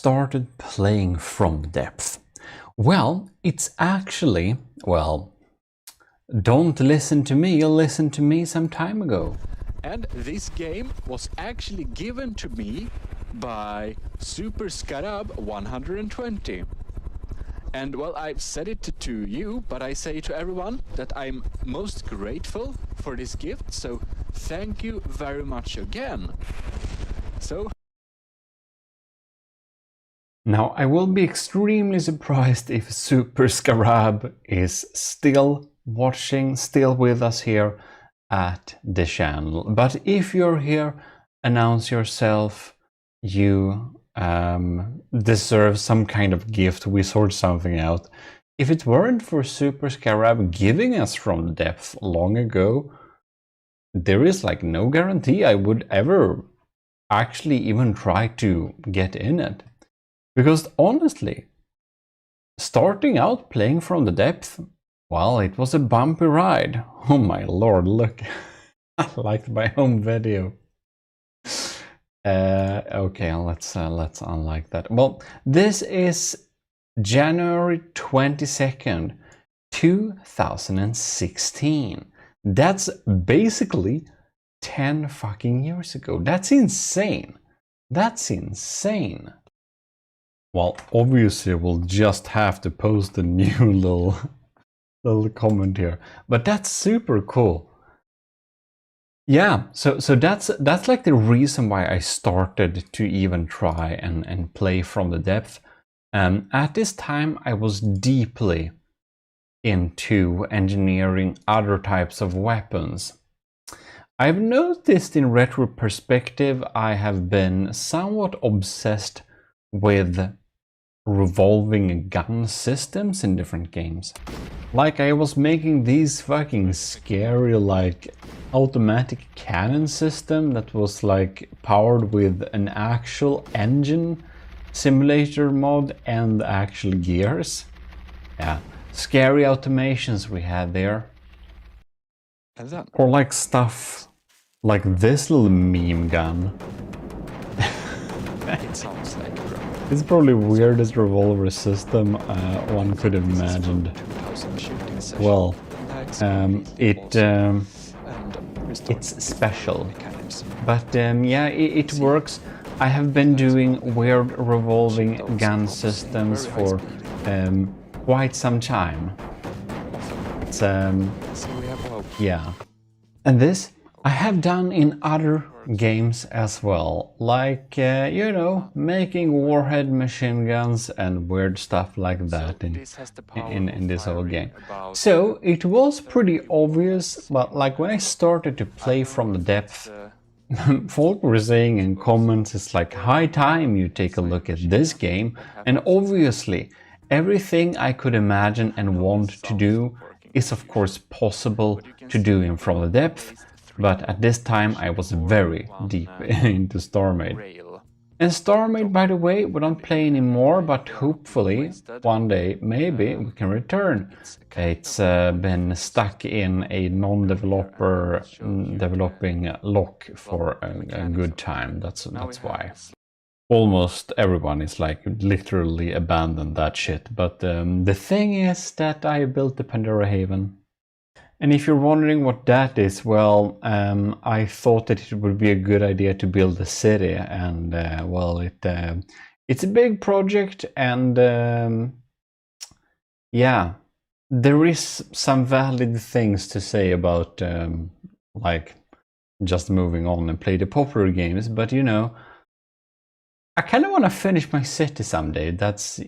started playing from the depth? Well, it's actually, well, don't listen to me, listen to me some time ago. And this game was actually given to me by Super Scarab 120. And well, I've said it to you, but I say to everyone that I'm most grateful for this gift, so thank you very much again. So now, I will be extremely surprised if Super Scarab is still watching, still with us here at the channel. But if you're here, announce yourself. You deserve some kind of gift. We sort something out. If it weren't for Super Scarab giving us from the depth long ago, there is like no guarantee I would ever actually even try to get in it. Because honestly, starting out playing from the depth, well, it was a bumpy ride. Oh my lord, look. I liked my home video. Okay, let's unlike that. Well, this is January 22nd, 2016. That's basically 10 fucking years ago. That's insane. That's insane. Well, obviously we'll just have to post a new little comment here, but that's super cool. Yeah, so that's like the reason why I started to even try and play from the depth. At this time, I was deeply into engineering other types of weapons. I've noticed in retro perspective, I have been somewhat obsessed with revolving gun systems in different games. Like I was making these fucking scary like automatic cannon system that was like powered with an actual engine simulator mod and actual gears. Yeah, scary automations we had there. Or like stuff like this little meme gun. it sounds like It's probably the weirdest revolver system one could have imagined. Well, it's special, but yeah, it works. I have been doing weird revolving gun systems for quite some time. It's, yeah, and this I have done in other games as well, like, you know, making warhead machine guns and weird stuff like that in this whole game. So it was pretty obvious, but like when I started to play from the depth, folk were saying in comments, it's like high time you take a look at this game, and obviously everything I could imagine and want to do is of course possible to do in From the Depth. But at this time I was very deep into StarMade. And StarMade, by the way, we don't play anymore, but hopefully one day maybe we can return. It's been stuck in a non-developer developing lock for a good time. That's why. Almost everyone is like literally abandoned that shit. But the thing is that I built the Pandora Haven. And if you're wondering what that is, well, I thought that it would be a good idea to build a city, and well, it's a big project, and yeah, there is some valid things to say about like just moving on and play the popular games, but you know, I kind of want to finish my city someday. That's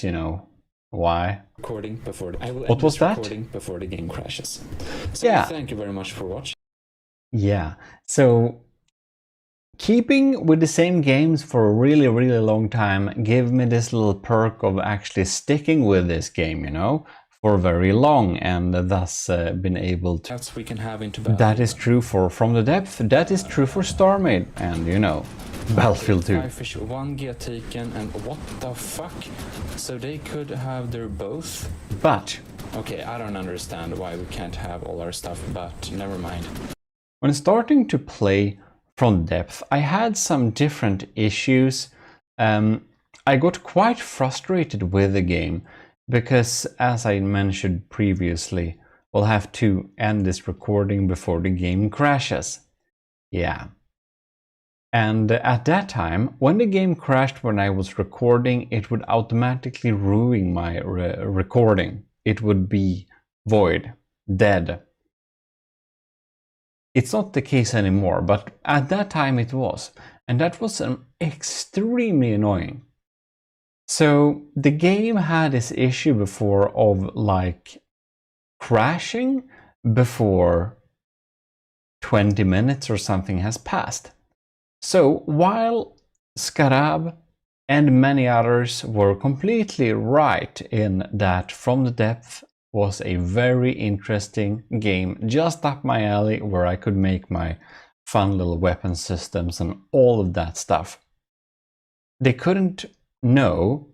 you know. Why? Recording before I will what was that? Recording before the game crashes. So yeah. Thank you very much for watching. Yeah. So keeping with the same games for a really long time gave me this little perk of actually sticking with this game, you know, for very long, and thus been able to. That's we can have into battle. That is true for From the Depth. That is true for StarMade, and you know. Battlefield 2. Fish, 1 get taken, and what the fuck? So they could have their both? But okay, I don't understand why we can't have all our stuff, but never mind. When starting to play From Depth, I had some different issues. I got quite frustrated with the game because, as I mentioned previously, we'll have to end this recording before the game crashes. Yeah. And at that time, when the game crashed when I was recording, it would automatically ruin my recording. It would be void, dead. It's not the case anymore, but at that time it was. And that was extremely annoying. So the game had this issue before of like crashing before 20 minutes or something has passed. So while Scarab and many others were completely right in that From the Depth was a very interesting game, just up my alley, where I could make my fun little weapon systems and all of that stuff, they couldn't know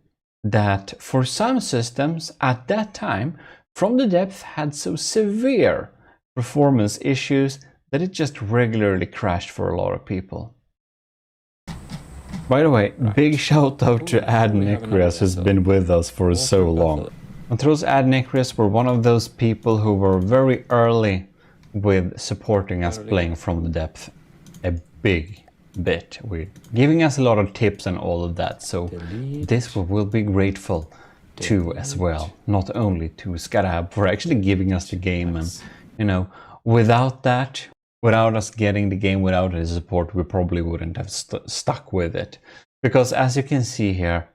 that for some systems at that time, From the Depth had so severe performance issues that it just regularly crashed for a lot of people. By the way, big shout out to Adnecrius, who's been with us for so long. Montrose Adnecrius were one of those people who were very early with supporting us playing From the Depth a big bit, with giving us a lot of tips and all of that. So this we'll be grateful to as well, not only to Scarab for actually giving us the game, and you know, without that, without us getting the game, without his support, we probably wouldn't have stuck with it. Because as you can see here,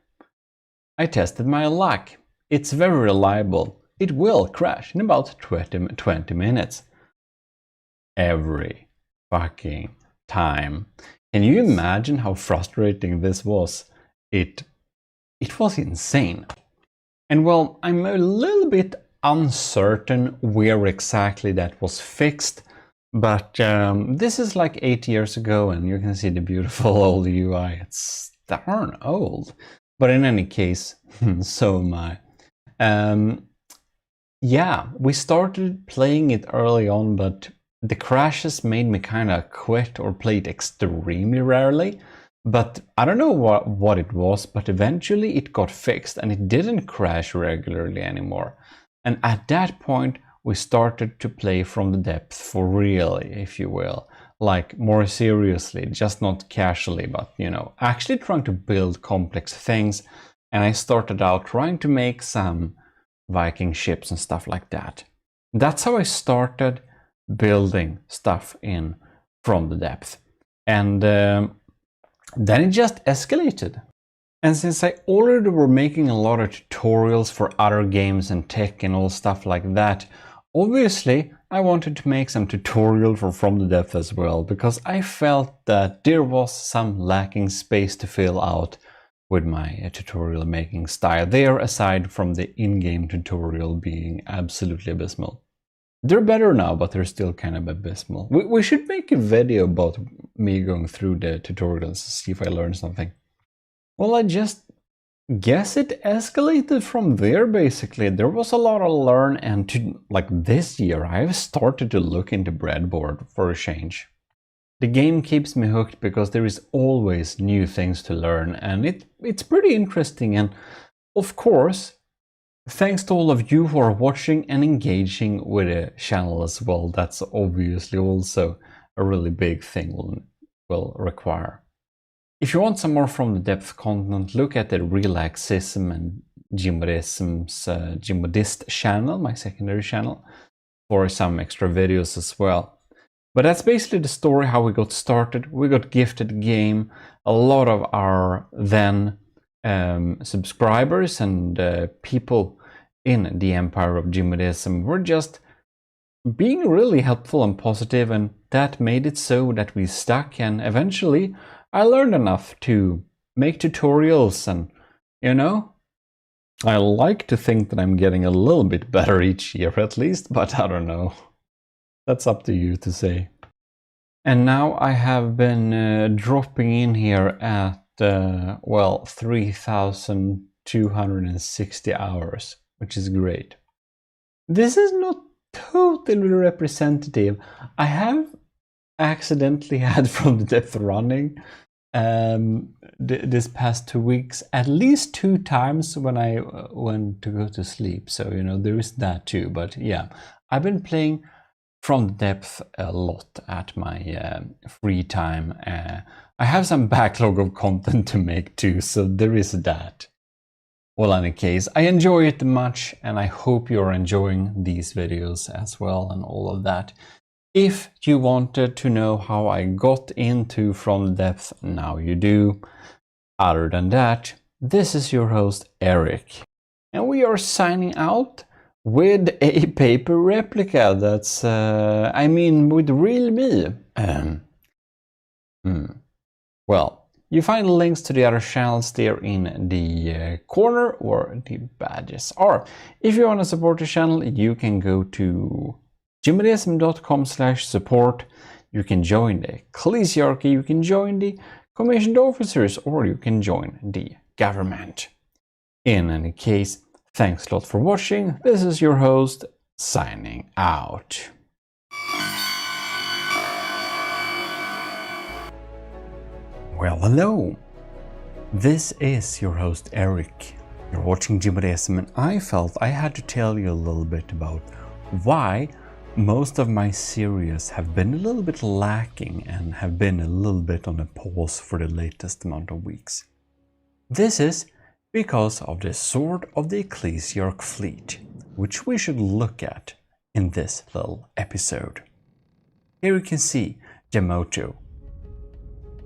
I tested my luck. It's very reliable. It will crash in about 20 minutes. Every fucking time. Can you imagine how frustrating this was? It was insane. And well, I'm a little bit uncertain where exactly that was fixed. But this is like 8 years ago, and you can see the beautiful old UI. It's darn old. But in any case, so am I. Yeah, we started playing it early on, but the crashes made me kind of quit or play it extremely rarely. But I don't know what it was, but eventually it got fixed and it didn't crash regularly anymore. And at that point, we started to play From the Depth for real, if you will. Like more seriously, just not casually, but you know, actually trying to build complex things. And I started out trying to make some Viking ships and stuff like that. That's how I started building stuff in From the Depth. And then it just escalated. And since I already were making a lot of tutorials for other games and tech and all stuff like that, obviously I wanted to make some tutorial for From the Depth as well, because I felt that there was some lacking space to fill out with my tutorial making style there, aside from the in-game tutorial being absolutely abysmal. They're better now, but they're still kind of abysmal. We should make a video about me going through the tutorials to see if I learned something. Well, I just guess it escalated from there, basically. There was a lot to learn, and like this year, I've started to look into breadboard for a change. The game keeps me hooked because there is always new things to learn, and it's pretty interesting. And of course, thanks to all of you who are watching and engaging with the channel as well. That's obviously also a really big thing will require. If you want some more From the Depth content, look at the Relaxism and GMODISM's GMODIST channel, my secondary channel, for some extra videos as well. But that's basically the story, how we got started. We got gifted the game. A lot of our then subscribers and people in the empire of GMODISM were just being really helpful and positive, and that made it so that we stuck, and eventually I learned enough to make tutorials, and you know, I like to think that I'm getting a little bit better each year at least, but I don't know. That's up to you to say. And now I have been dropping in here at, well, 3,260 hours, which is great. This is not totally representative. I have accidentally had From the Depth running, this past 2 weeks, at least 2 times when I went to go to sleep. So, you know, there is that too. But yeah, I've been playing From the Depth a lot at my free time. I have some backlog of content to make too, so there is that. Well, in any case, I enjoy it much, and I hope you're enjoying these videos as well and all of that. If you wanted to know how I got into From the Depth, now you do. Other than that, this is your host Eric, and we are signing out with a paper replica that's, I mean, with real me. Well, you find links to the other channels there in the corner where the badges are. If you want to support the channel, you can go to gmodims.com/support. You can join the Ecclesiarchy, you can join the commissioned officers, or you can join the government. In any case, thanks a lot for watching. This is your host, signing out. Well, hello. This is your host, Eric. You're watching GMODIST, and I felt I had to tell you a little bit about why most of my series have been a little bit lacking and have been a little bit on a pause for the latest amount of weeks. This is because of the Sword of the Ecclesiarch fleet, which we should look at in this little episode. Here you can see the motto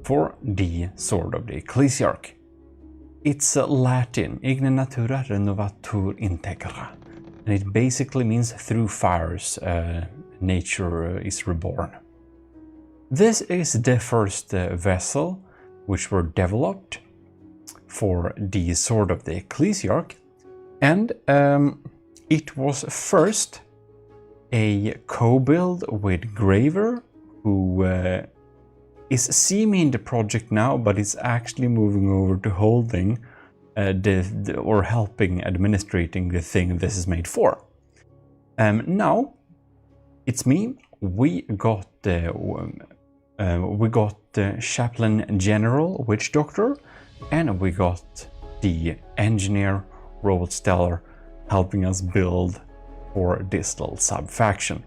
for the Sword of the Ecclesiarch. It's Latin, Igni natura renovatur integra, and it basically means through fires nature is reborn. This is the first vessel which were developed for the Sword of the Ecclesiarch, and it was first a co-build with Graver, who is seeming the project now, but it's actually moving over to holding or helping administrating the thing this is made for. Now it's me. We got the Chaplain General Witch Doctor, and we got the Engineer Robot Stellar helping us build for this little sub-faction.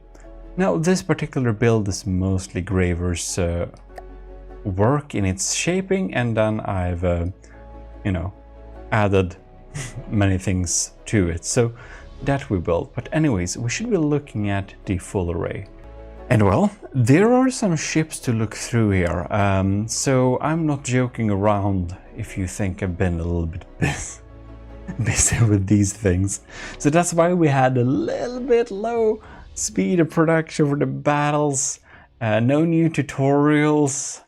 Now this particular build is mostly Graver's work in its shaping, and then I've you know, added many things to it, so that we built. But anyways, we should be looking at the full array. And well, there are some ships to look through here, so I'm not joking around if you think I've been a little bit busy with these things. So that's why we had a little bit low speed of production for the battles, no new tutorials,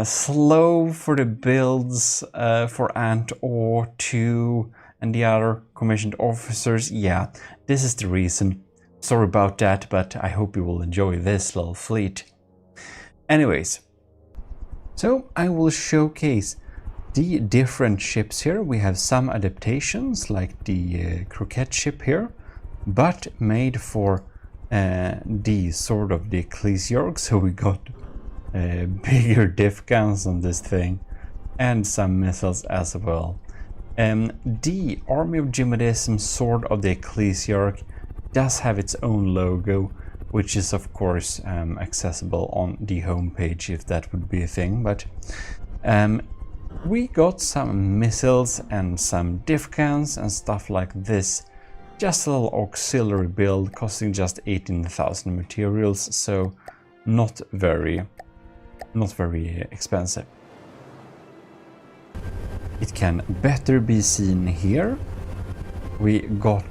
slow for the builds for Ant Or 2 and the other commissioned officers. Yeah, this is the reason. Sorry about that, but I hope you will enjoy this little fleet. Anyways, so I will showcase the different ships here. We have some adaptations like the croquette ship here, but made for the Sword of the Ecclesiarch. So we got bigger diff guns on this thing and some missiles as well. The Army of GMODIST Sword of the Ecclesiarch does have its own logo, which is of course accessible on the homepage if that would be a thing. But we got some missiles and some diff guns and stuff like this. Just a little auxiliary build costing just 18,000 materials, so not very expensive. It can better be seen here. We got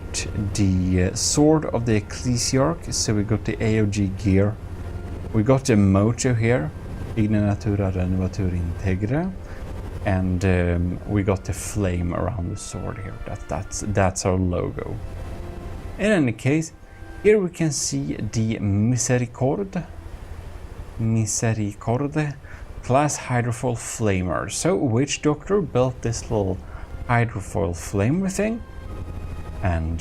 the Sword of the Ecclesiarch, so we got the AOG gear. We got the motto here, Igni natura renovatur integra, and we got the flame around the sword here. That's our logo. In any case, here we can see the Misericorde class hydrofoil flamer. So Witch Doctor built this little hydrofoil flamer thing, and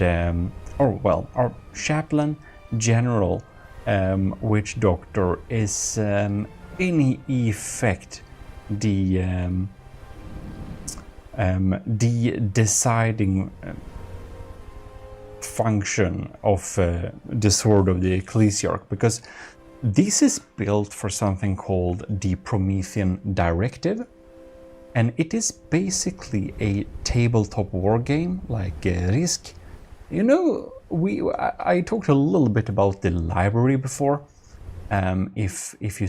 our Chaplain General Witch Doctor is in effect the deciding function of the Sword of the Ecclesiarch, because this is built for something called the Promethean Directive, and it is basically a tabletop war game like Risk. You know, I talked a little bit about the library before, if you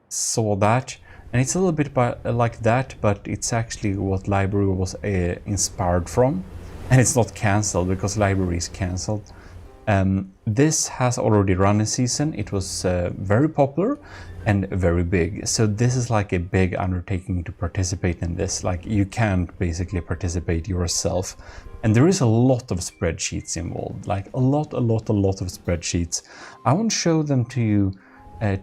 saw that, and it's a little bit like that, but it's actually what library was inspired from, and it's not cancelled because library is cancelled. This has already run a season. It was very popular and very big, so this is like a big undertaking to participate in this. Like, you can't basically participate yourself, and there is a lot of spreadsheets involved, like a lot of spreadsheets. I won't show them to you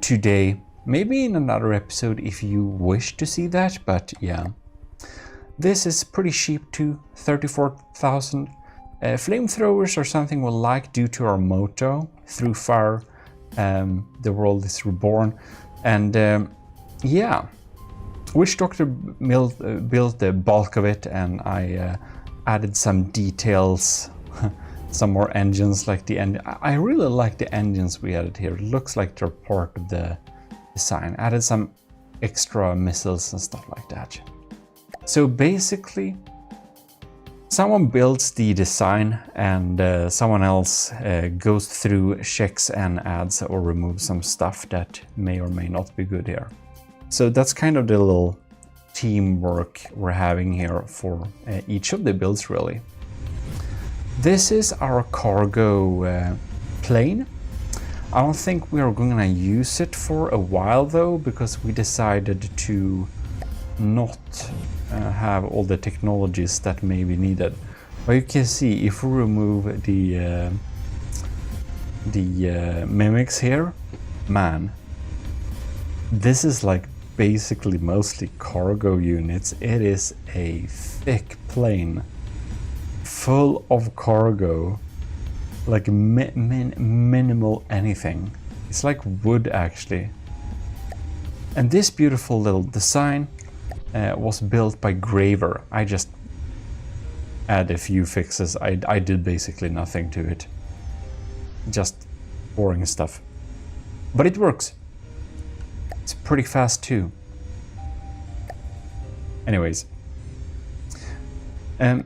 today, maybe in another episode if you wish to see that, but yeah. This is pretty cheap too, 34,000. Flamethrowers are something we like due to our motto, through fire the world is reborn. And yeah, Witch Doctor built the bulk of it, and I added some details, some more engines like the end. I really like the engines we added here. It looks like they're part of the design. Added some extra missiles and stuff like that. So basically, someone builds the design and someone else goes through, checks and adds or removes some stuff that may or may not be good here. So that's kind of the little teamwork we're having here for each of the builds, really. This is our cargo plane. I don't think we are going to use it for a while though, because we decided to not have all the technologies that may be needed. But you can see if we remove the mimics here, man, this is like basically mostly cargo units. It is a thick plane full of cargo, like minimal anything. It's like wood actually. And this beautiful little design was built by Graver. I just add a few fixes. I did basically nothing to it. Just boring stuff. But it works. It's pretty fast too. Anyways.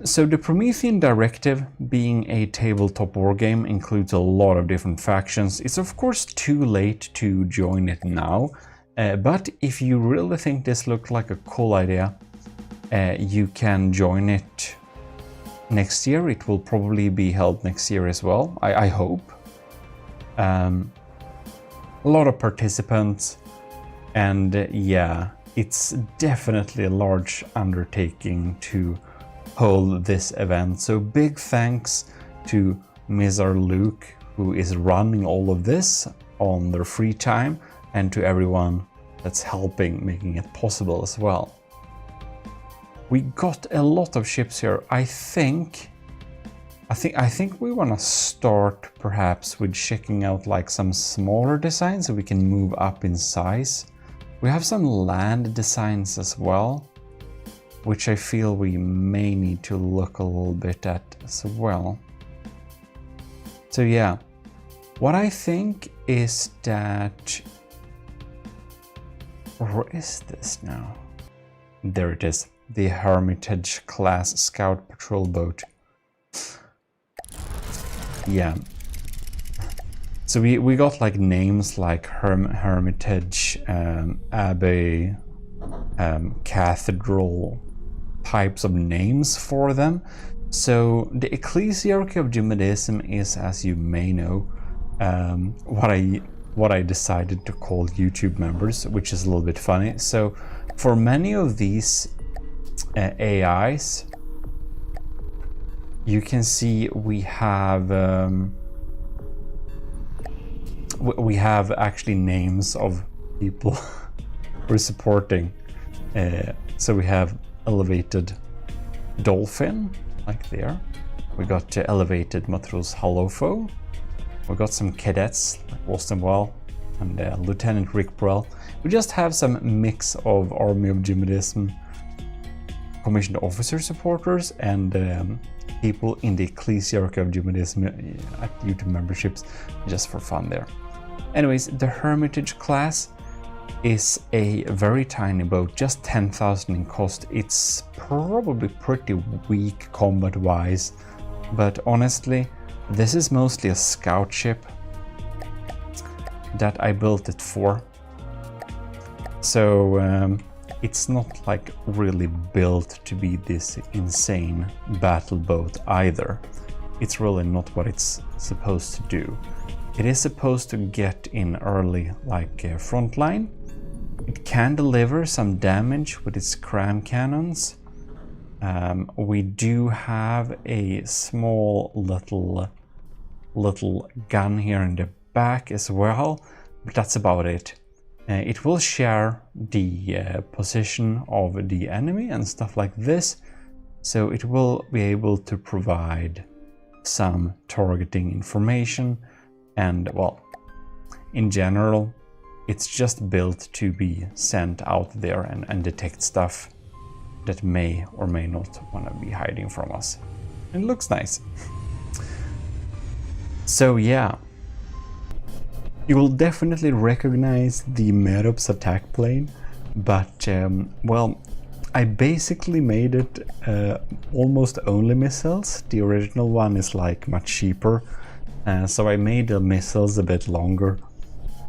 So the Promethean Directive, being a tabletop wargame, includes a lot of different factions. It's of course too late to join it now. But if you really think this looked like a cool idea, you can join it next year. It will probably be held next year as well, I hope. A lot of participants, and yeah, it's definitely a large undertaking to hold this event. So big thanks to Mizar Luke, who is running all of this on their free time, and to everyone that's helping making it possible as well. We got a lot of ships here. I think we want to start perhaps with checking out like some smaller designs so we can move up in size. We have some land designs as well, which I feel we may need to look a little bit at as well. So yeah, what I think is that, where is this now? There it is, the Hermitage class scout patrol boat. Yeah. So we got like names like Hermitage, Abbey, Cathedral, types of names for them. So the Ecclesiarchy of GMODISM is, as you may know, what I decided to call YouTube members, which is a little bit funny. So for many of these AIs, you can see we have actually names of people we're supporting. So we have Elevated Dolphin, like there. We got Elevated Matros Halofo. We got some cadets like Wostenwell, and Lieutenant Rick Brell. We just have some mix of Army of GMODISM commissioned officer supporters and people in the Ecclesiarchy of GMODISM at YouTube memberships, just for fun there. Anyways, the Hermitage class is a very tiny boat, just 10,000 in cost. It's probably pretty weak combat-wise, but honestly, this is mostly a scout ship that I built it for. So it's not like really built to be this insane battle boat either. It's really not what it's supposed to do. It is supposed to get in early, like front line. It can deliver some damage with its cram cannons. We do have a small little gun here in the back as well, but that's about it. It will share the position of the enemy and stuff like this, so it will be able to provide some targeting information, and well, in general, it's just built to be sent out there and detect stuff that may or may not want to be hiding from us. It looks nice. So yeah, you will definitely recognize the Medops attack plane, but well, I basically made it almost only missiles. The original one is like much cheaper, so I made the missiles a bit longer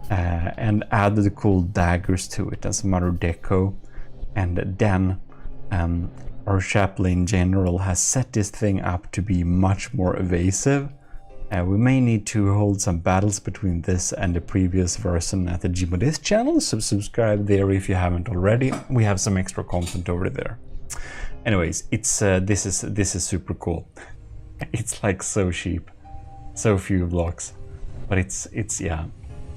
and added the cool daggers to it and some other deco, and then our chaplain general has set this thing up to be much more evasive. We may need to hold some battles between this and the previous version at the GMODIST channel, so subscribe there if you haven't already. We have some extra content over there. Anyways, it's this is super cool. It's like so cheap, so few blocks, but it's yeah,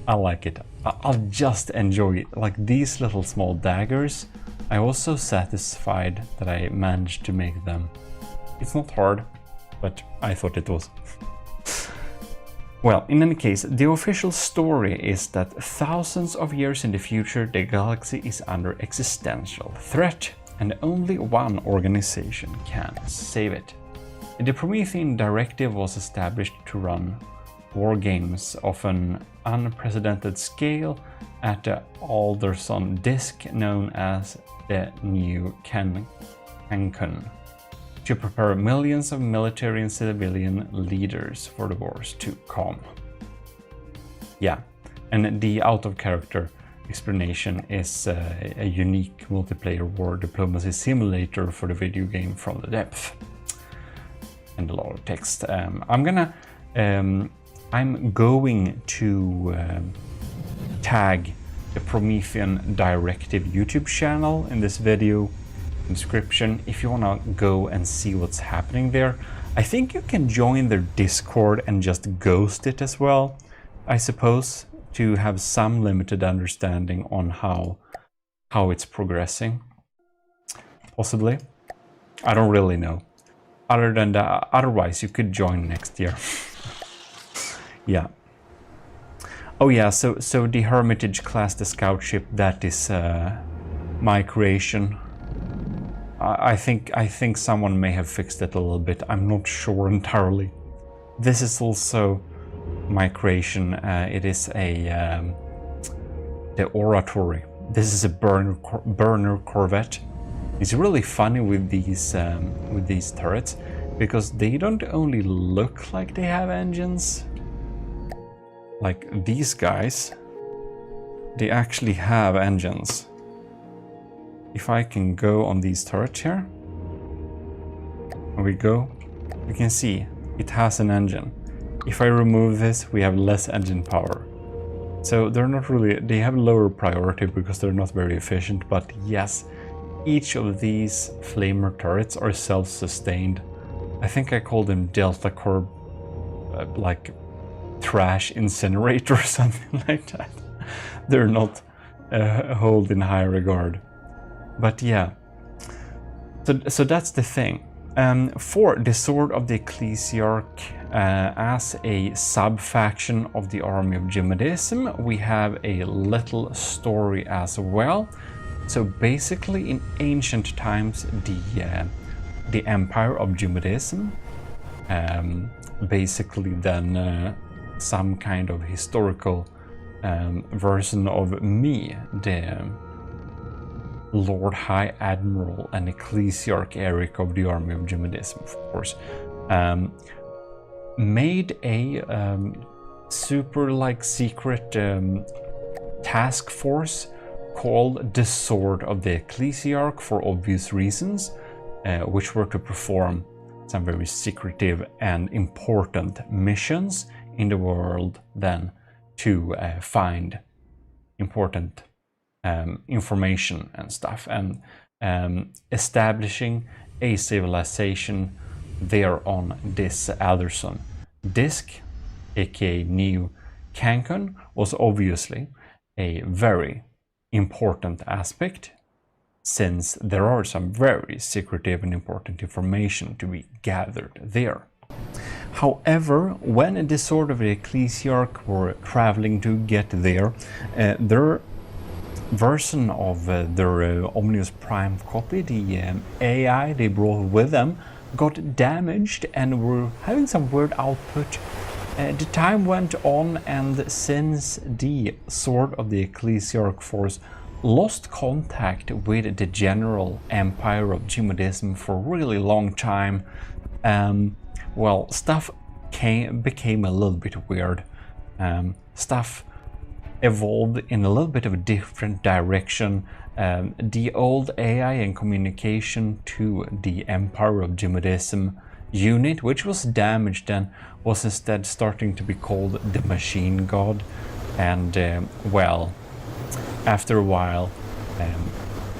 I like it. I'll just enjoy it. Like these little small daggers, I'm also satisfied that I managed to make them. It's not hard, but I thought it was. Well, in any case, the official story is that thousands of years in the future, the galaxy is under existential threat, and only one organization can save it. The Promethean Directive was established to run war games of an unprecedented scale at the Alderson disk known as the New Cancun, to prepare millions of military and civilian leaders for the wars to come. Yeah, and the out-of-character explanation is a unique multiplayer war diplomacy simulator for the video game From the Depth. And a lot of text. I'm going to tag the Promethean Directive YouTube channel in this video description if you want to go and see what's happening there. I think you can join their Discord and just ghost it as well, I suppose, to have some limited understanding on how it's progressing. Possibly. I don't really know. Other than that, otherwise you could join next year. Yeah. Oh yeah, so the Hermitage class, the scout ship, that is my creation. I think someone may have fixed it a little bit. I'm not sure entirely. This is also my creation. It is the oratory. This is a burner corvette. It's really funny with these turrets because they don't only look like they have engines. Like these guys, they actually have engines. If I can go on these turrets here, there we go, you can see it has an engine. If I remove this, we have less engine power. So they're not really, they have lower priority because they're not very efficient, but yes, each of these flamer turrets are self-sustained. I think I call them Delta Corp, like trash incinerator or something like that. They're not held in high regard. But yeah, so that's the thing. For the Sword of the Ecclesiarch, as a sub-faction of the army of GMODISM, we have a little story as well. So basically, in ancient times, the empire of GMODISM, basically then some kind of historical version of me, the Lord High Admiral and Ecclesiarch Eric of the army of GMODISM, of course, made a super secret task force called the Sword of the Ecclesiarch for obvious reasons, which were to perform some very secretive and important missions in the world then to find important information and stuff, and establishing a civilization there on this Alderson disk, aka New Cancun, was obviously a very important aspect, since there are some very secretive and important information to be gathered there. However, when the Sword of the Ecclesiarch were traveling to get there, their version of their Omnius Prime copy, the AI they brought with them, got damaged and were having some weird output. The time went on, and since the Sword of the Ecclesiarch force lost contact with the general empire of GMODISM for a really long time, well, stuff became a little bit weird. Stuff evolved in a little bit of a different direction. The old AI and communication to the Empire of GMODISM unit, which was damaged and was instead starting to be called the Machine God. And well, after a while,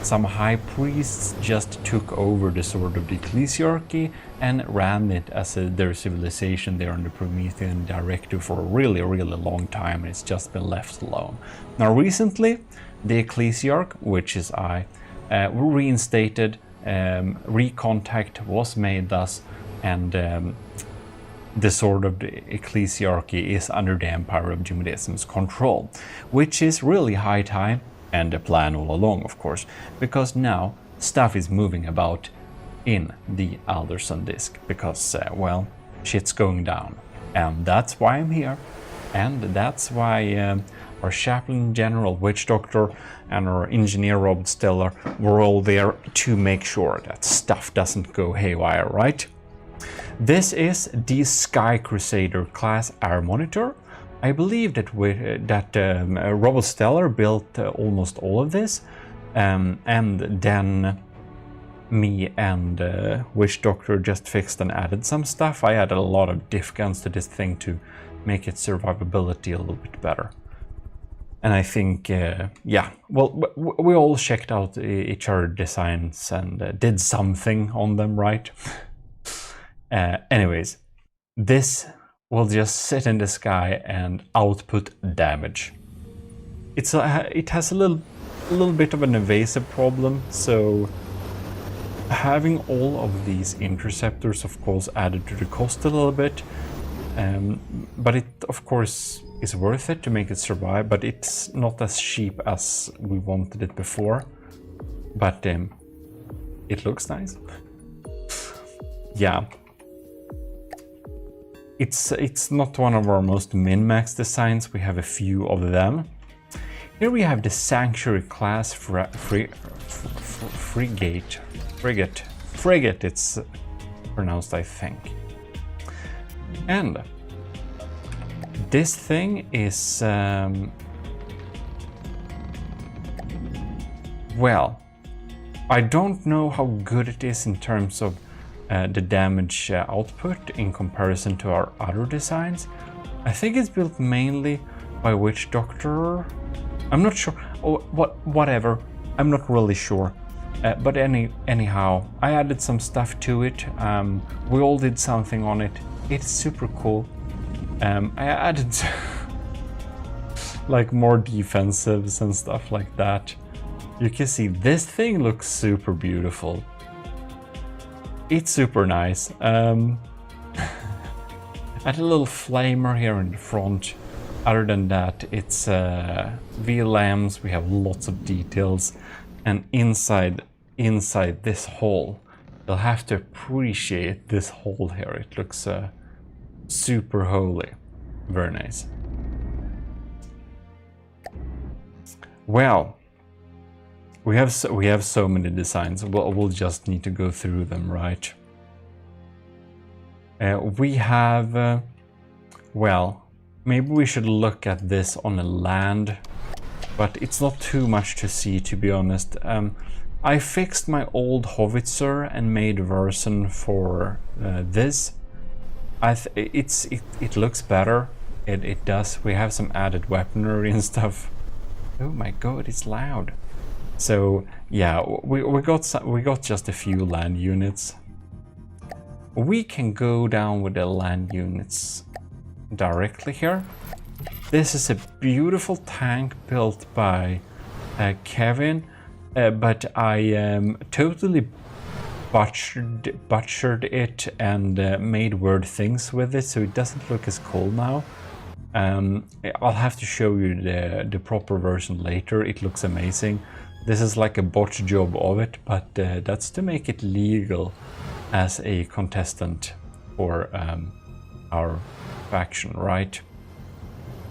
some high priests just took over the Sword of the Ecclesiarchy and ran it as their civilization there on the Promethean Directive for a really, really long time, and it's just been left alone. Now recently, the Ecclesiarch, which is I, were reinstated, recontact was made thus, and the Sword of the Ecclesiarchy is under the Empire of GMODISM's control, which is really high time, and the plan all along, of course, because now stuff is moving about in the Alderson disk, because, well, shit's going down. And that's why I'm here, and that's why our Chaplain General Witch Doctor and our Engineer Robert Stellar were all there to make sure that stuff doesn't go haywire, right? This is the Sky Crusader class air monitor. I believe that Robert Stellar built almost all of this, and then me and Witch Doctor just fixed and added some stuff. I added a lot of diff guns to this thing to make its survivability a little bit better. And I think, yeah, well, we all checked out each other's designs and did something on them, right? Anyways, this will just sit in the sky and output damage. It has a little bit of an evasive problem, so having all of these interceptors, of course, added to the cost a little bit. But it, of course, is worth it to make it survive, but it's not as cheap as we wanted it before. But it looks nice. Yeah. It's not one of our most min-max designs. We have a few of them. Here we have the Sanctuary class frigate, it's pronounced, I think. And this thing is, well, I don't know how good it is in terms of the damage output in comparison to our other designs. I think it's built mainly by Witch Doctor. I'm not sure. Oh, whatever. I'm not really sure. But anyhow, I added some stuff to it. We all did something on it. It's super cool. I added like more defensives and stuff like that. You can see this thing looks super beautiful. It's super nice. Add a little flamer here in the front. Other than that, it's VLMs. We have lots of details, and inside this hole, you'll have to appreciate this hole here. It looks super holy, very nice. Well, we have so many designs. We'll just need to go through them, right? We have, well, maybe we should look at this on a land, but it's not too much to see, to be honest. I fixed my old howitzer and made a version for this. It looks better. It does. We have some added weaponry and stuff. Oh my god, it's loud. So yeah, we got just a few land units. We can go down with the land units directly here. This is a beautiful tank built by Kevin, but I totally butchered it and made weird things with it, so it doesn't look as cool now. I'll have to show you the proper version later. It looks amazing. This is like a botch job of it, but that's to make it legal as a contestant for our faction, right?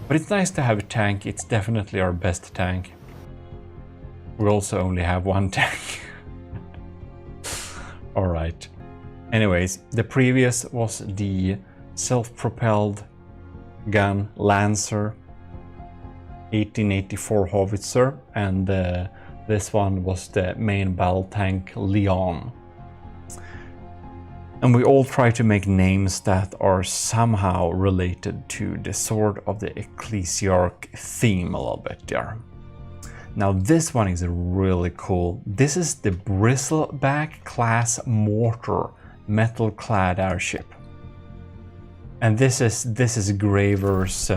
But it's nice to have a tank. It's definitely our best tank. We also only have one tank. All right. Anyways, the previous was the self-propelled gun Lancer 1884 howitzer, and this one was the main battle tank Leon. And we all try to make names that are somehow related to the Sword of the Ecclesiarch theme a little bit there. Now this one is really cool. This is the Bristleback class mortar metal clad airship. And this is Graver's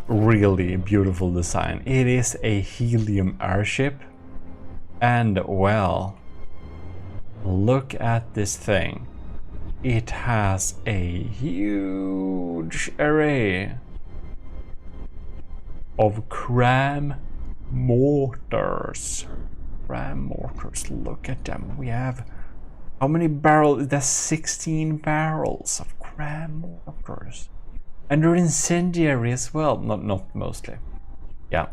really beautiful design. It is a helium airship, and well, look at this thing. It has a huge array of cram mortars. Cram mortars, look at them. We have, how many barrels? That's 16 barrels of cram mortars. And they're incendiary as well. Not mostly. Yeah.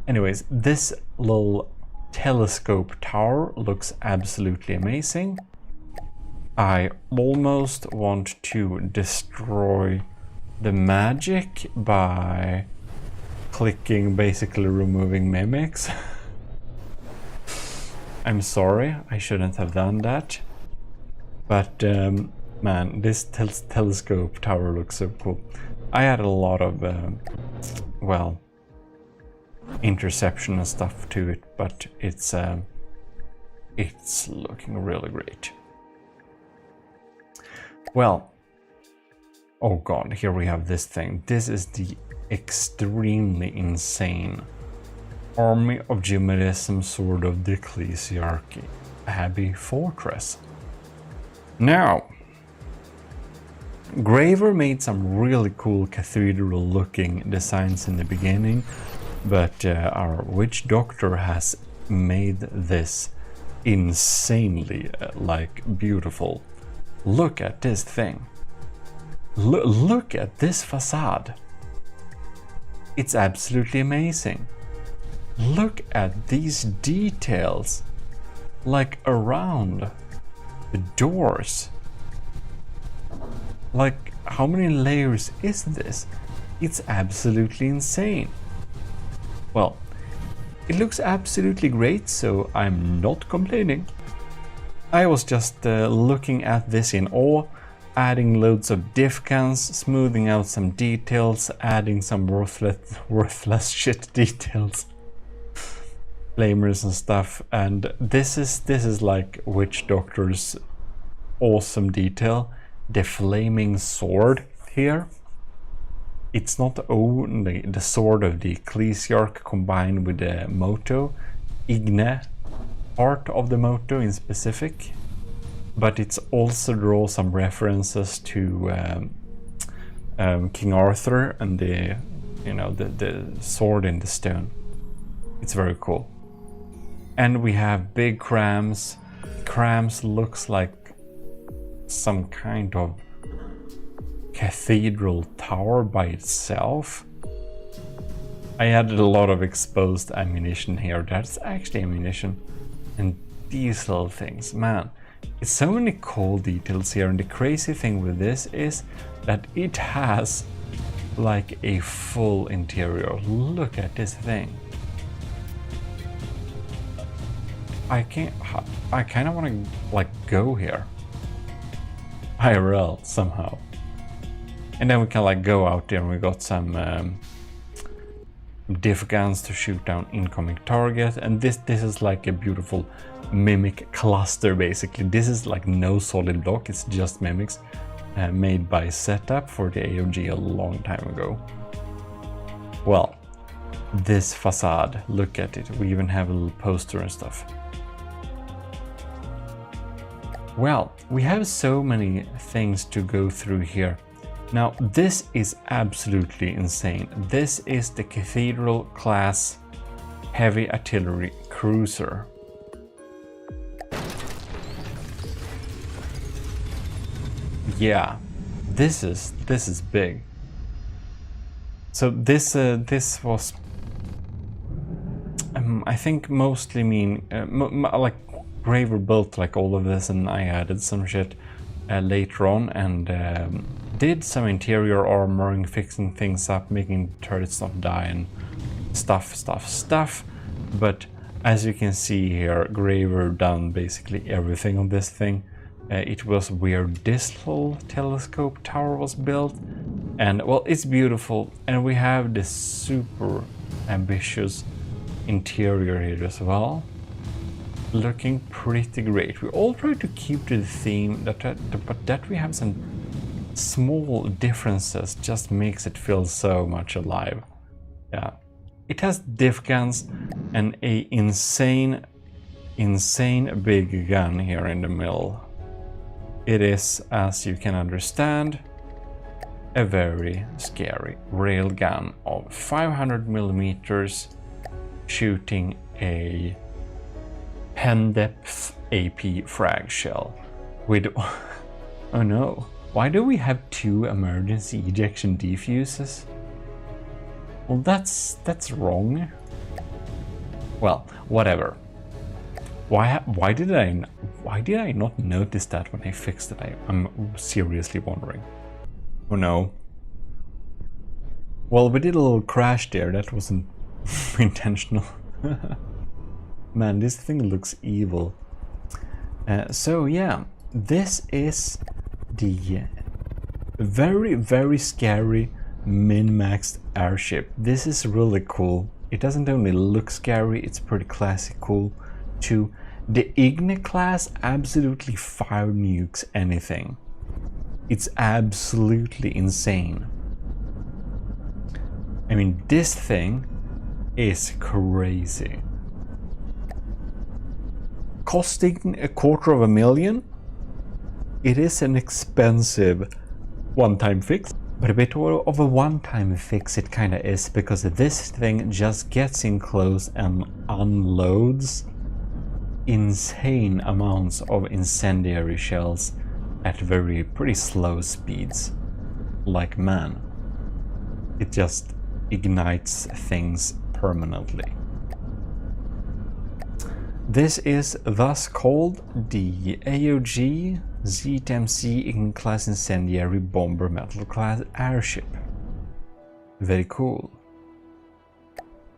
Anyways, this little telescope tower looks absolutely amazing. I almost want to destroy the magic by clicking, basically removing mimics. I'm sorry, I shouldn't have done that. But man, this telescope tower looks so cool. I had a lot of, well, interception and stuff to it, but it's looking really great. Well, oh god, here we have this thing. This is the extremely insane Army of GMODIST Sword of the Ecclesiarchy Abbey Fortress. Now, Graver made some really cool cathedral looking designs in the beginning, but our witch doctor has made this insanely beautiful. Look at this thing. Look at this facade. It's absolutely amazing. Look at these details, like around the doors. Like, how many layers is this? It's absolutely insane. Well, it looks absolutely great, so I'm not complaining. I was just looking at this in awe, adding loads of diff cans, smoothing out some details, adding some worthless shit details, flamers and stuff. And this is like Witch Doctor's awesome detail. The flaming sword here. It's not only the sword of the Ecclesiarch combined with the motto, Igne part of the motto in specific. but it's also draws some references to King Arthur and the sword in the stone. It's very cool. And we have big crams. Crams looks like some kind of cathedral tower by itself. I added a lot of exposed ammunition here. That's actually ammunition. And these little things, man, it's so many cool details here. And the crazy thing with this is that it has like a full interior. Look at this thing. I kind of want to like go here IRL somehow, and then we can like go out there and we got some diff guns to shoot down incoming target. And this is like a beautiful mimic cluster. Basically this is like no solid block, it's just mimics made by Setup for the AOG a long time ago. Well, this facade, look at it, we even have a little poster and stuff. Well, we have so many things to go through here. Now, this is absolutely insane. This is the Cathedral class heavy artillery cruiser. Yeah, this is big. So this was, I think mostly like Graver built like all of this, and I added some shit later on, and did some interior armoring, fixing things up, making turrets not die and stuff. But as you can see here, Graver done basically everything on this thing. It was where this little telescope tower was built, and well, it's beautiful, and we have this super ambitious interior here as well. Looking pretty great. We all try to keep to the theme, but that we have some small differences just makes it feel so much alive. Yeah, it has diff guns and a insane big gun here in the middle. It is, as you can understand, a very scary railgun of 500 millimeters shooting a pen depth AP frag shell with oh no, why do we have 2 emergency ejection defuses? Well, that's wrong. Well, whatever. Why did I not notice that when I fixed it? I'm seriously wondering. Oh no. Well, we did a little crash there. That wasn't intentional. Man, this thing looks evil. So yeah, this is the very scary min-maxed airship. This is really cool. It doesn't only look scary, it's pretty classic cool too. The Igni class absolutely fire nukes anything. It's absolutely insane. I mean, this thing is crazy. Costing $250,000. It is an expensive one-time fix, but a bit of a one-time fix it kinda is, because this thing just gets in close and unloads insane amounts of incendiary shells at pretty slow speeds. Like, man, it just ignites things permanently. This is thus called the AOG ZTMC Igni class incendiary bomber metal class airship. Very cool.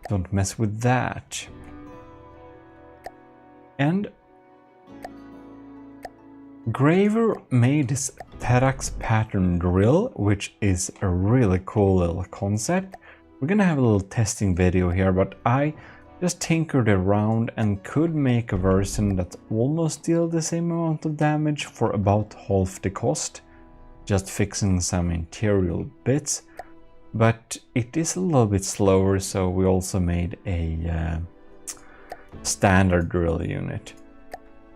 Don't mess with that. And Graver made this Terax pattern drill, which is a really cool little concept. We're gonna have a little testing video here, but I just tinkered around and could make a version that almost deal the same amount of damage for about half the cost, just fixing some interior bits. But it is a little bit slower, so we also made a standard drill unit.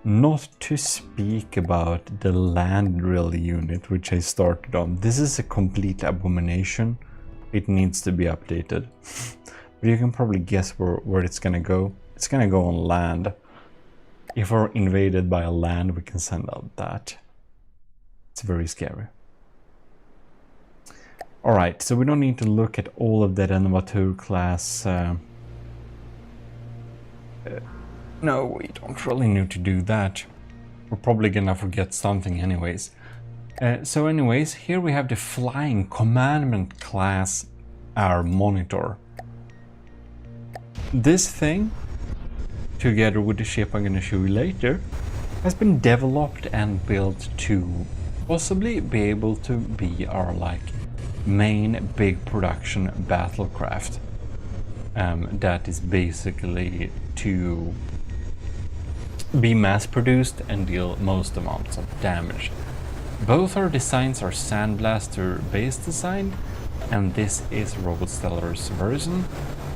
Not to speak about the land drill unit, which I started on. This is a complete abomination. It needs to be updated. But you can probably guess where it's gonna go. It's gonna go on land. If we're invaded by a land, we can send out that. It's very scary. Alright, so we don't need to look at all of that Renovateur class. No, we don't really need to do that. We're probably gonna forget something anyways. So anyways, here we have the Flying Commandment class Air Monitor. This thing, together with the ship I'm gonna show you later, has been developed and built to possibly be able to be our main big production battlecraft. That is basically to be mass produced and deal most amounts of damage. Both our designs are Sandblaster based design, and this is Robot Stellar's version,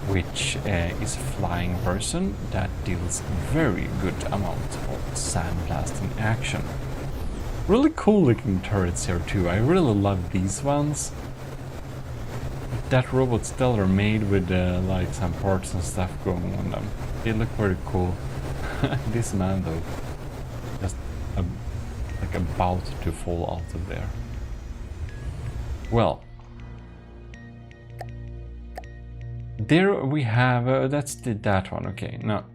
which is a flying version that deals very good amount of sandblasting action. Really cool looking turrets here too. I really love these ones. That Robot Stellar made with like some parts and stuff going on them. They look very cool. This man though, just like about to fall out of there. Well, there we have, that's that one. Okay, now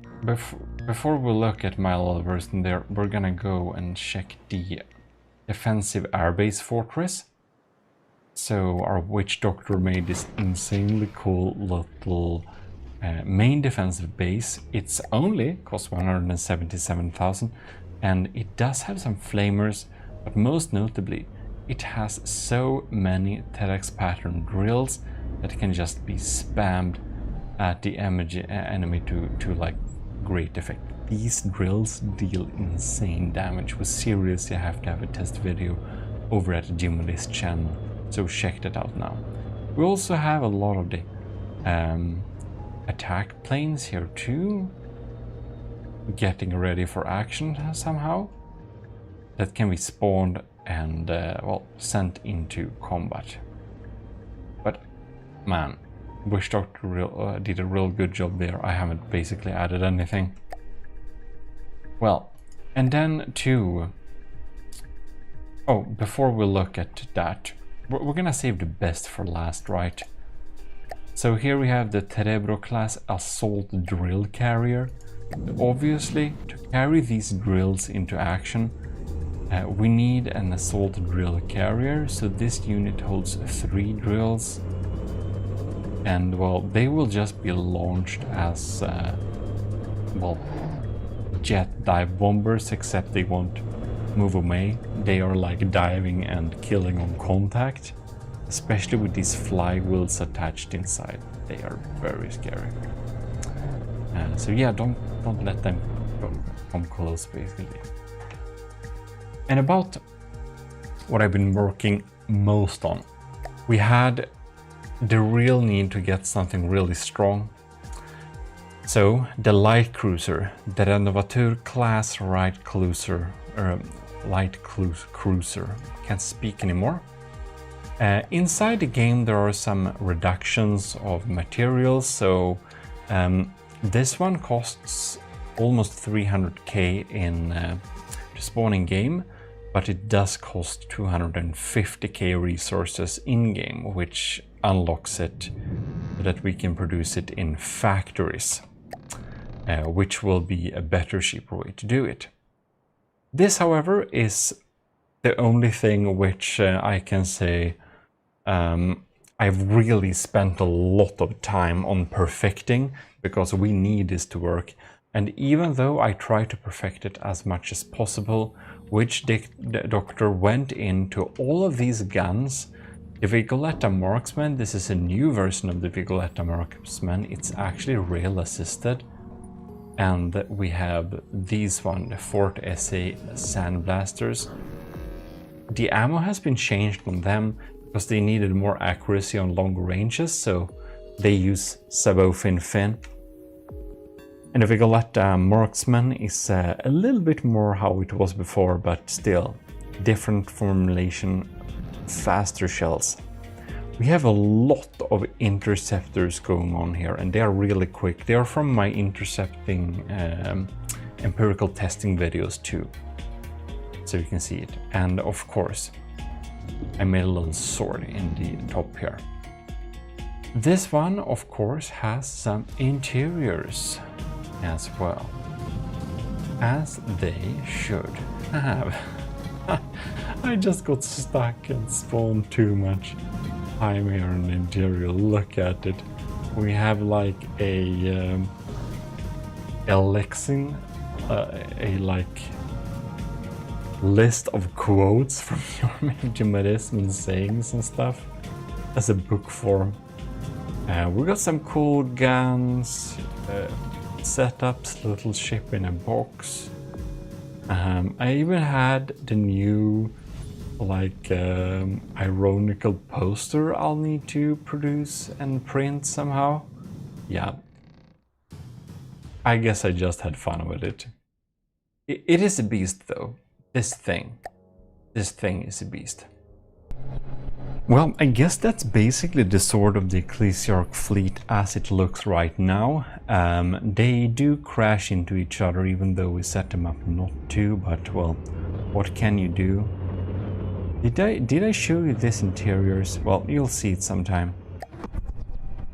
before we look at my little version there, we're gonna go and check the defensive airbase fortress. So our Witch Doctor made this insanely cool little main defensive base. It's only costs 177,000, and it does have some flamers, but most notably it has so many TEDx pattern drills that can just be spammed at the enemy to like great effect. These drills deal insane damage. We seriously have to have a test video over at the GMODIST channel, so check that out now. We also have a lot of the attack planes here too, getting ready for action somehow, that can be spawned and well, sent into combat. But man, Witch Doctor did a real good job there. I haven't basically added anything. Well, and then before we look at that, we're gonna save the best for last, right? So here we have the Cerebro class assault drill carrier. Obviously, to carry these drills into action, we need an assault drill carrier. So this unit holds 3 drills, and well, they will just be launched as well, jet dive bombers, except they won't move away. They are like diving and killing on contact, especially with these flywheels attached inside. They are very scary. So yeah, don't let them come close, basically. And about what I've been working most on, we had the real need to get something really strong. So the light cruiser, the Renovateur class light cruiser, can't speak anymore. Inside the game there are some reductions of materials, so this one costs almost 300k in the spawning game, but it does cost 250k resources in game, which unlocks it so that we can produce it in factories, which will be a better, cheaper way to do it. This, however, is the only thing which I can say I've really spent a lot of time on perfecting, because we need this to work. And even though I try to perfect it as much as possible, Witch Doctor went into all of these guns. The Vigoletta Marksman, this is a new version of the Vigoletta Marksman. It's actually rail assisted. And we have these one, the Fort SA Sandblasters. The ammo has been changed on them because they needed more accuracy on longer ranges, so they use Sabofin Fin. And the Vigoletta Marksman is a little bit more how it was before, but still different formulation, faster shells. We have a lot of interceptors going on here, and they are really quick. They are from my intercepting empirical testing videos too, so you can see it. And of course, I made a little sword in the top here. This one, of course, has some interiors as well, as they should have. I just got stuck and spawned too much time here in the interior. Look at it. We have like a Lexing, a like list of quotes from your GMODIST and sayings and stuff as a book form. We got some cool guns, setups, little ship in a box. I even had the new like ironical poster I'll need to produce and print somehow. Yeah, I guess I just had fun with it. It is a beast though. This thing is a beast. Well, I guess that's basically the sword of the Ecclesiarch fleet as it looks right now. They do crash into each other even though we set them up not to, but well, what can you do? Did I show you this interiors? Well, you'll see it sometime.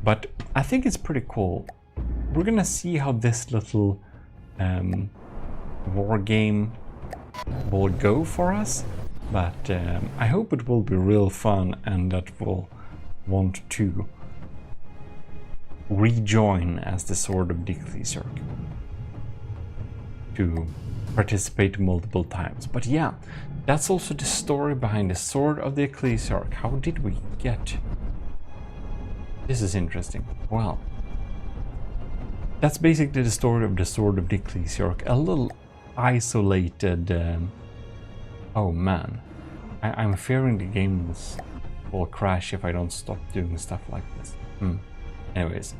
But I think it's pretty cool. We're gonna see how this little war game will go for us. But I hope it will be real fun and that we'll want to rejoin as the Sword of the Ecclesiarch to participate multiple times. But yeah, that's also the story behind the Sword of the Ecclesiarch. How did we get? This is interesting. Well, that's basically the story of the Sword of the Ecclesiarch. A little isolated. Oh man, I'm fearing the game will crash if I don't stop doing stuff like this. Anyways,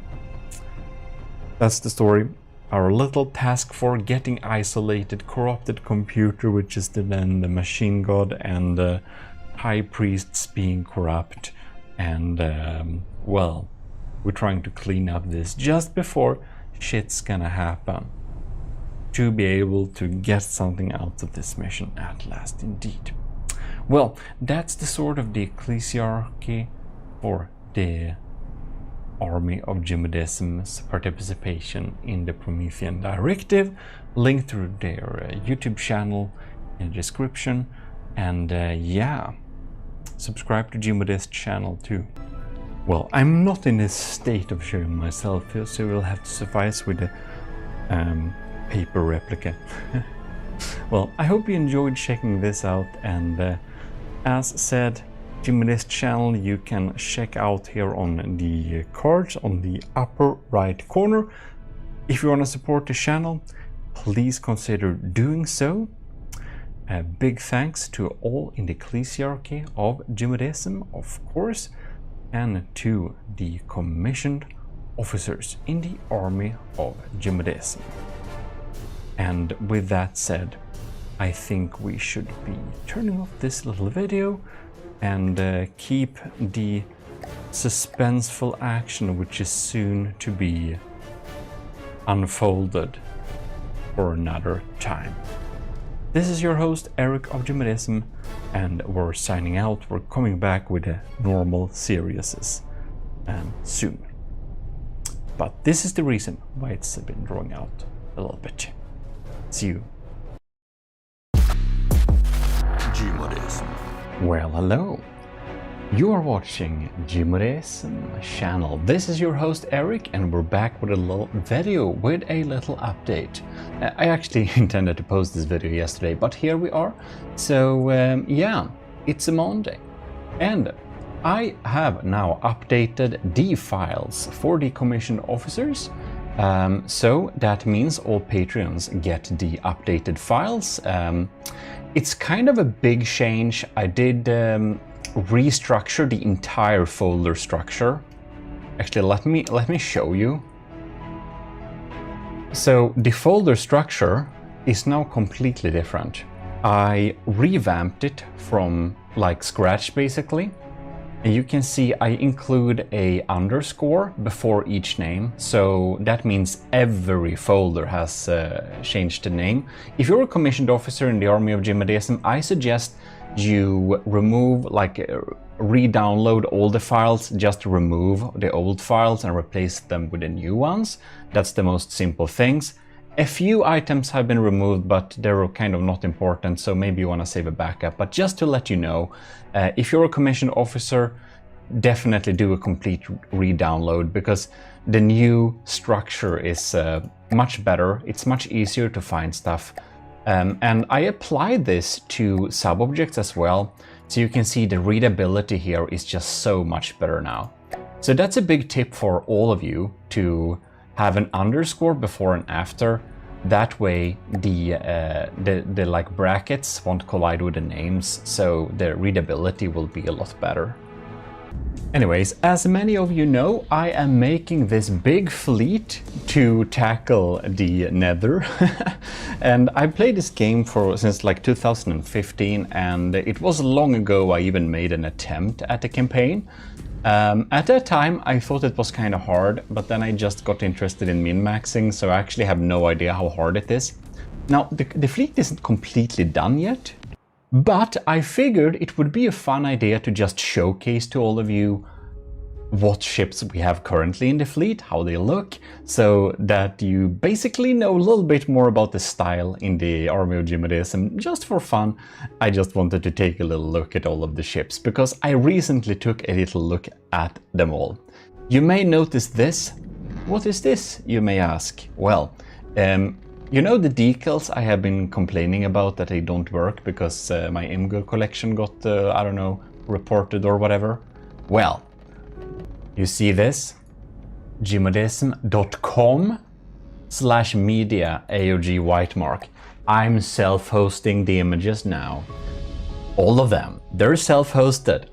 that's the story. Our little task for getting isolated, corrupted computer, which is then the machine god, and the high priests being corrupt. And well, we're trying to clean up this just before shit's gonna happen, to be able to get something out of this mission at last indeed. Well, that's the Sword of the Ecclesiarchy for the army of GMODISM's participation in the Promethean Directive. Link to their YouTube channel in the description. And yeah, subscribe to GMODIST channel too. Well, I'm not in a state of showing myself, so we'll have to suffice with the paper replica. Well, I hope you enjoyed checking this out, and as said, GMODIST channel you can check out here on the cards on the upper right corner. If you want to support the channel, please consider doing so. A big thanks to all in the Ecclesiarchy of GMODISM, of course, and to the commissioned officers in the army of GMODISM. And with that said, I think we should be turning off this little video and keep the suspenseful action which is soon to be unfolded for another time. This is your host Eric of GMODISM, and we're signing out. We're coming back with a normal series soon. But this is the reason why it's been drawing out a little bit. See you. GMODISM. Well, hello. You are watching GMODISM channel. This is your host Eric, and we're back with a little video with a little update. I actually intended to post this video yesterday, but here we are. So yeah, it's a Monday, and I have now updated the files for the commissioned officers. So that means all Patreons get the updated files. It's kind of a big change. I did restructure the entire folder structure. Actually, let me show you. So the folder structure is now completely different. I revamped it from like scratch basically. And you can see I include a underscore before each name, so that means every folder has changed the name. If you're a commissioned officer in the army of GMODIST, I suggest you remove, re-download all the files, just remove the old files and replace them with the new ones. That's the most simple things. A few items have been removed, but they're kind of not important, so maybe you want to save a backup. But just to let you know, if you're a commissioned officer, definitely do a complete re-download, because the new structure is much better. It's much easier to find stuff. And I applied this to sub-objects as well, so you can see the readability here is just so much better now. So that's a big tip for all of you, to have an underscore before and after. That way the like brackets won't collide with the names, so the readability will be a lot better. Anyways, as many of you know, I am making this big fleet to tackle the Nether. And I played this game since like 2015, and it was long ago I even made an attempt at a campaign. At that time I thought it was kind of hard, but then I just got interested in min-maxing, so I actually have no idea how hard it is. Now the fleet isn't completely done yet, but I figured it would be a fun idea to just showcase to all of you what ships we have currently in the fleet, how they look, so that you basically know a little bit more about the style in the army of GMODIST. Just for fun, I just wanted to take a little look at all of the ships, because I recently took a little look at them all. You may notice this. What is this, you may ask? Well, you know the decals I have been complaining about, that they don't work because my Imgur collection got, I don't know, reported or whatever? Well, you see this? gmodism.com/media AOG whitemark. I'm self-hosting the images now. All of them. They're self-hosted.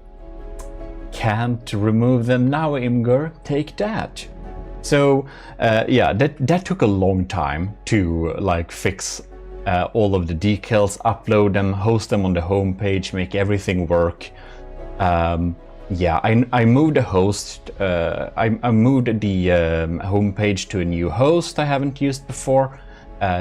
Can't remove them now, Imgur. Take that. So yeah, that took a long time to like fix all of the decals, upload them, host them on the homepage, make everything work. Yeah, I moved the host. I moved the homepage to a new host I haven't used before,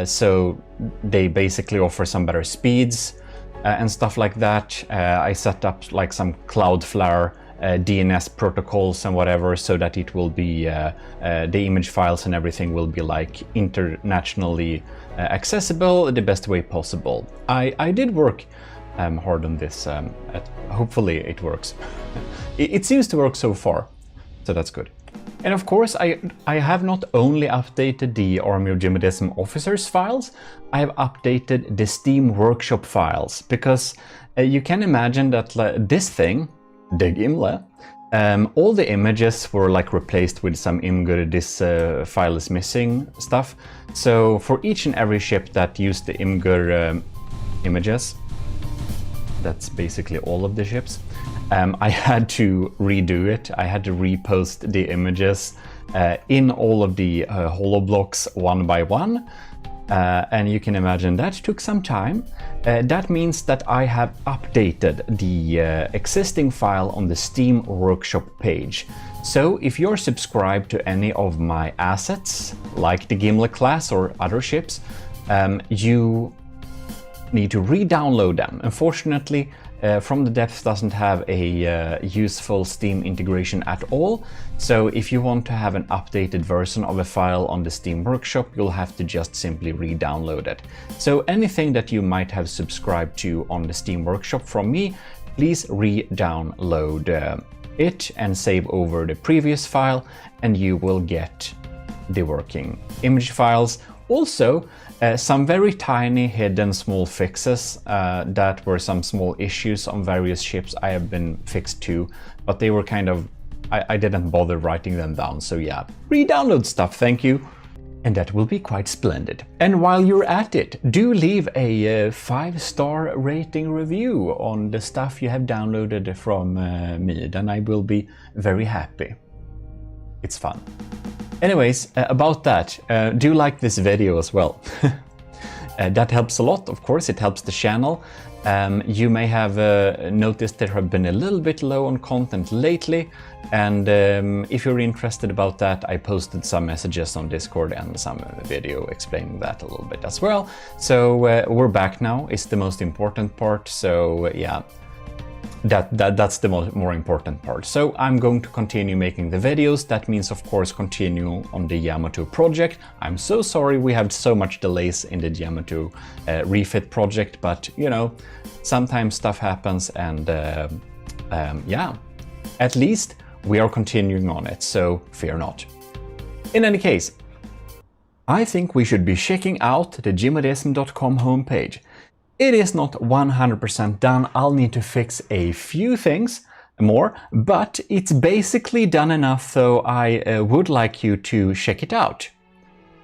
so they basically offer some better speeds and stuff like that. I set up like some Cloudflare DNS protocols and whatever, so that it will be the image files and everything will be like internationally accessible the best way possible. I did work hard on this. Hopefully it works. It seems to work so far, so that's good. And of course, I have not only updated the Army of GMODIST officers files, I have updated the Steam Workshop files, because you can imagine that this thing, the Gimle, all the images were like replaced with some Imgur this file is missing stuff. So for each and every ship that used the Imgur images, that's basically all of the ships, I had to redo it. I had to repost the images in all of the holoblocks one by one. And you can imagine that took some time. That means that I have updated the existing file on the Steam Workshop page. So if you're subscribed to any of my assets, like the Gimle class or other ships, you need to re-download them. Unfortunately, From the Depths doesn't have a useful Steam integration at all, so if you want to have an updated version of a file on the Steam Workshop, you'll have to just simply re-download it. So anything that you might have subscribed to on the Steam Workshop from me, please re-download it and save over the previous file, and you will get the working image files. Also, some very tiny hidden small fixes that were some small issues on various ships I have been fixed too, but they were kind of, I didn't bother writing them down, so yeah, re-download stuff, thank you. And that will be quite splendid. And while you're at it, do leave a 5-star rating review on the stuff you have downloaded from me, then I will be very happy. it's fun. Anyways, about that, do like this video as well. That helps a lot, of course, it helps the channel. You may have noticed there have been a little bit low on content lately, and if you're interested about that, I posted some messages on Discord and some video explaining that a little bit as well. So we're back now, it's the most important part, so yeah. That's the more important part. So I'm going to continue making the videos. That means, of course, continue on the Yamato project. I'm so sorry we have so much delays in the Yamato refit project, but you know, sometimes stuff happens, and yeah, at least we are continuing on it, so fear not. In any case, I think we should be checking out the gmodism.com homepage. It is not 100% done, I'll need to fix a few things more, but it's basically done enough, so I would like you to check it out.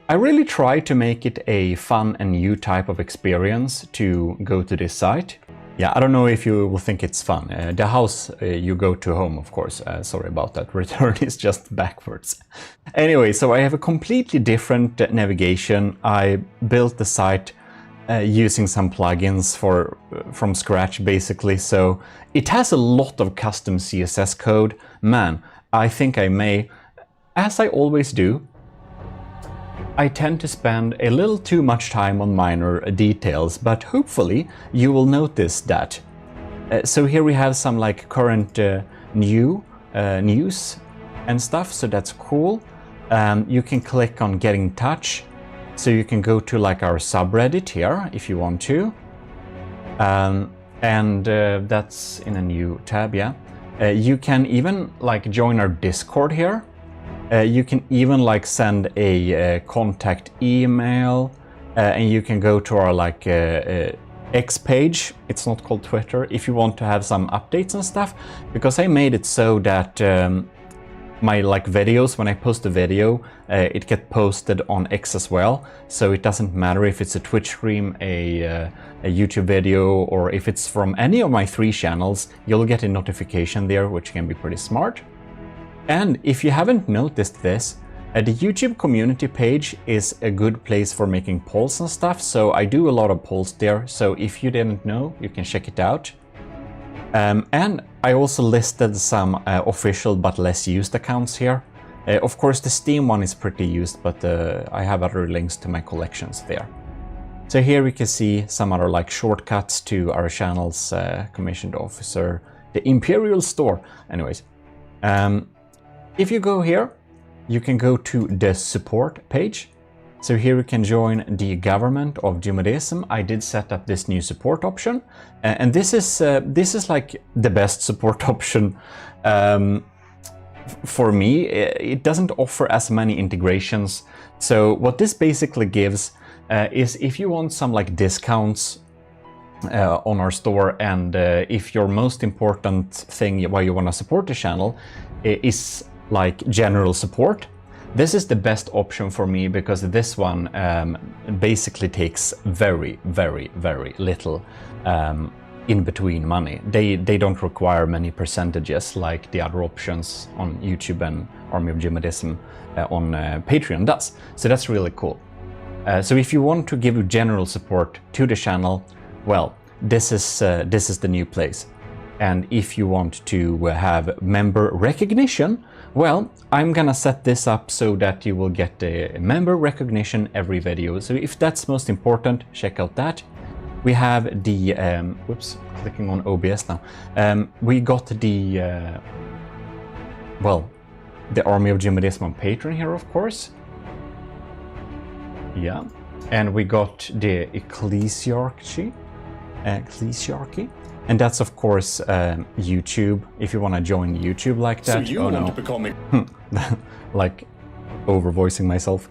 I really try to make it a fun and new type of experience to go to this site. Yeah, I don't know if you will think it's fun. The house you go to home, of course. Sorry about that, return is just backwards. Anyway, so I have a completely different navigation. I built the site using some plugins from scratch, basically, so it has a lot of custom CSS code. Man, I think I may, as I always do, I tend to spend a little too much time on minor details, but hopefully you will notice that. So here we have some like current news and stuff, so that's cool. You can click on Get in Touch. So you can go to like our subreddit here if you want to, and that's in a new tab, yeah. You can even like join our Discord here. You can even like send a contact email, and you can go to our like X page, it's not called Twitter, if you want to have some updates and stuff, because I made it so that my like videos, when I post a video, it gets posted on X as well, so it doesn't matter if it's a Twitch stream, a YouTube video, or if it's from any of my 3 channels, you'll get a notification there, which can be pretty smart. And if you haven't noticed this, the YouTube community page is a good place for making polls and stuff, so I do a lot of polls there, so if you didn't know, you can check it out. And I also listed some official but less used accounts here. Of course, the Steam one is pretty used, but I have other links to my collections there. So here we can see some other like shortcuts to our channel's commissioned officer, the Imperial store. Anyways, if you go here, you can go to the support page. So here we can join the government of GMODISM. I did set up this new support option, and this is like the best support option for me. It doesn't offer as many integrations. So what this basically gives is if you want some like discounts on our store, and if your most important thing why you want to support the channel is like general support, this is the best option for me, because this one basically takes very little in between money. They don't require many percentages like the other options on YouTube and Army of GMODISM on Patreon does. So that's really cool. So if you want to give general support to the channel, well, this is the new place. And if you want to have member recognition, well, I'm gonna set this up so that you will get a member recognition every video. So if that's most important, check out that. We have the, whoops, clicking on OBS now. We got the, well, the Army of GMODISM on Patreon here, of course. Yeah. And we got the ECCLESIARCHY. And that's, of course, YouTube, if you want to join YouTube like that. So you want to become like over-voicing myself.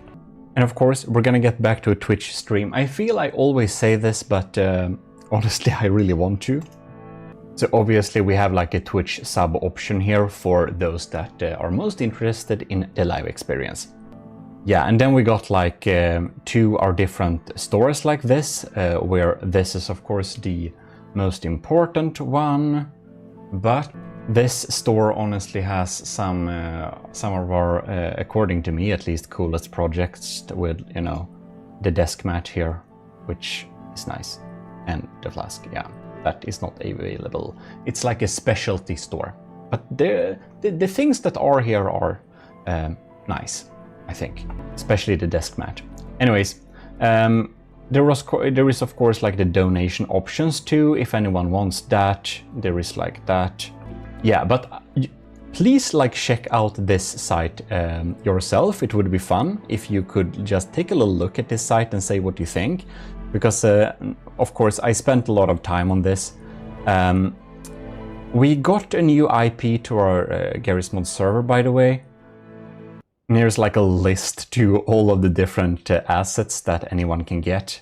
And of course, we're gonna get back to a Twitch stream. I feel I always say this, but honestly, I really want to. So obviously, we have like a Twitch sub option here for those that are most interested in the live experience. Yeah, and then we got like 2 our different stores like this, where this is, of course, the most important one, but This store honestly has some of our, according to me at least, coolest projects with, you know, the desk mat here, which is nice, and the flask, yeah, that is not available. It's like a specialty store, but the things that are here are nice, I think, especially the desk mat. Anyways, there is of course like the donation options too, if anyone wants that. There is like that. Yeah, but please like check out this site yourself. It would be fun if you could just take a little look at this site and say what you think, because of course I spent a lot of time on this. We got a new IP to our Garry's Mod server, by the way. There's like a list to all of the different assets that anyone can get.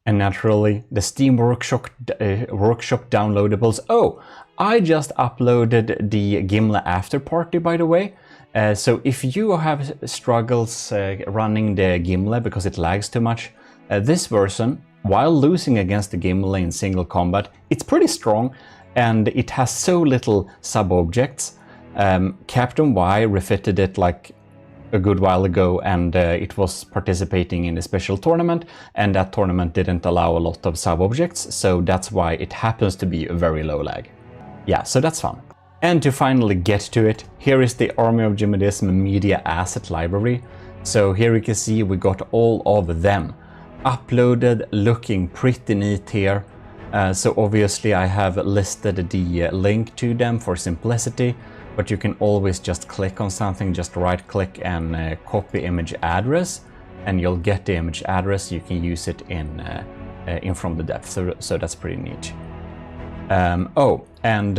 And naturally, the Steam Workshop downloadables. Oh, I just uploaded the Gimle After Party, by the way. So if you have struggles running the Gimle because it lags too much, this version, while losing against the Gimle in single combat, it's pretty strong and it has so little sub-objects. Captain Y refitted it like a good while ago, and it was participating in a special tournament, and that tournament didn't allow a lot of sub-objects, so that's why it happens to be a very low lag. Yeah, so that's fun. And to finally get to it, here is the Army of GMODIST media asset library. So here you can see we got all of them uploaded, looking pretty neat here. So obviously I have listed the link to them for simplicity, but you can always just click on something, just right click and copy image address, and you'll get the image address. You can use it in from the depth, so that's pretty neat. Oh, and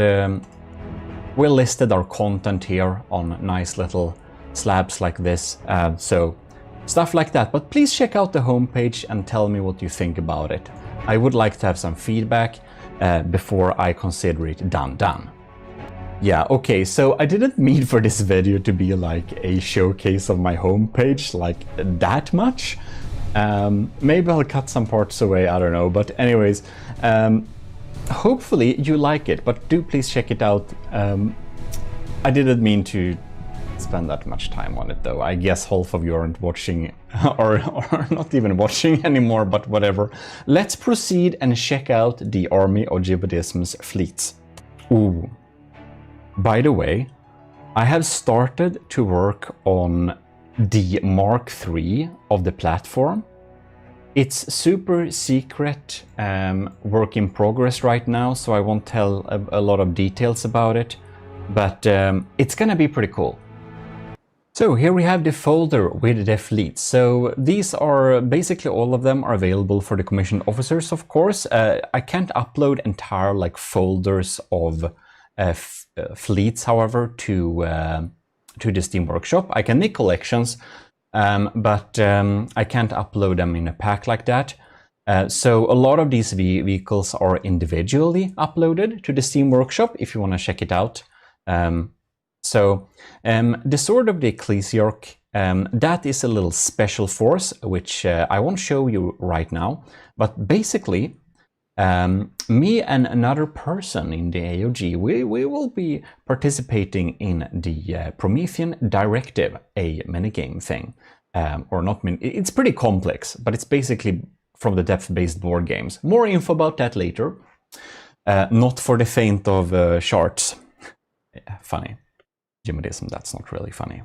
we listed our content here on nice little slabs like this, so stuff like that. But please check out the homepage and tell me what you think about it. I would like to have some feedback before I consider it done. Yeah, okay, so I didn't mean for this video to be like a showcase of my homepage, like that much. Maybe I'll cut some parts away, I don't know, but anyways, hopefully you like it, but do please check it out. I didn't mean to spend that much time on it though. I guess half of you aren't watching or not even watching anymore, but whatever. Let's proceed and check out the Army of GMODIST's fleets. Ooh. By the way, I have started to work on the Mark III of the platform. It's super secret, work in progress right now, so I won't tell a lot of details about it, but it's gonna be pretty cool. So here we have the folder with the fleets. So these are basically all of them are available for the commissioned officers, of course. I can't upload entire like folders of fleets, however, to the Steam Workshop. I can make collections, but I can't upload them in a pack like that. So a lot of these vehicles are individually uploaded to the Steam Workshop if you want to check it out. The Sword of the Ecclesiarch, that is a little special force, which I won't show you right now, but basically me and another person in the AOG, we will be participating in the Promethean Directive, a minigame thing. Or not it's pretty complex, but it's basically from the depth-based board games. More info about that later. Not for the faint of charts. Yeah, funny. GMODism, that's not really funny.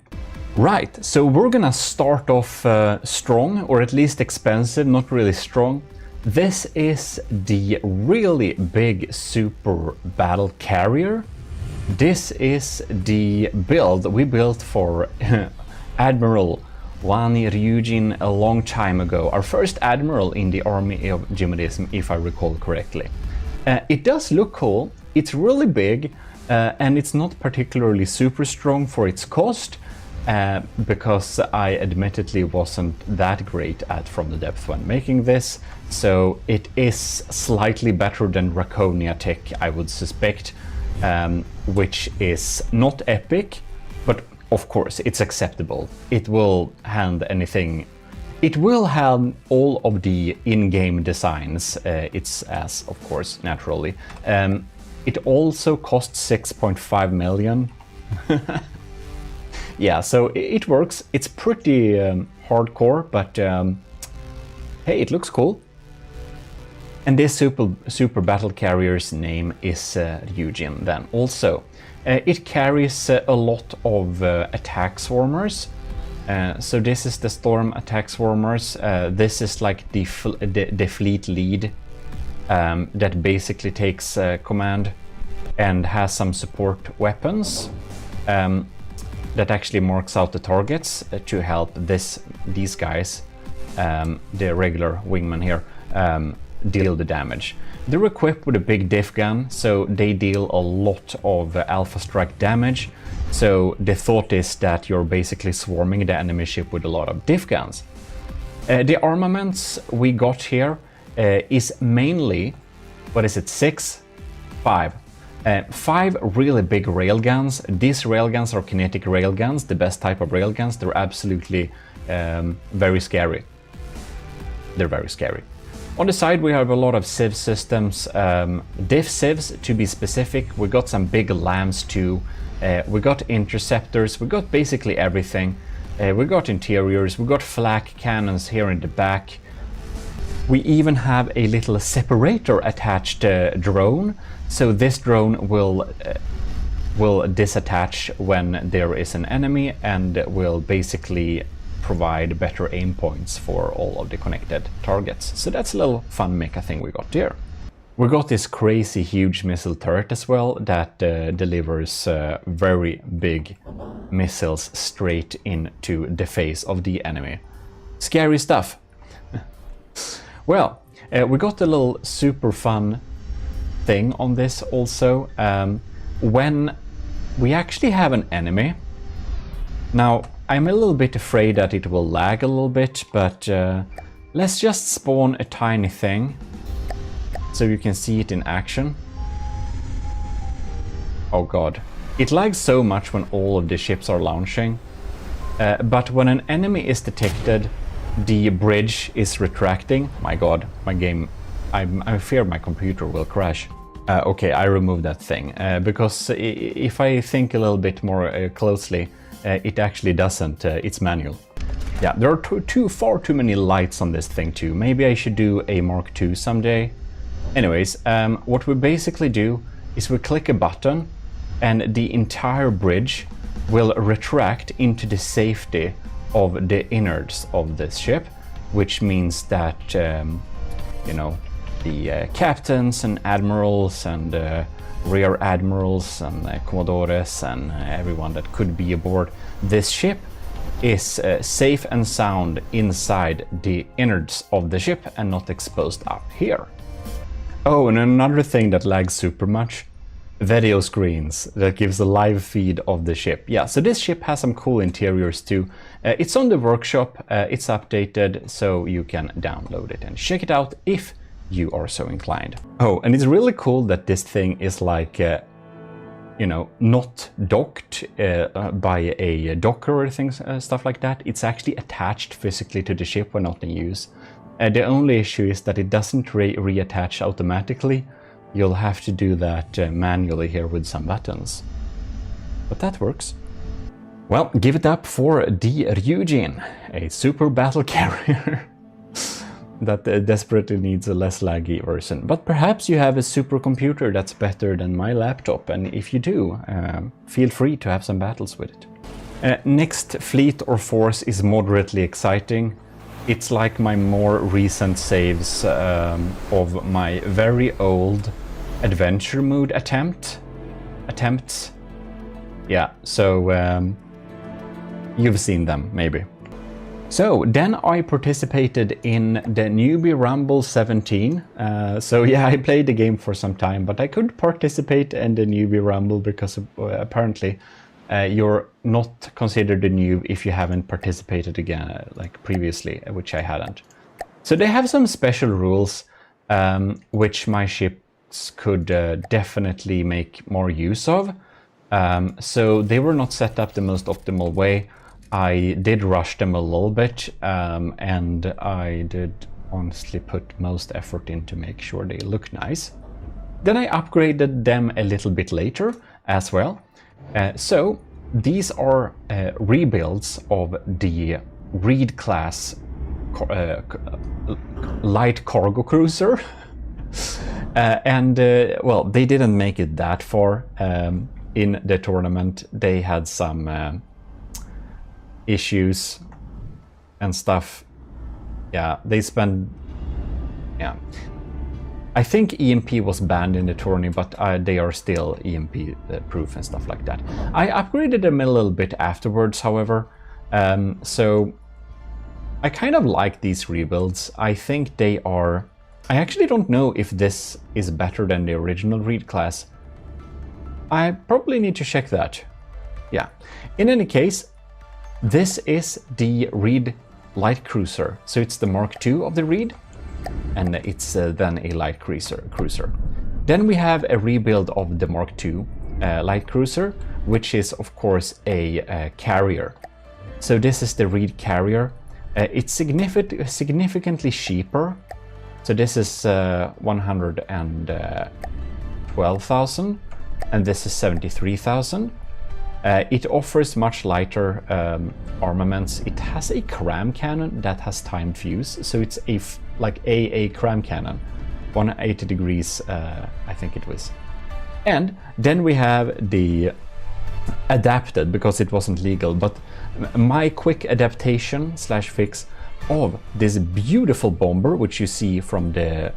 Right, so we're gonna start off strong, or at least expensive, not really strong. This is the really big super battle carrier. This is the build we built for Admiral Wani Ryujin a long time ago. Our first admiral in the Army of GMODism, if I recall correctly. It does look cool. It's really big, and it's not particularly super strong for its cost, because I admittedly wasn't that great at From the Depth when making this. So it is slightly better than Draconia tech, I would suspect, which is not epic, but of course it's acceptable. It will hand anything. It will have all of the in-game designs, its as, of course, naturally. It also costs 6.5 million. Yeah, so it works. It's pretty hardcore, but hey, it looks cool. And this super battle carrier's name is Ryujin then also. It carries a lot of attack swarmers. So this is the storm attack swarmers. This is like the fleet lead that basically takes command and has some support weapons that actually marks out the targets to help these guys, the regular wingmen here, deal the damage. They're equipped with a big diff gun, so they deal a lot of alpha strike damage. So the thought is that you're basically swarming the enemy ship with a lot of diff guns. The armaments we got here is mainly, what is it, 5 really big railguns. These railguns are kinetic railguns, the best type of railguns. They're absolutely very scary. They're very scary. On the side we have a lot of civ systems, diff civs to be specific. We got some big lambs too. We got interceptors, we got basically everything. We got interiors, we got flak cannons here in the back. We even have a little separator attached drone. So this drone will disattach when there is an enemy and will basically provide better aim points for all of the connected targets. So that's a little fun mecha thing we got there. We got this crazy huge missile turret as well that delivers very big missiles straight into the face of the enemy. Scary stuff. Well, we got a little super fun thing on this also. When we actually have an enemy, now I'm a little bit afraid that it will lag a little bit, but let's just spawn a tiny thing so you can see it in action. Oh god. It lags so much when all of the ships are launching, but when an enemy is detected, the bridge is retracting. My god, my game, I fear my computer will crash. Okay, I removed that thing, because if I think a little bit more closely, it actually doesn't, it's manual. Yeah, there are far too many lights on this thing too. Maybe I should do a Mark II someday. Anyways, what we basically do is we click a button and the entire bridge will retract into the safety of the innards of this ship, which means that, you know, the captains and admirals and rear admirals and commodores and everyone that could be aboard this ship is safe and sound inside the innards of the ship and not exposed up here. Oh, and another thing that lags super much, video screens that gives a live feed of the ship. Yeah, so this ship has some cool interiors too. It's on the workshop, it's updated, so you can download it and check it out if you are so inclined. Oh, and it's really cool that this thing is like, you know, not docked by a docker or things, stuff like that. It's actually attached physically to the ship when not in use. The only issue is that it doesn't reattach automatically. You'll have to do that manually here with some buttons. But that works. Well, give it up for the Ryujin, a super battle carrier that desperately needs a less laggy version. But perhaps you have a supercomputer that's better than my laptop, and if you do, feel free to have some battles with it. Next fleet or force is moderately exciting. It's like my more recent saves of my very old adventure mode attempts. Yeah, so you've seen them maybe. So then I participated in the Newbie Rumble 17. So yeah, I played the game for some time, but I couldn't participate in the Newbie Rumble because apparently you're not considered a noob if you haven't participated again like previously, which I hadn't. So they have some special rules which my ships could definitely make more use of. So they were not set up the most optimal way. I did rush them a little bit, and I did honestly put most effort in to make sure they look nice. Then I upgraded them a little bit later as well. So these are rebuilds of the Reed class light cargo cruiser. Well, they didn't make it that far in the tournament. They had some issues and stuff. Yeah, they spent... Yeah. I think EMP was banned in the tourney, but they are still EMP proof and stuff like that. I upgraded them a little bit afterwards, however. So I kind of like these rebuilds. I think they are... I actually don't know if this is better than the original Reed class. I probably need to check that. Yeah. In any case, this is the Reed light cruiser. So it's the Mark II of the Reed, and it's then a light cruiser. Then we have a rebuild of the Mark II light cruiser, which is of course a carrier. So this is the Reed carrier. It's significantly cheaper. So this is 112,000, and this is 73,000. It offers much lighter armaments. It has a cram cannon that has timed fuse, so it's like a cram cannon, 180 degrees, I think it was. And then we have the adapted, because it wasn't legal, but my quick adaptation slash fix of this beautiful bomber, which you see from the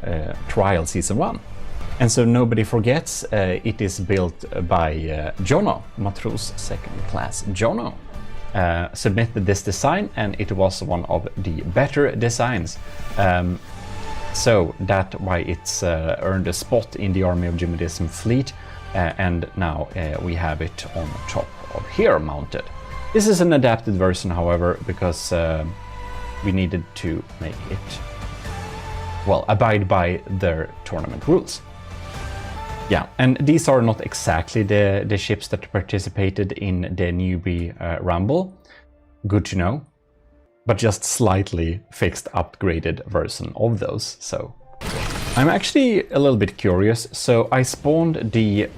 trial season 1. And so nobody forgets, it is built by Jono, Matros second class Jono. Submitted this design, and it was one of the better designs. So that's why it's earned a spot in the Army of GMODISM fleet, and now we have it on top of here mounted. This is an adapted version, however, because we needed to make it, well, abide by their tournament rules. Yeah, and these are not exactly the ships that participated in the newbie Rumble. Good to know. But just slightly fixed, upgraded version of those, so. I'm actually a little bit curious. So I spawned the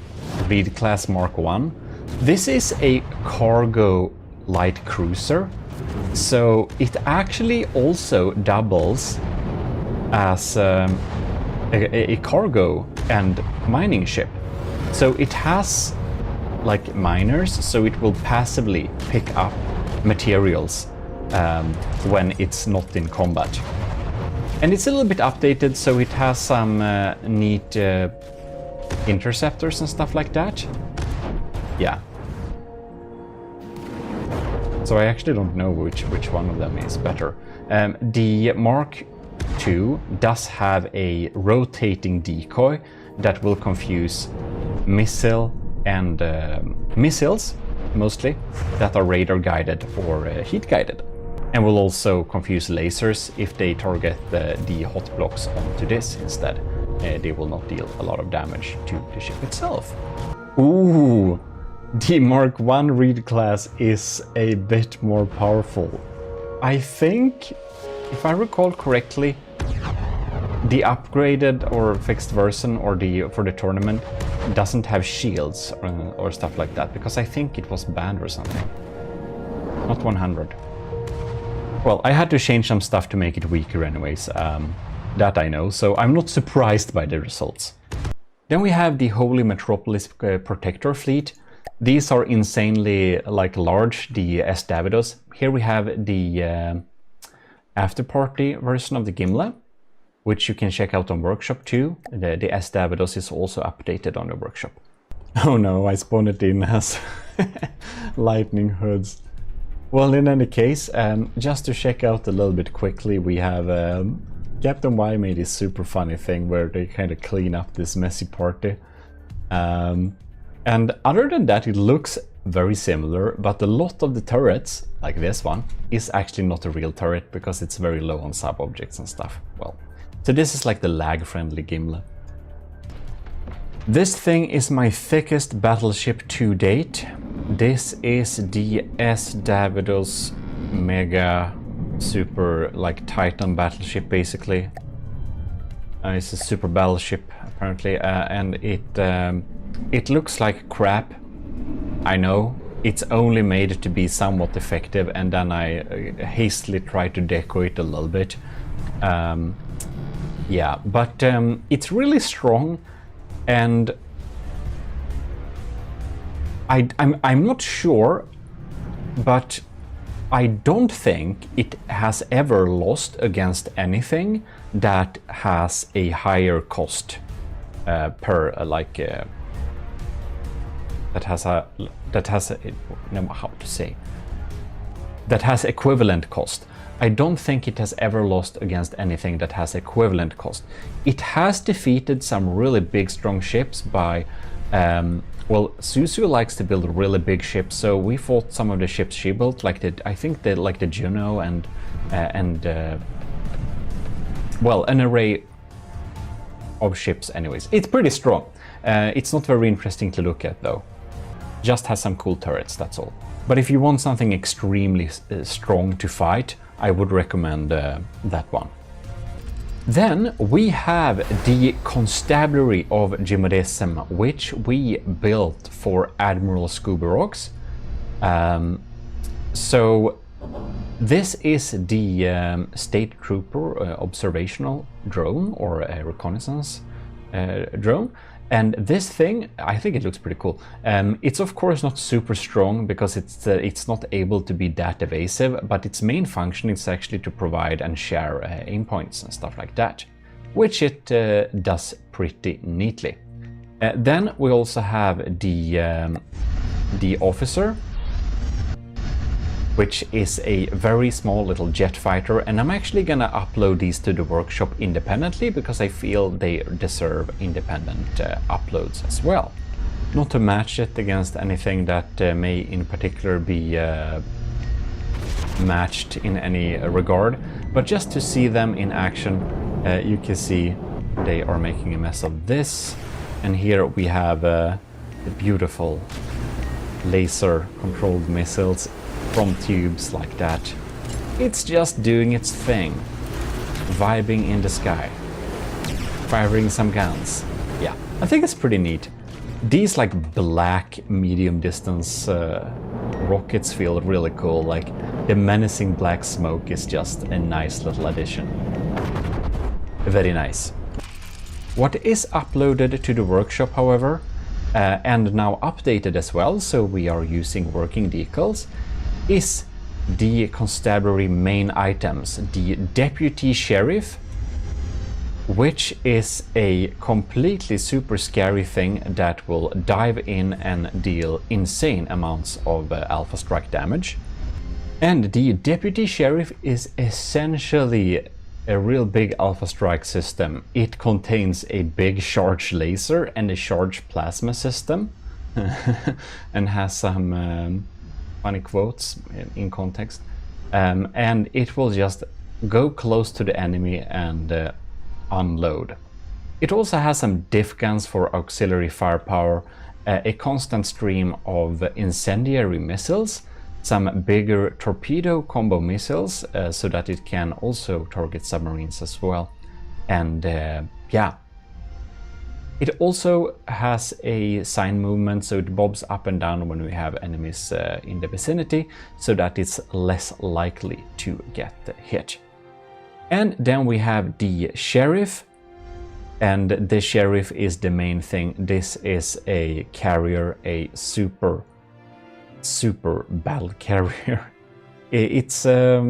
Reed class Mark I. This is a cargo light cruiser. So it actually also doubles as a cargo and mining ship. So it has like miners, so it will passively pick up materials when it's not in combat. And it's a little bit updated, so it has some neat interceptors and stuff like that. Yeah. So I actually don't know which one of them is better. The Mark II does have a rotating decoy that will confuse missile and missiles, mostly, that are radar guided or heat guided, and will also confuse lasers if they target the hot blocks onto this instead. They will not deal a lot of damage to the ship itself. Ooh, the Mark I Reed class is a bit more powerful. I think, if I recall correctly, the upgraded or fixed version or for the tournament doesn't have shields or stuff like that, because I think it was banned or something. Not 100. Well, I had to change some stuff to make it weaker anyways, that I know, so I'm not surprised by the results. Then we have the Holy Metropolis Protector fleet. These are insanely large, the S. Davidos. Here we have the afterparty version of the Gimle, which you can check out on Workshop too. The S. Davidos is also updated on the Workshop. Oh no, I spawned it in as lightning hoods. Well, in any case, just to check out a little bit quickly, we have Captain Y made this super funny thing where they kind of clean up this messy party. And other than that, it looks very similar, but a lot of the turrets, like this one, is actually not a real turret because it's very low on sub-objects and stuff. Well, so this is like the lag-friendly Gimle. This thing is my thickest battleship to date. This is the S. Davidos Mega Super Titan battleship, basically. It's a super battleship apparently, and it looks like crap. I know. It's only made to be somewhat effective, and then I hastily try to deco it a little bit. Yeah, but it's really strong, and I'm not sure, but I don't think it has ever lost against anything that has a higher cost per that has equivalent cost. I don't think it has ever lost against anything that has equivalent cost. It has defeated some really big strong ships by well, Suzu likes to build really big ships, so we fought some of the ships she built, like the Juno and well, an array of ships anyways. It's pretty strong. It's not very interesting to look at though. Just has some cool turrets, that's all. But if you want something extremely strong to fight, I would recommend that one. Then we have the Constabulary of GMODIST, which we built for Admiral Scooby-Rocks. So this is the State Trooper observational drone, or a reconnaissance drone. And this thing, I think it looks pretty cool. It's of course not super strong because it's not able to be that evasive, but its main function is actually to provide and share aim points and stuff like that, which it does pretty neatly. Then we also have the Officer, which is a very small little jet fighter, and I'm actually gonna upload these to the workshop independently because I feel they deserve independent uploads as well. Not to match it against anything that may in particular be matched in any regard, but just to see them in action. You can see they are making a mess of this, and here we have the beautiful laser controlled missiles from tubes like that. It's just doing its thing, vibing in the sky, firing some guns. Yeah, I think it's pretty neat. These like black medium distance rockets feel really cool. Like the menacing black smoke is just a nice little addition. Very nice. What is uploaded to the workshop, however, and now updated as well, so we are using working decals, is the Constabulary main items. The Deputy Sheriff, which is a completely super scary thing that will dive in and deal insane amounts of Alpha Strike damage. And the Deputy Sheriff is essentially a real big Alpha Strike system. It contains a big charge laser and a charge plasma system and has some funny quotes in context, and it will just go close to the enemy and unload. It also has some diff guns for auxiliary firepower, a constant stream of incendiary missiles, some bigger torpedo combo missiles so that it can also target submarines as well, and yeah. It also has a sign movement, so it bobs up and down when we have enemies in the vicinity, so that it's less likely to get hit. And then we have the Sheriff, and the Sheriff is the main thing. This is a carrier, a super battle carrier. It's a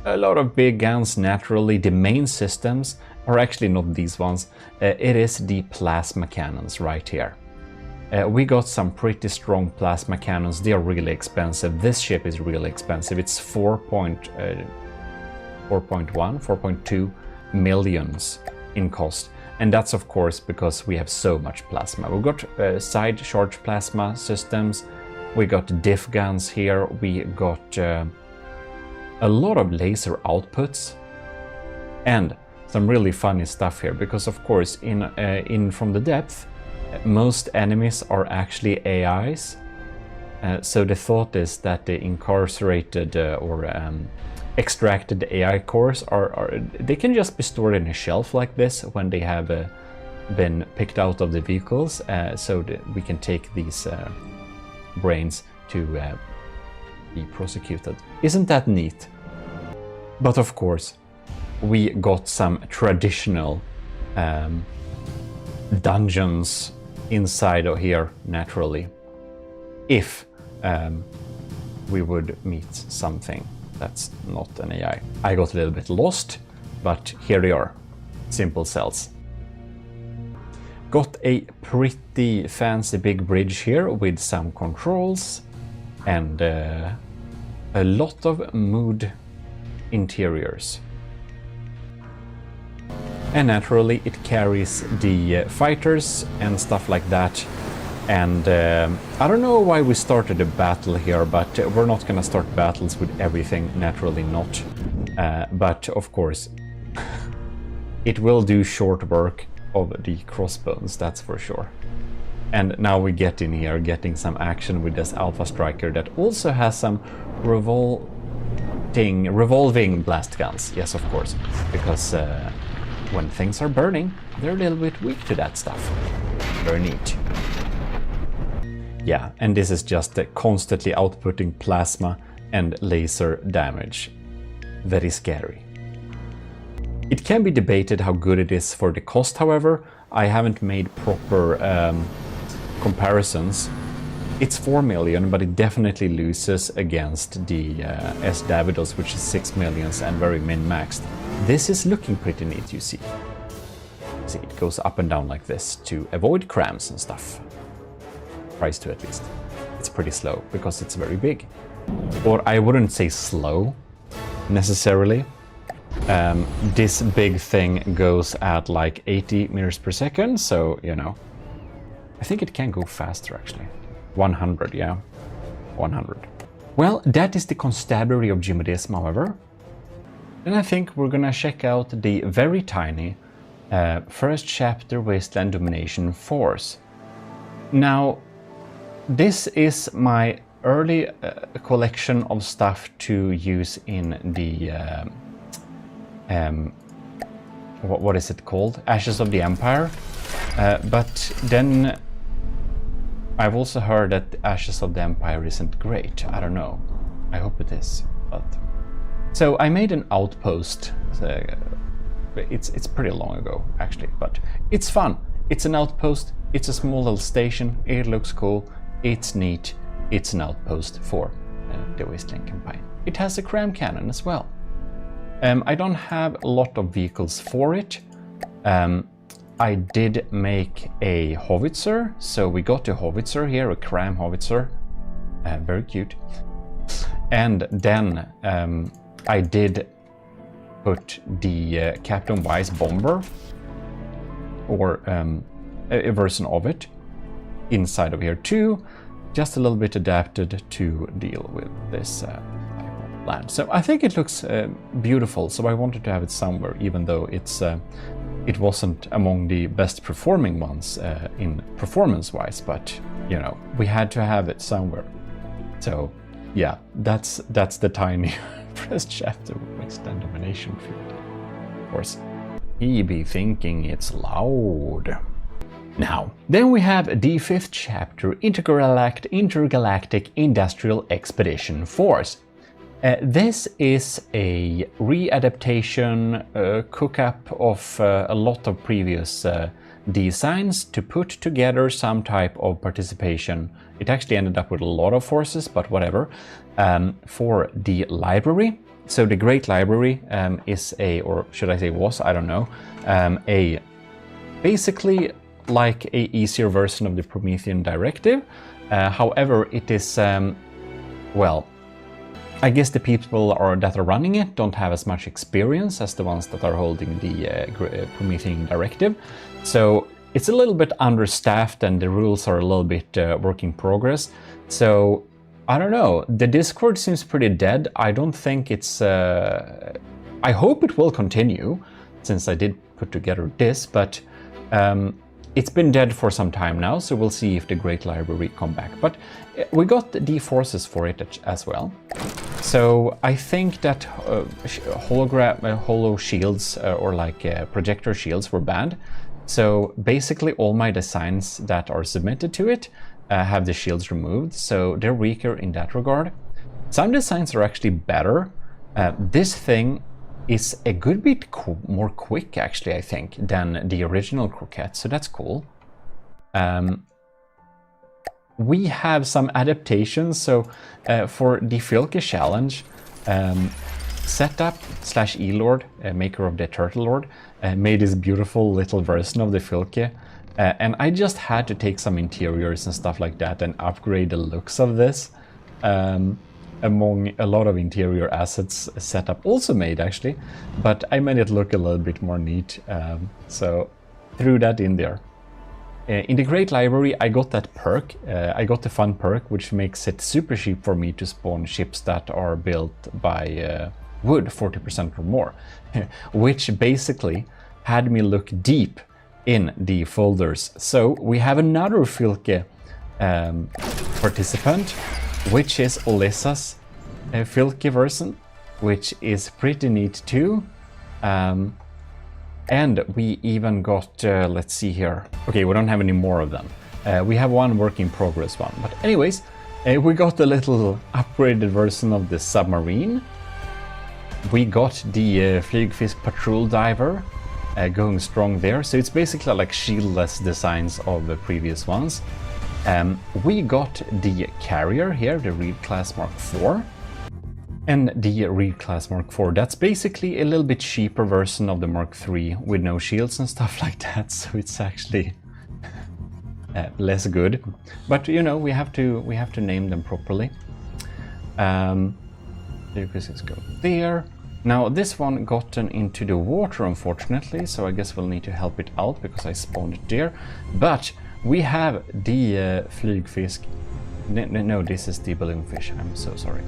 lot of big guns naturally. The main systems are actually not these ones. It is the plasma cannons right here. We got some pretty strong plasma cannons. They are really expensive. This ship is really expensive. It's 4.2 millions in cost. And that's of course because we have so much plasma. We've got side charge plasma systems. We got diff guns here. We got a lot of laser outputs. And some really funny stuff here, because of course in From the Depth most enemies are actually AIs, so the thought is that the incarcerated or extracted AI cores they can just be stored in a shelf like this when they have been picked out of the vehicles, so that we can take these brains to be prosecuted. Isn't that neat? But of course, we got some traditional dungeons inside of here naturally, if we would meet something that's not an AI. I got a little bit lost, but here they are, simple cells. Got a pretty fancy big bridge here with some controls and a lot of mood interiors. And naturally it carries the fighters and stuff like that. And I don't know why we started a battle here, but we're not gonna start battles with everything, naturally not. But of course, it will do short work of the crossbones, that's for sure. And now we get in here, getting some action with this Alpha Striker that also has some revolving blast guns. Yes, of course, because when things are burning, they're a little bit weak to that stuff. Very neat. Yeah, and this is just constantly outputting plasma and laser damage. Very scary. It can be debated how good it is for the cost, however. I haven't made proper comparisons. It's 4 million, but it definitely loses against the S. Davidos, which is 6 millions and very min-maxed. This is looking pretty neat, you see. See, it goes up and down like this to avoid crams and stuff. Tries to, at least. It's pretty slow because it's very big. Or I wouldn't say slow necessarily. This big thing goes at like 80 meters per second, so you know, I think it can go faster actually. 100, yeah, 100. Well, that is the constabulary of GMODISM, however. Then I think we're gonna check out the very tiny first chapter Wasteland Domination Force. Now, this is my early collection of stuff to use in the what is it called? Ashes of the Empire. But then I've also heard that Ashes of the Empire isn't great. I don't know. I hope it is. But so I made an outpost. It's pretty long ago actually, but it's fun. It's an outpost. It's a small little station. It looks cool. It's neat. It's an outpost for the Wasteland campaign. It has a cram cannon as well. I don't have a lot of vehicles for it. I did make a howitzer, so we got a howitzer here, a cram howitzer. Very cute. And then I did put the Captain Wise bomber, or a version of it, inside of here too, just a little bit adapted to deal with this land. So I think it looks beautiful, so I wanted to have it somewhere, even though it wasn't among the best performing ones in performance-wise, but you know, we had to have it somewhere. So yeah, that's the tiny first chapter of Wasteland Domination field. Of course, he be thinking it's loud. Now, then we have the 5th chapter, Intergalactic Industrial Expedition Force. This is a readaptation, cook-up of a lot of previous designs to put together some type of participation. It actually ended up with a lot of forces, but whatever, for the library. So the Great Library is a, or should I say was, I don't know, a basically like a easier version of the Promethean Directive. However, it is, well, I guess the people that are running it don't have as much experience as the ones that are holding the Promethean Directive. So it's a little bit understaffed and the rules are a little bit work in progress. So I don't know, the Discord seems pretty dead. I don't think it's... I hope it will continue, since I did put together this, but It's been dead for some time now, so we'll see if the Great Library come back. But we got the forces for it as well. So I think that holo shields or like projector shields were banned. So basically all my designs that are submitted to it have the shields removed, so they're weaker in that regard. Some designs are actually better. This thing is a good bit more quick, actually, I think, than the original croquette, so that's cool. We have some adaptations, so for the Filke challenge, Setup/elord, maker of the Turtle Lord, made this beautiful little version of the Filke, and I just had to take some interiors and stuff like that and upgrade the looks of this. Among a lot of interior assets Setup also made, actually, but I made it look a little bit more neat, so threw that in there. In the Great Library I got that perk, I got the fun perk which makes it super cheap for me to spawn ships that are built by wood 40% or more, which basically had me look deep in the folders. So we have another Filke participant, which is Olissa's Filke version, which is pretty neat too. And we even got, let's see here. Okay, we don't have any more of them. We have one work in progress one. But anyways, we got a little upgraded version of the submarine. We got the Flygfisk patrol diver going strong there. So it's basically like shieldless designs of the previous ones. We got the carrier here, the Reed Class Mark IV. And the Reed Class Mark IV, that's basically a little bit cheaper version of the Mark III with no shields and stuff like that, so it's actually less good. But you know, we have to name them properly. Let's go there. Now this one gotten into the water, unfortunately, so I guess we'll need to help it out because I spawned it there. But we have the Flygfisk. No, this is the balloonfish, I'm so sorry.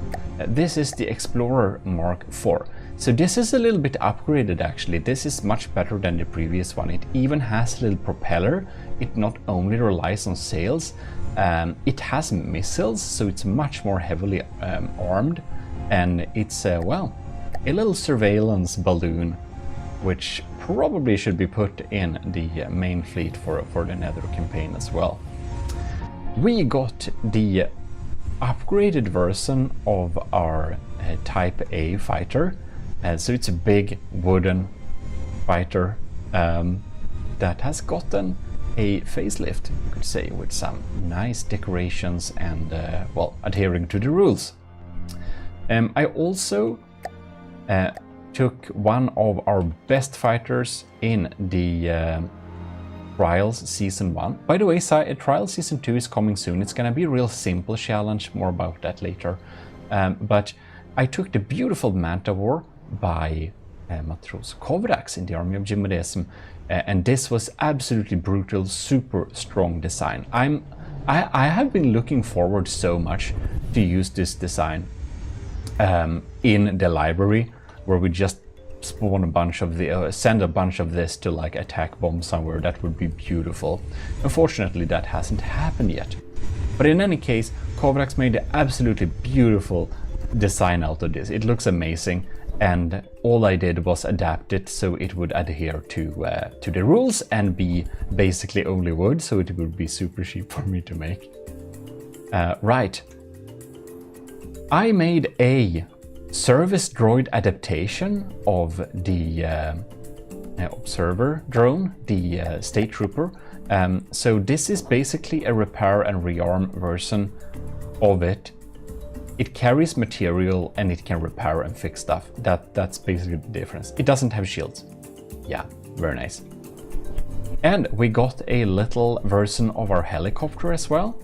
This is the Explorer Mark IV. So this is a little bit upgraded, actually. This is much better than the previous one. It even has a little propeller. It not only relies on sails, it has missiles, so it's much more heavily armed. And it's, well, a little surveillance balloon, which probably should be put in the main fleet for the Nether campaign as well. We got the upgraded version of our Type A fighter. So it's a big wooden fighter that has gotten a facelift, you could say, with some nice decorations and, well, adhering to the rules. I also took one of our best fighters in the Trials Season 1. By the way, Trials Season 2 is coming soon. It's gonna be a real simple challenge, more about that later. But I took the beautiful Manta War by Matros Kovrax in the army of GMODIST, and this was absolutely brutal, super strong design. I have been looking forward so much to use this design in the library, where we just spawn a bunch of the send a bunch of this to like attack bomb somewhere. That would be beautiful. Unfortunately, that hasn't happened yet. But in any case, Kovrax made an absolutely beautiful design out of this. It looks amazing, and all I did was adapt it so it would adhere to the rules and be basically only wood, so it would be super cheap for me to make. Right. I made a service droid adaptation of the observer drone, the state trooper. So this is basically a repair and rearm version of it. It carries material and it can repair and fix stuff. That's basically the difference. It doesn't have shields. Yeah, very nice. And we got a little version of our helicopter as well.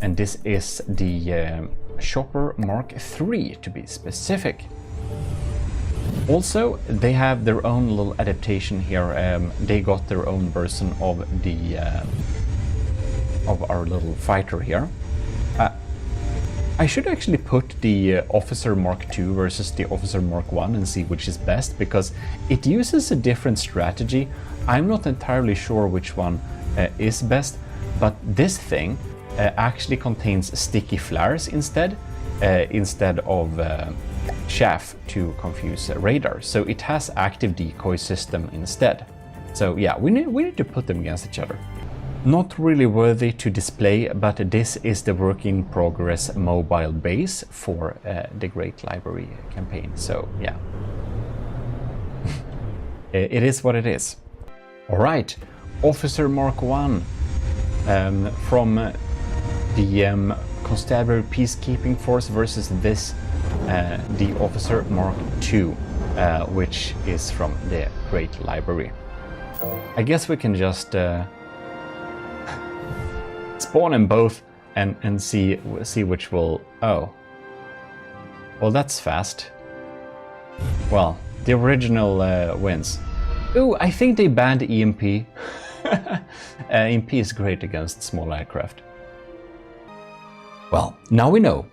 And this is the Chopper Mark III, to be specific. Also, they have their own little adaptation here. They got their own version of the of our little fighter here. I should actually put the Officer Mark II versus the Officer Mark I and see which is best, because it uses a different strategy. I'm not entirely sure which one is best, but this thing actually contains sticky flares instead of chaff to confuse radar. So it has active decoy system instead. So yeah, we need to put them against each other. Not really worthy to display, but this is the work in progress mobile base for the Great Library campaign. So yeah, it is what it is. All right, Officer Mark I from the Constabulary Peacekeeping Force versus this, the Officer Mark II, which is from the Great Library. I guess we can just spawn them both and see which will... Oh. Well, that's fast. Well, the original wins. Ooh, I think they banned EMP. EMP is great against small aircraft. Well, now we know.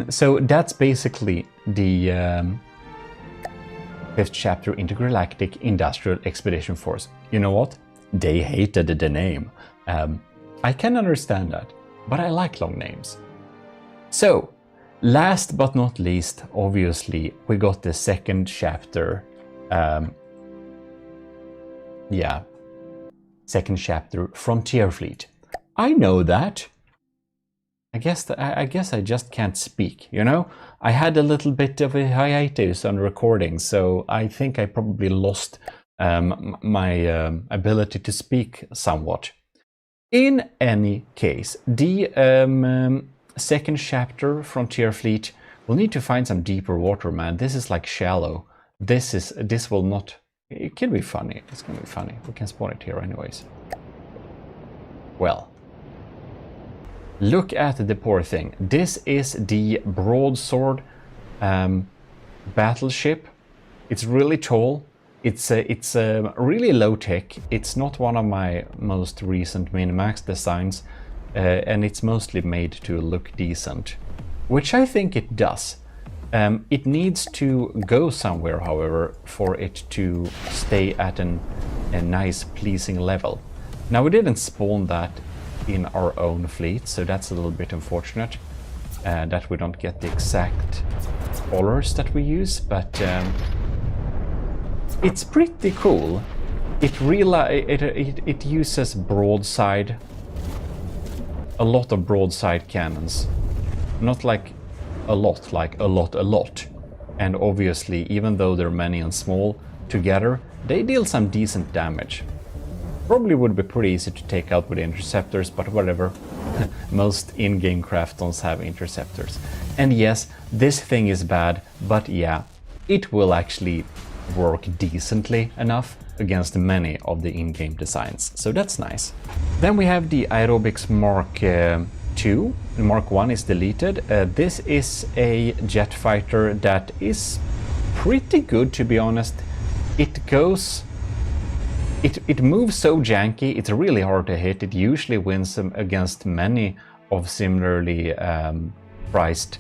So that's basically the 5th chapter Intergalactic Industrial Expedition Force. You know what? They hated the name. I can understand that, but I like long names. So, last but not least, obviously, we got the 2nd chapter. Yeah, 2nd chapter Frontier Fleet. I know that. I guess I just can't speak, you know? I had a little bit of a hiatus on recording, so I think I probably lost my ability to speak somewhat. In any case, the 2nd chapter Frontier Fleet will need to find some deeper water, man. This is like shallow. This will not... It can be funny. It's gonna be funny. We can spawn it here anyways. Well. Look at the poor thing. This is the broadsword battleship. It's really tall. It's really low tech. It's not one of my most recent Minimax designs, and it's mostly made to look decent, which I think it does. It needs to go somewhere, however, for it to stay at a nice, pleasing level. Now, we didn't spawn that in our own fleet, so that's a little bit unfortunate that we don't get the exact colors that we use, but it's pretty cool. It uses broadside, a lot of broadside cannons, not like a lot. And obviously, even though they're many and small, together they deal some decent damage. Probably would be pretty easy to take out with interceptors, but whatever. Most in-game Craftons have interceptors. And yes, this thing is bad, but yeah, it will actually work decently enough against many of the in-game designs, so that's nice. Then we have the Aerobics Mark II. Mark I is deleted. This is a jet fighter that is pretty good, to be honest. It moves so janky, it's really hard to hit. It usually wins against many of similarly priced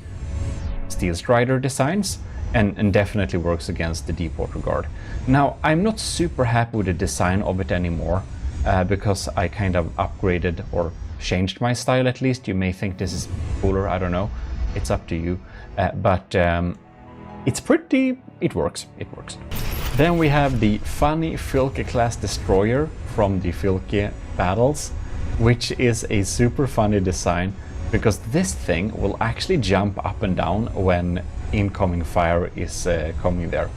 Steel Strider designs, and definitely works against the Deepwater Guard. Now, I'm not super happy with the design of it anymore, because I kind of upgraded or changed my style at least. You may think this is cooler, I don't know. It's up to you. But it's pretty... it works. Then we have the funny Filke class destroyer from the Filke battles, which is a super funny design because this thing will actually jump up and down when incoming fire is coming there.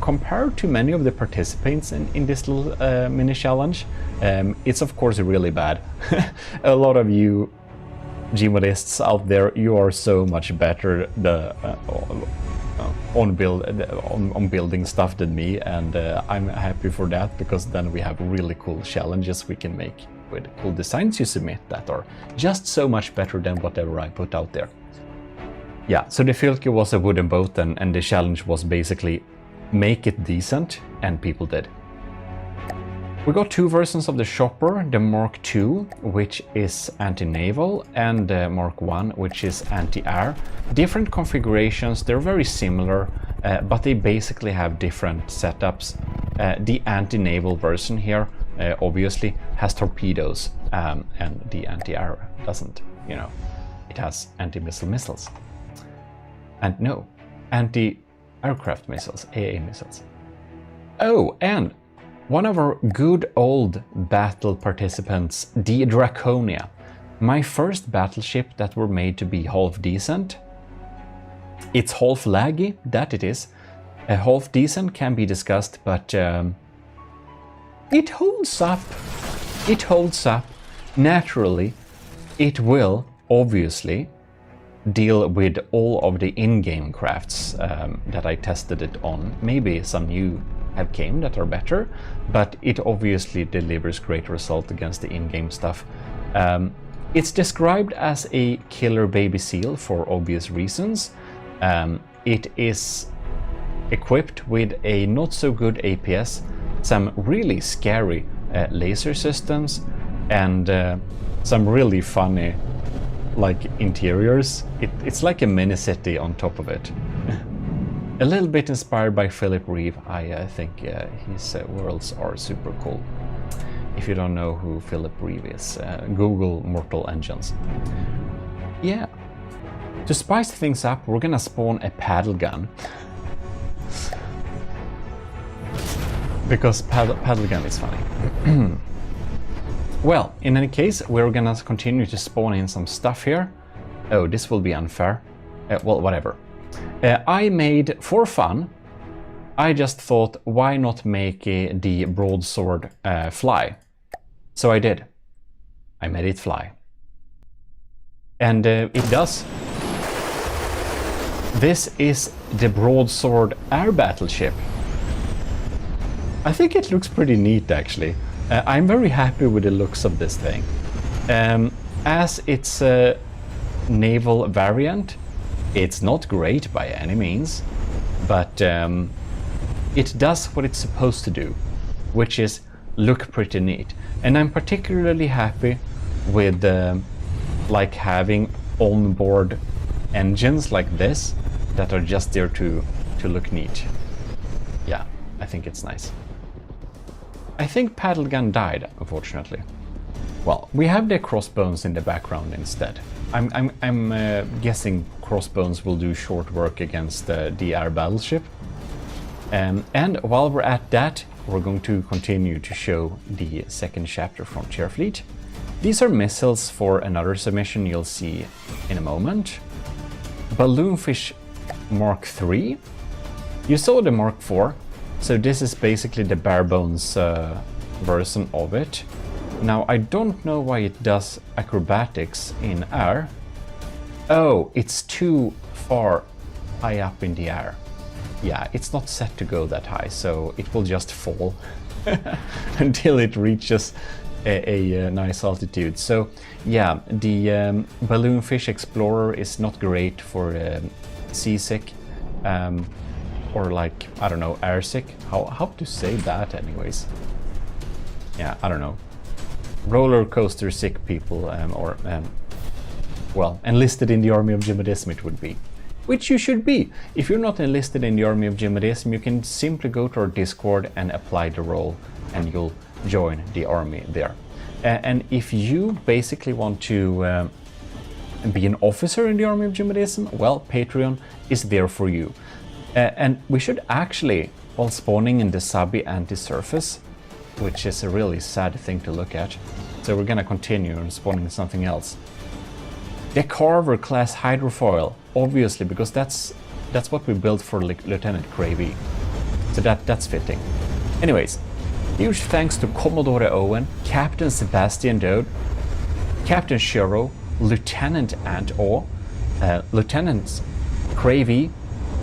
Compared to many of the participants in this little mini challenge, it's of course really bad. A lot of you GMODists out there, you are so much better on building stuff than me, and I'm happy for that, because then we have really cool challenges we can make with cool designs you submit that are just so much better than whatever I put out there. Yeah, so the Filke was a wooden boat, and the challenge was basically make it decent, and people did. We got two versions of the chopper, the Mark II, which is anti-naval, and the Mark I, which is anti-air. Different configurations, they're very similar, but they basically have different setups. The anti-naval version here, obviously, has torpedoes, and the anti-air doesn't, you know. It has anti-missile missiles. And no, anti-aircraft missiles, AA missiles. Oh, and one of our good old battle participants, the Draconia. My first battleship that were made to be half decent. It's half laggy, that it is. Half decent can be discussed, but it holds up. It holds up. Naturally, it will, obviously, deal with all of the in-game crafts that I tested it on. Maybe some new have came that are better, but it obviously delivers great result against the in-game stuff. It's described as a killer baby seal for obvious reasons. It is equipped with a not so good APS, some really scary laser systems, and some really funny like interiors. It's like a mini city on top of it. A little bit inspired by Philip Reeve. I think his worlds are super cool. If you don't know who Philip Reeve is, Google Mortal Engines. Yeah. To spice things up, we're gonna spawn a paddle gun. Because paddle gun is funny. Well, in any case, we're gonna continue to spawn in some stuff here. Oh, this will be unfair. Well, whatever. I made, for fun, I just thought, why not make the broadsword fly? So I did. I made it fly. And it does. This is the broadsword air battleship. I think it looks pretty neat, actually. I'm very happy with the looks of this thing. As it's a naval variant, it's not great by any means, but it does what it's supposed to do, which is look pretty neat. And I'm particularly happy with like having onboard engines like this that are just there to look neat. Yeah, I think it's nice. I think paddle gun died, unfortunately. Well, we have the crossbones in the background instead. I'm guessing crossbones will do short work against the air battleship. And while we're at that, we're going to continue to show the second chapter Frontier Fleet. These are missiles for another submission you'll see in a moment. Balloonfish Mark III. You saw the Mark IV, so this is basically the bare bones version of it. Now, I don't know why it does acrobatics in air. Oh, it's too far high up in the air. Yeah, it's not set to go that high, so it will just fall until it reaches a nice altitude. So yeah, the Balloonfish Explorer is not great for seasick or like, I don't know, airsick. How to say that anyways? Yeah, I don't know. Roller coaster sick people, or well, enlisted in the army of GMODISM it would be. Which you should be. If you're not enlisted in the army of GMODISM, you can simply go to our Discord and apply the role, and you'll join the army there. And if you basically want to be an officer in the army of GMODISM, well, Patreon is there for you. And we should actually, while spawning in the subby anti-surface, which is a really sad thing to look at, so we're gonna continue and spawning something else. The Carver class hydrofoil, obviously, because that's what we built for Lieutenant Gravy. So that's fitting. Anyways, huge thanks to Commodore Owen, Captain Sebastian Dode, Captain Shiro, Lieutenant Ant-Aw, Lieutenant Gravy,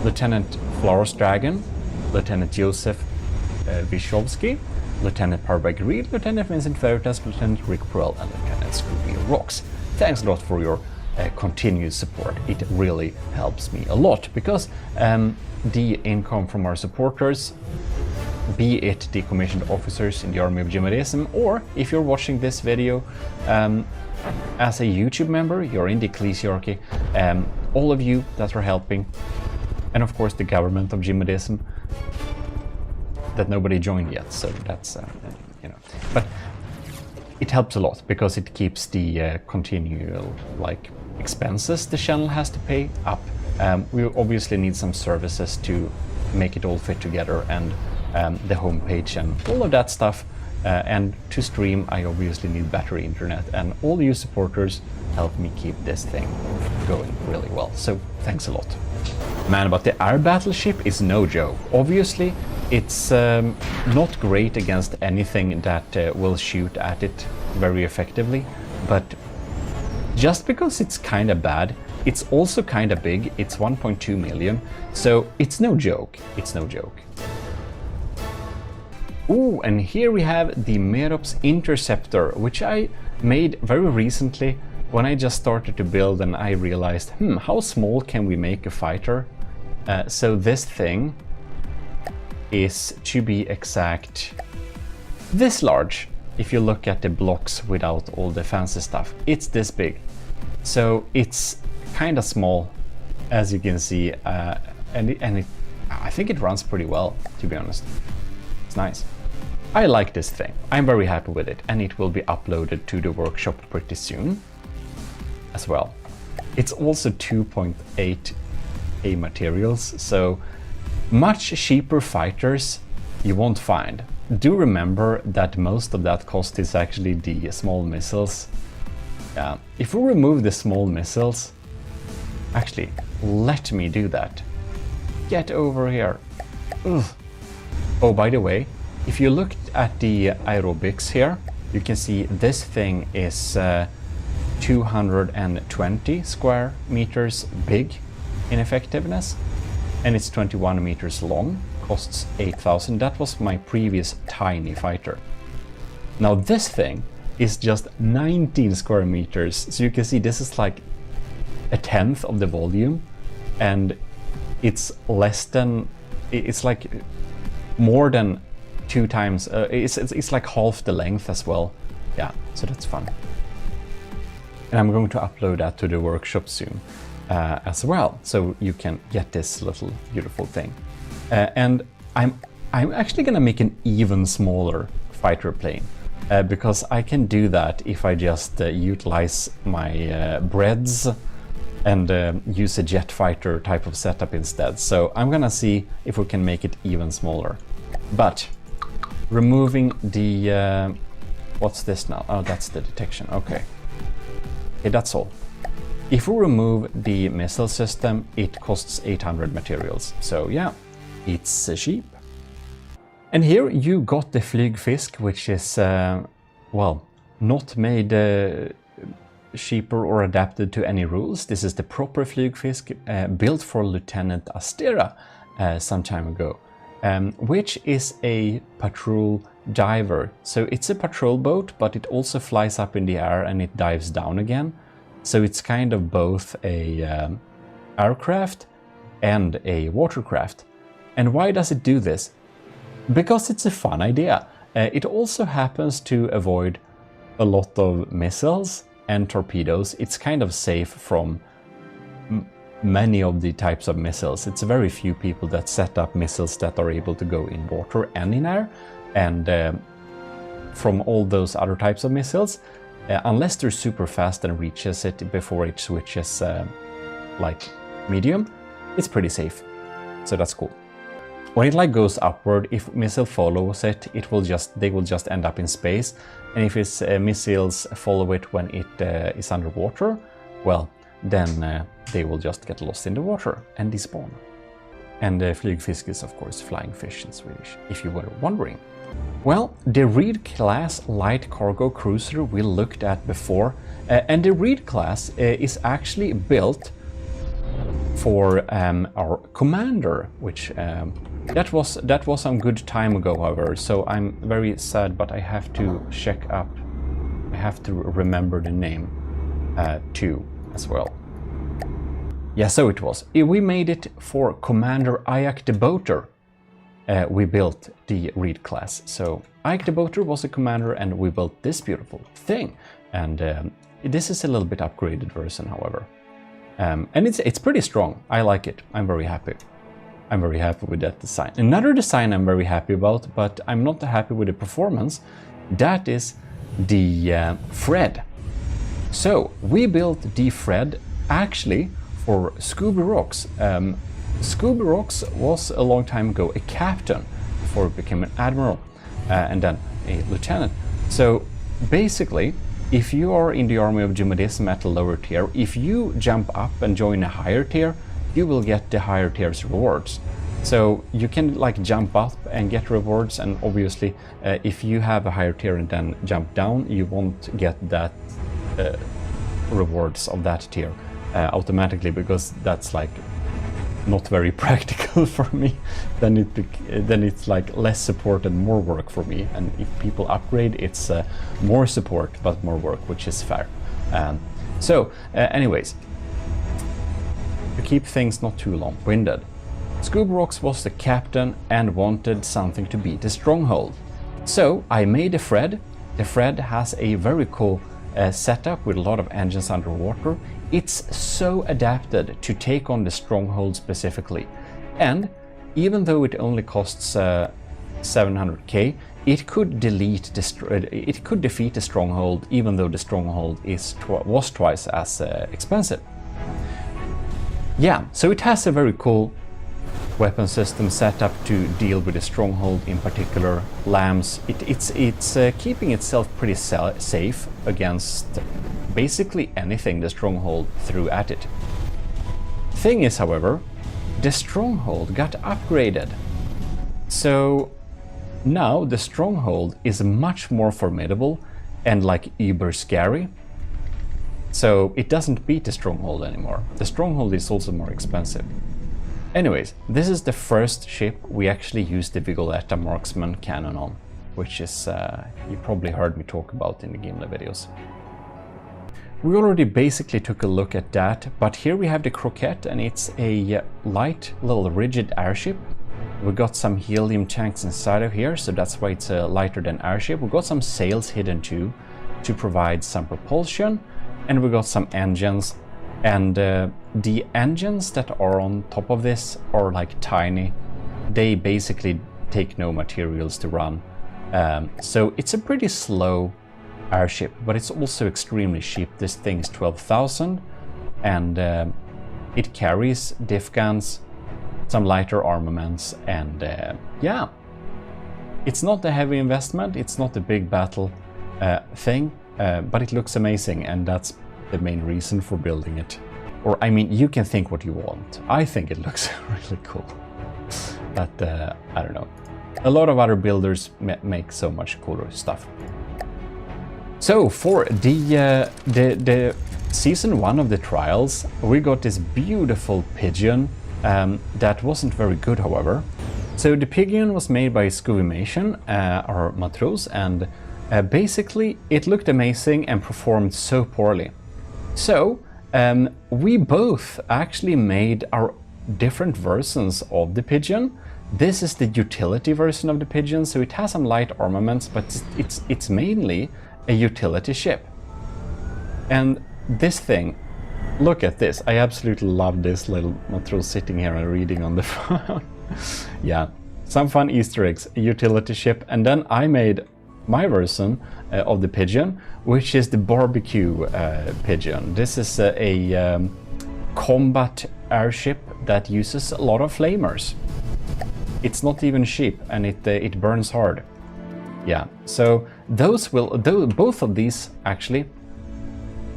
Lieutenant Flores Dragon, Lieutenant Joseph Vyshkovsky, Lieutenant Parberg Reed, Lieutenant Vincent Veritas, Lieutenant Rick Perel, and Lieutenant Scooby Rocks. Thanks a lot for your continued support. It really helps me a lot, because the income from our supporters be it decommissioned officers in the army of GMODism, or if you're watching this video as a YouTube member, you're in the Ecclesiarchy, all of you that are helping, and of course the government of GMODism that nobody joined yet, so that's, you know, but it helps a lot because it keeps the continual, like, expenses the channel has to pay up. We obviously need some services to make it all fit together, and the homepage and all of that stuff. And to stream, I obviously need battery internet, and all you supporters help me keep this thing going really well. So thanks a lot. Man, but the air battleship is no joke. Obviously, it's not great against anything that will shoot at it very effectively, but just because it's kind of bad, it's also kind of big. It's 1.2 million, so it's no joke. It's no joke. Ooh, and here we have the Merops Interceptor, which I made very recently when I just started to build, and I realized, how small can we make a fighter? So this thing is, to be exact, this large. If you look at the blocks without all the fancy stuff, it's this big. So it's kind of small, as you can see, and I think it runs pretty well, to be honest. It's nice. I like this thing. I'm very happy with it, and it will be uploaded to the workshop pretty soon as well. It's also 2.8K materials, so much cheaper fighters you won't find. Do remember that most of that cost is actually the small missiles. If we remove the small missiles, actually, let me do that. Get over here. Ugh. Oh, by the way, if you look at the aerobics here, you can see this thing is 220 square meters big in effectiveness, and it's 21 meters long, costs 8,000. That was my previous tiny fighter. Now this thing is just 19 square meters, so you can see this is like a tenth of the volume, and it's less than, it's like more than 2 times, it's like half the length as well. Yeah, so that's fun. And I'm going to upload that to the workshop soon as well, so you can get this little beautiful thing. And I'm actually gonna make an even smaller fighter plane, because I can do that if I just utilize my breads and use a jet fighter type of setup instead. So I'm gonna see if we can make it even smaller. But removing the what's this now? Oh, that's the detection. Okay, that's all. If we remove the missile system, it costs 800 materials. So yeah, it's cheap. And here you got the Flygfisk, which is well, not made cheaper or adapted to any rules. This is the proper Flygfisk, built for Lieutenant Astera some time ago. Which is a patrol diver. So it's a patrol boat, but it also flies up in the air and it dives down again. So it's kind of both a aircraft and a watercraft. And why does it do this? Because it's a fun idea. It also happens to avoid a lot of missiles and torpedoes. It's kind of safe from many of the types of missiles. It's very few people that set up missiles that are able to go in water and in air, and from all those other types of missiles, unless they're super fast and reaches it before it switches like medium, it's pretty safe. So that's cool. When it like goes upward, if missile follows it, they will just end up in space, and if its missiles follow it when it is underwater, well, then they will just get lost in the water and despawn. And Flygfisk is of course flying fish in Swedish, if you were wondering. Well, the Reed class light cargo cruiser we looked at before, and the Reed class is actually built for our commander, which that was some good time ago, however, so I'm very sad, but I have to check up, I have to remember the name too as well. Yeah, so it was. We made it for Commander Ayak the Boater. we built the Reed class. So Ike the Boater was the commander, and we built this beautiful thing. And this is a little bit upgraded version, however. And it's pretty strong. I like it. I'm very happy. I'm very happy with that design. Another design I'm very happy about, but I'm not happy with the performance, that is the Fred. So we built the Fred actually for Scooby Rocks. Scooby Rocks was a long time ago a captain before it became an admiral and then a lieutenant. So basically, if you are in the army of GMODISM at a lower tier, if you jump up and join a higher tier, you will get the higher tier's rewards. So you can like jump up and get rewards, and obviously if you have a higher tier and then jump down, you won't get that rewards of that tier automatically, because that's like not very practical for me. Then it's like less support and more work for me, and if people upgrade, it's more support but more work, which is fair. Anyways, to keep things not too long-winded, Scooby Rocks was the captain and wanted something to beat the stronghold. So I made a Fred. The Fred has a very cool setup with a lot of engines underwater. It's so adapted to take on the stronghold specifically. And even though it only costs 700k, it could defeat the stronghold, even though the stronghold was twice as expensive. Yeah, so it has a very cool weapon system set up to deal with the stronghold, in particular lambs. It's keeping itself pretty safe against basically anything the stronghold threw at it. Thing is, however, the stronghold got upgraded. So now the stronghold is much more formidable and like uber scary. So it doesn't beat the stronghold anymore. The stronghold is also more expensive. Anyways, this is the first ship we actually used the Vigoletta marksman cannon on, which is, you probably heard me talk about in the Gimli videos. We already basically took a look at that, but here we have the Croquette, and it's a light, little rigid airship. We got some helium tanks inside of here, so that's why it's lighter than airship. We got some sails hidden too, to provide some propulsion, and we got some engines. And the engines that are on top of this are like tiny. They basically take no materials to run. So it's a pretty slow airship, but it's also extremely cheap. This thing's 12,000, and it carries diff guns, some lighter armaments, and yeah. It's not a heavy investment, it's not a big battle thing, but it looks amazing, and that's the main reason for building it. Or I mean, you can think what you want. I think it looks really cool. But I don't know. A lot of other builders make so much cooler stuff. So for the season 1 of the trials, we got this beautiful pigeon that wasn't very good, however. So the pigeon was made by Scovimation, our matros, and basically it looked amazing and performed so poorly. So we both actually made our different versions of the pigeon. This is the utility version of the pigeon, so it has some light armaments, but it's mainly a utility ship. And this thing, look at this. I absolutely love this little matros sitting here and reading on the phone. Yeah, some fun Easter eggs, a utility ship. And then I made my version of the pigeon, which is the barbecue pigeon. This is a combat airship that uses a lot of flamers. It's not even cheap, and it burns hard. Yeah, so both of these actually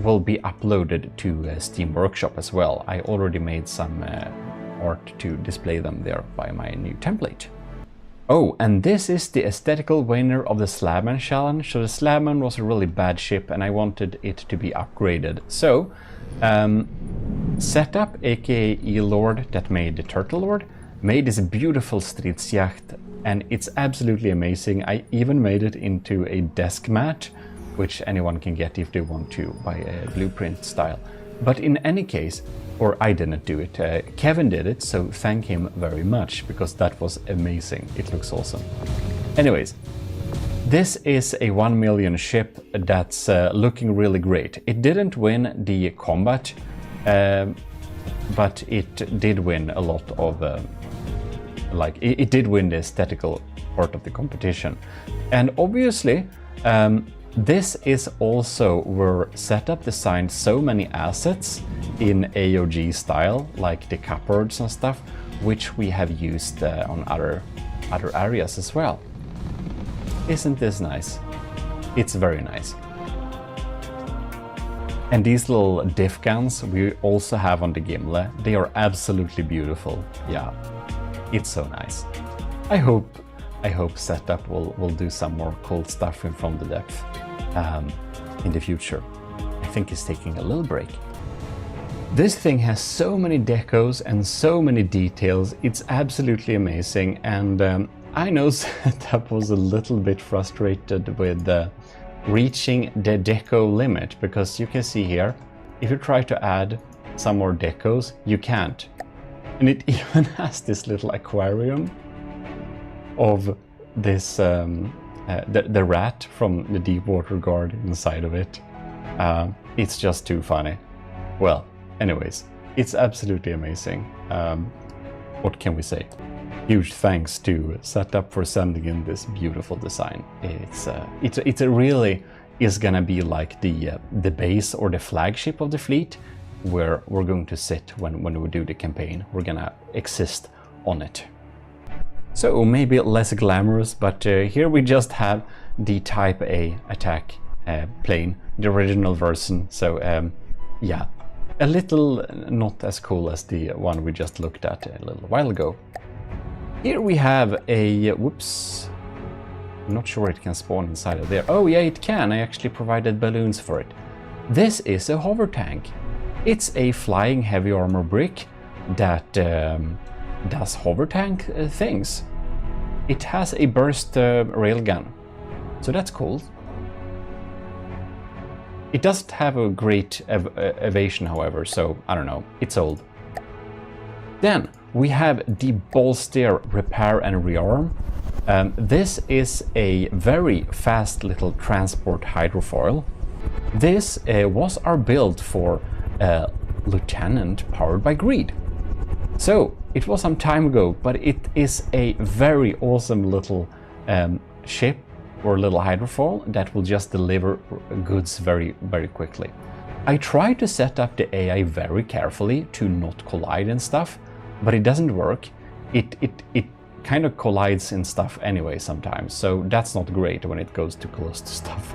will be uploaded to Steam Workshop as well. I already made some art to display them there by my new template. Oh, and this is the aesthetical winner of the Slabman challenge. So the Slabman was a really bad ship, and I wanted it to be upgraded. So, Setup, aka E-Lord, that made the Turtle Lord, made this beautiful stridsjacht, and it's absolutely amazing. I even made it into a desk mat, which anyone can get if they want to, by a blueprint style. But in any case, or I didn't do it, Kevin did it, so thank him very much, because that was amazing. It looks awesome. Anyways, this is a 1 million ship that's looking really great. It didn't win the combat, but it did win a lot of, it did win the aesthetical part of the competition. And obviously, this is also where Setup designed so many assets in AOG style, like the cupboards and stuff, which we have used on other areas as well. Isn't this nice? It's very nice. And these little diff guns we also have on the Gimle. They are absolutely beautiful. Yeah, it's so nice. I hope Setup will do some more cool stuff from the depth in the future. I think he's taking a little break. This thing has so many decos and so many details. It's absolutely amazing, and I know Setup was a little bit frustrated with reaching the deco limit, because you can see here, if you try to add some more decos, you can't. And it even has this little aquarium of this, the rat from the Deepwater Guard inside of it. It's just too funny. Well, anyways, it's absolutely amazing. What can we say? Huge thanks to Setup for sending in this beautiful design. It really is gonna be like the base or the flagship of the fleet, where we're going to sit when we do the campaign. We're gonna exist on it. So maybe less glamorous, but here we just have the Type A attack plane, the original version. So yeah, a little not as cool as the one we just looked at a little while ago. Here we have a, whoops, I'm not sure it can spawn inside of there. Oh yeah, it can. I actually provided balloons for it. This is a hover tank. It's a flying heavy armor brick that does hover tank things. It has a burst railgun, so that's cool. It doesn't have a great evasion, however, so I don't know, it's old. Then we have the bolster repair and rearm. This is a very fast little transport hydrofoil. This was our build for Lieutenant powered by greed. So it was some time ago, but it is a very awesome little ship or little hydrofoil that will just deliver goods very, very quickly. I try to set up the AI very carefully to not collide and stuff, but it doesn't work. It kind of collides in stuff anyway sometimes, so that's not great when it goes too close to stuff.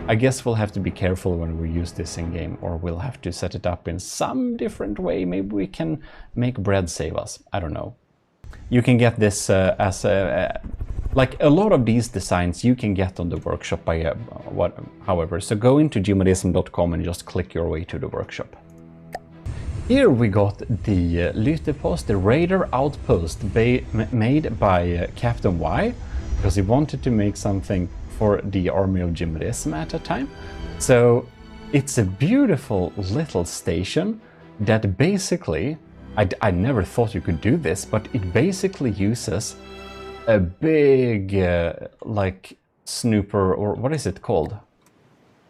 I guess we'll have to be careful when we use this in game, or we'll have to set it up in some different way. Maybe we can make bread save us. I don't know. You can get this as a like a lot of these designs you can get on the workshop by however. So go into gmodism.com and just click your way to the workshop. Here we got the Lytepost, the Raider Outpost made by Captain Y, because he wanted to make something for the army of GMODIST at that time. So it's a beautiful little station that basically, I never thought you could do this, but it basically uses a big like snooper, or what is it called?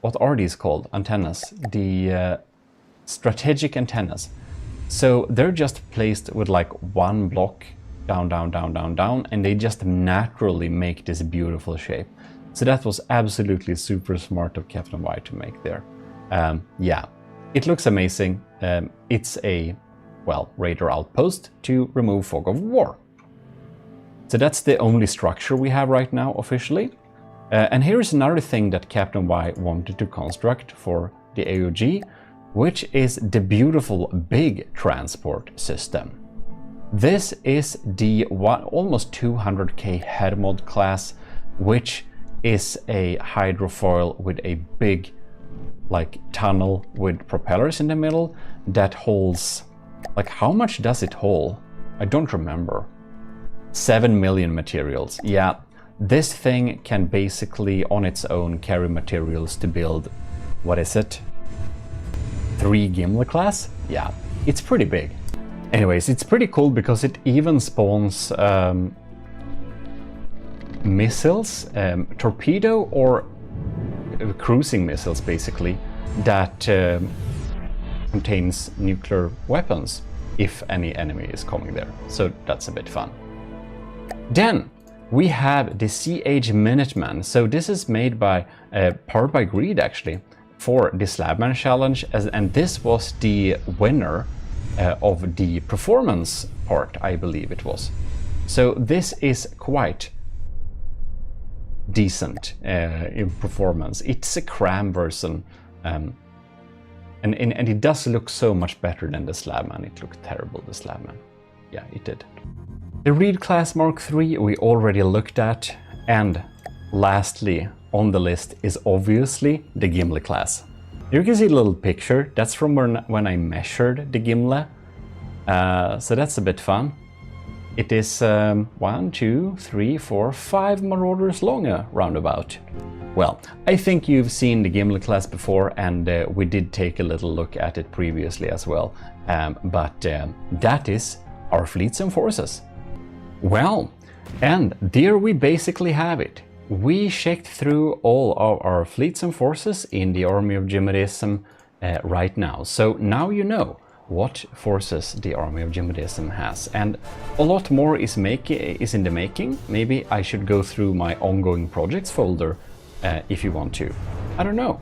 What are these called? Antennas. The strategic antennas. So they're just placed with like one block down, down, down, down, down, and they just naturally make this beautiful shape. So that was absolutely super smart of Captain Y to make there. Yeah, it looks amazing. It's a, well, Raider Outpost to remove fog of war. So that's the only structure we have right now officially. And here's another thing that Captain Y wanted to construct for the AOG, which is the beautiful big transport system. This is the almost 200k Hermod class, which is a hydrofoil with a big like tunnel with propellers in the middle that holds, like, how much does it hold? I don't remember. 7 million materials. Yeah, this thing can basically on its own carry materials to build, what is it? 3 Gimli class, yeah, it's pretty big. Anyways, it's pretty cool because it even spawns missiles, torpedo or cruising missiles basically, that contains nuclear weapons if any enemy is coming there. So that's a bit fun. Then we have the CH Minuteman. So this is made by powered by Greed actually for the Slabman challenge, and this was the winner of the performance part, I believe it was. So this is quite decent in performance. It's a cram version, and it does look so much better than the Slabman. It looked terrible, the Slabman. Yeah, it did. The Reed class Mark III we already looked at, and lastly on the list is obviously the Gimli class. You can see a little picture. That's from when I measured the Gimli. So that's a bit fun. It is 1, 2, 3, 4, 5 Marauders long roundabout. Well, I think you've seen the Gimli class before, and we did take a little look at it previously as well. But that is our fleets and forces. Well, and there we basically have it. We checked through all of our fleets and forces in the Army of GMODISM right now. So now you know what forces the Army of GMODISM has, and a lot more is in the making. Maybe I should go through my ongoing projects folder if you want to. I don't know.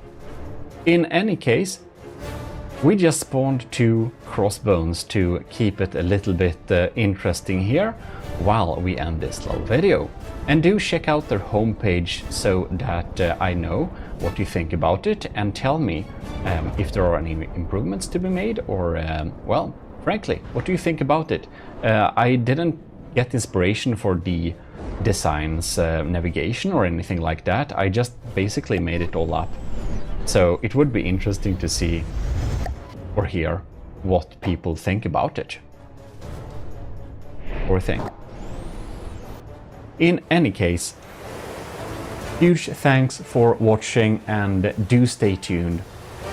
In any case, we just spawned 2 crossbones to keep it a little bit interesting here while we end this little video. And do check out their homepage so that I know what you think about it, and tell me if there are any improvements to be made, or well, frankly, what do you think about it? I didn't get inspiration for the design's navigation or anything like that. I just basically made it all up. So it would be interesting to see or hear what people think about it. Or think. In any case, huge thanks for watching, and do stay tuned.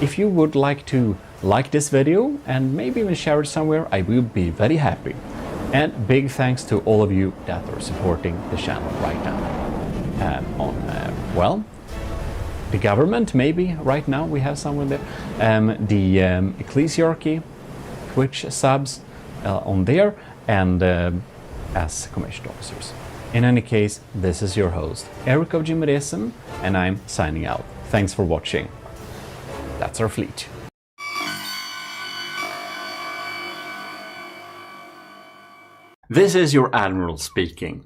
If you would like to like this video and maybe even share it somewhere, I will be very happy. And big thanks to all of you that are supporting the channel right now. Well, the government, maybe right now we have someone there. The ECCLESIARCHY, Twitch subs on there, and as commissioned officers. In any case, this is your host, Eric of GMODISM, and I'm signing out. Thanks for watching. That's our fleet. This is your Admiral speaking.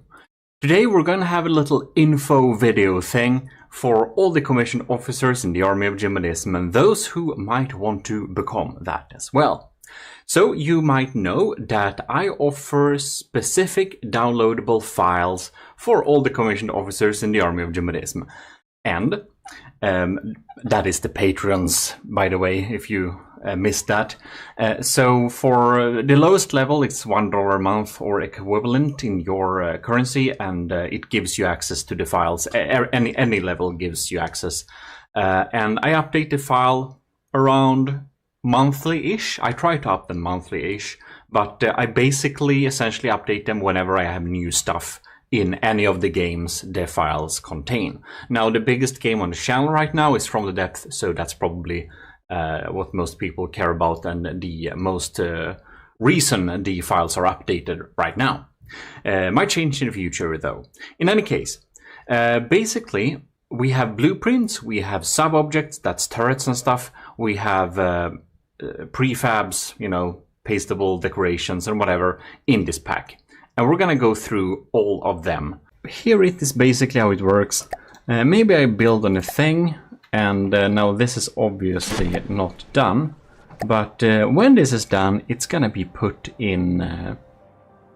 Today we're gonna have a little info video thing for all the commissioned officers in the Army of GMODISM and those who might want to become that as well. So you might know that I offer specific downloadable files for all the commissioned officers in the Army of GMODISM. And that is the patrons, by the way, if you missed that. So for the lowest level, it's $1 a month or equivalent in your currency, and it gives you access to the files. Any level gives you access. And I update the file around monthly-ish. I try to up them monthly-ish, but I basically essentially update them whenever I have new stuff in any of the games the files contain. Now, the biggest game on the channel right now is From the Depth, so that's probably what most people care about, and the most reason the files are updated right now. Might change in the future though. In any case, basically we have blueprints, we have sub-objects, that's turrets and stuff, we have prefabs, you know, pastable decorations and whatever in this pack. And we're gonna go through all of them. Here it is basically how it works. Maybe I build on a thing, and now this is obviously not done, but when this is done, it's gonna be put in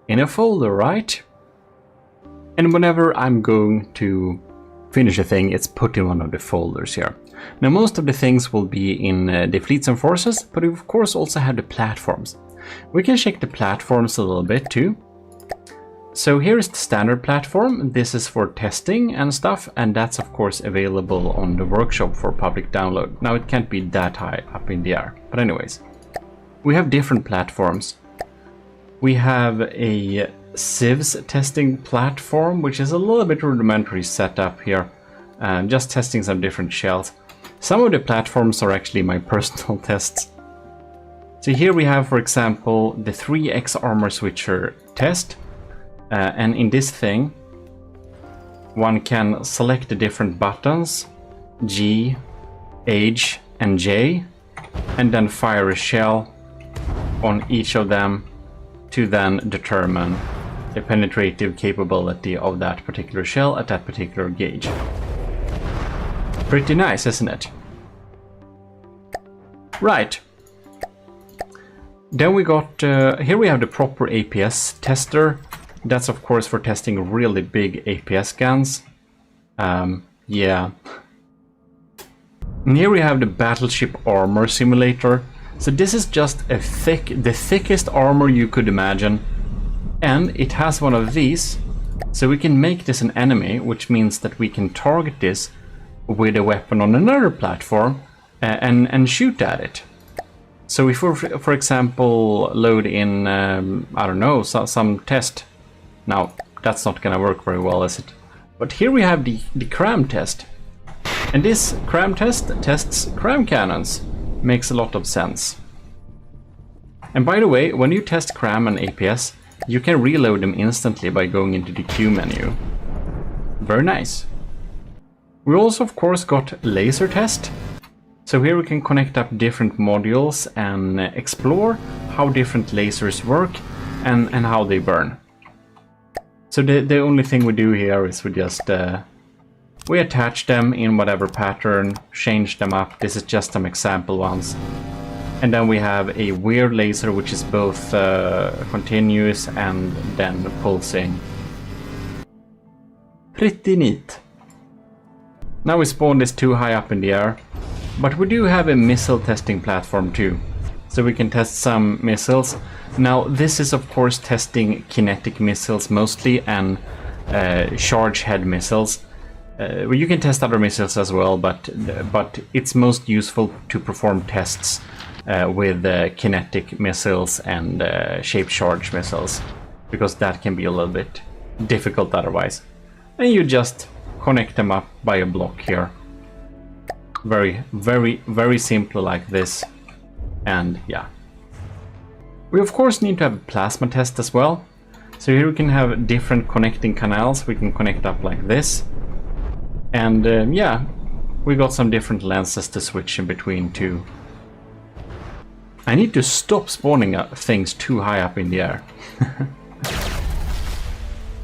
a folder, right? And whenever I'm going to finish a thing, it's put in one of the folders here. Now, most of the things will be in the fleets and forces, but we of course also have the platforms. We can check the platforms a little bit too. So here is the standard platform. This is for testing and stuff, and that's of course available on the workshop for public download. Now it can't be that high up in the air, but anyways. We have different platforms. We have a civs testing platform, which is a little bit rudimentary setup here. Just testing some different shells. Some of the platforms are actually my personal tests. So here we have, for example, the 3x armor switcher test. And in this thing, one can select the different buttons, G, H, and J, and then fire a shell on each of them to then determine the penetrative capability of that particular shell at that particular gauge. Pretty nice, isn't it? Right. Then we got, here we have the proper APS tester. That's of course for testing really big APS guns. Yeah. And here we have the battleship armor simulator. So this is just the thickest armor you could imagine. And it has one of these. So we can make this an enemy, which means that we can target this with a weapon on another platform and shoot at it. So if we, for example, load in, I don't know, some test. Now, that's not gonna work very well, is it? But here we have the cram test. And this cram test tests cram cannons. Makes a lot of sense. And by the way, when you test cram and APS, you can reload them instantly by going into the Q menu. Very nice. We also, of course, got laser test. So here we can connect up different modules and explore how different lasers work and how they burn. So the only thing we do here is we just we attach them in whatever pattern, change them up. This is just some example ones. And then we have a weird laser which is both continuous and then pulsing. Pretty neat. Now we spawn this too high up in the air. But we do have a missile testing platform too. So we can test some missiles. Now this is of course testing kinetic missiles mostly and charge head missiles. Well, you can test other missiles as well, but it's most useful to perform tests with kinetic missiles and shape charge missiles, because that can be a little bit difficult otherwise. And you just connect them up by a block here. Very, very, very simple like this. And yeah. We of course need to have a plasma test as well. So here we can have different connecting canals. We can connect up like this. And yeah, we got some different lenses to switch in between too. I need to stop spawning things too high up in the air.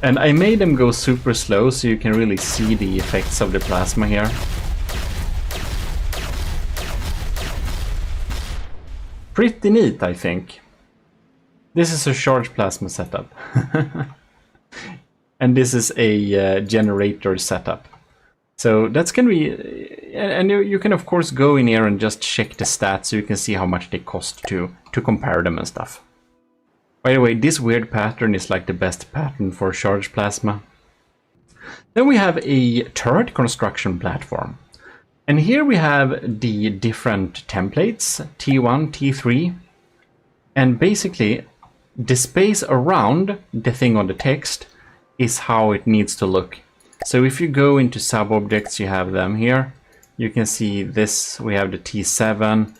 And I made them go super slow so you can really see the effects of the plasma here. Pretty neat, I think. This is a charge plasma setup. And this is a generator setup. So that's gonna be, and you can of course go in here and just check the stats so you can see how much they cost to compare them and stuff. By the way, this weird pattern is like the best pattern for charge plasma. Then we have a turret construction platform. And here we have the different templates, T1, T3. And basically, the space around the thing on the text is how it needs to look. So if you go into sub-objects, you have them here. You can see this, we have the T7,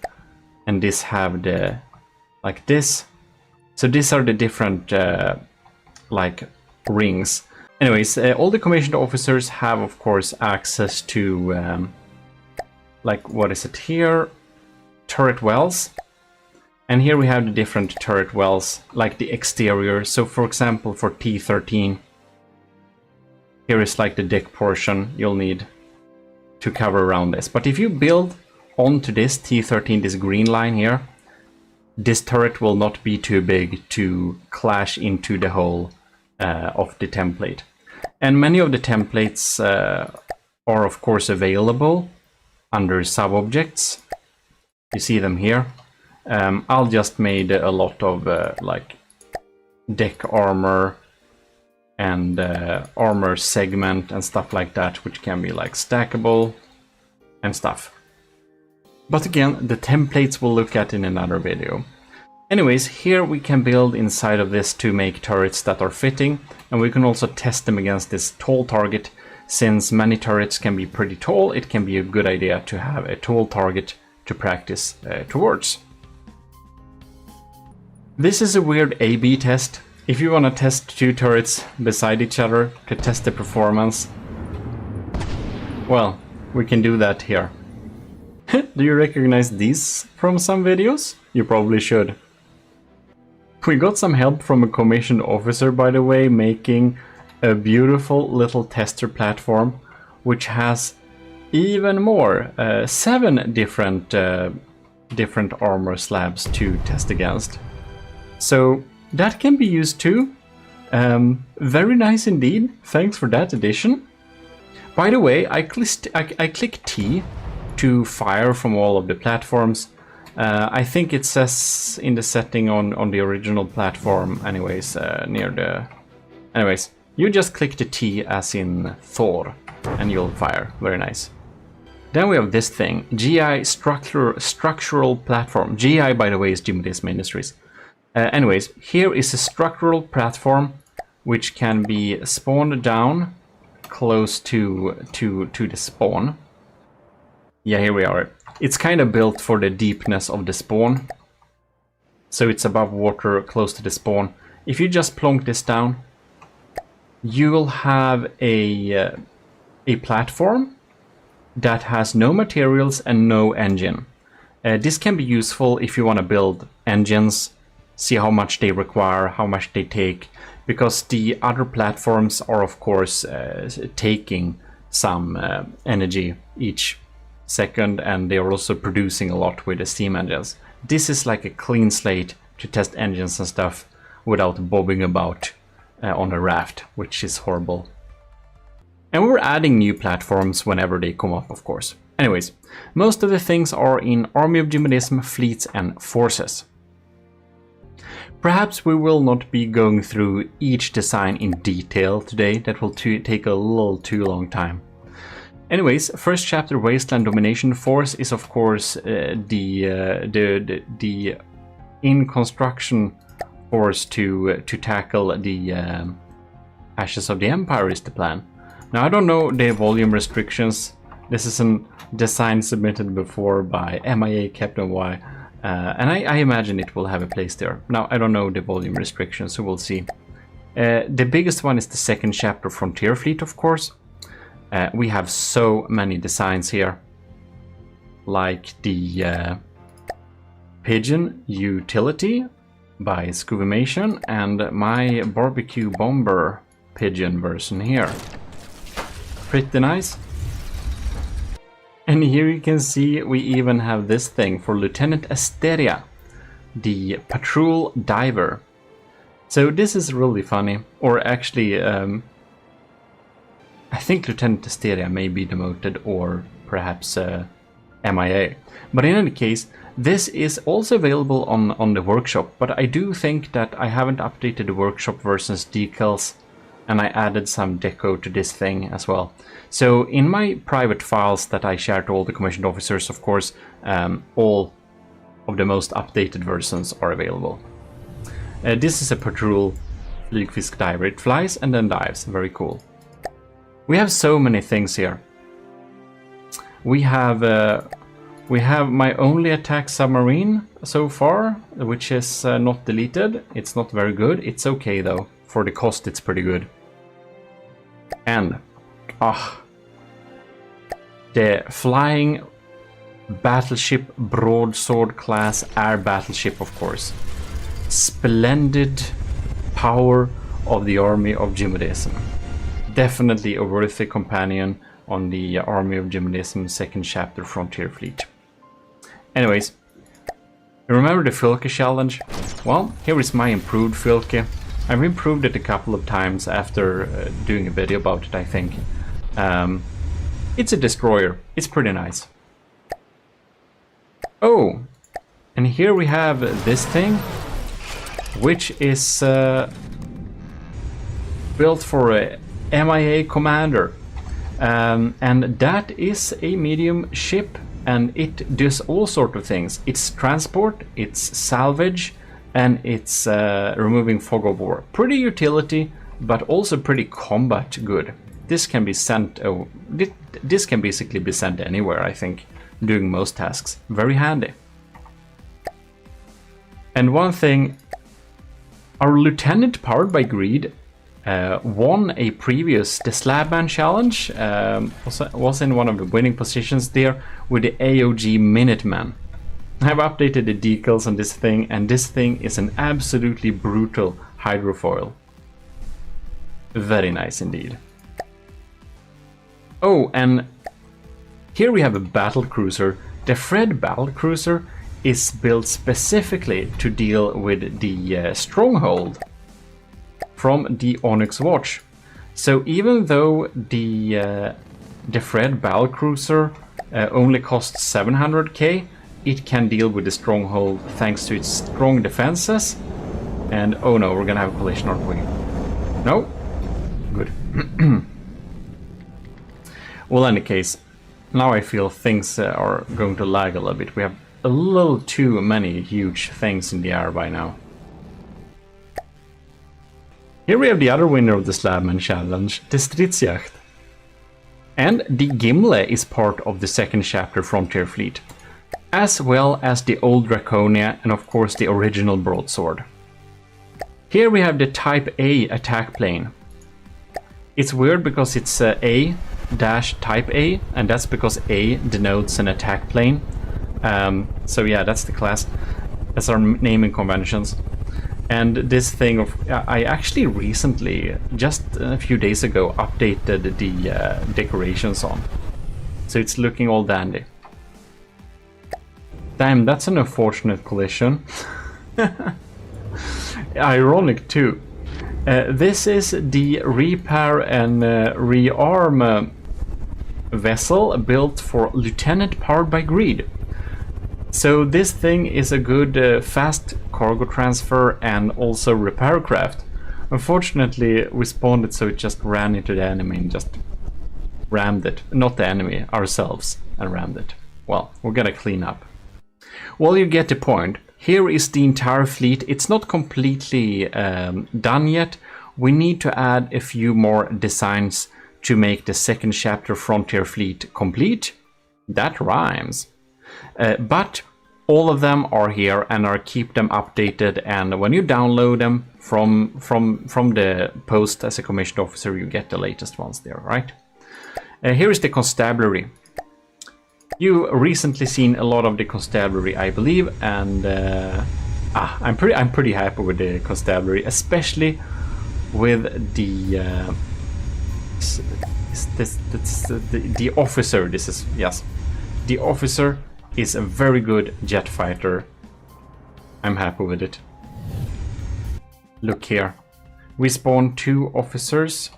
and this have the, like this. So these are the different, like, rings. Anyways, all the commissioned officers have, of course, access to, like, what is it here? Turret wells. And here we have the different turret wells, like the exterior. So, for example, for T13, here is like the deck portion you'll need to cover around this. But if you build onto this T13, this green line here, this turret will not be too big to clash into the hole of the template. And many of the templates are of course available under sub-objects. You see them here. I'll just made a lot of like deck armor and armor segment and stuff like that, which can be like stackable and stuff. But again, the templates we'll look at in another video. Anyways, here we can build inside of this to make turrets that are fitting, and we can also test them against this tall target. Since many turrets can be pretty tall, it can be a good idea to have a tall target to practice towards. This is a weird A/B test. If you want to test two turrets beside each other to test the performance, well, we can do that here. Do you recognize these from some videos? You probably should. We got some help from a commissioned officer, by the way, making a beautiful little tester platform, which has even more, 7 different armor slabs to test against. So that can be used too. Very nice indeed. Thanks for that addition. By the way, I click T to fire from all of the platforms. I think it says in the setting on the original platform, anyways, near the... Anyways, you just click the T as in Thor, and you'll fire. Very nice. Then we have this thing, GI structural platform. GI, by the way, is GMODIST Industries. Anyways, here is a structural platform which can be spawned down close to the spawn. Yeah, here we are. It's kind of built for the deepness of the spawn. So it's above water, close to the spawn. If you just plonk this down, you will have a platform that has no materials and no engine. This can be useful if you want to build engines, see how much they require, how much they take, because the other platforms are of course taking some energy each second, and they are also producing a lot with the steam engines. This is like a clean slate to test engines and stuff without bobbing about on a raft, which is horrible. And we're adding new platforms whenever they come up, of course. Anyways, most of the things are in Army of GMODISM, Fleets and Forces. Perhaps we will not be going through each design in detail today. That will take a little too long time. Anyways, first chapter, Wasteland Domination Force, is of course the in construction force to tackle the Ashes of the Empire is the plan. Now I don't know the volume restrictions. This is a design submitted before by MIA Captain Y, and I imagine it will have a place there. Now I don't know the volume restrictions, so we'll see. The biggest one is the second chapter, Frontier Fleet, of course. We have so many designs here, like the Pigeon Utility by Scuvimation and my Barbecue Bomber Pigeon version here. Pretty nice. And here you can see we even have this thing for Lieutenant Asteria, the Patrol Diver. So this is really funny, or actually I think Lieutenant Asteria may be demoted, or perhaps MIA. But in any case, this is also available on the workshop, but I do think that I haven't updated the workshop versions decals, and I added some deco to this thing as well. So in my private files that I share to all the commissioned officers, of course, all of the most updated versions are available. This is a Patrol Flygfisk Diver. It flies and then dives. Very cool. We have so many things here. We have my only attack submarine so far, which is not deleted. It's not very good. It's okay though. For the cost, it's pretty good. And the flying battleship broadsword class air battleship, of course. Splendid power of the Army of GMODISM. Definitely a worthy companion on the Army of GMODISM second chapter Frontier Fleet. Anyways, remember the Filke challenge? Well, here is my improved Filke. I've improved it a couple of times after doing a video about it, I think. It's a destroyer. It's pretty nice. Oh, and here we have this thing, which is built for a MIA commander. And that is a medium ship, and it does all sorts of things. It's transport, it's salvage, and it's removing fog of war. Pretty utility, but also pretty combat good. This can be sent. This can basically be sent anywhere, I think, doing most tasks. Very handy. And one thing, our lieutenant powered by greed won a previous the Slabman challenge. Was in one of the winning positions there with the AOG Minuteman. I've updated the decals on this thing, and this thing is an absolutely brutal hydrofoil. Very nice indeed. Oh, and here we have a battle cruiser. The Fred battle cruiser is built specifically to deal with the stronghold from the Onyx Watch. So even though the Fred battle cruiser only costs 700k, it can deal with the stronghold thanks to its strong defenses. And oh no, we're gonna have a collision, aren't we? No? Good. Well, in any case, now I feel things are going to lag a little bit. We have a little too many huge things in the air by now. Here we have the other winner of the Slabman challenge, the Stridsjacht. And the Gimle is part of the second chapter Frontier Fleet, as well as the old Draconia and of course the original broadsword. Here we have the Type A attack plane. It's weird because it's A-Type A, and that's because A denotes an attack plane. So yeah, that's the class. That's our naming conventions. And this thing of, I actually recently, just a few days ago, updated the decorations on. So it's looking all dandy. Damn, that's an unfortunate collision. Ironic too. This is the repair and rearm vessel built for Lieutenant powered by greed. So this thing is a good fast cargo transfer and also repair craft. Unfortunately, we spawned it so it just ran into the enemy and just rammed it. Not the enemy, ourselves, and rammed it. Well, we're gonna clean up. Well, you get the point. Here is the entire fleet. It's not completely done yet. We need to add a few more designs to make the second chapter Frontier Fleet complete. That rhymes. But all of them are here and are keep them updated, and when you download them from the post as a commissioned officer, you get the latest ones there, right? Here is the constabulary. You recently seen a lot of the constabulary, I believe, and I'm pretty happy with the constabulary, especially with the the officer. This is, yes, the officer is a very good jet fighter. I'm happy with it. Look here, we spawned 2 officers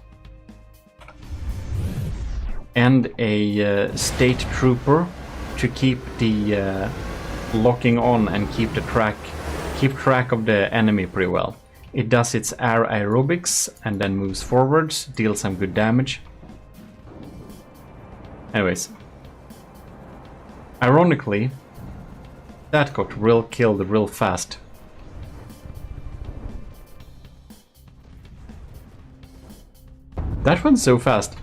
and a state trooper to keep the locking on and keep track of the enemy pretty well. It does its air aerobics and then moves forwards, deals some good damage. Anyways, ironically, that got killed real fast. That went so fast.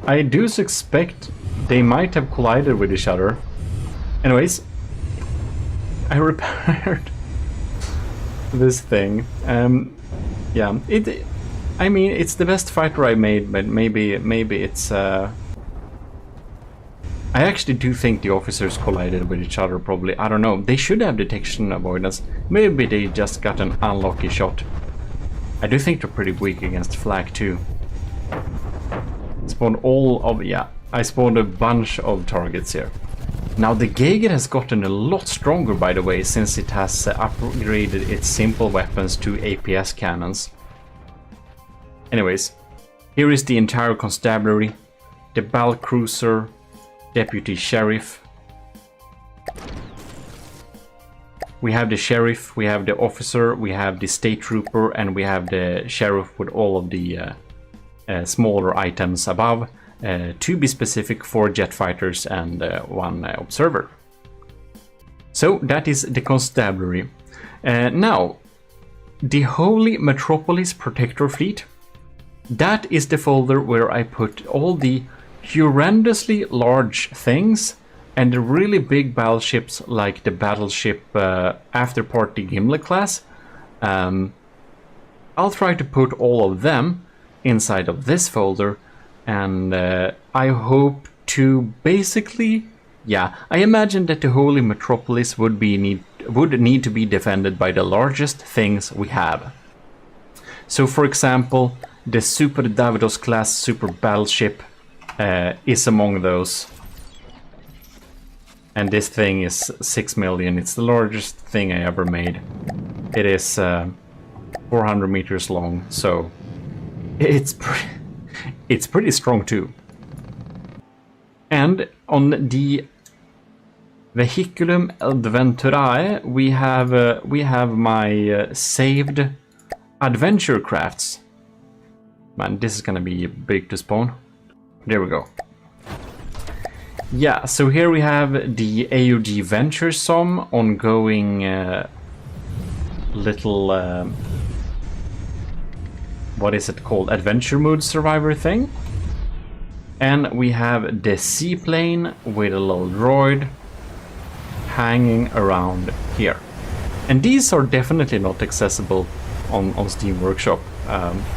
I do suspect they might have collided with each other. Anyways, I repaired this thing. Yeah, I mean, it's the best fighter I made, but maybe it's. I actually do think the officers collided with each other. Probably, I don't know. They should have detection avoidance. Maybe they just got an unlucky shot. I do think they're pretty weak against flak too. Spawned I spawned a bunch of targets here. Now the Geiger has gotten a lot stronger, by the way, since it has upgraded its simple weapons to APS cannons. Anyways, here is the entire constabulary, the battle cruiser, deputy sheriff, We have the sheriff, we have the officer, we have the state trooper, and we have the sheriff with all of the smaller items above, to be specific, 4 jet fighters and 1 observer. So that is the constabulary. Now, the Holy Metropolis Protector Fleet, that is the folder where I put all the horrendously large things and the really big battleships like the battleship After Party Gimli class. I'll try to put all of them inside of this folder, and I hope to basically, yeah, I imagine that the Holy Metropolis would need to be defended by the largest things we have. So for example, the Super Davidos class super battleship is among those. And this thing is 6 million. It's the largest thing I ever made. It is 400 meters long, so it's pretty strong too. And on the Vehiculum Adventurae, we have my saved adventure crafts. Man, this is gonna be big to spawn. There we go. Yeah, so here we have the AUG Venturesome ongoing little what is it called, adventure mode survivor thing. And we have the seaplane with a little droid hanging around here. And these are definitely not accessible on Steam Workshop.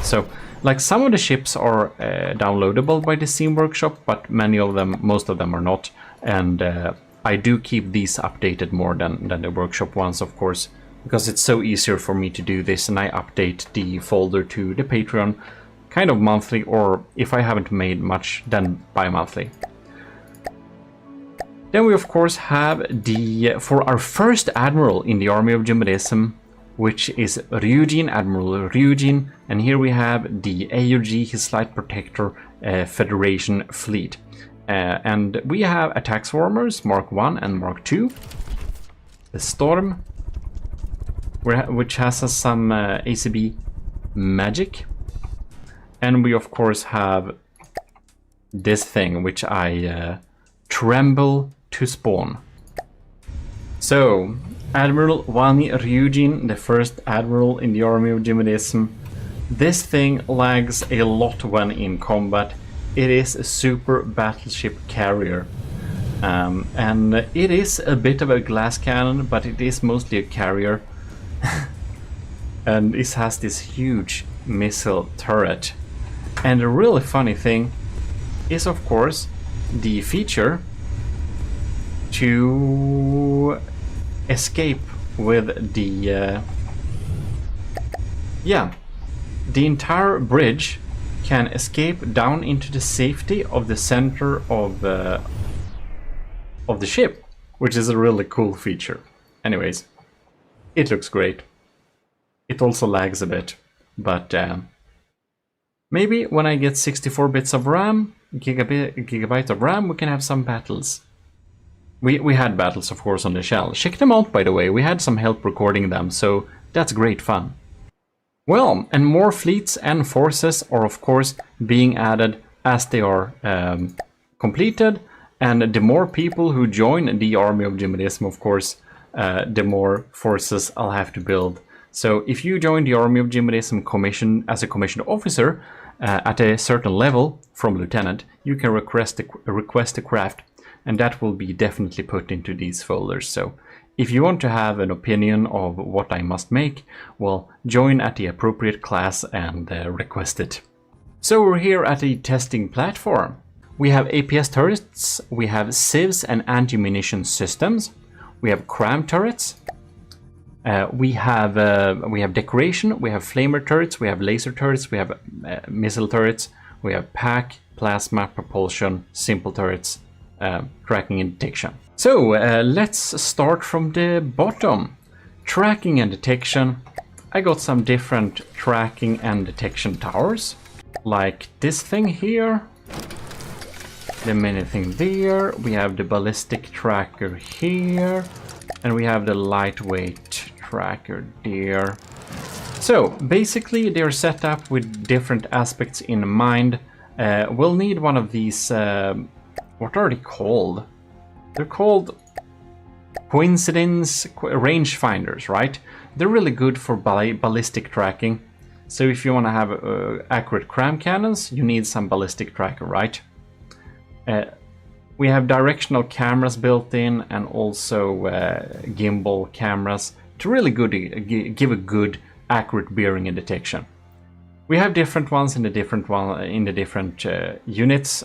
So like some of the ships are downloadable by the Steam Workshop, but most of them are not. And I do keep these updated more than the workshop ones, of course, because it's so easier for me to do this, and I update the folder to the Patreon kind of monthly, or if I haven't made much, then bi-monthly. Then we of course have for our first admiral in the army of GMODISM, which is Ryujin, Admiral Ryujin, and here we have the AUG, his Light Protector Federation fleet. And we have attack swarmers, Mark 1 and Mark 2. The Storm, which has some ACB magic. And we of course have this thing, which I tremble to spawn. So, Admiral Wani Ryujin, the first admiral in the army of GMODISM. This thing lags a lot when in combat. It is a super battleship carrier. And it is a bit of a glass cannon, but it is mostly a carrier. And it has this huge missile turret. And the really funny thing is, of course, the feature to escape with the the entire bridge can escape down into the safety of the center of the ship, which is a really cool feature. Anyways, it looks great. It also lags a bit, but maybe when I get 64 bits of RAM, gigabyte of RAM, we can have some battles. We had battles, of course, on the shell. Check them out, by the way. We had some help recording them, so that's great fun. Well, and more fleets and forces are, of course, being added as they are completed. And the more people who join the army of GMODISM, of course, the more forces I'll have to build. So if you join the army of GMODISM commission as a commissioned officer at a certain level from lieutenant, you can request a craft. And that will be definitely put into these folders. So if you want to have an opinion of what I must make, well, join at the appropriate class and request it. So we're here at the testing platform. We have APS turrets, we have civs and anti-munition systems, we have cram turrets, we have decoration, we have flamer turrets, we have laser turrets, we have missile turrets, we have pack, plasma, propulsion, simple turrets, tracking and detection. So let's start from the bottom. Tracking and detection. I got some different tracking and detection towers, like this thing here, the mini thing there. We have the ballistic tracker here. And we have the lightweight tracker there. So basically they're set up with different aspects in mind. We'll need one of these, what are they called? They're called coincidence rangefinders, right? They're really good for ballistic tracking. So if you want to have accurate cram cannons, you need some ballistic tracker, right? We have directional cameras built in and also gimbal cameras to really give a good accurate bearing and detection. We have different ones in the different units,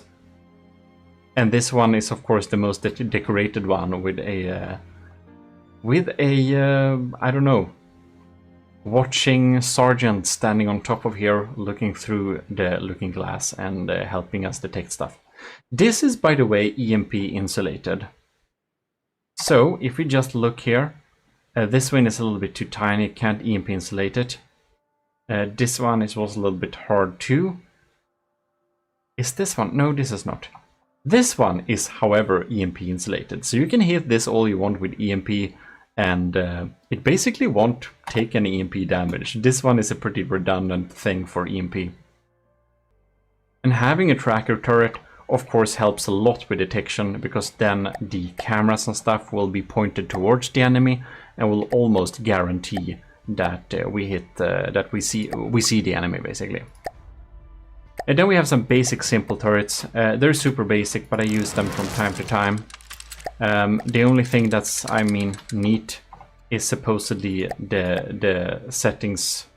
and this one is of course the most decorated one with a I don't know, watching sergeant standing on top of here, looking through the looking glass and helping us detect stuff. This is, by the way, EMP insulated. So if we just look here, this one is a little bit too tiny, can't EMP insulate it. This one was a little bit hard too. Is this one? No, this is not. This one is, however, EMP insulated. So you can hit this all you want with EMP and it basically won't take any EMP damage. This one is a pretty redundant thing for EMP. And having a tracker turret of course helps a lot with detection, because then the cameras and stuff will be pointed towards the enemy and will almost guarantee that we see the enemy basically. And then we have some basic simple turrets. They're super basic, but I use them from time to time. The only thing that's, I mean, neat is supposedly the settings,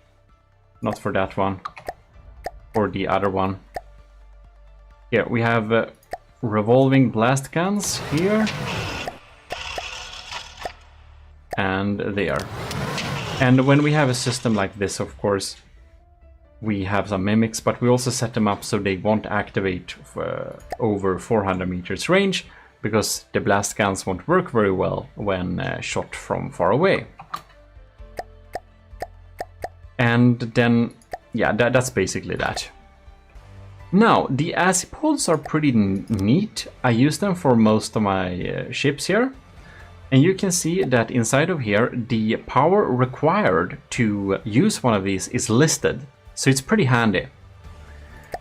not for that one, or the other one. Here we have revolving blast guns here and there. And when we have a system like this, of course, we have some mimics, but we also set them up so they won't activate for over 400 meters range, because the blast guns won't work very well when shot from far away. And then, yeah, that's basically that. Now, the azipods are pretty neat. I use them for most of my ships here. And you can see that inside of here, the power required to use one of these is listed. So it's pretty handy.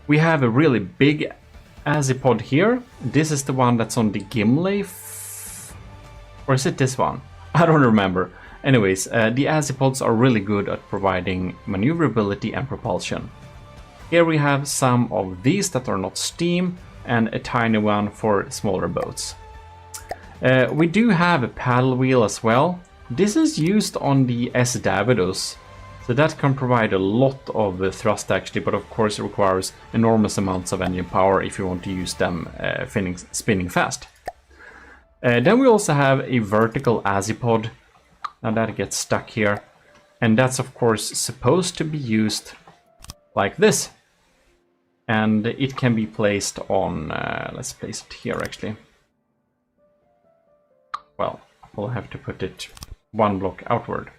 We have a really big azipod here. This is the one that's on the Gimli. Or is it this one? I don't remember. Anyways, the azipods are really good at providing maneuverability and propulsion. Here we have some of these that are not steam, and a tiny one for smaller boats. We do have a paddle wheel as well. This is used on the S. Davidos, so that can provide a lot of thrust actually, but of course it requires enormous amounts of engine power if you want to use them spinning fast. Then we also have a vertical azipod. Now that gets stuck here, and that's of course supposed to be used like this. And it can be placed on, let's place it here actually. Well, we'll have to put it one block outward.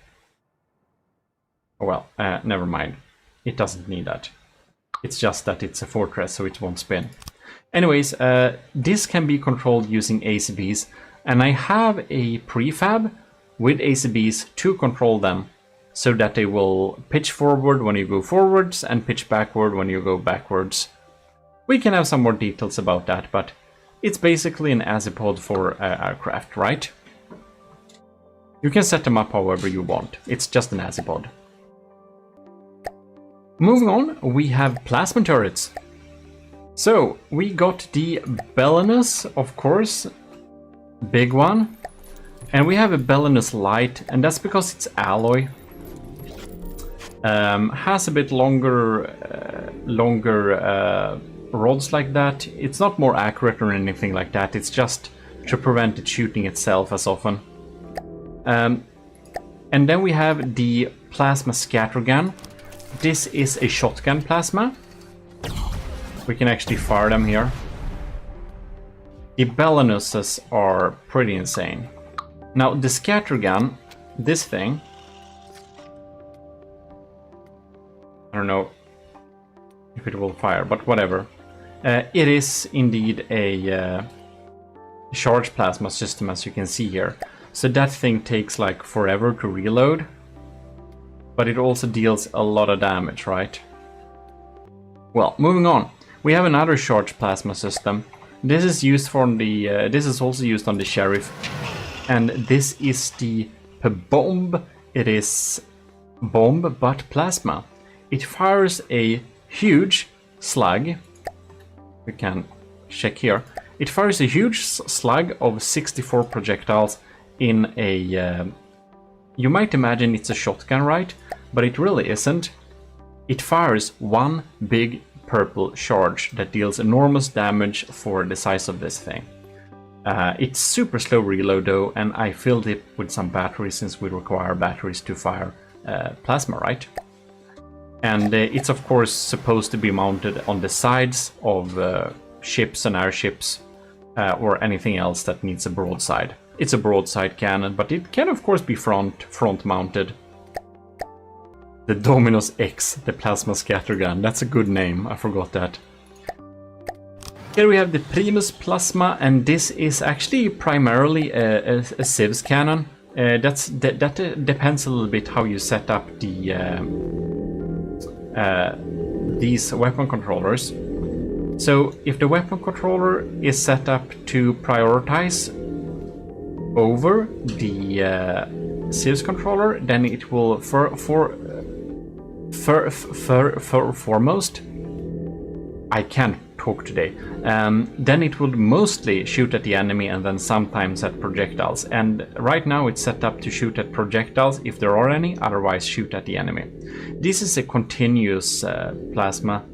Oh well, never mind. It doesn't need that. It's just that it's a fortress, so it won't spin. Anyways, this can be controlled using ACBs, and I have a prefab with ACBs to control them, so that they will pitch forward when you go forwards and pitch backward when you go backwards. We can have some more details about that, but it's basically an azipod for aircraft, right? You can set them up however you want. It's just an azipod. Moving on, we have plasma turrets. So, we got the Belinus, of course, big one. And we have a Belinus Light, and that's because it's alloy. Has a bit longer rods like that. It's not more accurate or anything like that. It's just to prevent it shooting itself as often. And then we have the plasma scattergun. This is a shotgun plasma. We can actually fire them here. The Belinuses are pretty insane. Now the scattergun, this thing, I don't know if it will fire, but whatever. It is indeed a charge plasma system, as you can see here. so that thing takes like forever to reload. But it also deals a lot of damage, right? Well, moving on. We have another charged plasma system. This is used for the. This is also used on the Sheriff, and this is the bomb. It is bomb but plasma. It fires a huge slug. We can check here. It fires a huge slug of 64 projectiles in a. You might imagine it's a shotgun, right? But it really isn't. It fires one big purple charge that deals enormous damage for the size of this thing. It's super slow reload though, and I filled it with some batteries since we require batteries to fire plasma, right? And it's of course supposed to be mounted on the sides of ships and airships or anything else that needs a broadside. It's a broadside cannon, but it can of course be front mounted. The Dominus X, the plasma scattergun. That's a good name, I forgot that. Here we have the Primus Plasma, and this is actually primarily a Civs cannon. That depends a little bit how you set up the these weapon controllers. So if the weapon controller is set up to prioritize over the Civs controller, then it will foremost. I can't talk today. Then it will mostly shoot at the enemy and then sometimes at projectiles. And right now it's set up to shoot at projectiles if there are any, otherwise shoot at the enemy. This is a continuous plasma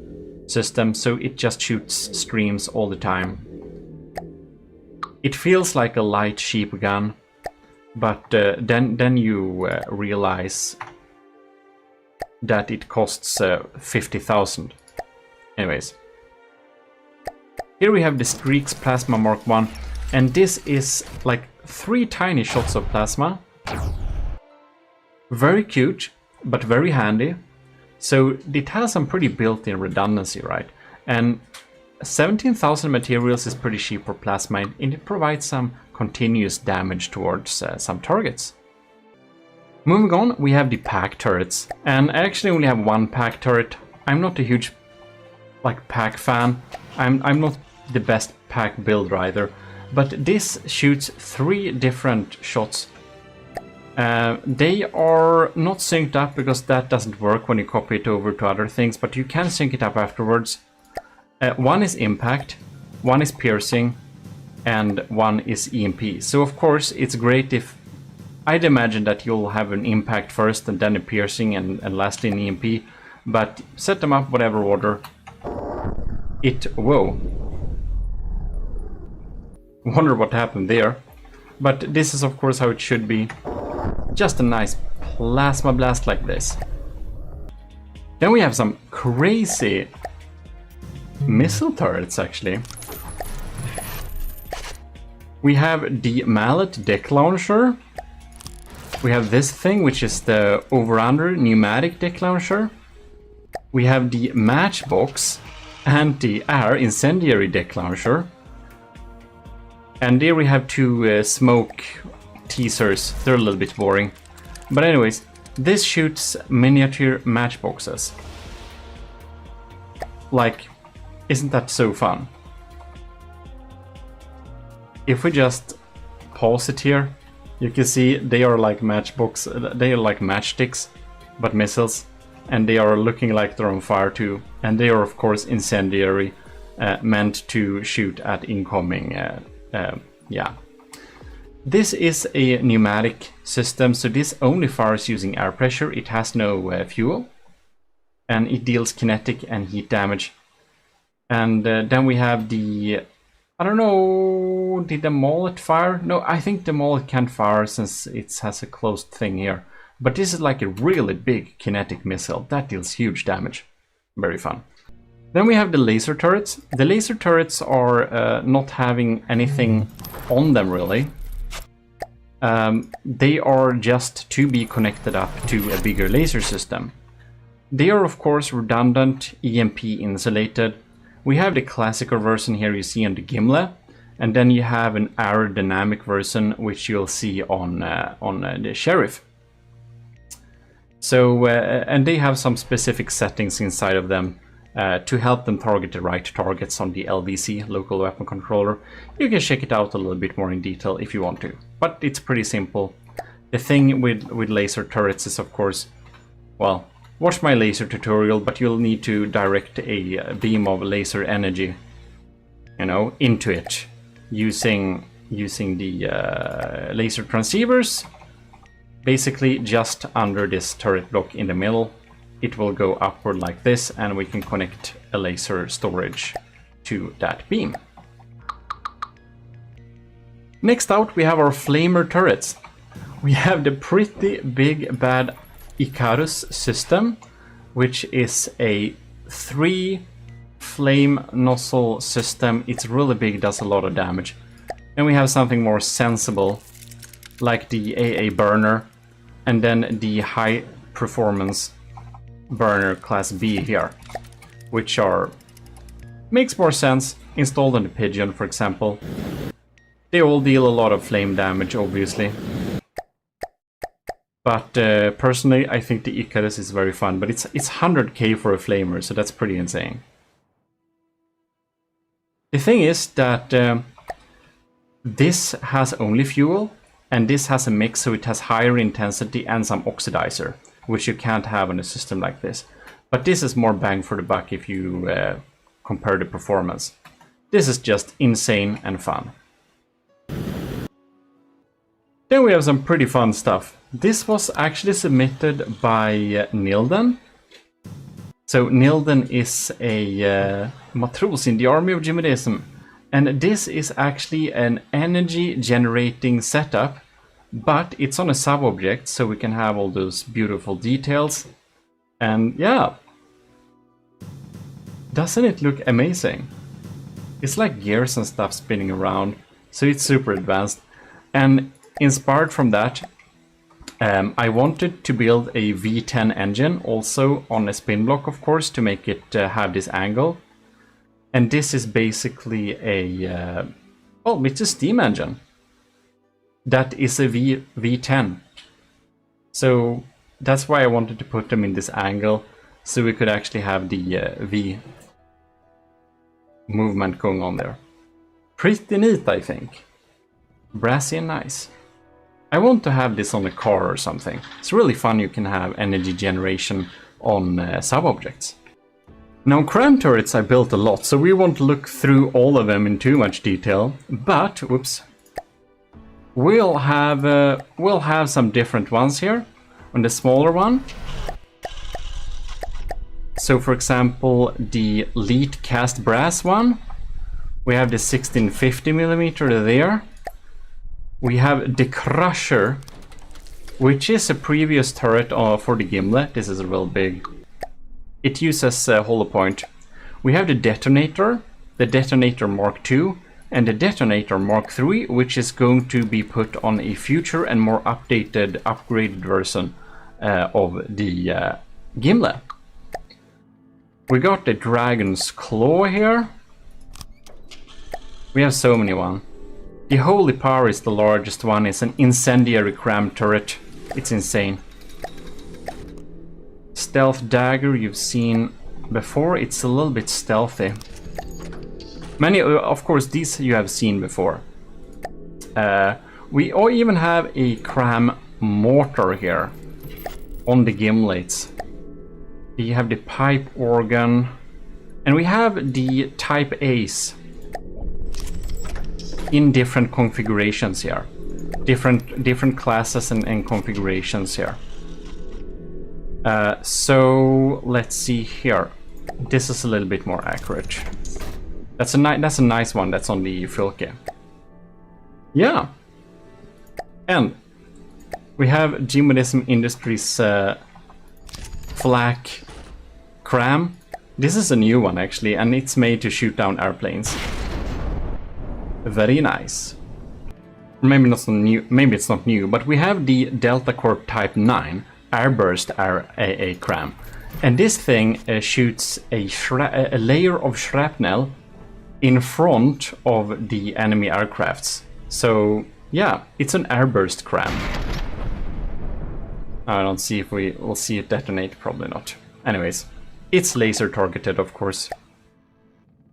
system, so it just shoots streams all the time. It feels like a light sheep gun, but then you realize that it costs 50,000. Anyways. Here we have the Streaks Plasma Mark 1, and this is like 3 tiny shots of plasma. Very cute, but very handy. So it has some pretty built-in redundancy, right? And 17,000 materials is pretty cheap for plasma, and it provides some continuous damage towards some targets. Moving on, we have the pack turrets, and I actually only have one pack turret. I'm not a huge pack fan. I'm not the best pack builder either, but this shoots 3 different shots. They are not synced up because that doesn't work when you copy it over to other things, but you can sync it up afterwards. One is impact, one is piercing, and one is EMP. So of course it's great if I'd imagine that you'll have an impact first and then a piercing and lastly an EMP, but set them up whatever order. Whoa. Wonder what happened there. But this is of course how it should be. Just a nice plasma blast like this. Then we have some crazy missile turrets actually. We have the Mallet deck launcher. We have this thing, which is the over-under pneumatic deck launcher. We have the Matchbox anti-air incendiary deck launcher. And there we have 2 smoke teasers. They're a little bit boring. But anyways, this shoots miniature matchboxes. Like, isn't that so fun? If we just pause it here, you can see they are like they are like matchsticks, but missiles, and they are looking like they're on fire too. And they are of course incendiary, meant to shoot at incoming. Yeah. This is a pneumatic system, so this only fires using air pressure. It has no fuel, and it deals kinetic and heat damage. And then we have the, I don't know, did the mullet fire? No, I think the mullet can't fire since it has a closed thing here. But this is like a really big kinetic missile that deals huge damage. Very fun. Then we have the laser turrets. The laser turrets are not having anything on them really. They are just to be connected up to a bigger laser system. They are of course redundant, EMP insulated. We have the classical version here you see on the Gimle, and then you have an aerodynamic version, which you'll see on the Sheriff. So, and they have some specific settings inside of them to help them target the right targets on the LVC, local weapon controller. You can check it out a little bit more in detail if you want to, but it's pretty simple. The thing with laser turrets is, of course, well, watch my laser tutorial, but you'll need to direct a beam of laser energy, you know, into it using the laser transceivers. Basically, just under this turret block in the middle, it will go upward like this, and we can connect a laser storage to that beam. Next out, we have our flamer turrets. We have the pretty big bad Icarus system, which is a 3 flame nozzle system. It's really big, does a lot of damage. Then we have something more sensible, like the AA burner, and then the high performance burner class B here, which makes more sense, installed on the Pigeon, for example. They all deal a lot of flame damage, obviously. But personally, I think the Icarus is very fun, but it's 100k for a flamer, so that's pretty insane. The thing is that this has only fuel, and this has a mix, so it has higher intensity and some oxidizer, which you can't have on a system like this. But this is more bang for the buck if you compare the performance. This is just insane and fun. Then we have some pretty fun stuff. This was actually submitted by Nilden. So Nilden is a matros in the army of GMODISM. And this is actually an energy generating setup, but it's on a sub-object, so we can have all those beautiful details. And yeah, doesn't it look amazing? It's like gears and stuff spinning around, so it's super advanced. And inspired from that, I wanted to build a V10 engine also on a spin block, of course, to make it have this angle. And this is basically a, well, it's a steam engine. That is a V10. So that's why I wanted to put them in this angle, so we could actually have the V movement going on there. Pretty neat, I think. Brassy and nice. I want to have this on a car or something. It's really fun. You can have energy generation on sub-objects. Now, cram turrets I built a lot, so we won't look through all of them in too much detail. But, whoops, we'll have some different ones here on the smaller one. So, for example, the lead cast brass one, we have the 1650mm there. We have the Crusher, which is a previous turret for the Gimlet. This is real big. It uses hollow point. We have the Detonator Mark II, and the Detonator Mark III, which is going to be put on a future and more updated, upgraded version of the Gimlet. We got the Dragon's Claw here. We have so many ones. The Holy Power is the largest one. It's an incendiary cram turret. It's insane. Stealth Dagger you've seen before. It's a little bit stealthy. Many, of course, these you have seen before. We even have a cram mortar here on the gimlets. You have the pipe organ, and we have the Type A's in different configurations here, different classes and configurations here. So let's see here. This is a little bit more accurate. That's a nice one. That's on the Filke. Yeah, and we have GMODISM Industries flak cram. This is a new one actually, and it's made to shoot down airplanes. Very nice. Maybe not so new. Maybe it's not new, but we have the Delta Corp Type 9 Airburst AA cram, and this thing shoots a layer of shrapnel in front of the enemy aircrafts. So yeah, it's an airburst cram. I don't see if we'll see it detonate, probably not. Anyways, it's laser targeted, of course.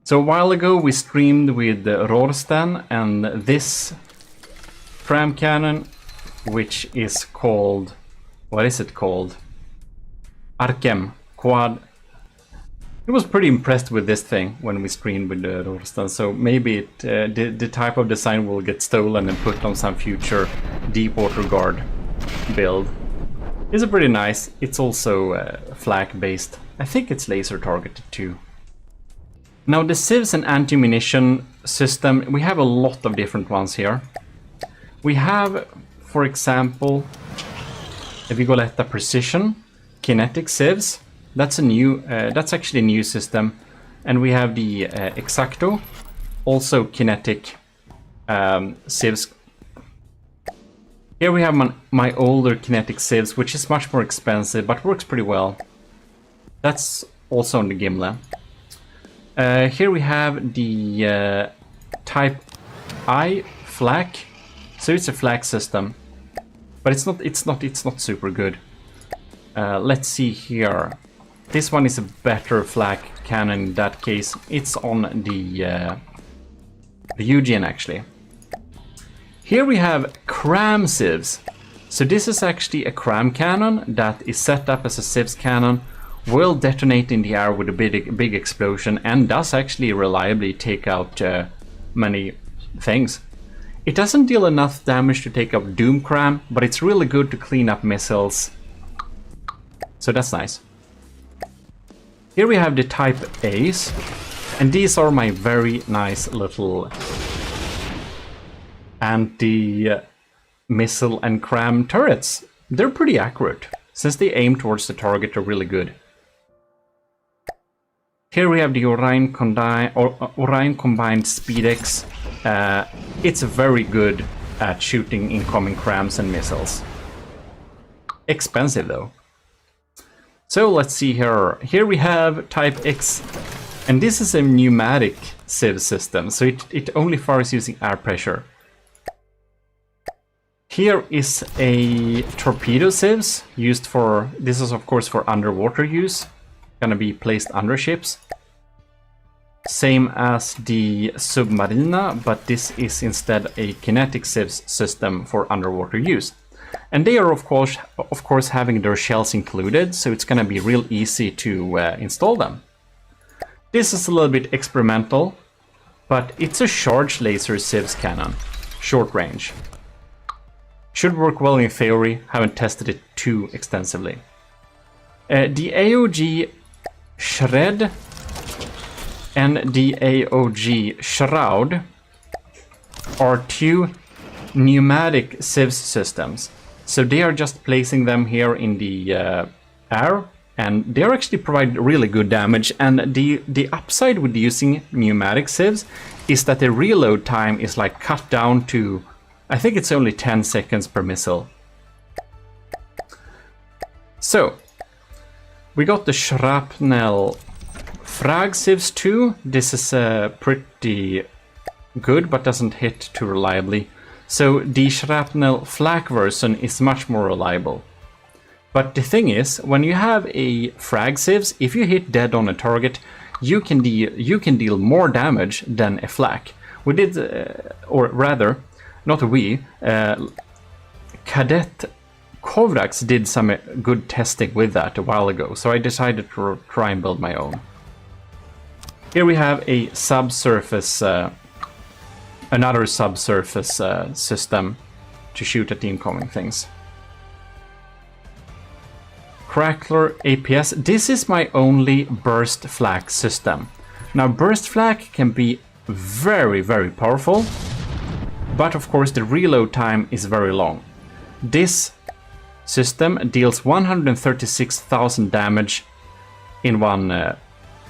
So a while ago we streamed with Rorsten and this cram cannon, which is called, what is it called? Arkem Quad. I was pretty impressed with this thing when we streamed with Rorsten, so maybe it, the type of design will get stolen and put on some future Deepwater Guard build. It's pretty nice. It's also flak based. I think it's laser targeted too. Now the civs and anti-munition system, we have a lot of different ones here. We have, for example, Vigoletta Precision, kinetic civs. That's a new, that's actually a new system. And we have the Exacto, also kinetic civs. Here we have my older kinetic civs, which is much more expensive, but works pretty well. That's also on the Gimle. Here we have the Type I flak. So it's a flak system, but it's not super good. Let's see here. This one is a better flak cannon in that case. It's on the Eugen actually. Here we have cram civs. So this is actually a cram cannon that is set up as a civs cannon, will detonate in the air with a big explosion, and does actually reliably take out many things. It doesn't deal enough damage to take out Doom Cram, but it's really good to clean up missiles. So that's nice. Here we have the Type A's, and these are my very nice little anti-missile and cram turrets. They're pretty accurate, since they aim towards the target, they're really good. Here we have the Orion Combined Speedex. It's very good at shooting incoming crams and missiles. Expensive though. So let's see here. Here we have Type X, and this is a pneumatic civ system, so it only fires using air pressure. Here is a torpedo civs used for, this is of course for underwater use, gonna be placed under ships. Same as the Submarina, but this is instead a kinetic civs system for underwater use. And they are of course having their shells included, so it's gonna be real easy to install them. This is a little bit experimental, but it's a charged laser civs cannon, short range. Should work well in theory, haven't tested it too extensively. The AOG Shred and the AOG Shroud are two pneumatic civs systems. So they are just placing them here in the air, and they are actually providing really good damage. And the upside with using pneumatic civs is that the reload time is like cut down to, I think it's only 10 seconds per missile. So we got the Shrapnel Frag civs too. This is pretty good, but doesn't hit too reliably. So the Shrapnel Flak version is much more reliable. But the thing is, when you have a frag civs, if you hit dead on a target, you can deal more damage than a flak. We did, or rather, not we, Cadet Kovrax did some good testing with that a while ago, so I decided to try and build my own. Here we have a subsurface, another subsurface system to shoot at the incoming things. Crackler APS. This is my only burst flak system. Now burst flak can be very, very powerful, but of course the reload time is very long. This system deals 136,000 damage in one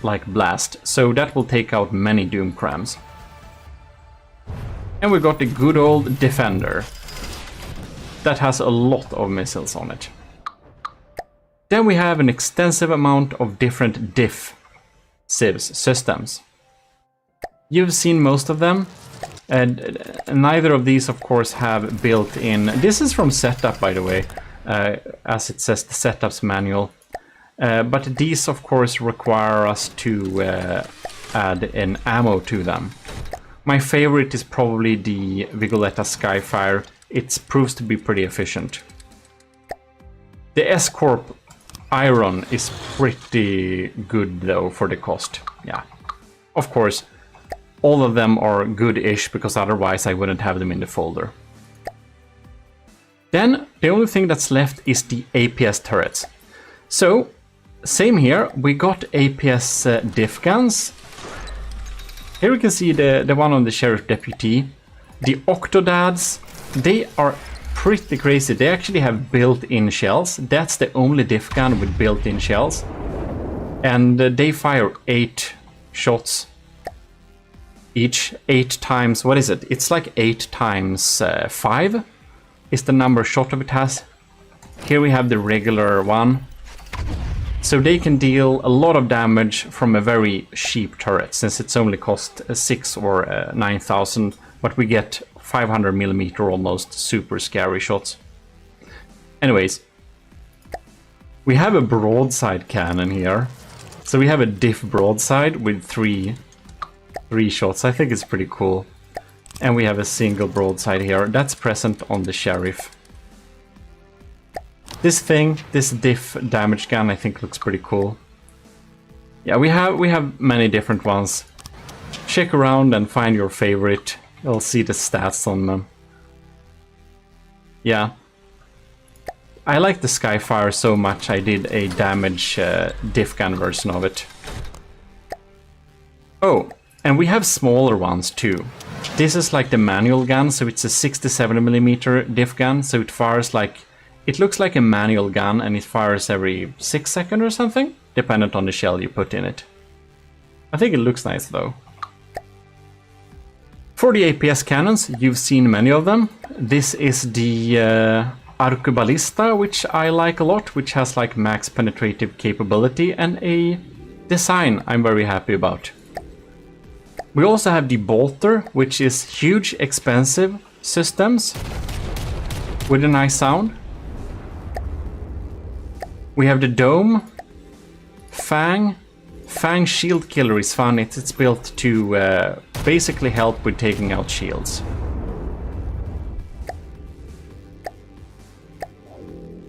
like blast, so that will take out many Doom Crams. And we got the good old Defender that has a lot of missiles on it. Then we have an extensive amount of different diff civs systems. You've seen most of them. Neither of these, of course, have built-in... This is from setup, by the way, as it says, the setup's manual. But these, of course, require us to add an ammo to them. My favorite is probably the Vigoletta Skyfire. It proves to be pretty efficient. The S-Corp Iron is pretty good, though, for the cost. Yeah. Of course, all of them are good-ish, because otherwise I wouldn't have them in the folder. Then, the only thing that's left is the APS turrets. So, same here, we got APS diff guns. Here we can see the one on the Sheriff Deputy. The Octodads, they are pretty crazy. They actually have built-in shells. That's the only diff gun with built-in shells. And they fire 8 shots each, 8 times, what is it? It's like 8 times 5 is the number shot of it has. Here we have the regular one. So they can deal a lot of damage from a very cheap turret, since it's only cost 6 or 9,000, but we get 500mm almost super scary shots. Anyways, we have a broadside cannon here. So we have a diff broadside with 3 shots. I think it's pretty cool. And we have a single broadside here. That's present on the Sheriff. This thing, this diff damage gun, I think looks pretty cool. Yeah, we have many different ones. Check around and find your favorite. You'll see the stats on them. Yeah. I like the Skyfire so much I did a damage diff gun version of it. Oh, and we have smaller ones too. This is like the manual gun, so it's a 67mm diff gun, so it fires like... It looks like a manual gun, and it fires every 6 seconds or something, dependent on the shell you put in it. I think it looks nice though. For the APS cannons, you've seen many of them. This is the Arquebalista, which I like a lot, which has like max penetrative capability and a design I'm very happy about. We also have the Bolter, which is huge, expensive systems with a nice sound. We have the Dome, Fang. Fang Shield Killer is fun. It's built to basically help with taking out shields.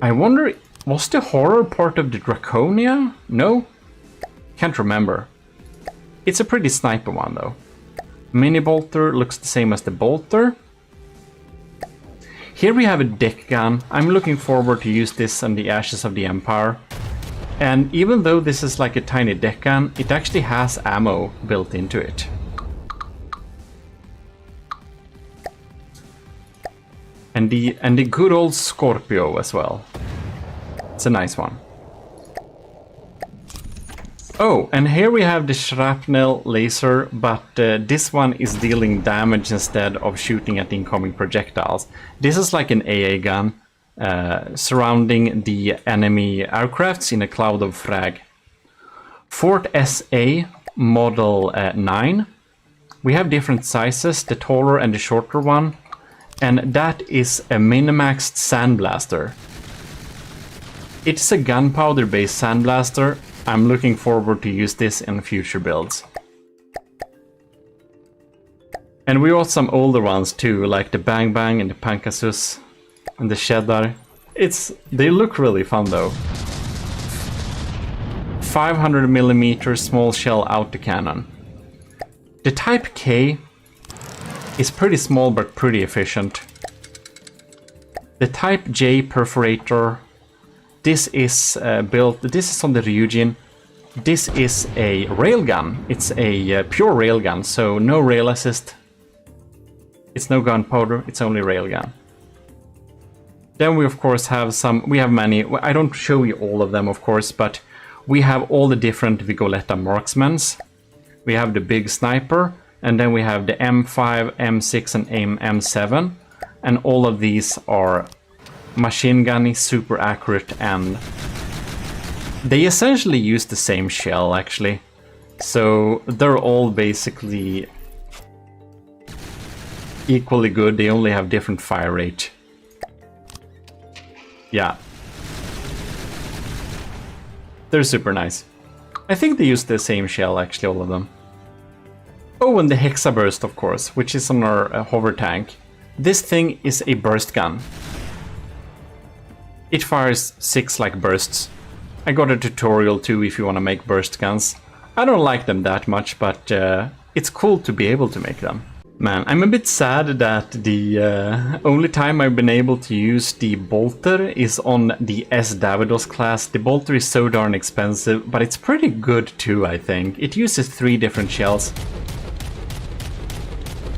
I wonder, was the horror part of the Draconia? No? Can't remember. It's a pretty sniper one though. Mini Bolter looks the same as the Bolter. Here we have a deck gun. I'm looking forward to use this on the Ashes of the Empire. And even though this is like a tiny deck gun, it actually has ammo built into it. And the good old Scorpio as well. It's a nice one. Oh, and here we have the shrapnel laser, but this one is dealing damage instead of shooting at incoming projectiles. This is like an AA gun surrounding the enemy aircrafts in a cloud of frag. Fort SA Model 9. We have different sizes, the taller and the shorter one. And that is a Minimaxed Sandblaster. It's a gunpowder based sandblaster. I'm looking forward to use this in future builds. And we got some older ones too, like the Bang Bang and the Pankasus and the Cheddar. They look really fun though. 500mm small shell autocannon. The Type K is pretty small but pretty efficient. The Type J perforator. This is this is on the Ryujin. This is a railgun. It's a pure railgun, so no rail assist. It's no gunpowder, it's only railgun. Then we of course have many, I don't show you all of them of course, but we have all the different Vigoletta marksmans. We have the big sniper, and then we have the M5, M6 and M7, and all of these are machine gunny, super accurate, and they essentially use the same shell actually. So they're all basically equally good, they only have different fire rate. Yeah. They're super nice. I think they use the same shell, actually, all of them. Oh, and the Hexaburst, of course, which is on our hover tank. This thing is a burst gun. It fires 6 like bursts. I got a tutorial too if you want to make burst guns. I don't like them that much, but it's cool to be able to make them. Man, I'm a bit sad that the only time I've been able to use the bolter is on the S. Davidos class. The bolter is so darn expensive, but it's pretty good too, I think. It uses 3 different shells.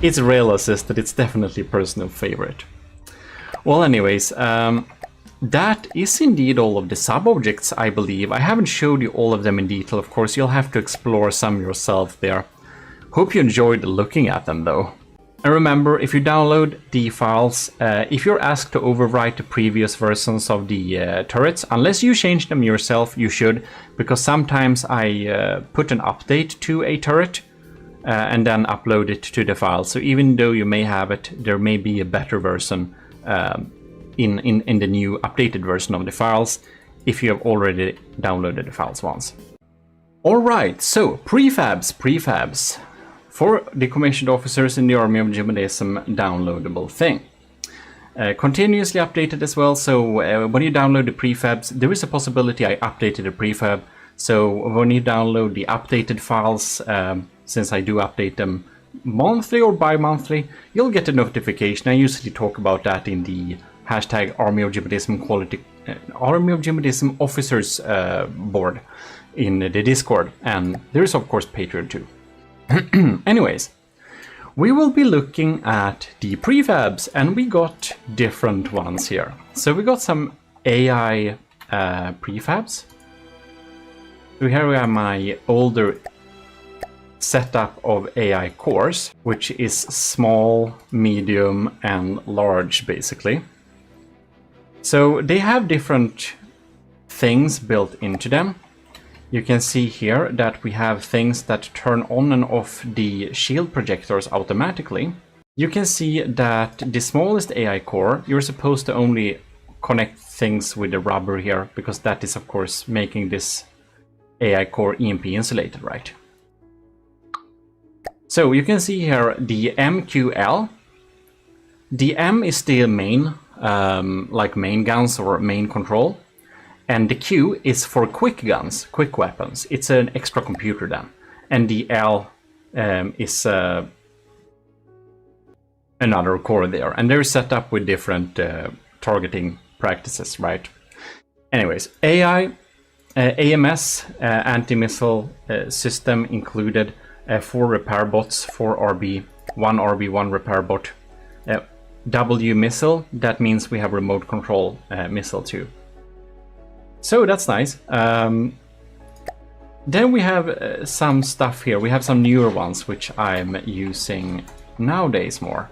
It's rail assisted, it's definitely a personal favorite. Well, anyways, that is indeed all of the sub-objects, I believe. I haven't showed you all of them in detail, of course. You'll have to explore some yourself there. Hope you enjoyed looking at them, though. And remember, if you download the files, if you're asked to overwrite the previous versions of the turrets, unless you change them yourself, you should, because sometimes I put an update to a turret and then upload it to the file. So even though you may have it, there may be a better version in the new updated version of the files if you have already downloaded the files once. Alright, so prefabs for the commissioned officers in the Army of GMODISM downloadable thing. Continuously updated as well, so when you download the prefabs, there is a possibility I updated a prefab. So when you download the updated files, since I do update them monthly or bi-monthly, you'll get a notification. I usually talk about that in the hashtag Army of GMODISM quality, Army of GMODISM officers board in the Discord, and there is of course Patreon too. Anyways, we will be looking at the prefabs, and we got different ones here. So we got some AI prefabs. So here we have my older setup of AI cores, which is small, medium, and large, basically. So they have different things built into them. You can see here that we have things that turn on and off the shield projectors automatically. You can see that the smallest AI core, you're supposed to only connect things with the rubber here, because that is of course making this AI core EMP insulated, right? So you can see here the MQL. The M is the main, like main guns or main control. And the Q is for quick guns, quick weapons. It's an extra computer then. And the L is another core there. And they're set up with different targeting practices, right? Anyways, AI, AMS, anti-missile system included, 4 repair bots, 4 RB, 1 RB, 1 repair bot. W missile, that means we have remote control missile too. So that's nice. Then we have some stuff here. We have some newer ones which I'm using nowadays more.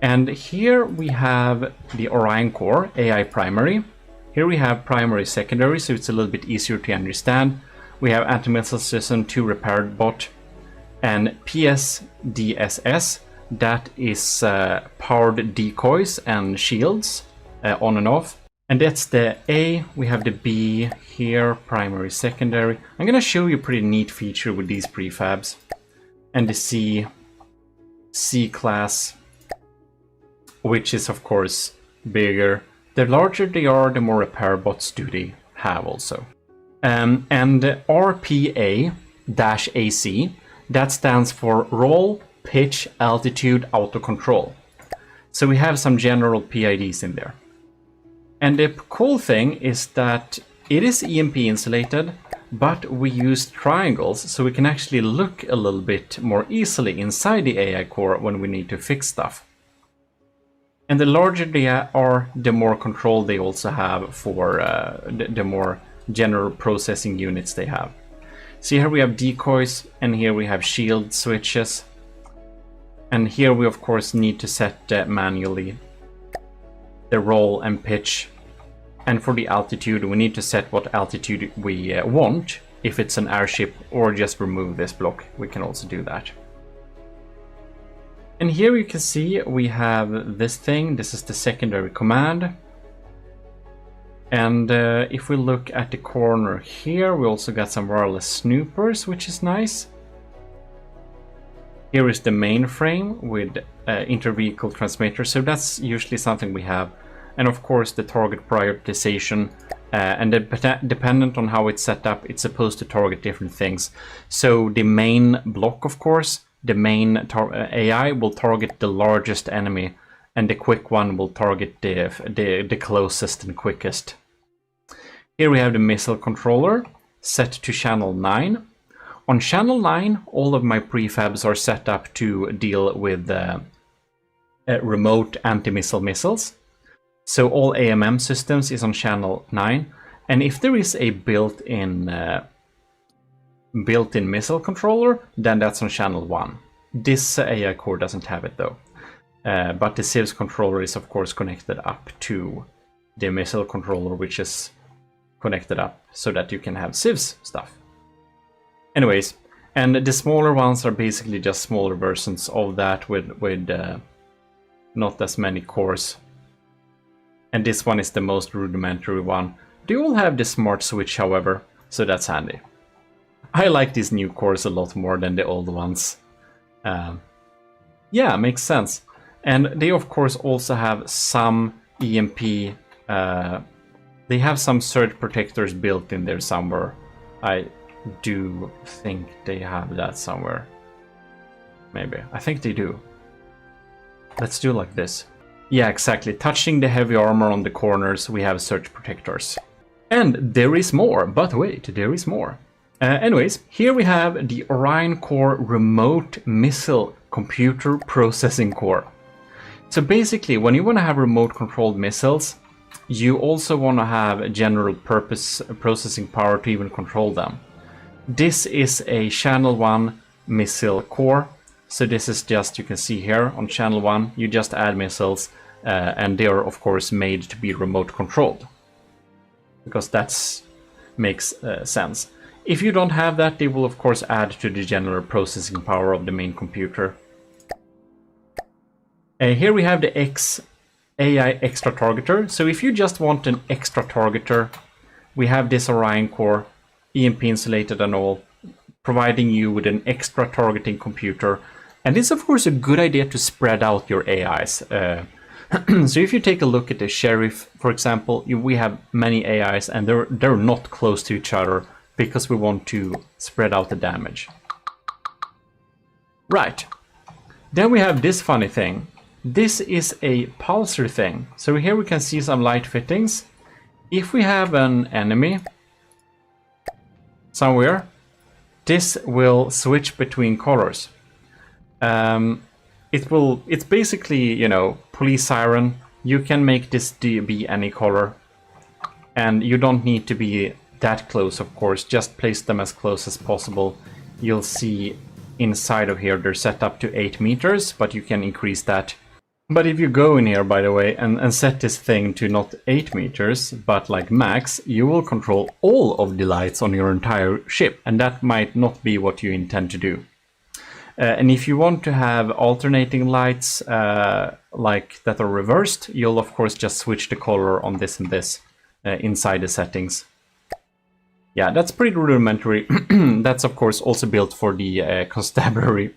And here we have the Orion core, AI primary. Here we have primary secondary, so it's a little bit easier to understand. We have anti-missile system 2 repaired bot, and PSDSS, that is powered decoys and shields on and off. And that's the A. We have the B here, primary, secondary. I'm gonna show you a pretty neat feature with these prefabs. And the C class, which is of course bigger. The larger they are, the more repair bots do they have also. And RPA-AC, that stands for Roll, Pitch, Altitude, Auto Control. So we have some general PIDs in there. And the cool thing is that it is EMP insulated, but we use triangles, so we can actually look a little bit more easily inside the AI core when we need to fix stuff. And the larger they are, the more control they also have for the more general processing units they have. So here we have decoys, and here we have shield switches. And here we of course need to set manually the roll and pitch. And for the altitude, we need to set what altitude we want. If it's an airship, or just remove this block, we can also do that. And here you can see we have this thing. This is the secondary command. And if we look at the corner here, we also got some wireless snoopers, which is nice. Here is the mainframe with inter-vehicle transmitter, so that's usually something we have. And of course the target prioritization, and dependent on how it's set up, it's supposed to target different things. So the main block, of course, the main AI will target the largest enemy, and the quick one will target the closest and quickest. Here we have the missile controller set to channel 9. On channel 9, all of my prefabs are set up to deal with remote anti-missile missiles. So all AMM systems is on channel 9. And if there is a built-in missile controller, then that's on channel 1. This AI core doesn't have it though. But the civs controller is of course connected up to the missile controller, which is connected up so that you can have civs stuff. Anyways, and the smaller ones are basically just smaller versions of that with not as many cores. And this one is the most rudimentary one. They all have the smart switch, however, so that's handy. I like these new cores a lot more than the old ones. Yeah, makes sense. And they of course also have some EMP, they have some surge protectors built in there somewhere. I do think they have that somewhere. Maybe. I think they do. Let's do like this. Yeah, exactly. Touching the heavy armor on the corners, we have surge protectors. And there is more, but wait, there is more. Anyways, here we have the Orion Core Remote Missile Computer Processing Core. So basically, when you want to have remote controlled missiles, you also want to have general purpose processing power to even control them. This is a channel 1 missile core. So this is just, you can see here on channel 1, you just add missiles and they are of course made to be remote controlled. Because that makes sense. If you don't have that, they will of course add to the general processing power of the main computer. Here we have the AI extra targeter. So if you just want an extra targeter, we have this Orion Core, EMP insulated and all, providing you with an extra targeting computer. And it's of course a good idea to spread out your AIs. So if you take a look at the Sheriff, for example, we have many AIs and they're not close to each other because we want to spread out the damage. Right. Then we have this funny thing. This is a pulsar thing. So here we can see some light fittings. If we have an enemy somewhere, this will switch between colors. It's basically, you know, police siren. You can make this be any color. And you don't need to be that close, of course. Just place them as close as possible. You'll see inside of here they're set up to 8 meters, but you can increase that. But if you go in here, by the way, and set this thing to not 8 meters, but like max, you will control all of the lights on your entire ship. And that might not be what you intend to do. And if you want to have alternating lights like that are reversed, you'll of course just switch the color on this and this inside the settings. Yeah, that's pretty rudimentary. That's of course also built for the constabulary.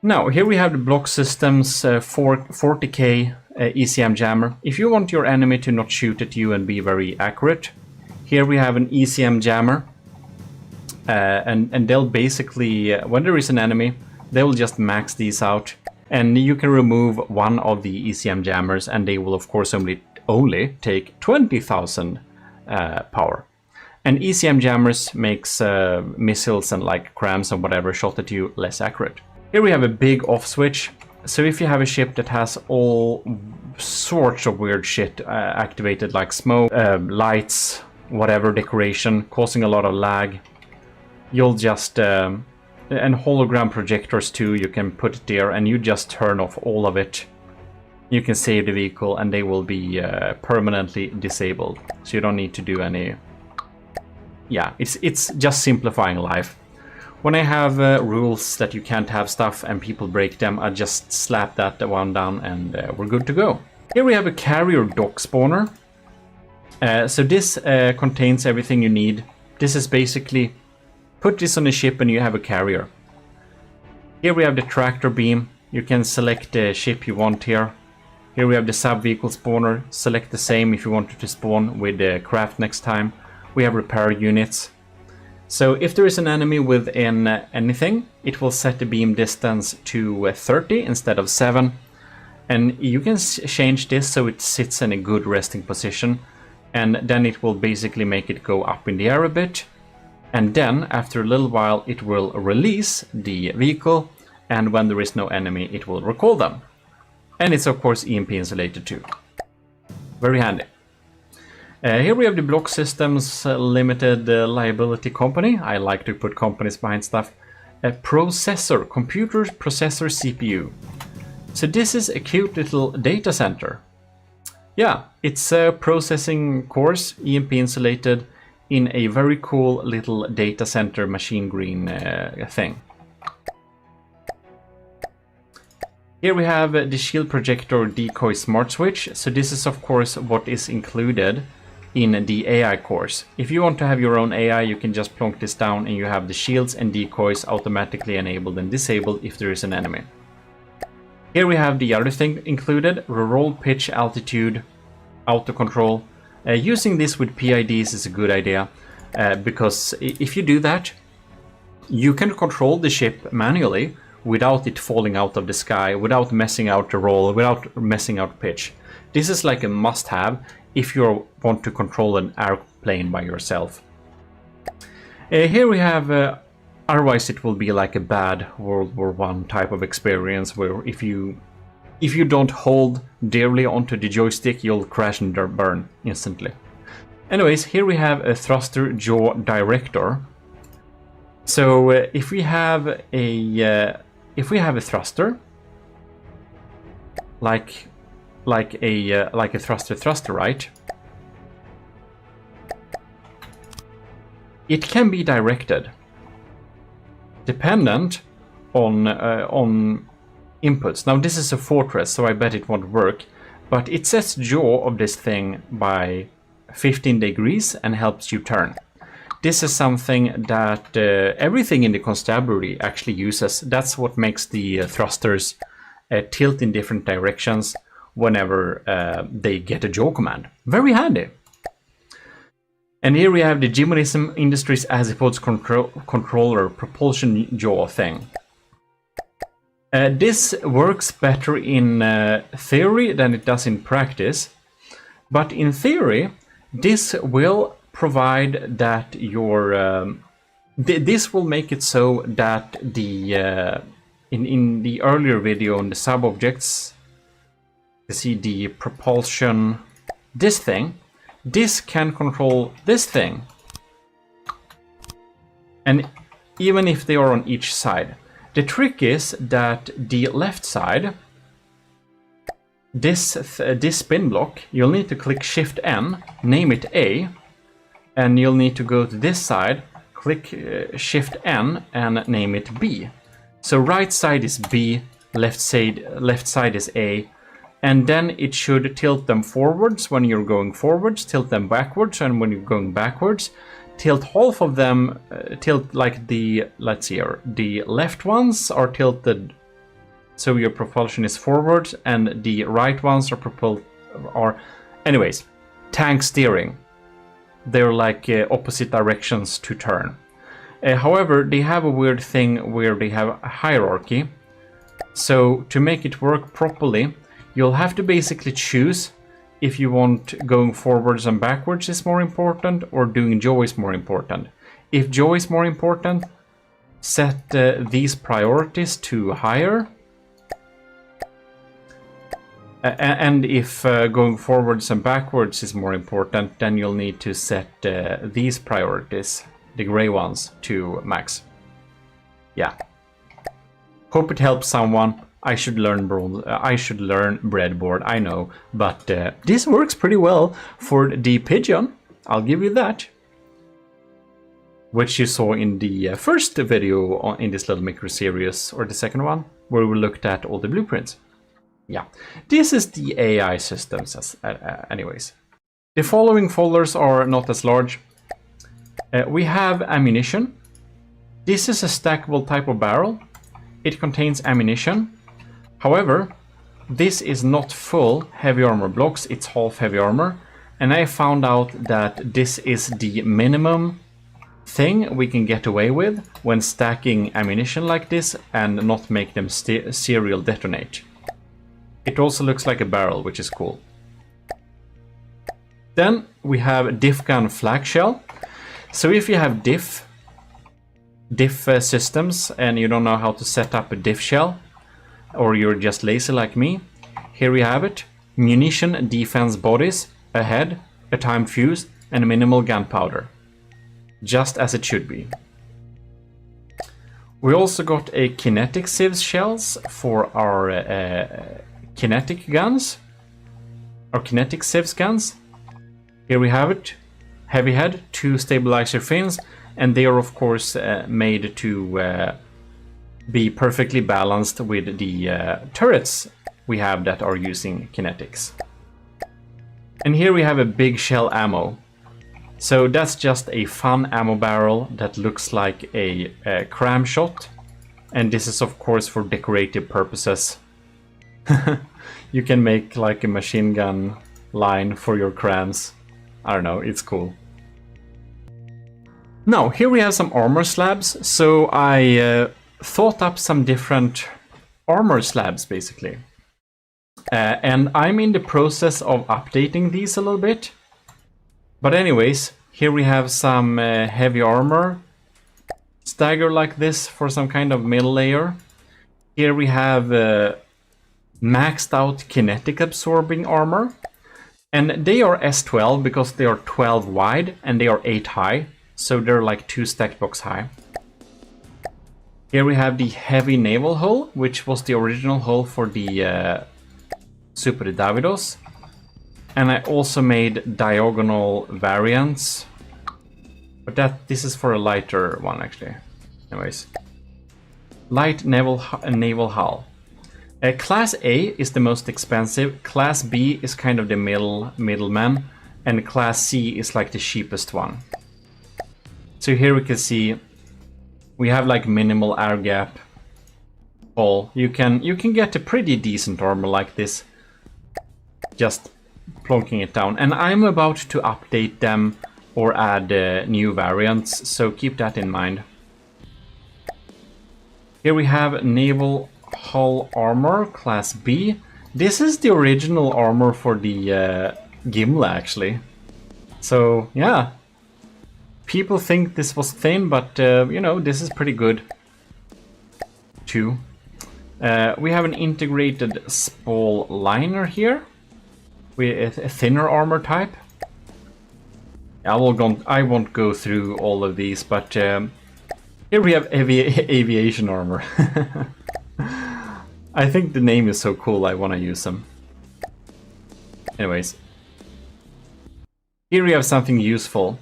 Now, here we have the block systems, 40k ECM jammer. If you want your enemy to not shoot at you and be very accurate, here we have an ECM jammer. And they'll basically, when there is an enemy, they will just max these out. And you can remove one of the ECM jammers and they will of course only take 20,000 power. And ECM jammers makes missiles and like crams and whatever shot at you less accurate. Here we have a big off switch. So if you have a ship that has all sorts of weird shit activated, like smoke, lights, whatever decoration, causing a lot of lag, you'll just, and hologram projectors too, you can put it there and you just turn off all of it. You can save the vehicle and they will be permanently disabled. So you don't need to do any, yeah, it's just simplifying life. When I have rules that you can't have stuff and people break them, I just slap that one down and we're good to go. Here we have a carrier dock spawner. So this contains everything you need. This is basically, put this on a ship and you have a carrier. Here we have the tractor beam. You can select the ship you want here. Here we have the sub-vehicle spawner. Select the same if you wanted to spawn with the craft next time. We have repair units. So if there is an enemy within anything, it will set the beam distance to 30 instead of 7. And you can change this so it sits in a good resting position. And then it will basically make it go up in the air a bit. And then after a little while it will release the vehicle. And when there is no enemy, it will recall them. And it's of course EMP insulated too. Very handy. Here we have the Block Systems Limited Liability Company. I like to put companies behind stuff. Processor, computer processor CPU. So this is a cute little data center. Yeah, it's a processing cores, EMP insulated, in a very cool little data center machine green thing. Here we have the shield projector decoy smart switch. So this is of course what is included in the AI course. If you want to have your own AI, you can just plonk this down and you have the shields and decoys automatically enabled and disabled if there is an enemy. Here we have the other thing included, roll pitch altitude, auto control. Using this with PIDs is a good idea because if you do that, you can control the ship manually without it falling out of the sky, without messing out the roll, without messing out pitch. This is like a must-have if you want to control an airplane by yourself. Here we have, otherwise it will be like a bad World War I type of experience where if you don't hold dearly onto the joystick, you'll crash and burn instantly. Anyways, here we have a thruster jaw director. So if we have a thruster, like a thruster, right? It can be directed, dependent on inputs. Now this is a fortress, so I bet it won't work, but it sets yaw of this thing by 15 degrees and helps you turn. This is something that everything in the constabulary actually uses. That's what makes the thrusters tilt in different directions whenever they get a jaw command. Very handy. And here we have the GMODIST Industries Azipods controller propulsion jaw thing. This works better in theory than it does in practice, but in theory this will provide that your this will make it so that the in the earlier video on the sub objects, you see the propulsion, this can control this thing, and even if they are on each side. The trick is that the left side, this spin block, you'll need to click Shift N, name it A, and you'll need to go to this side, click Shift N and name it B. So right side is B, left side is A, and then it should tilt them forwards when you're going forwards, tilt them backwards, and when you're going backwards, tilt half of them, tilt like the, let's see here, the left ones are tilted so your propulsion is forward, and the right ones are anyways, tank steering. They're like opposite directions to turn. However, they have a weird thing where they have a hierarchy. So to make it work properly, you'll have to basically choose if you want going forwards and backwards is more important or doing jaw is more important. If jaw is more important, set these priorities to higher. And if going forwards and backwards is more important, then you'll need to set these priorities, the gray ones, to max. Yeah. Hope it helps someone. I should learn breadboard, I know, but this works pretty well for the pigeon. I'll give you that. which you saw in the first video in this little micro series, or the second one, where we looked at all the blueprints. Yeah, this is the AI systems anyways. The following folders are not as large. We have ammunition. This is a stackable type of barrel. It contains ammunition. However, this is not full heavy armor blocks, it's half heavy armor. And I found out that this is the minimum thing we can get away with when stacking ammunition like this and not make them serial detonate. It also looks like a barrel, which is cool. Then we have diff gun flak shell. So if you have diff systems and you don't know how to set up a diff shell, or you're just lazy like me, here we have it. Munition defense bodies, a head, a timed fuse, and minimal gunpowder. Just as it should be. We also got a kinetic sieves shells for our kinetic guns. Our kinetic sieves guns. Here we have it. Heavy head, 2 stabilizer fins, and they are of course made to be perfectly balanced with the turrets we have that are using kinetics. And here we have a big shell ammo. So that's just a fun ammo barrel that looks like a cram shot. And this is of course for decorative purposes. You can make like a machine gun line for your crams. I don't know, it's cool. Now, here we have some armor slabs. So I thought up some different armor slabs basically. And I'm in the process of updating these a little bit. But anyways, here we have some heavy armor stagger like this for some kind of middle layer. Here we have maxed out kinetic absorbing armor. And they are S12 because they are 12 wide and they are 8 high. So they're like 2 stack blocks high. Here we have the heavy naval hull, which was the original hull for the Super Davidos. And I also made diagonal variants. But this is for a lighter one actually. Anyways. Light naval hull. Class A is the most expensive. Class B is kind of the middleman. And Class C is like the cheapest one. So here we can see we have like minimal air gap hull. You can get a pretty decent armor like this. Just plonking it down. And I'm about to update them or add new variants, so keep that in mind. Here we have naval hull armor, class B. This is the original armor for the Gimli actually. So yeah, people think this was thin, but you know, this is pretty good too. We have an integrated spall liner here with a thinner armor type. I won't go through all of these, but here we have aviation armor. I think the name is so cool, I want to use them. Anyways. Here we have something useful.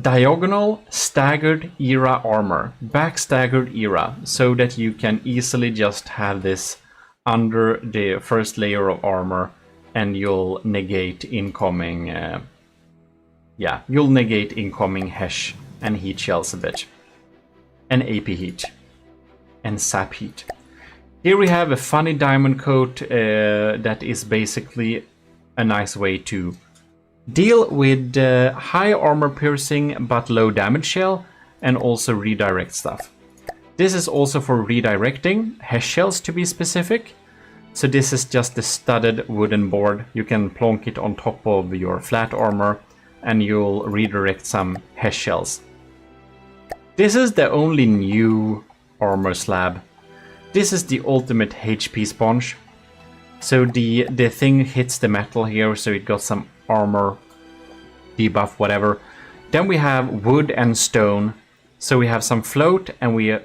Diagonal staggered era armor. Back staggered era. So that you can easily just have this under the first layer of armor and you'll negate incoming... you'll negate incoming HESH and heat shells a bit. And AP heat. And sap heat. Here we have a funny diamond coat that is basically a nice way to deal with high armor piercing but low damage shell and also redirect stuff. This is also for redirecting HESH shells to be specific. So this is just a studded wooden board. You can plonk it on top of your flat armor and you'll redirect some HESH shells. This is the only new armor slab. This is the ultimate HP sponge. So the thing hits the metal here, so it got some armor debuff, whatever. Then we have wood and stone. So we have some float, and we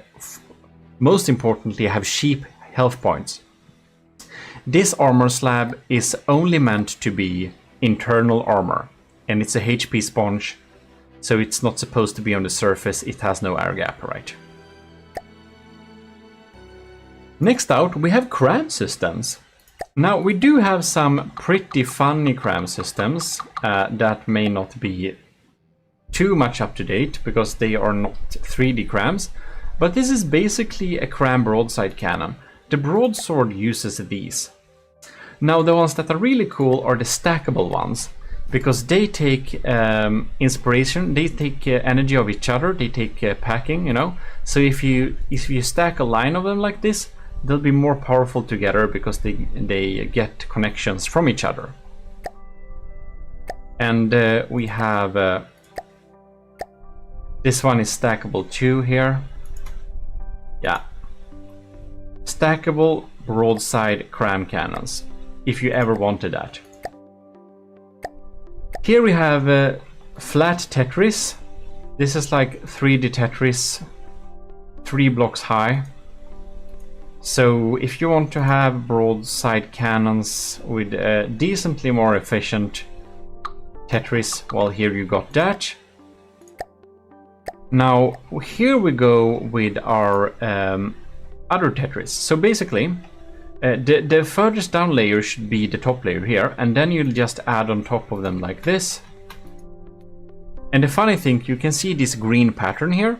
most importantly have sheep health points. This armor slab is only meant to be internal armor, and it's a HP sponge. So it's not supposed to be on the surface, it has no air gap, right? Next out, we have cram systems. Now, we do have some pretty funny cram systems that may not be too much up to date because they are not 3D crams, but this is basically a cram broadside cannon. The broadsword uses these. Now, the ones that are really cool are the stackable ones, because they take inspiration, they take energy of each other, they take packing, you know. So if you stack a line of them like this, they'll be more powerful together because they get connections from each other. And we have this one is stackable too here. Yeah, stackable broadside cram cannons, if you ever wanted that. Here we have flat Tetris. This is like 3D Tetris, 3 blocks high. So if you want to have broadside cannons with decently more efficient Tetris, well, here you got that. Now, here we go with our other Tetris. So basically, the furthest down layer should be the top layer here, and then you'll just add on top of them like this. And the funny thing, you can see this green pattern here.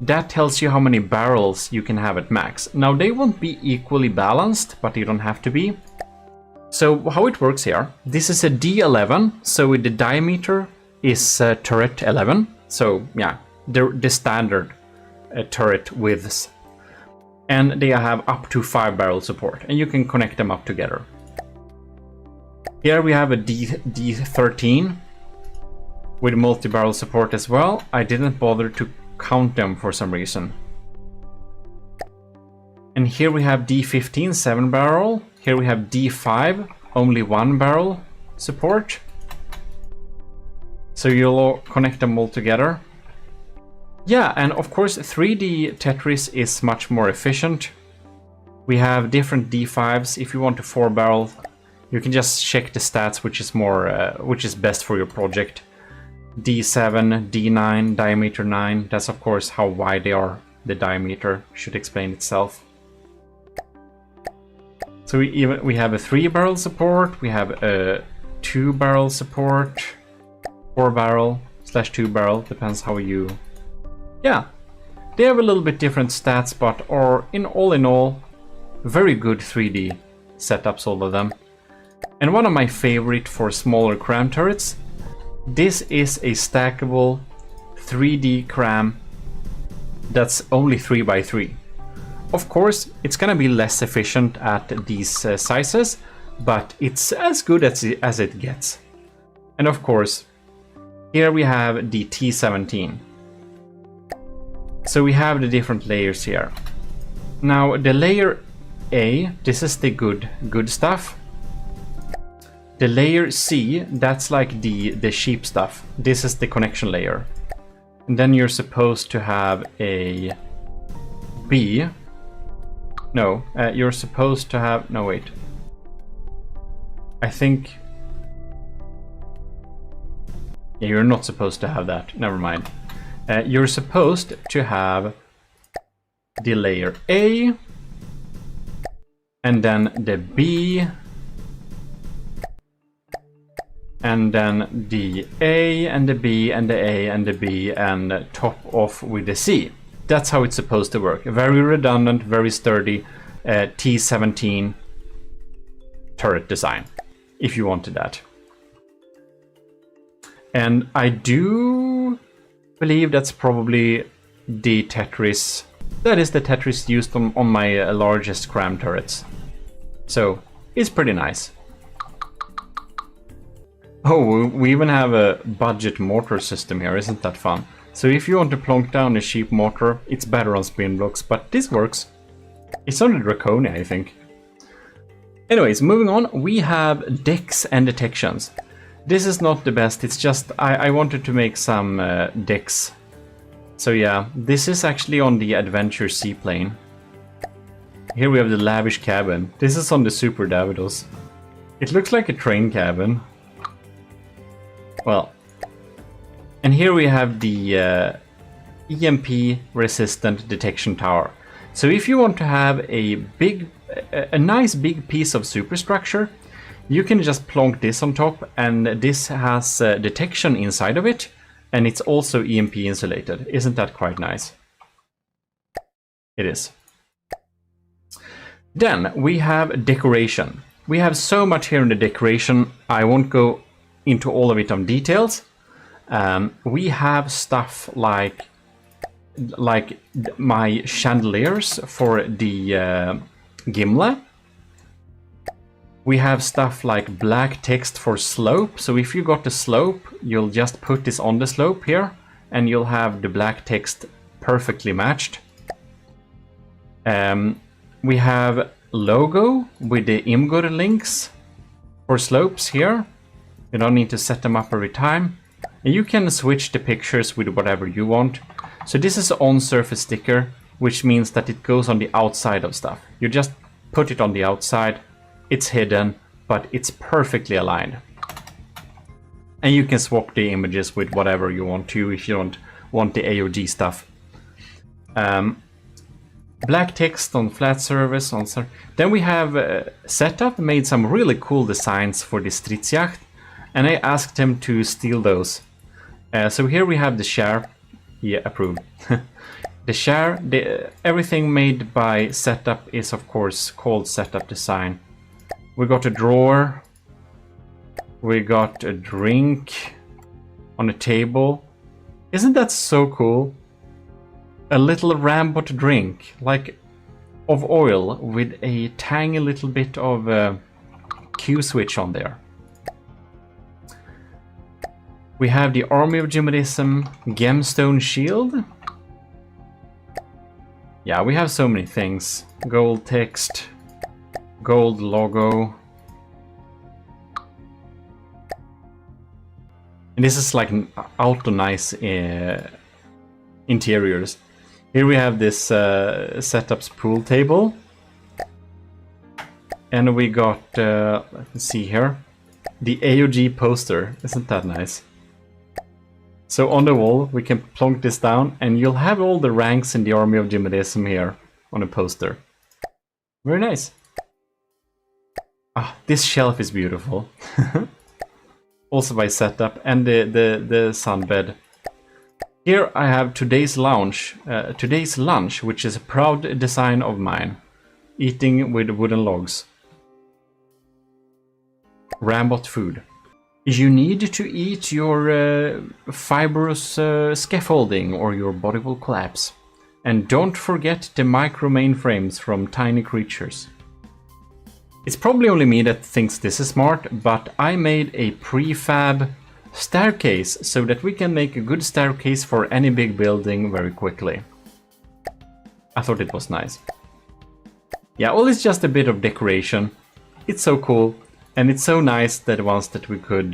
That tells you how many barrels you can have at max. Now, they won't be equally balanced, but they don't have to be. So how it works here, this is a D11, so the diameter is turret 11. So yeah, the standard turret widths. And they have up to 5 barrel support, and you can connect them up together. Here we have a D13 with multi-barrel support as well. I didn't bother to count them for some reason. And here we have D15, 7 barrel. Here we have D5, only 1 barrel support. So you'll connect them all together. Yeah, and of course 3D Tetris is much more efficient. We have different D5s. If you want a 4 barrel, you can just check the stats, which is best for your project. D7, D9, diameter 9. That's of course how wide they are. The diameter should explain itself. So we have a 3 barrel support. We have a 2 barrel support. 4 barrel / 2 barrel, depends how you... Yeah, they have a little bit different stats, but are in all, very good 3D setups, all of them. And one of my favorite for smaller cram turrets, this is a stackable 3D cram that's only 3x3. Of course, it's gonna be less efficient at these sizes, but it's as good as it gets. And of course, here we have the T17. So we have the different layers here. Now the layer A, this is the good stuff. The layer C, that's like the cheap stuff. This is the connection layer. And then you're supposed to have a B. No, you're supposed to have... No, wait. I think... Yeah, you're not supposed to have that. Never mind. You're supposed to have the layer A, and then the B, and then the A, and the B, and the A, and the B, and top off with the C. That's how it's supposed to work. Very redundant, very sturdy T17 turret design, if you wanted that. And I do believe that's probably the Tetris. That is the Tetris used on my largest cram turrets. So it's pretty nice. Oh, we even have a budget mortar system here, isn't that fun? So if you want to plonk down a cheap mortar, it's better on spin blocks, but this works. It's on the Draconia, I think. Anyways, moving on, we have decks and detections. This is not the best, it's just I wanted to make some decks. So yeah, this is actually on the Adventure Seaplane. Here we have the Lavish Cabin. This is on the Super Davidos. It looks like a train cabin. Well, And here we have the EMP resistant detection tower. So if you want to have a nice big piece of superstructure, you can just plonk this on top, and this has detection inside of it, and it's also EMP insulated. Isn't that quite nice? It is. Then we have decoration. We have so much here in the decoration, I won't go into all of it on details. We have stuff like my chandeliers for the gimlet. We have stuff like black text for slope. So if you got the slope, you'll just put this on the slope here, and you'll have the black text perfectly matched. We have logo with the IMGUR links for slopes here. You don't need to set them up every time. And you can switch the pictures with whatever you want. So this is on surface sticker, which means that it goes on the outside of stuff. You just put it on the outside. It's hidden, but it's perfectly aligned. And you can swap the images with whatever you want to if you don't want the AOG stuff. Black text on flat surface. Then we have Setup made some really cool designs for the Stridsjacht, and I asked him to steal those. So here we have the share. Yeah, approved. The share, everything made by Setup is of course called Setup Design. We got a drawer. We got a drink on a table. Isn't that so cool? A little Rambot drink, like of oil with a tiny little bit of Q switch on there. We have the Army of GMODISM gemstone shield. Yeah, we have so many things. Gold text, gold logo. And this is like ultra nice interiors. Here we have this Setup's pool table. And we got, let's see here, the AOG poster. Isn't that nice? So on the wall, we can plonk this down, and you'll have all the ranks in the Army of GMODISM here on a poster. Very nice. Ah, this shelf is beautiful. Also by Setup, and the sunbed. Here I have today's lunch, which is a proud design of mine. Eating with wooden logs. Rambot food. You need to eat your fibrous scaffolding or your body will collapse. And don't forget the micro mainframes from tiny creatures. It's probably only me that thinks this is smart, but I made a prefab staircase so that we can make a good staircase for any big building very quickly. I thought it was nice. Yeah, well, it's just a bit of decoration. It's so cool. And it's so nice that once that we could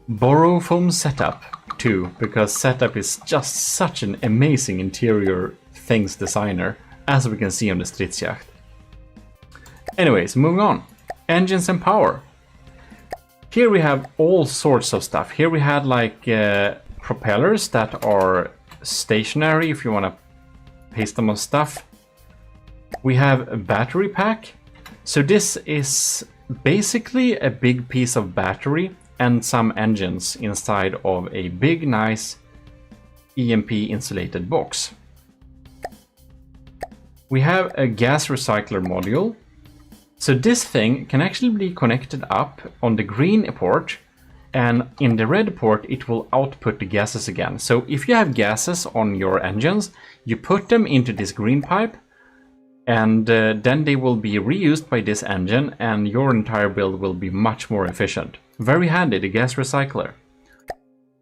borrow from Setup too, because Setup is just such an amazing interior things designer, as we can see on the Stridsjacht. Anyways, moving on. Engines and power. Here we have all sorts of stuff. Here we had like propellers that are stationary if you want to paste them on stuff. We have a battery pack. So this is basically a big piece of battery and some engines inside of a big, nice EMP insulated box. We have a gas recycler module. So this thing can actually be connected up on the green port, and in the red port it will output the gases again. So if you have gases on your engines, you put them into this green pipe, and then they will be reused by this engine, and your entire build will be much more efficient. Very handy, the gas recycler.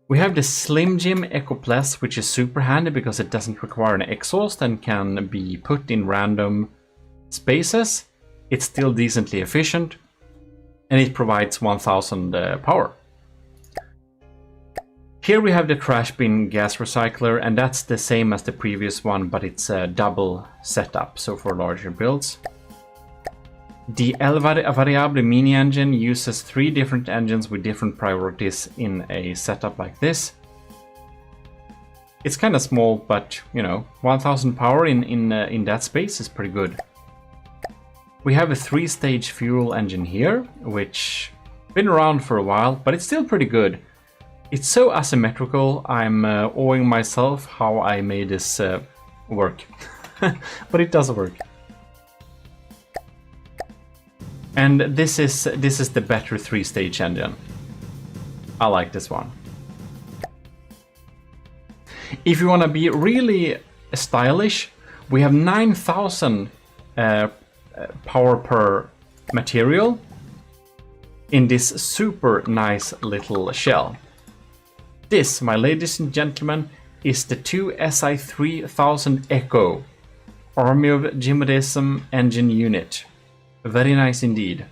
We have the Slim Jim Eco Plus, which is super handy because it doesn't require an exhaust and can be put in random spaces. It's still decently efficient, and it provides 1000 power. Here we have the trash bin gas recycler, and that's the same as the previous one, but it's a double setup, so for larger builds. The El Variable mini engine uses 3 different engines with different priorities in a setup like this. It's kind of small, but, you know, 1000 power in that space is pretty good. We have a 3-stage fuel engine here, which been around for a while, but it's still pretty good. It's so asymmetrical, I'm owing myself how I made this work. But it does work. And this is the better 3-stage engine. I like this one. If you want to be really stylish, we have 9000 power per material in this super nice little shell. This, my ladies and gentlemen, is the 2 SI 3000 Echo Army of GMODISM engine unit. Very nice indeed.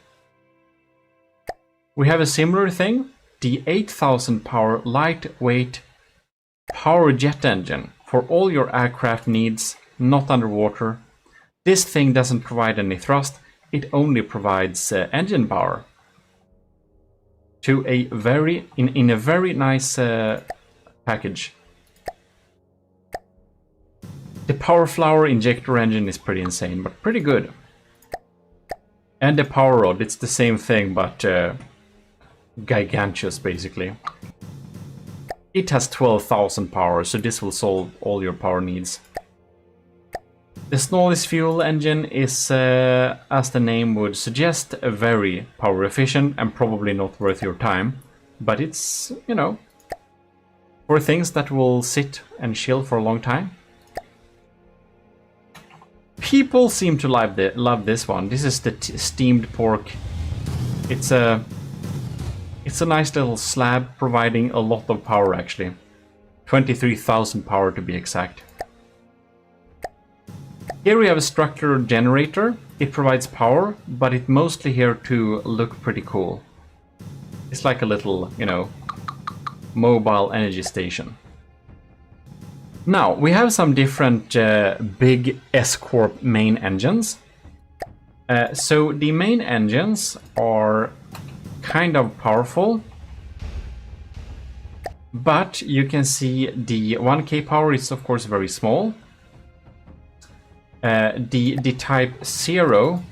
We have a similar thing, the 8000 power lightweight power jet engine for all your aircraft needs, not underwater. This thing doesn't provide any thrust, it only provides engine power. To a in a very nice package. The power flower injector engine is pretty insane, but pretty good. And the power rod, it's the same thing, but gigantuous basically. It has 12,000 power, so this will solve all your power needs. The smallest fuel engine is, as the name would suggest, very power efficient and probably not worth your time. But it's, you know, for things that will sit and chill for a long time. People seem to love this one. This is the steamed pork. It's a nice little slab providing a lot of power actually. 23,000 power to be exact. Here we have a structural generator. It provides power, but it's mostly here to look pretty cool. It's like a little, you know, mobile energy station. Now, we have some different big S-Corp main engines. So the main engines are kind of powerful, but you can see the 1K power is of course very small. The type 0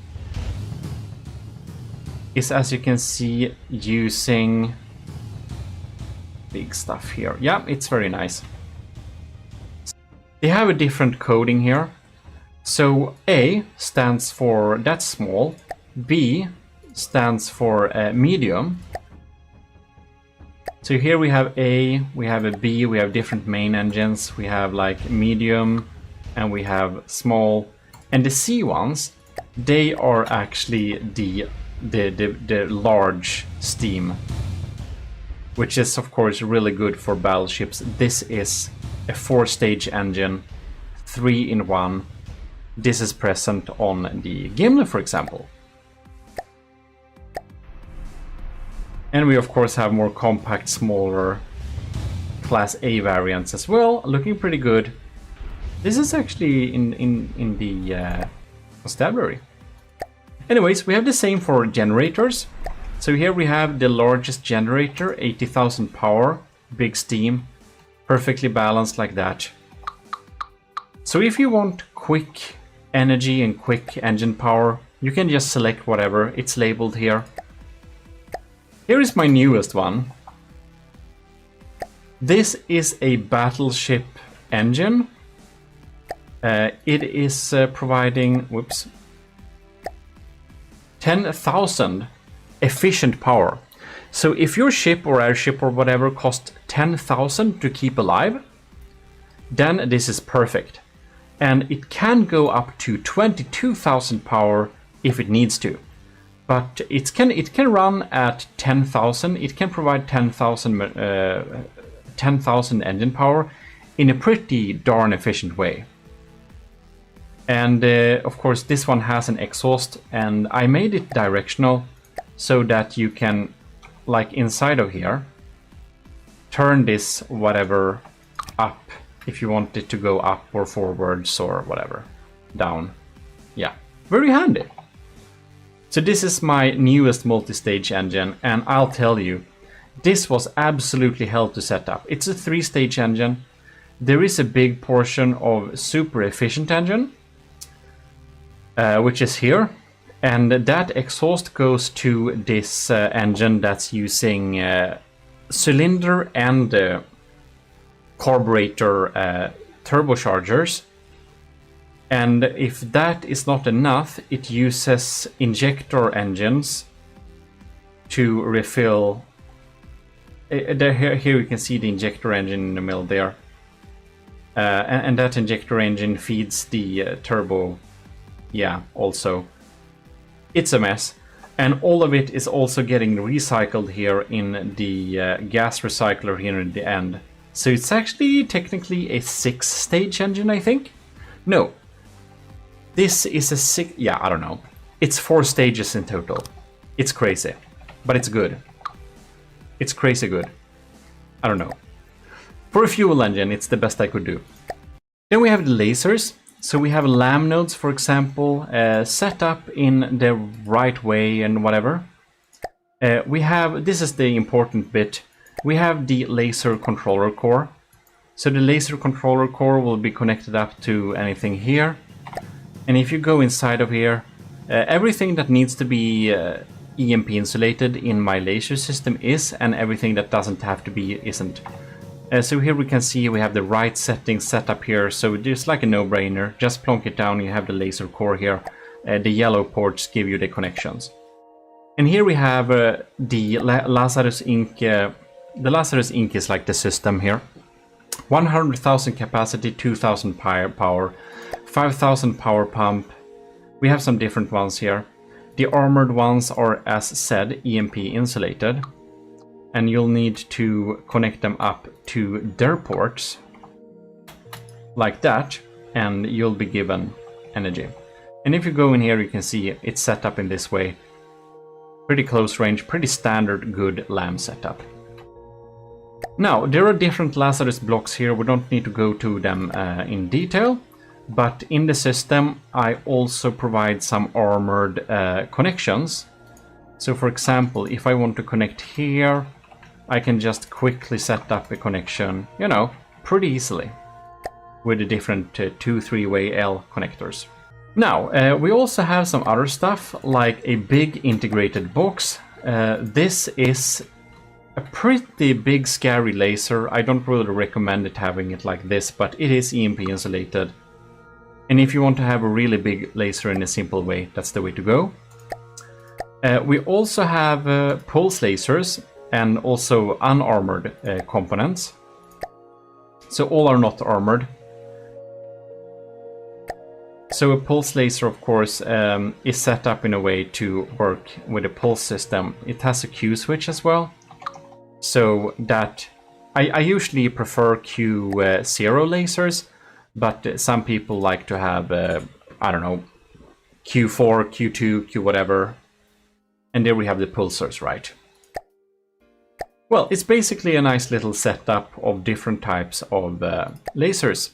is, as you can see, using big stuff here. Yeah, it's very nice. They have a different coding here. So A stands for that's small, B stands for medium. So here we have A, we have a B, we have different main engines, we have like medium, and we have small. And the C ones, they are actually the large steam, which is of course really good for battleships. This is a 4-stage engine, 3-in-1. This is present on the Gimli, for example. And we of course have more compact, smaller Class A variants as well, looking pretty good. This is actually in the constabulary. Anyways, we have the same for generators. So here we have the largest generator, 80,000 power, big steam, perfectly balanced like that. So if you want quick energy and quick engine power, you can just select whatever, it's labeled here. Here is my newest one. This is a battleship engine. It is providing, 10,000 efficient power. So if your ship or airship or whatever costs 10,000 to keep alive, then this is perfect. And it can go up to 22,000 power if it needs to. But it can run at 10,000. It can provide 10,000 engine power in a pretty darn efficient way. And of course this one has an exhaust, and I made it directional so that you can, like inside of here, turn this whatever up if you want it to go up or forwards or whatever, down. Yeah, very handy. So this is my newest multi-stage engine, and I'll tell you, this was absolutely hell to set up. It's a 3-stage engine. there is a big portion of super efficient engine, which is here. And that exhaust goes to this engine that's using cylinder and carburetor turbochargers. And if that is not enough, it uses injector engines to refill. Here you can see the injector engine in the middle there. And that injector engine feeds the turbo. Yeah, also. It's a mess. And all of it is also getting recycled here in the gas recycler here in the end. So it's actually technically a 6-stage engine, I think. No. This is a 6... Yeah, I don't know. It's 4 stages in total. It's crazy. But it's good. It's crazy good. I don't know. For a fuel engine, it's the best I could do. Then we have the lasers. So we have lamp nodes, for example, set up in the right way and whatever. We have, this is the important bit, we have the laser controller core. So the laser controller core will be connected up to anything here. And if you go inside of here, everything that needs to be EMP insulated in my laser system is, and everything that doesn't have to be isn't. So here we can see we have the right settings set up here, so it's like a no-brainer. Just plonk it down, you have the laser core here. The yellow ports give you the connections. And here we have the Lazarus Inc. The Lazarus Inc. is like the system here. 100,000 capacity, 2,000 power, 5,000 power pump. We have some different ones here. The armored ones are, as said, EMP insulated. And you'll need to connect them up to their ports like that, and you'll be given energy. And if you go in here, you can see it's set up in this way. Pretty close range, pretty standard good LAM setup. Now, there are different Lazarus blocks here. We don't need to go to them in detail, but in the system I also provide some armored connections. So for example, if I want to connect here, I can just quickly set up a connection, you know, pretty easily with the different 2-3-way L connectors. Now, we also have some other stuff like a big integrated box. This is a pretty big scary laser. I don't really recommend it having it like this, but it is EMP insulated. And if you want to have a really big laser in a simple way, that's the way to go. We also have pulse lasers and also unarmored components. So all are not armored. So a pulse laser, of course, is set up in a way to work with a pulse system. It has a Q switch as well. So that I usually prefer Q0 lasers, but some people like to have, I don't know, Q4, Q2, Q whatever. And there we have the pulsars, right? Well, it's basically a nice little setup of different types of lasers.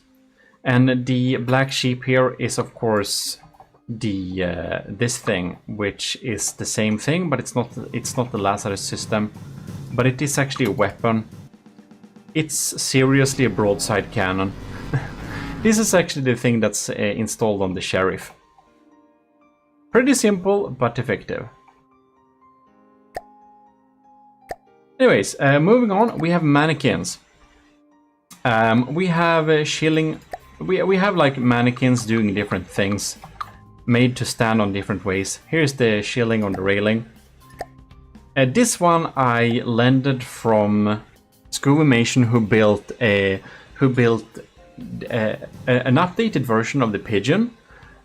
And the black sheep here is, of course, the this thing, which is the same thing, but it's not the Lazarus system, but it is actually a weapon. It's seriously a broadside cannon. This is actually the thing that's installed on the Sheriff. Pretty simple, but effective. Anyways, moving on, we have mannequins. We have shilling. We have like mannequins doing different things, made to stand on different ways. Here's the shilling on the railing. This one I lended from Screwimation, who built an updated version of the Pigeon.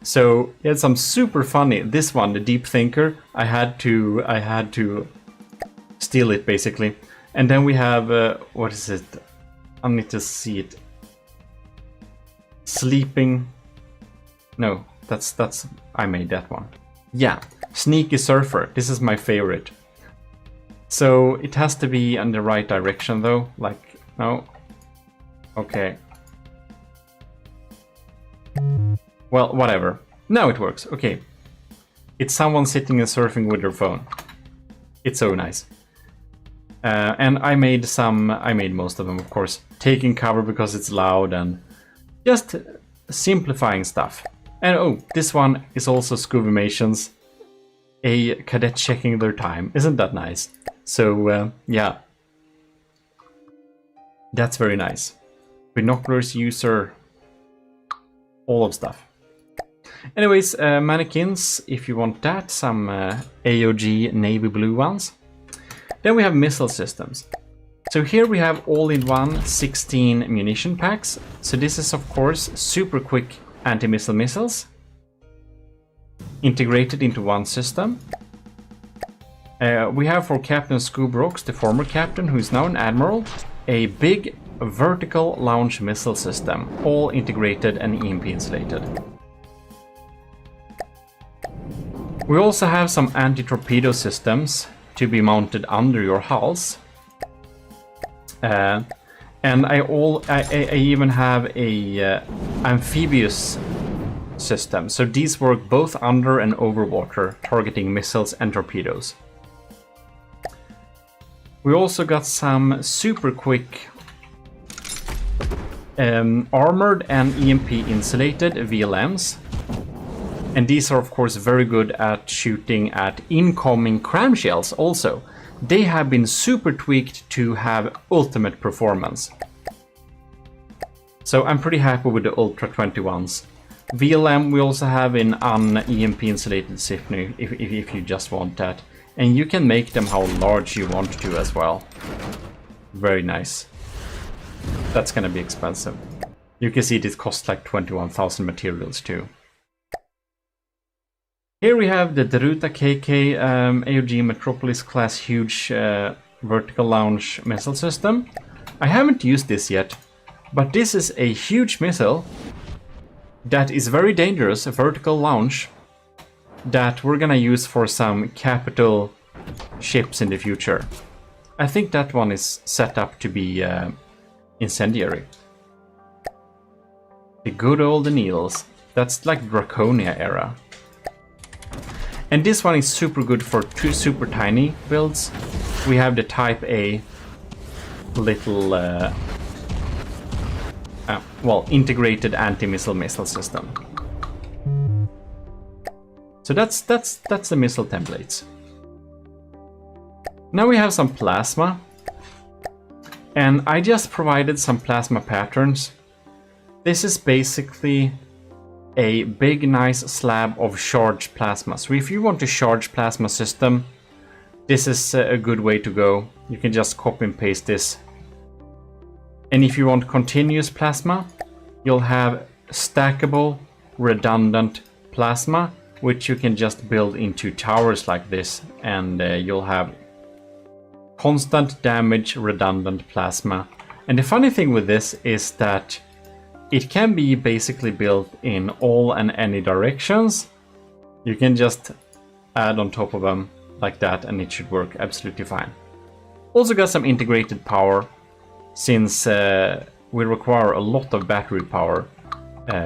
So it had some super funny. This one, the Deep Thinker, I had to steal it basically. And then we have what is it? I need to see it. Sleeping. No, that's I made that one. Yeah, Sneaky Surfer. This is my favorite. So it has to be in the right direction though. Like, no. Okay. Well, whatever. Now it works. Okay. It's someone sitting and surfing with their phone. It's so nice. And I made most of them, of course. Taking cover because it's loud and just simplifying stuff. And oh, this one is also Scoovimations, a cadet checking their time. Isn't that nice? So yeah, that's very nice. Binoculars, user, all of stuff. Anyways, mannequins, if you want that, some AOG navy blue ones. Then we have missile systems. So here we have all-in-one 16 munition packs. So this is of course super quick anti-missile missiles integrated into one system. We have for Captain Scoobrooks, the former captain who is now an admiral, a big vertical launch missile system, all integrated and EMP insulated. We also have some anti-torpedo systems to be mounted under your hulls. And I even have a amphibious system. So these work both under and over water, targeting missiles and torpedoes. We also got some super quick armored and EMP insulated VLMs. And these are of course very good at shooting at incoming cram shells also. They have been super tweaked to have ultimate performance. So I'm pretty happy with the Ultra 21s. VLM we also have in an EMP insulated Sifney if you just want that. And you can make them how large you want to as well. Very nice. That's gonna be expensive. You can see this costs like 21,000 materials too. Here we have the Deruta KK AOG Metropolis class huge vertical launch missile system. I haven't used this yet, but this is a huge missile that is very dangerous, a vertical launch that we're gonna use for some capital ships in the future. I think that one is set up to be incendiary. The good old needles. That's like Draconia era. And this one is super good for two super tiny builds. We have the Type A little, well, integrated anti-missile missile system. So that's the missile templates. Now we have some plasma. And I just provided some plasma patterns. This is basically a big nice slab of charged plasma. So if you want to charge plasma system, this is a good way to go. You can just copy and paste this. And if you want continuous plasma, you'll have stackable redundant plasma, which you can just build into towers like this, and you'll have constant damage redundant plasma. And the funny thing with this is that it can be basically built in all and any directions. You can just add on top of them like that and it should work absolutely fine. Also got some integrated power, since we require a lot of battery power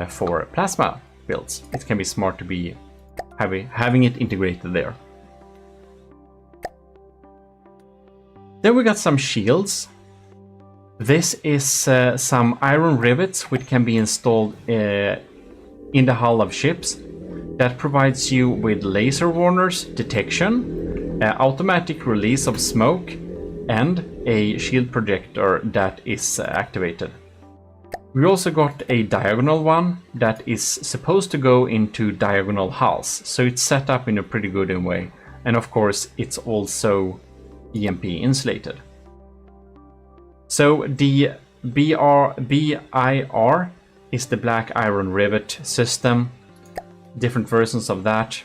for plasma builds. It can be smart to be having it integrated there. Then we got some shields. This is some iron rivets which can be installed in the hull of ships. That provides you with laser warners, detection, automatic release of smoke, and a shield projector that is activated. We also got a diagonal one that is supposed to go into diagonal hulls, so it's set up in a pretty good way. And of course it's also EMP insulated. So the BIR is the black iron rivet system, different versions of that,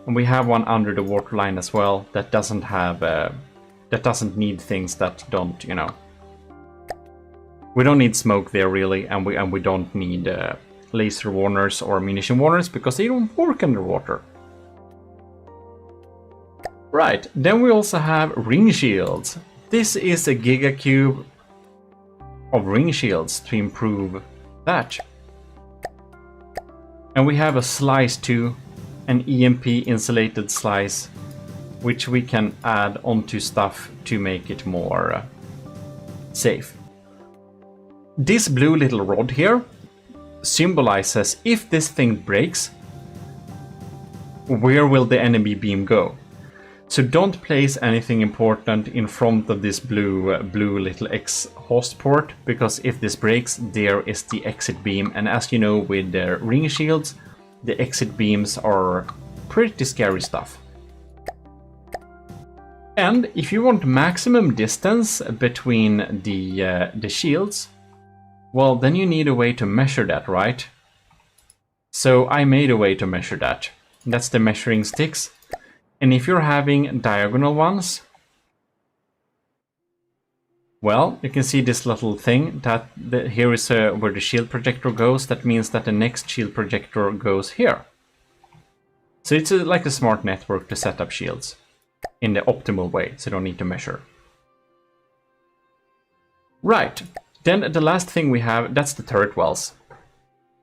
and we have one under the waterline as well that doesn't have that doesn't need things that don't, you know, we don't need smoke there really, and we don't need laser warners or munition warners because they don't work underwater. Right, then we also have ring shields. This is a gigacube of ring shields to improve that. And we have a slice too, an EMP insulated slice which we can add onto stuff to make it more safe. This blue little rod here symbolizes if this thing breaks, where will the enemy beam go? So don't place anything important in front of this blue little exhaust port, because if this breaks, there is the exit beam. And as you know, with the ring shields, the exit beams are pretty scary stuff. And if you want maximum distance between the shields, well, then you need a way to measure that, right? So I made a way to measure that. That's the measuring sticks. And if you're having diagonal ones, well, you can see this little thing that here is where the shield projector goes. That means that the next shield projector goes here. So it's like a smart network to set up shields in the optimal way, so you don't need to measure. Right, then the last thing we have, that's the turret wells.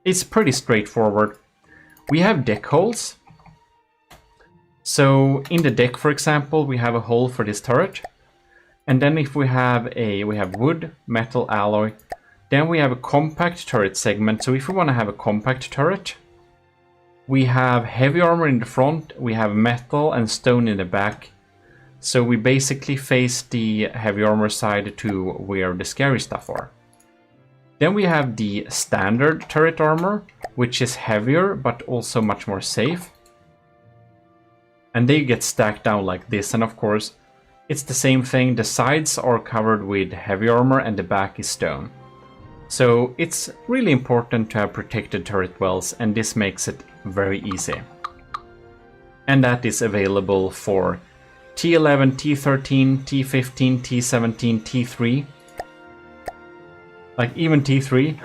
It's pretty straightforward. We have deck holes. So in the deck, for example, we have a hole for this turret. And then if we have wood, metal, alloy, then we have a compact turret segment. So if we want to have a compact turret, we have heavy armor in the front, we have metal and stone in the back. So we basically face the heavy armor side to where the scary stuff are. Then we have the standard turret armor, which is heavier but also much more safe. And they get stacked down like this, and of course it's the same thing. The sides are covered with heavy armor and the back is stone. So it's really important to have protected turret wells, and this makes it very easy. And that is available for T11, T13, T15, T17, T3. Like even T3.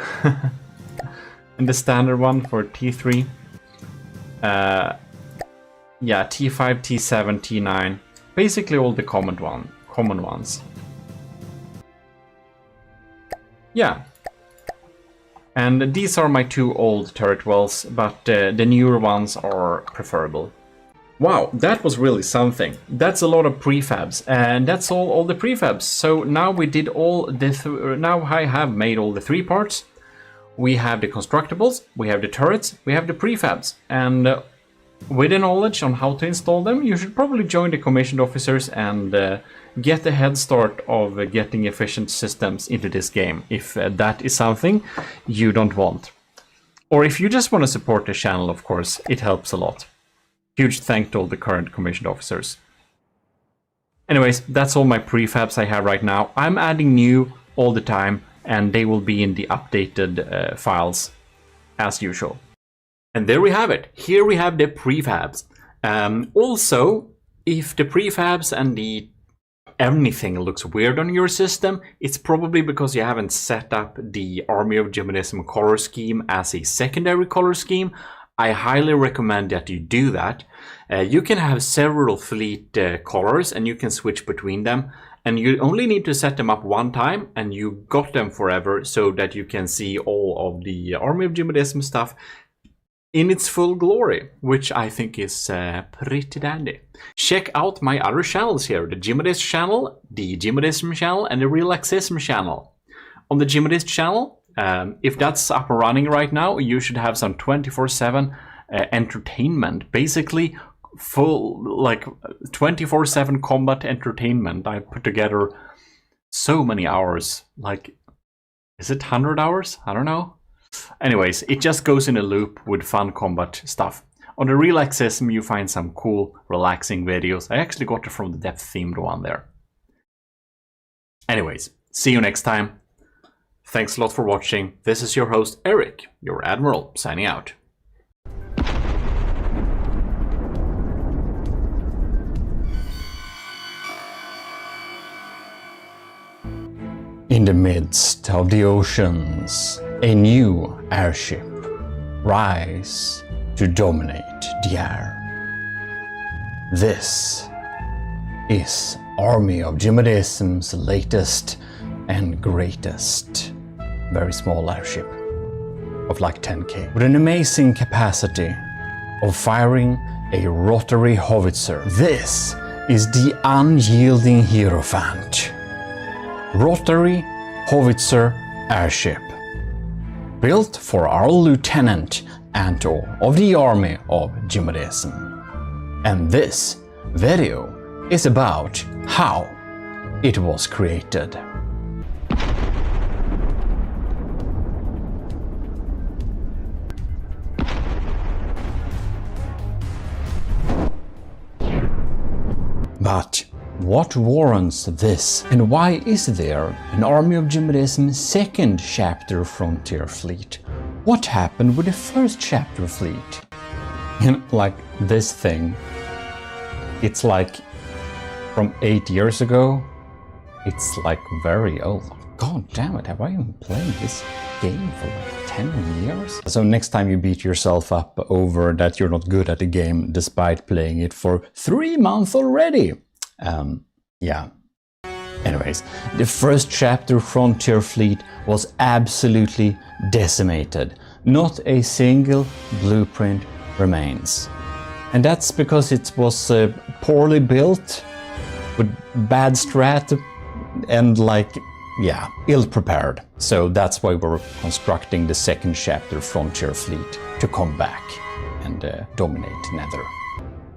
And the standard one for T3. Yeah, T5, T7, T9. Basically all the common ones. Yeah. And these are my two old turret wells, but the newer ones are preferable. Wow, that was really something. That's a lot of prefabs, and that's all the prefabs. So now we did all the now I have made all the three parts. We have the constructibles, we have the turrets, we have the prefabs, and with the knowledge on how to install them, you should probably join the commissioned officers and get a head start of getting efficient systems into this game, if that is something you don't want. Or if you just want to support the channel, of course, it helps a lot. Huge thank to all the current commissioned officers. Anyways, that's all my prefabs I have right now. I'm adding new all the time, and they will be in the updated files as usual. And there we have it. Here we have the prefabs. Also, if the prefabs and anything looks weird on your system, it's probably because you haven't set up the Army of GMODIST color scheme as a secondary color scheme. I highly recommend that you do that. You can have several fleet colors and you can switch between them. And you only need to set them up one time and you got them forever, so that you can see all of the Army of GMODIST stuff in its full glory, which I think is pretty dandy. Check out my other channels here, the GMODIST channel, the GMODISM channel, and the Relaxism channel. On the GMODIST channel, if that's up and running right now, you should have some 24/7 entertainment. Basically, full, like 24/7 combat entertainment. I put together so many hours, like, is it 100 hours? I don't know. Anyways, it just goes in a loop with fun combat stuff. On the Relaxism, you find some cool, relaxing videos. I actually got it from the depth-themed one there. Anyways, see you next time. Thanks a lot for watching. This is your host, Eric, your Admiral, signing out. In the midst of the oceans, a new airship rise to dominate the air. This is Army of GMODISM's latest and greatest very small airship of like 10k, with an amazing capacity of firing a rotary howitzer. This is the unyielding Hierophant, rotary howitzer airship, built for our Lieutenant Anto of the army of GMODIST. And this video is about how it was created. But what warrants this? And why is there an Army of GMODIST's second chapter Frontier Fleet? What happened with the first chapter fleet? And like this thing, it's like from 8 years ago. It's like very old. God damn it, have I been playing this game for like 10 years? So next time you beat yourself up over that you're not good at the game despite playing it for 3 months already. Yeah. Anyways, the first chapter Frontier Fleet was absolutely decimated. Not a single blueprint remains. And that's because it was poorly built, with bad strat, and like, yeah, ill-prepared. So that's why we're constructing the second chapter Frontier Fleet, to come back and dominate Nether.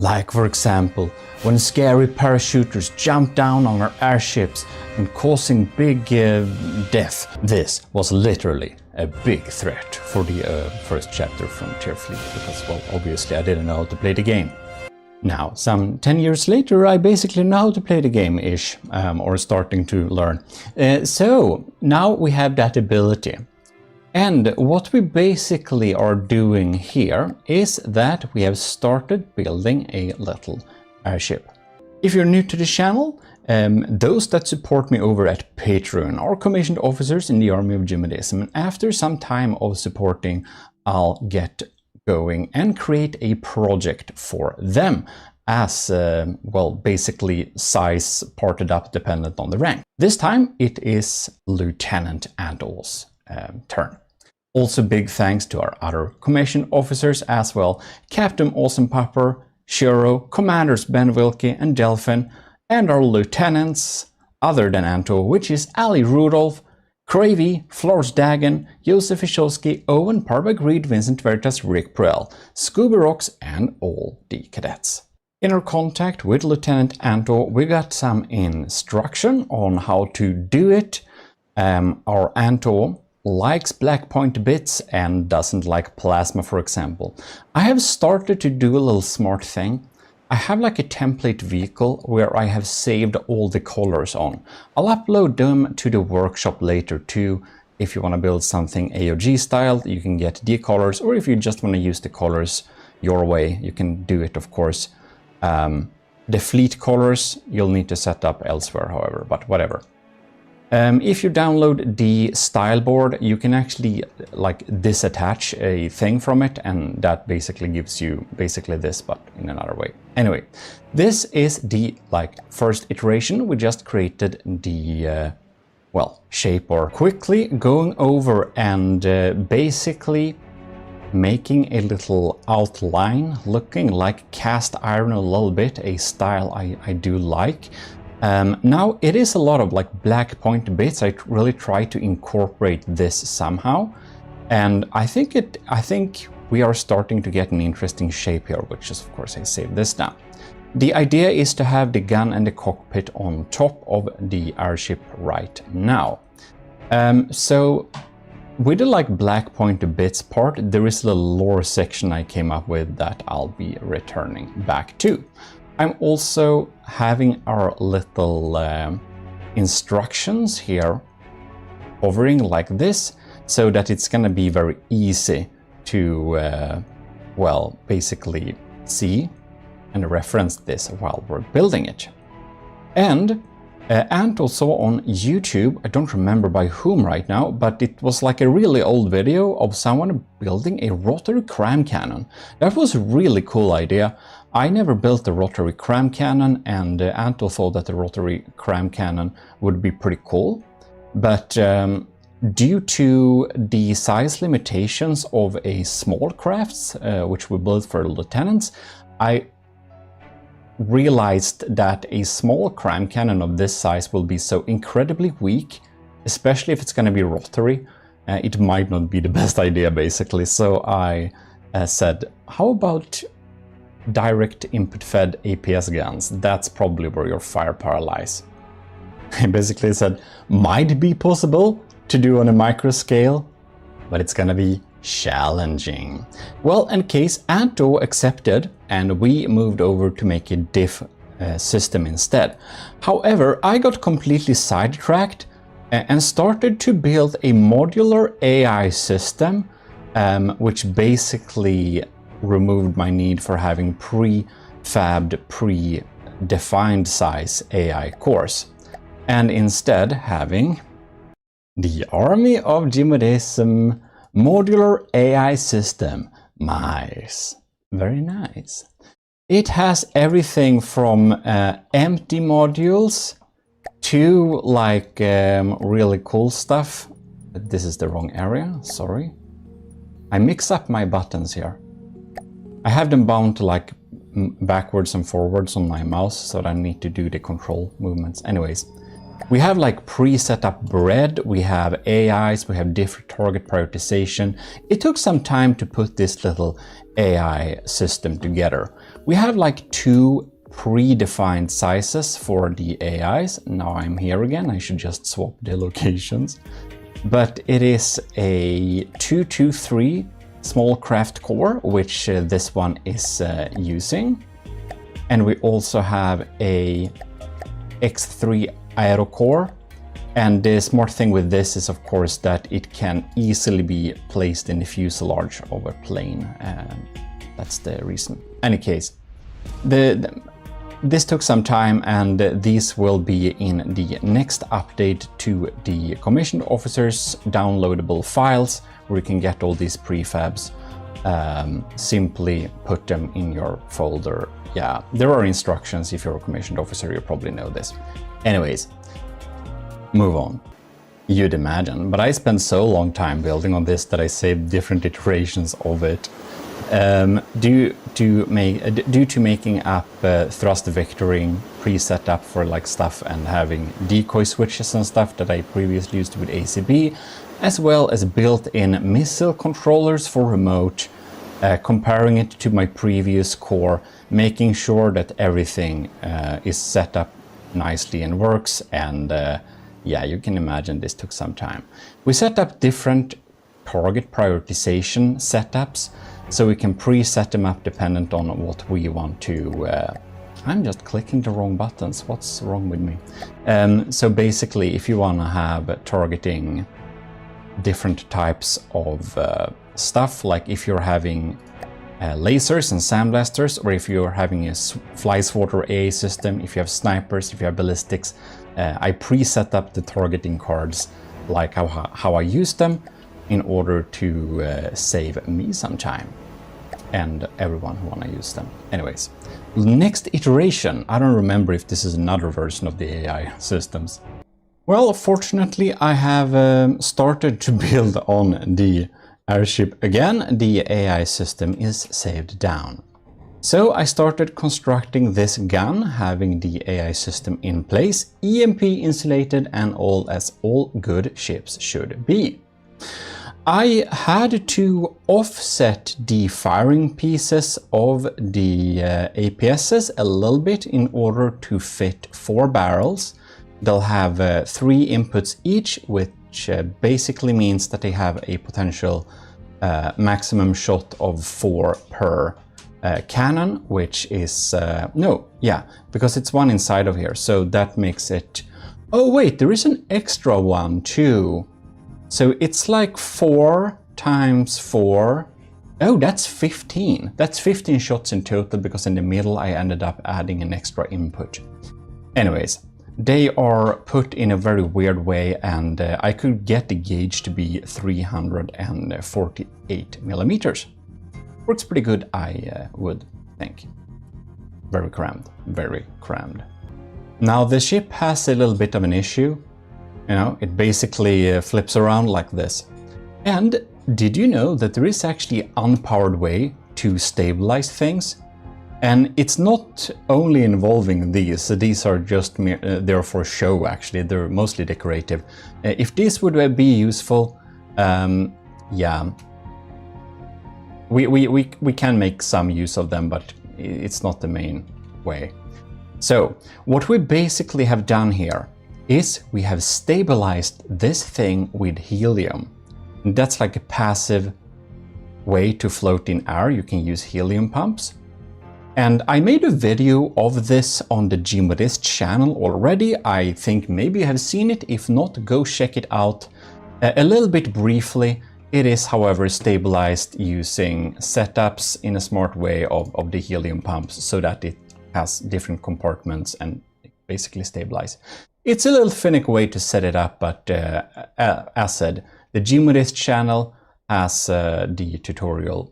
Like, for example, when scary parachuters jump down on our airships and causing big death. This was literally a big threat for the first chapter Frontier Fleet, because, well, obviously I didn't know how to play the game. Now, some 10 years later, I basically know how to play the game-ish, or starting to learn. So, now we have that ability. And what we basically are doing here is that we have started building a little airship. If you're new to the channel, those that support me over at Patreon are commissioned officers in the Army of GMODIST, and after some time of supporting, I'll get going and create a project for them as, well, basically size parted up dependent on the rank. This time it is Lieutenant Anto's turn. Also big thanks to our other commissioned officers as well: Captain Awesome Pupper, Shiro, Commanders Ben Wilkie and Delphin, and our lieutenants other than Anto, which is Ali Rudolph, Cravey, Flores Dagan, Josef Ishowski, Owen Parberg Reed, Vincent Veritas, Rick Prell, Scooby Rocks, and all the cadets. In our contact with Lieutenant Anto, we got some instruction on how to do it. Our Anto likes black point bits and doesn't like plasma, for example. I have started to do a little smart thing. I have like a template vehicle where I have saved all the colors on. I'll upload them to the workshop later too. If you want to build something AOG style, you can get the colors, or if you just want to use the colors your way, you can do it, of course. The fleet colors you'll need to set up elsewhere, however, but whatever. If you download the style board, you can actually like disattach a thing from it, and that basically gives you basically this, but in another way. Anyway, this is the like first iteration. We just created the well, shape, or quickly going over and basically making a little outline looking like cast iron a little bit, a style I do like. Now it is a lot of like black point bits. I really try to incorporate this somehow, and I think we are starting to get an interesting shape here, which is, of course, I save this down. The idea is to have the gun and the cockpit on top of the airship right now. So with the like black point bits part, there is a little lore section I came up with that I'll be returning back to. I'm also having our little instructions here hovering like this, so that it's gonna be very easy to, well, basically see and reference this while we're building it. And Anto saw on YouTube, I don't remember by whom right now, but it was like a really old video of someone building a rotary cram cannon. That was a really cool idea. I never built a rotary cram cannon, and Anto thought that the rotary cram cannon would be pretty cool. But due to the size limitations of a small crafts, which we built for lieutenants, I realized that a small cram cannon of this size will be so incredibly weak, especially if it's going to be rotary. It might not be the best idea, basically. So I said, how about direct input fed APS guns? That's probably where your firepower lies. I basically said, might be possible to do on a micro scale, but it's gonna be challenging. Well, in case Anto accepted, and we moved over to make a diff system instead. However, I got completely sidetracked and started to build a modular AI system, which basically removed my need for having prefabbed, pre-defined size AI cores, and instead having the Army of GMODISM modular AI system. Nice. Very nice. It has everything from empty modules to like really cool stuff. This is the wrong area, sorry. I mix up my buttons here. I have them bound to like backwards and forwards on my mouse, so that I need to do the control movements. Anyways, we have like pre-set up bread, we have AIs, we have different target prioritization. It took some time to put this little AI system together. We have like 2 predefined sizes for the AIs. Now I'm here again, I should just swap the locations. But it is a 223 small craft core, which this one is using. And we also have a X3 aero core. And the smart thing with this is, of course, that it can easily be placed in the fuselage of a plane. That's the reason. Any case, this took some time, and these will be in the next update to the commissioned officers downloadable files, where you can get all these prefabs. Simply put them in your folder. Yeah, there are instructions. If you're a commissioned officer, you probably know this. Anyways, move on. You'd imagine, but I spent so long time building on this that I saved different iterations of it. Due to making up thrust vectoring preset up for like stuff and having decoy switches and stuff that I previously used with ACB, as well as built-in missile controllers for remote, comparing it to my previous core, making sure that everything is set up nicely and works, and yeah, you can imagine this took some time. We set up different target prioritization setups, so we can preset them up dependent on what we want to... I'm just clicking the wrong buttons, what's wrong with me? So basically, if you want to have targeting different types of stuff, like if you're having lasers and sandblasters, or if you're having a fly swatter AA system, if you have snipers, if you have ballistics, I preset up the targeting cards like how I use them, in order to save me some time and everyone who wanna use them. Anyways, next iteration. I don't remember if this is another version of the AI systems. Well, fortunately, I have started to build on the airship again. The AI system is saved down. So I started constructing this gun, having the AI system in place, EMP insulated, and all as all good ships should be. I had to offset the firing pieces of the APSs a little bit in order to fit 4 barrels. They'll have 3 inputs each, which basically means that they have a potential maximum shot of 4 per cannon, which is... because it's 1 inside of here, so that makes it... Oh wait, there is an extra one too. So it's like 4 times 4. Oh, that's 15. That's 15 shots in total, because in the middle I ended up adding an extra input. Anyways, they are put in a very weird way, and I could get the gauge to be 348 millimeters. Works pretty good, I would think. Very crammed, very crammed. Now the ship has a little bit of an issue. You know, it basically flips around like this. And did you know that there is actually an unpowered way to stabilize things? And it's not only involving these are just there for show actually, they're mostly decorative. If this would be useful, yeah, we can make some use of them, but it's not the main way. So what we basically have done here is we have stabilized this thing with helium. And that's like a passive way to float in air. You can use helium pumps. And I made a video of this on the GMODIST channel already. I think maybe you have seen it. If not, go check it out a little bit briefly. It is, however, stabilized using setups in a smart way of the helium pumps so that it has different compartments and basically stabilize. It's a little finicky way to set it up, but as said, the GMODIST channel has the tutorial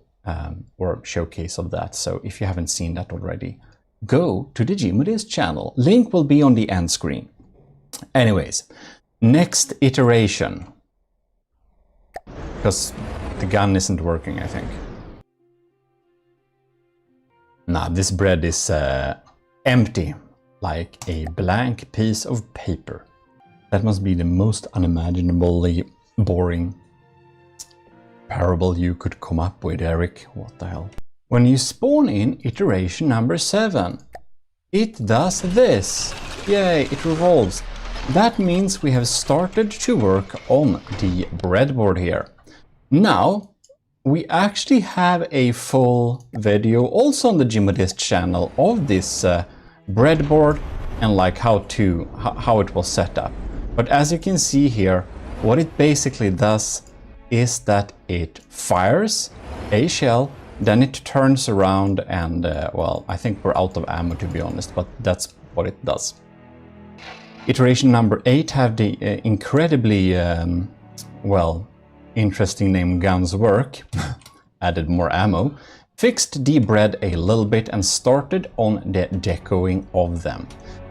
or showcase of that. So if you haven't seen that already, go to the GMODIST channel. Link will be on the end screen. Anyways, next iteration. Because the gun isn't working, I think. Nah, this bread is empty, like a blank piece of paper. That must be the most unimaginably boring parable you could come up with, Eric. What the hell? When you spawn in iteration number 7, it does this. Yay, it revolves. That means we have started to work on the breadboard here. Now, we actually have a full video also on the GMODIST channel of this breadboard and like how it was set up. But as you can see here, what it basically does is that it fires a shell, then it turns around and, well, I think we're out of ammo to be honest, but that's what it does. Iteration number 8 have the incredibly, well, interesting name Guns Work, added more ammo, fixed the bread a little bit and started on the decoing of them.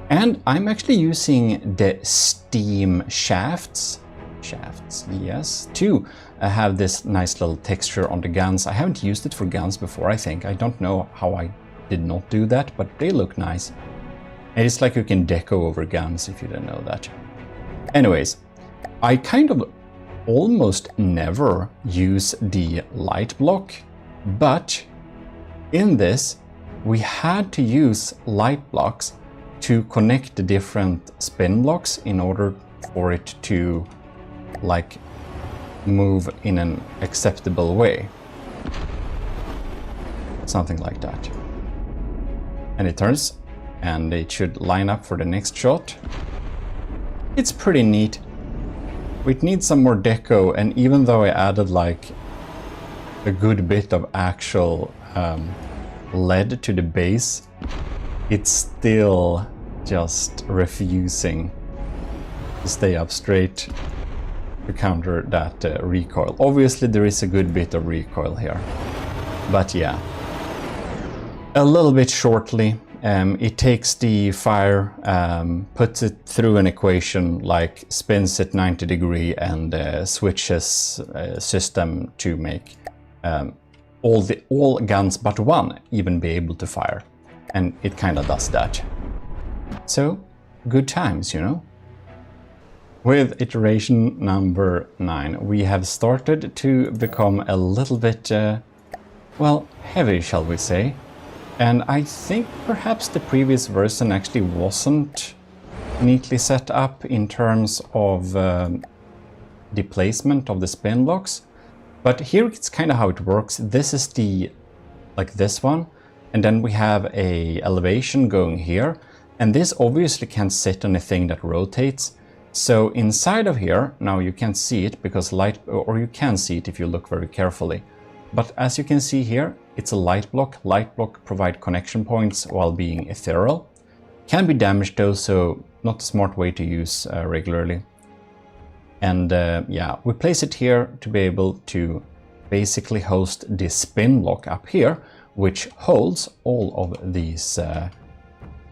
And I'm actually using the steam shafts, yes, to have this nice little texture on the guns. I haven't used it for guns before, I think. I don't know how I did not do that, but they look nice. And it's like you can deco over guns if you don't know that. Anyways, I kind of almost never use the light block, but in this we had to use light blocks to connect the different spin blocks in order for it to like move in an acceptable way. Something like that. And it turns and it should line up for the next shot. It's pretty neat. It needs some more deco, and even though I added like a good bit of actual lead to the base, it's still just refusing to stay up straight to counter that recoil. Obviously there is a good bit of recoil here, but yeah, a little bit shortly. It takes the fire, puts it through an equation, like spins it 90 degrees and switches system to make all guns but one even be able to fire. And it kind of does that. So, good times, you know? With iteration number 9, we have started to become a little bit, well, heavy, shall we say. And I think perhaps the previous version actually wasn't neatly set up in terms of the placement of the spin blocks. But here it's kind of how it works. This is the, like this one, and then we have a elevation going here. And this obviously can't sit on a thing that rotates. So inside of here, now you can't see it because light, or you can see it if you look very carefully. But as you can see here, it's a light block. Light block provide connection points while being ethereal. Can be damaged though, so not a smart way to use regularly. And yeah, we place it here to be able to basically host the spin block up here, which holds all of these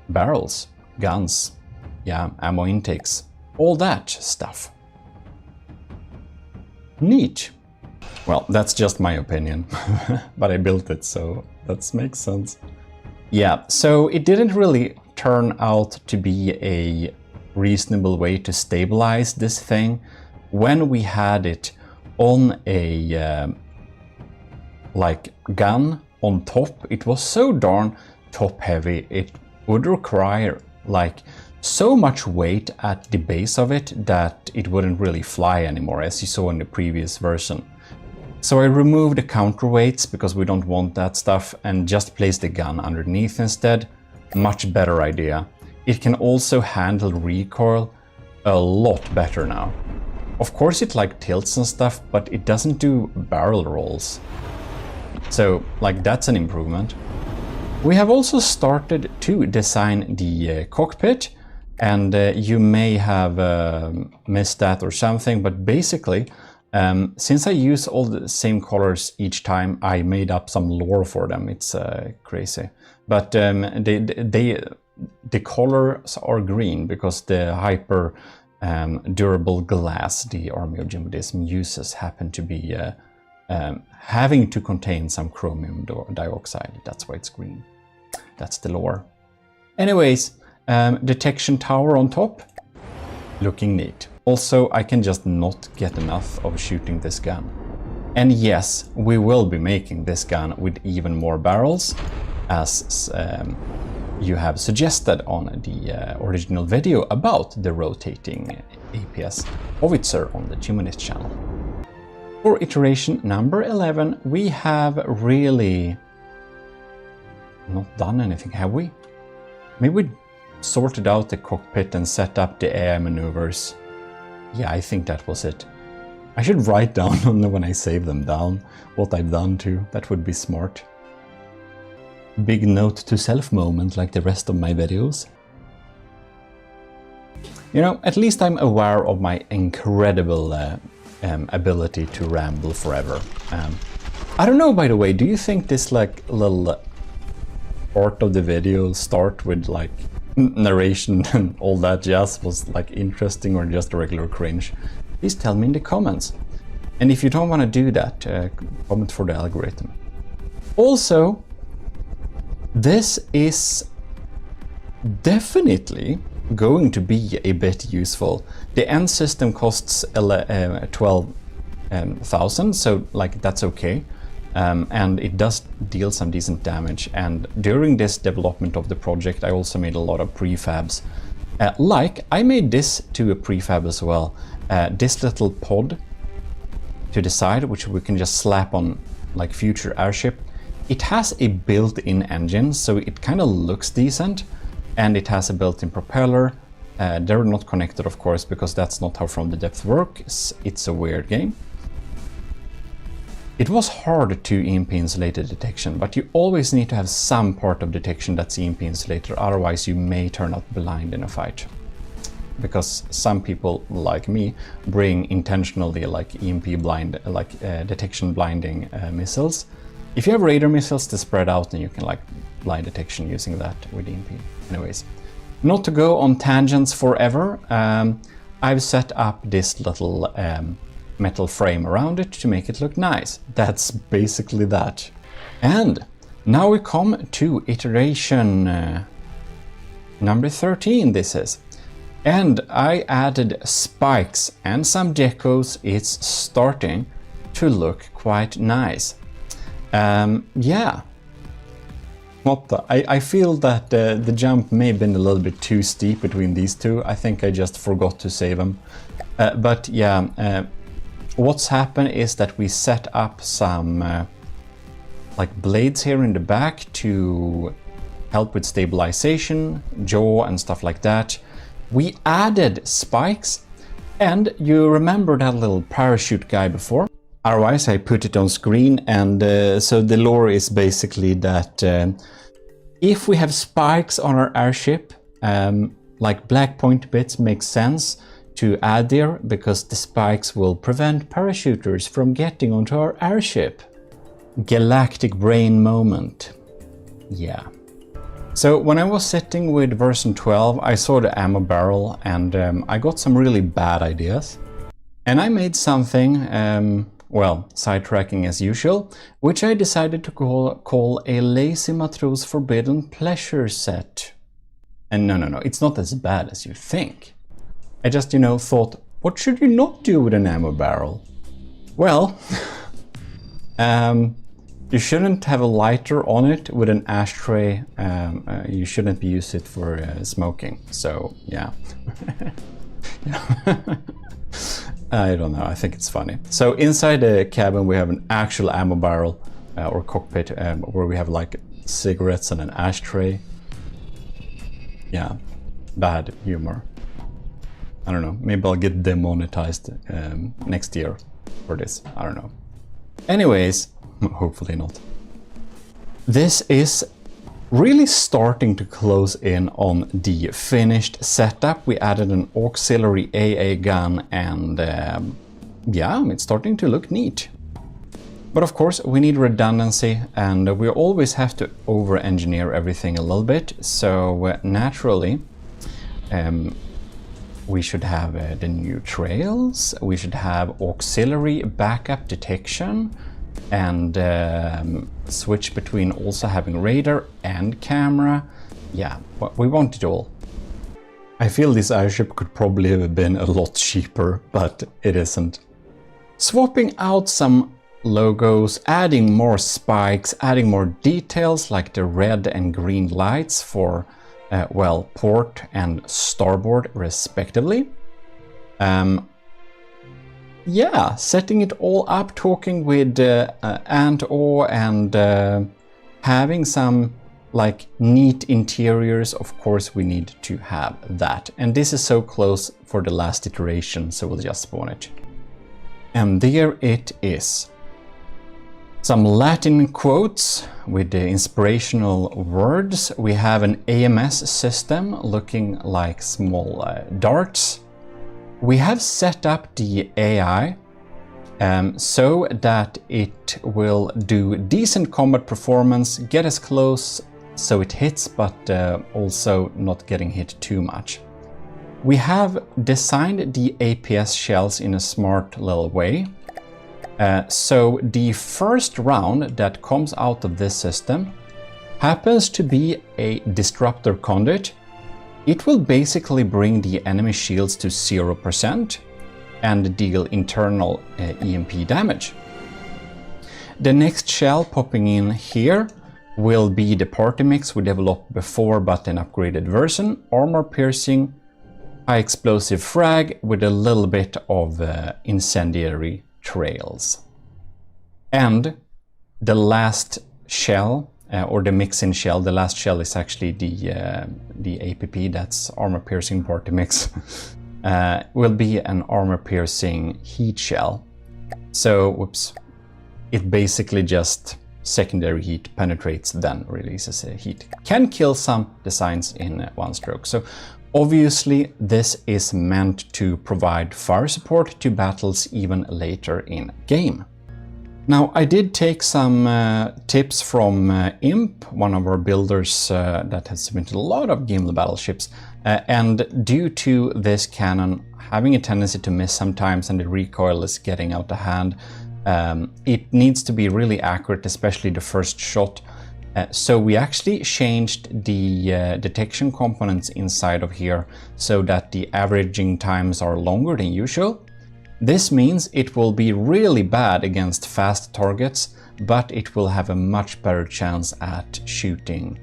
barrels, guns, yeah, ammo intakes, all that stuff. Neat. Well, that's just my opinion, but I built it, so that makes sense. Yeah, so it didn't really turn out to be a reasonable way to stabilize this thing. When we had it on a like gun on top, it was so darn top heavy, it would require like so much weight at the base of it that it wouldn't really fly anymore, as you saw in the previous version. So I removed the counterweights because we don't want that stuff and just placed the gun underneath instead. Much better idea. It can also handle recoil a lot better now. Of course it like tilts and stuff, but it doesn't do barrel rolls. So like that's an improvement. We have also started to design the cockpit, and you may have missed that or something, but basically since I use all the same colors each time, I made up some lore for them. It's crazy. But the colors are green because the hyper durable glass the army of GMODIST uses happen to be having to contain some chromium dioxide. That's why it's green. That's the lore. Anyways, detection tower on top, looking neat. Also, I can just not get enough of shooting this gun. And yes, we will be making this gun with even more barrels, as you have suggested on the original video about the rotating APS howitzer on the GMODIST channel. For iteration number 11, we have really not done anything, have we? Maybe we sorted out the cockpit and set up the AI maneuvers. Yeah, I think that was it. I should write down when I save them down what I've done too. That would be smart. Big note to self moment like the rest of my videos. You know, at least I'm aware of my incredible ability to ramble forever. I don't know, by the way, do you think this like little part of the video start with like narration and all that jazz was like interesting or just a regular cringe? Please tell me in the comments. And if you don't want to do that, comment for the algorithm. Also, this is definitely going to be a bit useful. The end system costs 12,000, so like that's okay. And it does deal some decent damage, and during this development of the project I also made a lot of prefabs. Like I made this to a prefab as well, this little pod to the side which we can just slap on like future airship. It has a built-in engine, so it kind of looks decent, and it has a built-in propeller. They're not connected of course because that's not how From the Depth works. It's a weird game. It was hard to EMP insulated detection, but you always need to have some part of detection that's EMP insulated, otherwise you may turn out blind in a fight. Because some people, like me, bring intentionally like EMP blind, like detection blinding missiles. If you have radar missiles to spread out, then you can like blind detection using that with EMP. Anyways, not to go on tangents forever, I've set up this little metal frame around it to make it look nice. That's basically that. And now we come to iteration number 13 this is. And I added spikes and some decos. It's starting to look quite nice. Yeah. What the? I feel that the jump may have been a little bit too steep between these two. I think I just forgot to save them. But yeah, what's happened is that we set up some like blades here in the back to help with stabilization, jaw and stuff like that. We added spikes, and you remember that little parachute guy before? Otherwise I put it on screen, and so the lore is basically that if we have spikes on our airship, like black point bits make sense to add there, because the spikes will prevent parachuters from getting onto our airship. Galactic brain moment. Yeah. So when I was sitting with version 12, I saw the ammo barrel, and I got some really bad ideas. And I made something well, sidetracking as usual, which I decided to call a Lazy Matros Forbidden Pleasure set. And no, it's not as bad as you think. I just, thought, what should you not do with an ammo barrel? Well, you shouldn't have a lighter on it with an ashtray. You shouldn't use it for smoking. So, yeah. I don't know, I think it's funny. So inside the cabin we have an actual ammo barrel or cockpit where we have like cigarettes and an ashtray. Yeah, bad humor. I don't know, maybe I'll get demonetized next year for this, I don't know. Anyways, hopefully not. This is really starting to close in on the finished setup. We added an auxiliary AA gun and yeah, it's starting to look neat. But of course we need redundancy and we always have to over-engineer everything a little bit. So naturally we should have the new trails, we should have auxiliary backup detection, and switch between also having radar and camera. Yeah, we want it all. I feel this airship could probably have been a lot cheaper, but it isn't. Swapping out some logos, adding more spikes, adding more details like the red and green lights for, well, port and starboard respectively. Yeah, setting it all up, talking with Ant-O and having some like neat interiors. Of course we need to have that. And this is so close for the last iteration, so we'll just spawn it. And there it is. Some Latin quotes with the inspirational words. We have an AMS system looking like small darts. We have set up the AI so that it will do decent combat performance, get as close so it hits, but also not getting hit too much. We have designed the APS shells in a smart little way. So the first round that comes out of this system happens to be a disruptor conduit. It will basically bring the enemy shields to 0% and deal internal EMP damage. The next shell popping in here will be the party mix we developed before but an upgraded version. Armor piercing, high explosive frag with a little bit of incendiary trails. And the last shell, or the mix-in shell, the last shell is actually the APP, that's armor piercing party mix, will be an armor piercing heat shell. So, whoops, it basically just secondary heat penetrates, then releases a heat. Can kill some designs in one stroke. So obviously this is meant to provide fire support to battles even later in game. Now, I did take some tips from Imp, one of our builders that has submitted a lot of Gimli battleships, and due to this cannon having a tendency to miss sometimes and the recoil is getting out of hand, it needs to be really accurate, especially the first shot. So we actually changed the detection components inside of here so that the averaging times are longer than usual. This means it will be really bad against fast targets, but it will have a much better chance at shooting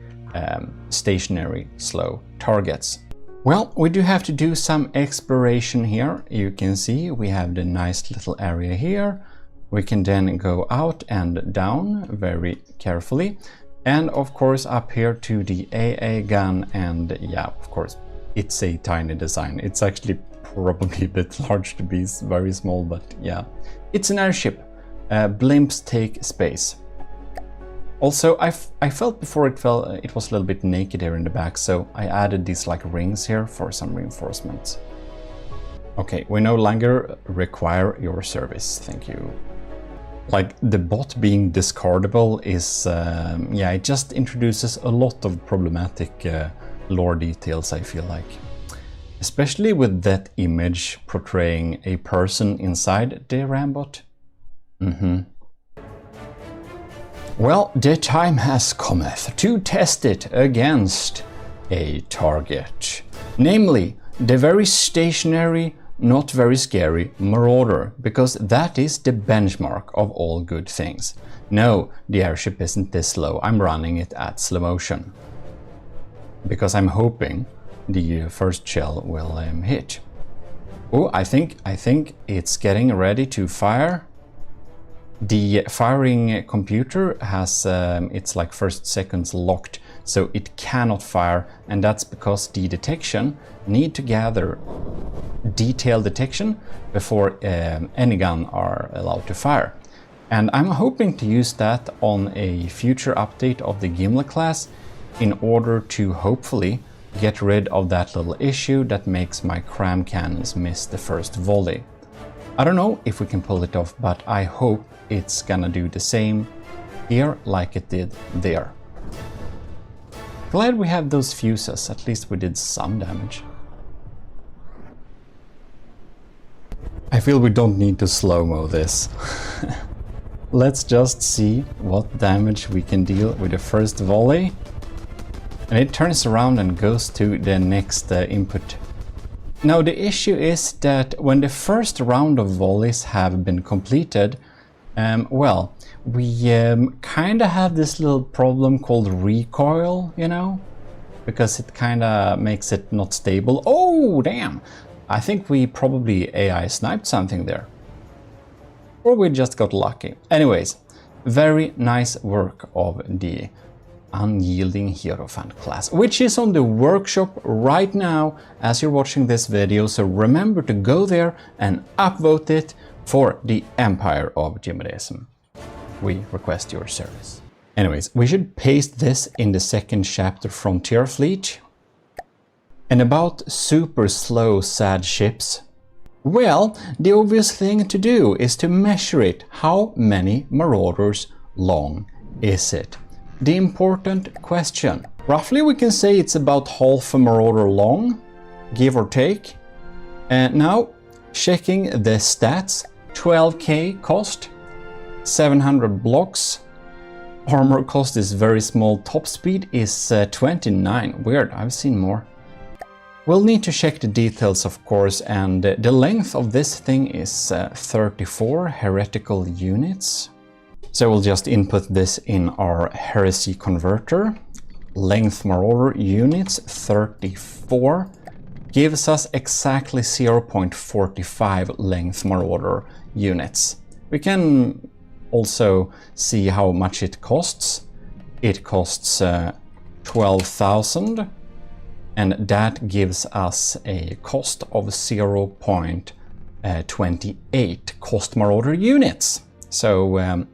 stationary, slow targets. Well, we do have to do some exploration here. You can see we have the nice little area here. We can then go out and down very carefully. And of course up here to the AA gun, and yeah, of course, it's a tiny design. It's actually probably a bit large to be very small, but yeah. It's an airship. Blimps take space. Also, I felt before it was a little bit naked here in the back, so I added these like rings here for some reinforcements. Okay, we no longer require your service, thank you. Like, the bot being discardable is, yeah, it just introduces a lot of problematic lore details, I feel like. Especially with that image portraying a person inside the Rambot. Well, the time has cometh to test it against a target, namely the very stationary, not very scary Marauder, because that is the benchmark of all good things. No, the airship isn't this slow. I'm running it at slow motion because I'm hoping the first shell will hit. Oh, I think it's getting ready to fire. The firing computer has its like first seconds locked, so it cannot fire, and that's because the detection need to gather detailed detection before any gun are allowed to fire. And I'm hoping to use that on a future update of the Gimli class in order to hopefully get rid of that little issue that makes my cram cannons miss the first volley. I don't know if we can pull it off, but I hope it's gonna do the same here like it did there. Glad we have those fuses, at least we did some damage. I feel we don't need to slow-mo this. Let's just see what damage we can deal with the first volley. And it turns around and goes to the next input. Now the issue is that when the first round of volleys have been completed, well, we kinda have this little problem called recoil, you know? Because it kinda makes it not stable. Oh, damn! I think we probably AI sniped something there. Or we just got lucky. Anyways, very nice work of the Unyielding Hierophant class, which is on the workshop right now as you're watching this video, so remember to go there and upvote it for the Empire of GMODISM. We request your service. Anyways, we should paste this in the second chapter, Frontier Fleet. And about super slow sad ships, well, the obvious thing to do is to measure it. How many Marauders long is it? The important question. Roughly we can say it's about half a Marauder long, give or take. And now, checking the stats, 12k cost, 700 blocks, armor cost is very small, top speed is 29, weird, I've seen more. We'll need to check the details, of course, and the length of this thing is 34 heretical units. So we'll just input this in our heresy converter. Length Marauder units 34 gives us exactly 0.45 length Marauder units. We can also see how much it costs. It costs 12,000, and that gives us a cost of 0.28 cost Marauder units. So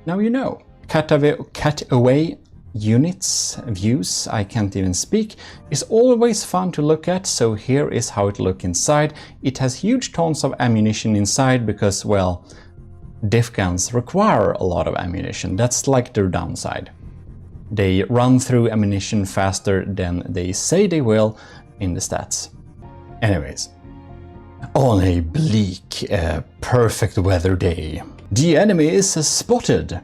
now you know. Cutaway units, views, I can't even speak, is always fun to look at, so here is how it looks inside. It has huge tons of ammunition inside because, well, diff guns require a lot of ammunition. That's like their downside. They run through ammunition faster than they say they will in the stats. Anyways, on a bleak, perfect weather day, the enemy is spotted.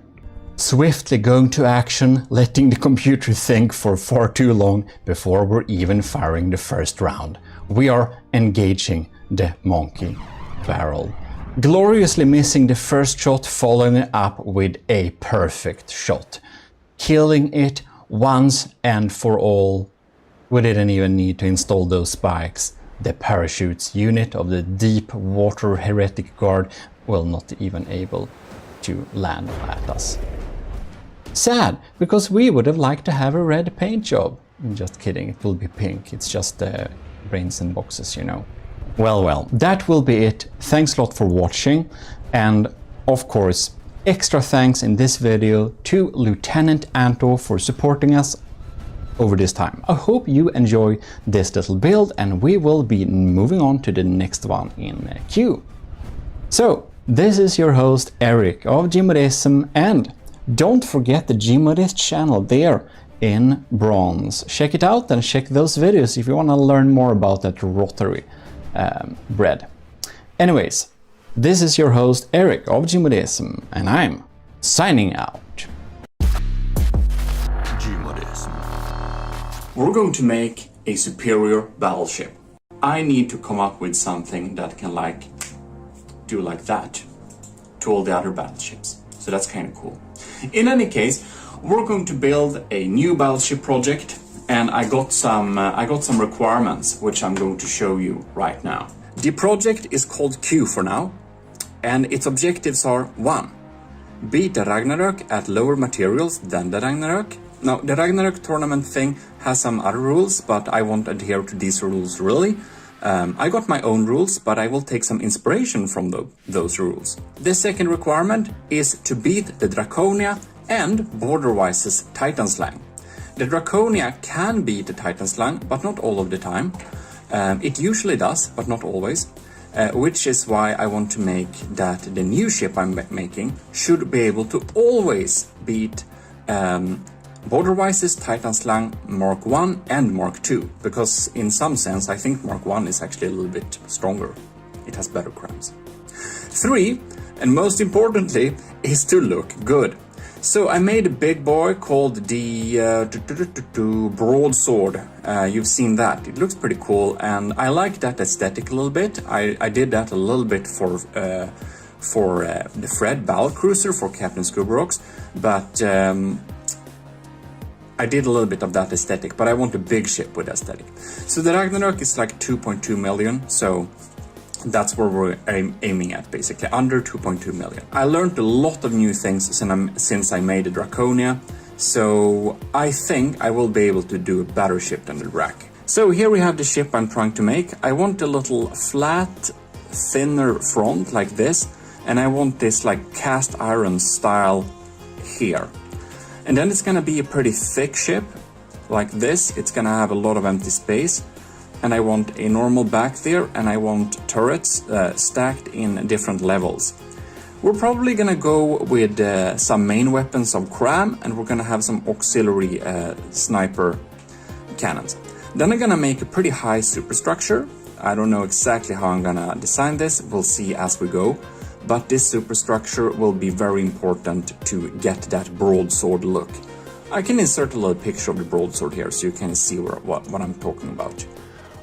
Swiftly going to action, letting the computer think for far too long before we're even firing the first round. We are engaging the monkey barrel. Gloriously missing the first shot, following it up with a perfect shot. Killing it once and for all. We didn't even need to install those spikes. The parachutes unit of the deep water heretic guard will not even able to land at us. Sad, because we would have liked to have a red paint job. I'm just kidding, it will be pink. It's just brains and boxes, you know. Well, that will be it. Thanks a lot for watching. And of course, extra thanks in this video to Lieutenant Anto for supporting us over this time. I hope you enjoy this little build, and we will be moving on to the next one in queue. So, this is your host Eric of GMODISM, and don't forget the GMODIST channel there in bronze. Check it out and check those videos if you want to learn more about that rotary bread. Anyways, This is your host Eric of GMODISM, and I'm signing out. GMODISM. We're going to make a superior battleship. I need to come up with something that can do like that to all the other battleships. So that's kind of cool. In any case, we're going to build a new battleship project, and I got some requirements which I'm going to show you right now. The project is called Q for now, and its objectives are 1. Beat the Ragnarok at lower materials than the Ragnarok. Now, the Ragnarok tournament thing has some other rules, but I won't adhere to these rules really. I got my own rules, but I will take some inspiration from those rules. The second requirement is to beat the Draconia and Borderwise's Titan Slang. The Draconia can beat the Titan Slang, but not all of the time. It usually does, but not always. Which is why I want to make that the new ship I'm making should be able to always beat Borderwise's Titan Slang Mark 1 and Mark 2, because in some sense I think Mark 1 is actually a little bit stronger. It has better crams. 3, and most importantly, is to look good. So I made a big boy called the Broadsword. You've seen that. It looks pretty cool, and I like that aesthetic a little bit. I did that a little bit for the Fred Battlecruiser for Captain Scubarocks, but I did a little bit of that aesthetic, but I want a big ship with aesthetic. So the Ragnarok is like 2.2 million, so that's where we're aiming at, basically, under 2.2 million. I learned a lot of new things since I made the Draconia, so I think I will be able to do a better ship than the Drac. So here we have the ship I'm trying to make. I want a little flat, thinner front like this, and I want this like cast iron style here. And then it's gonna be a pretty thick ship, like this. It's gonna have a lot of empty space. And I want a normal back there, and I want turrets stacked in different levels. We're probably gonna go with some main weapons of Cram, and we're gonna have some auxiliary sniper cannons. Then I'm gonna make a pretty high superstructure. I don't know exactly how I'm gonna design this, we'll see as we go. But this superstructure will be very important to get that broadsword look. I can insert a little picture of the broadsword here so you can see what I'm talking about.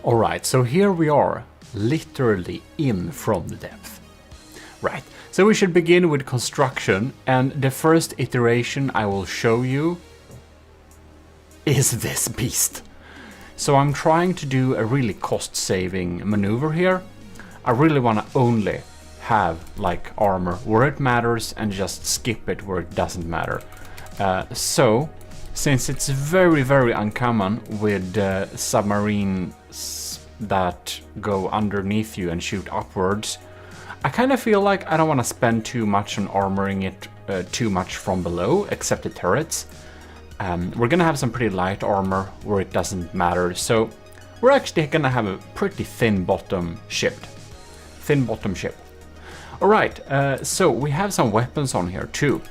Alright, so here we are, literally in from the depth. Right, so we should begin with construction, and the first iteration I will show you is this beast. So I'm trying to do a really cost-saving maneuver here. I really want to only have like armor where it matters and just skip it where it doesn't matter. So since it's very, very uncommon with submarines that go underneath you and shoot upwards, I kind of feel like I don't want to spend too much on armoring it too much from below, except the turrets. We're gonna have some pretty light armor where it doesn't matter, so we're actually gonna have a pretty thin bottom ship. Alright, so we have some weapons on here too.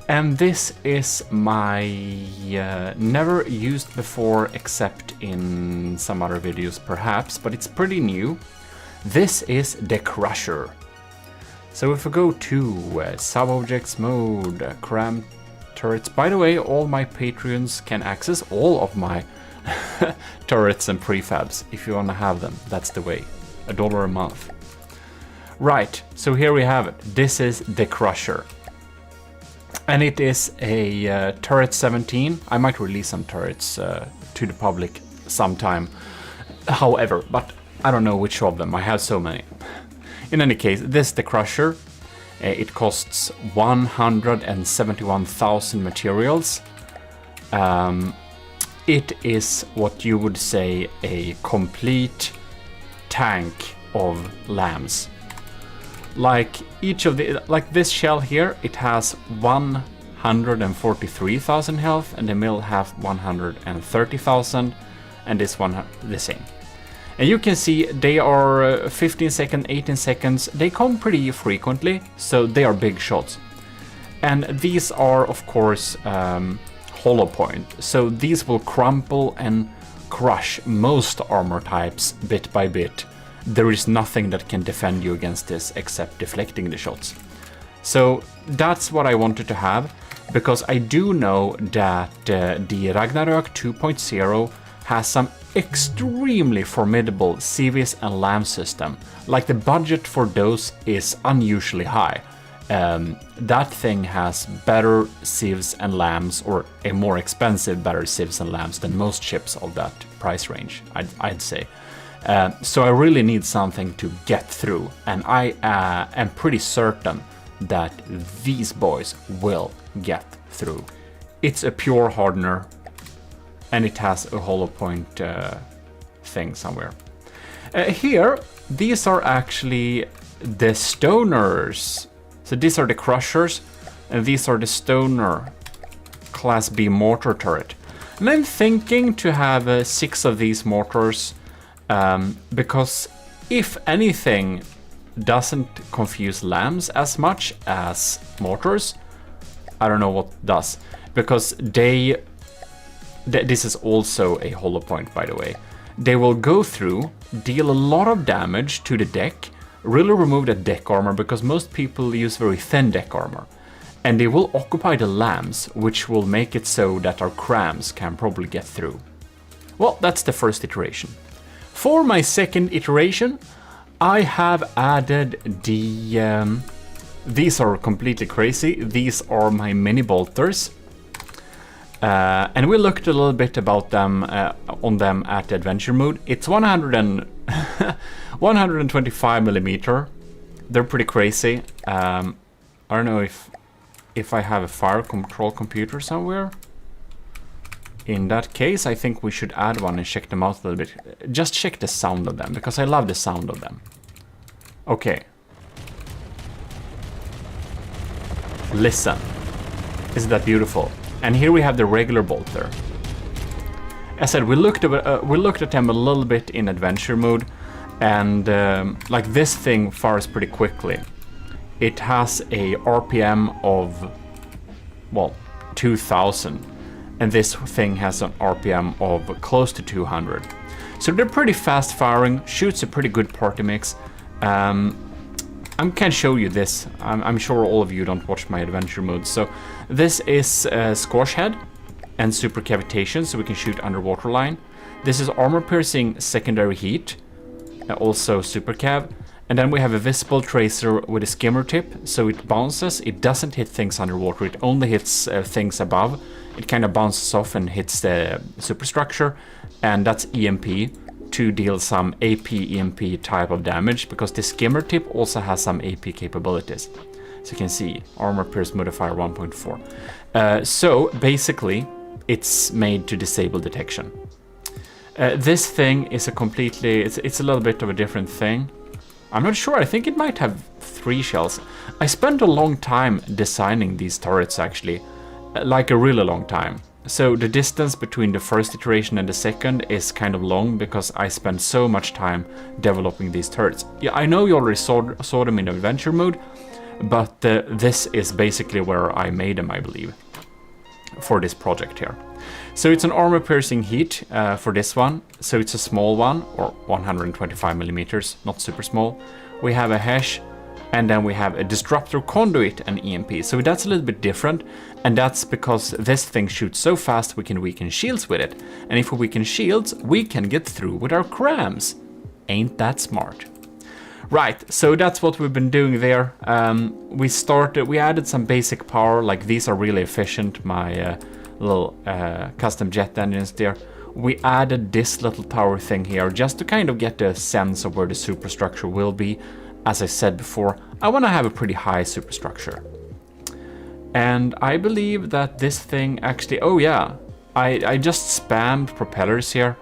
And this is my never used before except in some other videos perhaps, but it's pretty new. This is the Crusher. So if we go to sub-objects mode, cram turrets. By the way, all my Patreons can access all of my turrets and prefabs if you want to have them. That's the way. $1 a month. Right, so here we have it. This is the Crusher. And it is a turret 17. I might release some turrets to the public sometime. However, but I don't know which of them. I have so many. In any case, this is the Crusher. It costs 171,000 materials. It is what you would say a complete tank of lambs. Like each of the, like this shell here, it has 143,000 health, and the mill have 130,000, and this one the same. And you can see they are 15 seconds, 18 seconds. They come pretty frequently, so they are big shots. And these are, of course, hollow point. So these will crumple and crush most armor types bit by bit. there is nothing that can defend you against this except deflecting the shots. So that's what I wanted to have, because I do know that the Ragnarök 2.0 has some extremely formidable civs and LAM system. Like, the budget for those is unusually high. That thing has better civs and LAMs, or a more expensive better civs and LAMs than most ships of that price range, I'd say. So I really need something to get through, and I am pretty certain that these boys will get through. It's a pure hardener, and it has a hollow point thing somewhere. Here, these are actually the stoners. So these are the crushers, and these are the stoner class B mortar turret. And I'm thinking to have 6 of these mortars, because if anything doesn't confuse lambs as much as mortars, I don't know what does, because this is also a hollow point, by the way. They will go through, deal a lot of damage to the deck, really remove the deck armor, because most people use very thin deck armor, and they will occupy the lambs, which will make it so that our crams can probably get through. Well, that's the first iteration. For my second iteration, I have added the... these are completely crazy. These are my mini bolters. And we looked a little bit about them on them at adventure mode. It's 125 millimeter. They're pretty crazy. I don't know if I have a fire control computer somewhere. In that case, I think we should add one and check them out a little bit. Just check the sound of them, because I love the sound of them. Okay. Listen. Isn't that beautiful? And here we have the regular bolter. As I said, we looked at them a little bit in adventure mode, and like, this thing fires pretty quickly. It has a RPM of, well, 2000, and this thing has an RPM of close to 200. So they're pretty fast firing, shoots a pretty good party mix. I can show you this. I'm sure all of you don't watch my adventure mode. So this is Squash Head and Super Cavitation, so we can shoot underwater line. This is Armor Piercing Secondary Heat, also Super Cav. And then we have a Visible Tracer with a skimmer tip, so it bounces. It doesn't hit things underwater, it only hits things above. It kind of bounces off and hits the superstructure, and that's EMP to deal some AP EMP type of damage, because the skimmer tip also has some AP capabilities. So you can see Armor Pierce Modifier 1.4. So basically, it's made to disable detection. This thing is a completely, it's a little bit of a different thing. I'm not sure, I think it might have 3 shells. I spent a long time designing these turrets, actually, like a really long time. So the distance between the first iteration and the second is kind of long, because I spent so much time developing these turrets. Yeah, I know you already saw them in adventure mode, but this is basically where I made them, I believe, for this project here. So it's an armor piercing heat for this one. So it's a small one, or 125 millimeters, not super small. We have a hash, and then we have a disruptor conduit and EMP. So that's a little bit different, and that's because this thing shoots so fast we can weaken shields with it. And if we weaken shields, we can get through with our crams. Ain't that smart? Right, so that's what we've been doing there. We added some basic power, like these are really efficient, my little custom jet engines there. We added this little tower thing here just to kind of get a sense of where the superstructure will be. As I said before, I want to have a pretty high superstructure. And I believe that this thing actually, oh yeah, I just spammed propellers here,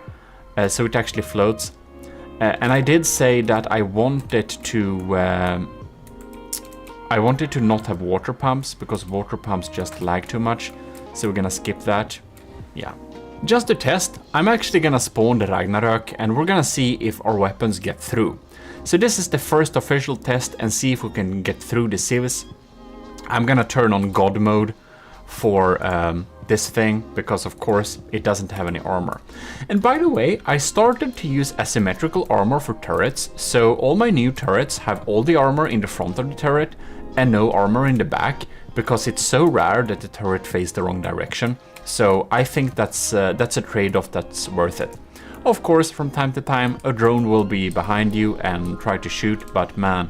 so it actually floats. And I did say that I wanted to not have water pumps, because water pumps just lag too much. So we're gonna skip that. Yeah. Just to test, I'm actually gonna spawn the Ragnarök, and we're gonna see if our weapons get through. So this is the first official test, and see if we can get through the civs. I'm gonna turn on God mode for this thing, because of course it doesn't have any armor. And by the way, I started to use asymmetrical armor for turrets, so all my new turrets have all the armor in the front of the turret and no armor in the back, because it's so rare that the turret faces the wrong direction. So I think that's a trade-off that's worth it. Of course, from time to time, a drone will be behind you and try to shoot, but man,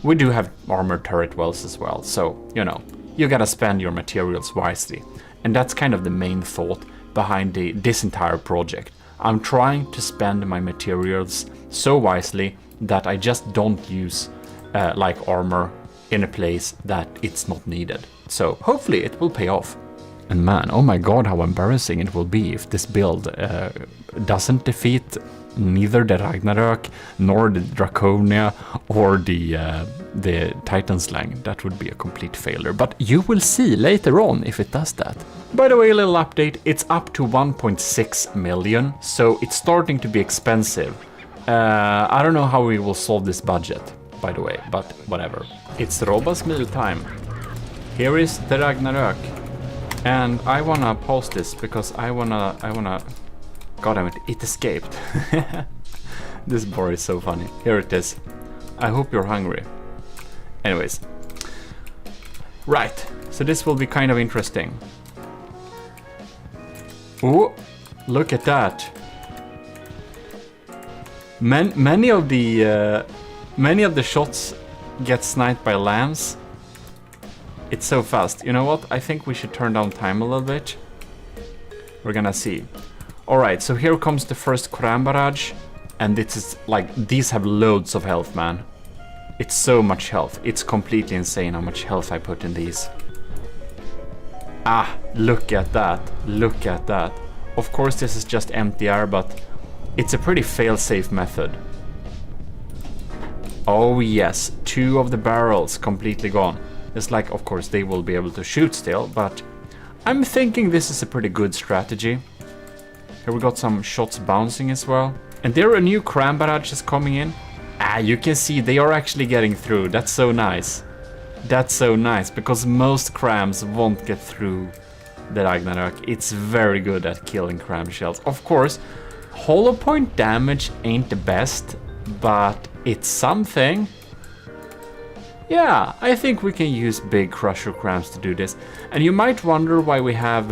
we do have armored turret wells as well, so, you know, you gotta spend your materials wisely. And that's kind of the main thought behind this entire project. I'm trying to spend my materials so wisely that I just don't use like armor in a place that it's not needed. So hopefully it will pay off. And man, oh my god, how embarrassing it will be if this build doesn't defeat neither the Ragnarök nor the Draconia or the Titan Slang. That would be a complete failure, but you will see later on if it does that. By the way, a little update, it's up to 1.6 million, so it's starting to be expensive. I don't know how we will solve this budget, by the way, but whatever. It's Robas meal time. Here is the Ragnarök. And I wanna pause this because I wanna, god damn it, it escaped. This bar is so funny. Here it is. I hope you're hungry. Anyways. Right, so this will be kind of interesting. Oh, look at that. Many of the shots get sniped by lambs. It's so fast. You know what? I think we should turn down time a little bit. We're gonna see. Alright, so here comes the first Koran barrage. And this is like, these have loads of health, man. It's so much health. It's completely insane how much health I put in these. Ah, look at that. Look at that. Of course this is just empty air, but it's a pretty fail-safe method. Oh yes, 2 of the barrels completely gone. It's like, of course, they will be able to shoot still, but I'm thinking this is a pretty good strategy. Here we got some shots bouncing as well. And there are new cram barrages coming in. Ah, you can see they are actually getting through. That's so nice. That's so nice, because most crams won't get through the Ragnarök. It's very good at killing cram shells. Of course, hollow point damage ain't the best, but it's something. Yeah, I think we can use big crusher crams to do this. And you might wonder why we have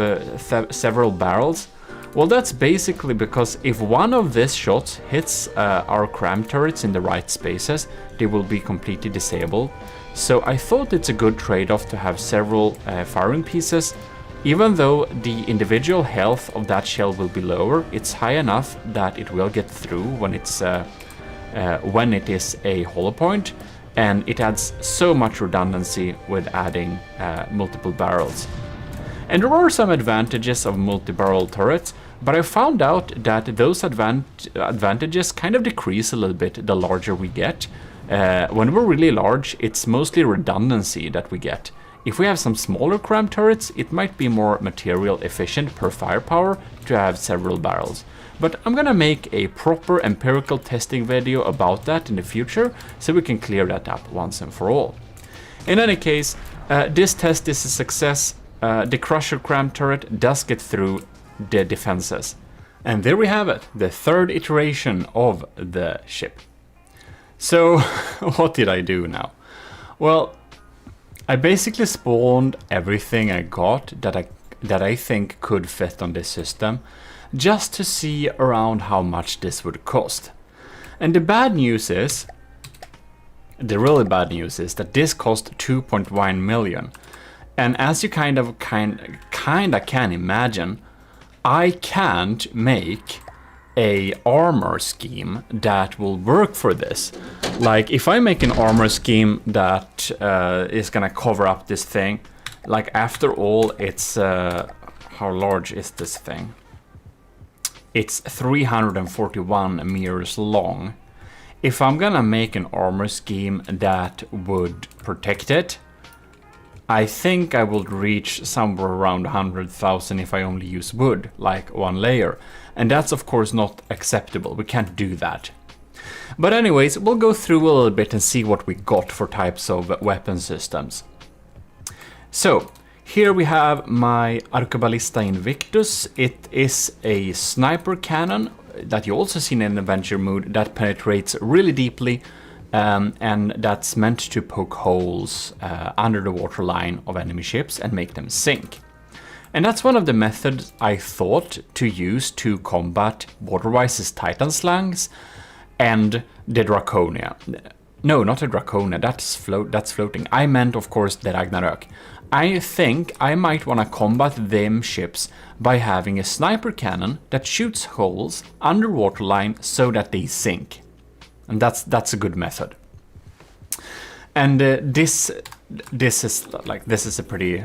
several barrels. Well, that's basically because if one of these shots hits our cram turrets in the right spaces, they will be completely disabled. So I thought it's a good trade-off to have several firing pieces. Even though the individual health of that shell will be lower, it's high enough that it will get through when it is a hollow point. And it adds so much redundancy with adding multiple barrels. And there are some advantages of multi-barrel turrets, but I found out that those advantages kind of decrease a little bit the larger we get. When we're really large, it's mostly redundancy that we get. If we have some smaller cram turrets, it might be more material efficient per firepower to have several barrels. But I'm gonna make a proper empirical testing video about that in the future, so we can clear that up once and for all. In any case, this test is a success. The Crusher Cram turret does get through the defenses. And there we have it, the third iteration of the ship. So, what did I do now? Well, I basically spawned everything I got that I think could fit on this system, just to see around how much this would cost. And the really bad news is that this cost 2.1 million. And as you kinda can imagine, I can't make a armor scheme that will work for this. Like, if I make an armor scheme that is gonna cover up this thing, like, after all, it's how large is this thing? It's 341 meters long. If I'm gonna make an armor scheme that would protect it, I think I will reach somewhere around 100,000 if I only use wood, like one layer. And that's of course not acceptable, we can't do that. But anyways, we'll go through a little bit and see what we got for types of weapon systems. So, Here we have my Arquebalista Invictus. It is a sniper cannon that you also see in adventure mode that penetrates really deeply, and that's meant to poke holes under the waterline of enemy ships and make them sink. And that's one of the methods I thought to use to combat Waterwise's Titan Slangs and the Draconia. No, not the Draconia, that's floating. I meant, of course, the Ragnarök. I think I might want to combat them ships by having a sniper cannon that shoots holes under waterline so that they sink. And that's a good method. And this is a pretty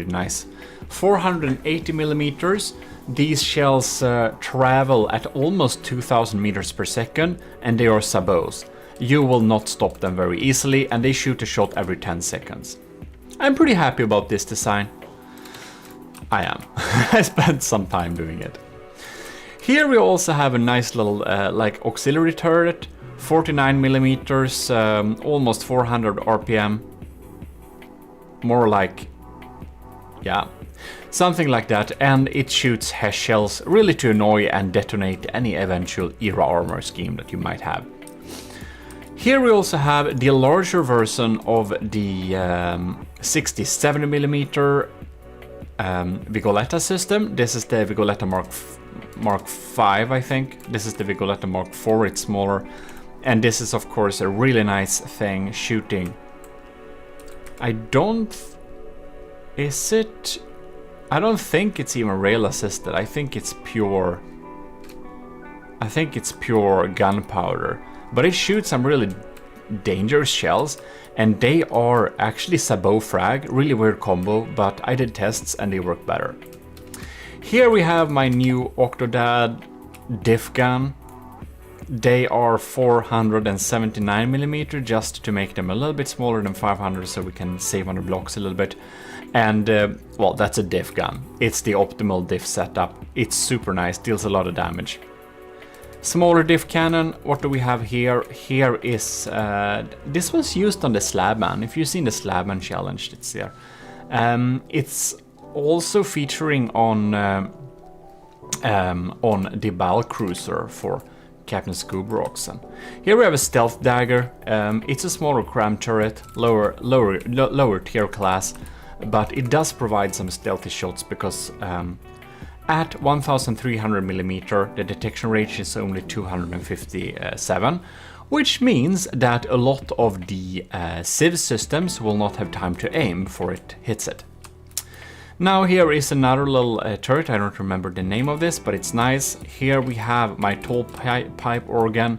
nice 480 millimeters. These shells travel at almost 2000 meters per second, and they are sabots. You will not stop them very easily, and they shoot a shot every 10 seconds. I'm pretty happy about this design. I am. I spent some time doing it. Here we also have a nice little like auxiliary turret, 49 millimeters, almost 400 RPM. More like, yeah, something like that. And it shoots HESH shells really to annoy and detonate any eventual ERA armor scheme that you might have. Here we also have the larger version of the 60-70mm Vigoletta system. This is the Vigoletta Mark 5, I think. This is the Vigoletta Mark 4, it's smaller. And this is, of course, a really nice thing shooting. I don't think it's even rail assisted. I think it's pure gunpowder. But it shoots some really dangerous shells, and they are actually sabot frag, really weird combo, but I did tests and they work better. Here we have my new Octodad diff gun. They are 479mm just to make them a little bit smaller than 500 so we can save on the blocks a little bit. And well, that's a diff gun. It's the optimal diff setup. It's super nice, deals a lot of damage. Smaller diff cannon, what do we have here? Here is, this was used on the Slabman. If you've seen the Slabman challenge, it's there. It's also featuring on the Battle Cruiser for Captain Scoobrocks. And here we have a stealth dagger. It's a smaller cram turret, lower tier class, but it does provide some stealthy shots because at 1300mm the detection range is only 257, which means that a lot of the Civ systems will not have time to aim before it hits it. Now here is another little turret. I don't remember the name of this, but it's nice. Here we have my tall pipe organ.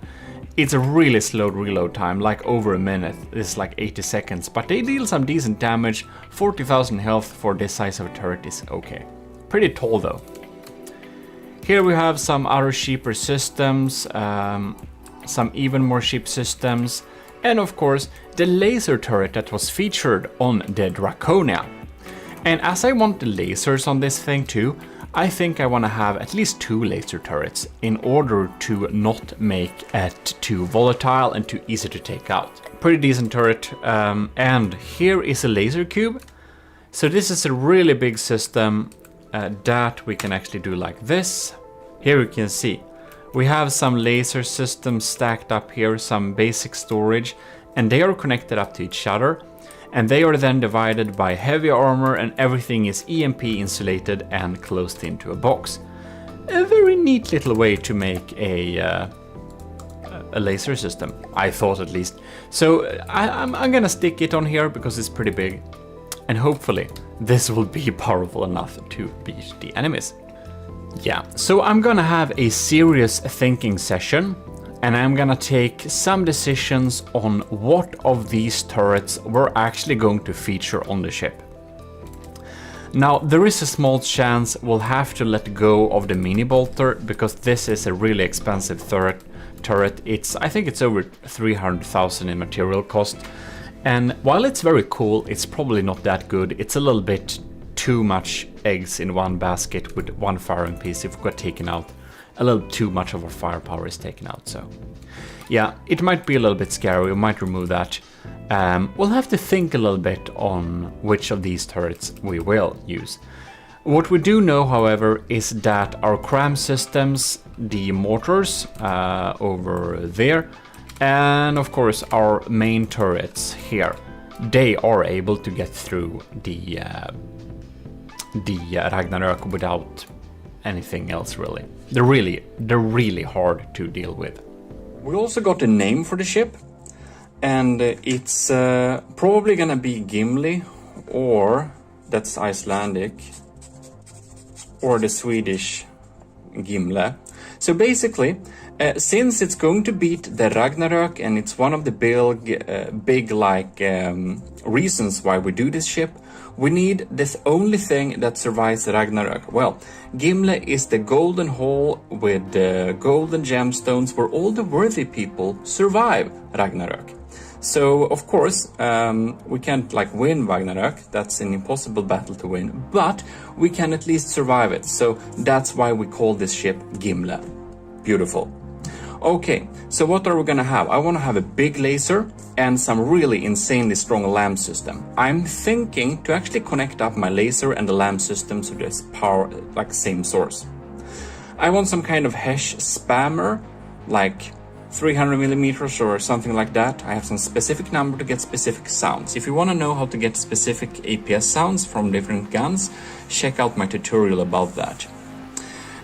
It's a really slow reload time, like over a minute. It's like 80 seconds, but they deal some decent damage. 40,000 health for this size of a turret is okay. Pretty tall though. Here we have some other cheaper systems, some even more cheap systems, and of course the laser turret that was featured on the Draconia. And as I want the lasers on this thing too, I think I want to have at least 2 laser turrets in order to not make it too volatile and too easy to take out. Pretty decent turret, and here is a laser cube. So this is a really big system that we can actually do like this. Here you can see we have some laser systems stacked up here, some basic storage, and they are connected up to each other, and they are then divided by heavy armor, and everything is EMP insulated and closed into a box. A very neat little way to make a laser system, I thought at least. So I'm gonna stick it on here because it's pretty big, and hopefully this will be powerful enough to beat the enemies. Yeah, so I'm gonna have a serious thinking session, and I'm gonna take some decisions on what of these turrets we're actually going to feature on the ship. Now, there is a small chance we'll have to let go of the mini bolter because this is a really expensive turret. I think it's over 300,000 in material cost. And while it's very cool, it's probably not that good. It's a little bit too much eggs in one basket with one firing piece if we got taken out. A little too much of our firepower is taken out, so. yeah, it might be a little bit scary, we might remove that. We'll have to think a little bit on which of these turrets we will use. What we do know, however, is that our cram systems, the mortars over there, and of course our main turrets here, they are able to get through the Ragnarök without anything else really. They're really hard to deal with. We also got a name for the ship, and it's probably gonna be Gimli, or that's Icelandic, or the Swedish Gimle. So basically, since it's going to beat the Ragnarök, and it's one of the big reasons why we do this ship, we need this only thing that survives the Ragnarök. Well, Gimle is the golden hole with the golden gemstones where all the worthy people survive Ragnarök. So, of course, we can't win Ragnarök, that's an impossible battle to win, but we can at least survive it, so that's why we call this ship Gimle. Beautiful. Okay, so what are we gonna have? I wanna have a big laser and some really insanely strong lamp system. I'm thinking to actually connect up my laser and the lamp system so there's power, same source. I want some kind of Hesh spammer, 300 millimeters or something like that. I have some specific number to get specific sounds. If you want to know how to get specific APS sounds from different guns, check out my tutorial about that.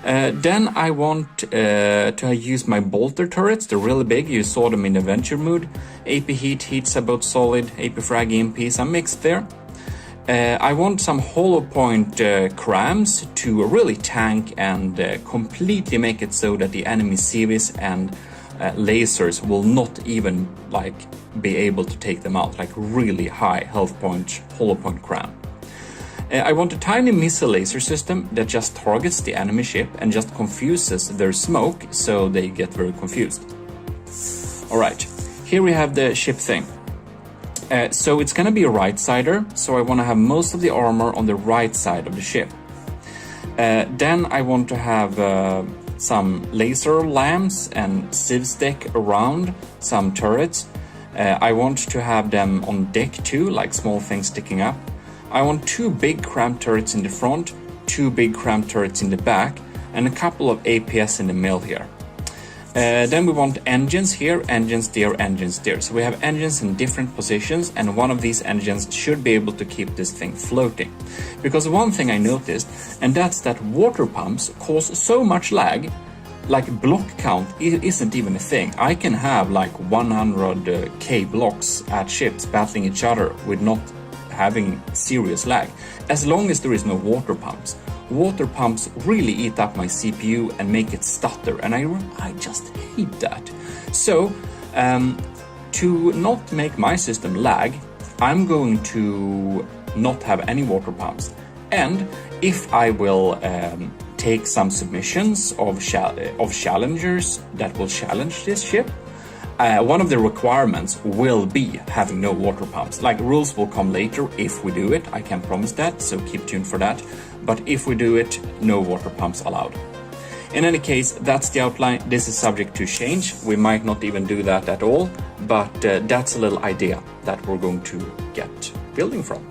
Then I want to use my bolter turrets. They're really big. You saw them in adventure mode. AP heats about solid, AP frag EMP, some mixed there. I want some hollow point crams to really tank and completely make it so that the enemy CVs and lasers will not even be able to take them out, really high health point hollow point cram. I want a tiny missile laser system that just targets the enemy ship and just confuses their smoke so they get very confused. Alright, here we have the ship thing. So it's gonna be a right-sider, so I want to have most of the armor on the right side of the ship. Then I want to have some laser lamps and sieve stack around some turrets. I want to have them on deck too, small things sticking up. I want 2 big cram turrets in the front, 2 big cram turrets in the back, and a couple of APS in the middle here. Then we want engines here, engines there, engines there. So we have engines in different positions, and one of these engines should be able to keep this thing floating. Because one thing I noticed, and that's that water pumps cause so much lag, block count isn't even a thing. I can have 100k blocks at ships battling each other with not having serious lag, as long as there is no water pumps. Water pumps really eat up my CPU and make it stutter, and I just hate that. So, to not make my system lag, I'm going to not have any water pumps. And if I will take some submissions of challengers that will challenge this ship, one of the requirements will be having no water pumps. Rules will come later if we do it, I can't promise that, so keep tuned for that. But if we do it, no water pumps allowed. In any case, that's the outline. This is subject to change. We might not even do that at all, but that's a little idea that we're going to get building from.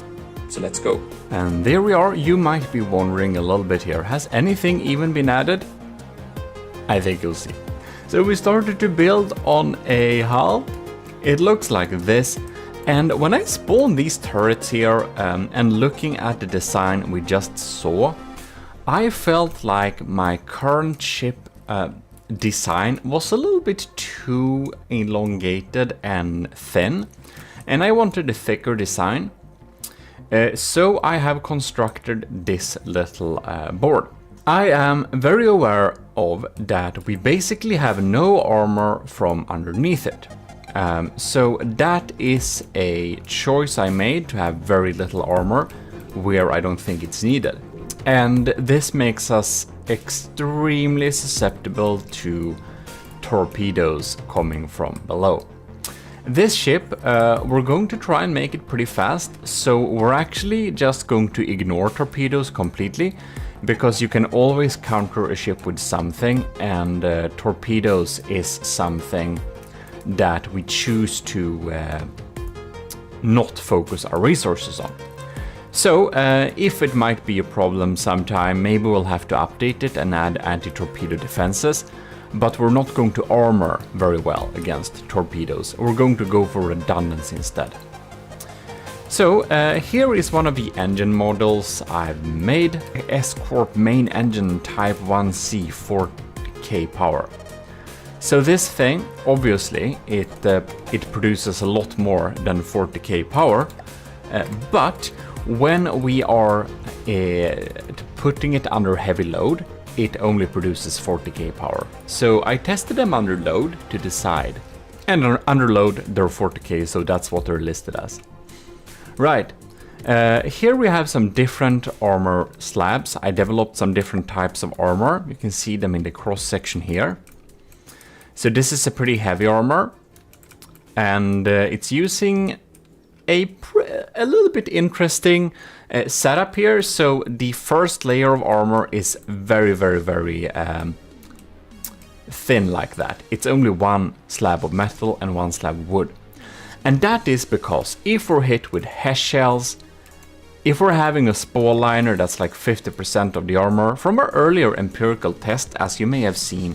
So let's go. And there we are. You might be wondering a little bit here, has anything even been added? I think you'll see. So we started to build on a hull. It looks like this. And when I spawned these turrets here and looking at the design we just saw, I felt like my current ship design was a little bit too elongated and thin, and I wanted a thicker design. So I have constructed this little board. I am very aware of that we basically have no armor from underneath it. So that is a choice I made to have very little armor where I don't think it's needed. And this makes us extremely susceptible to torpedoes coming from below. This ship, we're going to try and make it pretty fast, so we're actually just going to ignore torpedoes completely, because you can always counter a ship with something, and torpedoes is something that we choose to not focus our resources on. So if it might be a problem sometime, maybe we'll have to update it and add anti-torpedo defenses, but we're not going to armor very well against torpedoes. We're going to go for redundancy instead. So here is one of the engine models I've made. S-Corp main engine Type 1C 4K power. So this thing, obviously, it produces a lot more than 40k power, but when we are putting it under heavy load, it only produces 40k power. So I tested them under load to decide. And under load, they're 40k, so that's what they're listed as. Right, here we have some different armor slabs. I developed some different types of armor. You can see them in the cross section here. So this is a pretty heavy armor, and it's using a little bit interesting setup here. So the first layer of armor is very thin like that. It's only one slab of metal and one slab of wood. And that is because if we're hit with HESH shells, if we're having a spall liner that's like 50% of the armor, from our earlier empirical test, as you may have seen,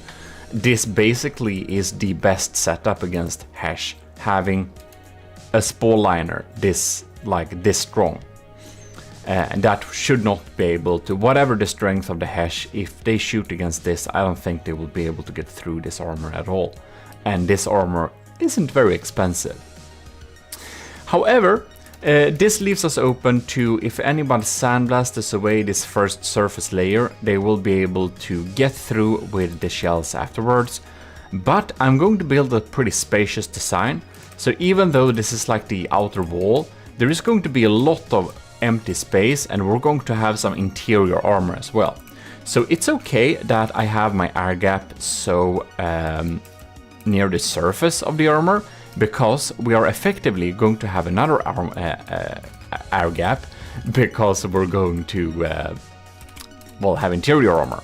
this basically is the best setup against HESH, having a spall liner this strong. And that should not be able to, whatever the strength of the HESH, if they shoot against this, I don't think they will be able to get through this armor at all. And this armor isn't very expensive. However, this leaves us open to, if anybody sandblasts away this first surface layer, they will be able to get through with the shells afterwards. But I'm going to build a pretty spacious design. So even though this is like the outer wall, there is going to be a lot of empty space, and we're going to have some interior armor as well. So it's okay that I have my air gap so near the surface of the armor, because we are effectively going to have another air gap, because we're going to have interior armor.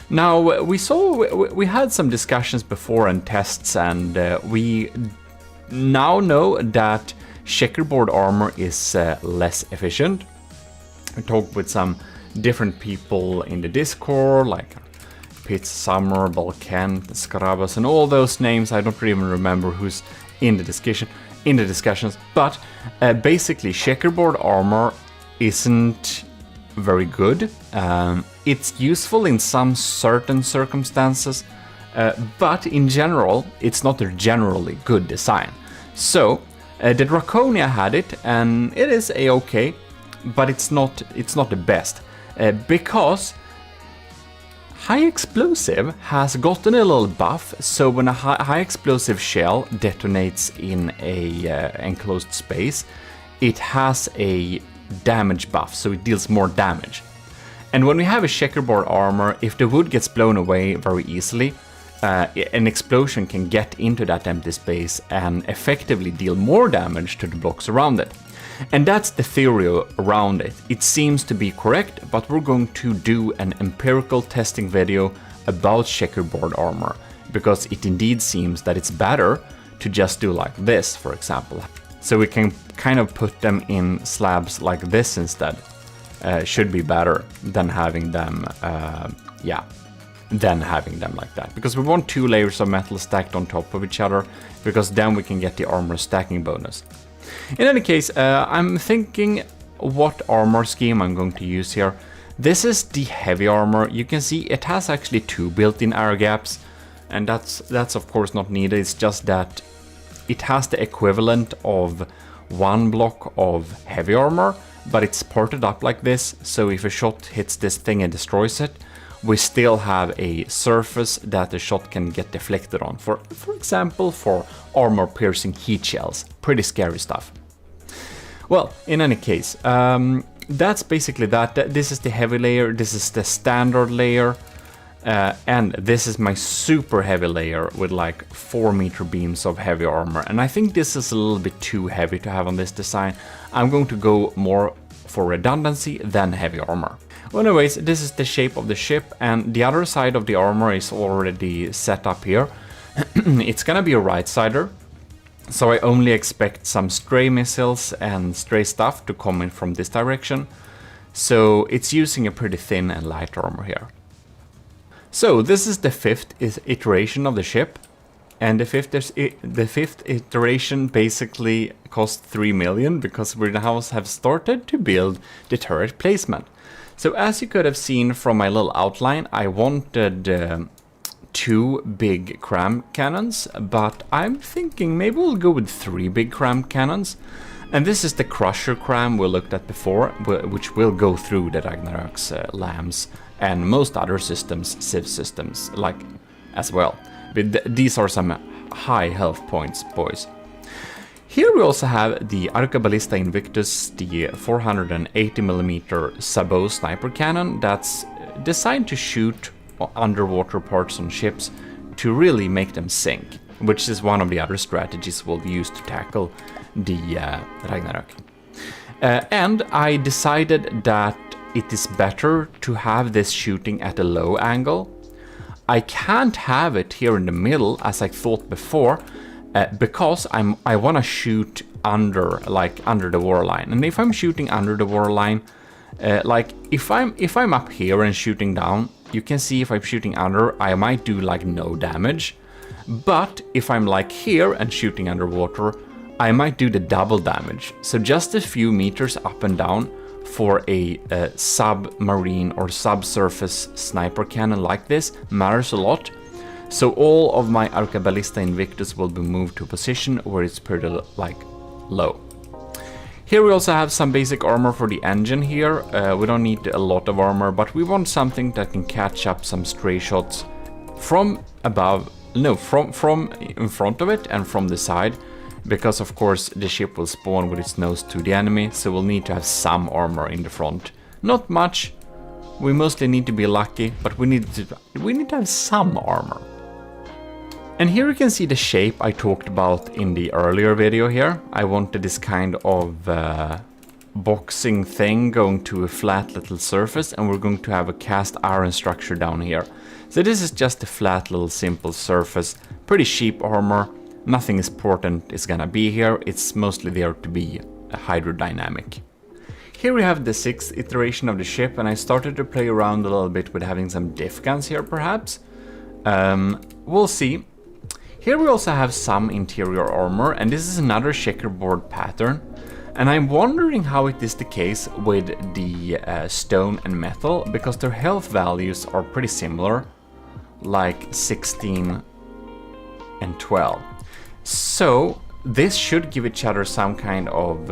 Now we had some discussions before and tests, and we now know that checkerboard armor is less efficient. I talked with some different people in the Discord, like Pitts, Summer, Balkan, Scarabas, and all those names. I don't even remember who's in the discussions, but basically checkerboard armor isn't very good. It's useful in some certain circumstances, but in general, it's not a generally good design. So the Draconia had it, and it is a-okay, but it's not the best, because high explosive has gotten a little buff. So when a high explosive shell detonates in a enclosed space, it has a damage buff, so it deals more damage. And when we have a checkerboard armor, if the wood gets blown away very easily, an explosion can get into that empty space and effectively deal more damage to the blocks around it. And that's the theory around it. It seems to be correct, but we're going to do an empirical testing video about checkerboard armor, because it indeed seems that it's better to just do like this, for example. So we can kind of put them in slabs like this instead. Should be better than having them, like that. Because we want 2 layers of metal stacked on top of each other, because then we can get the armor stacking bonus. In any case, I'm thinking what armor scheme I'm going to use here. This is the heavy armor. You can see it has actually 2 built-in air gaps, and that's of course not needed. It's just that it has the equivalent of 1 block of heavy armor, but it's ported up like this, so if a shot hits this thing and destroys it, we still have a surface that the shot can get deflected on. For example, for armor-piercing heat shells. Pretty scary stuff. Well, in any case, that's basically that. This is the heavy layer, this is the standard layer, and this is my super heavy layer with like 4-meter beams of heavy armor. And I think this is a little bit too heavy to have on this design. I'm going to go more for redundancy than heavy armor. Well, anyways, this is the shape of the ship, and the other side of the armor is already set up here. It's gonna be a right-sider, so I only expect some stray missiles and stray stuff to come in from this direction. So it's using a pretty thin and light armor here. So this is the 5th iteration of the ship, and the fifth iteration basically cost 3 million because we now have started to build the turret placement. So as you could have seen from my little outline, I wanted 2 big cram cannons, but I'm thinking maybe we'll go with 3 big cram cannons. And this is the crusher cram we looked at before, which will go through the Ragnarok's lambs and most other systems, civ systems, like as well. But these are some high health points, boys. Here we also have the Arcaballista Invictus, the 480mm sabot sniper cannon that's designed to shoot underwater parts on ships to really make them sink, which is one of the other strategies we'll use to tackle the Ragnarok. And I decided that it is better to have this shooting at a low angle. I can't have it here in the middle as I thought before, because I want to shoot under the waterline. And if I'm shooting under the waterline, like if I'm up here and shooting down, you can see if I'm shooting under, I might do like no damage. But if I'm like here and shooting underwater, I might do the double damage. So just a few meters up and down for a submarine or subsurface sniper cannon like this matters a lot. So all of my Arcaballista Invictus will be moved to a position where it's pretty like low. Here we also have some basic armor for the engine here. We don't need a lot of armor, but we want something that can catch up some stray shots from above, no, from in front of it and from the side. Because of course the ship will spawn with its nose to the enemy, so we'll need to have some armor in the front. Not much, we mostly need to be lucky, but we need to have some armor. And here you can see the shape I talked about in the earlier video here. I wanted this kind of boxing thing going to a flat little surface, and we're going to have a cast iron structure down here. So this is just a flat little simple surface, pretty cheap armor. Nothing important is gonna be here, it's mostly there to be hydrodynamic. Here we have the 6th iteration of the ship, and I started to play around a little bit with having some diff guns here perhaps. We'll see. Here we also have some interior armor, and this is another checkerboard pattern. And I'm wondering how it is the case with the stone and metal, because their health values are pretty similar, like 16 and 12. So this should give each other some kind of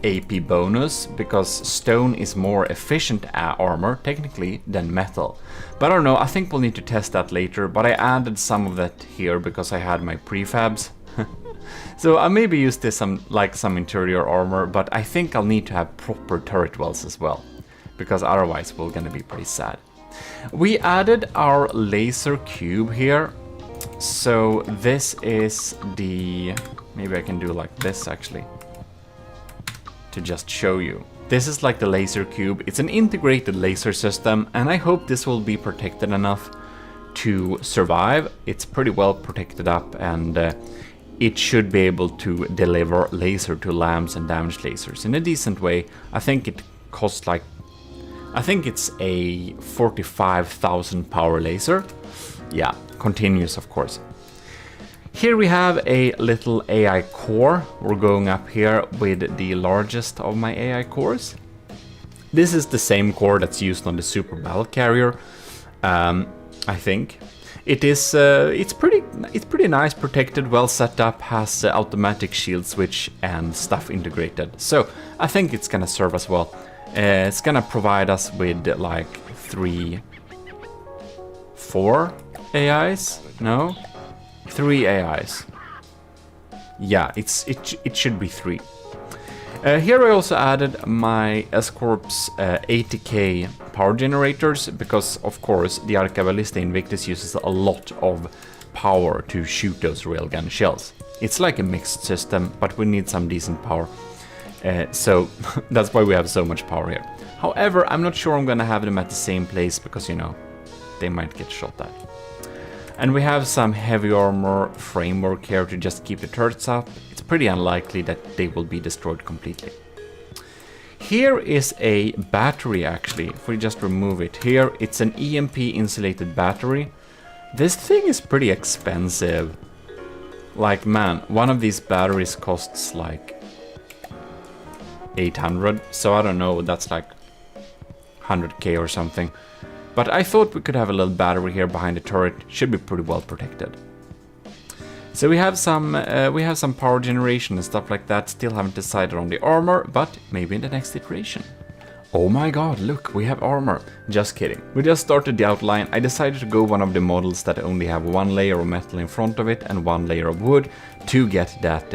AP bonus, because stone is more efficient armor technically than metal. But I don't know, I think we'll need to test that later, but I added some of that here because I had my prefabs. So I maybe use this some interior armor, but I think I'll need to have proper turret wells as well, because otherwise we're gonna be pretty sad. We added our laser cube here. So this is the, maybe I can do like this actually, to just show you. This is like the laser cube. It's an integrated laser system, and I hope this will be protected enough to survive. It's pretty well protected up, and it should be able to deliver laser to lambs and damaged lasers in a decent way. I think it costs like, I think it's a 45,000 power laser. Yeah, continuous of course. Here we have a little AI core. We're going up here with the largest of my AI cores. This is the same core that's used on the Super Battle Carrier, I think. It is, it's pretty nice, protected, well set up, has automatic shield switch and stuff integrated. So I think it's gonna serve us well. It's gonna provide us with like 4 AIs? No? 3 AIs. Yeah, it should be 3. Here I also added my S-Corp's 80k power generators, because of course the Arcaballista Invictus uses a lot of power to shoot those railgun shells. It's like a mixed system, but we need some decent power. So that's why we have so much power here. However, I'm not sure I'm gonna have them at the same place, because you know, they might get shot at. And we have some heavy armor framework here to just keep the turrets up. It's pretty unlikely that they will be destroyed completely. Here is a battery actually, if we just remove it. Here it's an EMP insulated battery. This thing is pretty expensive. Like man, one of these batteries costs like 800, so I don't know, that's like 100k or something. But I thought we could have a little battery here behind the turret, should be pretty well protected. So we have some power generation and stuff like that. Still haven't decided on the armor, but maybe in the next iteration. Oh my god, look, we have armor. Just kidding. We just started the outline. I decided to go one of the models that only have one layer of metal in front of it and one layer of wood to get that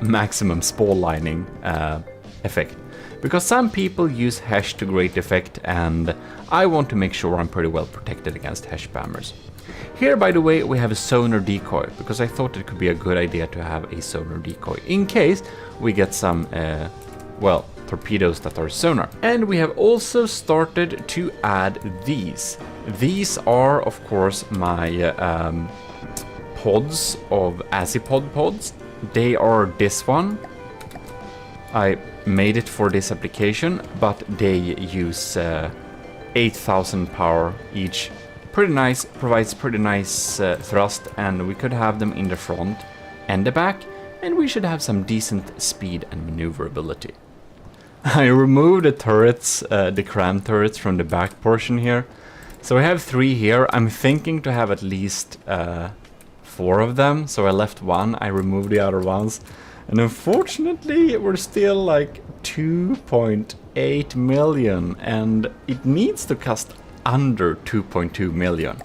maximum spall lining effect. Because some people use hash to great effect, and I want to make sure I'm pretty well protected against hash spammers. Here, by the way, we have a sonar decoy, because I thought it could be a good idea to have a sonar decoy in case we get some, well, torpedoes that are sonar. And we have also started to add these. These are, of course, my pods of Azipod pods. They are this one. I made it for this application, but they use 8,000 power each. Pretty nice, provides pretty nice thrust, and we could have them in the front and the back, and we should have some decent speed and maneuverability. I removed the turrets, the cram turrets from the back portion here. So I have 3 here. I'm thinking to have at least 4 of them, so I left one, I removed the other ones. And unfortunately, we're still like 2.8 million, and it needs to cost under 2.2 million.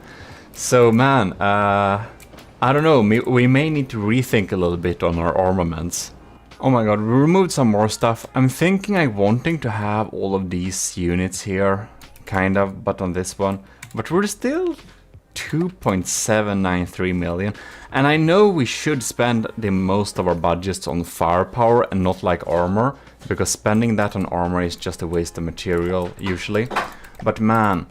So man, I don't know, we may need to rethink a little bit on our armaments. Oh my god, we removed some more stuff. I'm thinking I'm wanting to have all of these units here, kind of, but on this one. But we're still 2.793 million. And I know we should spend the most of our budgets on firepower and not like armor, because spending that on armor is just a waste of material, usually. But man,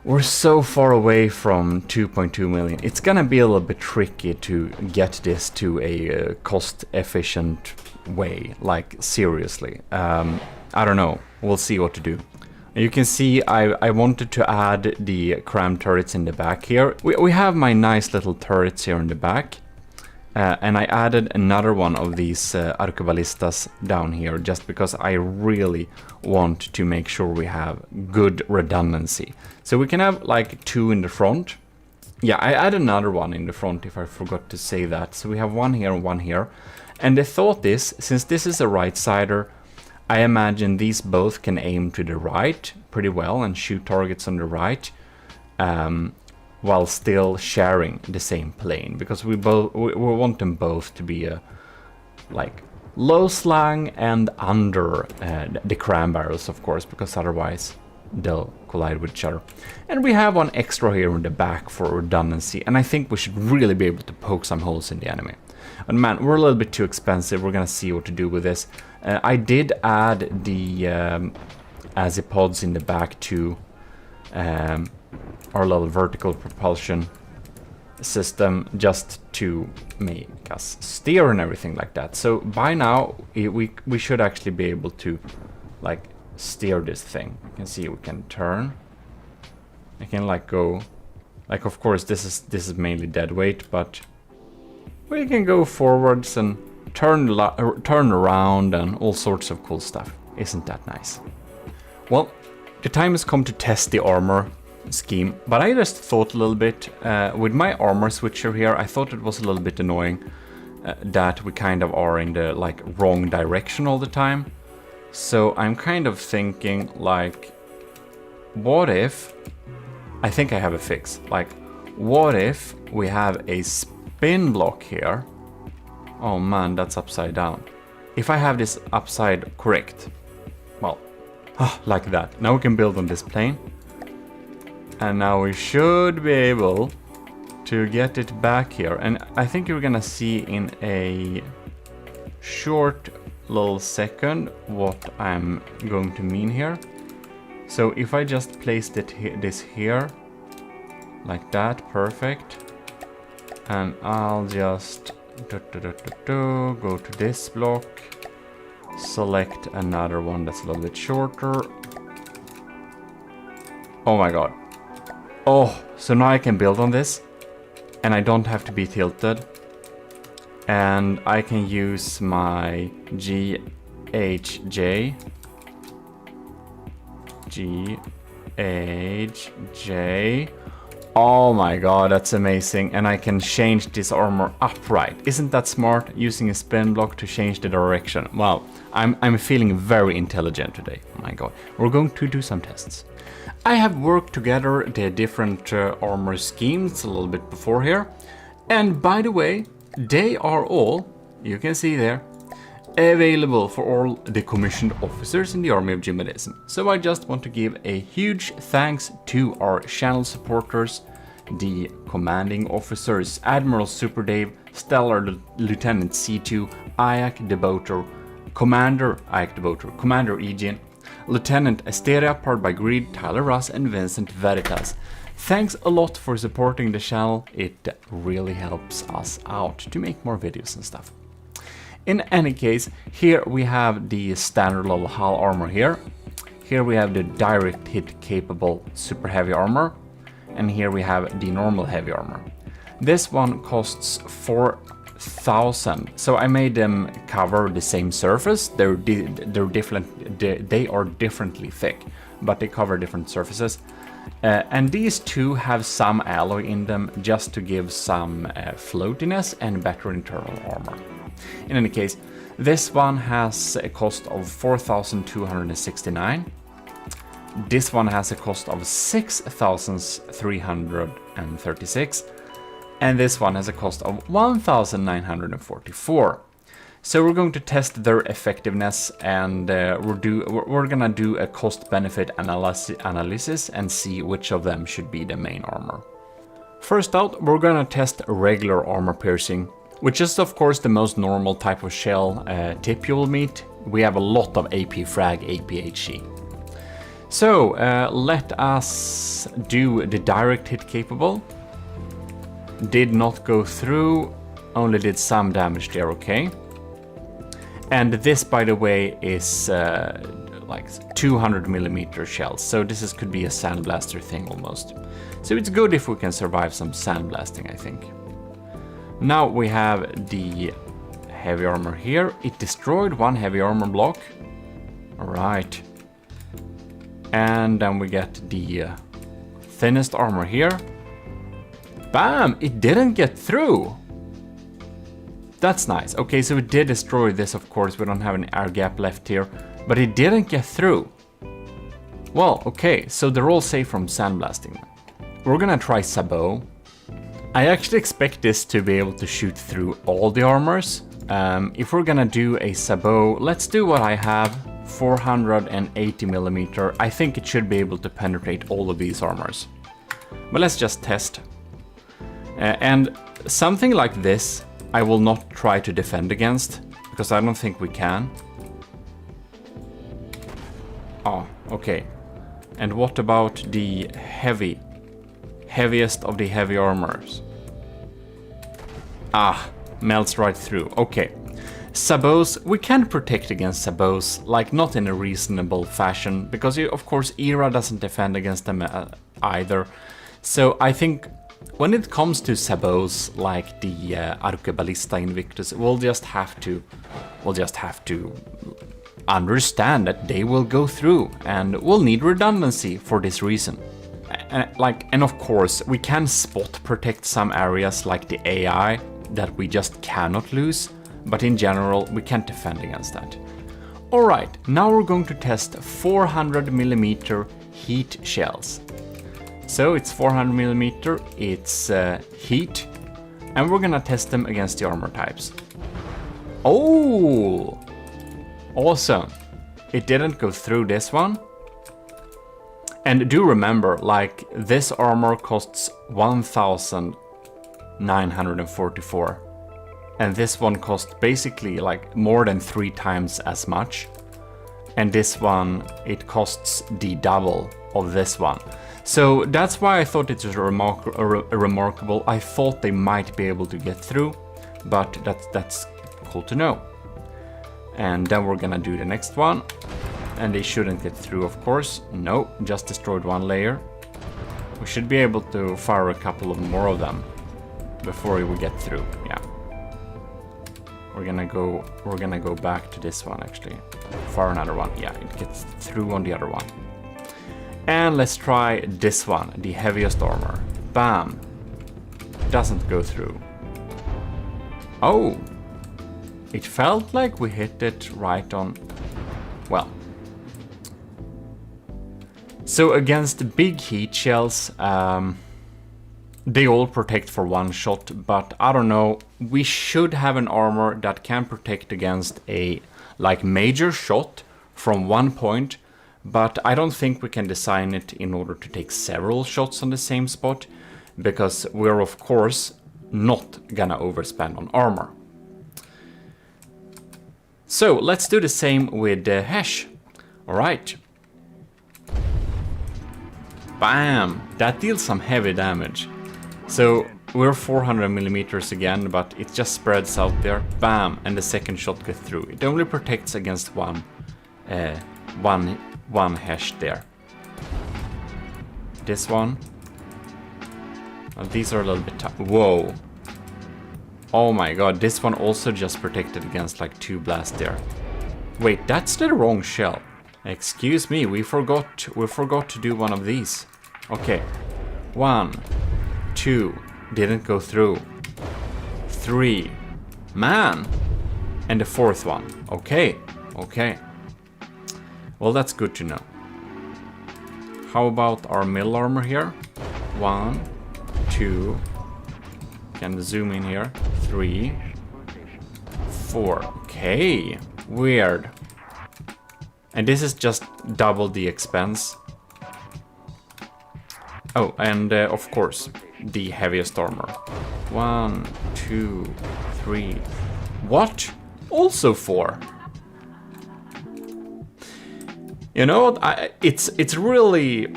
we're so far away from 2.2 million. It's gonna be a little bit tricky to get this to a cost-efficient way, like seriously. I don't know, we'll see what to do. You can see I wanted to add the cram turrets in the back here. We have my nice little turrets here in the back. And I added another one of these arquebalistas down here just because I really want to make sure we have good redundancy. So we can have like 2 in the front. Yeah, I added another one in the front if I forgot to say that. So we have 1 here and 1 here. And the thought is, since this is a right-sider, I imagine these both can aim to the right pretty well and shoot targets on the right, while still sharing the same plane, because we want them both to be like low slang and under the cram barrels, of course, because otherwise they'll collide with each other. And we have 1 extra here in the back for redundancy, and I think we should really be able to poke some holes in the enemy. And man, we're a little bit too expensive. We're gonna see what to do with this. I did add the Azipods in the back to our little vertical propulsion system, just to make us steer and everything like that. So by now we should actually be able to like steer this thing. You can see we can turn. I can like go, like, of course this is mainly dead weight, but we can go forwards and turn around and all sorts of cool stuff. Isn't that nice? Well, the time has come to test the armor scheme, but I just thought a little bit with my armor switcher here. I thought it was a little bit annoying that we kind of are in the like wrong direction all the time. So I'm kind of thinking like, what if, I think I have a fix, like what if we have a spin block here? Oh man, that's upside down. If I have this upside correct, well, like that. Now we can build on this plane. And now we should be able to get it back here. And I think you're gonna see in a short little second what I'm going to mean here. So if I just placed this here, Like that, perfect. And I'll just go to this block, select another one that's a little bit shorter. Oh my god. Oh, so now I can build on this, and I don't have to be tilted. And I can use my GHJ. Oh my god, that's amazing. And I can change this armor upright. Isn't that smart, using a spin block to change the direction? Wow, I'm feeling very intelligent today. Oh my god. We're going to do some tests. I have worked together the different armor schemes a little bit before here. And by the way, they are all, you can see there, available for all the commissioned officers in the army of GMODism. So I just want to give a huge thanks to our channel supporters, the commanding officers, Admiral Super Dave, Stellar Lieutenant C2, Ayak the Boater, Commander Ayak the Boater, Commander Aegean, Lieutenant Asteria, powered by Greed, Tyler Russ, and Vincent Veritas. Thanks a lot for supporting the channel. It really helps us out to make more videos and stuff. In any case, here we have the standard level hull armor here. Here we have the direct hit capable super heavy armor. And here we have the normal heavy armor. This one costs 4,000. So I made them cover the same surface. They are differently thick, but they cover different surfaces. And these two have some alloy in them just to give some floatiness and better internal armor. In any case, this one has a cost of 4,269. This one has a cost of 6,336. And this one has a cost of 1,944. So we're going to test their effectiveness, and we're gonna do a cost-benefit analysis and see which of them should be the main armor. First out, we're gonna test regular armor piercing, which is of course the most normal type of shell tip you will meet. We have a lot of AP frag, APHE. So let us do the direct hit capable. Did not go through, only did some damage there, okay. And this, by the way, is like 200mm shells, so this could be a sandblaster thing almost. So it's good if we can survive some sandblasting, I think. Now we have the heavy armor here. It destroyed one heavy armor block. Alright. And then we get the thinnest armor here. Bam! It didn't get through! That's nice. Okay, so it did destroy this, of course. We don't have any air gap left here. But it didn't get through. Well, okay, so they're all safe from sandblasting. We're gonna try Sabot. I actually expect this to be able to shoot through all the armors. If we're gonna do a Sabot, let's do what I have, 480mm. I think it should be able to penetrate all of these armors. But let's just test. And something like this, I will not try to defend against, because I don't think we can. Oh, okay. And what about the heaviest of the heavy armors? Ah, melts right through. Okay. Sabots, we can protect against Sabots, like not in a reasonable fashion, because of course ERA doesn't defend against them either. So I think when it comes to Sabots like the Arqueballista Invictus, we'll just have to understand that they will go through, and we'll need redundancy for this reason. And of course, we can spot protect some areas like the AI that we just cannot lose, but in general, we can't defend against that. Alright, now we're going to test 400mm heat shells. So it's 400mm, it's heat, and we're gonna test them against the armor types. Oh! Awesome. It didn't go through this one. And do remember, like, this armor costs 1,944. And this one costs basically like more than 3 times as much. And this one, it costs the double of this one. So that's why I thought it was remarkable. I thought they might be able to get through, but that's cool to know. And then we're gonna do the next one. And they shouldn't get through, of course. No, just destroyed one layer. We should be able to fire a couple of more of them before we get through. Yeah. We're gonna go back to this one actually. Fire another one. Yeah, it gets through on the other one. And let's try this one, the heaviest armor. Bam. Doesn't go through. Oh. It felt like we hit it right on... Well. So against big heat shells, they all protect for one shot, but I don't know. We should have an armor that can protect against a major shot from one point, but I don't think we can design it in order to take several shots on the same spot, because we're of course not gonna overspend on armor. So let's do the same with Hesh. Alright. Bam! That deals some heavy damage. So we're 400 millimeters again, but it just spreads out there. Bam! And the second shot gets through. It only protects against one Hesh there. This one. These are a little bit tough. Whoa! Oh my god! This one also just protected against like 2 blasts there. Wait, that's the wrong shell. Excuse me, we forgot to do one of these. Okay. 1, 2, didn't go through. 3, man, and the 4th one. Okay, okay. Well, that's good to know. How about our middle armor here? 1, 2. Can zoom in here. 3, 4. Okay, weird. And this is just double the expense. Oh, and of course, the heaviest armor. 1, 2, 3. What? Also 4. You know what? It's really...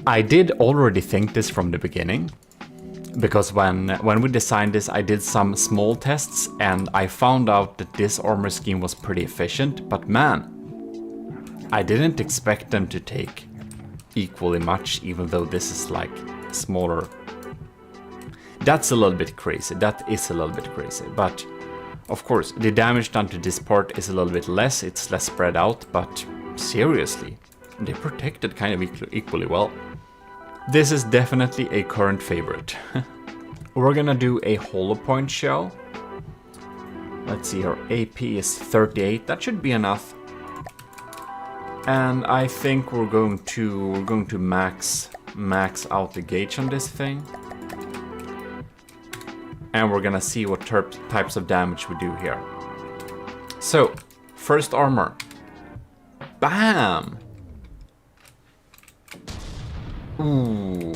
I did already think this from the beginning. Because when we designed this, I did some small tests and I found out that this armor scheme was pretty efficient. But man, I didn't expect them to take equally much, even though this is like smaller. That's a little bit crazy. That is a little bit crazy. But of course, the damage done to this part is a little bit less. It's less spread out. But seriously, they protected kind of equally well. This is definitely a current favorite. We're gonna do a hollow point shell. Let's see, her AP is 38. That should be enough. And I think we're going to max out the gauge on this thing. And we're gonna see what types of damage we do here. So, first armor. Bam! Ooh,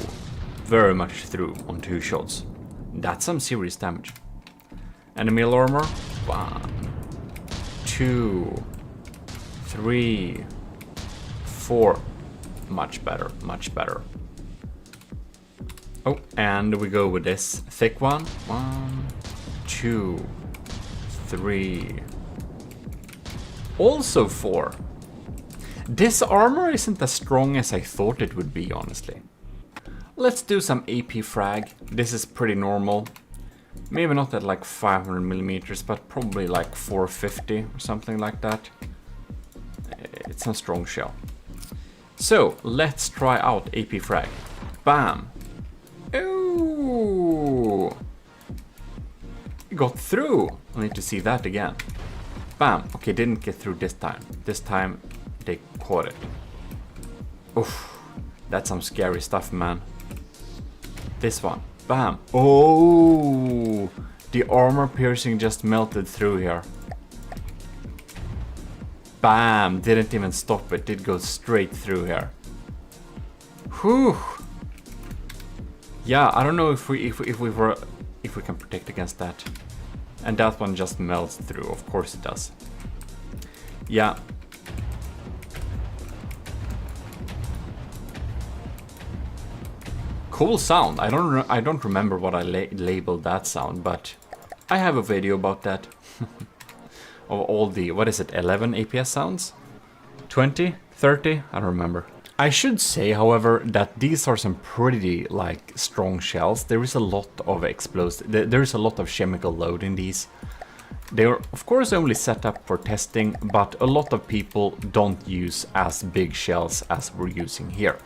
very much through on 2 shots. That's some serious damage. And the middle armor. 1, 2, 3, 4. Much better, much better. Oh, and we go with this thick one. 1, 2, 3. Also 4. This armor isn't as strong as I thought it would be, honestly. Let's do some AP frag. This is pretty normal. Maybe not at like 500 millimeters, but probably like 450 or something like that. It's a strong shell. So, let's try out AP frag. Bam! Ooh! It got through! I need to see that again. Bam! Okay, didn't get through this time. This time they caught it. Oof, that's some scary stuff, man. This one, bam. Oh, the armor piercing just melted through here. Bam, didn't even stop it, did go straight through here. Whew. Yeah, I don't know if we can protect against that. And that one just melts through, of course it does. Yeah. Cool sound. I don't remember what I labeled that sound, but I have a video about that. Of all the, what is it, 11 APS sounds? 20? 30? I don't remember. I should say, however, that these are some pretty, like, strong shells. There is a lot of there is a lot of chemical load in these. They are, of course, only set up for testing, but a lot of people don't use as big shells as we're using here.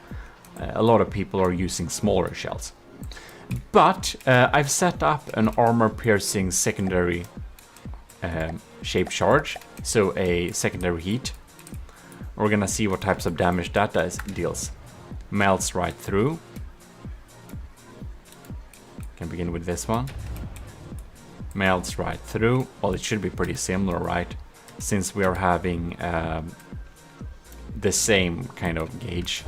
A lot of people are using smaller shells. But I've set up an armor-piercing secondary shape charge, so a secondary heat. We're gonna see what types of damage that deals. Melts right through. Can begin with this one. Melts right through. Well, it should be pretty similar, right? Since we are having the same kind of gauge.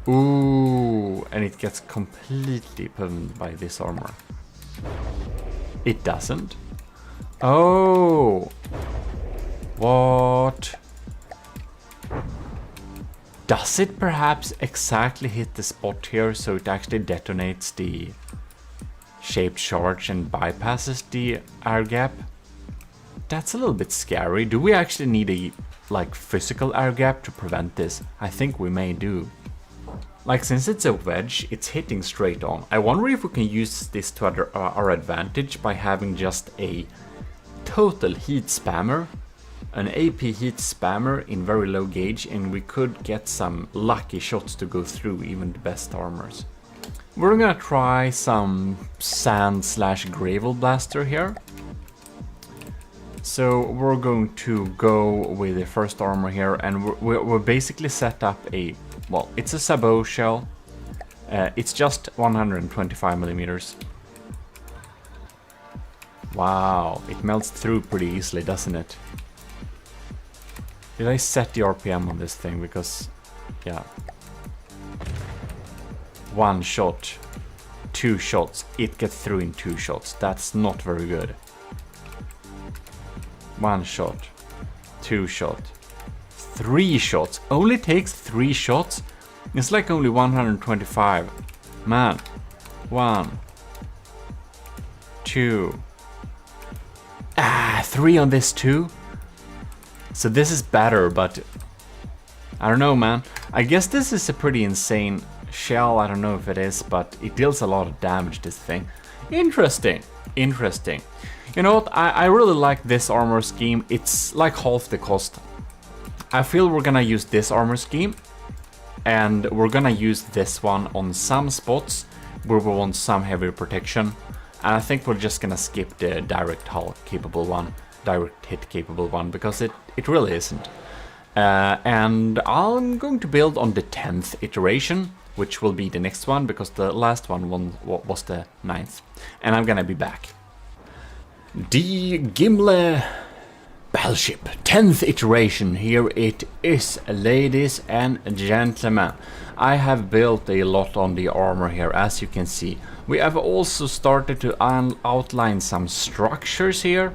Ooh, and it gets completely pwned by this armor. It doesn't. Oh, what? Does it perhaps exactly hit the spot here so it actually detonates the shaped charge and bypasses the air gap? That's a little bit scary. Do we actually need a like physical air gap to prevent this? I think we may do. Like, since it's a wedge, it's hitting straight on. I wonder if we can use this to our advantage by having just a total heat spammer, an AP heat spammer in very low gauge, and we could get some lucky shots to go through even the best armors. We're gonna try some sand/gravel blaster here. So we're going to go with the first armor here, and we're basically set up a, well, it's a sabot shell. It's just 125 millimeters. Wow, it melts through pretty easily, doesn't it? Did I set the RPM on this thing? Because, yeah. 1 shot, 2 shots, it gets through in 2 shots. That's not very good. 1 shot, 2 shot, 3 shots. Only takes 3 shots? It's like only 125. Man. 1, 2. 3 on this too? So this is better, but I don't know, man. I guess this is a pretty insane shell. I don't know if it is, but it deals a lot of damage, this thing. Interesting. Interesting. You know what? I really like this armor scheme. It's like half the cost. I feel we're gonna use this armor scheme, and we're gonna use this one on some spots where we want some heavier protection. And I think we're just gonna skip the direct hull capable one, direct hit capable one, because it really isn't. And I'm going to build on the 10th iteration, which will be the next one, because the last one was the 9th. And I'm gonna be back. The Gimli battleship, 10th iteration, here it is, ladies and gentlemen. I have built a lot on the armor here, as you can see. We have also started to outline some structures here.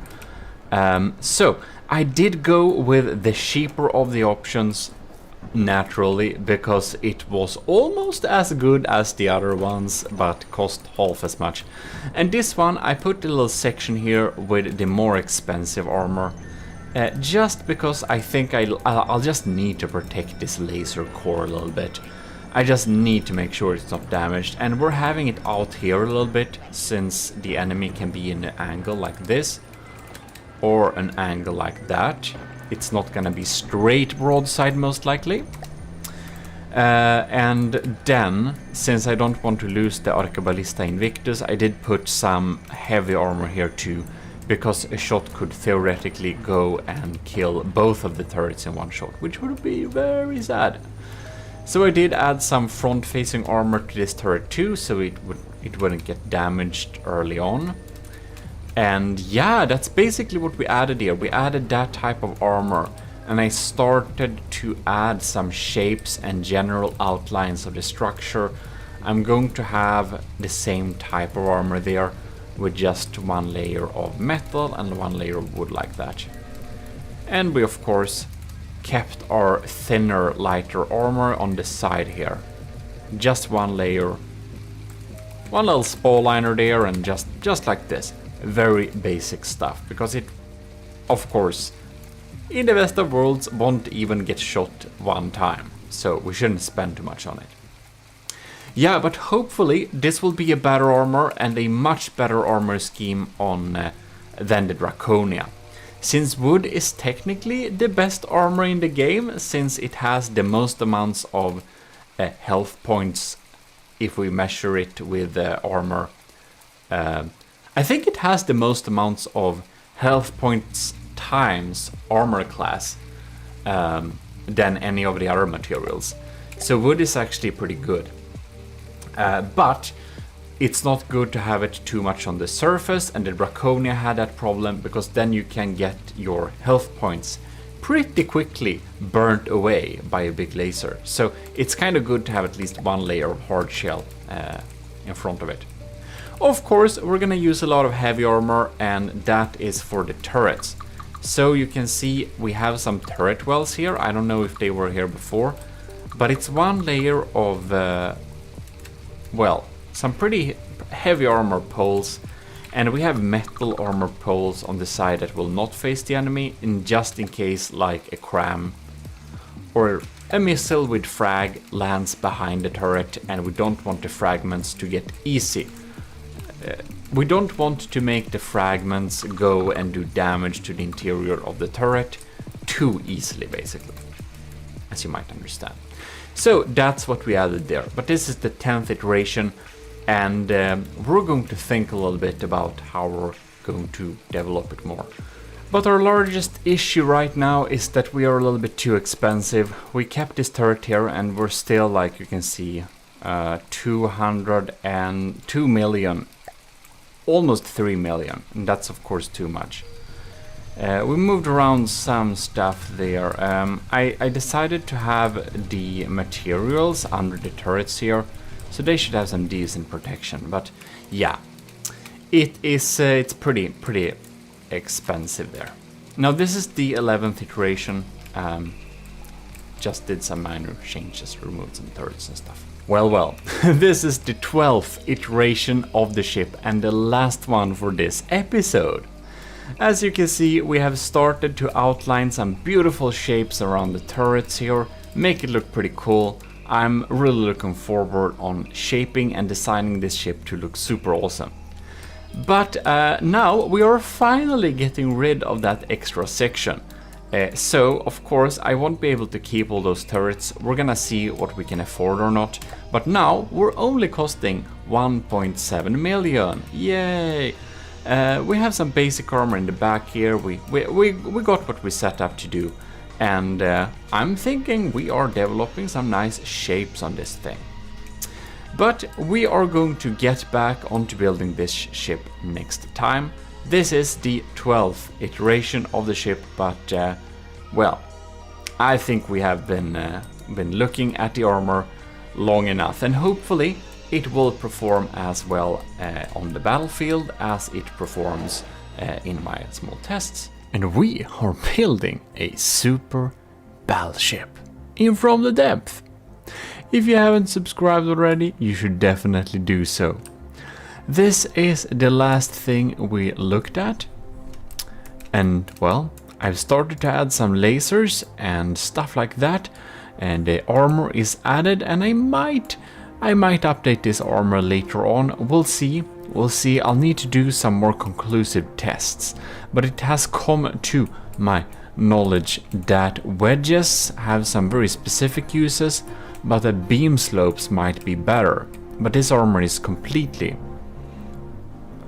So, I did go with the cheaper of the options, naturally, because it was almost as good as the other ones, but cost half as much. And this one, I put a little section here with the more expensive armor, just because I think I'll just need to protect this laser core a little bit. I just need to make sure it's not damaged, and we're having it out here a little bit, since the enemy can be in an angle like this, or an angle like that. It's not gonna be straight broadside, most likely. And then, since I don't want to lose the Arqueballista Invictus, I did put some heavy armor here too, because a shot could theoretically go and kill both of the turrets in one shot, which would be very sad. So I did add some front-facing armor to this turret too, so it wouldn't get damaged early on. And yeah, that's basically what we added here. We added that type of armor, and I started to add some shapes and general outlines of the structure. I'm going to have the same type of armor there, with just 1 layer of metal and 1 layer of wood like that. And we of course kept our thinner, lighter armor on the side here. Just 1 layer one little spall liner there, and just like this. Very basic stuff, because it, of course, in the best of worlds, won't even get shot one time, so we shouldn't spend too much on it. Yeah, but hopefully this will be a better armor and a much better armor scheme on than the Draconia. Since wood is technically the best armor in the game, since it has the most amounts of health points if we measure it with armor. I think it has the most amounts of health points times armor class than any of the other materials. So wood is actually pretty good. But it's not good to have it too much on the surface, and the Draconia had that problem, because then you can get your health points pretty quickly burnt away by a big laser. So it's kind of good to have at least one layer of hard shell in front of it. Of course, we're gonna use a lot of heavy armor, and that is for the turrets. So you can see we have some turret wells here. I don't know if they were here before, but it's one layer of well, some pretty heavy armor poles, and we have metal armor poles on the side that will not face the enemy, just in case like a cram or a missile with frag lands behind the turret, and we don't want the fragments to get easy. We don't want to make the fragments go and do damage to the interior of the turret too easily, basically, as you might understand. So that's what we added there, but this is the 10th iteration, and we're going to think a little bit about how we're going to develop it more. But our largest issue right now is that we are a little bit too expensive. We kept this turret here, and we're still, like you can see, 202 million, almost 3 million, and that's of course too much. We moved around some stuff there. I decided to have the materials under the turrets here, so they should have some decent protection. But yeah, it's pretty expensive there. Now this is the 11th iteration. Just did some minor changes, removed some turrets and stuff. Well, this is the 12th iteration of the ship, and the last one for this episode. As you can see, we have started to outline some beautiful shapes around the turrets here, make it look pretty cool. I'm really looking forward on shaping and designing this ship to look super awesome. But now we are finally getting rid of that extra section. So, of course, I won't be able to keep all those turrets. We're gonna see what we can afford or not. But now we're only costing 1.7 million. Yay! We have some basic armor in the back here. We got what we set up to do, and I'm thinking we are developing some nice shapes on this thing. But we are going to get back onto building this ship next time. This is the 12th iteration of the ship, but well, I think we have been looking at the armor long enough, and hopefully it will perform as well on the battlefield as it performs in my small tests. And we are building a super battleship in From the Depth. If you haven't subscribed already, you should definitely do so. This is the last thing we looked at, and well, I've started to add some lasers and stuff like that, and the armor is added, and I might update this armor later on. We'll see. I'll need to do some more conclusive tests, but it has come to my knowledge that wedges have some very specific uses, but that beam slopes might be better. But this armor is completely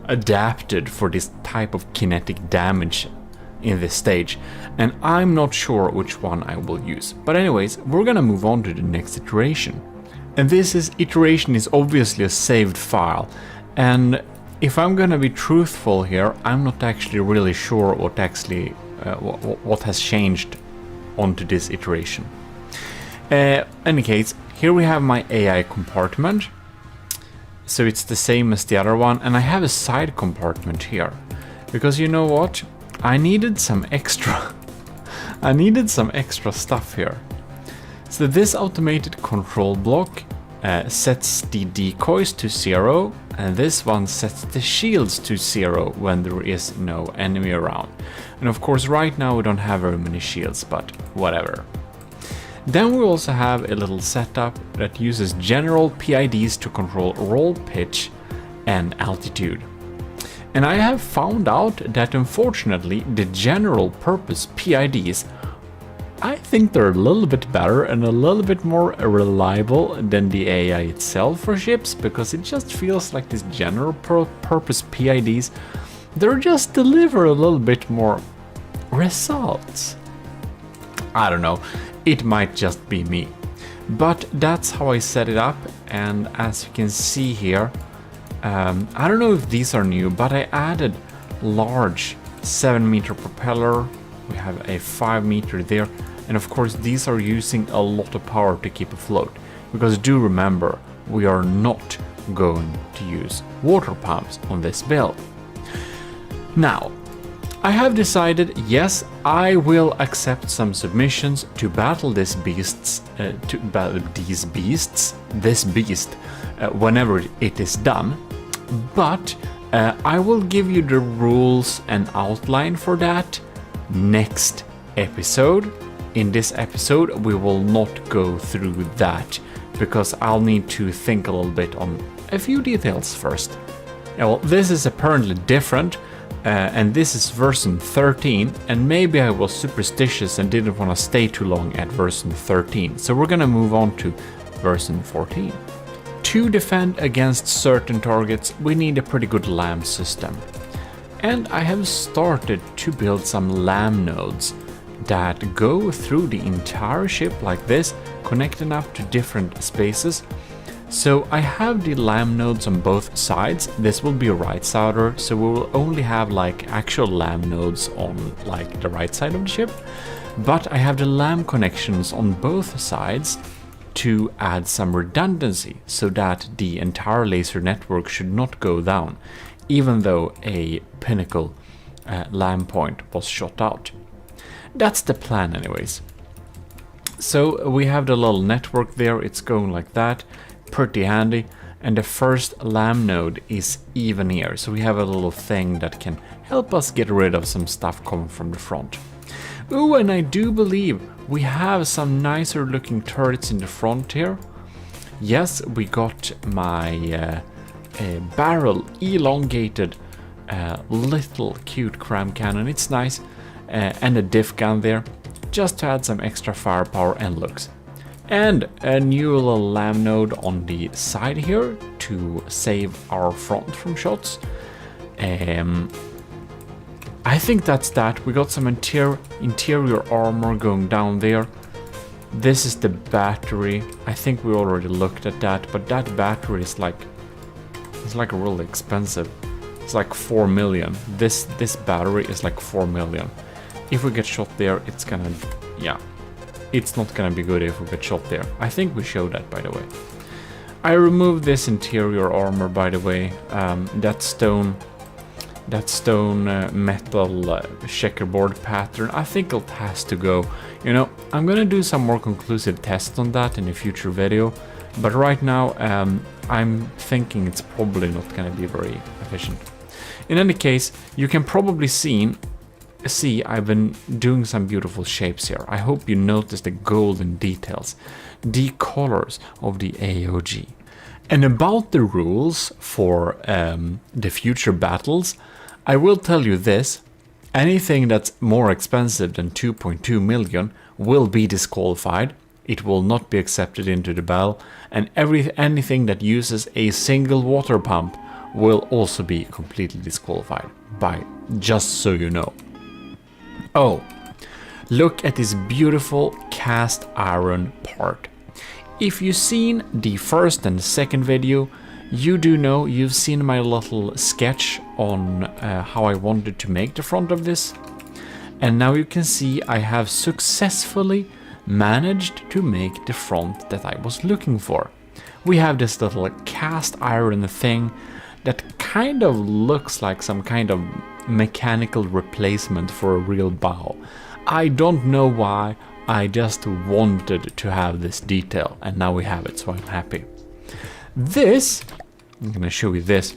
adapted for this type of kinetic damage in this stage, and I'm not sure which one I will use. But anyways, we're gonna move on to the next iteration. And this iteration is obviously a saved file, and if I'm gonna be truthful here, I'm not actually really sure what has changed onto this iteration. Any case, here we have my AI compartment, so it's the same as the other one, and I have a side compartment here, because you know what? I needed some extra stuff here. So this automated control block sets the decoys to 0, and this one sets the shields to 0 when there is no enemy around. And of course right now we don't have very many shields, but whatever. Then we also have a little setup that uses general PIDs to control roll pitch and altitude. And I have found out that unfortunately the general purpose PIDs, I think they're a little bit better and a little bit more reliable than the AI itself for ships, because it just feels like these general purpose PIDs, they're just deliver a little bit more results. I don't know, it might just be me. But that's how I set it up, and as you can see here, I don't know if these are new, but I added large 7-meter propeller, we have a 5-meter there, and of course these are using a lot of power to keep afloat, because do remember, we are not going to use water pumps on this build. Now, I have decided, yes, I will accept some submissions to battle this beast, whenever it is done, but I will give you the rules and outline for that next episode. In this episode we will not go through that, because I'll need to think a little bit on a few details first. Well, this is apparently different, and this is version 13, and maybe I was superstitious and didn't want to stay too long at version 13, so we're gonna move on to version 14. To defend against certain targets, we need a pretty good LAM system. And I have started to build some LAM nodes that go through the entire ship like this, connecting up to different spaces. So I have the LAM nodes on both sides. This will be a right sider, so we will only have like actual LAM nodes on like the right side of the ship. But I have the LAM connections on both sides to add some redundancy, so that the entire laser network should not go down, even though a pinnacle LAM point was shot out. That's the plan anyways. So we have the little network there, it's going like that, pretty handy, and the first LAM node is even here, so we have a little thing that can help us get rid of some stuff coming from the front. Oh, and I do believe we have some nicer looking turrets in the front here. Yes, we got my barrel elongated little cute cram cannon, it's nice, and a diff gun there, just to add some extra firepower and looks. And a new little LAM node on the side here to save our front from shots. I think that's that. We got some interior armor going down there. This is the battery. I think we already looked at that, but that battery is like, it's like really expensive. It's like 4 million. This battery is like 4 million. If we get shot there, it's gonna, yeah, it's not gonna be good if we get shot there. I think we showed that, by the way. I removed this interior armor, by the way. That stone metal checkerboard pattern, I think it has to go. You know, I'm gonna do some more conclusive tests on that in a future video, but right now I'm thinking it's probably not gonna be very efficient. In any case, you can probably see I've been doing some beautiful shapes here. I hope you notice the golden details, the colors of the AOG. And about the rules for the future battles, I will tell you this: anything that's more expensive than 2.2 million will be disqualified. It will not be accepted into the battle, and anything that uses a single water pump will also be completely disqualified, just so you know. Oh, look at this beautiful cast iron part. If you've seen the first and the second video, you do know, you've seen my little sketch on how I wanted to make the front of this. And now you can see I have successfully managed to make the front that I was looking for. We have this little cast iron thing that kind of looks like some kind of mechanical replacement for a real bow. I don't know why, I just wanted to have this detail, and now we have it, so I'm happy. This, I'm gonna show you this.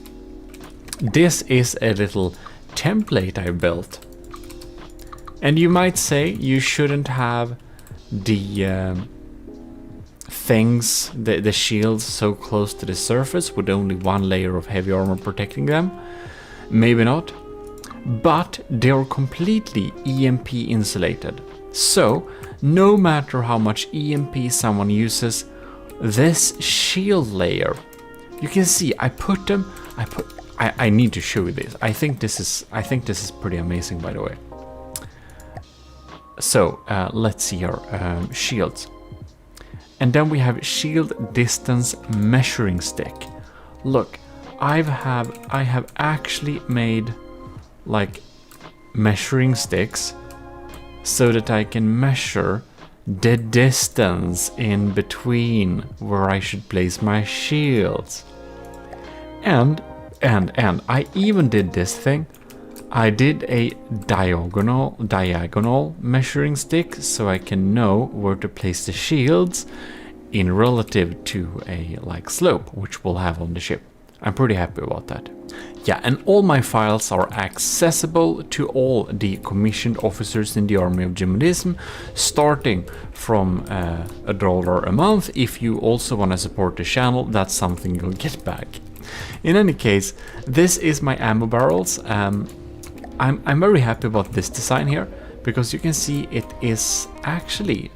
This is a little template I built. And you might say you shouldn't have the things, the shields so close to the surface with only one layer of heavy armor protecting them. Maybe not. But they're completely EMP insulated. So, no matter how much EMP someone uses, this shield layer, you can see I need to show you this. I think this is pretty amazing, by the way. So let's see here, shields. And then we have shield distance measuring stick. Look, I have actually made like measuring sticks so that I can measure the distance in between where I should place my shields. And I even did this thing. I did a diagonal measuring stick so I can know where to place the shields in relative to a like slope, which we'll have on the ship. I'm pretty happy about that. Yeah, and all my files are accessible to all the commissioned officers in the Army of GMODISM, starting from $1 a month. If you also want to support the channel, that's something you'll get back. In any case, this is my ammo barrels. I'm very happy about this design here, because you can see it is actually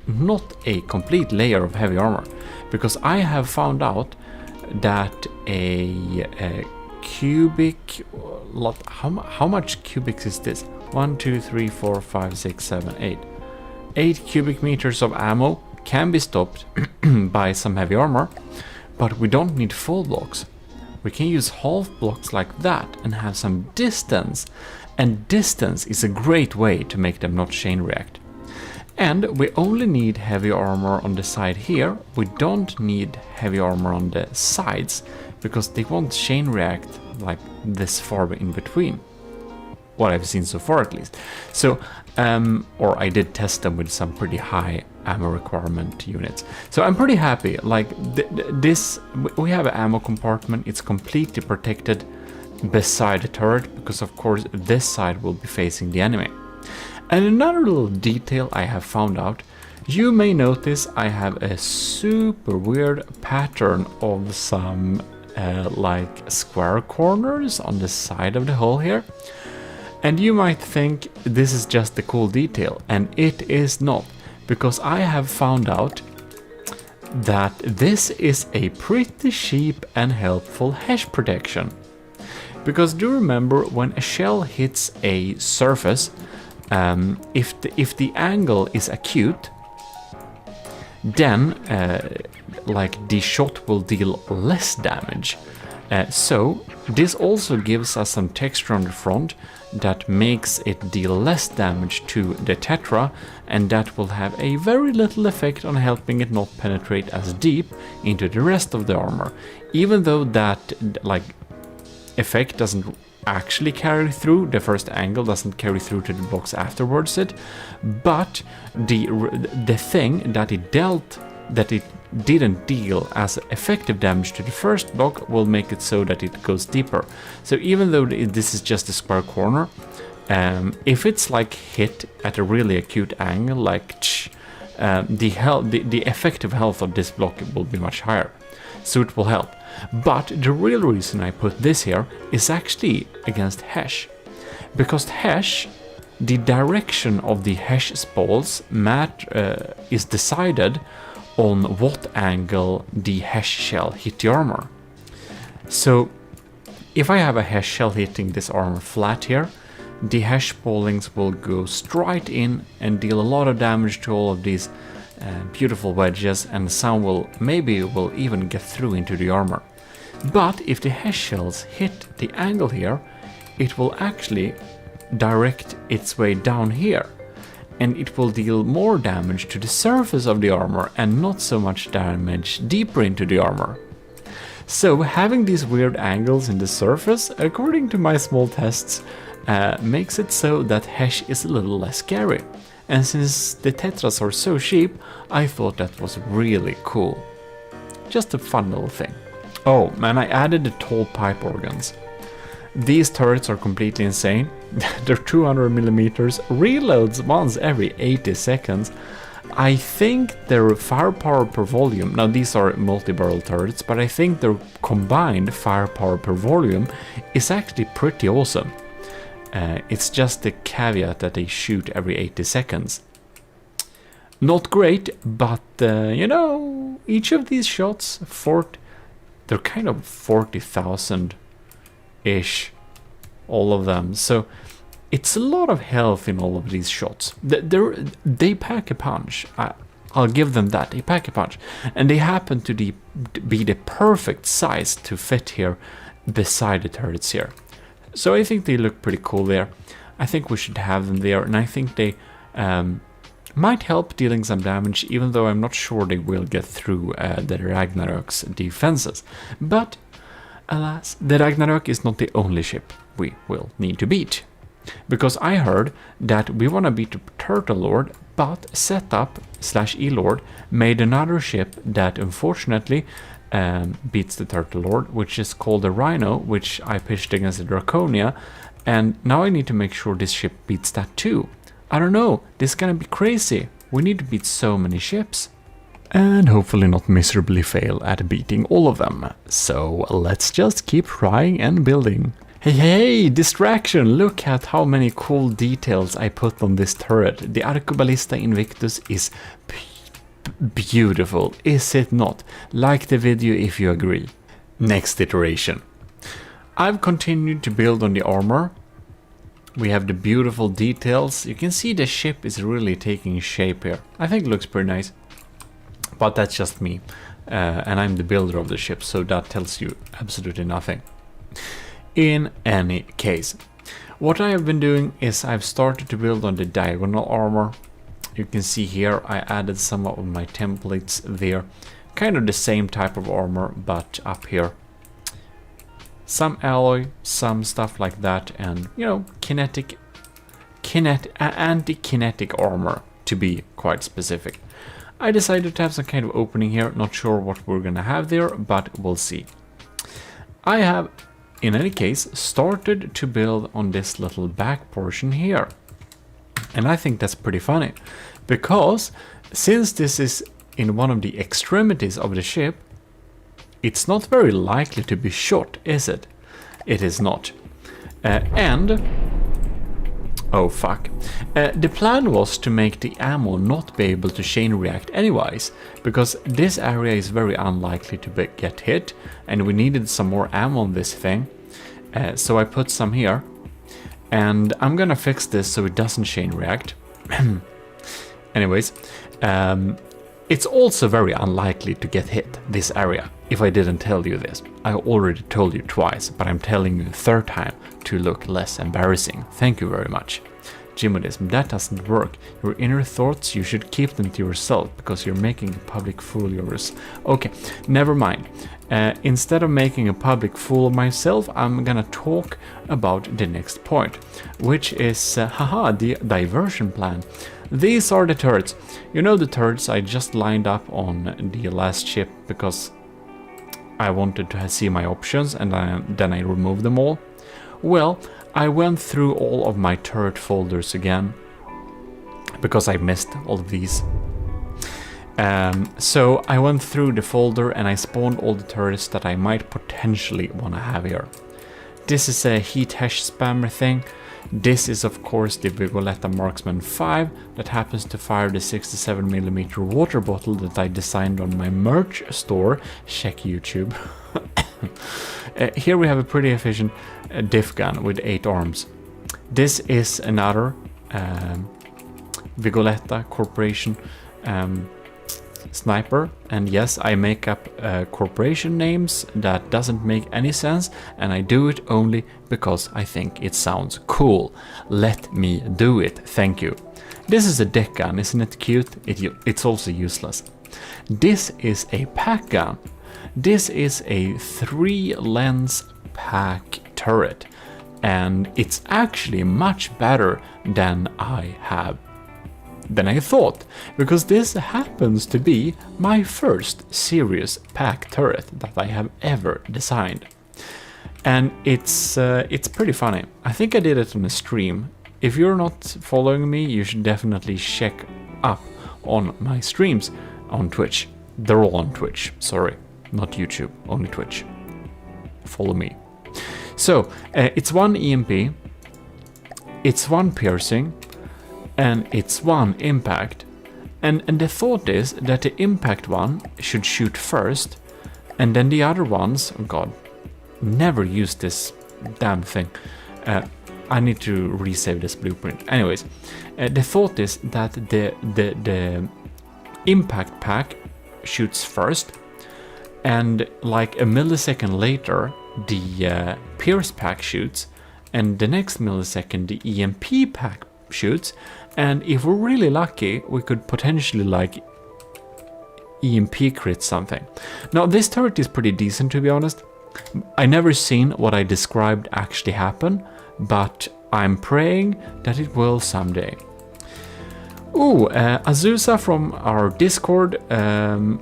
not a complete layer of heavy armor, because I have found out that a cubic lot, how much cubics is this? 1, 2, 3, 4, 5, 6, 7, 8. 8 cubic meters of ammo can be stopped by some heavy armor, but we don't need full blocks. We can use half blocks like that and have some distance, and distance is a great way to make them not chain react. And we only need heavy armor on the side here. We don't need heavy armor on the sides, because they won't chain react like this far in between. What I've seen so far, at least. So, or I did test them with some pretty high ammo requirement units. So I'm pretty happy. Like this, we have an ammo compartment. It's completely protected beside the turret, because of course this side will be facing the enemy. And another little detail I have found out, you may notice I have a super weird pattern of some like square corners on the side of the hull here. And you might think this is just a cool detail, and it is not, because I have found out that this is a pretty cheap and helpful hash protection. Because do remember, when a shell hits a surface, if the angle is acute, then like the shot will deal less damage. So this also gives us some texture on the front that makes it deal less damage to the Tetra, and that will have a very little effect on helping it not penetrate as deep into the rest of the armor. Even though that like effect doesn't actually carry through, the first angle doesn't carry through to the blocks afterwards it, but the thing that it didn't deal as effective damage to the first block will make it so that it goes deeper. So even though this is just a square corner, if it's like hit at a really acute angle, like the effective health of this block will be much higher. So it will help. But the real reason I put this here is actually against hash. Because hash, the direction of the hash spalls is decided on what angle the hash shell hit the armor. So if I have a hash shell hitting this armor flat here, the hash spallings will go straight in and deal a lot of damage to all of these beautiful wedges, and some will even get through into the armor. But if the hash shells hit the angle here, it will actually direct its way down here, and it will deal more damage to the surface of the armor and not so much damage deeper into the armor. So having these weird angles in the surface, according to my small tests, makes it so that hash is a little less scary. And since the Tetras are so cheap, I thought that was really cool. Just a fun little thing. Oh, man, I added the tall pipe organs. These turrets are completely insane. They're 200 millimeters, reloads once every 80 seconds. I think their firepower per volume, now these are multi-barrel turrets, but I think their combined firepower per volume is actually pretty awesome. It's just the caveat that they shoot every 80 seconds. Not great, but you know, each of these shots, they're kind of 40,000-ish, all of them. So it's a lot of health in all of these shots. They pack a punch. I'll give them that. They pack a punch. And they happen to be the perfect size to fit here beside the turrets here. So I think they look pretty cool there. I think we should have them there. And I think they might help dealing some damage, even though I'm not sure they will get through the Ragnarok's defenses. But alas, the Ragnarok is not the only ship we will need to beat. Because I heard that we want to beat the Turtle Lord, but Setup/E-Lord made another ship that unfortunately beats the Turtle Lord, which is called the Rhino, which I pitched against the Draconia, and now I need to make sure this ship beats that too. I don't know, this is gonna be crazy. We need to beat so many ships. And hopefully not miserably fail at beating all of them. So let's just keep trying and building. Hey, distraction! Look at how many cool details I put on this turret. The Arcoballista Invictus is beautiful, is it not? Like the video if you agree. Next iteration. I've continued to build on the armor. We have the beautiful details. You can see the ship is really taking shape here. I think it looks pretty nice. But that's just me. And I'm the builder of the ship, so that tells you absolutely nothing. In any case, what I have been doing is I've started to build on the diagonal armor. You can see here I added some of my templates there. Kind of the same type of armor, but up here. Some alloy, some stuff like that, and you know, anti-kinetic armor, to be quite specific. I decided to have some kind of opening here, not sure what we're gonna have there, but we'll see. I have, in any case, started to build on this little back portion here. And I think that's pretty funny, because since this is in one of the extremities of the ship, it's not very likely to be shot, is it? It is not. Oh fuck. The plan was to make the ammo not be able to chain react anyways, because this area is very unlikely to get hit, and we needed some more ammo on this thing. So I put some here, and I'm gonna fix this so it doesn't chain react. Anyways, it's also very unlikely to get hit, this area, if I didn't tell you this. I already told you twice, but I'm telling you a third time to look less embarrassing. Thank you very much. GMODIST, that doesn't work. Your inner thoughts, you should keep them to yourself, because you're making a public fool of yours. Okay, never mind. Instead of making a public fool of myself, I'm gonna talk about the next point, which is, the diversion plan. These are the turrets. You know the turrets I just lined up on the last ship because I wanted to see my options, and then I removed them all. Well, I went through all of my turret folders again because I missed all of these. So I went through the folder and I spawned all the turrets that I might potentially want to have here. This is a heat hash spammer thing. This is of course the Vigoletta Marksman 5 that happens to fire the 67mm water bottle that I designed on my merch store. Check YouTube. Here we have a pretty efficient diff gun with 8 arms. This is another Vigoletta Corporation sniper, and yes, I make up corporation names that doesn't make any sense, and I do it only because I think it sounds cool. Let me do it, thank you. This is a deck gun, isn't it cute? It's also useless. This is a pack gun. This is a 3-lens pack turret, and it's actually much better than I have than I thought, because this happens to be my first serious pack turret that I have ever designed. And it's pretty funny. I think I did it on a stream. If you're not following me, you should definitely check up on my streams on Twitch. They're all on Twitch, sorry, not YouTube, only Twitch. Follow me. So, it's 1 EMP, it's 1 piercing, and it's 1 impact. And the thought is that the impact one should shoot first, and then the other ones, oh god, never use this damn thing. I need to resave this blueprint. Anyways, the thought is that the impact pack shoots first, and like a millisecond later, the pierce pack shoots, and the next millisecond, the EMP pack shoots, and if we're really lucky, we could potentially like EMP crit something. Now, this turret is pretty decent, to be honest. I never seen what I described actually happen, but I'm praying that it will someday. Ooh, Azusa from our Discord,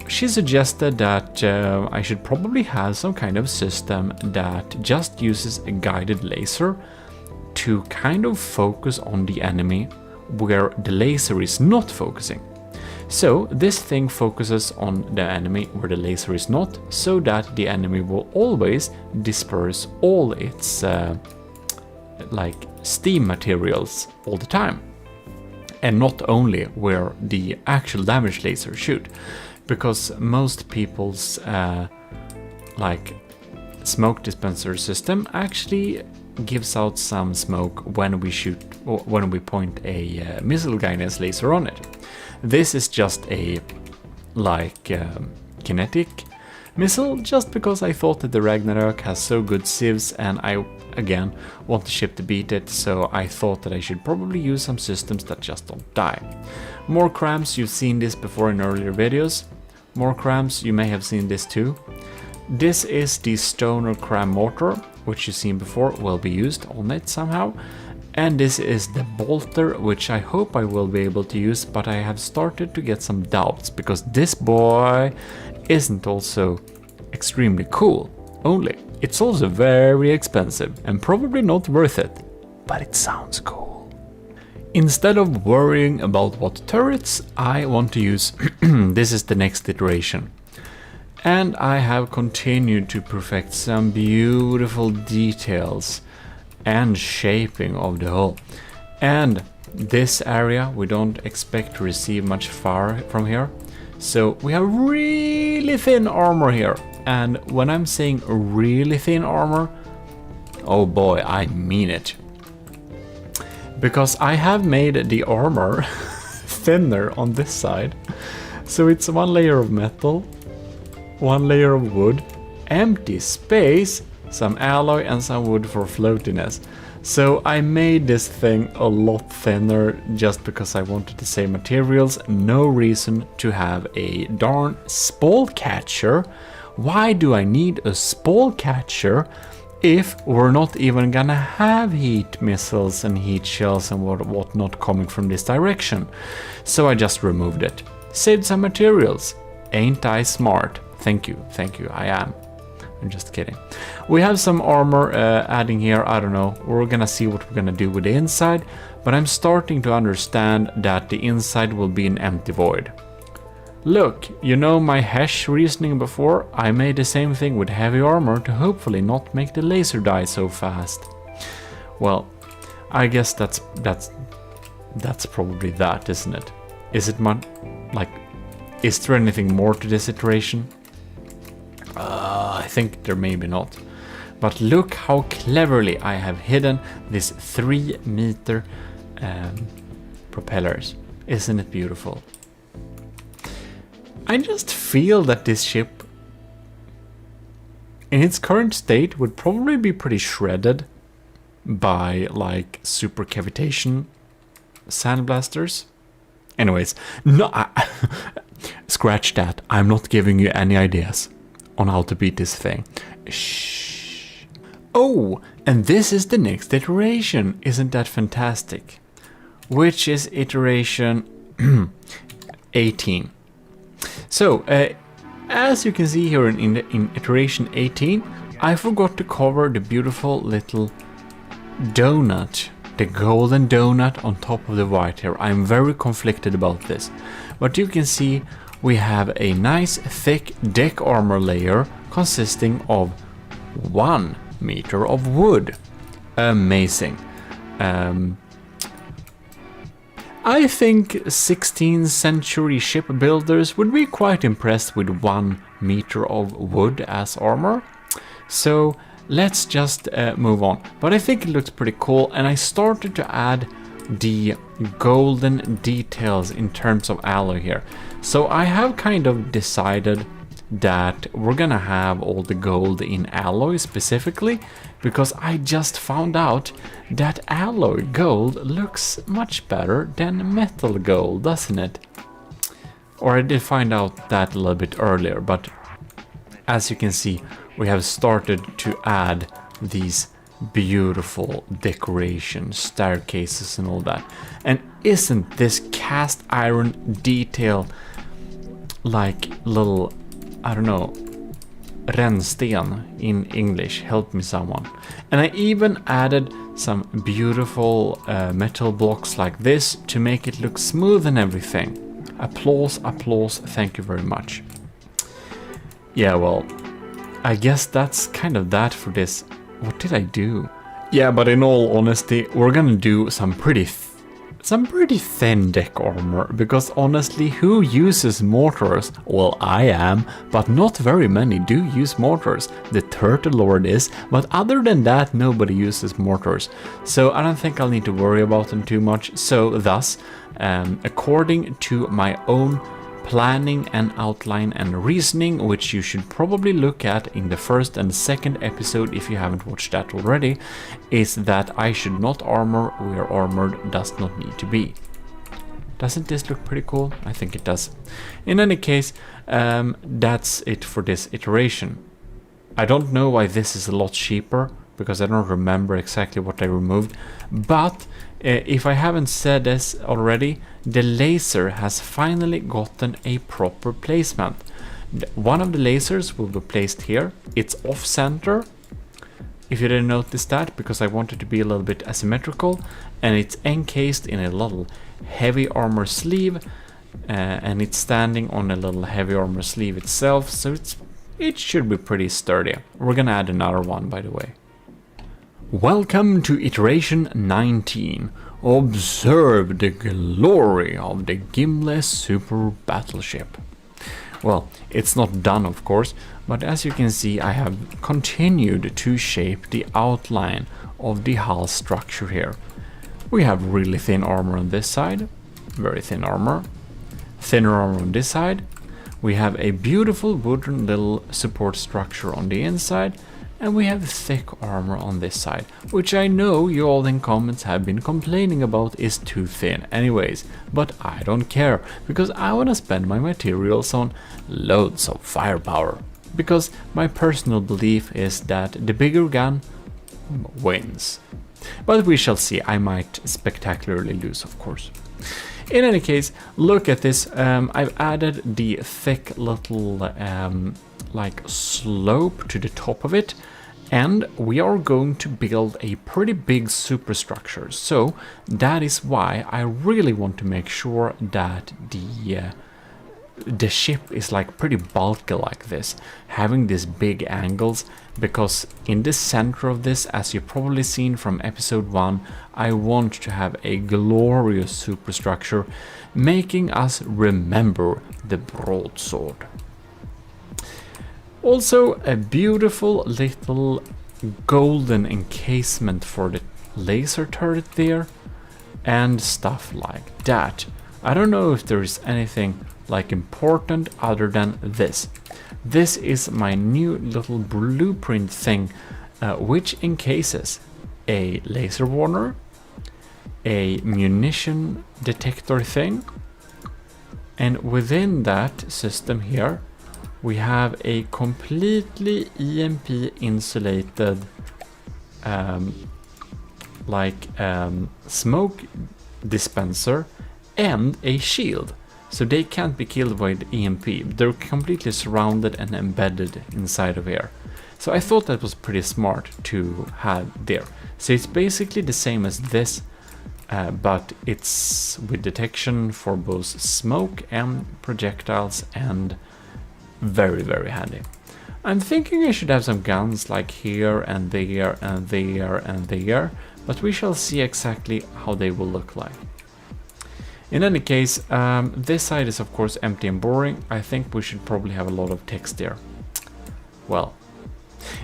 she suggested that I should probably have some kind of system that just uses a guided laser to kind of focus on the enemy where the laser is not focusing. So this thing focuses on the enemy where the laser is not, so that the enemy will always disperse all its like steam materials all the time, and not only where the actual damage laser shoot, because most people's like smoke dispenser system actually gives out some smoke when we shoot or when we point a missile guidance laser on it. This is just a like kinetic missile, just because I thought that the Ragnarok has so good civs, and I again want the ship to beat it, so I thought that I should probably use some systems that just don't die. More cramps, you've seen this before in earlier videos. More cramps, you may have seen this too. This is the Stoner Cram Mortar, which you've seen before, will be used on it somehow. And this is the Bolter, which I hope I will be able to use, but I have started to get some doubts, because this boy isn't also extremely cool, only it's also very expensive and probably not worth it, but it sounds cool. Instead of worrying about what turrets I want to use, this is the next iteration. And I have continued to perfect some beautiful details and shaping of the hull. And this area we don't expect to receive much fire from here. So we have really thin armor here. And when I'm saying really thin armor, oh boy, I mean it. Because I have made the armor thinner on this side. So it's 1 layer of metal, 1 layer of wood, empty space, some alloy and some wood for floatiness. So I made this thing a lot thinner just because I wanted to save materials. No reason to have a darn spall catcher. Why do I need a spall catcher if we're not even gonna have heat missiles and heat shells and whatnot coming from this direction? So I just removed it. Saved some materials. Ain't I smart? Thank you, I am. I'm just kidding. We have some armor adding here, I don't know. We're gonna see what we're gonna do with the inside, but I'm starting to understand that the inside will be an empty void. Look, you know my hash reasoning before? I made the same thing with heavy armor to hopefully not make the laser die so fast. Well, I guess that's probably that, isn't it? Is it is there anything more to this iteration? I think there maybe not. But look how cleverly I have hidden this 3-meter propellers. Isn't it beautiful? I just feel that this ship, in its current state, would probably be pretty shredded by like super cavitation sandblasters. Anyways, no, scratch that. I'm not giving you any ideas on how to beat this thing. Shh. Oh, and this is the next iteration. Isn't that fantastic? Which is iteration 18. So, as you can see here in iteration 18, I forgot to cover the beautiful little donut, the golden donut on top of the white here. I'm very conflicted about this. But you can see we have a nice thick deck armor layer consisting of 1 meter of wood. Amazing. I think 16th century shipbuilders would be quite impressed with 1 meter of wood as armor. So let's just move on. But I think it looks pretty cool, and I started to add the golden details in terms of alloy here. So I have kind of decided that we're gonna have all the gold in alloy specifically, because I just found out that alloy gold looks much better than metal gold, doesn't it? Or I did find out that a little bit earlier, but as you can see, we have started to add these beautiful decorations, staircases and all that. And isn't this cast iron detail like little, I don't know, rännsten in English? Help me someone. And I even added some beautiful metal blocks like this to make it look smooth and everything. Applause, applause, thank you very much. Yeah, well, I guess that's kind of that for this. What did I do? Yeah, but in all honesty, we're gonna do some pretty thin deck armor, because honestly, who uses mortars? Well, I am, but not very many do use mortars. The Turtle Lord is, but other than that, nobody uses mortars. So I don't think I'll need to worry about them too much. So thus, according to my own planning and outline and reasoning, which you should probably look at in the first and second episode if you haven't watched that already, is that I should not armor where armored does not need to be. Doesn't this look pretty cool? I think it does. In any case, that's it for this iteration. I don't know why this is a lot cheaper, because I don't remember exactly what I removed, but if I haven't said this already, the laser has finally gotten a proper placement. One of the lasers will be placed here. It's off center, if you didn't notice that, because I wanted to be a little bit asymmetrical, and it's encased in a little heavy armor sleeve, and it's standing on a little heavy armor sleeve itself, so it should be pretty sturdy. We're gonna add another one, by the way. Welcome to iteration 19. Observe the glory of the Gimli super battleship. Well, it's not done, of course, but as you can see, I have continued to shape the outline of the hull structure here. We have really thin armor on this side, very thin armor, thinner armor on this side. We have a beautiful wooden little support structure on the inside, and we have thick armor on this side, which I know you all in comments have been complaining about is too thin anyways, but I don't care, because I want to spend my materials on loads of firepower, because my personal belief is that the bigger gun wins. But we shall see. I might spectacularly lose, of course. In any case, look at this. I've added the thick little like slope to the top of it, and we are going to build a pretty big superstructure. So that is why I really want to make sure that the ship is like pretty bulky like this, having these big angles, because in the center of this, as you've probably seen from episode 1, I want to have a glorious superstructure, making us remember the broadsword. Also, a beautiful little golden encasement for the laser turret there, and stuff like that. I don't know if there is anything like important other than this. This is my new little blueprint thing, which encases a laser warner, a munition detector thing, and within that system here we have a completely EMP insulated smoke dispenser and a shield. So they can't be killed by the EMP. They're completely surrounded and embedded inside of here. So I thought that was pretty smart to have there. So it's basically the same as this, but it's with detection for both smoke and projectiles, and very, very handy. I'm thinking I should have some guns like here and there and there and there, but we shall see exactly how they will look like. In any case, this side is of course empty and boring. I think we should probably have a lot of text there. Well,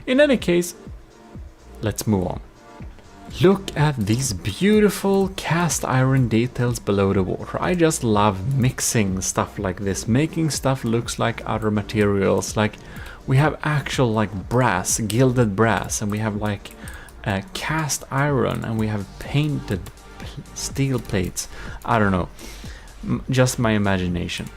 in any case, let's move on. Look at these beautiful cast iron details below the water. I just love mixing stuff like this, making stuff looks like other materials. Like we have actual like brass, gilded brass, and we have like cast iron, and we have painted steel plates. I don't know, just my imagination.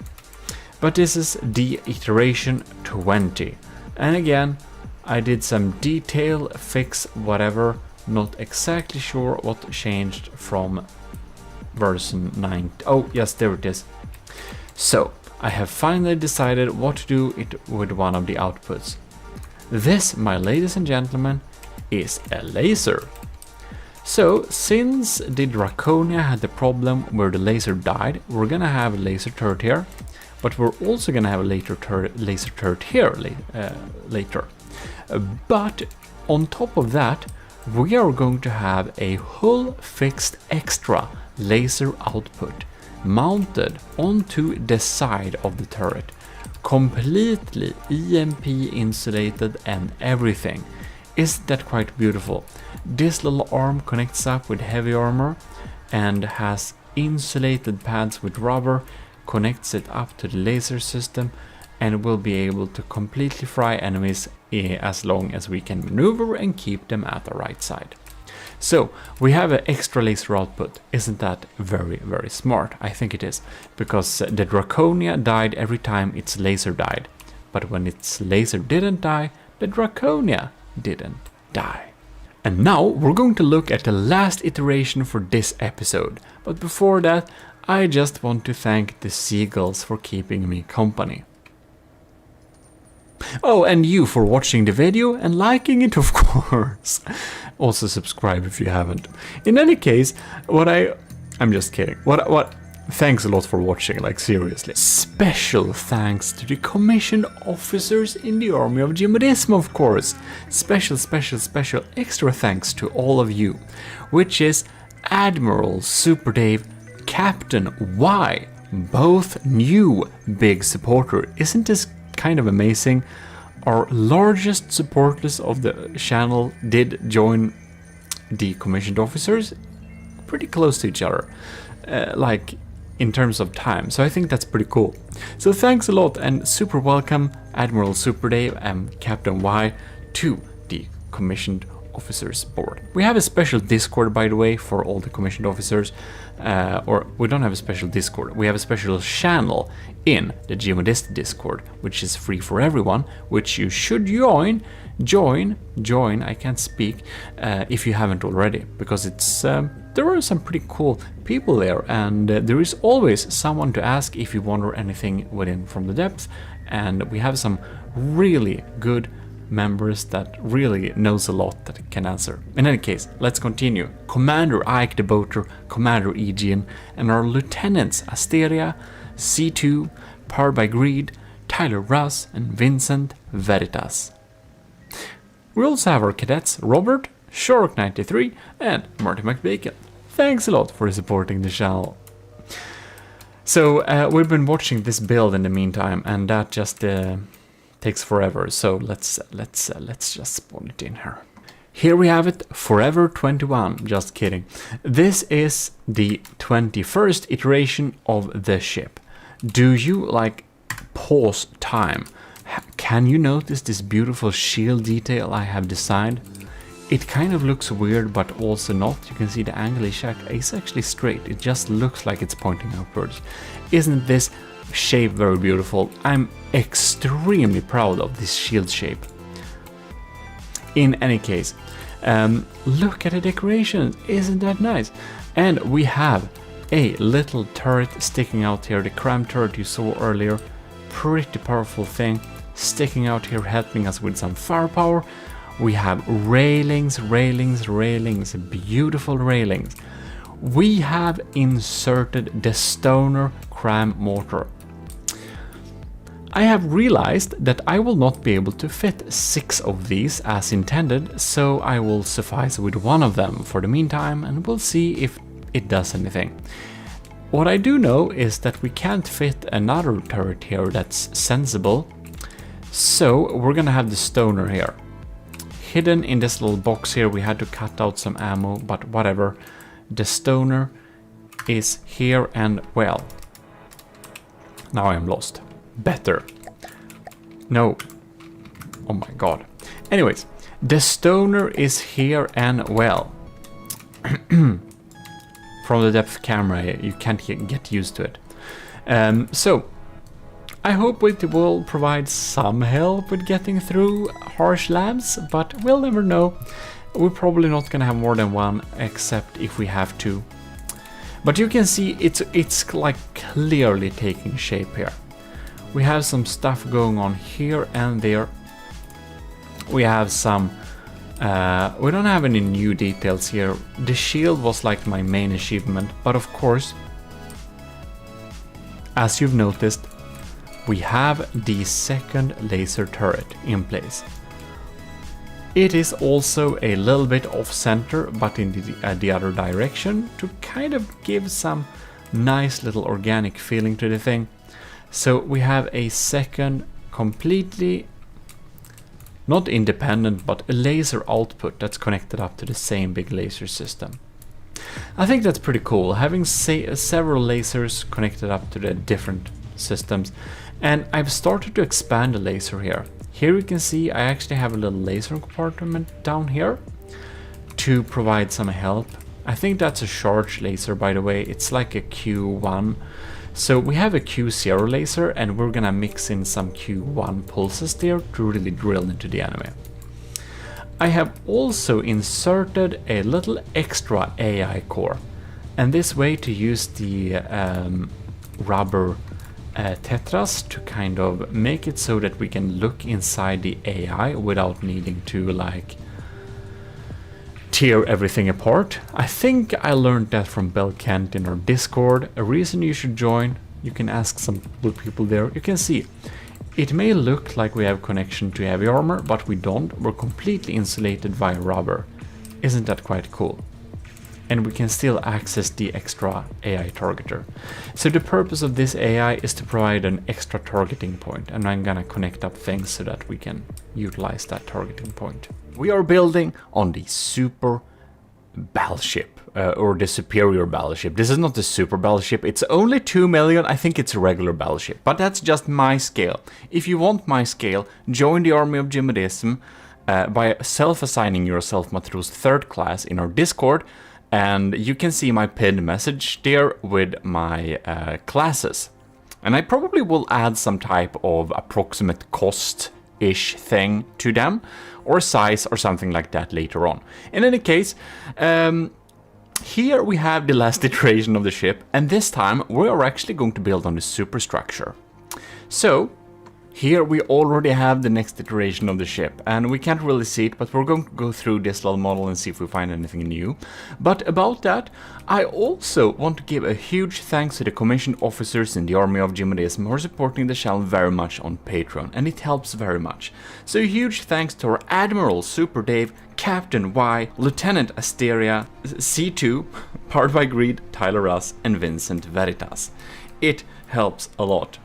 But this is the iteration 20, and again I did some detail fix whatever. Not exactly sure what changed from version 9. Oh yes, there it is. So I have finally decided what to do it with one of the outputs. This, my ladies and gentlemen, is a laser. So since the Draconia had the problem where the laser died, we're gonna have a laser turret here, but we're also gonna have a laser turret here later. But on top of that, we are going to have a hull fixed extra laser output mounted onto the side of the turret, completely EMP insulated and everything. Isn't that quite beautiful? This little arm connects up with heavy armor and has insulated pads with rubber, connects it up to the laser system, and will be able to completely fry enemies as long as we can maneuver and keep them at the right side. So we have an extra laser output. Isn't that very, very smart? I think it is, because the Draconia died every time its laser died, but when its laser didn't die, the Draconia didn't die. And now we're going to look at the last iteration for this episode, but before that I just want to thank the seagulls for keeping me company. Oh, and you for watching the video and liking it, of course. Also subscribe if you haven't. In any case, I'm just kidding. Thanks a lot for watching, like seriously. Special thanks to the commissioned officers in the army of GMODIST, of course. Special extra thanks to all of you, which is Admiral Super Dave, Captain Y, both new big supporter. Isn't this kind of amazing? Our largest supporters of the channel did join the commissioned officers, pretty close to each other, like in terms of time, so I think that's pretty cool. So thanks a lot and super welcome Admiral Super Dave and Captain Y to the commissioned officers board. We have a special Discord, by the way, for all the commissioned officers, or we don't have a special Discord, we have a special channel in the GMODIST Discord, which is free for everyone, which you should join, I can't speak, if you haven't already, because it's there are some pretty cool people there, and there is always someone to ask if you wonder anything within From the Depth, and we have some really good members that really knows a lot that can answer. In any case, let's continue. Commander Ike the Boater, Commander Aegean, and our lieutenants Asteria, C2, Powered by Greed, Tyler Russ, and Vincent Veritas. We also have our cadets Robert, Shark93, and Marty McBacon. Thanks a lot for supporting the channel. So we've been watching this build in the meantime, and that just takes forever. So let's just spawn it in here. Here we have it, Forever 21. Just kidding. This is the 21st iteration of the ship. Do you like pause time? Can you notice this beautiful shield detail I have designed? It kind of looks weird, but also not. You can see the angle is actually straight. It just looks like it's pointing upwards. Isn't this shape very beautiful? I'm extremely proud of this shield shape. In any case, look at the decorations. Isn't that nice? And we have a little turret sticking out here, the cram turret you saw earlier. Pretty powerful thing sticking out here, helping us with some firepower. We have railings, beautiful railings. We have inserted the stoner cram mortar. I have realized that I will not be able to fit 6 of these as intended, so I will suffice with 1 of them for the meantime, and we'll see if it does anything. What I do know is that we can't fit another turret here that's sensible, so we're gonna have the stoner here. Hidden in this little box here, we had to cut out some ammo, but whatever. The stoner is here and well. Now I am lost. Better. No. Oh my god. Anyways, the stoner is here and well. From the depth camera, you can't get used to it. So, I hope it will provide some help with getting through harsh labs, but we'll never know. We're probably not gonna have more than 1, except if we have to. But you can see it's like clearly taking shape here. We have some stuff going on here and there. We have some... we don't have any new details here. The shield was like my main achievement, but of course, as you've noticed, we have the second laser turret in place. It is also a little bit off center, but in the other direction, to kind of give some nice little organic feeling to the thing. So we have a second completely not independent, but a laser output that's connected up to the same big laser system. I think that's pretty cool, having several lasers connected up to the different systems. And I've started to expand the laser here. Here you can see I actually have a little laser compartment down here to provide some help. I think that's a charge laser, by the way. It's like a Q1. So we have a Q0 laser, and we're gonna mix in some Q1 pulses there to really drill into the enemy. I have also inserted a little extra AI core, and this way to use the rubber tetras to kind of make it so that we can look inside the AI without needing to like tear everything apart. I think I learned that from Bell Kent in our Discord. A reason you should join, you can ask some people there. You can see it may look like we have connection to heavy armor, but we don't. We're completely insulated via rubber. Isn't that quite cool? And we can still access the extra AI targeter. So the purpose of this AI is to provide an extra targeting point, and I'm gonna connect up things so that we can utilize that targeting point. We are building on the super battleship, or the superior battleship. This is not the super battleship, it's only 2 million, I think it's a regular battleship, but that's just my scale. If you want my scale, join the army of GMODISM by self-assigning yourself Matros 3rd class in our Discord, and you can see my pinned message there with my classes. And I probably will add some type of approximate cost-ish thing to them, or size or something like that later on. In any case, here we have the last iteration of the ship, and this time we are actually going to build on the superstructure. So, here we already have the next iteration of the ship, and we can't really see it, but we're going to go through this little model and see if we find anything new. But about that, I also want to give a huge thanks to the commissioned officers in the army of GMODISM who are supporting the channel very much on Patreon, and it helps very much. So a huge thanks to our Admiral Super Dave, Captain Y, Lieutenant Asteria, C2, Powered by Greed, Tyler Russ, and Vincent Veritas. It helps a lot.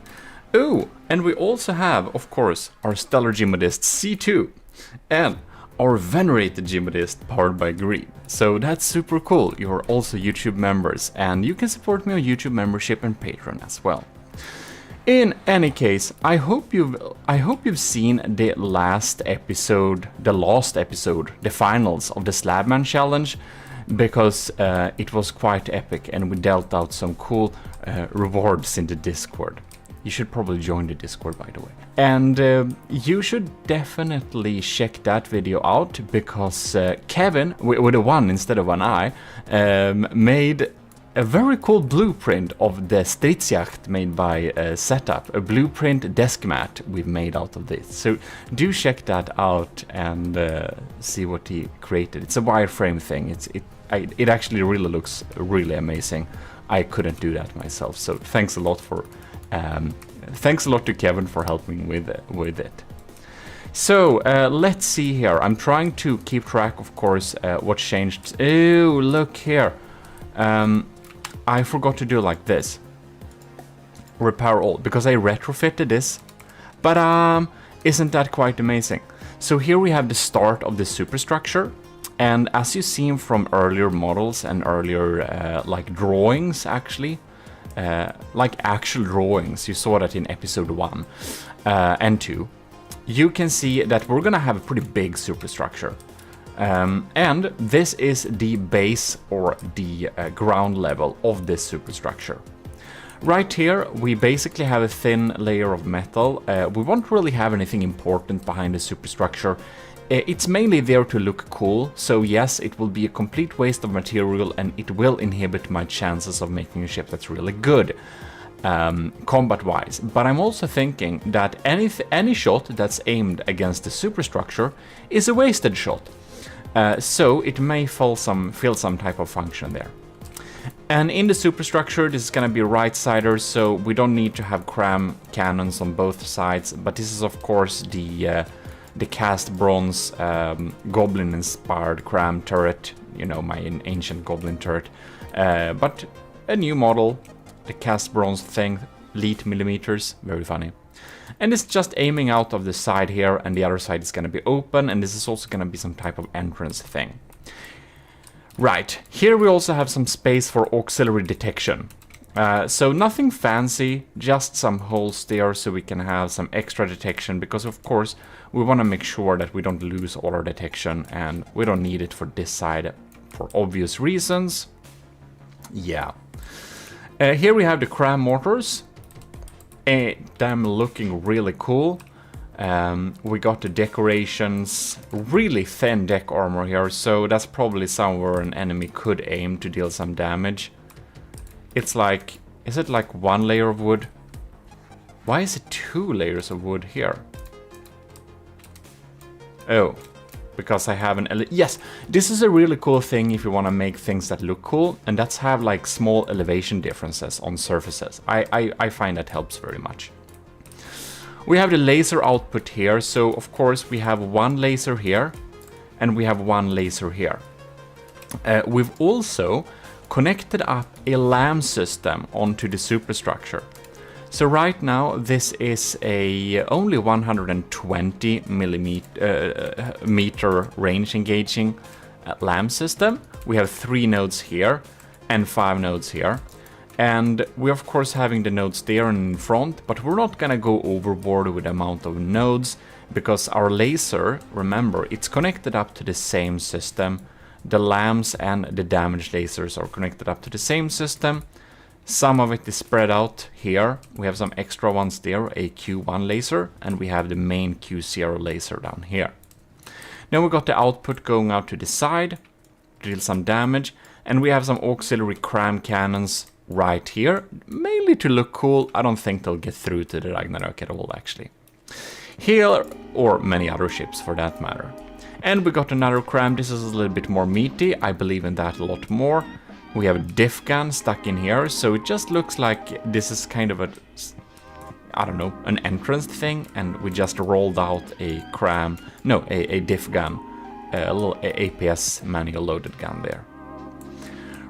Oh, and we also have, of course, our stellar GMODIST C2 and our venerated GMODIST Powered by Greed. So that's super cool. You are also YouTube members, and you can support me on YouTube membership and Patreon as well. In any case, I hope you've seen the last episode, the finals of the Slabman challenge, because it was quite epic, and we dealt out some cool rewards in the Discord. You should probably join the Discord, by the way. And you should definitely check that video out, because Kevin, with a 1 instead of an I, made a very cool blueprint of the Stridsjacht made by Setup, a blueprint desk mat we've made out of this. So do check that out and see what he created. It's a wireframe thing. It actually really looks really amazing. I couldn't do that myself, so thanks a lot to Kevin for helping with it. So let's see here. I'm trying to keep track, of course, what changed. Oh, look here. I forgot to do like this. Repair all, because I retrofitted this. But isn't that quite amazing? So here we have the start of the superstructure. And as you've seen from earlier models and earlier like drawings, actually, like actual drawings, you saw that in episode 1 and 2, you can see that we're gonna have a pretty big superstructure. And this is the base or the ground level of this superstructure. Right here, we basically have a thin layer of metal. We won't really have anything important behind the superstructure. It's mainly there to look cool, so yes, it will be a complete waste of material and it will inhibit my chances of making a ship that's really good combat-wise. But I'm also thinking that any shot that's aimed against the superstructure is a wasted shot. So it may fill some type of function there. And in the superstructure, this is going to be right-siders, so we don't need to have cram cannons on both sides. But this is, of course, the cast bronze goblin-inspired cram turret. You know, my ancient goblin turret. But a new model, the cast bronze thing, elite millimeters, very funny. And it's just aiming out of the side here, and the other side is going to be open, and this is also going to be some type of entrance thing. Right, here we also have some space for auxiliary detection. So nothing fancy, just some holes there so we can have some extra detection, because of course we want to make sure that we don't lose all our detection, and we don't need it for this side for obvious reasons. Yeah. Here we have the cram mortars. Them looking really cool. We got the decorations, really thin deck armor here, so that's probably somewhere an enemy could aim to deal some damage. It's like, is it like one layer of wood? Why is it 2 layers of wood here? Oh, because I have an... Yes, this is a really cool thing if you want to make things that look cool, and that's have like small elevation differences on surfaces. I find that helps very much. We have the laser output here, so of course we have one laser here, and we have one laser here. We've also connected up a LAM system onto the superstructure. So right now this is a only 120 meter range engaging LAM system. We have 3 nodes here and 5 nodes here. And we're of course having the nodes there and in front, but we're not gonna go overboard with the amount of nodes, because our laser, remember, it's connected up to the same system. The LAMs and the damage lasers are connected up to the same system. Some of it is spread out here. We have some extra ones there, a Q1 laser, and we have the main Q0 laser down here. Now we got the output going out to the side to deal some damage, and we have some auxiliary cram cannons right here, mainly to look cool. I don't think they'll get through to the Ragnarök at all, actually. Here, or many other ships for that matter. And we got another cram. This is a little bit more meaty. I believe in that a lot more. We have a diff gun stuck in here, so it just looks like this is kind of a, I don't know, an entrance thing, and we just rolled out a cram, no, a diff gun, a little APS manual loaded gun there.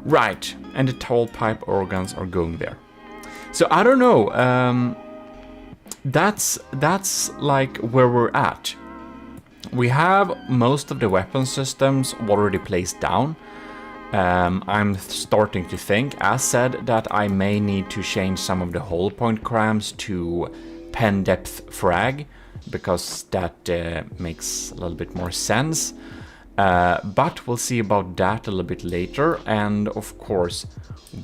Right, and the tall pipe organs are going there. So I don't know, that's like where we're at. We have most of the weapon systems already placed down. I'm starting to think, as said, that I may need to change some of the hull point crams to pen depth frag, because that makes a little bit more sense. But we'll see about that a little bit later. And of course,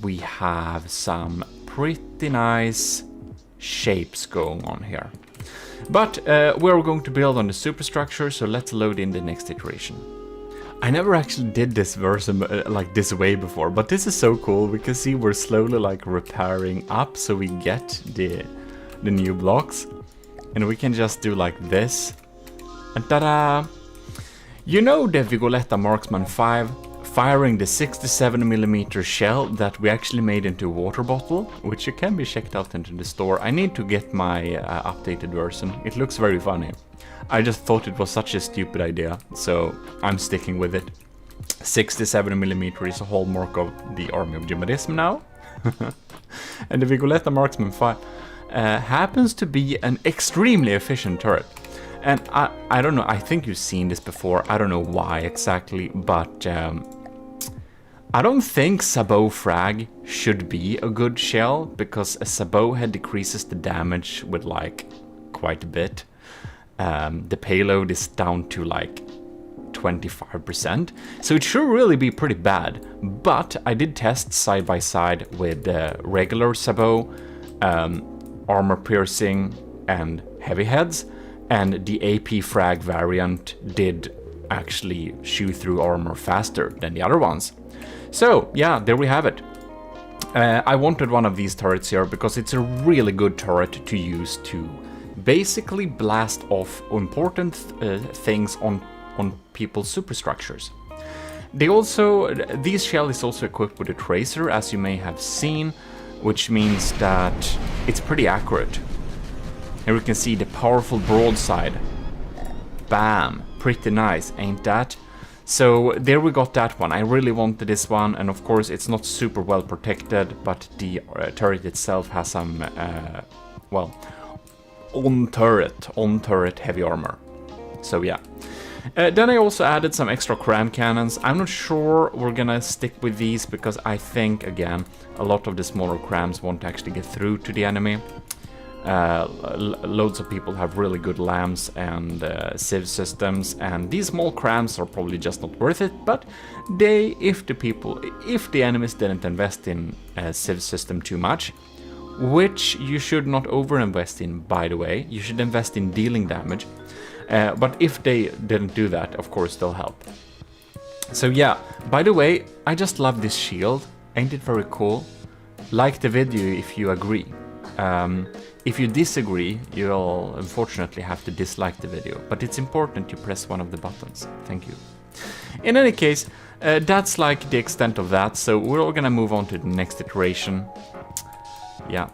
we have some pretty nice shapes going on here. But we're going to build on the superstructure, so let's load in the next iteration. I never actually did this version like this way before, but this is so cool. We can see we're slowly like repairing up so we get the new blocks. And we can just do like this. And ta-da! You know the Vigoletta Marksman 5 firing the 67mm shell that we actually made into a water bottle, which you can be checked out into the store. I need to get my updated version. It looks very funny. I just thought it was such a stupid idea, so I'm sticking with it. 67mm is a hallmark of the army of GMODISM now. And the Vigoletta Marksman 5 happens to be an extremely efficient turret. And I don't know, I think you've seen this before, I don't know why exactly, but I don't think sabot frag should be a good shell, because a sabot head decreases the damage with like quite a bit. The payload is down to like 25%, so it should really be pretty bad. But I did test side by side with regular sabot, armor piercing and heavy heads, and the AP frag variant did actually shoot through armor faster than the other ones. So yeah, there we have it. I wanted one of these turrets here because it's a really good turret to use to basically blast off important things on people's superstructures. This shell is also equipped with a tracer, as you may have seen, which means that it's pretty accurate. Here we can see the powerful broadside. Bam! Pretty nice, ain't that? So there we got that one. I really wanted this one, and of course it's not super well protected, but the turret itself has some, well, on turret heavy armor. So yeah. Then I also added some extra cram cannons. I'm not sure we're gonna stick with these because I think, again, a lot of the smaller crams won't actually get through to the enemy. Loads of people have really good LAMs and sieve systems, and these small crams are probably just not worth it, but if the enemies didn't invest in a sieve system too much, which you should not over-invest in, by the way, you should invest in dealing damage, but if they didn't do that, of course they'll help. So yeah, by the way, I just love this shield, ain't it very cool? Like the video if you agree. If you disagree, you'll unfortunately have to dislike the video, but it's important you press one of the buttons. Thank you. In any case, that's like the extent of that, so we're all gonna move on to the next iteration. Yeah.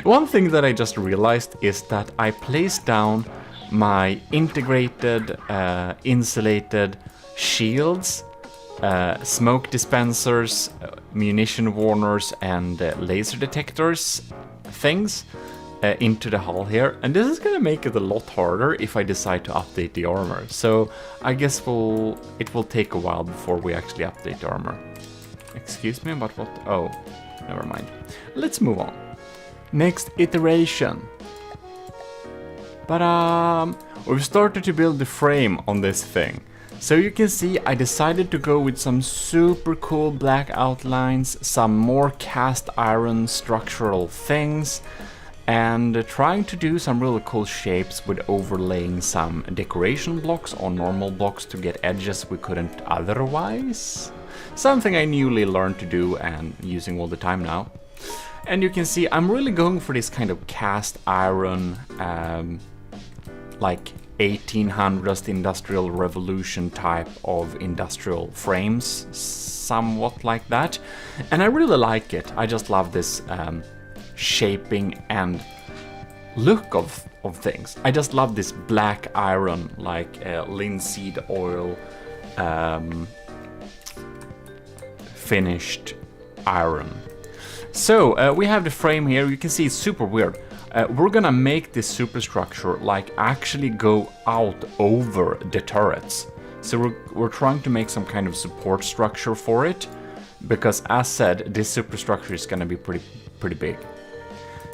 One thing that I just realized is that I placed down my integrated, insulated shields, smoke dispensers, munition warners, and laser detectors things into the hull here, and this is gonna make it a lot harder if I decide to update the armor. So I guess it will take a while before we actually update the armor. Excuse me, but what? Oh, never mind. Let's move on. Next iteration. But we've started to build the frame on this thing. So you can see I decided to go with some super cool black outlines, some more cast iron structural things, and trying to do some really cool shapes with overlaying some decoration blocks on normal blocks to get edges we couldn't otherwise. Something I newly learned to do and using all the time now. And you can see I'm really going for this kind of cast iron, like 1800s industrial revolution type of industrial frames, somewhat like that. And I really like it. I just love this shaping and look of things. I just love this black iron, like linseed oil finished iron. So we have the frame here. You can see it's super weird. We're gonna make this superstructure like actually go out over the turrets. So we're trying to make some kind of support structure for it, because as said, this superstructure is gonna be pretty big.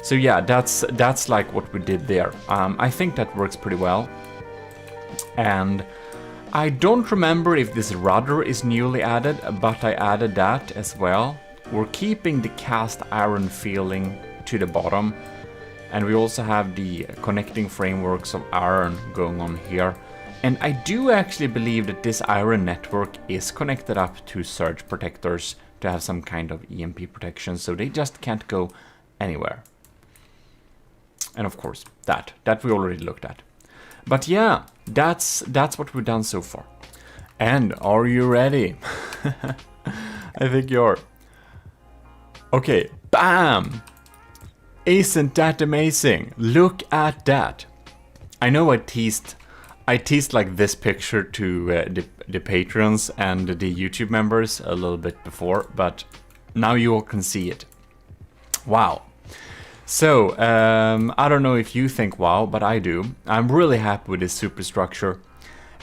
So yeah, that's like what we did there. I think that works pretty well. And I don't remember if this rudder is newly added, but I added that as well. We're keeping the cast iron feeling to the bottom. And we also have the connecting frameworks of iron going on here. And I do actually believe that this iron network is connected up to surge protectors to have some kind of EMP protection, so they just can't go anywhere. And of course, that we already looked at. But yeah, that's what we've done so far. And are you ready? I think you're. Okay, bam! Isn't that amazing? Look at that. I know I teased like this picture to the patrons and the YouTube members a little bit before, but now you all can see it. Wow. So, I don't know if you think wow, but I do. I'm really happy with this superstructure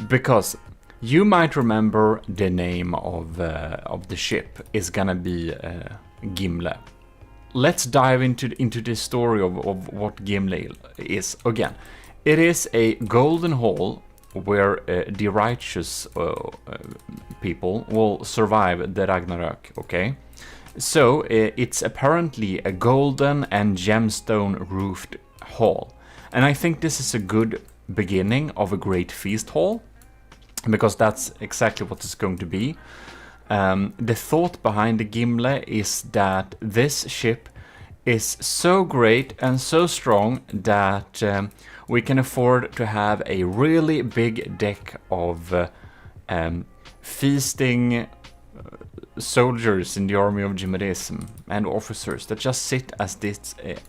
because you might remember the name of the ship is gonna be Gimle. Let's dive into the story of what Gimle is. Again, it is a golden hole where the righteous people will survive the Ragnarök, okay? So it's apparently a golden and gemstone roofed hall. And I think this is a good beginning of a great feast hall, because that's exactly what it's going to be. The thought behind the Gimle is that this ship is so great and so strong that we can afford to have a really big deck of feasting soldiers in the army of GMODISM and officers that just sit as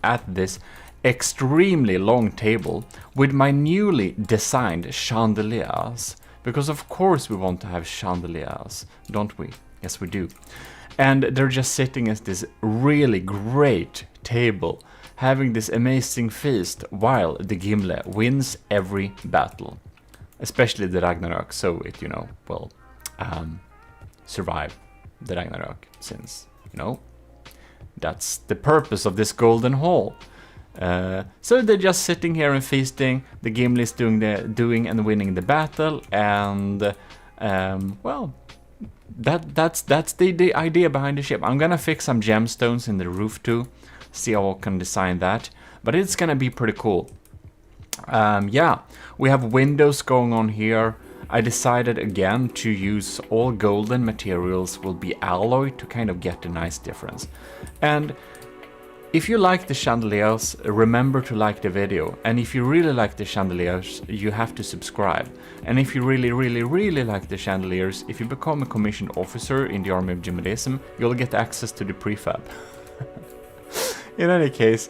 at this extremely long table with my newly designed chandeliers. Because of course we want to have chandeliers, don't we? Yes, we do. And they're just sitting at this really great table, having this amazing feast while the Gimle wins every battle. Especially the Ragnarök, so it, will survive the Ragnarök, since, that's the purpose of this golden hall. So they're just sitting here and feasting. The Gimle is doing and winning the battle, and well, that's the idea behind the ship. I'm gonna fix some gemstones in the roof too, see how I can design that, but it's gonna be pretty cool. Yeah, we have windows going on here. I decided again to use all golden materials will be alloy to kind of get a nice difference. And if you like the chandeliers, remember to like the video. And if you really like the chandeliers, you have to subscribe. And if you really like the chandeliers, if you become a commissioned officer in the army of GMODISM, you'll get access to the prefab. In any case,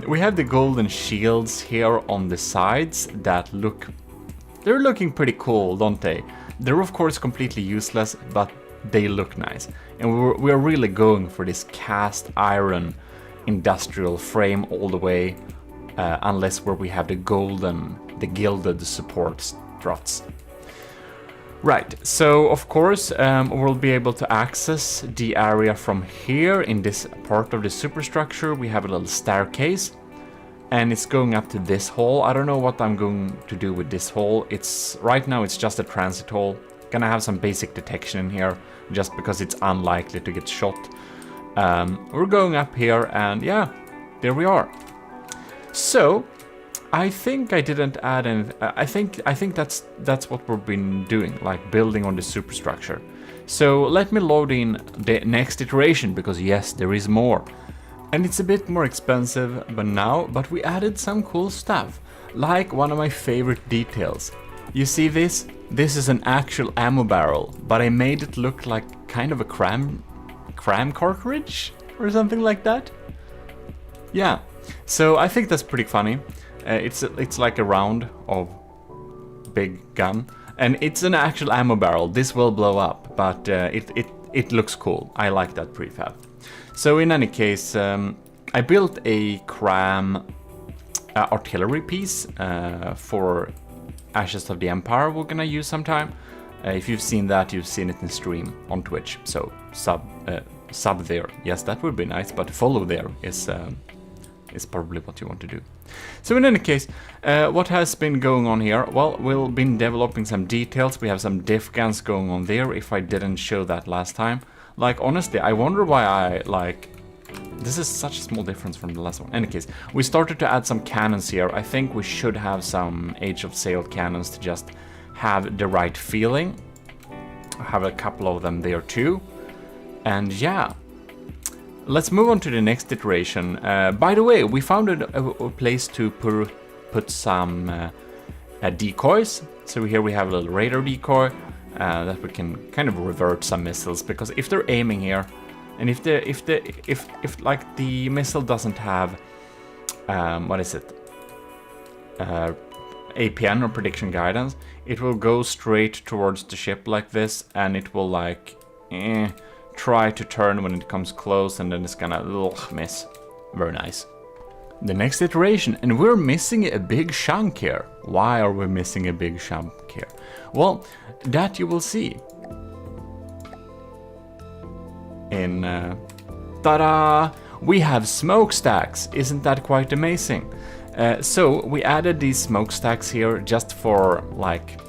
we have the golden shields here on the sides that they're looking pretty cool, don't they? They're of course completely useless, but they look nice. And we're really going for this cast iron industrial frame all the way, unless where we have the gilded support struts. Right, so of course we'll be able to access the area from here in this part of the superstructure. We have a little staircase, and it's going up to this hall. I don't know what I'm going to do with this hall. Right now it's just a transit hall. Gonna have some basic detection in here, just because it's unlikely to get shot. We're going up here, and yeah, there we are. So I think I didn't add any. I think that's what we've been doing, like building on the superstructure. So let me load in the next iteration, because yes, there is more. And it's a bit more expensive but we added some cool stuff, like one of my favorite details. You see this? This is an actual ammo barrel, but I made it look like kind of a cram cartridge or something like that. Yeah, so I think that's pretty funny. It's like a round of big gun, and it's an actual ammo barrel. This will blow up, but it looks cool. I like that prefab. So in any case, I built a cram artillery piece for Ashes of the Empire we're gonna use sometime. If you've seen that, you've seen it in stream on Twitch, so sub there. Yes, that would be nice, but follow there is probably what you want to do. So in any case, what has been going on here? Well, we've been developing some details. We have some diff guns going on there, if I didn't show that last time. Like, honestly, I wonder why I, This is such a small difference from the last one. In any case, we started to add some cannons here. I think we should have some Age of Sail cannons to just have the right feeling. I have a couple of them there too. And yeah, let's move on to the next iteration. By the way, we found a place to put some decoys. So here we have a little radar decoy that we can kind of revert some missiles, because if they're aiming here, and if like the missile doesn't have what is it, APN or prediction guidance, it will go straight towards the ship like this, and it will like try to turn when it comes close, and then it's gonna miss. Very nice. The next iteration, and we're missing a big chunk here. Why are we missing a big chunk here? Well, that you will see in ta-da! We have smokestacks. Isn't that quite amazing? So we added these smokestacks here just for like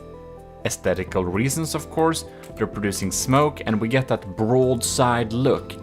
aesthetical reasons, of course. They're producing smoke, and we get that broadside look.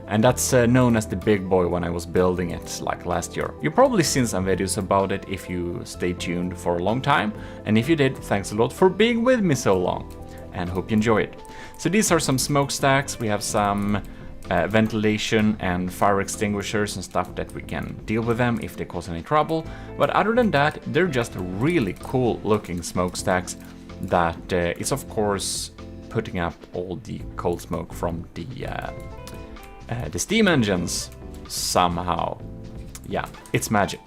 And that's known as the big boy when I was building it like last year. You've probably seen some videos about it if you stayed tuned for a long time. And if you did, thanks a lot for being with me so long. And hope you enjoy it. So these are some smokestacks. We have some ventilation and fire extinguishers and stuff that we can deal with them if they cause any trouble. But other than that, they're just really cool looking smokestacks that is of course putting up all the cold smoke from the steam engines somehow. Yeah, it's magic.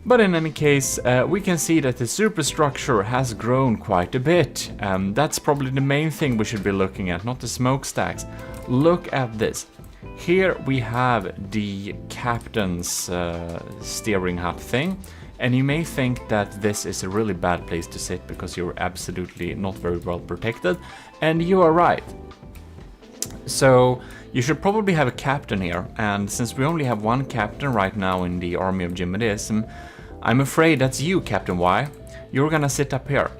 But in any case, we can see that the superstructure has grown quite a bit. That's probably the main thing we should be looking at, not the smokestacks. Look at this. Here we have the captain's steering hut thing. And you may think that this is a really bad place to sit because you're absolutely not very well protected. And you are right. So you should probably have a captain here. And since we only have one captain right now in the army of GMODISM, I'm afraid that's you, Captain Y. You're gonna sit up here.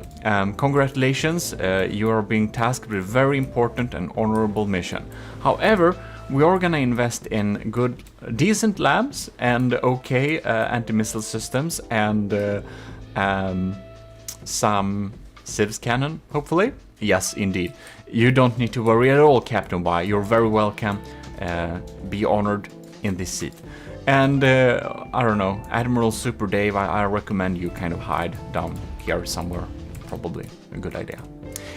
Congratulations, you are being tasked with a very important and honorable mission. However, we are gonna invest in good, decent labs and okay anti-missile systems and some civs cannon, hopefully. Yes, indeed. You don't need to worry at all, Captain Y. You're very welcome. Be honored in this seat. And I don't know, Admiral Super Dave, I recommend you kind of hide down here somewhere. Probably a good idea.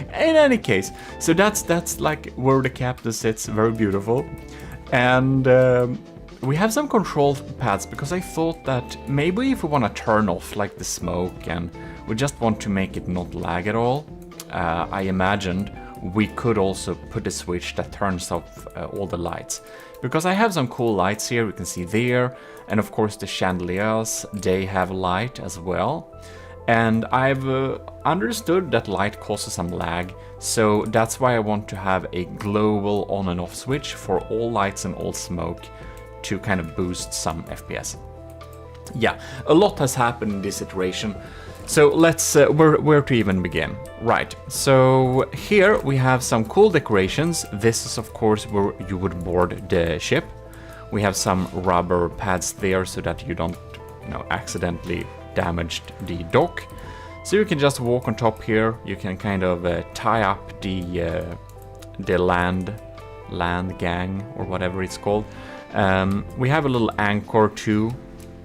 In any case, so that's like where the captain sits, very beautiful. And we have some control pads because I thought that maybe if we want to turn off like the smoke and we just want to make it not lag at all, I imagined we could also put a switch that turns off all the lights. Because I have some cool lights here, we can see there, and of course the chandeliers, they have light as well. And I've understood that light causes some lag, so that's why I want to have a global on and off switch for all lights and all smoke to kind of boost some FPS. Yeah, a lot has happened in this iteration, so let's, where to even begin? Right, so here we have some cool decorations. This is of course where you would board the ship. We have some rubber pads there so that you don't, accidentally damaged the dock. So you can just walk on top here. You can kind of tie up the land gang or whatever it's called. We have a little anchor too,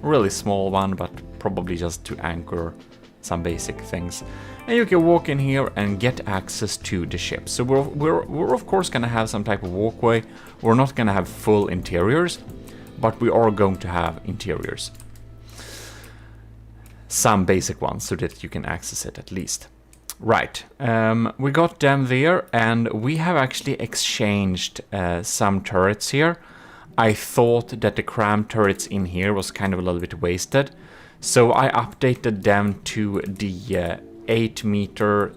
really small one, but probably just to anchor some basic things. And you can walk in here and get access to the ship. So we're of course gonna have some type of walkway. We're not gonna have full interiors, but we are going to have interiors. Some basic ones so that you can access it at least. Right, we got them there, and we have actually exchanged some turrets here. I thought that the cram turrets in here was kind of a little bit wasted, so I updated them to the 8-meter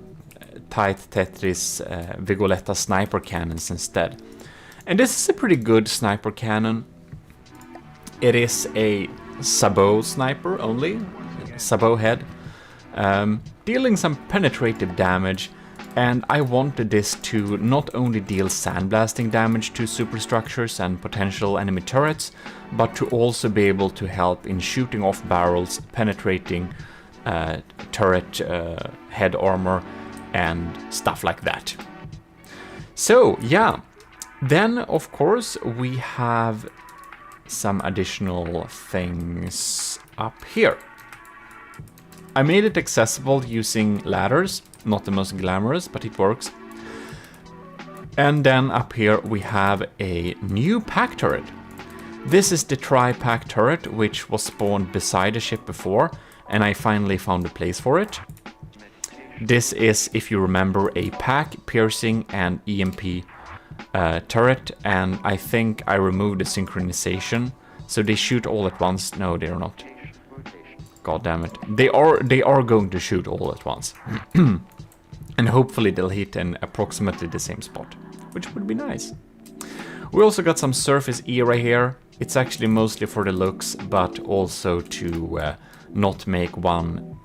tight Tetris Vigoletta sniper cannons instead. And this is a pretty good sniper cannon. It is a sabot sniper only. Sabot head, dealing some penetrative damage, and I wanted this to not only deal sandblasting damage to superstructures and potential enemy turrets, but to also be able to help in shooting off barrels, penetrating turret head armor, and stuff like that. So yeah, then of course we have some additional things up here. I made it accessible using ladders, not the most glamorous, but it works. And then up here we have a new pack turret. This is the tri-pack turret, which was spawned beside the ship before, and I finally found a place for it. This is, if you remember, a pack, piercing, and EMP turret, and I think I removed the synchronization, so they shoot all at once. No, they're not. God damn it. They are going to shoot all at once. And hopefully they'll hit in approximately the same spot, which would be nice. We also got some surface era here. It's actually mostly for the looks, but also to not make one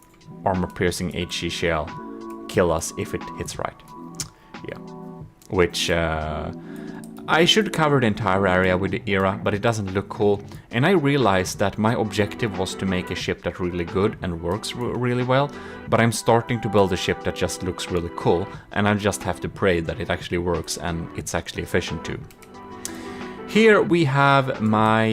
armor-piercing HE shell kill us if it hits right. Yeah. Which I should cover the entire area with the era, but it doesn't look cool. And I realized that my objective was to make a ship that really good and works really well, but I'm starting to build a ship that just looks really cool, and I just have to pray that it actually works and it's actually efficient too. Here we have my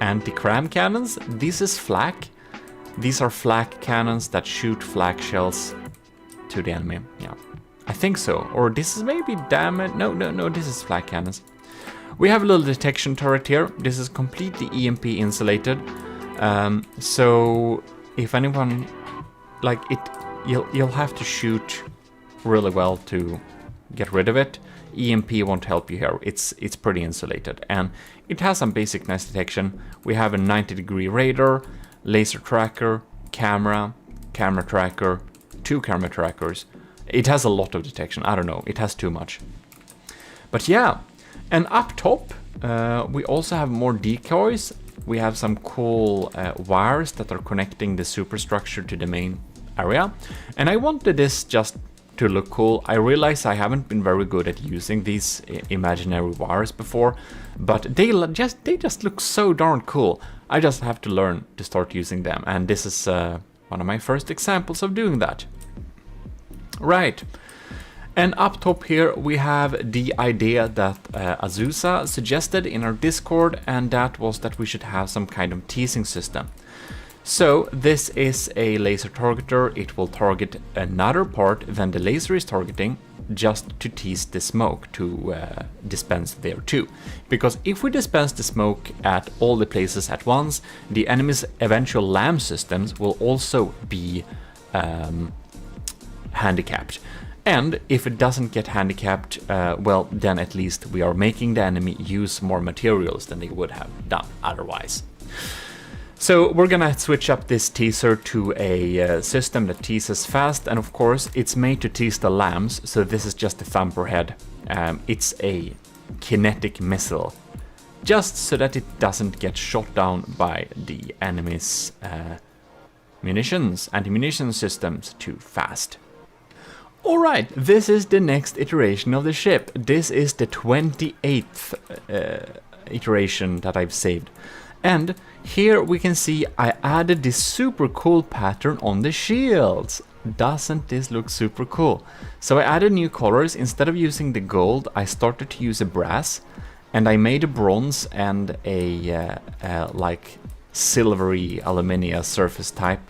anti-cram cannons. This is flak. These are flak cannons that shoot flak shells to the enemy. Yeah, I think so. Or this is maybe damage. No, this is flak cannons. We have a little detection turret here. This is completely EMP insulated. So if anyone like it, you'll have to shoot really well to get rid of it. EMP won't help you here. It's pretty insulated, and it has some basic nice detection. We have a 90-degree radar, laser tracker, camera tracker, 2 camera trackers. It has a lot of detection. I don't know, it has too much. But yeah, and up top we also have more decoys. We have some cool wires that are connecting the superstructure to the main area, and I wanted this just to look cool. I realize I haven't been very good at using these imaginary wires before, but they just look so darn cool. I just have to learn to start using them, and this is one of my first examples of doing that. Right, and up top here we have the idea that Azusa suggested in our Discord, and that was that we should have some kind of teasing system. So this is a laser targeter. It will target another part than the laser is targeting, just to tease the smoke, to dispense there too. Because if we dispense the smoke at all the places at once, the enemy's eventual LAM systems will also be handicapped. And if it doesn't get handicapped, well, then at least we are making the enemy use more materials than they would have done otherwise. So we're gonna switch up this teaser to a system that teases fast, and of course it's made to tease the lambs, so this is just a thumper head. It's a kinetic missile, just so that it doesn't get shot down by the enemy's anti-munition systems too fast. Alright, this is the next iteration of the ship. This is the 28th iteration that I've saved. And here we can see I added this super cool pattern on the shields. Doesn't this look super cool? So I added new colors. Instead of using the gold, I started to use a brass, and I made a bronze and a like silvery aluminium surface type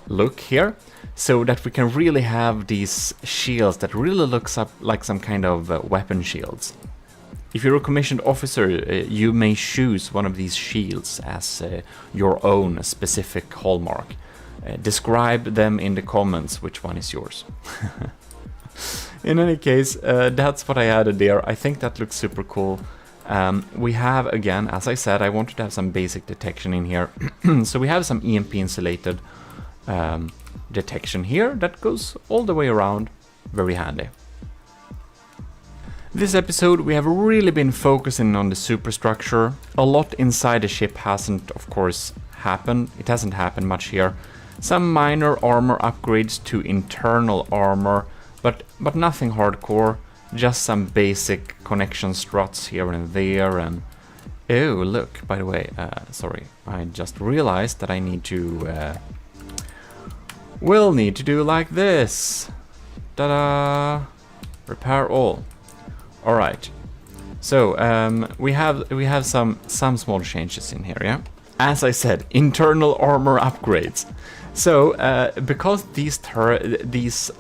look here, so that we can really have these shields that really looks up like some kind of weapon shields. If you're a commissioned officer, you may choose one of these shields as your own specific hallmark. Describe them in the comments which one is yours. In any case, that's what I added there. I think that looks super cool. We have, again, as I said, I wanted to have some basic detection in here. So we have some EMP insulated detection here that goes all the way around. Very handy. This episode we have really been focusing on the superstructure. A lot inside the ship hasn't, of course, happened. It hasn't happened much here. Some minor armor upgrades to internal armor, but nothing hardcore. Just some basic connection struts here and there. And oh, look, by the way, sorry, I just realized that I need to will need to do like this. Ta-da! Repair all. All right. So we have some small changes in here, yeah. As I said, internal armor upgrades. So because these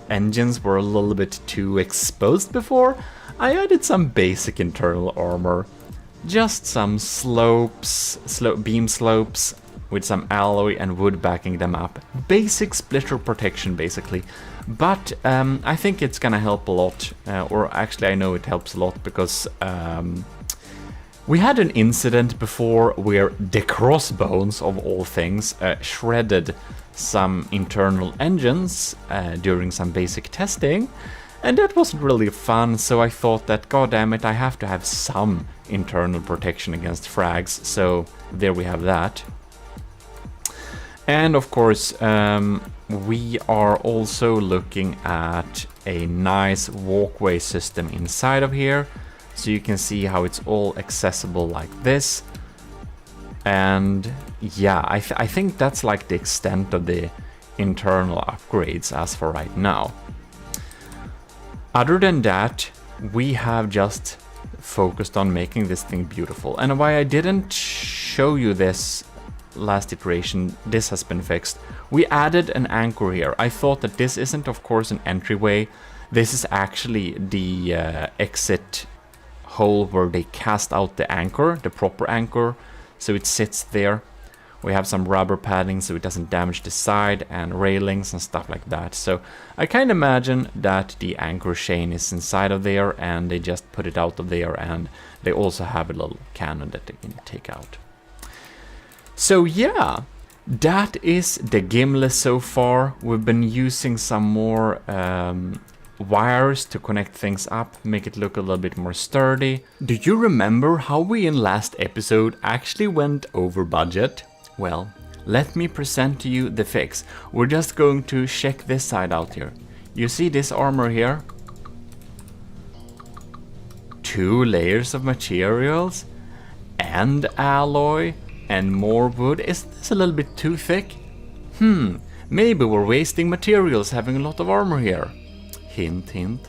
engines were a little bit too exposed before, I added some basic internal armor. Just some beam slopes with some alloy and wood backing them up. Basic splitter protection, basically. But I think it's gonna help a lot, or actually I know it helps a lot, because we had an incident before where the crossbones, of all things, shredded some internal engines during some basic testing, and that wasn't really fun, so I thought that, god damn it, I have to have some internal protection against frags, so there we have that. And of course, we are also looking at a nice walkway system inside of here, so you can see how it's all accessible like this. And yeah, I think that's like the extent of the internal upgrades as for right now. Other than that, we have just focused on making this thing beautiful. And why I didn't show you this last iteration, this has been fixed. We added an anchor here. I thought that this isn't, of course, an entryway. This is actually the exit hole where they cast out the anchor, the proper anchor, so it sits there. We have some rubber padding so it doesn't damage the side, and railings and stuff like that. So I kind of imagine that the anchor chain is inside of there, and they just put it out of there, and they also have a little cannon that they can take out. So yeah, that is the Gimli so far. We've been using some more wires to connect things up, make it look a little bit more sturdy. Do you remember how we in last episode actually went over budget? Well, let me present to you the fix. We're just going to check this side out here. You see this armor here? 2 layers of materials and alloy and more wood. Isn't this a little bit too thick? Maybe we're wasting materials having a lot of armor here. Hint, hint.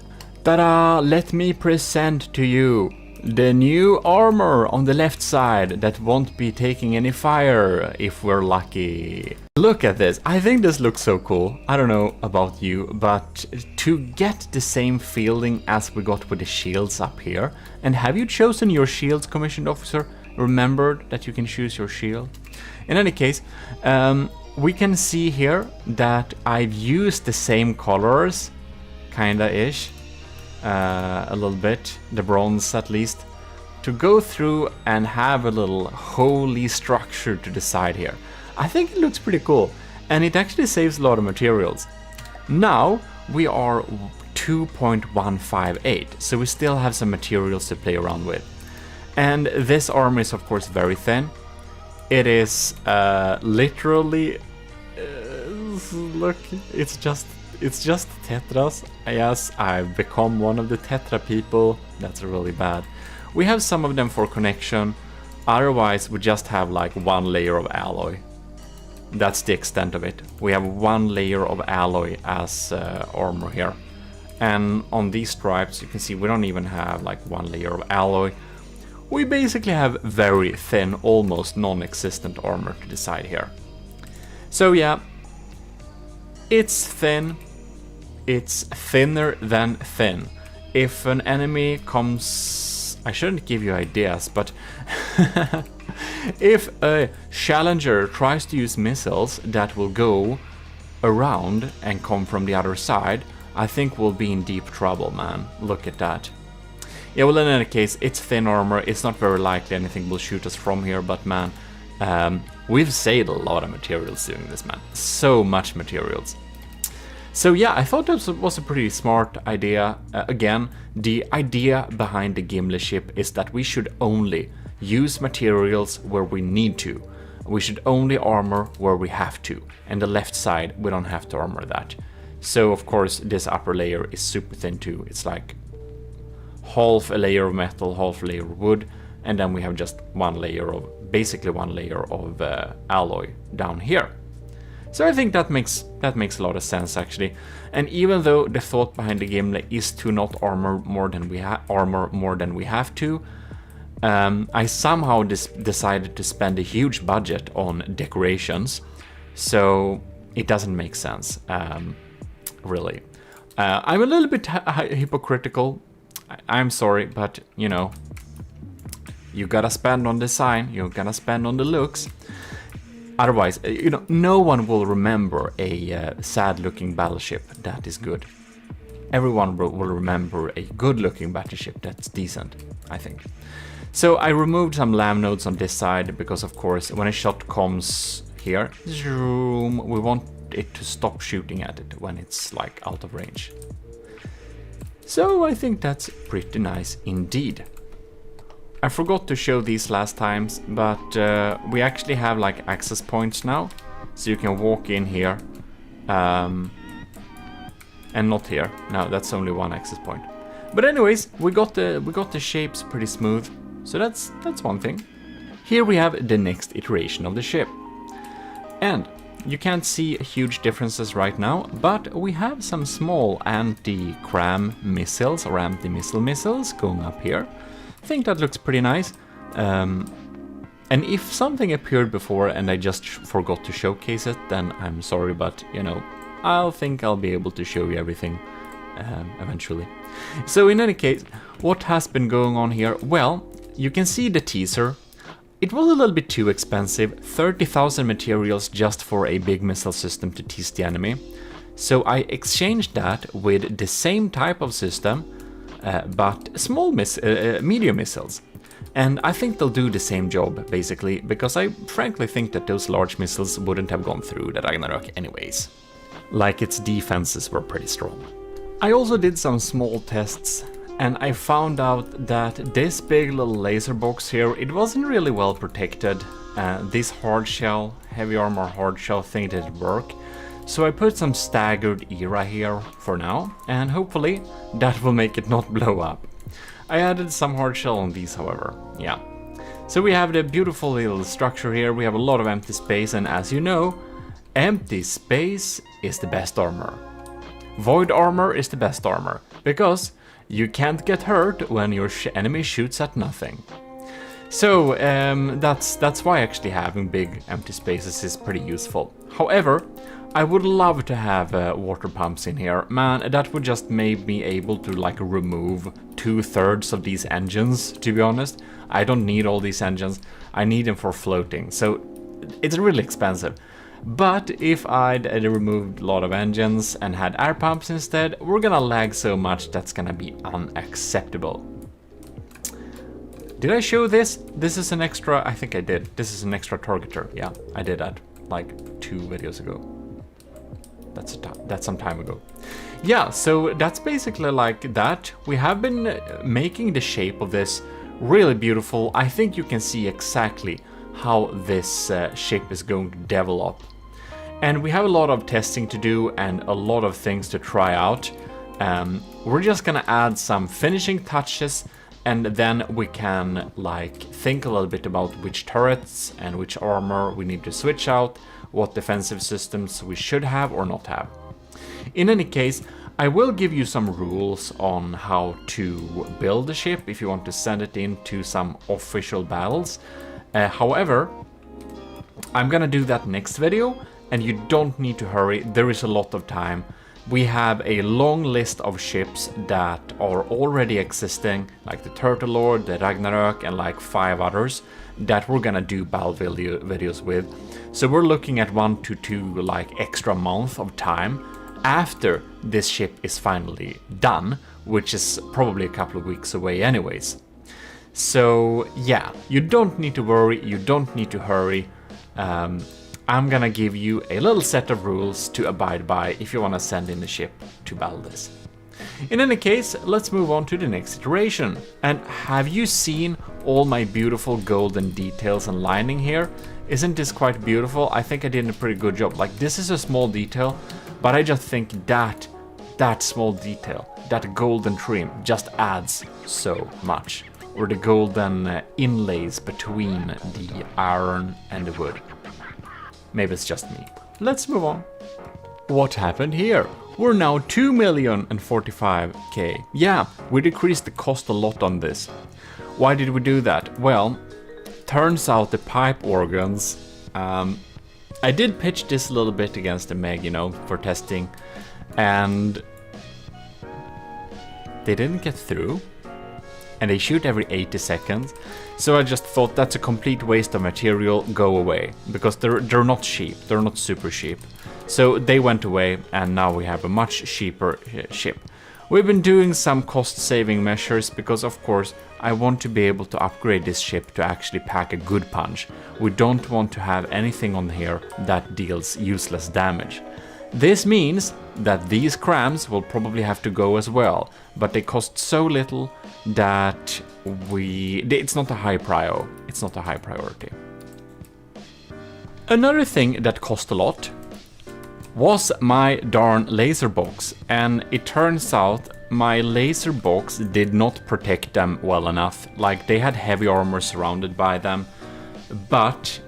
Ta-da! Let me present to you the new armor on the left side that won't be taking any fire if we're lucky. Look at this. I think this looks so cool. I don't know about you, but to get the same feeling as we got with the shields up here. And have you chosen your shields, commissioned officer? Remembered that you can choose your shield. In any case, we can see here that I've used the same colors, kinda-ish, a little bit, the bronze at least, to go through and have a little holy structure to the side here. I think it looks pretty cool, and it actually saves a lot of materials. Now we are 2.158, so we still have some materials to play around with. And this armor is of course very thin. It is literally look, it's just tetras. Yes, I've become one of the tetra people. That's really bad. We have some of them for connection. Otherwise we just have like 1 layer of alloy. That's the extent of it. We have 1 layer of alloy as armor here. And on these stripes you can see we don't even have like 1 layer of alloy. We basically have very thin, almost non-existent armor to the side here. So yeah, it's thin. It's thinner than thin. If an enemy comes... I shouldn't give you ideas, but... if a challenger tries to use missiles that will go around and come from the other side, I think we'll be in deep trouble, man. Look at that. Yeah, well, in any case, it's thin armor. It's not very likely anything will shoot us from here, but man, we've saved a lot of materials doing this, man. So much materials. So yeah, I thought this was a pretty smart idea. Again, the idea behind the Gimli ship is that we should only use materials where we need to. we should only armor where we have to, and the left side we don't have to armor that. So of course this upper layer is super thin too. It's like half a layer of metal, half a layer of wood, and then we have just one layer of, basically one layer of alloy down here. So I think that makes a lot of sense actually. And even though the thought behind the gameplay is to not armor more than we have to, I somehow decided to spend a huge budget on decorations, so it doesn't make sense, really. I'm a little bit hypocritical. I'm sorry, but you know, you gotta spend on design, you gotta spend on the looks. Otherwise, you know, no one will remember a sad-looking battleship that is good. Everyone will remember a good-looking battleship that's decent, I think. So I removed some lam nodes on this side because, of course, when a shot comes here, zoom, we want it to stop shooting at it when it's like out of range. So I think that's pretty nice indeed. I forgot to show these last times, but we actually have like access points now, so you can walk in here, and not here. No, that's only one access point. But anyways, we got the shapes pretty smooth, so that's one thing. Here we have the next iteration of the ship, and you can't see huge differences right now, but we have some small anti-cram missiles or anti-missile missiles going up here. I think that looks pretty nice. And if something appeared before and I just forgot to showcase it, then I'm sorry, but you know, I'll be able to show you everything eventually. So in any case, what has been going on here? Well, you can see the teaser. It was a little bit too expensive, 30,000 materials just for a big missile system to tease the enemy. So I exchanged that with the same type of system, but small medium missiles. And I think they'll do the same job, basically, because I frankly think that those large missiles wouldn't have gone through the Ragnarok anyways. Like, its defenses were pretty strong. I also did some small tests, and I found out that this big little laser box here, it wasn't really well protected. This hard shell, heavy armor hard shell thing didn't work. So I put some staggered era here for now, and hopefully that will make it not blow up. I added some hard shell on these, however, yeah. So we have the beautiful little structure here, we have a lot of empty space, and as you know, empty space is the best armor. Void armor is the best armor, because you can't get hurt when your enemy shoots at nothing. So that's why actually having big empty spaces is pretty useful. However, I would love to have water pumps in here. Man, that would just make me able to like remove 2/3 of these engines, to be honest. I don't need all these engines, I need them for floating, so it's really expensive. But if I'd removed a lot of engines and had air pumps instead, we're gonna lag so much that's gonna be unacceptable. Did I show this? This is an extra, I think I did. This is an extra targeter. Yeah, I did that like 2 videos ago. That's some time ago. Yeah, so that's basically like that. We have been making the shape of this really beautiful. I think you can see exactly how this ship is going to develop. And we have a lot of testing to do and a lot of things to try out. We're just gonna add some finishing touches, and then we can like think a little bit about which turrets and which armor we need to switch out, what defensive systems we should have or not have. In any case, I will give you some rules on how to build the ship if you want to send it into some official battles. However, I'm gonna do that next video, and you don't need to hurry, there is a lot of time. We have a long list of ships that are already existing, like the Turtle Lord, the Ragnarok, and like 5 others that we're gonna do battle videos with. So we're looking at 1 to 2 like extra months of time after this ship is finally done, which is probably a couple of weeks away anyways. So yeah, you don't need to worry, you don't need to hurry. I'm gonna give you a little set of rules to abide by if you want to send in the ship to battle this. In any case, let's move on to the next iteration. And have you seen all my beautiful golden details and lining here? Isn't this quite beautiful? I think I did a pretty good job. Like, this is a small detail, but I just think that small detail, that golden trim, just adds so much. Or the golden inlays between the iron and the wood. Maybe it's just me. Let's move on. What happened here? We're now 2,045,000. Yeah, we decreased the cost a lot on this. Why did we do that? Well, turns out the pipe organs, I did pitch this a little bit against the Meg, you know, for testing, and they didn't get through, and they shoot every 80 seconds, so I just thought that's a complete waste of material, go away, because they're not cheap, they're not super cheap. So they went away, and now we have a much cheaper ship. We've been doing some cost-saving measures because, of course, I want to be able to upgrade this ship to actually pack a good punch. We don't want to have anything on here that deals useless damage. This means that these crams will probably have to go as well, but they cost so little that it's not a high prio. It's not a high priority. Another thing that cost a lot was my darn laser box, and it turns out my laser box did not protect them well enough. Like, they had heavy armor surrounded by them, but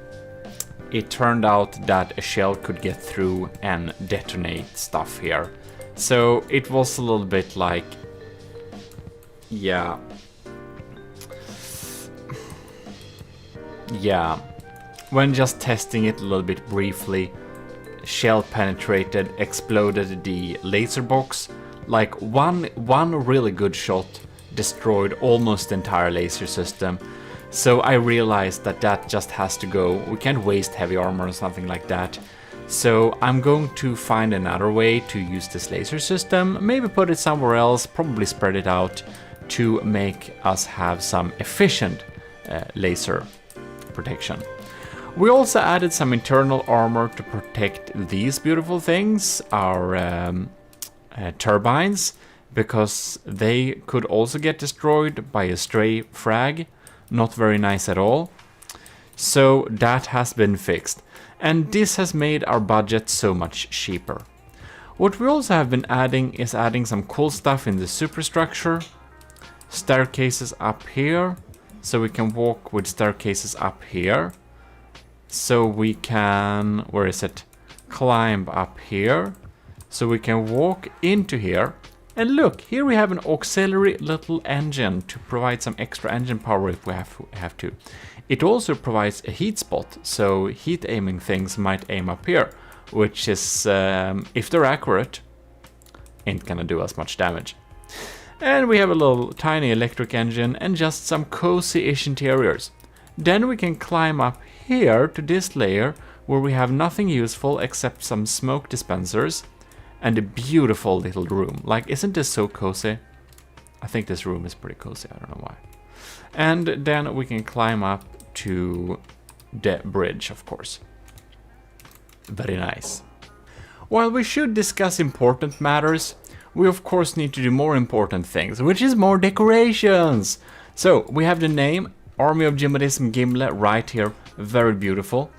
it turned out that a shell could get through and detonate stuff here. So it was a little bit like, yeah, when just testing it a little bit briefly, shell penetrated, exploded the laser box. Like, one really good shot destroyed almost the entire laser system. So I realized that just has to go. We can't waste heavy armor or something like that. So I'm going to find another way to use this laser system, maybe put it somewhere else, probably spread it out to make us have some efficient laser protection. We also added some internal armor to protect these beautiful things, our turbines, because they could also get destroyed by a stray frag. Not very nice at all. So that has been fixed. And this has made our budget so much cheaper. What we also have been adding is adding some cool stuff in the superstructure. Staircases up here, so we can walk with staircases up here. So we can, where is it? Climb up here. So we can walk into here. And look, here we have an auxiliary little engine to provide some extra engine power if we have to. It also provides a heat spot, so heat aiming things might aim up here, which is, if they're accurate, ain't gonna do us much damage. And we have a little tiny electric engine and just some cozy-ish interiors. Then we can climb up here to this layer where we have nothing useful except some smoke dispensers and a beautiful little room. Like, isn't this so cozy? I think this room is pretty cozy, I don't know why. And then we can climb up to the bridge, of course. Very nice. While we should discuss important matters, we of course need to do more important things, which is more decorations. So we have the name Army of GMODIST Gimle right here, very beautiful.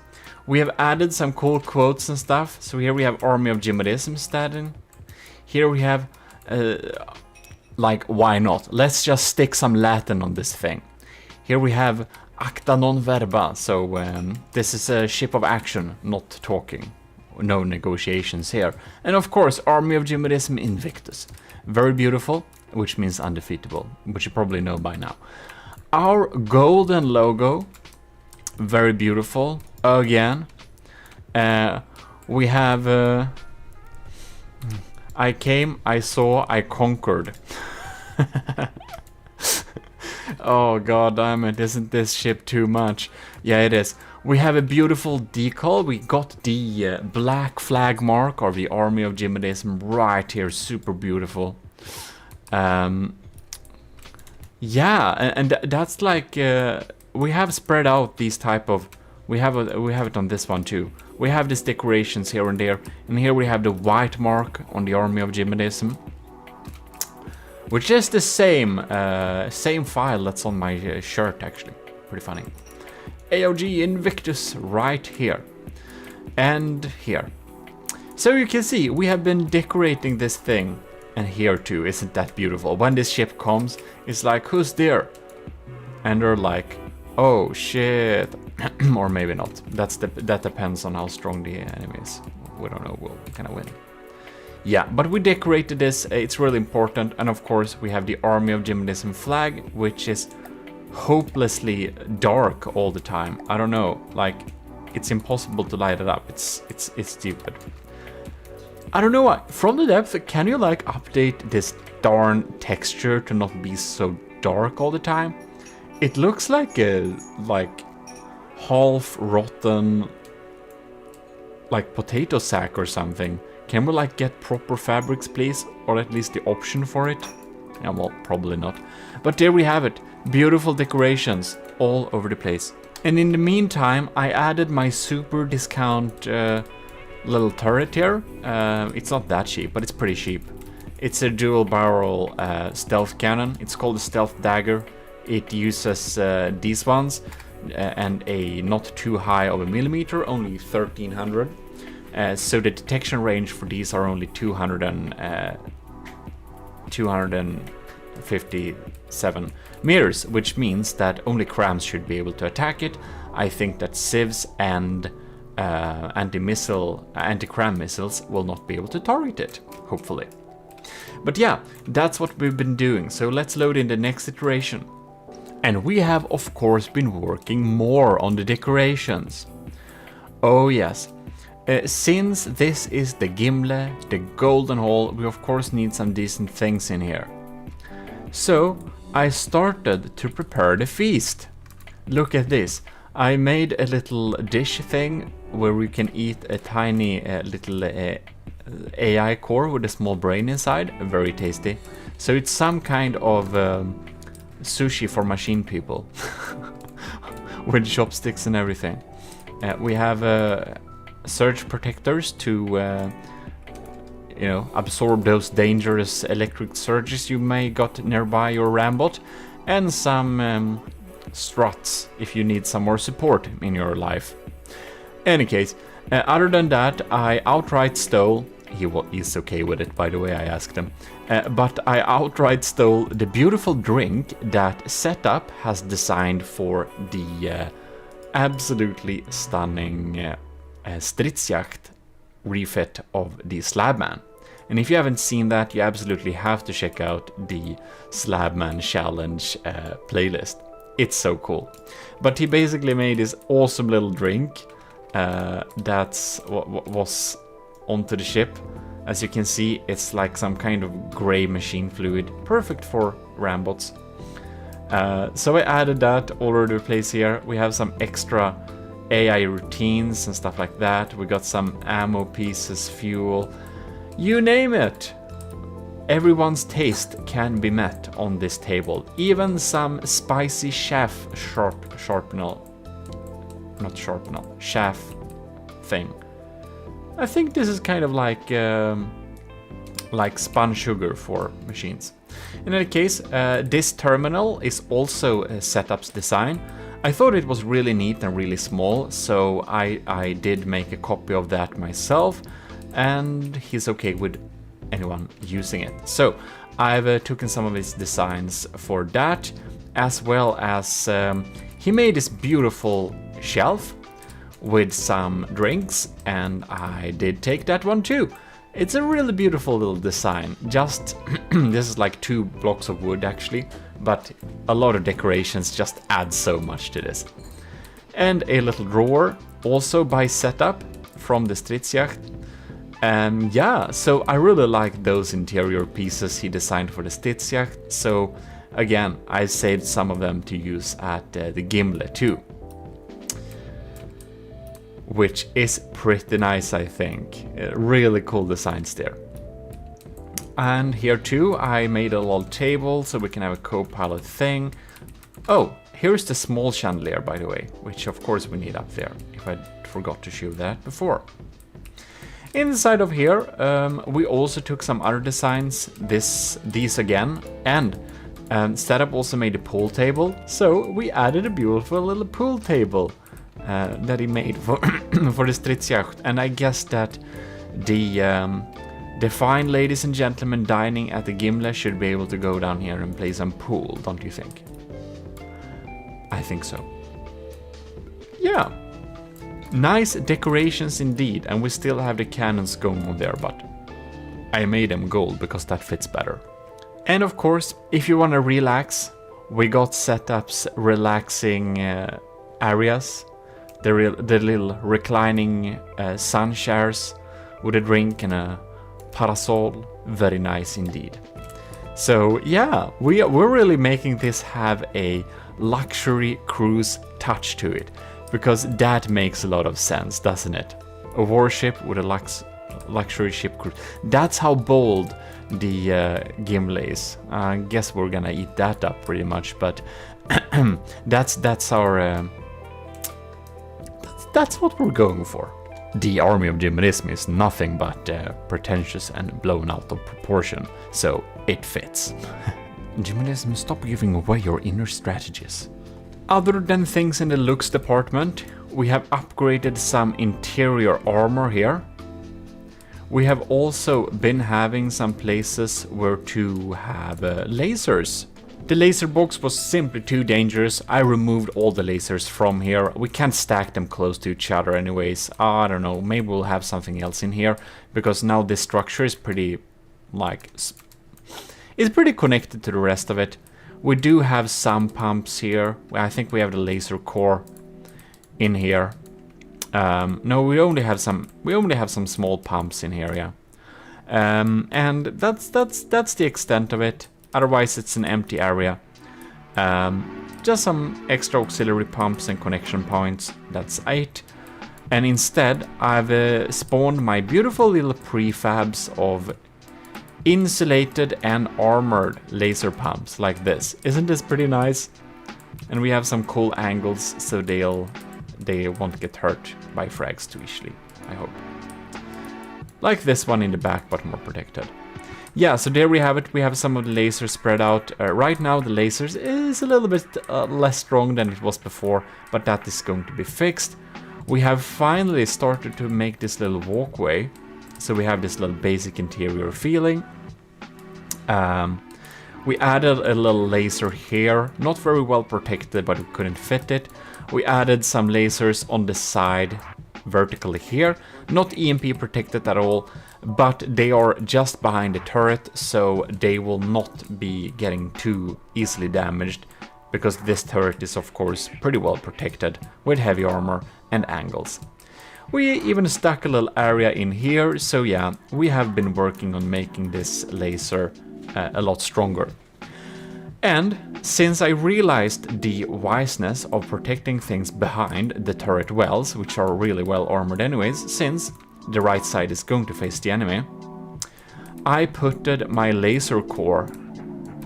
We have added some cool quotes and stuff. So here we have Army of GMODIST standing. Here we have, like, why not? Let's just stick some Latin on this thing. Here we have Acta non verba. So this is a ship of action, not talking. No negotiations here. And of course, Army of GMODIST Invictus. Very beautiful, which means undefeatable, which you probably know by now. Our golden logo, very beautiful. Again, we have I came, I saw, I conquered. Oh god damn it, isn't this ship too much? Yeah, it is. We have a beautiful decal. We got the black flag mark of the Army of GMODIST right here, super beautiful. Yeah, and that's like we have spread out these type of. We have it on this one too. We have these decorations here and there, and here we have the white mark on the Army of GMODIST, which is the same file that's on my shirt actually. Pretty funny. AOG Invictus right here. And here. So you can see, we have been decorating this thing. And here too, isn't that beautiful? When this ship comes, it's like, who's there? And they're like, oh shit. Or maybe not. That depends on how strong the enemy is. We don't know, we'll kind of win. Yeah, but we decorated this, it's really important. And of course, we have the Army of GMODISM flag, which is hopelessly dark all the time. I don't know, like, it's impossible to light it up. It's stupid. I don't know why. From the depth, can you like update this darn texture to not be so dark all the time? It looks like a half rotten like potato sack or something. Can we like get proper fabrics, please? Or at least the option for it? Yeah, well, probably not. But there we have it. Beautiful decorations all over the place. And in the meantime, I added my super discount little turret here. It's not that cheap, but it's pretty cheap. It's a dual barrel stealth cannon. It's called a stealth dagger. It uses these ones and a not too high of a millimeter, only 1300. So the detection range for these are only 257 meters, which means that only crams should be able to attack it. I think that civs and anti-cram missiles will not be able to target it, hopefully. But yeah, that's what we've been doing, so let's load in the next iteration. And we have of course been working more on the decorations. Oh yes, since this is the Gimle, the Golden Hall, we of course need some decent things in here. So I started to prepare the feast. Look at this. I made a little dish thing where we can eat a tiny little AI core with a small brain inside. Very tasty. So it's some kind of sushi for machine people. With chopsticks and everything. We have surge protectors to you know, absorb those dangerous electric surges you may got nearby your Rambot. And some struts if you need some more support in your life. Any case, other than that, I outright stole. He's okay with it, by the way, I asked him. But I outright stole the beautiful drink that Setup has designed for the absolutely stunning Stridsjagd refit of the Slabman. And if you haven't seen that, you absolutely have to check out the Slabman Challenge playlist. It's so cool. But he basically made this awesome little drink that's what was onto the ship. As you can see, it's like some kind of gray machine fluid, perfect for Rambots. So I added that all over the place here. We have some extra AI routines and stuff like that. We got some ammo pieces, fuel, you name it. Everyone's taste can be met on this table. Even some spicy chaff chaff thing. I think this is kind of like spun sugar for machines. In any case, this terminal is also Setup's design. I thought it was really neat and really small, so I did make a copy of that myself, and he's okay with anyone using it. So I've taken some of his designs for that, as well as he made this beautiful shelf with some drinks, and I did take that one too. It's a really beautiful little design. Just this is like 2 blocks of wood actually, but a lot of decorations just add so much to this. And a little drawer, also by Setup from the Stridsjagd. Yeah, so I really like those interior pieces he designed for the Stridsjagd. So again, I saved some of them to use at the Gimle too. Which is pretty nice, I think. Really cool designs there. And here too, I made a little table so we can have a co-pilot thing. Oh, here's the small chandelier, by the way, which of course we need up there, if I forgot to show that before. Inside of here, we also took some other designs, these again, and Setup also made a pool table, so we added a beautiful little pool table that he made for for the Stridsjacht, and I guess that the fine ladies and gentlemen dining at the Gimle should be able to go down here and play some pool, don't you think? I think so. Yeah. Nice decorations indeed, and we still have the cannons going on there, but I made them gold because that fits better. And of course, if you want to relax, we got setups relaxing areas. The little reclining sun chairs with a drink and a parasol. Very nice indeed. So yeah, we're really making this have a luxury cruise touch to it, because that makes a lot of sense, doesn't it? A warship with a luxury ship cruise. That's how bold the Gimle is. I guess we're gonna eat that up pretty much, but that's our that's what we're going for. The army of GMODIST is nothing but pretentious and blown out of proportion, so it fits. GMODIST, stop giving away your inner strategies. Other than things in the looks department, we have upgraded some interior armor here. We have also been having some places where to have lasers. The laser box was simply too dangerous. I removed all the lasers from here. We can't stack them close to each other anyways. I don't know, maybe we'll have something else in here, because now this structure is pretty, like, it's pretty connected to the rest of it. We do have some pumps here. I think we have the laser core in here. No, we only have some small pumps in here, yeah. And that's the extent of it. Otherwise, it's an empty area. Just some extra auxiliary pumps and connection points. That's it. And instead, I've spawned my beautiful little prefabs of insulated and armored laser pumps like this. Isn't this pretty nice? And we have some cool angles, so they won't get hurt by frags too easily, I hope. Like this one in the back, but more protected. Yeah, so there we have it. We have some of the lasers spread out. Right now the lasers is a little bit less strong than it was before, but that is going to be fixed. We have finally started to make this little walkway, so we have this little basic interior feeling. We added a little laser here, not very well protected, but we couldn't fit it. We added some lasers on the side vertically here, not EMP protected at all, but they are just behind the turret, so they will not be getting too easily damaged, because this turret is of course pretty well protected with heavy armor and angles. We even stuck a little area in here, so yeah, we have been working on making this laser a lot stronger. And since I realized the wiseness of protecting things behind the turret wells, which are really well armored anyways, since the right side is going to face the enemy, I putted my laser core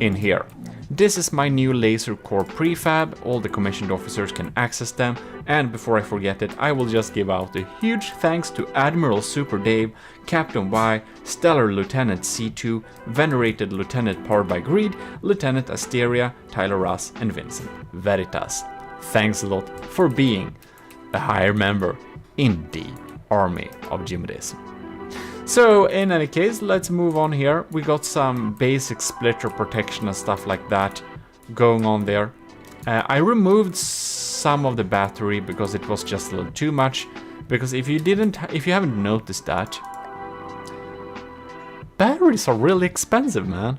in here. This is my new laser core prefab. All the commissioned officers can access them. And before I forget it, I will just give out a huge thanks to Admiral Super Dave, Captain Y, Stellar Lieutenant C2, Venerated Lieutenant Powered by Greed, Lieutenant Asteria, Tyler Russ, and Vincent Veritas. Thanks a lot for being a higher member in the army of GMODIST. So in any case, let's move on here. We got some basic splitter protection and stuff like that going on there. I removed some of the battery because it was just a little too much. Because if you haven't noticed that, batteries are really expensive, man.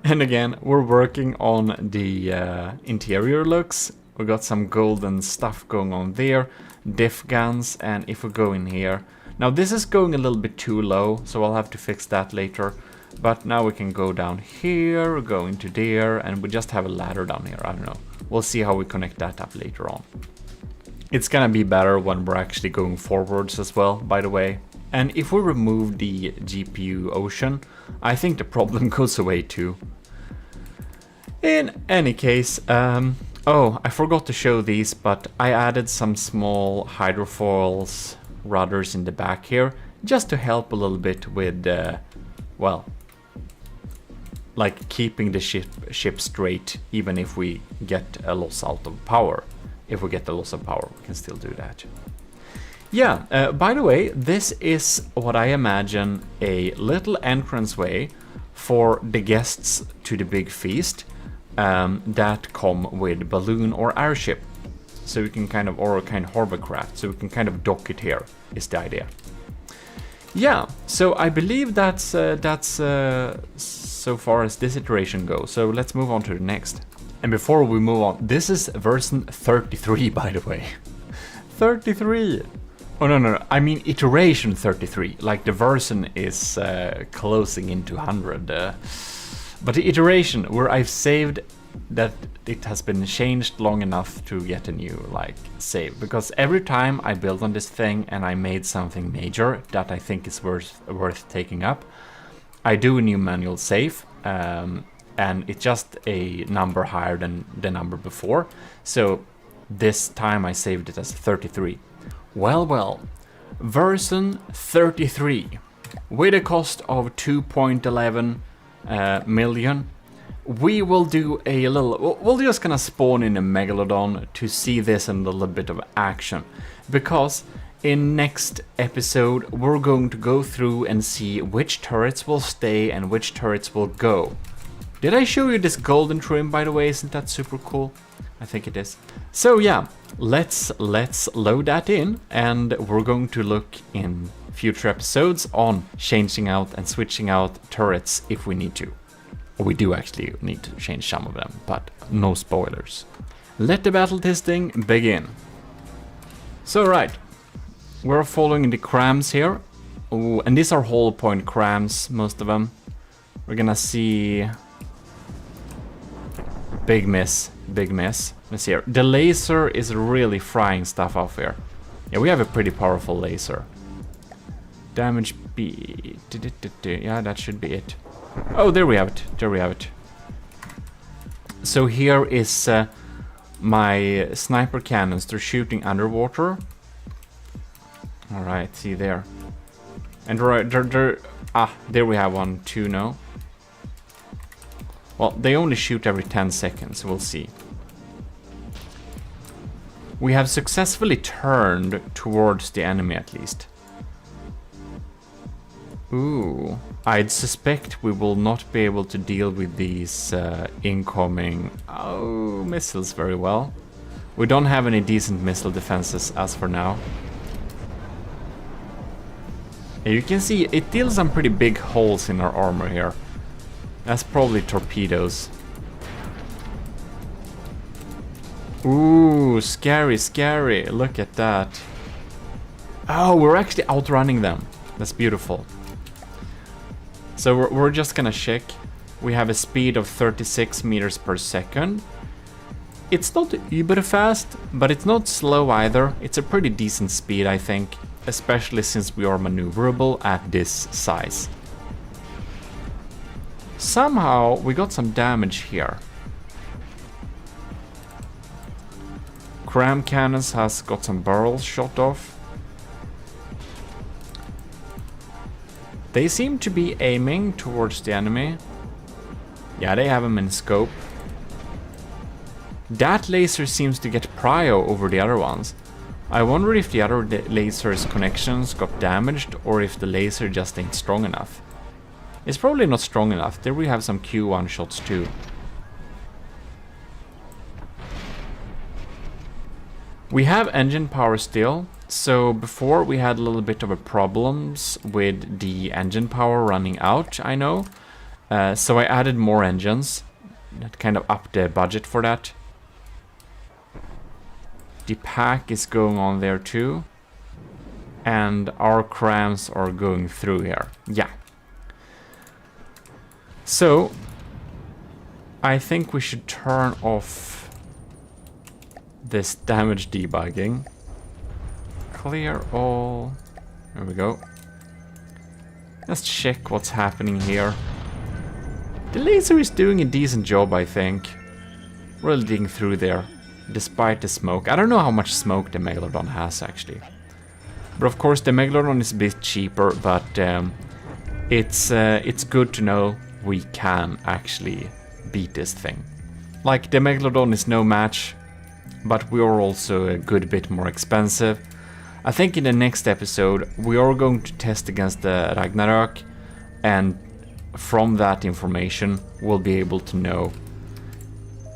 And again, we're working on the interior looks. We got some golden stuff going on there, diff guns, and if we go in here. Now this is going a little bit too low, so I'll have to fix that later. But now we can go down here, go into there, and we just have a ladder down here, I don't know. We'll see how we connect that up later on. It's gonna be better when we're actually going forwards as well, by the way. And if we remove the GPU ocean, I think the problem goes away too. In any case, oh, I forgot to show these, but I added some small hydrofoils rudders in the back here, just to help a little bit with, well, like keeping the ship straight, even if we get a loss out of power. if we get the loss of power, we can still do that. Yeah, by the way, this is what I imagine a little entranceway for the guests to the big feast that come with balloon or airship. So we can kind of, or a kind of hovercraft, so we can kind of dock it here, is the idea. Yeah, so I believe that's so far as this iteration goes. So let's move on to the next. And before we move on, this is version 33, by the way. 33! Oh, no, I mean iteration 33. Like the version is closing into 100. But the iteration where I've saved that it has been changed long enough to get a new like save, because every time I build on this thing and I made something major that I think is worth taking up, I do a new manual save, and it's just a number higher than the number before. So this time I saved it as 33. Well, version 33 with a cost of 2.11 million. We will do a little, we're just gonna spawn in a Megalodon to see this in a little bit of action, because in next episode we're going to go through and see which turrets will stay and which turrets will go. Did I show you this golden trim, by the way? Isn't that super cool? I think it is. So yeah, let's load that in, and we're going to look in future episodes on changing out and switching out turrets if we need to. We do actually need to change some of them, but no spoilers. Let the battle testing begin. So right, we're following the crams here. Ooh, and these are whole point crams, most of them. We're gonna see... Big miss. Let's see here. The laser is really frying stuff off here. Yeah, we have a pretty powerful laser. Damage B... Yeah, that should be it. Oh, there we have it. So here is my sniper cannons. They're shooting underwater. Alright, see there. And there we have one, two, no? Well, they only shoot every 10 seconds, we'll see. We have successfully turned towards the enemy at least. Ooh, I'd suspect we will not be able to deal with these incoming missiles very well. We don't have any decent missile defenses as for now. And you can see it deals some pretty big holes in our armor here. That's probably torpedoes. Ooh, scary. Look at that. Oh, we're actually outrunning them. That's beautiful. So we're just gonna check. We have a speed of 36 meters per second. It's not uber fast, but it's not slow either. It's a pretty decent speed, I think, especially since we are maneuverable at this size. Somehow we got some damage here. Cram cannons has got some barrels shot off. They seem to be aiming towards the enemy. Yeah, they have them in scope. That laser seems to get prio over the other ones. I wonder if the other laser's connections got damaged or if the laser just ain't strong enough. It's probably not strong enough. There we have some Q1 shots too. We have engine power still. So before we had a little bit of a problems with the engine power running out, I know. So I added more engines. That kind of upped the budget for that. The pack is going on there too. And our crams are going through here. Yeah. So I think we should turn off this damage debugging. Clear all. There we go. Let's check what's happening here. The laser is doing a decent job, I think. Really digging through there, despite the smoke. I don't know how much smoke the Megalodon has, actually. But of course, the Megalodon is a bit cheaper, but it's good to know we can actually beat this thing. Like, the Megalodon is no match, but we are also a good bit more expensive. I think in the next episode we are going to test against the Ragnarök, and from that information we'll be able to know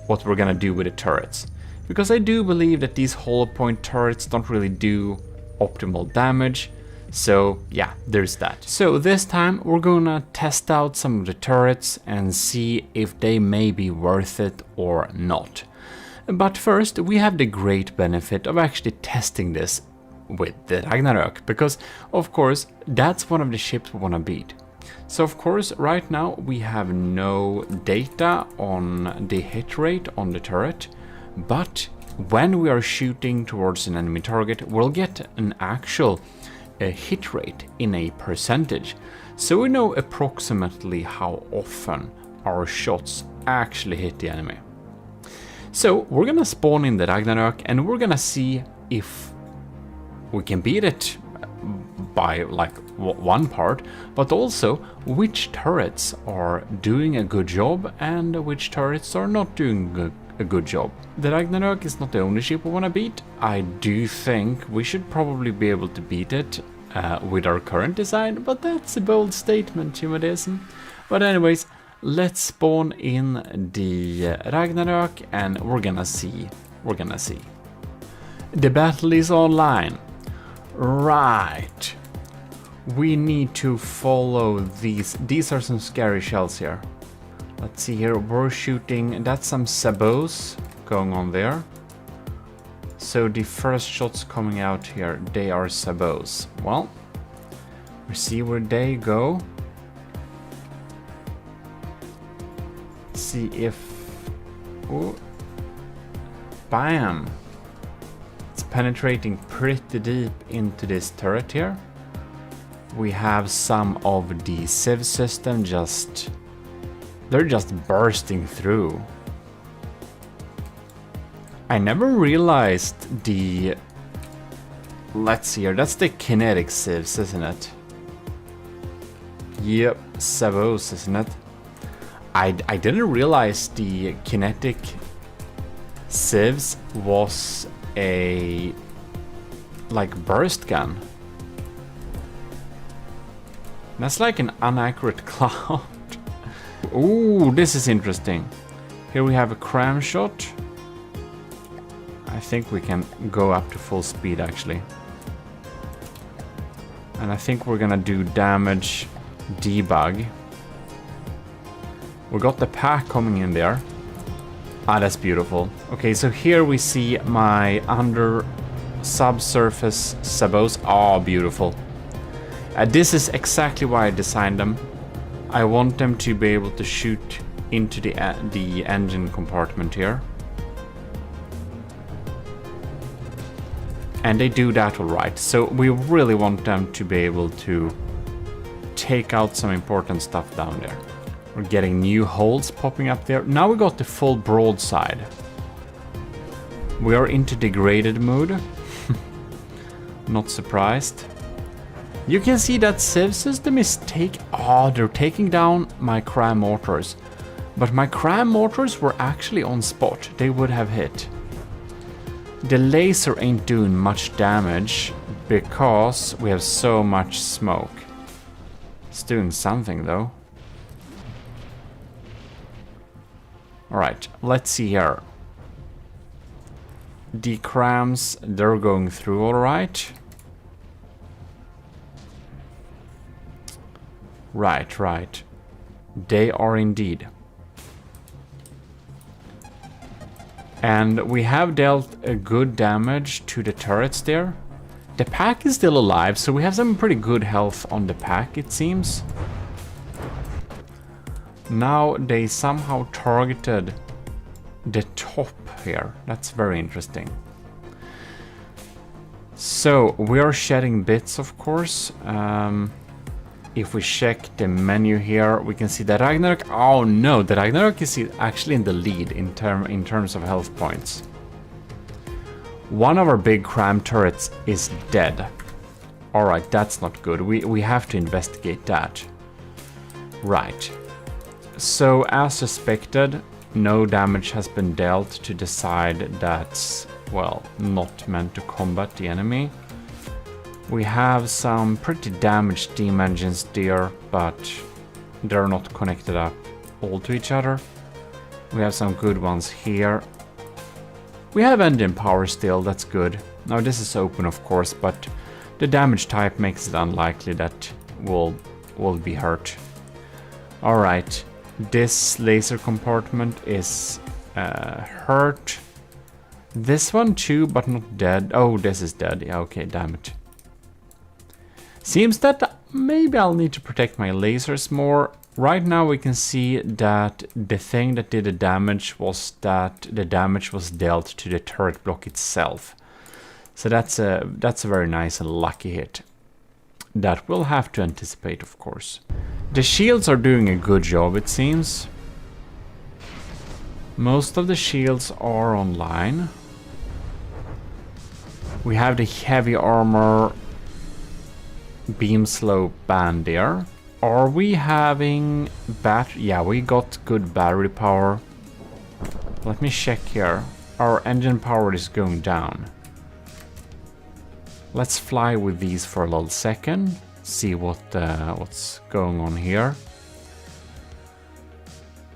what we're gonna do with the turrets. Because I do believe that these hollow point turrets don't really do optimal damage. So yeah, there's that. So this time we're gonna test out some of the turrets and see if they may be worth it or not. But first we have the great benefit of actually testing this with the Ragnarök, because of course that's one of the ships we wanna beat. So of course right now we have no data on the hit rate on the turret, but when we are shooting towards an enemy target we'll get an actual hit rate in a percentage, so we know approximately how often our shots actually hit the enemy. So we're gonna spawn in the Ragnarök and we're gonna see if we can beat it by like one part, but also which turrets are doing a good job and which turrets are not doing a good job. The Ragnarök is not the only ship we want to beat. I do think we should probably be able to beat it with our current design, but that's a bold statement, GMODIST. But anyways, let's spawn in the Ragnarök and we're gonna see. The battle is online. Right. We need to follow these. These are some scary shells here. Let's see here, we're shooting, that's some sabots going on there. So the first shots coming out here, they are sabots. Well, we see where they go. See if... Ooh. Bam! It's penetrating pretty deep into this turret here. We have some of the sieve system just... They're just bursting through. I never realized the... Let's see here, that's the kinetic sieves, isn't it? Yep, sabots, isn't it? I didn't realize the kinetic sieves was a... like burst gun. That's like an inaccurate cloud. Ooh, this is interesting. Here we have a cram shot. I think we can go up to full speed actually. And I think we're gonna do damage debug. We got the pack coming in there. Ah, that's beautiful. Okay, so here we see my under subsurface sabots. Oh, beautiful. This is exactly why I designed them. I want them to be able to shoot into the engine compartment here. And they do that all right. So we really want them to be able to take out some important stuff down there. We're getting new holes popping up there. Now we got the full broadside. We are into degraded mode. Not surprised. You can see that sieve system is they're taking down my cram mortars. But my cram mortars were actually on spot. They would have hit. The laser ain't doing much damage because we have so much smoke. It's doing something though. Alright, let's see here. The crams, they're going through alright. Right. They are indeed. And we have dealt a good damage to the turrets there. The pack is still alive, so we have some pretty good health on the pack, it seems. Now they somehow targeted the top here. That's very interesting. So we are shedding bits, of course. If we check the menu here, we can see the Ragnarök. Oh no, the Ragnarök is actually in the lead in terms of health points. One of our big cram turrets is dead. Alright, that's not good. We have to investigate that. Right. So, as suspected, no damage has been dealt to the side that's well, not meant to combat the enemy. We have some pretty damaged steam engines there, but they're not connected up all to each other. We have some good ones here. We have engine power still, that's good. Now this is open of course, but the damage type makes it unlikely that we'll be hurt. Alright, this laser compartment is hurt. This one too, but not dead. Oh, this is dead. Yeah, okay, damn it. Seems that maybe I'll need to protect my lasers more. Right now we can see that the thing that did the damage was that the damage was dealt to the turret block itself. So that's a very nice and lucky hit. That we'll have to anticipate, of course. The shields are doing a good job, it seems. Most of the shields are online. We have the heavy armor beam slow band there. Are we having yeah, we got good battery power. Let me check here. Our engine power is going down. Let's fly with these for a little second. See what's going on here.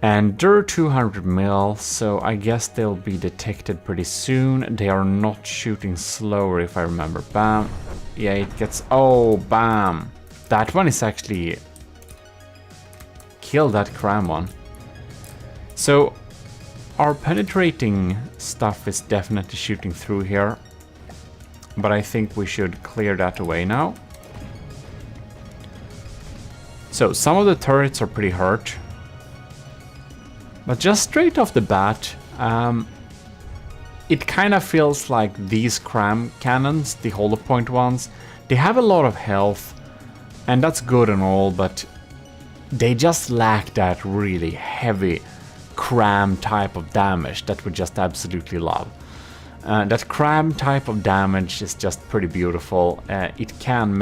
And they're 200 mil, so I guess they'll be detected pretty soon. They are not shooting slower if I remember. Bam. Yeah, it gets... Oh, bam. That one is actually... Kill that cram one. So, our penetrating stuff is definitely shooting through here. But I think we should clear that away now. So, some of the turrets are pretty hurt. But just straight off the bat, it kind of feels like these cram cannons, the hollow point ones, they have a lot of health, and that's good and all, but they just lack that really heavy cram type of damage that we just absolutely love. That cram type of damage is just pretty beautiful. It can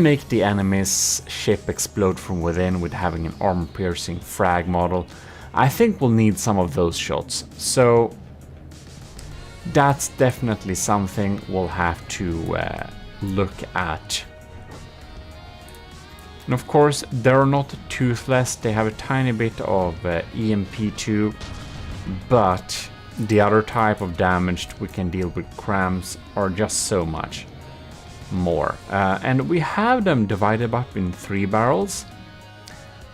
make the enemy's ship explode from within with having an armor-piercing frag model. I think we'll need some of those shots. So that's definitely something we'll have to look at. And of course, they're not toothless. They have a tiny bit of EMP2, but the other type of damage we can deal with crams are just so much more. And we have them divided up in 3 barrels,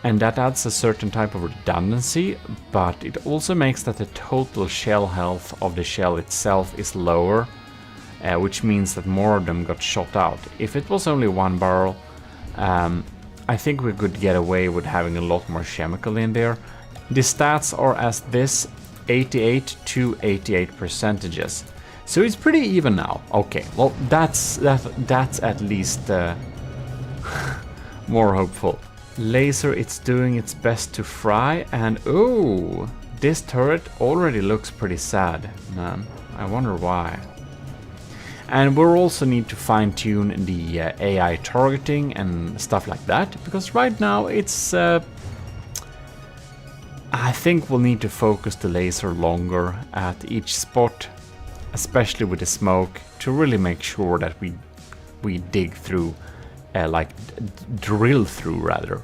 and that adds a certain type of redundancy, but it also makes that the total shell health of the shell itself is lower, which means that more of them got shot out. If it was only 1 barrel, I think we could get away with having a lot more chemical in there. The stats are as this, 88 to 88 percentages. So it's pretty even now. Okay, well that's at least more hopeful. Laser, it's doing its best to fry, and oh, this turret already looks pretty sad, man. I wonder why. And we'll also need to fine-tune the AI targeting and stuff like that, because right now it's... I think we'll need to focus the laser longer at each spot, especially with the smoke, to really make sure that we dig through, drill through rather,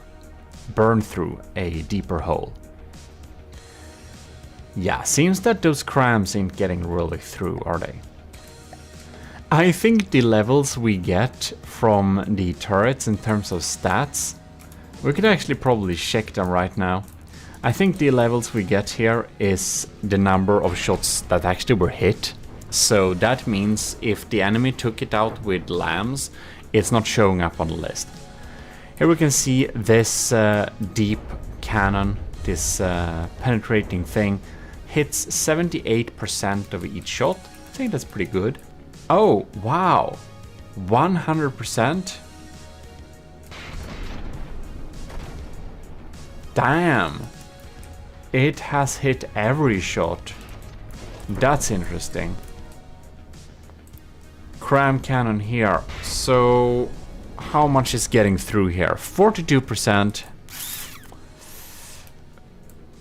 burn through a deeper hole. Yeah, seems that those crams ain't getting really through, are they? I think the levels we get from the turrets in terms of stats, we could actually probably check them right now. I think the levels we get here is the number of shots that actually were hit. So that means if the enemy took it out with lambs, it's not showing up on the list. Here we can see this deep cannon, this penetrating thing, hits 78% of each shot. I think that's pretty good. Oh, wow. 100%? Damn. It has hit every shot. That's interesting. Cram cannon here. So, how much is getting through here? 42%.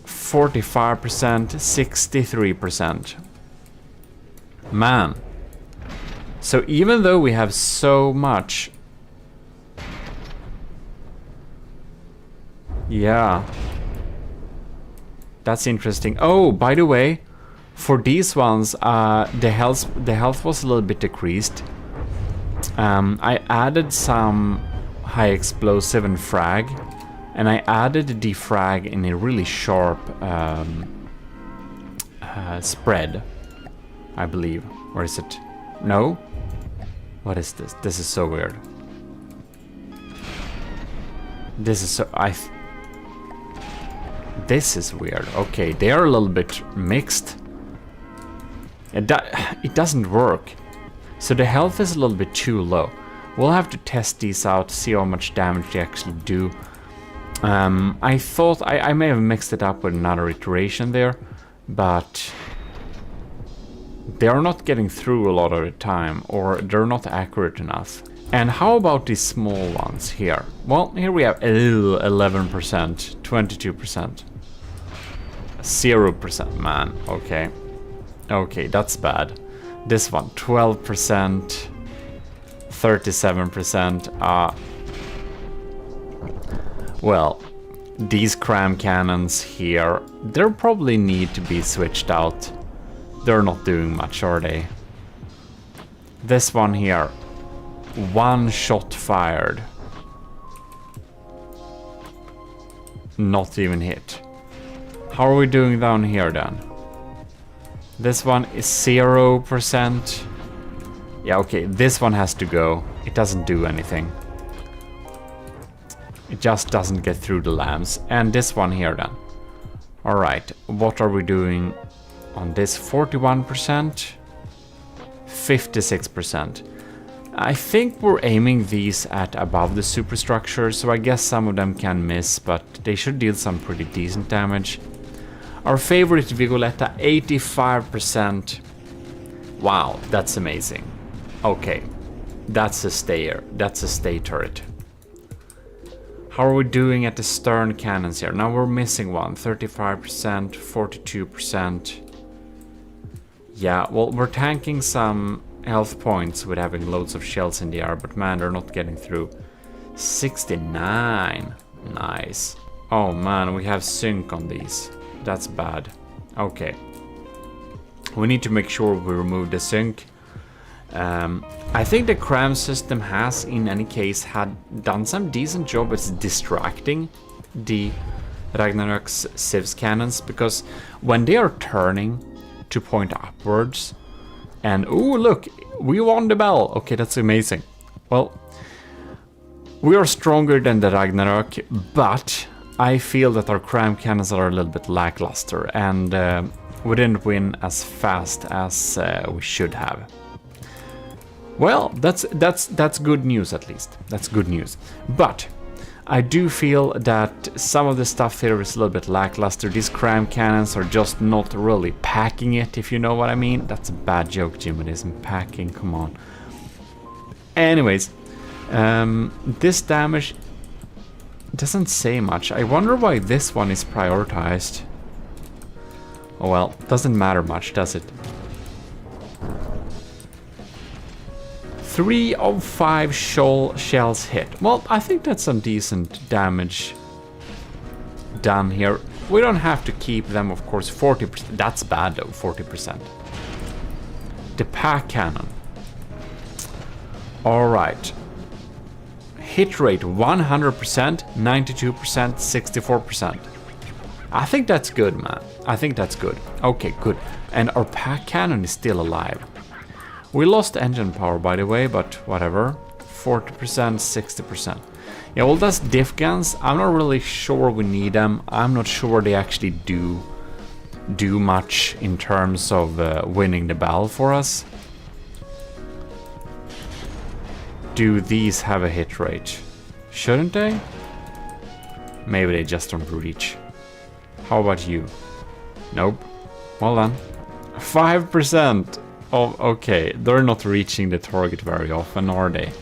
45%, 63%. Man. So even though we have so much... Yeah. That's interesting. Oh, by the way, for these ones, the health was a little bit decreased. I added some high explosive and frag, and I added the defrag in a really sharp spread, I believe. Or is it? No? What is this? This is so weird. This is so... This is weird. Okay, they are a little bit mixed. It doesn't work. So the health is a little bit too low. We'll have to test these out, see how much damage they actually do. I thought I may have mixed it up with another iteration there, but they are not getting through a lot of the time, or they're not accurate enough. And how about these small ones here? Well, here we have 11%, 22%, 0%, man, okay. Okay, that's bad. This one, 12%, 37%, well, these cram cannons here, they probably need to be switched out. They're not doing much, are they? This one here, 1 shot fired. Not even hit. How are we doing down here then? This one is 0%. Yeah, okay, this one has to go. It doesn't do anything. It just doesn't get through the lambs. And this one here then. Alright, what are we doing on this? 41%? 56%. I think we're aiming these at above the superstructure, so I guess some of them can miss, but they should deal some pretty decent damage. Our favorite Vigoletta, 85%. Wow, that's amazing. Okay, that's a stayer. That's a stay turret. How are we doing at the stern cannons here? Now we're missing one. 35%, 42%. Yeah, well, we're tanking some health points with having loads of shells in the air, but man, they're not getting through. 69. Nice. Oh man, we have sync on these. That's bad. Okay. We need to make sure we remove the sync. I think the cram system has, in any case, done some decent job at distracting the Ragnarok's Civs cannons, because when they are turning to point upwards, and oh look, we won the bell. Okay, that's amazing. Well, we are stronger than the Ragnarok, but I feel that our cram cannons are a little bit lackluster, and we didn't win as fast as we should have. Well, that's good news, at least. That's good news. But I do feel that some of the stuff here is a little bit lackluster. These cram cannons are just not really packing it, if you know what I mean. That's a bad joke, GMODISM. Packing, come on. Anyways, this damage doesn't say much. I wonder why this one is prioritized. Oh well, doesn't matter much, does it? 3 of 5 shells hit. Well, I think that's some decent damage done here. We don't have to keep them, of course. 40%. That's bad though, 40%. The pack cannon. Alright. Hit rate 100%, 92%, 64%. I think that's good, man. I think that's good. Okay, good. And our pack cannon is still alive. We lost engine power, by the way, but whatever. 40%, 60%. Yeah, well, that's diff guns. I'm not really sure we need them. I'm not sure they actually do much in terms of winning the battle for us. Do these have a hit rate? Shouldn't they? Maybe they just don't reach. How about you? Nope. Well done. 5%. Oh, okay. They're not reaching the target very often, are they?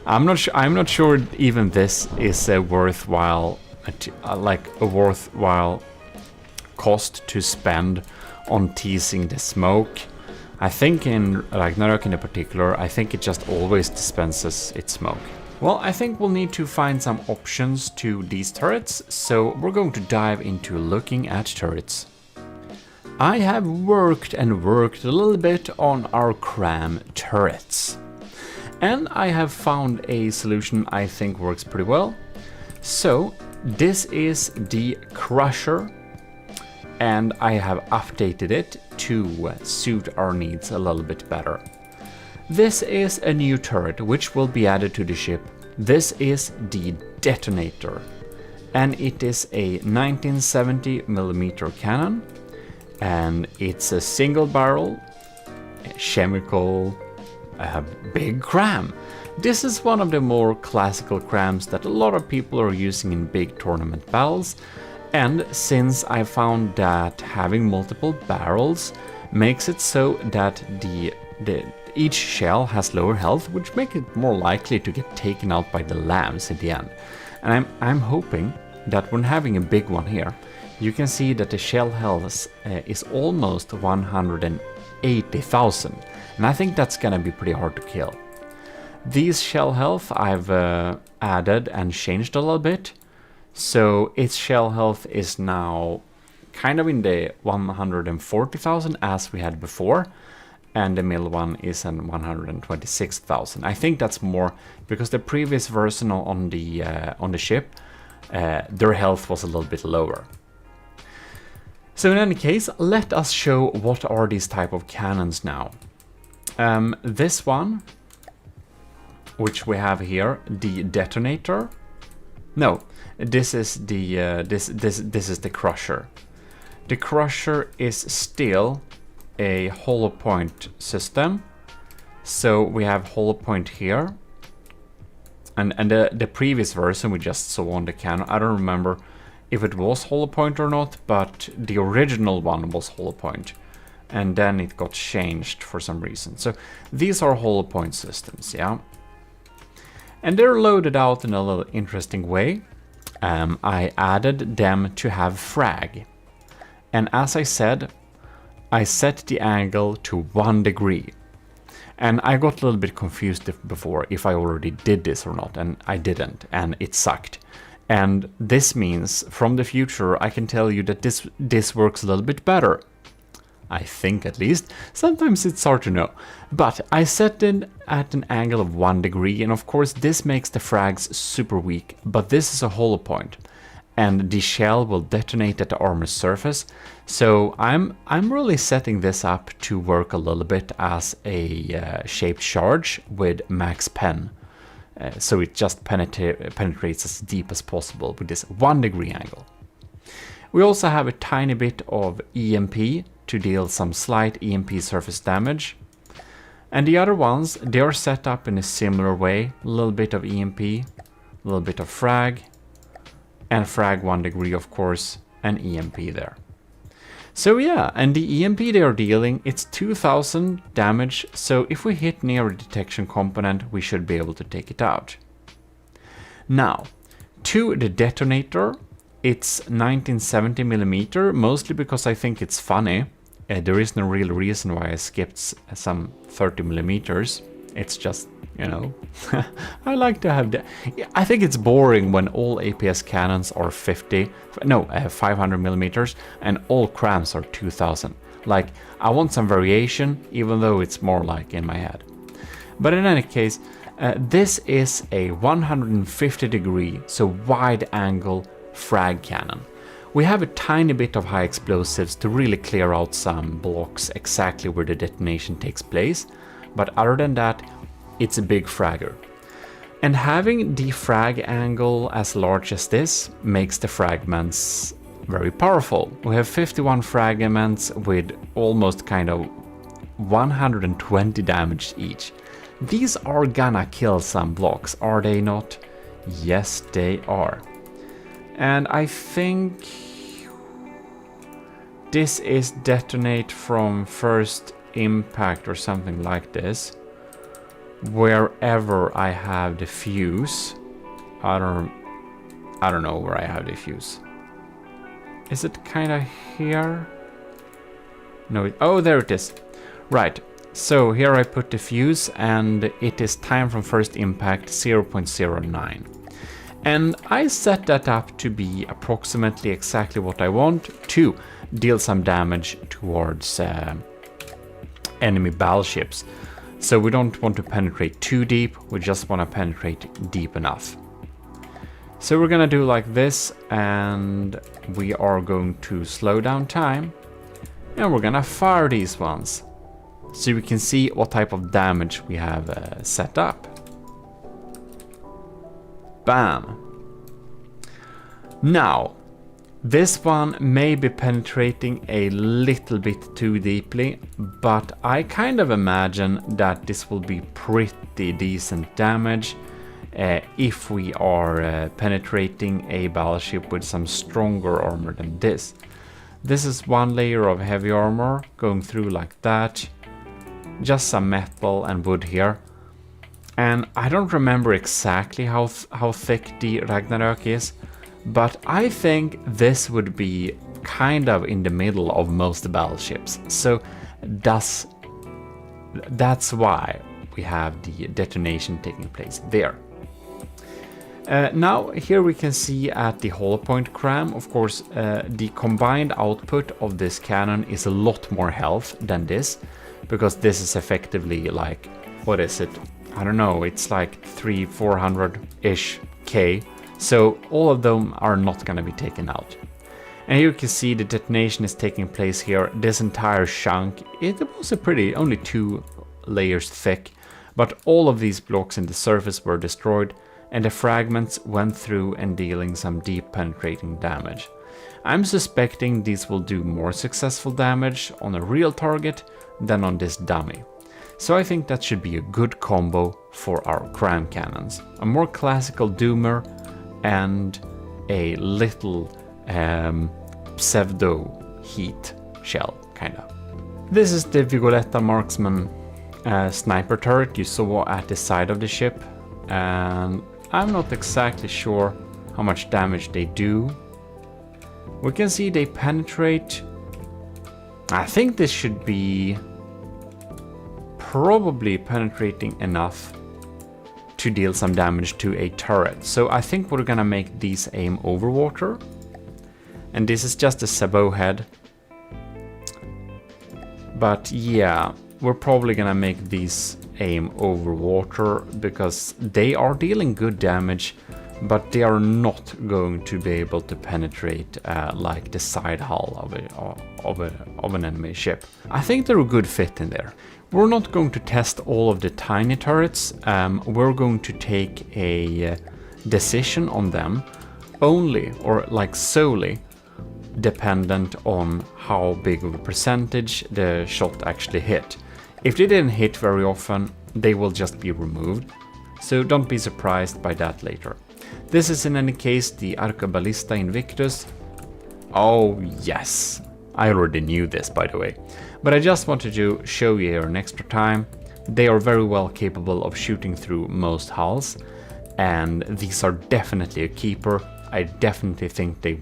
I'm not sure even this is a worthwhile, worthwhile cost to spend on teasing the smoke. I think in Ragnarok in particular, I think it just always dispenses its smoke. Well, I think we'll need to find some options to these turrets, so we're going to dive into looking at turrets. I have worked and worked a little bit on our cram turrets. And I have found a solution I think works pretty well. So this is the Crusher, and I have updated it to suit our needs a little bit better. This is a new turret which will be added to the ship. This is the Detonator, and it is a 1970mm cannon, and it's a single barrel, chemical, big cram. This is one of the more classical crams that a lot of people are using in big tournament battles, and since I found that having multiple barrels makes it so that each shell has lower health, which makes it more likely to get taken out by the lambs in the end. And I'm hoping that when having a big one here, you can see that the shell health is almost 180,000. And I think that's gonna be pretty hard to kill. These shell health I've added and changed a little bit. So its shell health is now kind of in the 140,000 as we had before. And the middle one is in 126,000. I think that's more because the previous version on the ship, their health was a little bit lower. So in any case, let us show what are these type of cannons now. This one, which we have here, the Detonator. No, this is the this is the Crusher. The Crusher is still a hollow point system. So we have hollow point here. And the previous version we just saw on the cannon, I don't remember if it was hollow point or not, but the original one was hollow point. And then it got changed for some reason. So these are hollow point systems, yeah. And they're loaded out in a little interesting way. I added them to have frag. And as I said, I set the angle to 1 degree. And I got a little bit confused before if I already did this or not, and I didn't, and it sucked. And this means from the future I can tell you that this works a little bit better. I think at least. Sometimes it's hard to know. But I set it at an angle of 1 degree, and of course this makes the frags super weak, but this is a hollow point. And the shell will detonate at the armor surface. So I'm really setting this up to work a little bit as a shaped charge with max pen. So it just penetrates as deep as possible with this 1 degree angle. We also have a tiny bit of EMP to deal some slight EMP surface damage. And the other ones, they are set up in a similar way. A little bit of EMP, a little bit of frag, and frag 1 degree of course, and EMP there. So yeah, and the EMP they are dealing, it's 2000 damage, so if we hit near a detection component, we should be able to take it out. Now, to the Detonator, it's 1970mm, mostly because I think it's funny. There is no real reason why I skipped some 30mm. It's just, you know, I like to have that. I think it's boring when all APS cannons are 500mm and all crams are 2000. Like, I want some variation, even though it's more like in my head. But in any case, this is a 150 degree, so wide angle frag cannon. We have a tiny bit of high explosives to really clear out some blocks exactly where the detonation takes place, but other than that, it's a big fragger. And having the frag angle as large as this makes the fragments very powerful. We have 51 fragments with almost kind of 120 damage each. These are gonna kill some blocks, are they not? Yes, they are. And I think this is detonate from first impact or something like this. Wherever I have the fuse. I don't know where I have the fuse. Is it kind of here? No, oh, there it is. Right, so here I put the fuse, and it is time from first impact 0.09. And I set that up to be approximately exactly what I want to deal some damage towards enemy battleships. So we don't want to penetrate too deep, we just want to penetrate deep enough. So we're gonna do like this, and we are going to slow down time, and we're gonna fire these ones, so we can see what type of damage we have set up. Bam! Now, this one may be penetrating a little bit too deeply, but I kind of imagine that this will be pretty decent damage if we are penetrating a battleship with some stronger armor than this. This is one layer of heavy armor going through like that, just some metal and wood here. And I don't remember exactly how thick the Ragnarök is, but I think this would be kind of in the middle of most battleships. So that's why we have the detonation taking place there. Now here we can see at the hollow point cram, of course, the combined output of this cannon is a lot more health than this, because this is effectively like, what is it? I don't know, it's like 300-400-ish K. So all of them are not going to be taken out. And here you can see the detonation is taking place here. This entire chunk, it was only 2 layers thick, but all of these blocks in the surface were destroyed, and the fragments went through and dealing some deep penetrating damage. I'm suspecting these will do more successful damage on a real target than on this dummy. So I think that should be a good combo for our cram cannons. A more classical doomer and a little pseudo heat shell, kinda. This is the Vigoletta Marksman sniper turret you saw at the side of the ship, and I'm not exactly sure how much damage they do. We can see they penetrate. I think this should be probably penetrating enough to deal some damage to a turret. So I think we're gonna make these aim over water. And this is just a sabot head. But yeah, we're probably gonna make these aim over water because they are dealing good damage, but they are not going to be able to penetrate like the side hull of an enemy ship. I think they're a good fit in there. We're not going to test all of the tiny turrets. We're going to take a decision on them only, or like solely, dependent on how big of a percentage the shot actually hit. If they didn't hit very often, they will just be removed. So don't be surprised by that later. This is in any case the Arcaballista Invictus. Oh yes, I already knew this, by the way. But I just wanted to show you here an extra time. They are very well capable of shooting through most hulls, and these are definitely a keeper. I definitely think they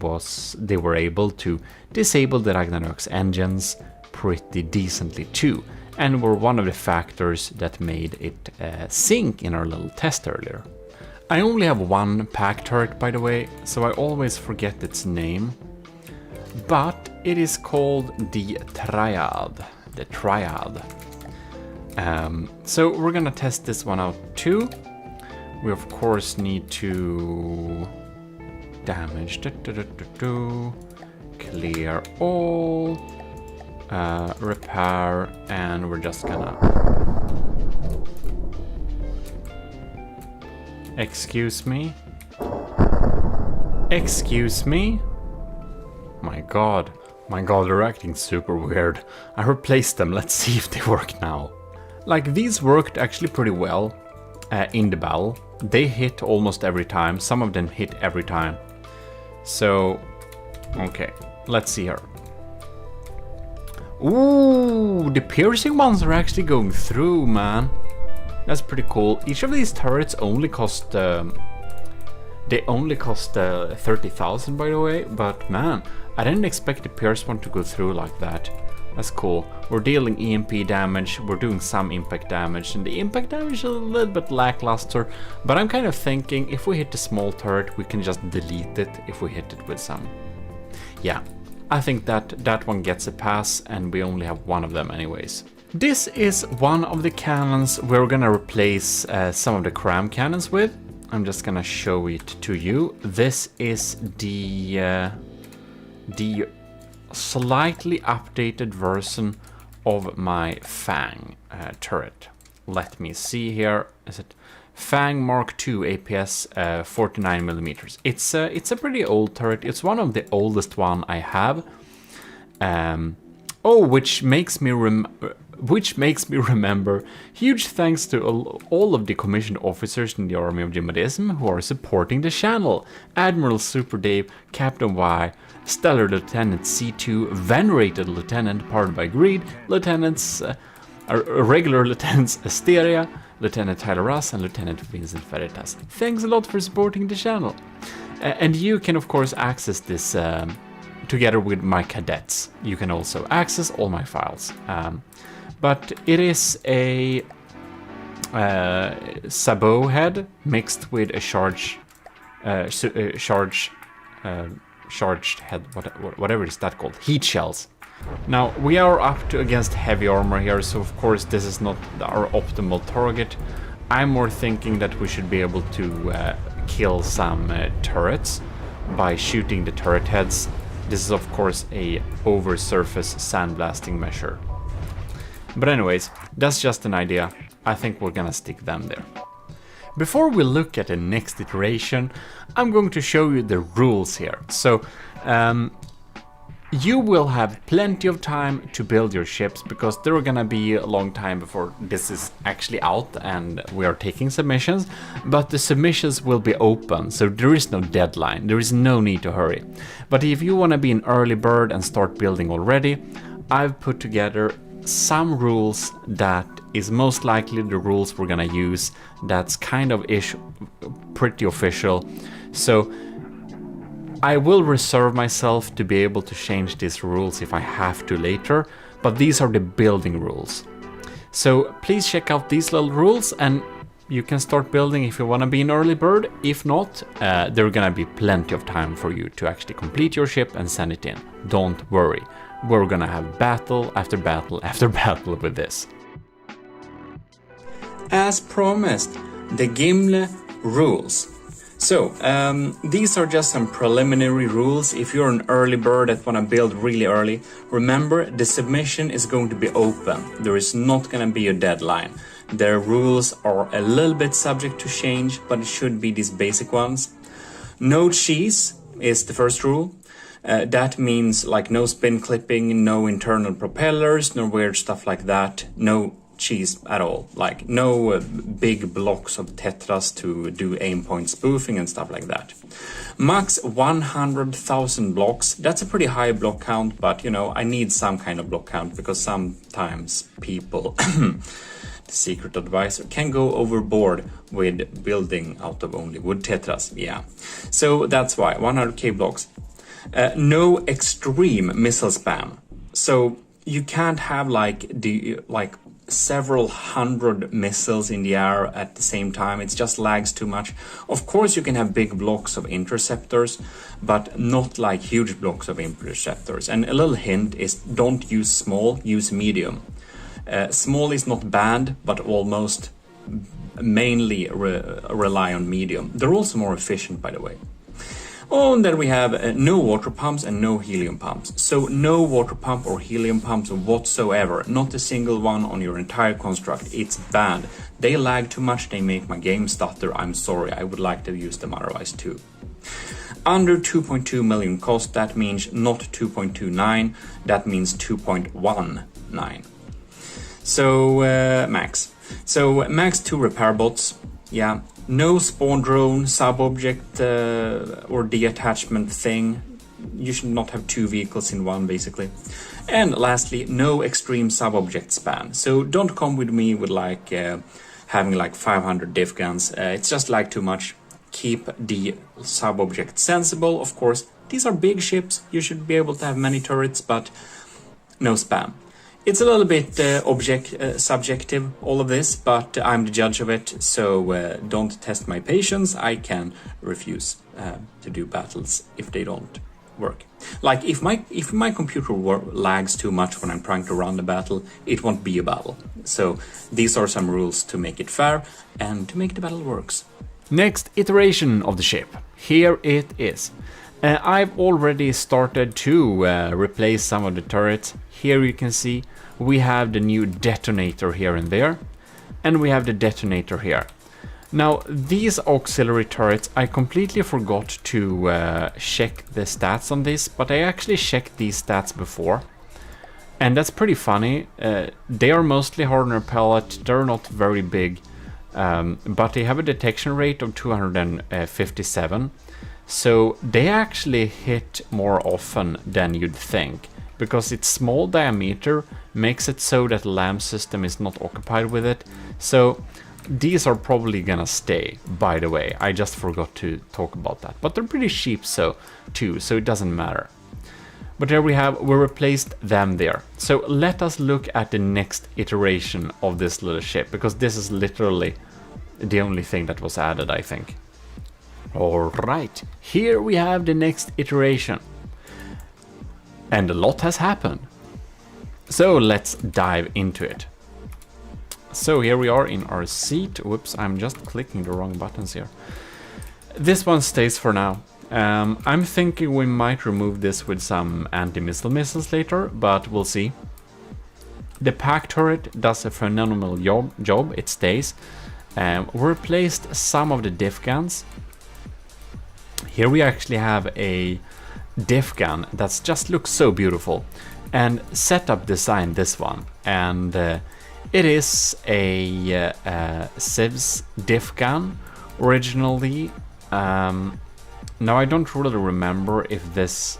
were able to disable the Ragnarök's engines pretty decently too, and were one of the factors that made it sink in our little test earlier. I only have one pack turret, by the way, so I always forget its name. But it is called the Triad. The Triad. So we're gonna test this one out too. We of course need to damage. Clear all. Repair, and we're just gonna. Excuse me. Excuse me. My god, they're acting super weird. I replaced them, let's see if they work now. Like, these worked actually pretty well in the battle. They hit almost every time, some of them hit every time. So, okay, let's see here. Ooh, the piercing ones are actually going through, man. That's pretty cool. Each of these turrets only cost... they only cost 30,000, by the way, but man, I didn't expect the pierce one to go through like that. That's cool. We're dealing EMP damage, we're doing some impact damage, and the impact damage is a little bit lackluster, but I'm kind of thinking if we hit the small turret, we can just delete it if we hit it with some. Yeah, I think that one gets a pass, and we only have one of them anyways. This is one of the cannons we're gonna replace some of the cram cannons with. I'm just gonna show it to you. This is the slightly updated version of my Fang turret. Let me see here. Is it Fang Mark II APS 49mm? It's a pretty old turret. It's one of the oldest one I have. Which makes me remember, huge thanks to all of the commissioned officers in the army of GMODISM who are supporting the channel. Admiral Super Dave, Captain Y, Stellar Lieutenant C2, Venerated Lieutenant Powered by Greed, Lieutenants, regular Lieutenants Asteria, Lieutenant Tyler Russ, and Lieutenant Vincent Veritas. Thanks a lot for supporting the channel. And you can of course access this together with my cadets. You can also access all my files. But it is a sabot head mixed with a charged head, whatever is that called, heat shells. Now we are up to against heavy armor here, so of course this is not our optimal target. I'm more thinking that we should be able to kill some turrets by shooting the turret heads. This is of course a over surface sandblasting measure. But anyways, that's just an idea. I think we're gonna stick them there. Before we look at the next iteration, I'm going to show you the rules here. So you will have plenty of time to build your ships, because there are gonna be a long time before this is actually out and we are taking submissions, but the submissions will be open, so there is no deadline, there is no need to hurry. But if you want to be an early bird and start building already, I've put together some rules that is most likely the rules we're gonna use, that's kind of pretty official. So I will reserve myself to be able to change these rules if I have to later, but these are the building rules. So please check out these little rules and you can start building if you want to be an early bird. If not, there are gonna be plenty of time for you to actually complete your ship and send it in. Don't worry, we're gonna have battle after battle after battle with this. As promised, the Gimli rules. So, these are just some preliminary rules. If you're an early bird that want to build really early, remember the submission is going to be open. There is not going to be a deadline. Their rules are a little bit subject to change, but it should be these basic ones. No cheese is the first rule. That means like no spin clipping, no internal propellers, no weird stuff like that. No cheese at all, like no big blocks of tetras to do aim point spoofing and stuff like that. Max 100,000 blocks. That's a pretty high block count, but you know, I need some kind of block count because sometimes people the secret advisor can go overboard with building out of only wood tetras. Yeah, so that's why 100k blocks. No extreme missile spam, so you can't have like several hundred missiles in the air at the same time. It just lags too much. Of course you can have big blocks of interceptors, but not like huge blocks of interceptors. And a little hint is don't use small, use medium. Small is not banned, but almost mainly rely on medium. They're also more efficient, by the way. Oh, and then we have no water pumps and no helium pumps. So no water pump or helium pumps whatsoever. Not a single one on your entire construct. It's banned. They lag too much. They make my game stutter. I'm sorry. I would like to use them otherwise too. Under 2.2 million cost, that means not 2.29. That means 2.19. So max. So max 2 repair bots. Yeah. No spawn drone, sub-object or detachment thing. You should not have 2 vehicles in one, basically. And lastly, no extreme sub-object spam. So don't come with me with like having like 500 diff guns. It's just like too much. Keep the sub-object sensible, of course. These are big ships. You should be able to have many turrets, but no spam. It's a little bit subjective, all of this, but I'm the judge of it, so don't test my patience. I can refuse to do battles if they don't work. Like, if my computer lags too much when I'm trying to run the battle, it won't be a battle. So these are some rules to make it fair and to make the battle works. Next iteration of the ship. Here it is. I've already started to replace some of the turrets. Here you can see we have the new detonator here and there, and we have the detonator here. Now, these auxiliary turrets, I completely forgot to check the stats on this, but I actually checked these stats before. And that's pretty funny. They are mostly hardener pellet, they're not very big, but they have a detection rate of 257. So they actually hit more often than you'd think, because its small diameter makes it so that the LAM system is not occupied with it. So these are probably gonna stay, by the way. I just forgot to talk about that. But they're pretty cheap too, so it doesn't matter. But there we replaced them there. So let us look at the next iteration of this little ship, because this is literally the only thing that was added, I think. Alright, here we have the next iteration. And a lot has happened. So let's dive into it. So here we are in our seat. Whoops, I'm just clicking the wrong buttons here. This one stays for now. I'm thinking we might remove this with some anti-missile missiles later, but we'll see. The pack turret does a phenomenal job, it stays. We replaced some of the diff guns. Here we actually have a diff gun that just looks so beautiful, and setup designed this one, and it is a Civs diff gun originally. Now I don't really remember if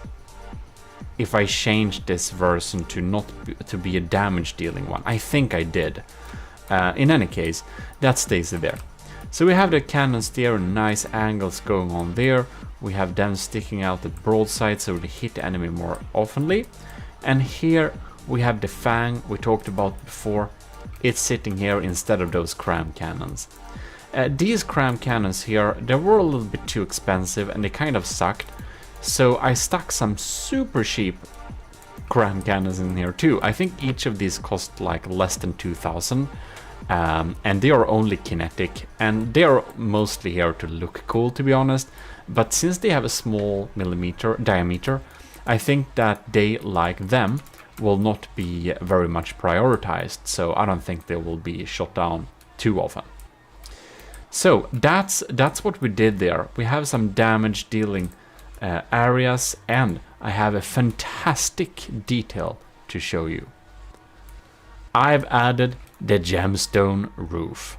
I changed this version to be a damage dealing one. I think I did. In any case, that stays there. So we have the cannons there, nice angles going on there. We have them sticking out at broadside so they hit the enemy more oftenly. And here we have the Fang we talked about before. It's sitting here instead of those cram cannons. These cram cannons here, they were a little bit too expensive and they kind of sucked. So I stuck some super cheap cram cannons in here too. I think each of these cost like less than 2,000. And they are only kinetic, and they are mostly here to look cool, to be honest. But since they have a small diameter, I think that they, like them, will not be very much prioritized, so I don't think they will be shot down too often. So that's what we did there. We have some damage dealing areas, and I have a fantastic detail to show you. I've added the gemstone roof,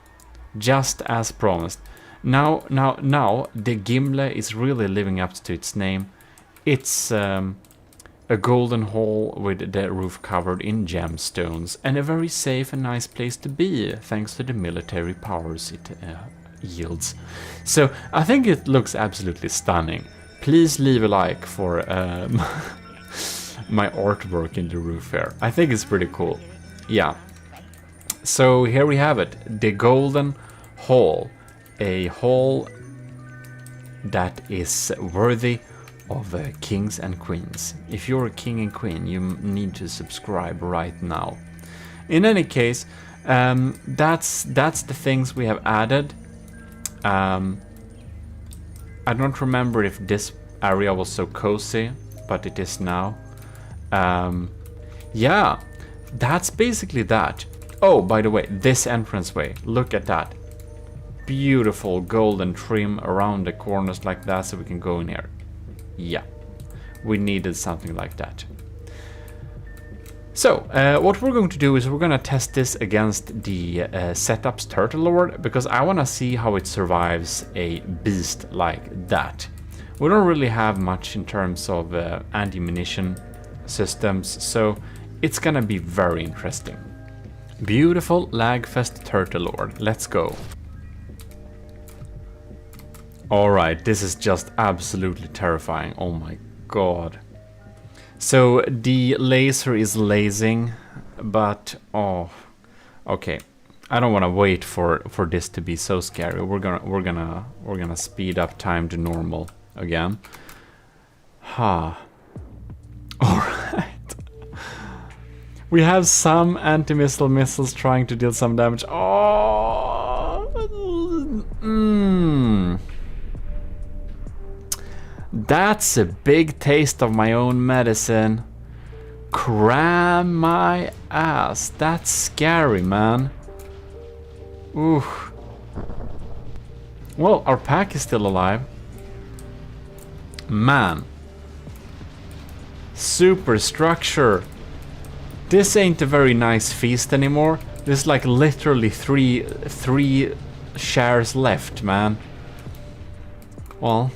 just as promised. Now the Gimle is really living up to its name. It's a golden hall with the roof covered in gemstones, and a very safe and nice place to be, thanks to the military powers it yields. So I think it looks absolutely stunning. Please leave a like for my artwork in the roof here. I think it's pretty cool. Yeah. So here we have it, the golden hall, a hall that is worthy of kings and queens. If you're a king and queen, you need to subscribe right now. In any case, that's the things we have added. I don't remember if this area was so cozy, but it is now. Yeah, that's basically that. Oh, by the way, this entranceway, look at that. Beautiful golden trim around the corners like that, so we can go in here. Yeah, we needed something like that. So, what we're going to do is we're going to test this against the Setup's Turtle Lord, because I want to see how it survives a beast like that. We don't really have much in terms of anti-munition systems, so it's going to be very interesting. Beautiful Lagfest Turtle Lord, let's go. Alright, this is just absolutely terrifying, oh my god. So the laser is lasing, but oh, okay. I don't want to wait for this to be so scary. We're gonna speed up time to normal again. Ha. All right. We have some anti-missile missiles trying to deal some damage. Oh. That's a big taste of my own medicine. Cram my ass. That's scary, man. Ooh. Well, our pack is still alive. Man. Superstructure. This ain't a very nice feast anymore. There's like literally three shares left, man. Well,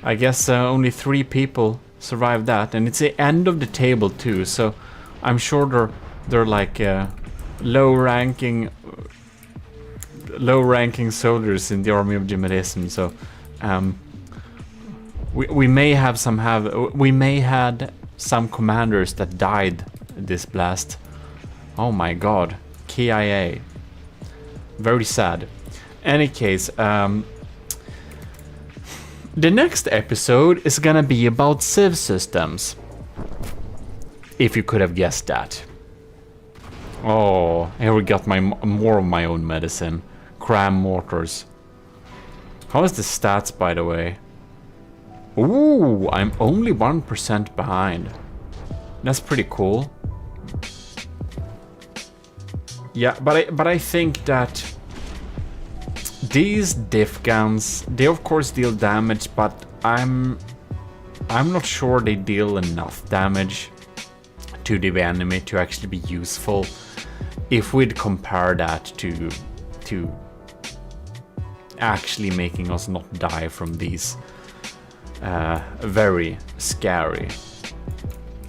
I guess only 3 people survived that, and it's the end of the table too. So I'm sure they're like low-ranking soldiers in the army of GMODIST. So we may have had some commanders that died this blast. Oh my god, KIA. Very sad. Any case, the next episode is gonna be about civ systems. If you could have guessed that. Oh, here we got more of my own medicine. Cram mortars. How is the stats, by the way? Ooh, I'm only 1% behind. That's pretty cool. Yeah, but I think that these diff guns, they of course deal damage, but I'm not sure they deal enough damage to the enemy to actually be useful. If we'd compare that to actually making us not die from these very scary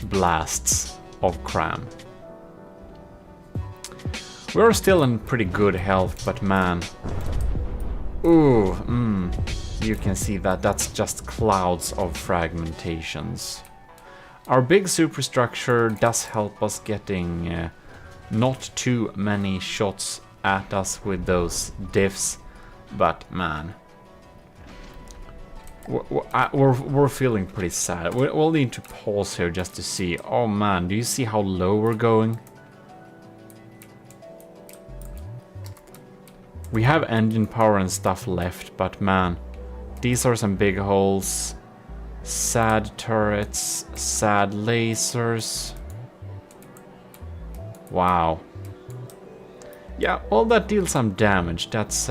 blasts of cram. We're still in pretty good health, but man. Ooh, you can see that that's just clouds of fragmentations. Our big superstructure does help us getting not too many shots at us with those diffs, but man, we're feeling pretty sad. We'll need to pause here just to see. Oh man, do you see how low we're going? We have engine power and stuff left, but man, these are some big holes. Sad turrets, sad lasers. Wow. Yeah, all that deals some damage, that's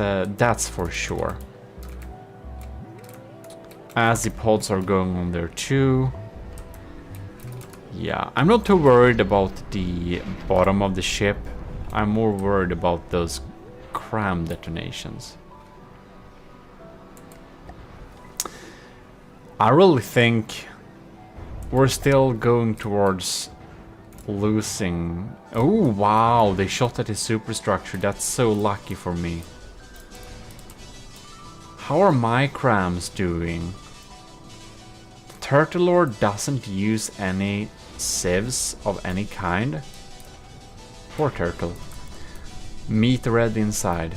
for sure. As the pods are going on there too. Yeah, I'm not too worried about the bottom of the ship. I'm more worried about those cram detonations. I really think we're still going towards losing. Oh wow, they shot at his superstructure. That's so lucky for me. How are my crams doing? Turtle Lord doesn't use any civs of any kind. Poor turtle. Meat red inside.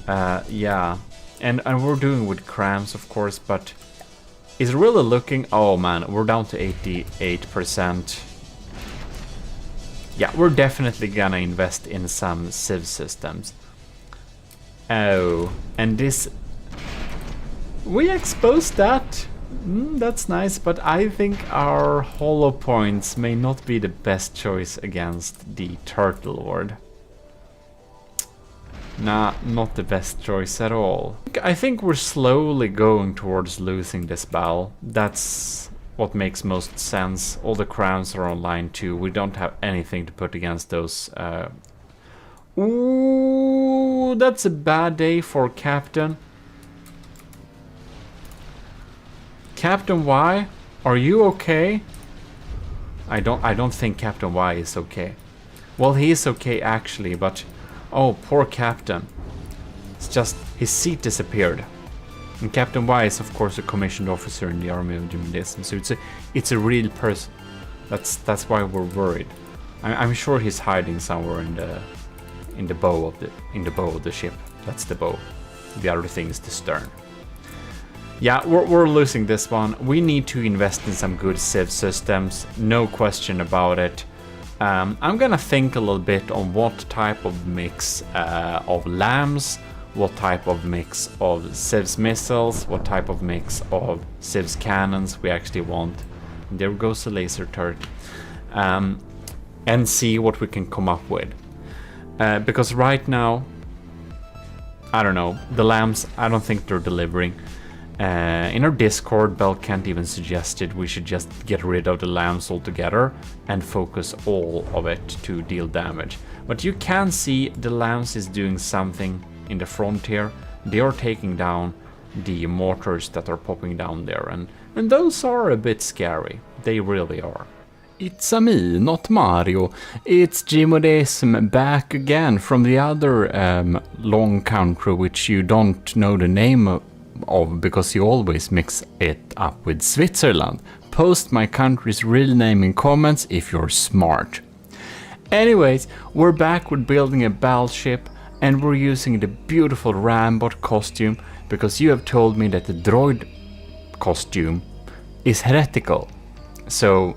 Yeah, and we're doing with crams, of course, but it's really looking. Oh man, we're down to 88%. Yeah, we're definitely gonna invest in some civ systems. Oh, and this, we exposed that. That's nice, but I think our hollow points may not be the best choice against the Turtle Lord. Nah, not the best choice at all. I think we're slowly going towards losing this battle. That's what makes most sense. All the crowns are online too. We don't have anything to put against those. Ooh, that's a bad day for Captain. Captain Y, are you okay? I don't think Captain Y is okay. Well, he is okay actually, but oh, poor Captain. It's just his seat disappeared. And Captain Y is of course a commissioned officer in the army of GMODIST, so it's a real person. That's why we're worried. I'm sure he's hiding somewhere in the bow of the ship. That's the bow. The other thing is the stern. Yeah, we're losing this one. We need to invest in some good civ systems, no question about it. I'm gonna think a little bit on what type of mix of lambs, what type of mix of civs missiles, what type of mix of civs cannons we actually want. There goes the laser turret. And see what we can come up with. Because right now, I don't know, the lambs, I don't think they're delivering. In our Discord, Belkant even suggested we should just get rid of the lambs altogether and focus all of it to deal damage. But you can see the lambs is doing something in the front here. They are taking down the mortars that are popping down there, and those are a bit scary. They really are. It's me, not Mario. It's GMODIST back again from the other long country which you don't know the name of because you always mix it up with Switzerland. Post my country's real name in comments if you're smart. Anyways, we're back with building a battleship and we're using the beautiful Rambot costume because you have told me that the droid costume is heretical. So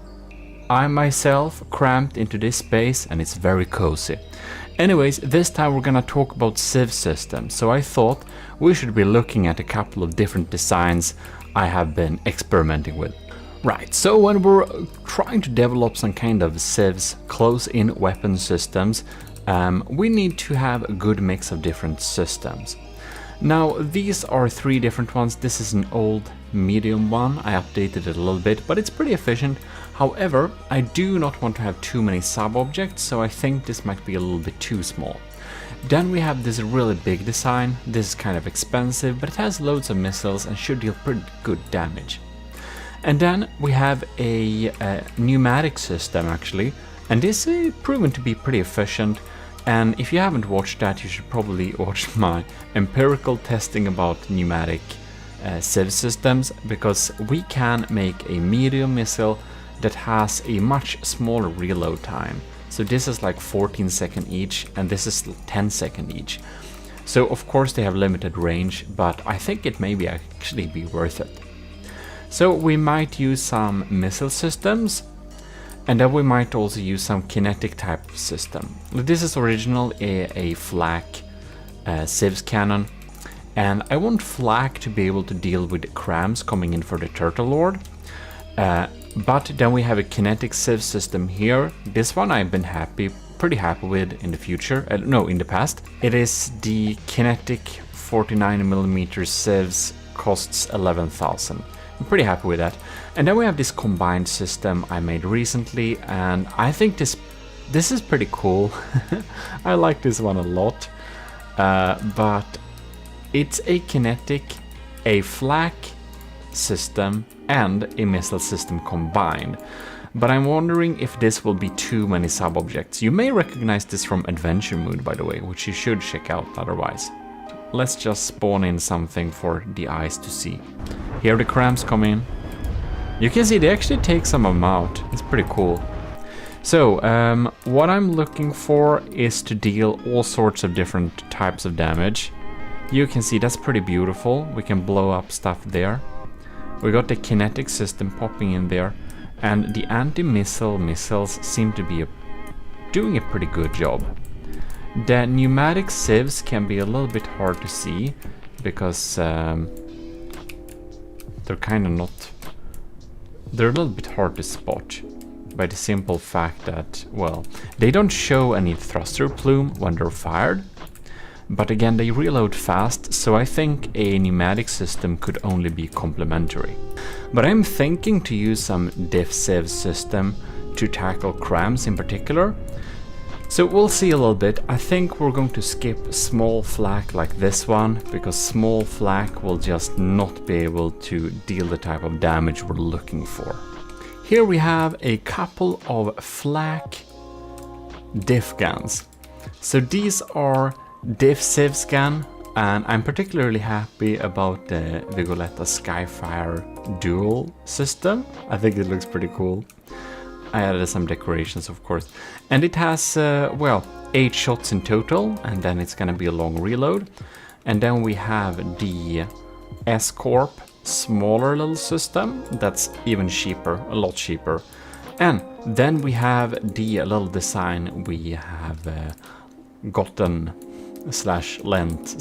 I myself cramped into this space and it's very cozy. Anyways, this time we're gonna talk about civ systems, so I thought we should be looking at a couple of different designs I have been experimenting with. Right, so when we're trying to develop some kind of civs close-in weapon systems, we need to have a good mix of different systems. Now, these are 3 different ones. This is an old medium one. I updated it a little bit, but it's pretty efficient. However, I do not want to have too many sub-objects, so I think this might be a little bit too small. Then we have this really big design. This is kind of expensive, but it has loads of missiles and should deal pretty good damage. And then we have a pneumatic system actually, and this is proven to be pretty efficient. And if you haven't watched that, you should probably watch my empirical testing about pneumatic civ systems, because we can make a medium missile that has a much smaller reload time. So this is like 14 seconds each, and this is 10 seconds each. So of course they have limited range, but I think it may be actually be worth it. So we might use some missile systems, and then we might also use some kinetic type system. This is original a flak civs cannon, and I want flak to be able to deal with crams coming in for the Turtle Lord. But then we have a kinetic civ system here. This one I've been pretty happy with in the future. In the past. It is the kinetic 49mm civs, costs 11,000. I'm pretty happy with that. And then we have this combined system I made recently, and I think this is pretty cool. I like this one a lot. But it's a kinetic, a flak system, and a missile system combined. But I'm wondering if this will be too many sub-objects. You may recognize this from Adventure Mode, by the way, which you should check out otherwise. Let's just spawn in something for the eyes to see. Here the crams come in. You can see they actually take some of them out. It's pretty cool. So, what I'm looking for is to deal all sorts of different types of damage. You can see that's pretty beautiful. We can blow up stuff there. We got the kinetic system popping in there, and the anti-missile missiles seem to be doing a pretty good job. The pneumatic civs can be a little bit hard to see because they're kind of not. They're a little bit hard to spot by the simple fact that, well, they don't show any thruster plume when they're fired. But again, they reload fast, so I think a pneumatic system could only be complementary. But I'm thinking to use some diff civ system to tackle crams in particular. So we'll see a little bit. I think we're going to skip small flak like this one, because small flak will just not be able to deal the type of damage we're looking for. Here we have a couple of flak diff guns. So these are diff civ scan, and I'm particularly happy about the Vigoletta Skyfire dual system. I think it looks pretty cool. I added some decorations, of course. And it has, well, 8 shots in total, and then it's gonna be a long reload. And then we have the S-Corp smaller little system that's even cheaper, a lot cheaper. And then we have the little design we have gotten / lent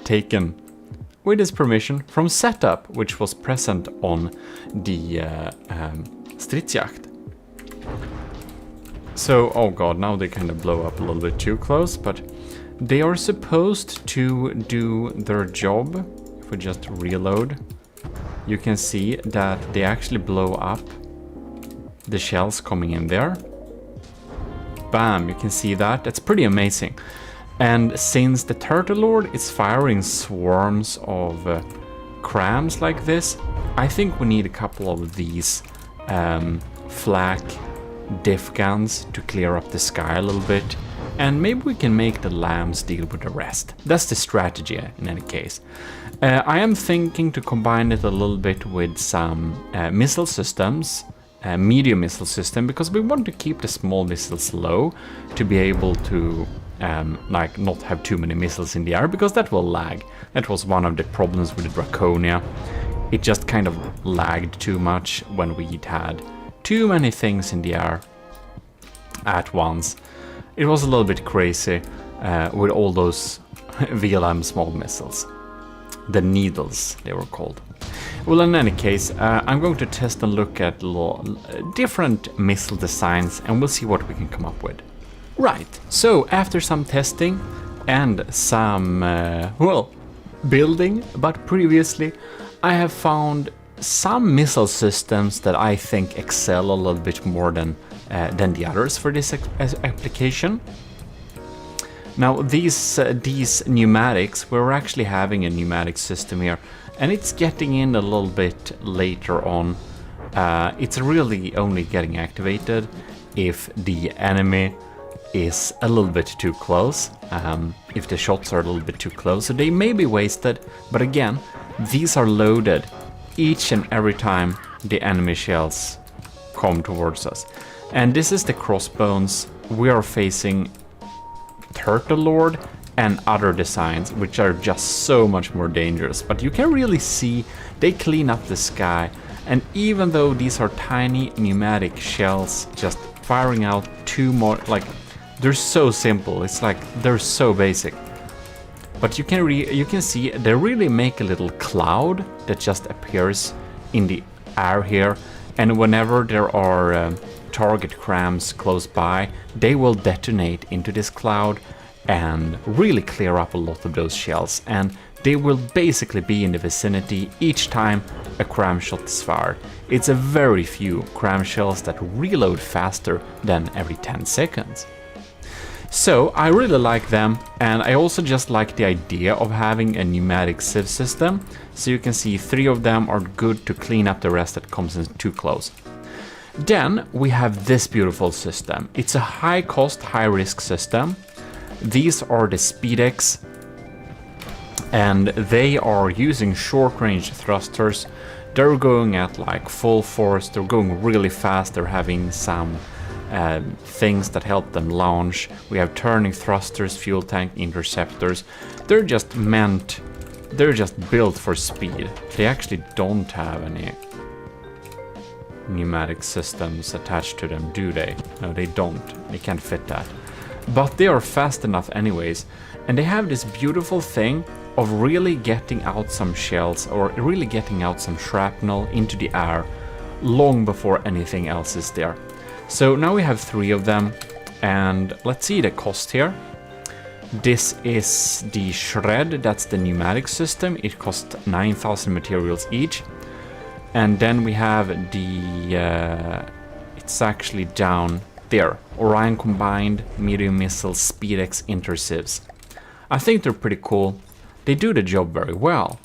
/ taken with his permission from Setup, which was present on the Stridsjakt. So, oh god, now they kind of blow up a little bit too close, but they are supposed to do their job. If we just reload, you can see that they actually blow up the shells coming in there. Bam, you can see that. That's pretty amazing. And since the Turtle Lord is firing swarms of crams like this, I think we need a couple of these flak diff guns to clear up the sky a little bit. And maybe we can make the lambs deal with the rest. That's the strategy in any case. I am thinking to combine it a little bit with some missile systems, medium missile system, because we want to keep the small missiles low to be able to like not have too many missiles in the air, because that will lag. That was one of the problems with the Draconia. It just kind of lagged too much when we had too many things in the air at once. It was a little bit crazy with all those VLM small missiles. The needles, they were called. Well, in any case, I'm going to test and look at different missile designs, and we'll see what we can come up with. Right, so after some testing and some, well, building, but previously I have found some missile systems that I think excel a little bit more than the others for this application. Now these pneumatics, we're actually having a pneumatic system here, and it's getting in a little bit later on. It's really only getting activated if the enemy is a little bit too close, if the shots are a little bit too close, so they may be wasted, but again, these are loaded each and every time the enemy shells come towards us. And this is the crossbones. We are facing Turtle Lord and other designs, which are just so much more dangerous, but you can really see they clean up the sky. And even though these are tiny pneumatic shells just firing out two more, like, they're so simple, it's like they're so basic. But you can see they really make a little cloud that just appears in the air here, and whenever there are target crams close by, they will detonate into this cloud and really clear up a lot of those shells, and they will basically be in the vicinity each time a cram shot is fired. It's a very few cram shells that reload faster than every 10 seconds. So I really like them, and I also just like the idea of having a pneumatic sieve system. So you can see 3 of them are good to clean up the rest that comes in too close. Then we have this beautiful system. It's a high cost, high risk system. These are the Speedex, and they are using short range thrusters. They're going at like full force, they're going really fast, they're having some things that help them launch. We have turning thrusters, fuel tank interceptors. They're just built for speed. They actually don't have any pneumatic systems attached to them, do they? No, they don't. They can't fit that. But they are fast enough anyways, and they have this beautiful thing of really getting out some shells or really getting out some shrapnel into the air long before anything else is there. So now we have 3 of them, and let's see the cost here. This is the Shred, that's the pneumatic system. It costs 9,000 materials each. And then we have the, it's actually down there, Orion Combined Medium Missile Speedex Intercivs. I think they're pretty cool. They do the job very well.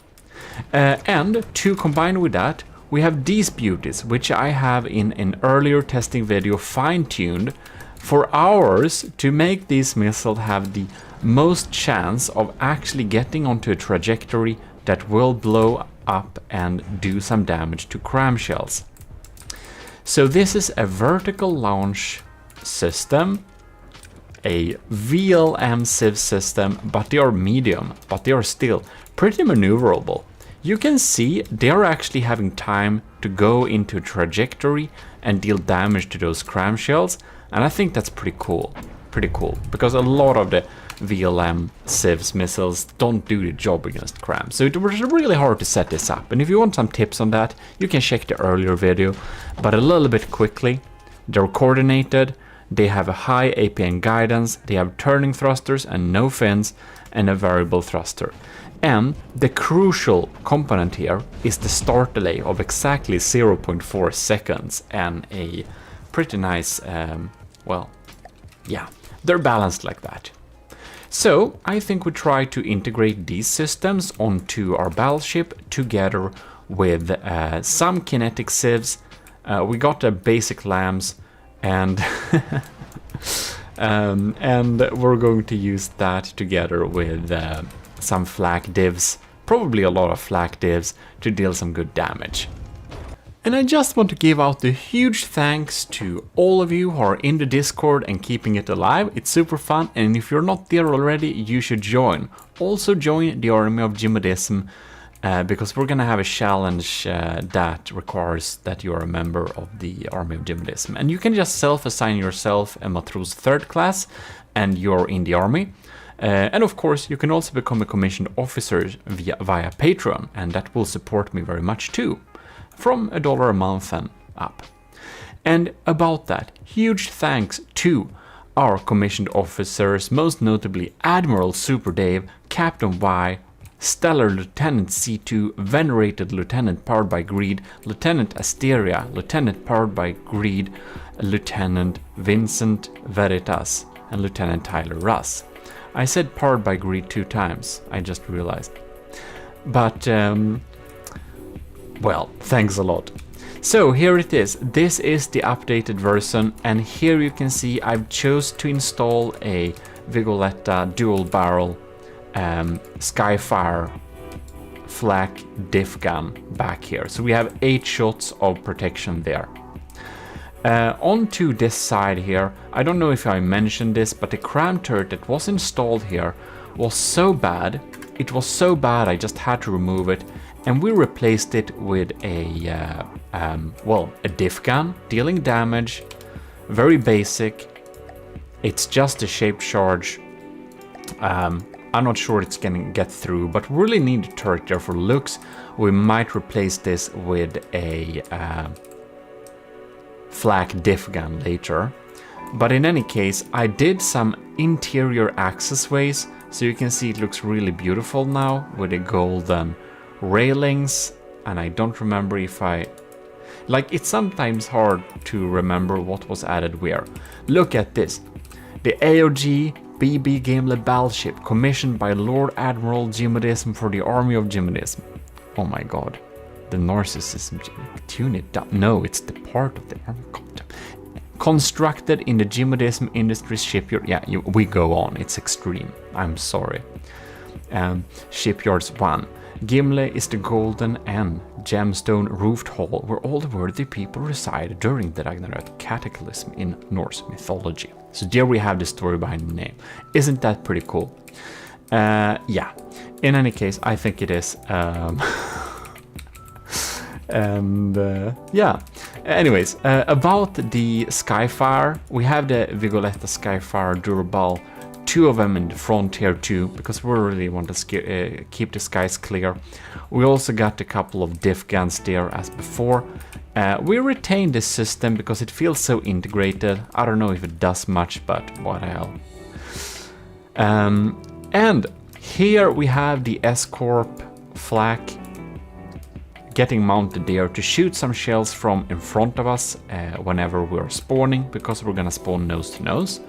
And to combine with that, we have these beauties, which I have in an earlier testing video fine-tuned for hours to make these missiles have the most chance of actually getting onto a trajectory that will blow up and do some damage to cram shells. So this is a vertical launch system, a VLM sieve system, but they are medium, but they are still pretty maneuverable. You can see they are actually having time to go into a trajectory and deal damage to those cram shells, and I think that's pretty cool, because a lot of the VLM sieves missiles don't do the job against cram. So it was really hard to set this up, and if you want some tips on that, you can check the earlier video, but a little bit quickly. They're coordinated, they have a high APN guidance, they have turning thrusters and no fins, and a variable thruster. And the crucial component here is the start delay of exactly 0.4 seconds and a pretty nice, well, yeah, they're balanced like that. So I think we try to integrate these systems onto our battleship together with some kinetic sieves. We got the basic lambs, and and we're going to use that together with some flak divs, probably a lot of flak divs, to deal some good damage. And I just want to give out a huge thanks to all of you who are in the Discord and keeping it alive. It's super fun, and if you're not there already, you should join. Also join the Army of GMODISM, because we're gonna have a challenge that requires that you are a member of the Army of GMODISM. And you can just self-assign yourself a Matros 3rd class, and you're in the army. And of course, you can also become a commissioned officer via Patreon, and that will support me very much too, from $1 a month and up. And about that, huge thanks to our commissioned officers, most notably Admiral Super Dave, Captain Y, Stellar Lieutenant C2, Venerated Lieutenant powered by Greed, Lieutenant Asteria, Lieutenant powered by Greed, Lieutenant Vincent Veritas, and Lieutenant Tyler Russ. I said powered by Greed 2 times, I just realized. But, well, thanks a lot. So here it is. This is the updated version, and here you can see I've chose to install a Vigoletta dual barrel Skyfire flak diff gun back here. So we have 8 shots of protection there. Onto this side here, I don't know if I mentioned this, but the cram turret that was installed here was so bad. It was so bad I just had to remove it, and we replaced it with a well, a diff gun, dealing damage, very basic. It's just a shape charge. I'm not sure it's gonna get through, but we really need a turret there for looks. We might replace this with a flak diff gun later. But in any case, I did some interior accessways, so you can see it looks really beautiful now with the golden railings, and I don't remember if it's sometimes hard to remember what was added where. Look at this. The AOG BB Gamelab battleship commissioned by Lord Admiral GMODISM for the Army of GMODISM. Oh my god. The narcissism, tune it down. No, it's the part of the army. Constructed in the GMODISM Industries shipyard. Yeah, we go on. It's extreme. I'm sorry. Shipyards 1. Gimle is the golden and gemstone roofed hall where all the worthy people reside during the Ragnarök cataclysm in Norse mythology. So there we have the story behind the name. Isn't that pretty cool? Yeah. In any case, I think it is. And yeah. Anyways, about the Skyfire, we have the Vigoletta Skyfire Durable, 2 of them in the front here too, because we really want to keep the skies clear. We also got a couple of diff guns there as before. We retained this system because it feels so integrated. I don't know if it does much, but what the hell. And here we have the S-Corp flak getting mounted there to shoot some shells from in front of us whenever we're spawning, because we're gonna spawn nose to nose.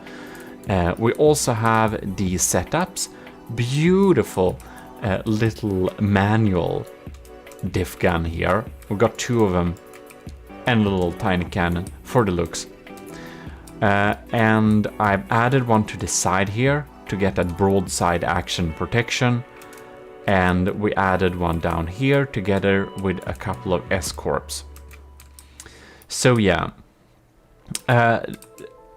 We also have the setups, beautiful little manual diff gun here. We've got 2 of them and a little tiny cannon for the looks. And I've added one to the side here to get that broadside action protection. and we added one down here together with a couple of escorts. So yeah,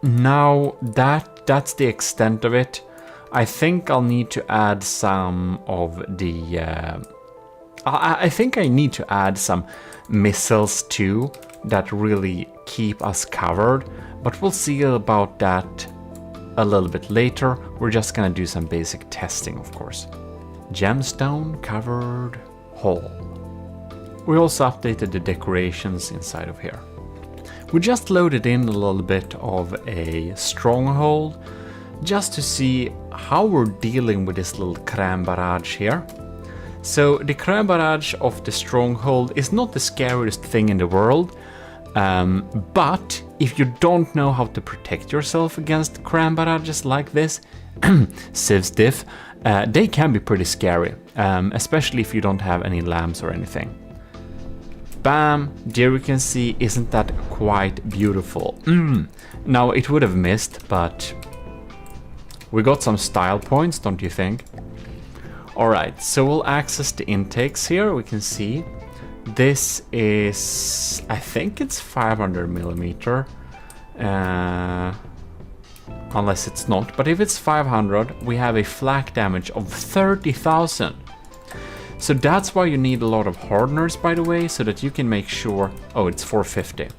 now that's the extent of it. I think I'll need to add some of the I think I need to add some missiles too that really keep us covered, but we'll see about that a little bit later. We're just gonna do some basic testing, of course. Gemstone covered hull. We also updated the decorations inside of here. We just loaded in a little bit of a stronghold just to see how we're dealing with this little crème barrage here. So the crème barrage of the stronghold is not the scariest thing in the world, but if you don't know how to protect yourself against crème barrages like this, Civs diff, they can be pretty scary, especially if you don't have any lamps or anything. Bam, there you can see, isn't that quite beautiful? Now it would have missed, but we got some style points, don't you think? Alright, so we'll access the intakes here. We can see this is, I think it's 500 millimeter, unless it's not, but if it's 500, we have a flak damage of 30,000. So that's why you need a lot of hardeners, by the way, so that you can make sure... Oh, it's 450.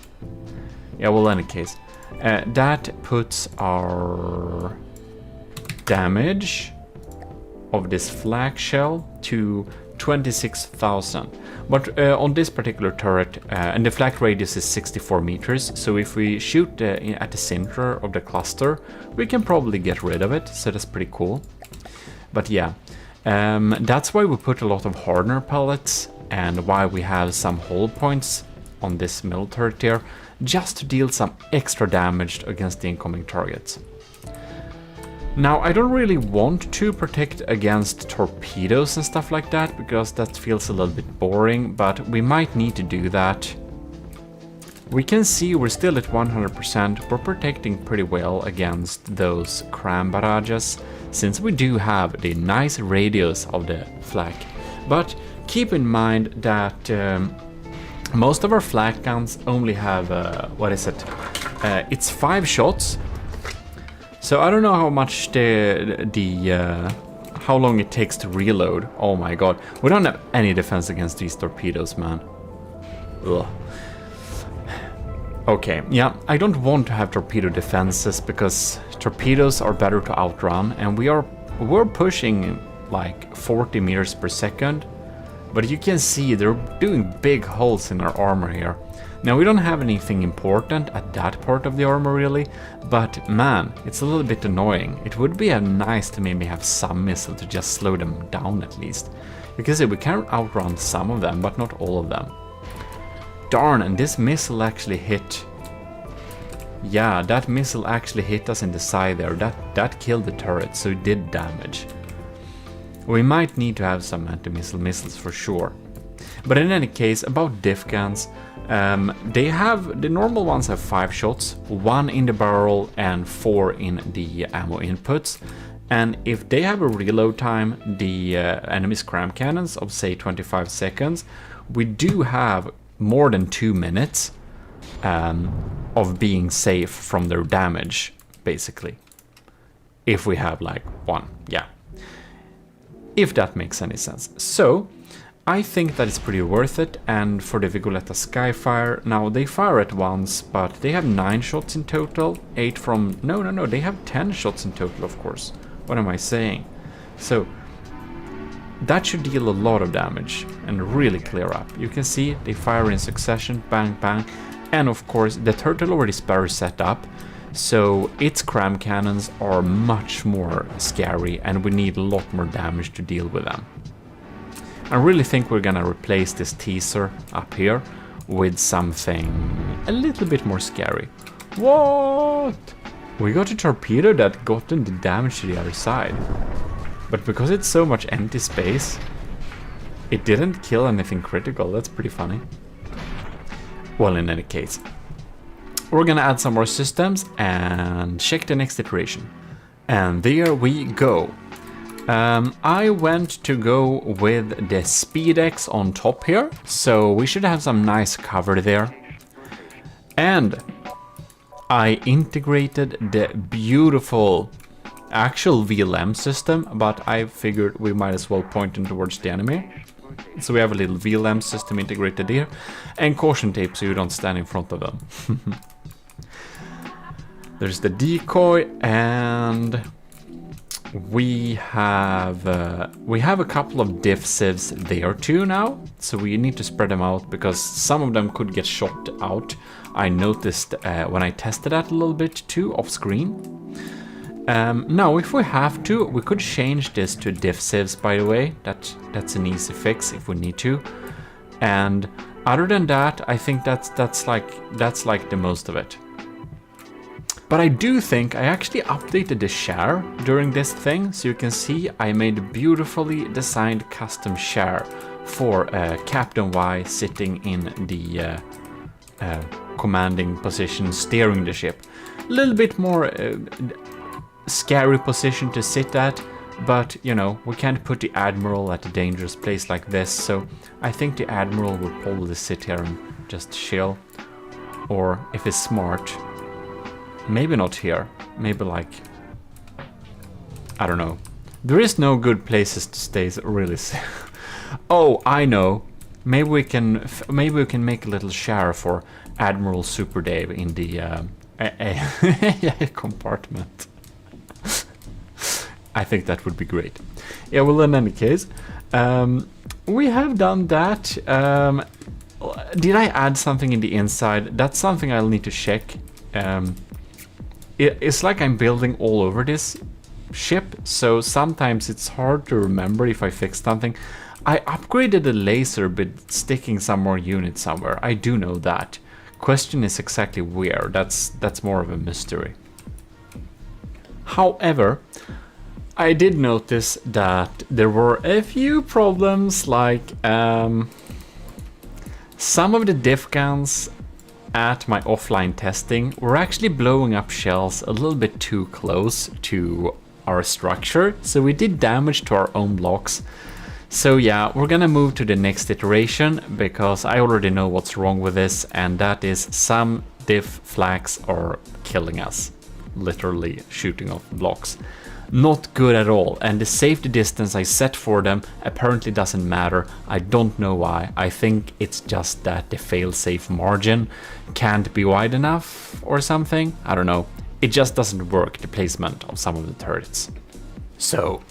Yeah, well, in any case, that puts our damage of this flak shell to 26,000. But on this particular turret, and the flak radius is 64 meters, so if we shoot at the center of the cluster, we can probably get rid of it, so that's pretty cool. But yeah, that's why we put a lot of hardener pellets and why we have some hull points on this middle turret here, just to deal some extra damage against the incoming targets. Now, I don't really want to protect against torpedoes and stuff like that, because that feels a little bit boring, but we might need to do that. We can see we're still at 100%, we're protecting pretty well against those crème barrages, since we do have the nice radius of the flak. But keep in mind that most of our flak guns only have, what is it? It's 5 shots. So I don't know how much how long it takes to reload. Oh my god, we don't have any defense against these torpedoes, man. Ugh. Okay, yeah, I don't want to have torpedo defenses because torpedoes are better to outrun, and we're pushing like 40 meters per second. But you can see they're doing big holes in our armor here. Now, we don't have anything important at that part of the armor really, but man, it's a little bit annoying. It would be nice to maybe have some missile to just slow them down at least. You can see we can outrun some of them, but not all of them. Darn, and this missile actually hit... Yeah, that missile actually hit us in the side there. That killed the turret, so it did damage. We might need to have some anti-missile missiles for sure. But in any case, about diff guns, the normal ones have 5 shots, 1 in the barrel and 4 in the ammo inputs. And if they have a reload time, the enemy's cram cannons of say 25 seconds, we do have more than 2 minutes of being safe from their damage, basically. If we have like 1, yeah. If that makes any sense. So, I think that it's pretty worth it, and for the Vigoletta Skyfire, now they fire at once, but they have 9 shots in total, 8 from... No, they have 10 shots in total, of course. What am I saying? So, that should deal a lot of damage and really clear up. You can see they fire in succession, bang, bang, and of course the turtle already is set up, so its cram cannons are much more scary and we need a lot more damage to deal with them. I really think we're gonna replace this teaser up here with something a little bit more scary. What? We got a torpedo that got the damage to the other side. But because it's so much empty space, it didn't kill anything critical. That's pretty funny. Well, in any case, we're gonna add some more systems and check the next iteration. And there we go. I went to go with the SpeedX on top here, so we should have some nice cover there. And I integrated the beautiful actual VLM system, but I figured we might as well point them towards the enemy. So we have a little VLM system integrated here, and caution tape so you don't stand in front of them. There's the decoy, and we have a couple of diff sieves there too now, so we need to spread them out because some of them could get shot out. I noticed when I tested that a little bit too off screen. Now, if we have to, we could change this to diff sieves, by the way. That's an easy fix if we need to. And other than that, I think that's like the most of it. But I do think I actually updated the share during this thing, so you can see I made a beautifully designed custom share for Captain Y sitting in the commanding position, steering the ship. A little bit more scary position to sit at, but you know, we can't put the Admiral at a dangerous place like this, so I think the Admiral will probably sit here and just chill. Or if he's smart, maybe not here, maybe like, I don't know. There is no good places to stay really. Oh, I know. Maybe we can make a little share for Admiral Super Dave in the compartment. I think that would be great. Yeah, well, in any case, we have done that. Did I add something in the inside? That's something I'll need to check. It's like I'm building all over this ship, so sometimes it's hard to remember if I fixed something. I upgraded the laser but sticking some more units somewhere. I do know that. Question is exactly where. That's more of a mystery. However, I did notice that there were a few problems, like some of the diff guns at my offline testing were actually blowing up shells a little bit too close to our structure, so we did damage to our own blocks. So yeah, we're gonna move to the next iteration because I already know what's wrong with this, and that is some diff flags are killing us, literally shooting off blocks. Not good at all, and the safety distance I set for them apparently doesn't matter. I don't know why. I think it's just that the failsafe margin can't be wide enough or something. I don't know. It just doesn't work, the placement of some of the turrets. So,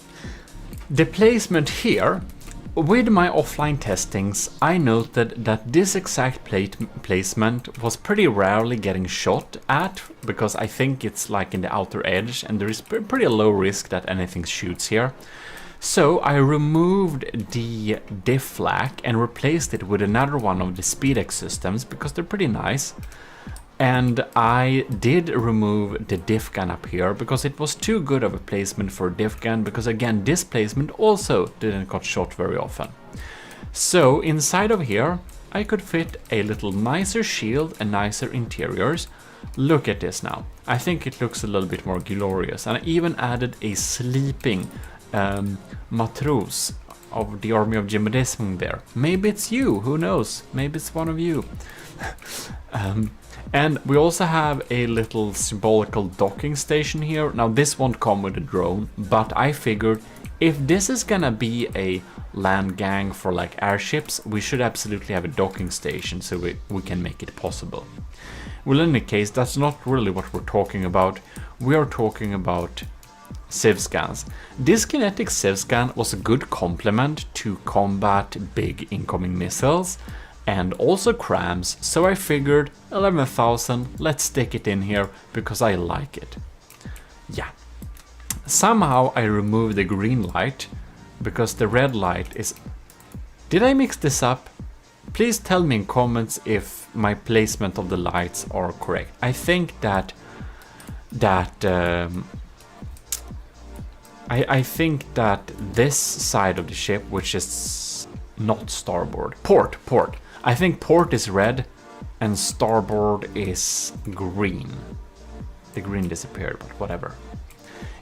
the placement here, with my offline testings, I noted that this exact placement was pretty rarely getting shot at, because I think it's like in the outer edge and there is pretty low risk that anything shoots here. So I removed the diff flag and replaced it with another one of the SpeedX systems because they're pretty nice. And I did remove the diff gun up here because it was too good of a placement for a diff gun, because again, this placement also didn't got shot very often. So inside of here, I could fit a little nicer shield and nicer interiors. Look at this now. I think it looks a little bit more glorious. And I even added a sleeping matros of the army of GMODIST there. Maybe it's you, who knows? Maybe it's one of you. And we also have a little symbolical docking station here. Now this won't come with a drone, but I figured if this is gonna be a land gang for like airships, we should absolutely have a docking station so we can make it possible. Well, in any case, that's not really what we're talking about. We are talking about Civ scans. This kinetic Civ scan was a good complement to combat big incoming missiles and also crams, so I figured 11,000, let's stick it in here because I like it. Yeah. Somehow I removed the green light because the red light is... Did I mix this up? Please tell me in comments if my placement of the lights are correct. I think I think that this side of the ship, which is not starboard, port. I think port is red and starboard is green. The green disappeared, but whatever.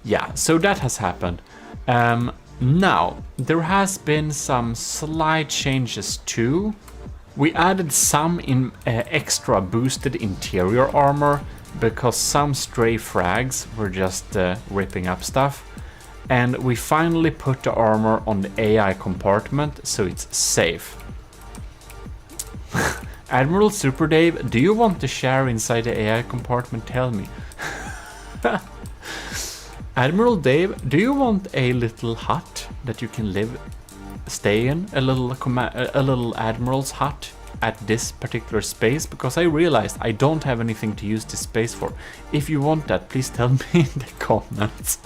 Yeah, so that has happened. Now, there has been some slight changes too. We added some extra boosted interior armor because some stray frags were just ripping up stuff. And we finally put the armor on the AI compartment so it's safe. Admiral Super Dave, do you want to share inside the AI compartment? Tell me. Admiral Dave, do you want a little hut that you can stay in? A little admiral's hut at this particular space? Because I realized I don't have anything to use this space for. If you want that, please tell me in the comments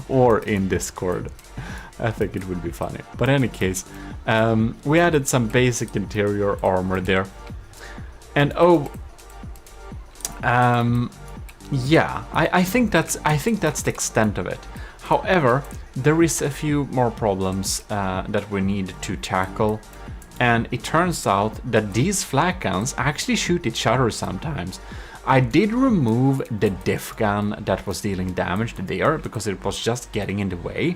or in Discord. I think it would be funny. But in any case, we added some basic interior armor there. And yeah, I think that's the extent of it. However, there is a few more problems that we need to tackle, and it turns out that these flak guns actually shoot each other sometimes. I did remove the diff gun that was dealing damage there because it was just getting in the way,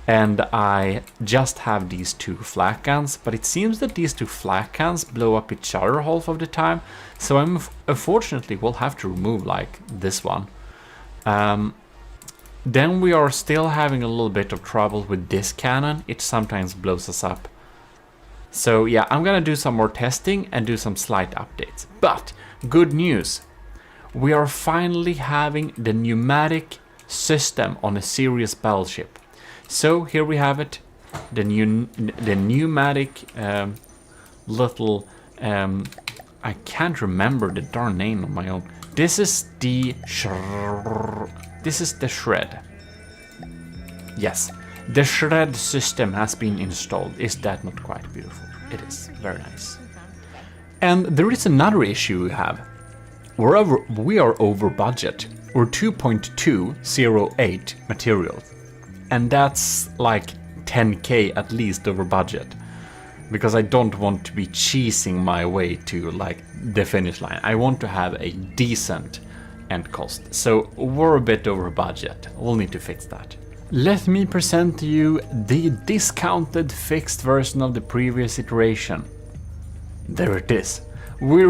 and I just have these two flak guns, but it seems that these two flak guns blow up each other half of the time, so I'm unfortunately will have to remove like this one. Then we are still having a little bit of trouble with this cannon. It sometimes blows us up. So yeah, I'm gonna do some more testing and do some slight updates. But good news, we are finally having the pneumatic system on a serious battleship. So here we have it, the pneumatic little, I can't remember the darn name on my own. This is the shred. Yes, the shred system has been installed. Is that not quite beautiful? It is, very nice. And there is another issue we have. We are over budget. We're 2.208 materials. And that's like 10k at least over budget. Because I don't want to be cheesing my way to like the finish line. I want to have a decent end cost. So we're a bit over budget. We'll need to fix that. Let me present to you the discounted fixed version of the previous iteration. There it is. We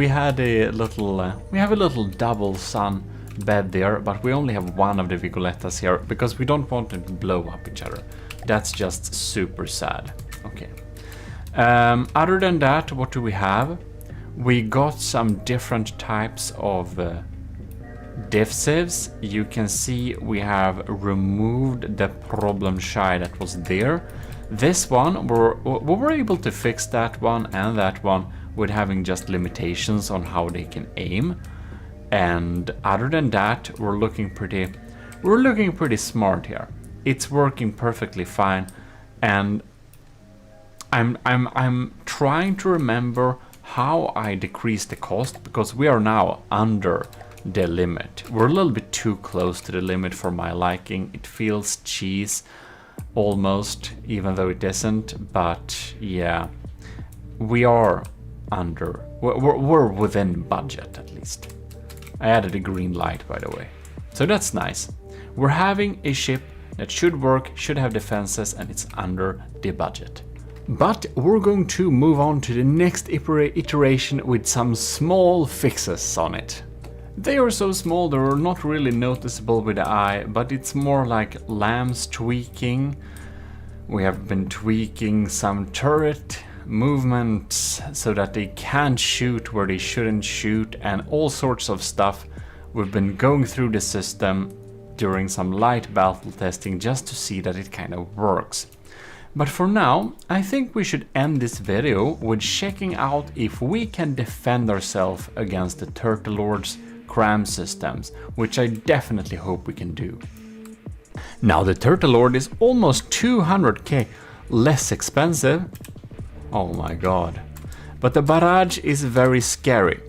have a little double sun bed there, but we only have one of the Vigolettas here because we don't want them to blow up each other. That's just super sad. Okay. Other than that, what do we have? We got some different types of diff sieves. You can see we have removed the problem shy that was there. This one, we were able to fix that one and that one with having just limitations on how they can aim. And other than that, we're looking pretty smart here. It's working perfectly fine, and I'm trying to remember how I decrease the cost, because we are now under the limit. We're a little bit too close to the limit for my liking. It feels cheese almost, even though it isn't. But yeah, we are under. We're within budget at least. I added a green light, by the way. So that's nice. We're having a ship that should work, should have defenses, and it's under the budget. But we're going to move on to the next iteration with some small fixes on it. They are so small they're not really noticeable with the eye, but it's more like lambs tweaking. We have been tweaking some turret movements so that they can't shoot where they shouldn't shoot, and all sorts of stuff. We've been going through the system during some light battle testing just to see that it kind of works. But for now, I think we should end this video with checking out if we can defend ourselves against the Turtle Lord's cram systems, which I definitely hope we can do. Now the Turtle Lord is almost 200k less expensive. Oh my god. But the barrage is very scary.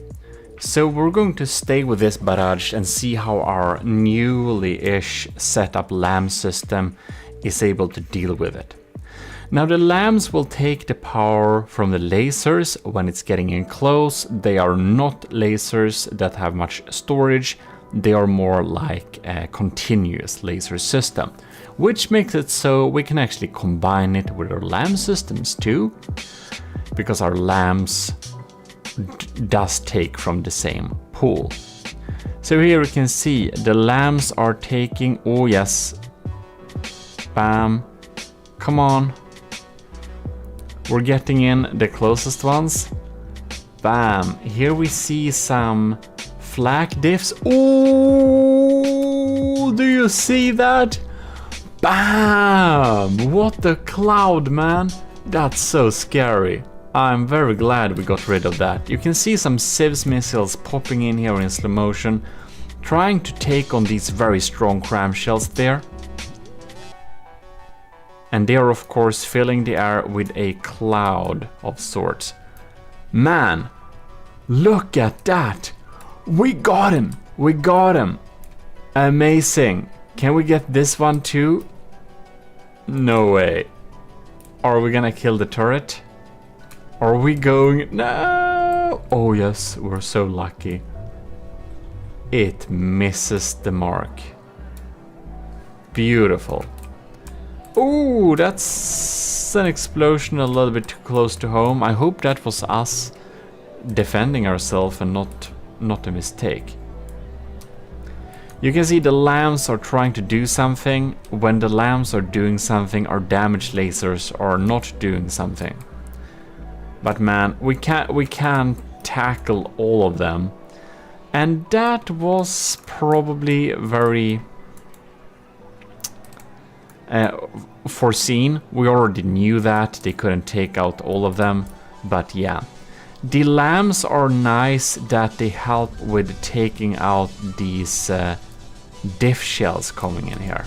So we're going to stay with this barrage and see how our newly-ish set up lamb system is able to deal with it. Now the lambs will take the power from the lasers when it's getting in close. They are not lasers that have much storage. they are more like a continuous laser system, which makes it so we can actually combine it with our lamp systems too, because our lamps does take from the same pool. So here we can see the lamps are taking, oh yes, bam, come on, we're getting in the closest ones, bam. Here we see some flak diffs. Oh, do you see that? Bam! What a cloud, man. That's so scary. I'm very glad we got rid of that. You can see some Civs missiles popping in here in slow motion, trying to take on these very strong cramshells there. And they are of course filling the air with a cloud of sorts. Man, look at that! We got him! We got him! Amazing! Can we get this one too? No way. Are we gonna kill the turret? Are we going? No! Oh yes, we're so lucky. It misses the mark. Beautiful. Oh, that's an explosion a little bit too close to home. I hope that was us defending ourselves and not a mistake. You can see the lamps are trying to do something. When the lamps are doing something, our damage lasers are not doing something. But man, we can't tackle all of them. And that was probably very foreseen. We already knew that they couldn't take out all of them, but yeah. The lamps are nice that they help with taking out these diff shells coming in here.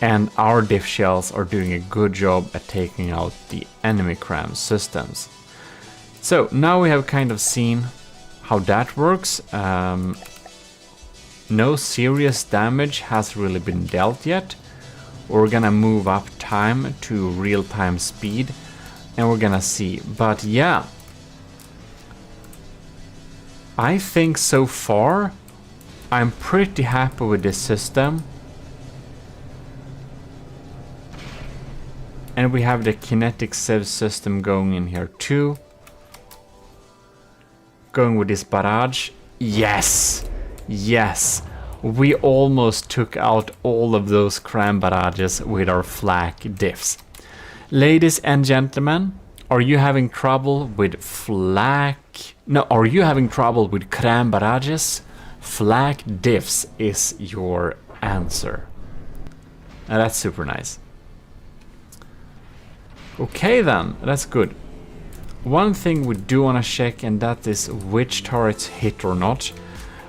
And our diff shells are doing a good job at taking out the enemy cram systems. So now we have kind of seen how that works. No serious damage has really been dealt yet. We're gonna move up time to real-time speed and we're gonna see. But yeah, I think so far I'm pretty happy with this system. And we have the kinetic Civ system going in here too. Going with this barrage. Yes! Yes! We almost took out all of those cram barrages with our flak diffs. Ladies and gentlemen, are you having trouble with are you having trouble with cram barrages? Flak diffs is your answer. And that's super nice. Okay then, that's good. One thing we do want to check, and that is which turrets hit or not.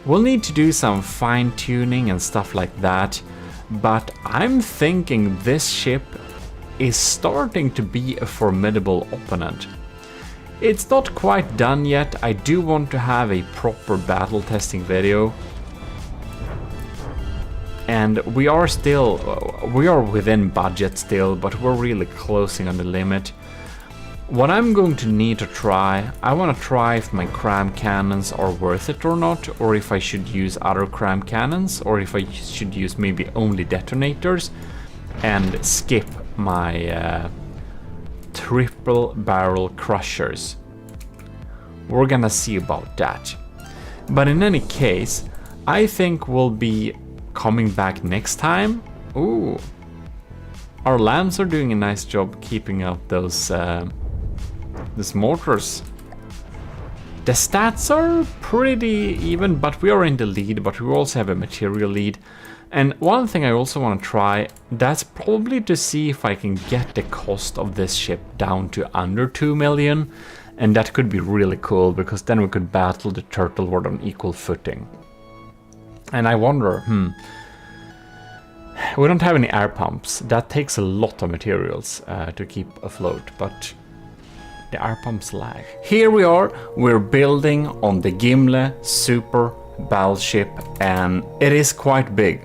We'll need to do some fine tuning and stuff like that, but I'm thinking this ship is starting to be a formidable opponent. It's not quite done yet. I do want to have a proper battle testing video. And we are within budget still, but we're really closing on the limit. What I'm going to need to try, I want to try if my cram cannons are worth it or not, or if I should use other cram cannons, or if I should use maybe only detonators and skip my triple barrel crushers. We're gonna see about that. But in any case, I think we'll be coming back next time. Ooh, our lamps are doing a nice job keeping out those mortars. The stats are pretty even, but we are in the lead, but we also have a material lead. And one thing I also want to try, that's probably to see if I can get the cost of this ship down to under 2 million. And that could be really cool, because then we could battle the Turtle Horde on equal footing. And I wonder, we don't have any air pumps. That takes a lot of materials to keep afloat, but the air pumps lag. Here we are, we're building on the Gimle Super Battleship, and it is quite big.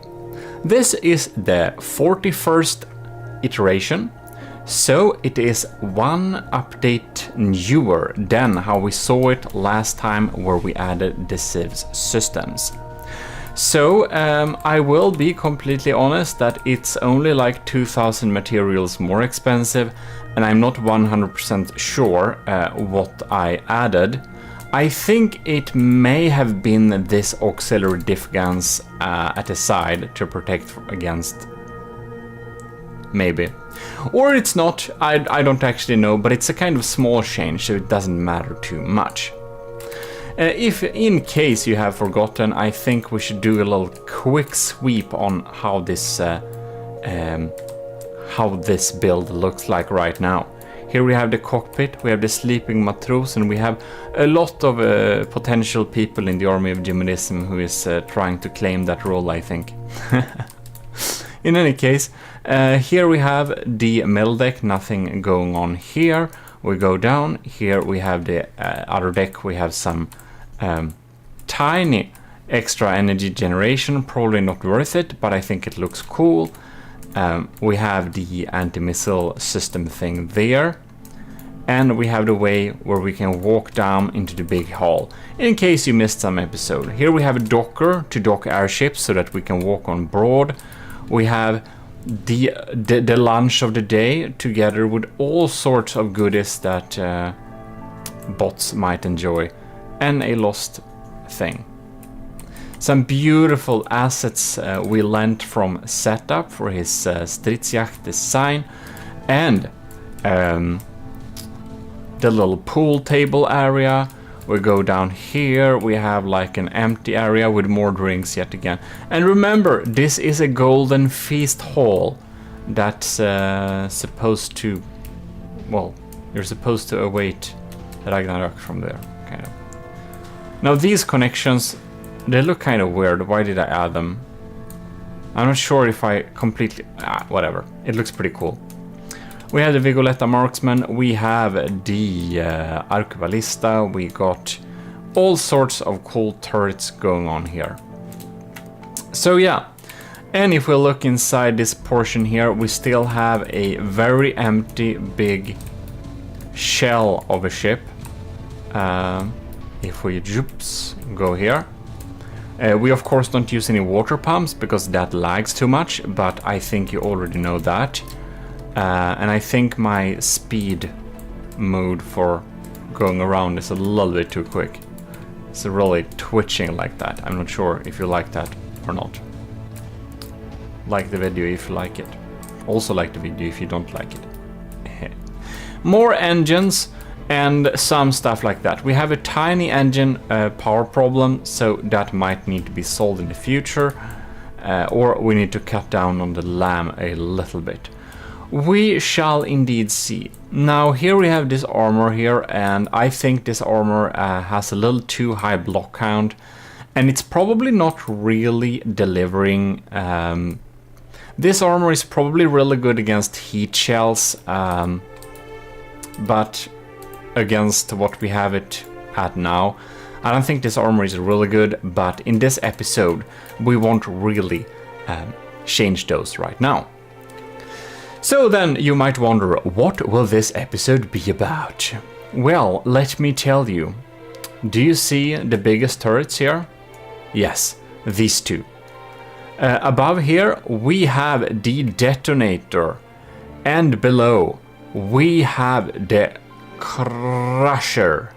This is the 41st iteration, So it is one update newer than how we saw it last time where we added the civs systems. So I will be completely honest that it's only like 2,000 materials more expensive, and I'm not 100% sure what I added. I think it may have been this auxiliary diff guns at the side to protect against, maybe. Or it's not, I don't actually know, but it's a kind of small change, so it doesn't matter too much. If in case you have forgotten, I think we should do a little quick sweep on how this build looks like right now. Here we have the cockpit, we have the sleeping matros, and we have a lot of potential people in the army of GMODism who is trying to claim that role, I think. In any case, here we have the middle deck, nothing going on here. We go down, here we have the other deck, we have some tiny extra energy generation, probably not worth it, but I think it looks cool. We have the anti-missile system thing there, and we have the way where we can walk down into the big hall. In case you missed some episode, here we have a docker to dock airships so that we can walk on board. We have the lunch of the day together with all sorts of goodies that bots might enjoy, and a lost thing. Some beautiful assets we lent from Setup for his Stridsjagd design, and the little pool table area. We go down here, we have like an empty area with more drinks yet again. And remember, this is a golden feast hall that's supposed to, well, you're supposed to await Ragnarok from there, kind of. Now these connections, they look kind of weird. Why did I add them? I'm not sure if I completely, whatever. It looks pretty cool. We have the Vigoletta Marksman, we have the Arquebalista, we got all sorts of cool turrets going on here. So yeah, and if we look inside this portion here, we still have a very empty big shell of a ship. If we go here, we of course don't use any water pumps because that lags too much, but I think you already know that. And I think my speed mode for going around is a little bit too quick. It's really twitching like that. I'm not sure if you like that or not. Like the video if you like it. Also like the video if you don't like it. More engines and some stuff like that. We have a tiny engine power problem, so that might need to be solved in the future. Or we need to cut down on the LAM a little bit. We shall indeed see. Now here we have this armor here, and I think this armor has a little too high block count, and it's probably not really delivering. This armor is probably really good against heat shells, but against what we have it at now, I don't think this armor is really good, but in this episode we won't really change those right now. So then you might wonder, what will this episode be about? Well, let me tell you. Do you see the biggest turrets here? Yes, these two. Above here we have the detonator, and below we have the crusher.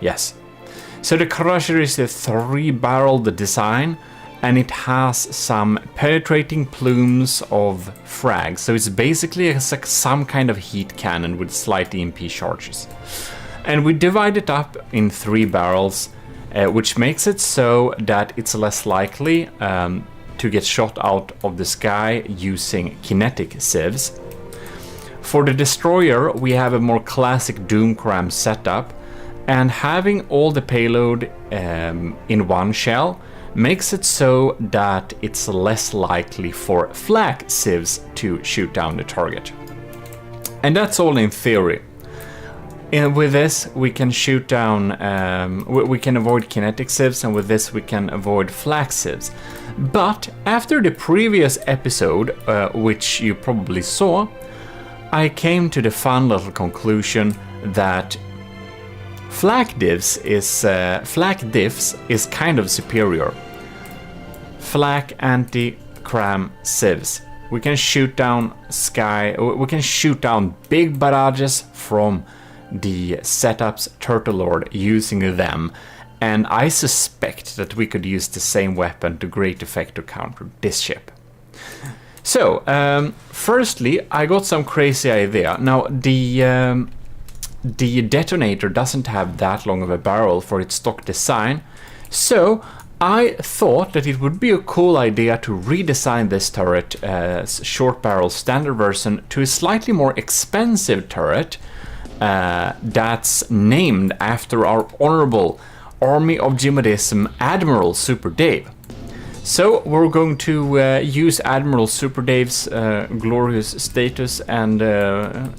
Yes. So the crusher is a 3-barreled design, and it has some penetrating plumes of frags. So it's basically some kind of heat cannon with slight EMP charges. And we divide it up in 3 barrels, which makes it so that it's less likely to get shot out of the sky using kinetic sieves. For the destroyer, we have a more classic Doomcram setup, and having all the payload in one shell makes it so that it's less likely for flak sieves to shoot down the target. And that's all in theory. And with this we can shoot down, we can avoid kinetic sieves, and with this we can avoid flak sieves. But after the previous episode, which you probably saw, I came to the fun little conclusion that flak diffs is kind of superior. Flak anti-cram civs. We can shoot down big barrages from the setup's Turtle Lord using them, and I suspect that we could use the same weapon to great effect to counter this ship. So, firstly, I got some crazy idea. Now, the detonator doesn't have that long of a barrel for its stock design, so I thought that it would be a cool idea to redesign this turret, short barrel standard version, to a slightly more expensive turret that's named after our honorable Army of GMODISM Admiral Super Dave. So we're going to use Admiral Super Dave's glorious status and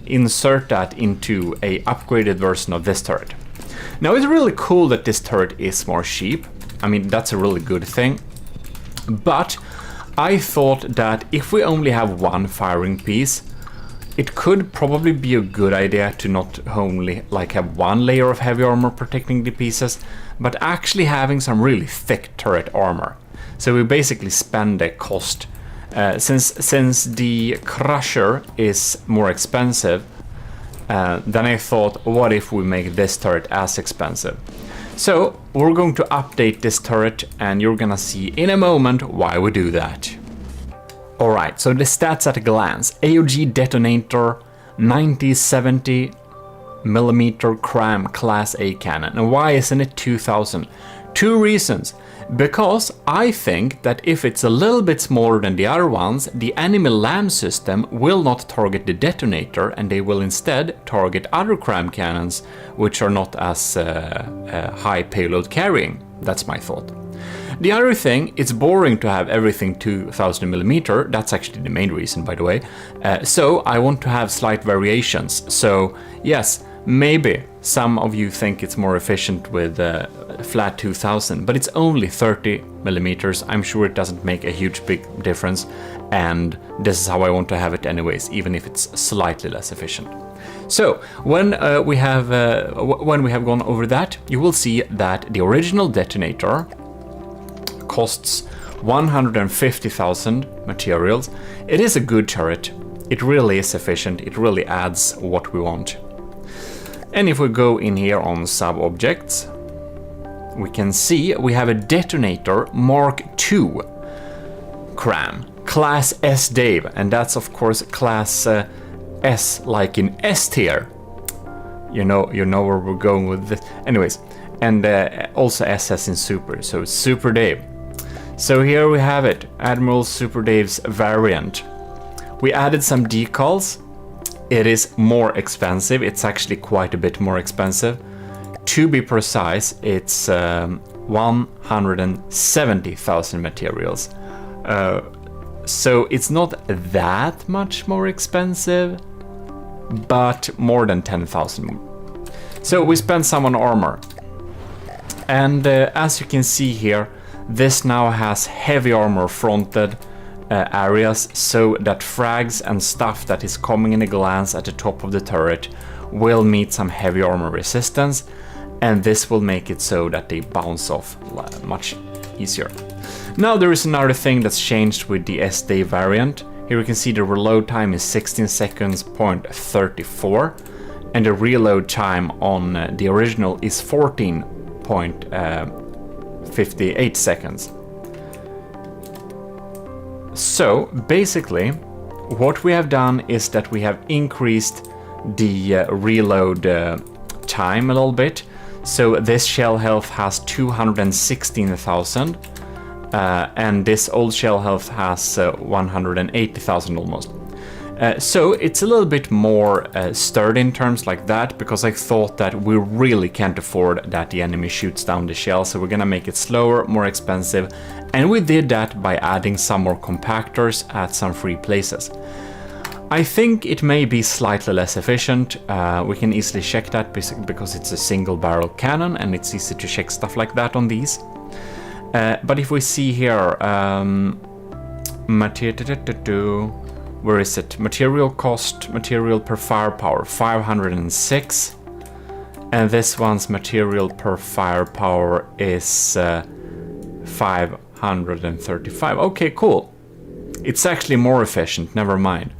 insert that into a upgraded version of this turret. Now it's really cool that this turret is more cheap. I mean, that's a really good thing. But I thought that if we only have one firing piece, it could probably be a good idea to not only like have one layer of heavy armor protecting the pieces, but actually having some really thick turret armor. So we basically spend the cost. Since the crusher is more expensive, then I thought, what if we make this turret as expensive? So we're going to update this turret, and you're gonna see in a moment why we do that. Alright, so the stats at a glance. AOG detonator, 90-70mm cram class A cannon. And why isn't it 2000? Two reasons. Because I think that if it's a little bit smaller than the other ones, the enemy LAM system will not target the detonator, and they will instead target other cram cannons, which are not as high payload carrying. That's my thought. The other thing, it's boring to have everything 2000mm. That's actually the main reason, by the way. So I want to have slight variations. So yes, maybe some of you think it's more efficient with flat 2000, but it's only 30mm. I'm sure it doesn't make a huge big difference, and this is how I want to have it anyways, even if it's slightly less efficient. So when we have gone over that, you will see that the original detonator costs 150,000 materials. It is a good turret. It really is efficient. It really adds what we want. And if we go in here on sub-objects, we can see we have a detonator Mark II cram, class S Dave, and that's of course class S, like in S tier. You know where we're going with this. Anyways, and also SS in Super, so Super Dave. So here we have it, Admiral Super Dave's variant. We added some decals. It is more expensive. It's actually quite a bit more expensive. To be precise, it's 170,000 materials. So it's not that much more expensive, but more than 10,000. So we spent some on armor. And as you can see here, this now has heavy armor fronted areas, so that frags and stuff that is coming in a glance at the top of the turret will meet some heavy armor resistance, and this will make it so that they bounce off much easier. Now there is another thing that's changed with the SD variant. Here we can see the reload time is 16 seconds, 0.34, and the reload time on the original is 14.58 seconds. So basically what we have done is that we have increased the reload time a little bit. So this shell health has 216,000 and this old shell health has 180,000 almost. So it's a little bit more sturdy in terms like that, because I thought that we really can't afford that the enemy shoots down the shell, so we're gonna make it slower, more expensive, and we did that by adding some more compactors at some free places. I think it may be slightly less efficient. We can easily check that because it's a single barrel cannon and it's easy to check stuff like that on these. But if we see here, Where is it? Material cost, material per firepower, 506. And this one's material per firepower is 535. Okay, cool. It's actually more efficient, never mind.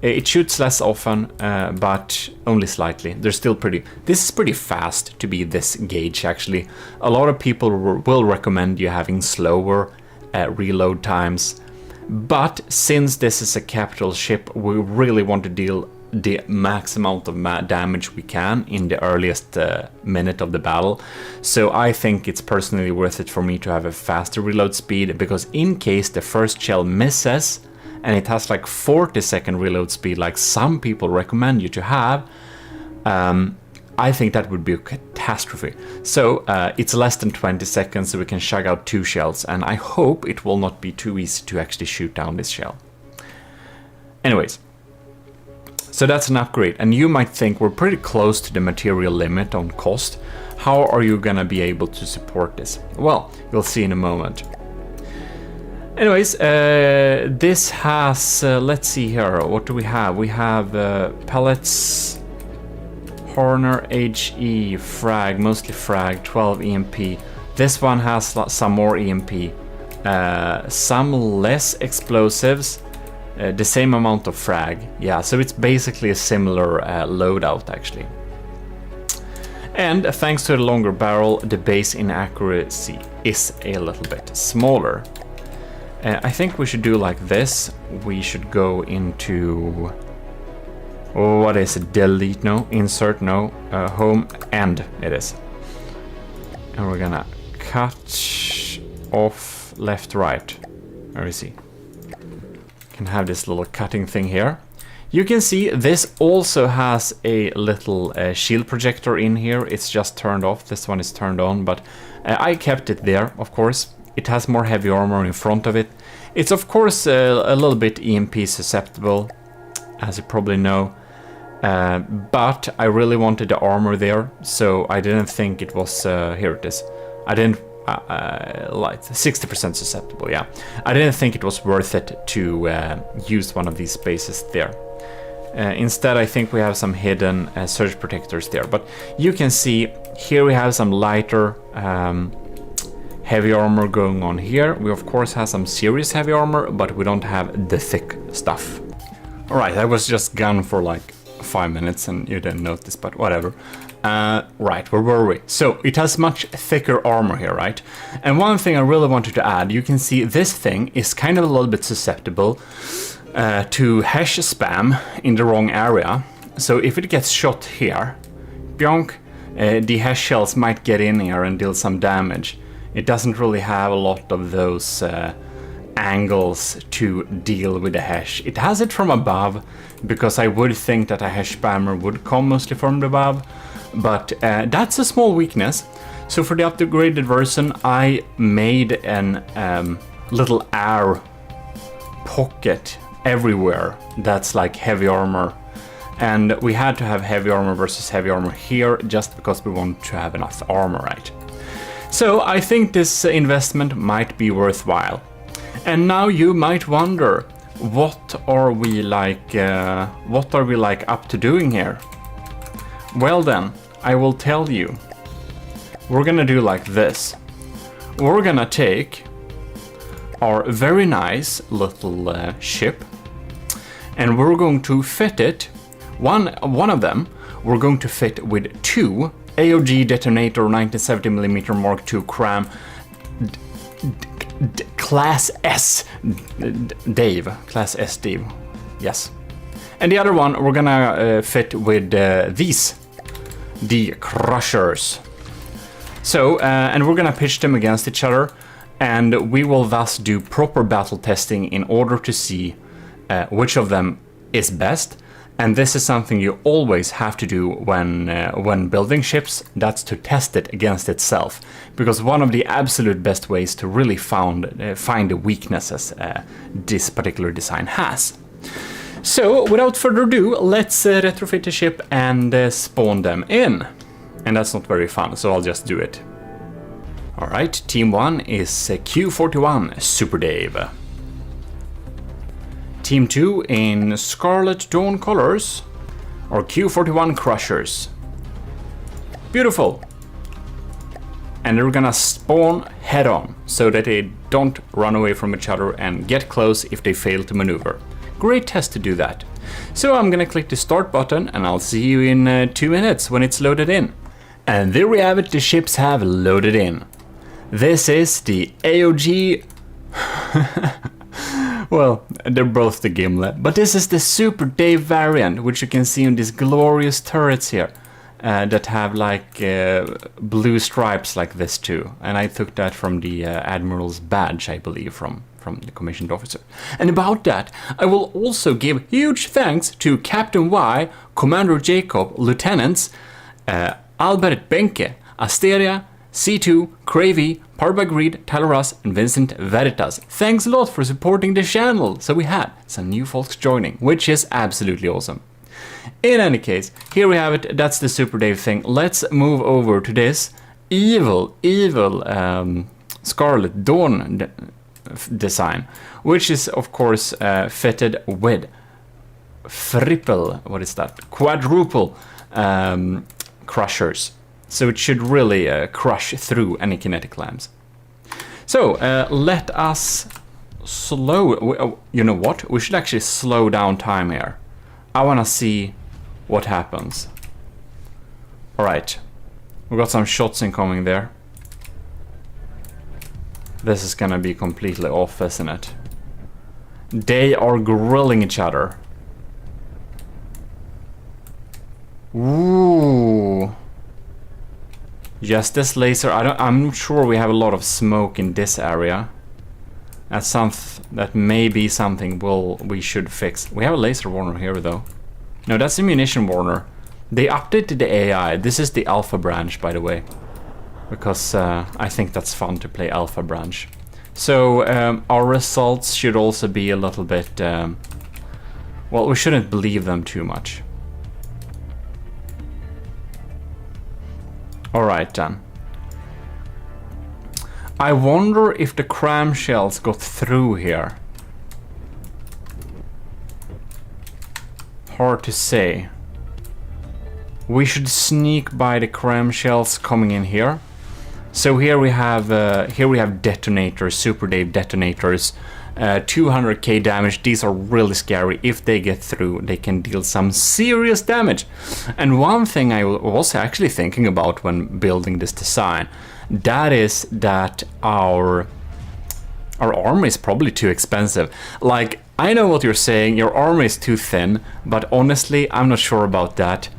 It shoots less often, but only slightly. They're still pretty... This is pretty fast to be this gauge, actually. A lot of people will recommend you having slower reload times. But since this is a capital ship, we really want to deal the max amount of damage we can in the earliest minute of the battle. So I think it's personally worth it for me to have a faster reload speed, because in case the first shell misses, and it has like 40-second reload speed like some people recommend you to have, I think that would be a catastrophe. So it's less than 20 seconds, so we can shug out 2 shells, and I hope it will not be too easy to actually shoot down this shell. Anyways, so that's an upgrade, and you might think we're pretty close to the material limit on cost. How are you gonna be able to support this? Well, you'll see in a moment. Anyways, this has, let's see here, what do we have? We have pellets, Horner, HE, frag, mostly frag, 12 EMP. This one has some more EMP, some less explosives, the same amount of frag. Yeah, so it's basically a similar loadout actually. And thanks to the longer barrel, the base inaccuracy is a little bit smaller. I think we should do like this. We should go into, what is it, delete, no, insert, no, home, end it is. And we're gonna cut off left, right. Where is he? Can have this little cutting thing here. You can see this also has a little shield projector in here. It's just turned off. This one is turned on, but I kept it there, of course. It has more heavy armor in front of it. It's of course a little bit EMP susceptible, as you probably know. But I really wanted the armor there, so I didn't think it was... here it is. I didn't... like 60% susceptible, yeah. I didn't think it was worth it to use one of these spaces there. Instead, I think we have some hidden surge protectors there. But you can see here we have some lighter heavy armor going on here. We of course have some serious heavy armor, but we don't have the thick stuff. Alright, I was just gone for like 5 minutes and you didn't notice, but whatever. Right, where were we? So it has much thicker armor here, right? And one thing I really wanted to add, you can see this thing is kind of a little bit susceptible to hash spam in the wrong area. So if it gets shot here, bionk, the hash shells might get in here and deal some damage. It doesn't really have a lot of those angles to deal with the hash. It has it from above, because I would think that a hash spammer would come mostly from above, but that's a small weakness. So for the upgraded version, I made an little air pocket everywhere that's like heavy armor, and we had to have heavy armor versus heavy armor here just because we want to have enough armor, right? So I think this investment might be worthwhile. And now you might wonder, what are we like up to doing here? Well then, I will tell you. We're gonna do like this. We're gonna take our very nice little ship, and we're going to fit it. One of them we're going to fit with 2 AOG detonator 1970mm Mark II cram Class S Dave. Class S Dave. Yes. And the other one we're gonna fit with these. The Crushers. So, and we're gonna pitch them against each other, and we will thus do proper battle testing in order to see which of them is best. And this is something you always have to do when building ships. That's to test it against itself, because one of the absolute best ways to really find the weaknesses this particular design has. So without further ado, let's retrofit the ship and spawn them in. And that's not very fun, so I'll just do it. Alright, team 1 is Q41 Super Dave. Team 2 in Scarlet Dawn colors, or Q41 Crushers. Beautiful. And they're gonna spawn head on, so that they don't run away from each other and get close if they fail to maneuver. Great test to do that. So I'm gonna click the start button and I'll see you in 2 minutes when it's loaded in. And there we have it, the ships have loaded in. This is the AOG... well, they're both the Gimlet, but this is the Super Dave variant, which you can see on these glorious turrets here. That have like blue stripes like this too. And I took that from the Admiral's badge, I believe, from the commissioned officer. And about that, I will also give huge thanks to Captain Y, Commander Jacob, Lieutenants Albert Benke, Asteria, C2, Cravey, Parbagreed, Talaras, and Vincent Veritas. Thanks a lot for supporting the channel. So we had some new folks joining, which is absolutely awesome. In any case, here we have it. That's the Super Dave thing. Let's move over to this evil Scarlet Dawn design, which is of course fitted with quadruple crushers. So it should really crush through any kinetic lamps. So let us slow. You know what? We should actually slow down time here. I want to see what happens. Alright. We got some shots incoming there. This is gonna be completely off, isn't it? They are grilling each other. Ooh. Yes, this laser, I'm not sure we have a lot of smoke in this area. That may be something we should fix. We have a laser warner here though. No, that's the munition warner. They updated the AI. This is the alpha branch, by the way. Because I think that's fun to play alpha branch. So our results should also be a little bit... well, we shouldn't believe them too much. Alright then. I wonder if the cram shells got through here. Hard to say. We should sneak by the cram shells coming in here. So here we have detonators, Super Dave detonators, 200k damage. These are really scary. If they get through, they can deal some serious damage. And one thing I was actually thinking about when building this design, that is that our armor is probably too expensive. Like, I know what you're saying, your armor is too thin, but honestly, I'm not sure about that.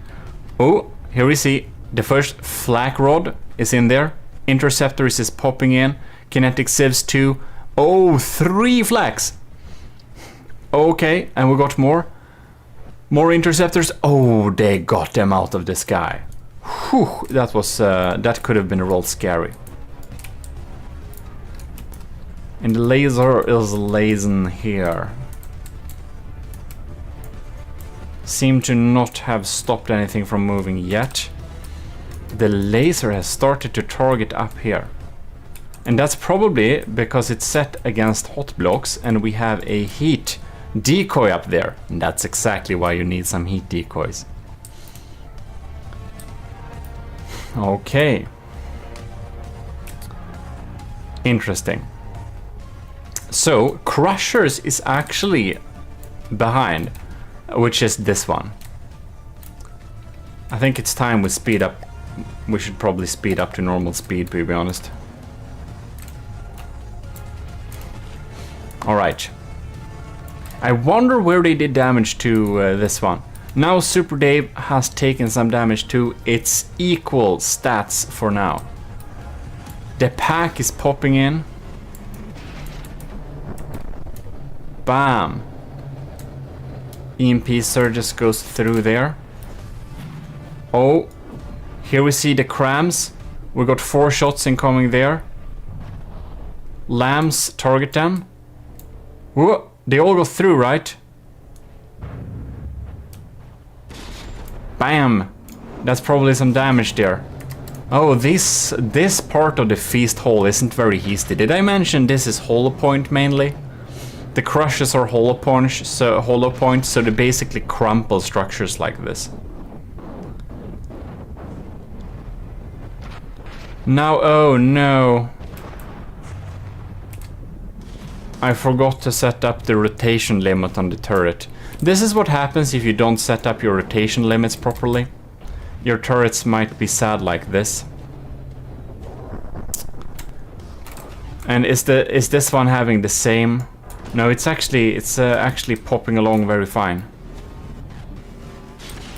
Oh, here we see the first flak rod is in there. Interceptors is popping in. Kinetic sieves 2. Oh, 3 flaks. Okay, and we got more. More interceptors. Oh, they got them out of the sky. Whew, that was that could have been real scary. And the laser is lasing here. Seem to not have stopped anything from moving yet. The laser has started to target up here. And that's probably because it's set against hot blocks and we have a heat decoy up there. And that's exactly why you need some heat decoys. Okay. Interesting. So, Crushers is actually behind, which is this one. I think it's time we speed up. We should probably speed up to normal speed, to be honest. Alright. I wonder where they did damage to this one. Now Super Dave has taken some damage too. It's equal stats for now. The pack is popping in. Bam. EMP surges goes through there. Oh. Here we see the crams. We got 4 shots incoming there. Lambs target them. Whoa, they all go through, right? Bam! That's probably some damage there. Oh, this part of the feast hall isn't very hasty. Did I mention this is hollow point mainly? The crushers are hollow points, so they basically crumple structures like this. Now, oh no. I forgot to set up the rotation limit on the turret. This is what happens if you don't set up your rotation limits properly. Your turrets might be sad like this. And is this one having the same? No, it's actually popping along very fine.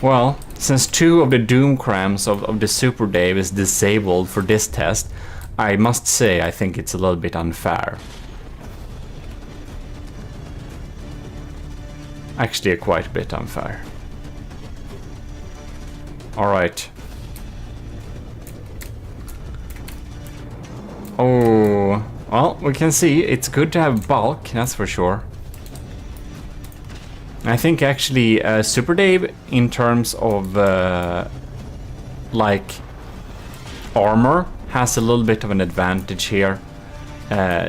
Well, since 2 of the doom crams of the Super Dave is disabled for this test, I must say I think it's a little bit unfair. Actually, quite a bit unfair. Alright. Oh, well, we can see it's good to have bulk, that's for sure. I think actually Super Dave, in terms of like armor, has a little bit of an advantage here.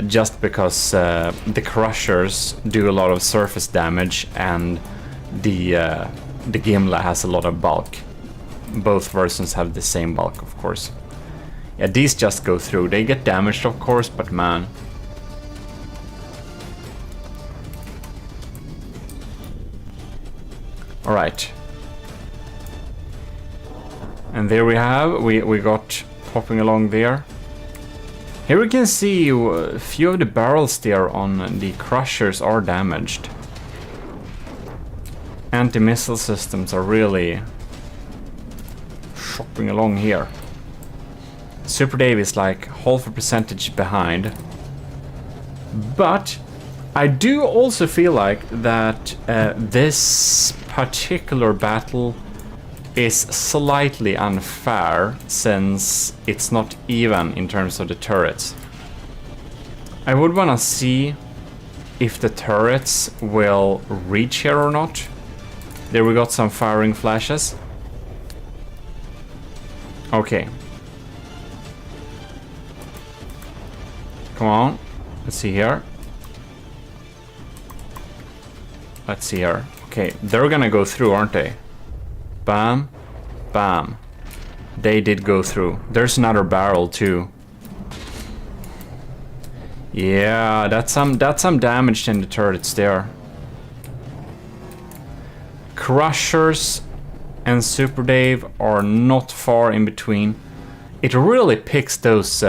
Just because the crushers do a lot of surface damage and the Gimla has a lot of bulk. Both versions have the same bulk, of course. Yeah, these just go through. They get damaged, of course, but man. Alright. And there we have, we got popping along there. Here we can see a few of the barrels there on the crushers are damaged. Anti-missile systems are really shopping along here. Super Dave is like half a percentage behind. But I do also feel like that this particular battle is slightly unfair since it's not even in terms of the turrets. I would want to see if the turrets will reach here or not. There we got some firing flashes. Okay. Come on. Let's see here. Let's see here. Okay, they're gonna go through, aren't they? Bam, bam. They did go through. There's another barrel too. Yeah, that's some damage in the turrets there. Crushers and Super Dave are not far in between. It really picks those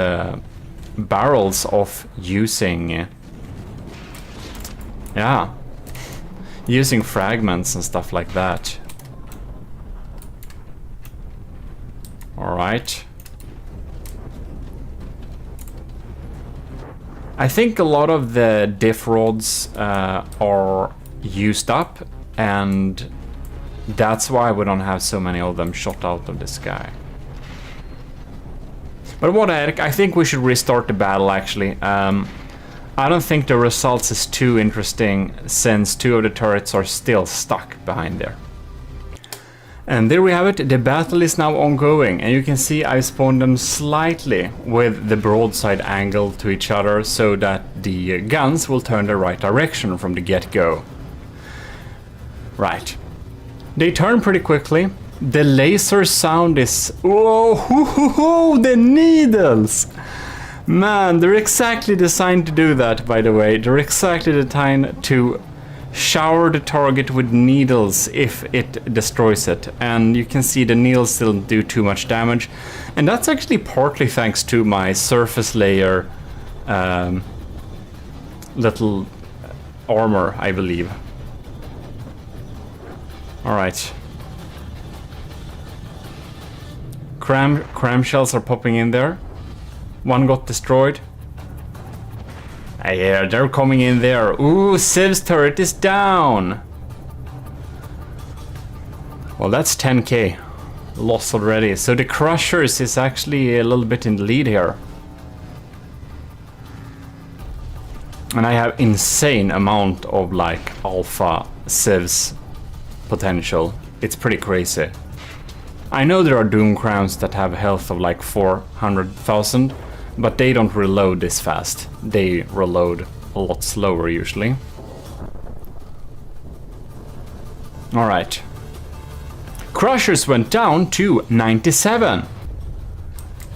barrels off using using fragments and stuff like that. Alright. I think a lot of the diff rods are used up, and that's why we don't have so many of them shot out of the sky. But what I think we should restart the battle actually. I don't think the results is too interesting since 2 of the turrets are still stuck behind there. And there we have it, the battle is now ongoing, and you can see I spawned them slightly with the broadside angle to each other so that the guns will turn the right direction from the get-go. Right. They turn pretty quickly. The laser sound is... Oh, the needles! Man, they're exactly designed to do that, by the way. They're exactly designed to shower the target with needles if it destroys it. And you can see the needles still do too much damage. And that's actually partly thanks to my surface layer little armor, I believe. Alright. Cram shells are popping in there. One got destroyed. Yeah, they're coming in there. Ooh, Civ's turret is down. Well, that's 10k lost already. So the Crushers is actually a little bit in the lead here. And I have insane amount of like alpha Civs potential. It's pretty crazy. I know there are Doom Crowns that have health of like 400,000, but they don't reload this fast. They reload a lot slower usually. Alright. Crushers went down to 97.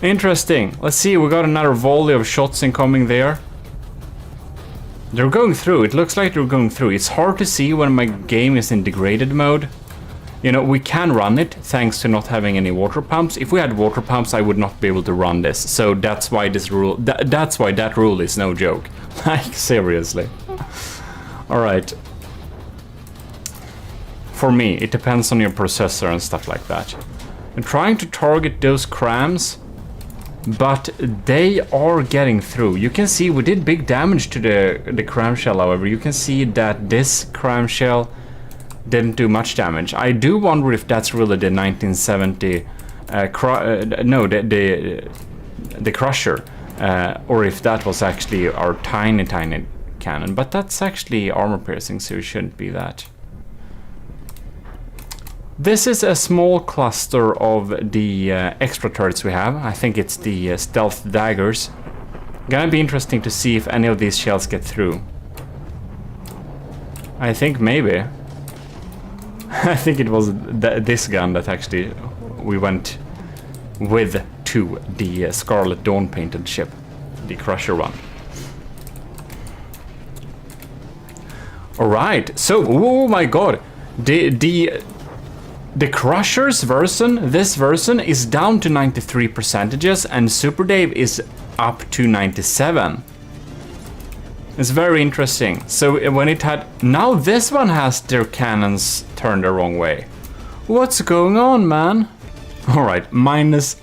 Interesting. Let's see, we got another volley of shots incoming there. They're going through. It looks like they're going through. It's hard to see when my game is in degraded mode. You know, we can run it thanks to not having any water pumps. If we had water pumps, I would not be able to run this. So that's why this rule, that's why that rule is no joke. Like, seriously. Alright. For me, it depends on your processor and stuff like that. I'm trying to target those crams, but they are getting through. You can see we did big damage to the cram shell, however. You can see that this cram shell didn't do much damage. I do wonder if that's really the 1970 no, the crusher, or if that was actually our tiny cannon. But that's actually armor piercing, so it shouldn't be that. This is a small cluster of the extra turrets we have. I think it's the stealth daggers. Gonna be interesting to see if any of these shells get through. I think maybe. I think it was this gun that actually we went with to the Scarlet Dawn painted ship, the Crusher one. Alright, so, oh my god, the Crusher's version, this version, is down to 93%, and Super Dave is up to 97. It's very interesting. So when it had... Now this one has their cannons turned the wrong way. What's going on, man? Alright, minus...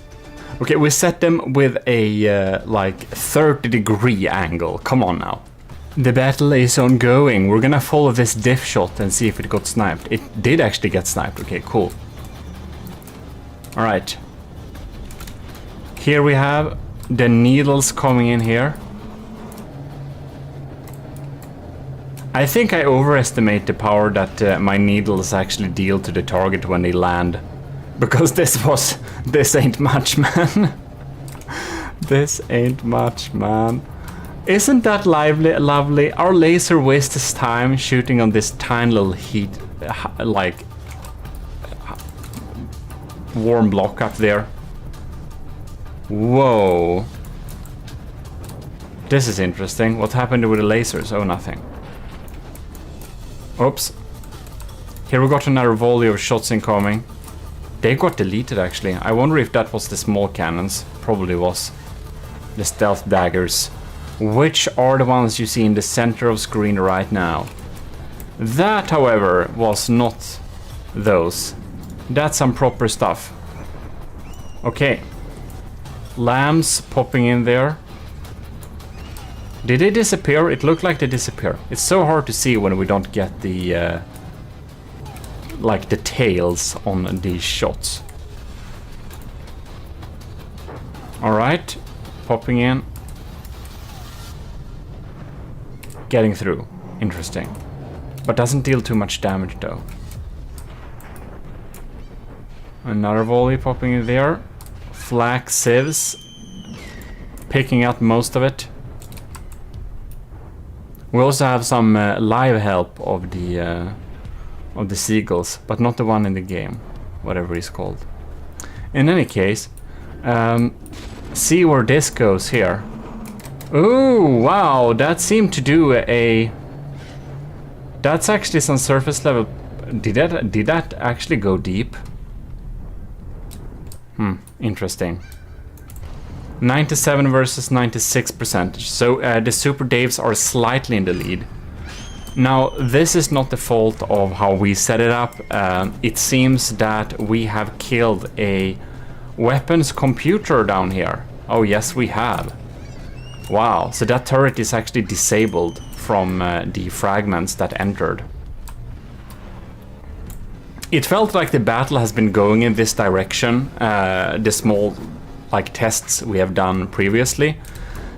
Okay, we set them with a, like, 30-degree angle. Come on now. The battle is ongoing. We're gonna follow this diff shot and see if it got sniped. It did actually get sniped. Okay, cool. Alright. Here we have the needles coming in here. I think I overestimate the power that my needles actually deal to the target when they land. Because this ain't much, man. This ain't much, man. Isn't that lovely? Our laser wastes time shooting on this tiny little heat, like, warm block up there. Whoa. This is interesting. What happened with the lasers? Oh, nothing. Oops. Here we got another volley of shots incoming. They got deleted, actually. I wonder if that was the small cannons. Probably was. The stealth daggers. Which are the ones you see in the center of screen right now. That, however, was not those. That's some proper stuff. Okay. Lambs popping in there. Did they disappear? It looked like they disappeared. It's so hard to see when we don't get the like the tails on these shots. Alright. Popping in. Getting through. Interesting. But doesn't deal too much damage though. Another volley popping in there. Flak sieves. Picking out most of it. We also have some live help of the seagulls, but not the one in the game, whatever it's called. In any case, see where this goes here. Ooh, wow, that seemed to do a... That's actually some surface level... Did that actually go deep? Interesting. 97 versus 96%. So the Super Daves are slightly in the lead. Now, this is not the fault of how we set it up. It seems that we have killed a weapons computer down here. Oh, yes, we have. Wow, so that turret is actually disabled from the fragments that entered. It felt like the battle has been going in this direction, the small like tests we have done previously.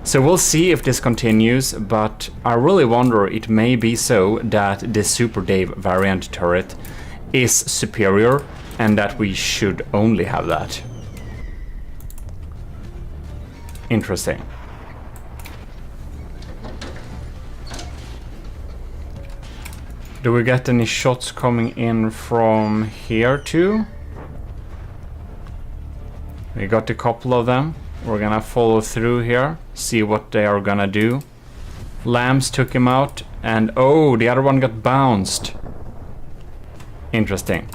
So we'll see if this continues, but I really wonder, it may be so that the Super Dave variant turret is superior and that we should only have that. Interesting. Do we get any shots coming in from here too? We got a couple of them. We're gonna follow through here, see what they are gonna do. Lambs took him out, and oh, the other one got bounced. Interesting.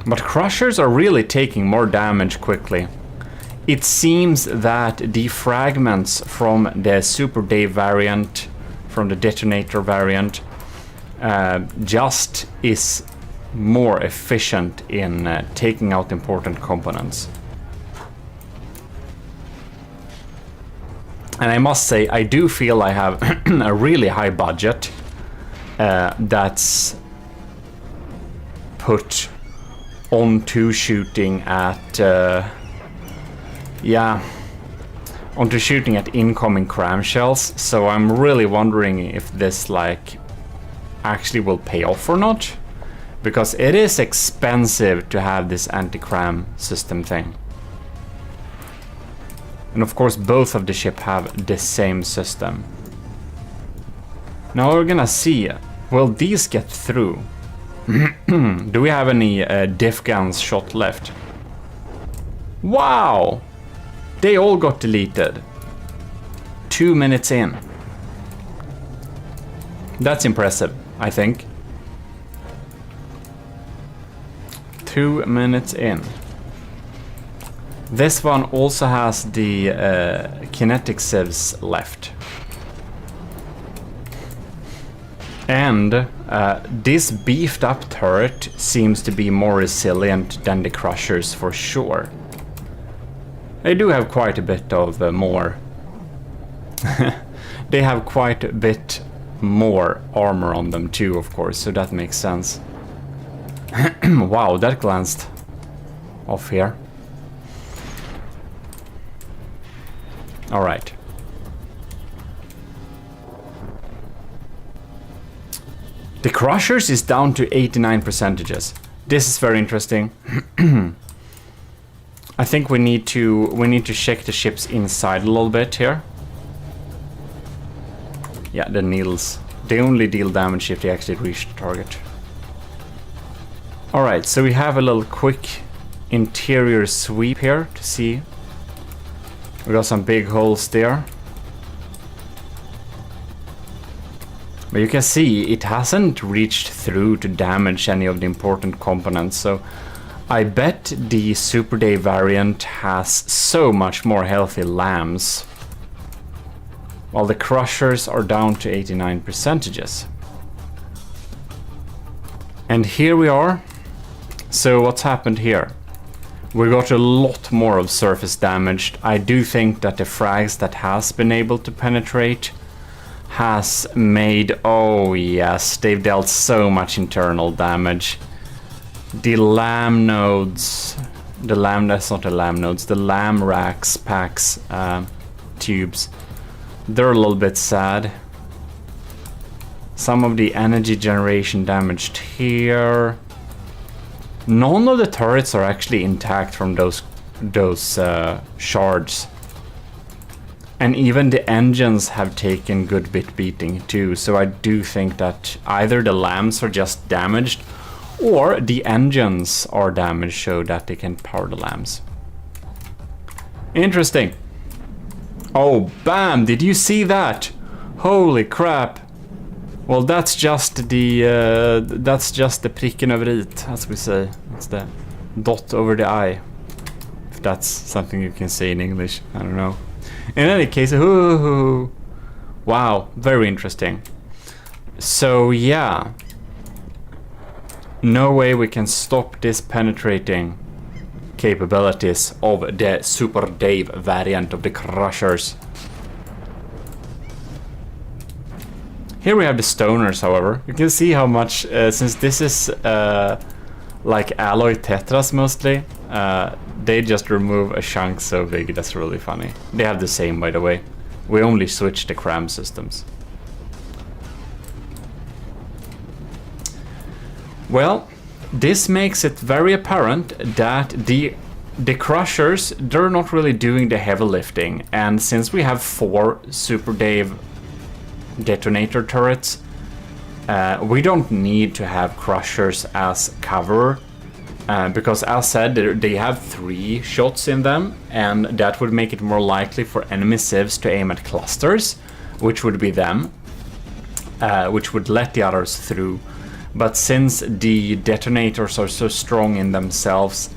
But crushers are really taking more damage quickly. It seems that the fragments from the Super Dave variant, from the detonator variant, just is more efficient in taking out important components. And I must say, I do feel I have a really high budget that's put onto shooting at onto shooting at incoming cramshells. So I'm really wondering if this like actually will pay off or not, because it is expensive to have this anti-cram system thing. And of course both of the ship have the same system. Now we're gonna see, will these get through? Do we have any diff guns shot left? Wow! They all got deleted. 2 minutes in. That's impressive, I think. 2 minutes in. This one also has the kinetic sieves left. And this beefed up turret seems to be more resilient than the crushers for sure. They do have quite a bit of more. They have quite a bit more armor on them too, of course, so that makes sense. Wow, that glanced off here. All right. The crushers is down to 89%. This is very interesting. I think we need to check the ships inside a little bit here. Yeah, the needles. They only deal damage if they actually reach the target. Alright, so we have a little quick interior sweep here to see. We got some big holes there. But you can see it hasn't reached through to damage any of the important components, so I bet the Super Day variant has so much more healthy lambs, while the crushers are down to 89%. And here we are. So what's happened here? We got a lot more of surface damage. I do think that the frags that has been able to penetrate has made, oh yes, they've dealt so much internal damage. The lamb nodes, that's not the lamb nodes, the lamb racks, packs, tubes, they're a little bit sad. Some of the energy generation damaged here. None of the turrets are actually intact from those shards. And even the engines have taken good bit beating too, so I do think that either the lambs are just damaged or the engines are damaged so that they can power the lambs. Interesting. Oh, bam! Did you see that? Holy crap! Well, that's just the pricken över it, as we say. It's the dot over the I. If that's something you can say in English, I don't know. In any case, wow, very interesting. So yeah, no way we can stop this penetrating capabilities of the Super Dave variant of the crushers. Here we have the stoners, however. You can see how much, since this is like alloy tetras mostly, they just remove a chunk so big. That's really funny. They have the same, by the way. We only switch the cram systems. Well, this makes it very apparent that the crushers, they're not really doing the heavy lifting, and since we have 4 Super Dave detonator turrets. We don't need to have crushers as cover, because as said, they have 3 shots in them, and that would make it more likely for enemy civs to aim at clusters, which would be them, which would let the others through. But since the detonators are so strong in themselves,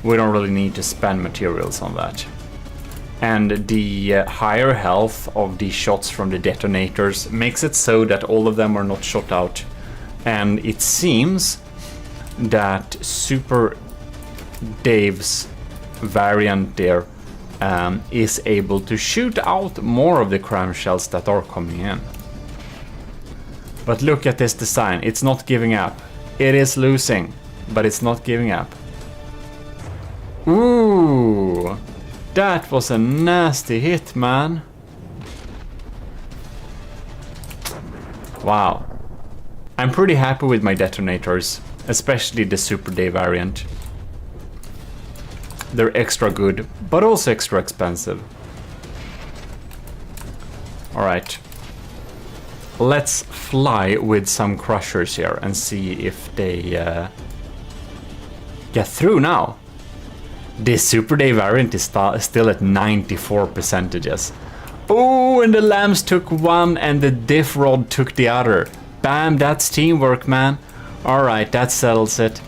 we don't really need to spend materials on that. And the higher health of the shots from the detonators makes it so that all of them are not shot out. And it seems that Super Dave's variant there is able to shoot out more of the cram shells that are coming in. But look at this design, it's not giving up. It is losing, but it's not giving up. Ooh, that was a nasty hit, man. Wow. I'm pretty happy with my detonators, especially the Super Day variant. They're extra good, but also extra expensive. Alright. Let's fly with some crushers here and see if they get through now. This Super Day variant is still at 94%. Oh, and the lambs took one and the diff rod took the other. Bam, that's teamwork, man. Alright, that settles it.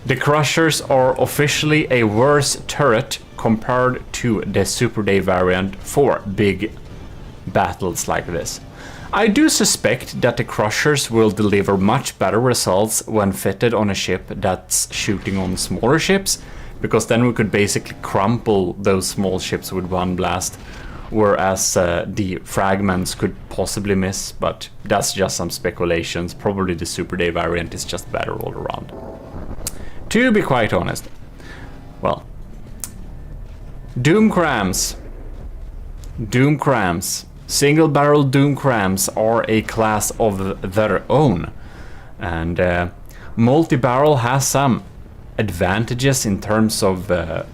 The crushers are officially a worse turret compared to the Super Day variant for big battles like this. I do suspect that the crushers will deliver much better results when fitted on a ship that's shooting on smaller ships, because then we could basically crumple those small ships with one blast, whereas the fragments could possibly miss, but that's just some speculations. Probably the Super Day variant is just better all around, to be quite honest. Well, Doom Crams. Single barrel Doom Crams are a class of their own, and multi-barrel has some advantages in terms of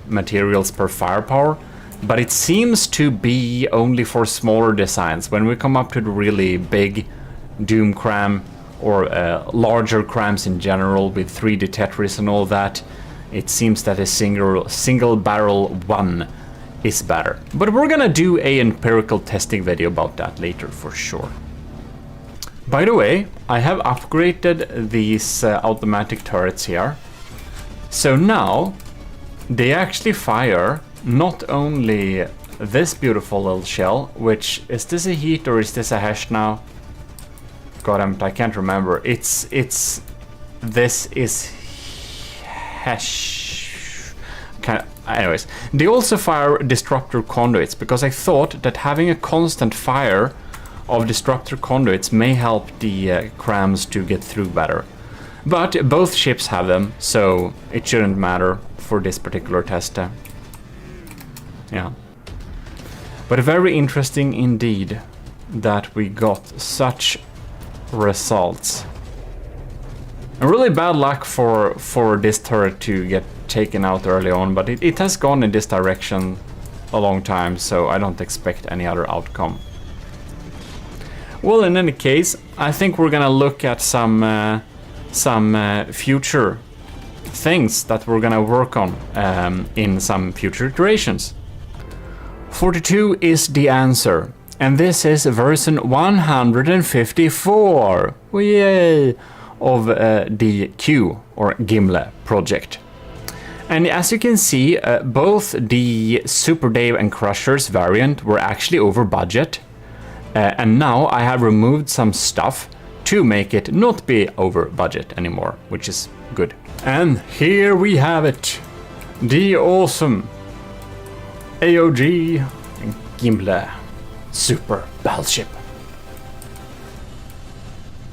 materials per firepower, but it seems to be only for smaller designs. When we come up to the really big Doom Cram or larger crams in general with 3D Tetris and all that, it seems that a single barrel one is better. But we're gonna do a empirical testing video about that later for sure. By the way, I have upgraded these automatic turrets here. So now they actually fire not only this beautiful little shell, which is this a heat or is this a hash now? God, I can't remember. This is hash. Anyways, they also fire disruptor conduits, because I thought that having a constant fire of disruptor conduits may help the crams to get through better. But both ships have them, so it shouldn't matter for this particular test. Yeah. But very interesting indeed that we got such results. And really bad luck for this turret to get taken out early on, but it has gone in this direction a long time, so I don't expect any other outcome. Well, in any case, I think we're gonna look at some future things that we're gonna work on in some future iterations. 42 is the answer, and this is version 154. Yay! Of the Q or Gimle project. And as you can see, both the Super Dave and Crushers variant were actually over budget, and now I have removed some stuff to make it not be over budget anymore, which is good. And here we have it, the awesome AOG Gimle Super Battleship.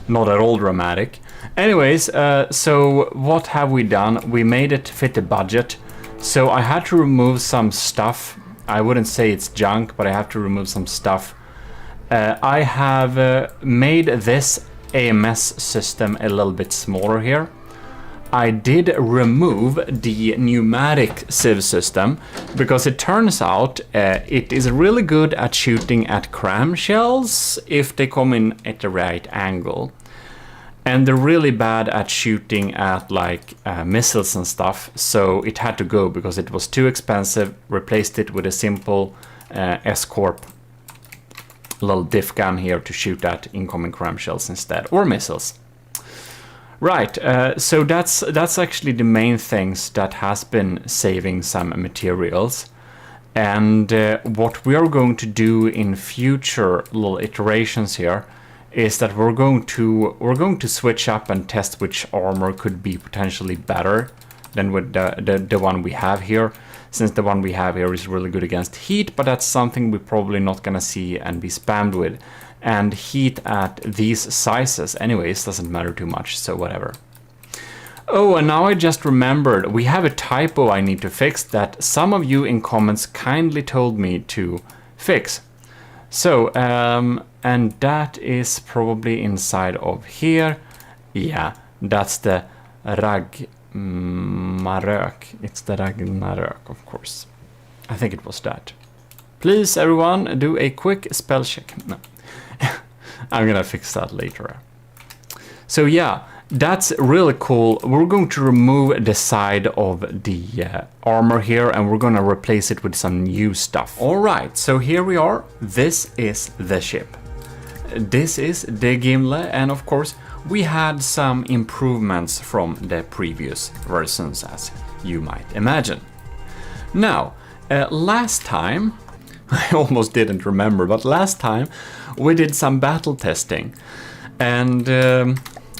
Not at all dramatic. Anyways, so what have we done? We made it fit the budget. So I had to remove some stuff. I wouldn't say it's junk, but I have to remove some stuff. I have made this AMS system a little bit smaller here. I did remove the pneumatic sieve system because it turns out it is really good at shooting at cram shells if they come in at the right angle. And they're really bad at shooting at like missiles and stuff, so it had to go because it was too expensive. Replaced it with a simple S-Corp little diff gun here to shoot at incoming cram shells instead, or missiles. Right, so that's actually the main things that has been saving some materials. And what we are going to do in future little iterations here is that we're going to switch up and test which armor could be potentially better than with the one we have here, since the one we have here is really good against heat, but that's something we're probably not gonna see and be spammed with. And heat at these sizes anyways doesn't matter too much, so whatever. Oh, and now I just remembered, we have a typo I need to fix that some of you in comments kindly told me to fix. So, and that is probably inside of here. Yeah, that's the Ragnarök. It's the Ragnarök, of course. I think it was that. Please, everyone, do a quick spell check. No. I'm gonna fix that later. So yeah, that's really cool. We're going to remove the side of the armor here and we're gonna replace it with some new stuff. All right, so here we are. This is the ship. This is the Gimle, and of course we had some improvements from the previous versions, as you might imagine. Now, last time, I almost didn't remember, but last time we did some battle testing. And,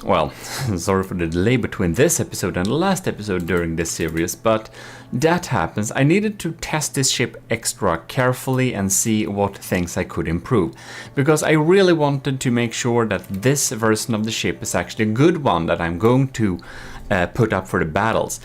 well, sorry for the delay between this episode and the last episode during this series, but that happens. I needed to test this ship extra carefully and see what things I could improve, because I really wanted to make sure that this version of the ship is actually a good one that I'm going to put up for the battles.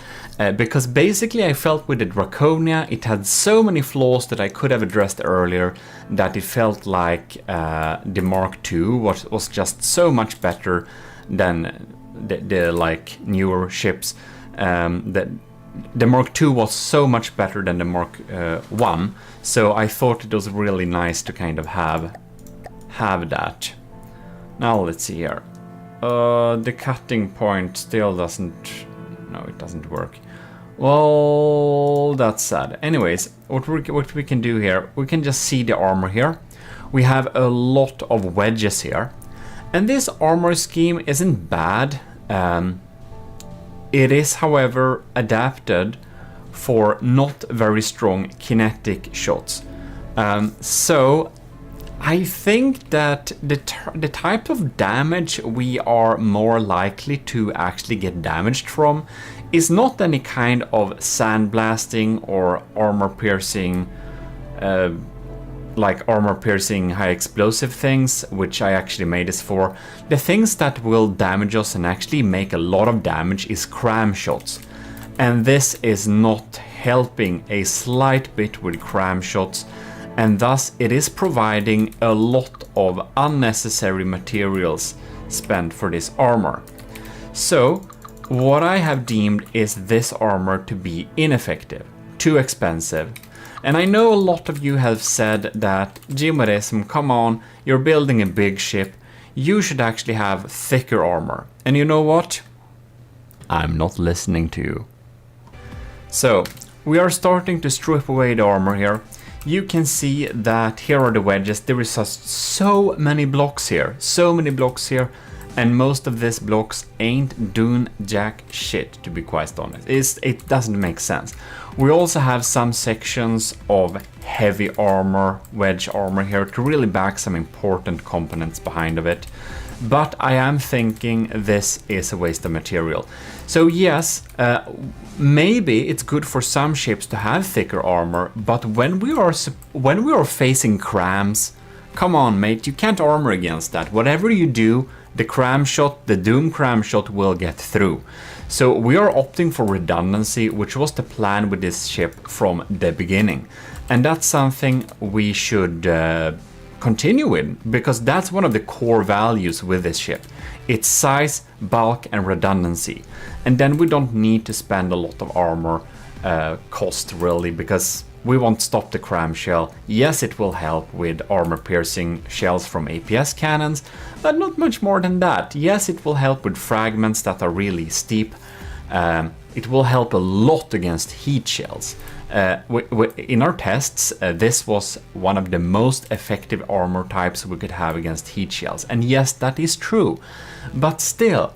Because basically I felt with the Draconia it had so many flaws that I could have addressed earlier that it felt like the Mark II was just so much better than the like newer ships. The Mark II was so much better than the Mark I, so I thought it was really nice to kind of have that. Now let's see here. The cutting point still doesn't... No, it doesn't work. Well, that's sad. Anyways, what we can do here, we can just see the armor here. We have a lot of wedges here. And this armor scheme isn't bad. It is, however, adapted for not very strong kinetic shots. So I think that the type of damage we are more likely to actually get damaged from is not any kind of sandblasting or armor piercing, like armor piercing high explosive things, which I actually made this for. The things that will damage us and actually make a lot of damage is cram shots. And this is not helping a slight bit with cram shots, and thus it is providing a lot of unnecessary materials spent for this armor. So what I have deemed is this armor to be ineffective, too expensive. And I know a lot of you have said that, GMODIST, come on, you're building a big ship, you should actually have thicker armor. And you know what? I'm not listening to you. So we are starting to strip away the armor here. You can see that here are the wedges. There is just so many blocks here, and most of these blocks ain't doing jack shit, to be quite honest. It doesn't make sense. We also have some sections of heavy armor, wedge armor here to really back some important components behind of it. But I am thinking this is a waste of material. So yes, maybe it's good for some ships to have thicker armor, but when we are facing crams, come on mate, you can't armor against that. Whatever you do, the cram shot, the doom cram shot will get through. So we are opting for redundancy, which was the plan with this ship from the beginning. And that's something we should continue with, because that's one of the core values with this ship. It's size, bulk, and redundancy. And then we don't need to spend a lot of armor cost really, because we won't stop the cram shell. Yes, it will help with armor-piercing shells from APS cannons, but not much more than that. Yes, it will help with fragments that are really steep. It will help a lot against heat shells. In our tests, this was one of the most effective armor types we could have against heat shells. And yes, that is true. But still,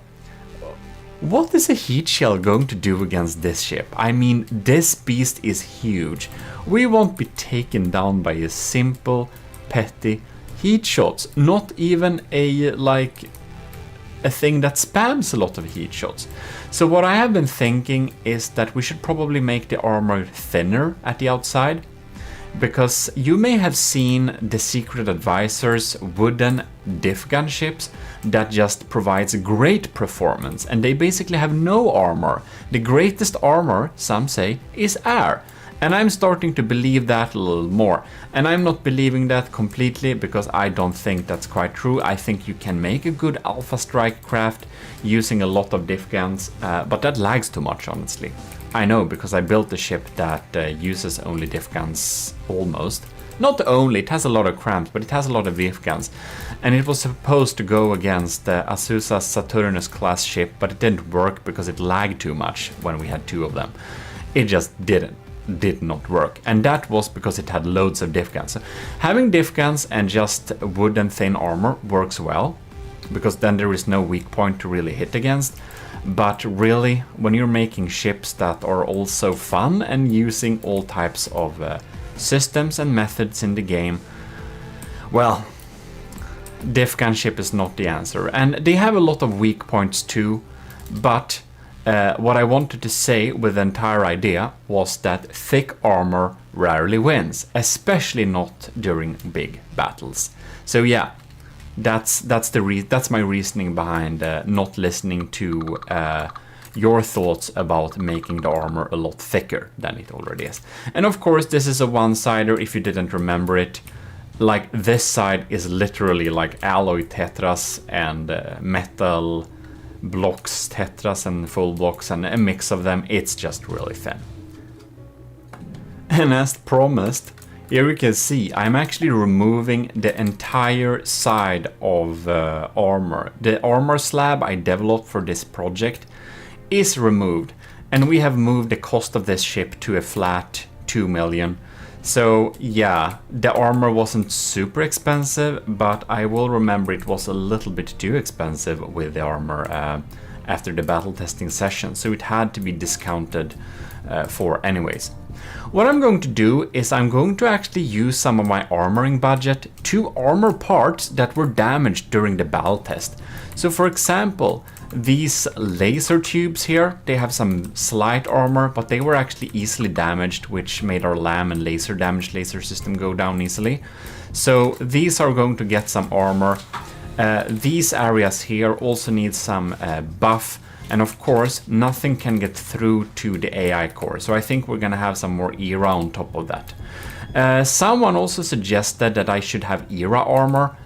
what is a heat shell going to do against this ship? I mean, this beast is huge. We won't be taken down by a simple, petty heat shots. Not even a thing that spams a lot of heat shots. So what I have been thinking is that we should probably make the armor thinner at the outside, because you may have seen the Secret Advisor's wooden diff gun ships that just provides great performance, and they basically have no armor. The greatest armor, some say, is air. And I'm starting to believe that a little more. And I'm not believing that completely, because I don't think that's quite true. I think you can make a good Alpha Strike craft using a lot of diff guns, but that lags too much, honestly. I know, because I built a ship that uses only diff guns, almost. Not only, it has a lot of cramps, but it has a lot of diff guns. And it was supposed to go against Azusa's Saturnus class ship, but it didn't work because it lagged too much when we had two of them. It just did not work, and that was because it had loads of diff guns. So having diff guns and just wood and thin armor works well, because then there is no weak point to really hit against. But really, when you're making ships that are also fun and using all types of systems and methods in the game, well, diff gun ship is not the answer. And they have a lot of weak points too, but what I wanted to say with the entire idea was that thick armor rarely wins, especially not during big battles. So yeah, that's my reasoning behind not listening to your thoughts about making the armor a lot thicker than it already is. And of course, this is a one-sider if you didn't remember it. Like, this side is literally like alloy tetras and metal blocks, tetras and full blocks, and a mix of them. It's just really thin. And as promised, here you can see I'm actually removing the entire side of armor. The armor slab I developed for this project is removed, and we have moved the cost of this ship to a flat 2 million. So yeah, the armor wasn't super expensive, but I will remember it was a little bit too expensive with the armor after the battle testing session, so it had to be discounted for anyways. What I'm going to do is I'm going to actually use some of my armoring budget to armor parts that were damaged during the battle test. So for example, these laser tubes here, they have some slight armor, but they were actually easily damaged, which made our LAM and laser damage laser system go down easily. So these are going to get some armor. These areas here also need some buff. And of course, nothing can get through to the AI core. So I think we're gonna have some more ERA on top of that. Someone also suggested that I should have ERA armor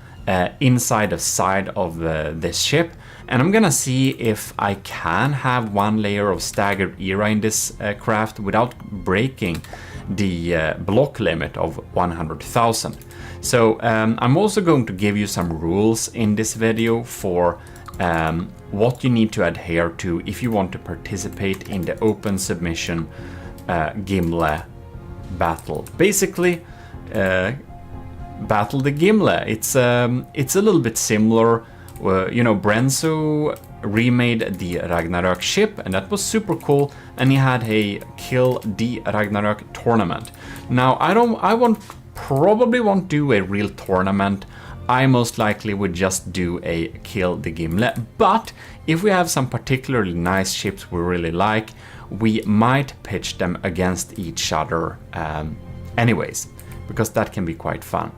inside the side of this ship. And I'm gonna see if I can have one layer of staggered ERA in this craft without breaking the block limit of 100,000. So I'm also going to give you some rules in this video for what you need to adhere to if you want to participate in the open submission Gimle battle. Basically, battle the Gimle. It's a little bit similar. You know, Brenzo remade the Ragnarök ship, and that was super cool. And he had a Kill the Ragnarök tournament. Now, probably won't do a real tournament. I most likely would just do a Kill the Gimle, but if we have some particularly nice ships we really like, we might pitch them against each other anyways, because that can be quite fun.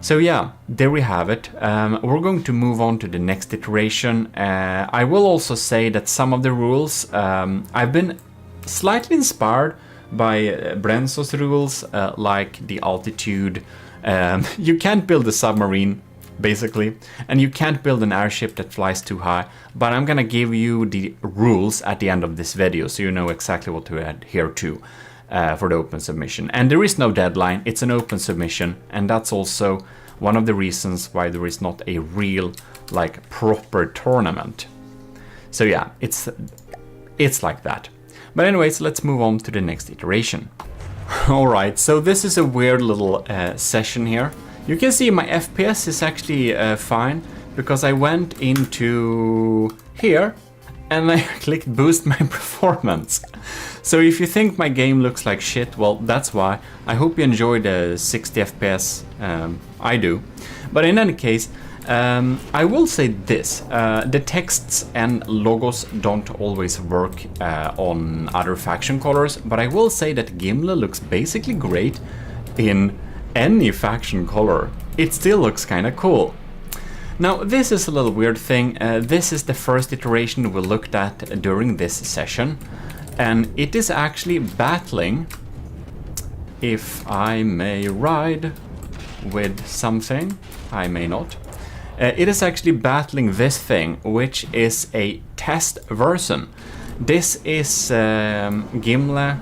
So yeah, there we have it. We're going to move on to the next iteration. I will also say that some of the rules, I've been slightly inspired by Brenzo's rules, like the altitude, You can't build a submarine, basically, and you can't build an airship that flies too high, but I'm gonna give you the rules at the end of this video so you know exactly what to adhere to for the open submission. And there is no deadline, it's an open submission, and that's also one of the reasons why there is not a real, like, proper tournament. So yeah, it's like that. But anyways, let's move on to the next iteration. Alright, so this is a weird little session here. You can see my FPS is actually fine, because I went into here and I clicked boost my performance. So if you think my game looks like shit, well, that's why. I hope you enjoy the 60 FPS. I do. But in any case, I will say this, the texts and logos don't always work on other faction colors, but I will say that Gimli looks basically great in any faction color. It still looks kinda cool. Now this is a little weird thing, this is the first iteration we looked at during this session, and it is actually battling, if I may ride with something, I may not. It is actually battling this thing, which is a test version. This is Gimli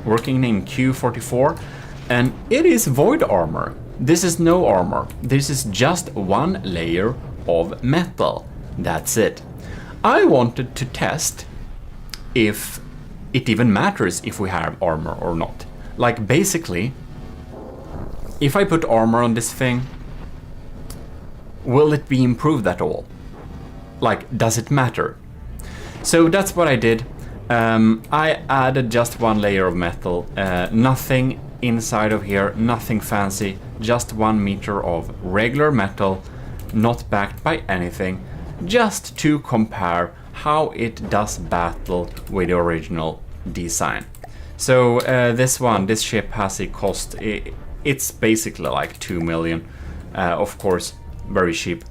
working in Q44, and it is void armor. This is no armor. This is just one layer of metal. That's it. I wanted to test if it even matters if we have armor or not. Like, basically, if I put armor on this thing, will it be improved at all? Like, does it matter? So that's what I did. I added just one layer of metal, nothing inside of here, nothing fancy, just 1 meter of regular metal, not backed by anything, just to compare how it does battle with the original design. So this ship has a cost, it's basically like 2 million, of course, very cheap.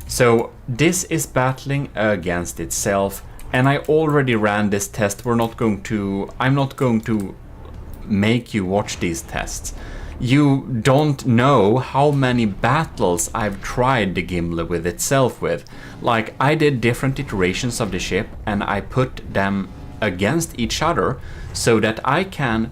So this is battling against itself, and I already ran this test. I'm not going to make you watch these tests. You don't know how many battles I've tried the Gimli with itself with. Like, I did different iterations of the ship and I put them against each other so that I can,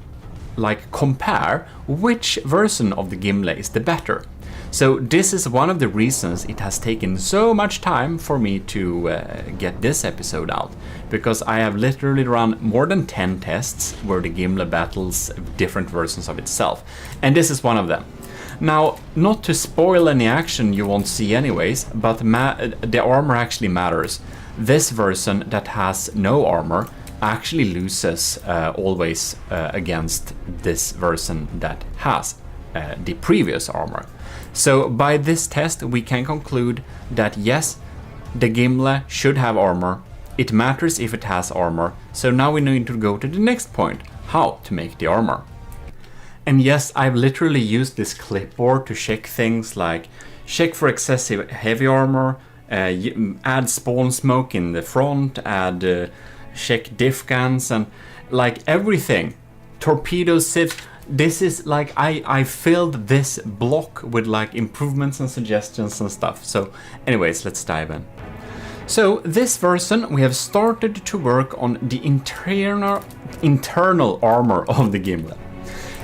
like, compare which version of the Gimli is the better. So this is one of the reasons it has taken so much time for me to get this episode out, because I have literally run more than 10 tests where the Gimli battles different versions of itself, and this is one of them. Now, not to spoil any action you won't see anyways, but the armor actually matters. This version that has no armor actually loses always against this version that has the previous armor. So by this test we can conclude that yes, the Gimli should have armor. It matters if it has armor. So now we need to go to the next point, how to make the armor. And yes, I've literally used this clipboard to check things like check for excessive heavy armor, add spawn smoke in the front, check diff guns, and like everything. Torpedoes, sieves. This is like, I filled this block with like improvements and suggestions and stuff. So anyways, let's dive in. So this version we have started to work on the internal armor of the Gimli.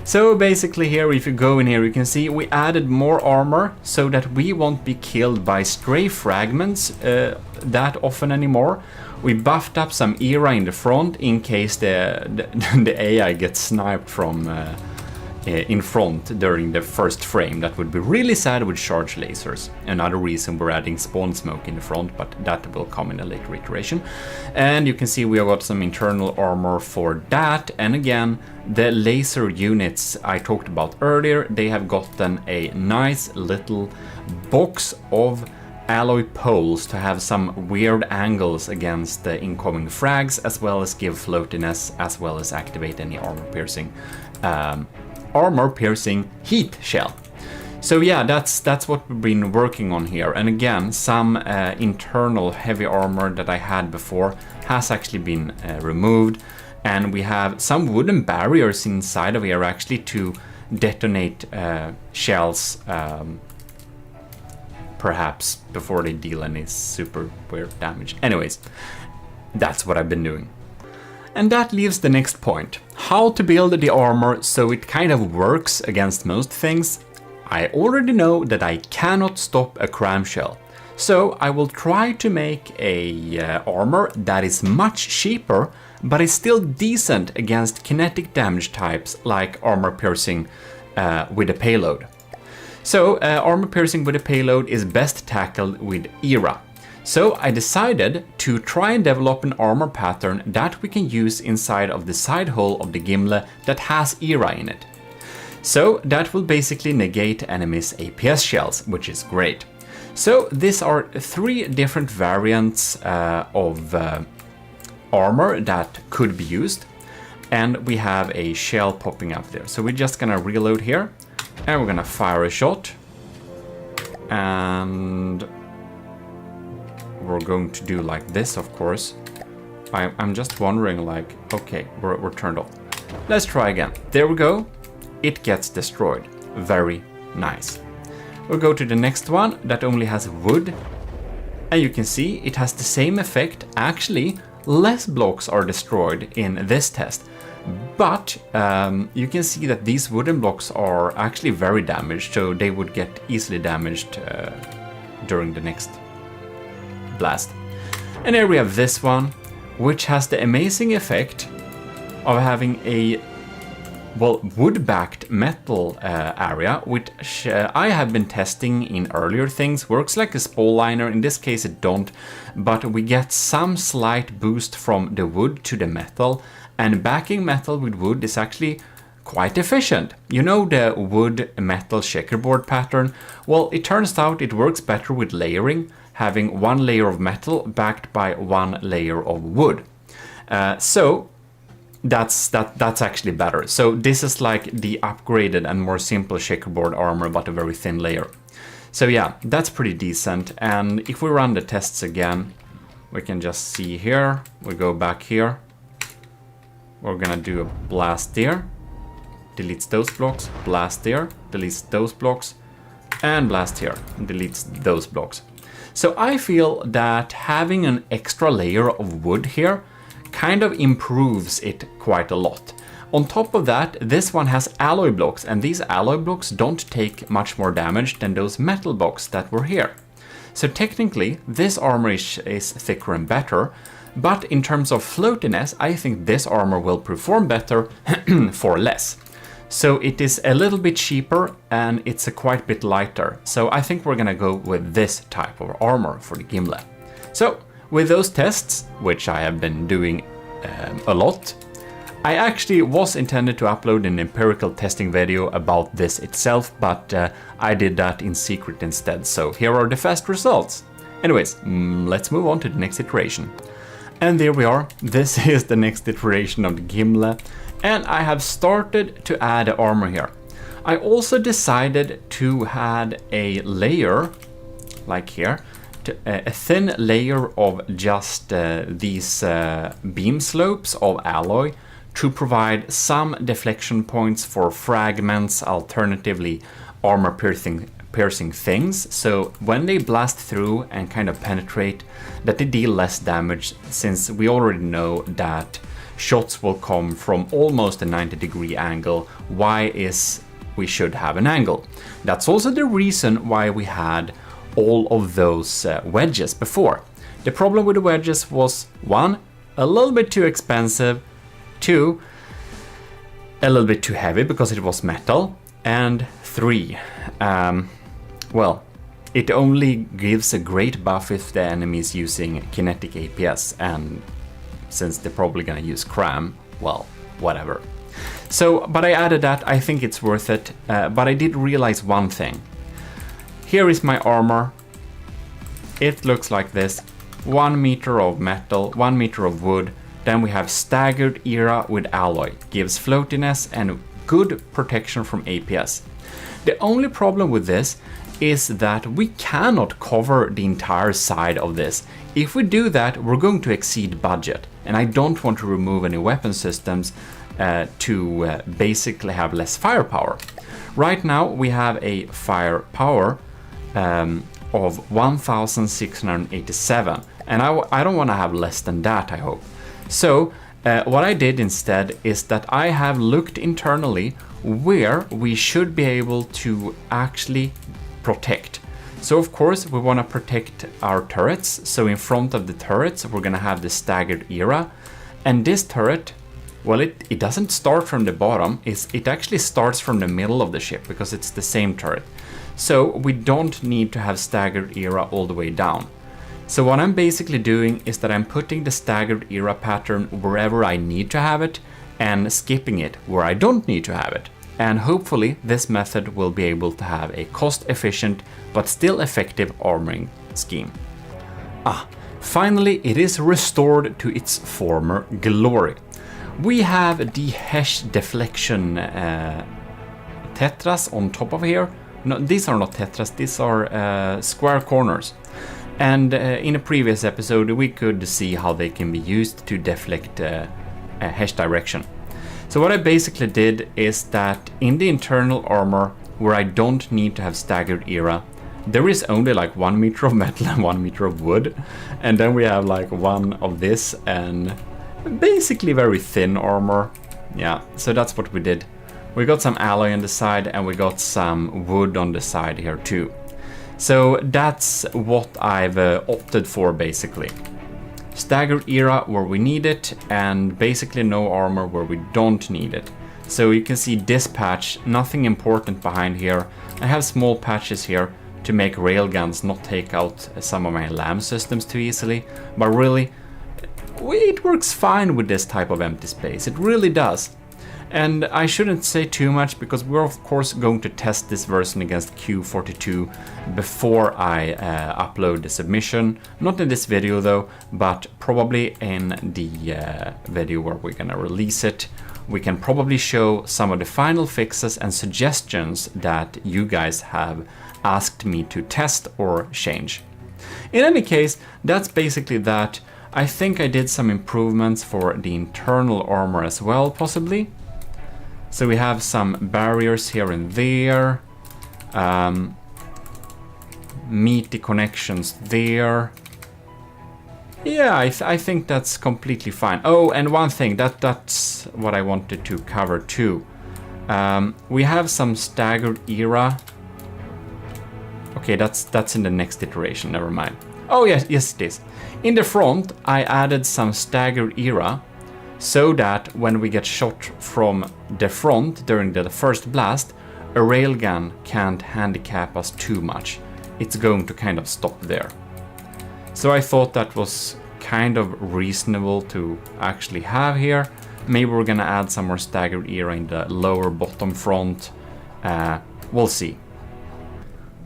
So basically here, if you go in here, you can see we added more armor so that we won't be killed by stray fragments that often anymore. We buffed up some era in the front in case the AI gets sniped from in front during the first frame. That would be really sad with charge lasers. Another reason we're adding spawn smoke in the front, but that will come in a later iteration. And you can see we have got some internal armor for that. And again, the laser units I talked about earlier, they have gotten a nice little box of alloy poles to have some weird angles against the incoming frags, as well as give floatiness, as well as activate any armor piercing heat shell. So yeah, that's what we've been working on here. And again, some internal heavy armor that I had before has actually been removed, and we have some wooden barriers inside of here actually to detonate shells, perhaps before they deal any super weird damage. Anyways, that's what I've been doing. And that leaves the next point. How to build the armor so it kind of works against most things. I already know that I cannot stop a cram shell. So I will try to make a armor that is much cheaper, but is still decent against kinetic damage types like armor piercing with a payload. So armor piercing with a payload is best tackled with ERA. So I decided to try and develop an armor pattern that we can use inside of the side hull of the Gimle that has ERA in it. So that will basically negate enemies' APS shells, which is great. So these are 3 different variants of armor that could be used, and we have a shell popping up there. So we're just gonna reload here, and we're gonna fire a shot, and we're going to do like this, of course. I'm just wondering, like, okay, we're turned off. Let's try again. There we go. It gets destroyed. Very nice. We'll go to the next one that only has wood. And you can see it has the same effect. Actually, less blocks are destroyed in this test. But you can see that these wooden blocks are actually very damaged, so they would get easily damaged during the next blast. And here we have this one, which has the amazing effect of having a wood-backed metal area, which I have been testing in earlier things. Works like a spall liner. In this case it don't, but we get some slight boost from the wood to the metal, and backing metal with wood is actually quite efficient. You know the wood metal checkerboard pattern? Well, it turns out it works better with layering, having 1 layer of metal backed by 1 layer of wood. So that's actually better. So this is like the upgraded and more simple checkerboard armor, but a very thin layer. So yeah, that's pretty decent. And if we run the tests again, we can just see here, we go back here. We're gonna do a blast there, deletes those blocks, blast there, deletes those blocks, and blast here, deletes those blocks. So I feel that having an extra layer of wood here kind of improves it quite a lot. On top of that, this one has alloy blocks, and these alloy blocks don't take much more damage than those metal blocks that were here. So technically, this armor is thicker and better, but in terms of floatiness, I think this armor will perform better for less. So it is a little bit cheaper and it's a quite bit lighter. So I think we're gonna go with this type of armor for the Gimle. So with those tests, which I have been doing a lot, I actually was intended to upload an empirical testing video about this itself, but I did that in secret instead. So here are the fast results. Anyways, let's move on to the next iteration. And there we are. This is the next iteration of the Gimle. And I have started to add armor here. I also decided to add a layer, like here, a thin layer of just these beam slopes of alloy to provide some deflection points for fragments, alternatively armor piercing things. So when they blast through and kind of penetrate, that they deal less damage, since we already know that shots will come from almost a 90-degree angle. Why is we should have an angle? That's also the reason why we had all of those wedges before. The problem with the wedges was 1, a little bit too expensive, 2, a little bit too heavy because it was metal, and 3, well, it only gives a great buff if the enemy is using kinetic APS, and since they're probably gonna use cram, well, whatever. So, but I added that. I think it's worth it, but I did realize one thing. Here is my armor. It looks like this. 1 meter of metal, 1 meter of wood. Then we have staggered ERA with alloy. Gives floatiness and good protection from APS. The only problem with this is that we cannot cover the entire side of this. If we do that, we're going to exceed budget. And I don't want to remove any weapon systems to basically have less firepower. Right now we have a firepower of 1687, and I don't want to have less than that, I hope. So what I did instead is that I have looked internally where we should be able to actually protect. So of course we want to protect our turrets, so in front of the turrets we're going to have the staggered era, and this turret, well, it doesn't start from the bottom, it actually starts from the middle of the ship because it's the same turret. So we don't need to have staggered era all the way down. So what I'm basically doing is that I'm putting the staggered era pattern wherever I need to have it and skipping it where I don't need to have it. And hopefully this method will be able to have a cost-efficient but still effective armoring scheme. Finally it is restored to its former glory. We have the Hesh deflection tetras on top of here. No, these are not tetras, these are square corners. And in a previous episode we could see how they can be used to deflect Hesh direction. So what I basically did is that in the internal armor where I don't need to have staggered era, there is only like 1 meter of metal and 1 meter of wood, and then we have like 1 of this and basically very thin armor. Yeah, so that's what we did. We got some alloy on the side and we got some wood on the side here too. So that's what I've opted for basically. Staggered era where we need it, and basically no armor where we don't need it. So you can see this patch, nothing important behind here. I have small patches here to make railguns not take out some of my LAM systems too easily, but really it works fine with this type of empty space, it really does. And I shouldn't say too much because we're of course going to test this version against Q42 before I upload the submission. Not in this video though, but probably in the video where we're gonna release it. We can probably show some of the final fixes and suggestions that you guys have asked me to test or change. In any case, that's basically that. I think I did some improvements for the internal armor as well, possibly. So we have some barriers here and there, meaty connections there. Yeah, I think that's completely fine. Oh, and one thing, that's what I wanted to cover too. We have some staggered era. Okay, that's in the next iteration, never mind. Oh yes, it is. In the front, I added some staggered era, so that when we get shot from the front during the first blast, a railgun can't handicap us too much. It's going to kind of stop there. So I thought that was kind of reasonable to actually have here. Maybe we're gonna add some more staggered era in the lower bottom front. We'll see.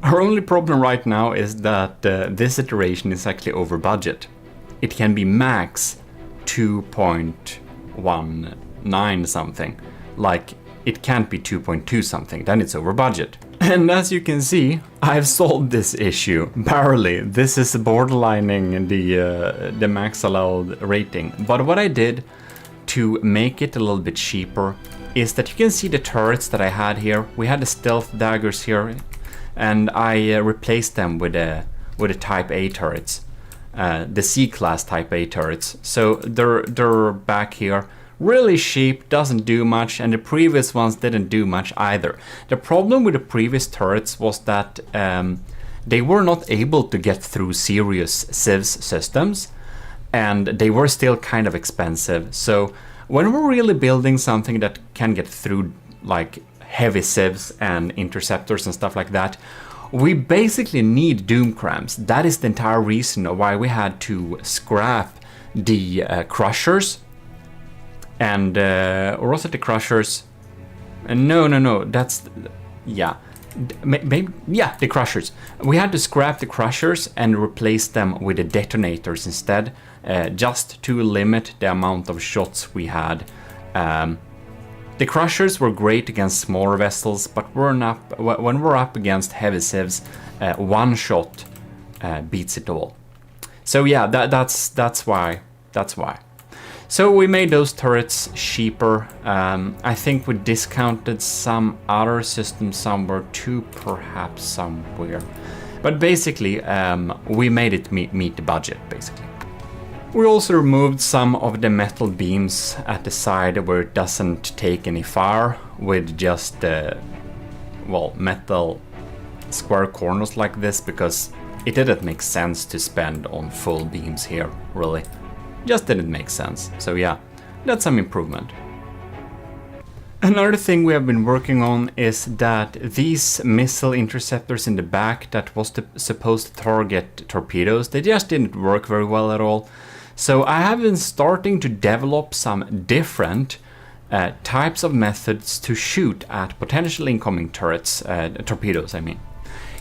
Our only problem right now is that this iteration is actually over budget. It can be max 2.19 something. Like, it can't be 2.2 something, then it's over budget. And as you can see, I've solved this issue, barely. This is borderlining the max allowed rating. But what I did to make it a little bit cheaper is that you can see the turrets that I had here. We had the stealth daggers here, and I replaced them with the Type A turrets. The C-class Type A turrets. So they're back here. Really cheap, doesn't do much, and the previous ones didn't do much either. The problem with the previous turrets was that they were not able to get through serious civs systems, and they were still kind of expensive. So when we're really building something that can get through like heavy civs and interceptors and stuff like that, we basically need doom crams. That is the entire reason why we had to scrap the crushers and or was it the crushers? No, that's, yeah, maybe, yeah, the crushers. We had to scrap the crushers and replace them with the detonators instead, just to limit the amount of shots we had. The crushers were great against smaller vessels, but when we're up against heavy civs, one shot beats it all. So yeah, that's why. So we made those turrets cheaper. I think we discounted some other systems somewhere too, perhaps somewhere. But basically, we made it meet the budget, basically. We also removed some of the metal beams at the side where it doesn't take any fire with just, well, metal square corners like this, because it didn't make sense to spend on full beams here, really. Just didn't make sense. So yeah, that's some improvement. Another thing we have been working on is that these missile interceptors in the back that was supposed to target torpedoes, they just didn't work very well at all. So I have been starting to develop some different types of methods to shoot at potential incoming turrets, torpedoes I mean.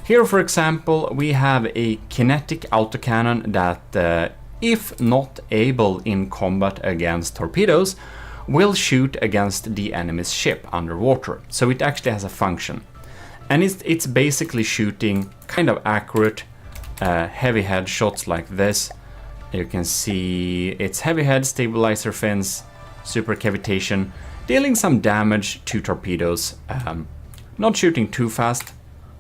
Here, for example, we have a kinetic autocannon that, if not able in combat against torpedoes, will shoot against the enemy's ship underwater. So it actually has a function. And it's basically shooting kind of accurate heavy head shots like this. You can see it's heavy head, stabilizer fins, super cavitation, dealing some damage to torpedoes. Not shooting too fast.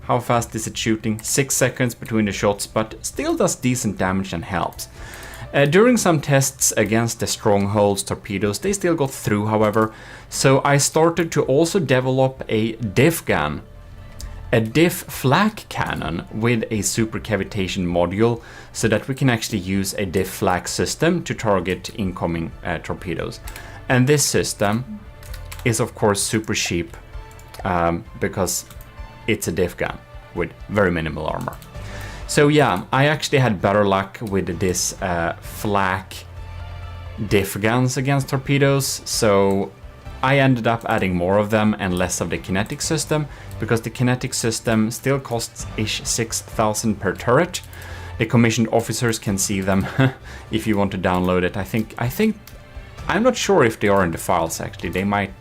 How fast is it shooting? 6 seconds between the shots, but still does decent damage and helps. During some tests against the strongholds torpedoes, they still got through, however. So I started to also develop a diff gun. A diff flak cannon with a super cavitation module, so that we can actually use a diff flak system to target incoming torpedoes. And this system is of course super cheap because it's a diff gun with very minimal armor. So yeah, I actually had better luck with this flak diff guns against torpedoes, so I ended up adding more of them and less of the kinetic system, because the kinetic system still costs ish 6,000 per turret. The commissioned officers can see them if you want to download it. I think I'm not sure if they are in the files actually. They might.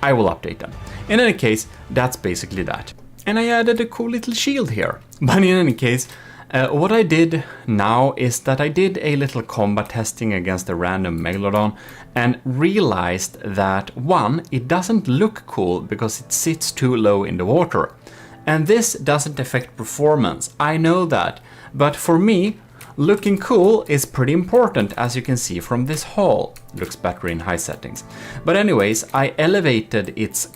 I will update them. In any case, that's basically that. And I added a cool little shield here. But in any case, what I did now is that I did a little combat testing against a random Megalodon and realized that, one, it doesn't look cool because it sits too low in the water. And this doesn't affect performance, I know that. But for me, looking cool is pretty important, as you can see from this hull. Looks better in high settings. But anyways, I elevated its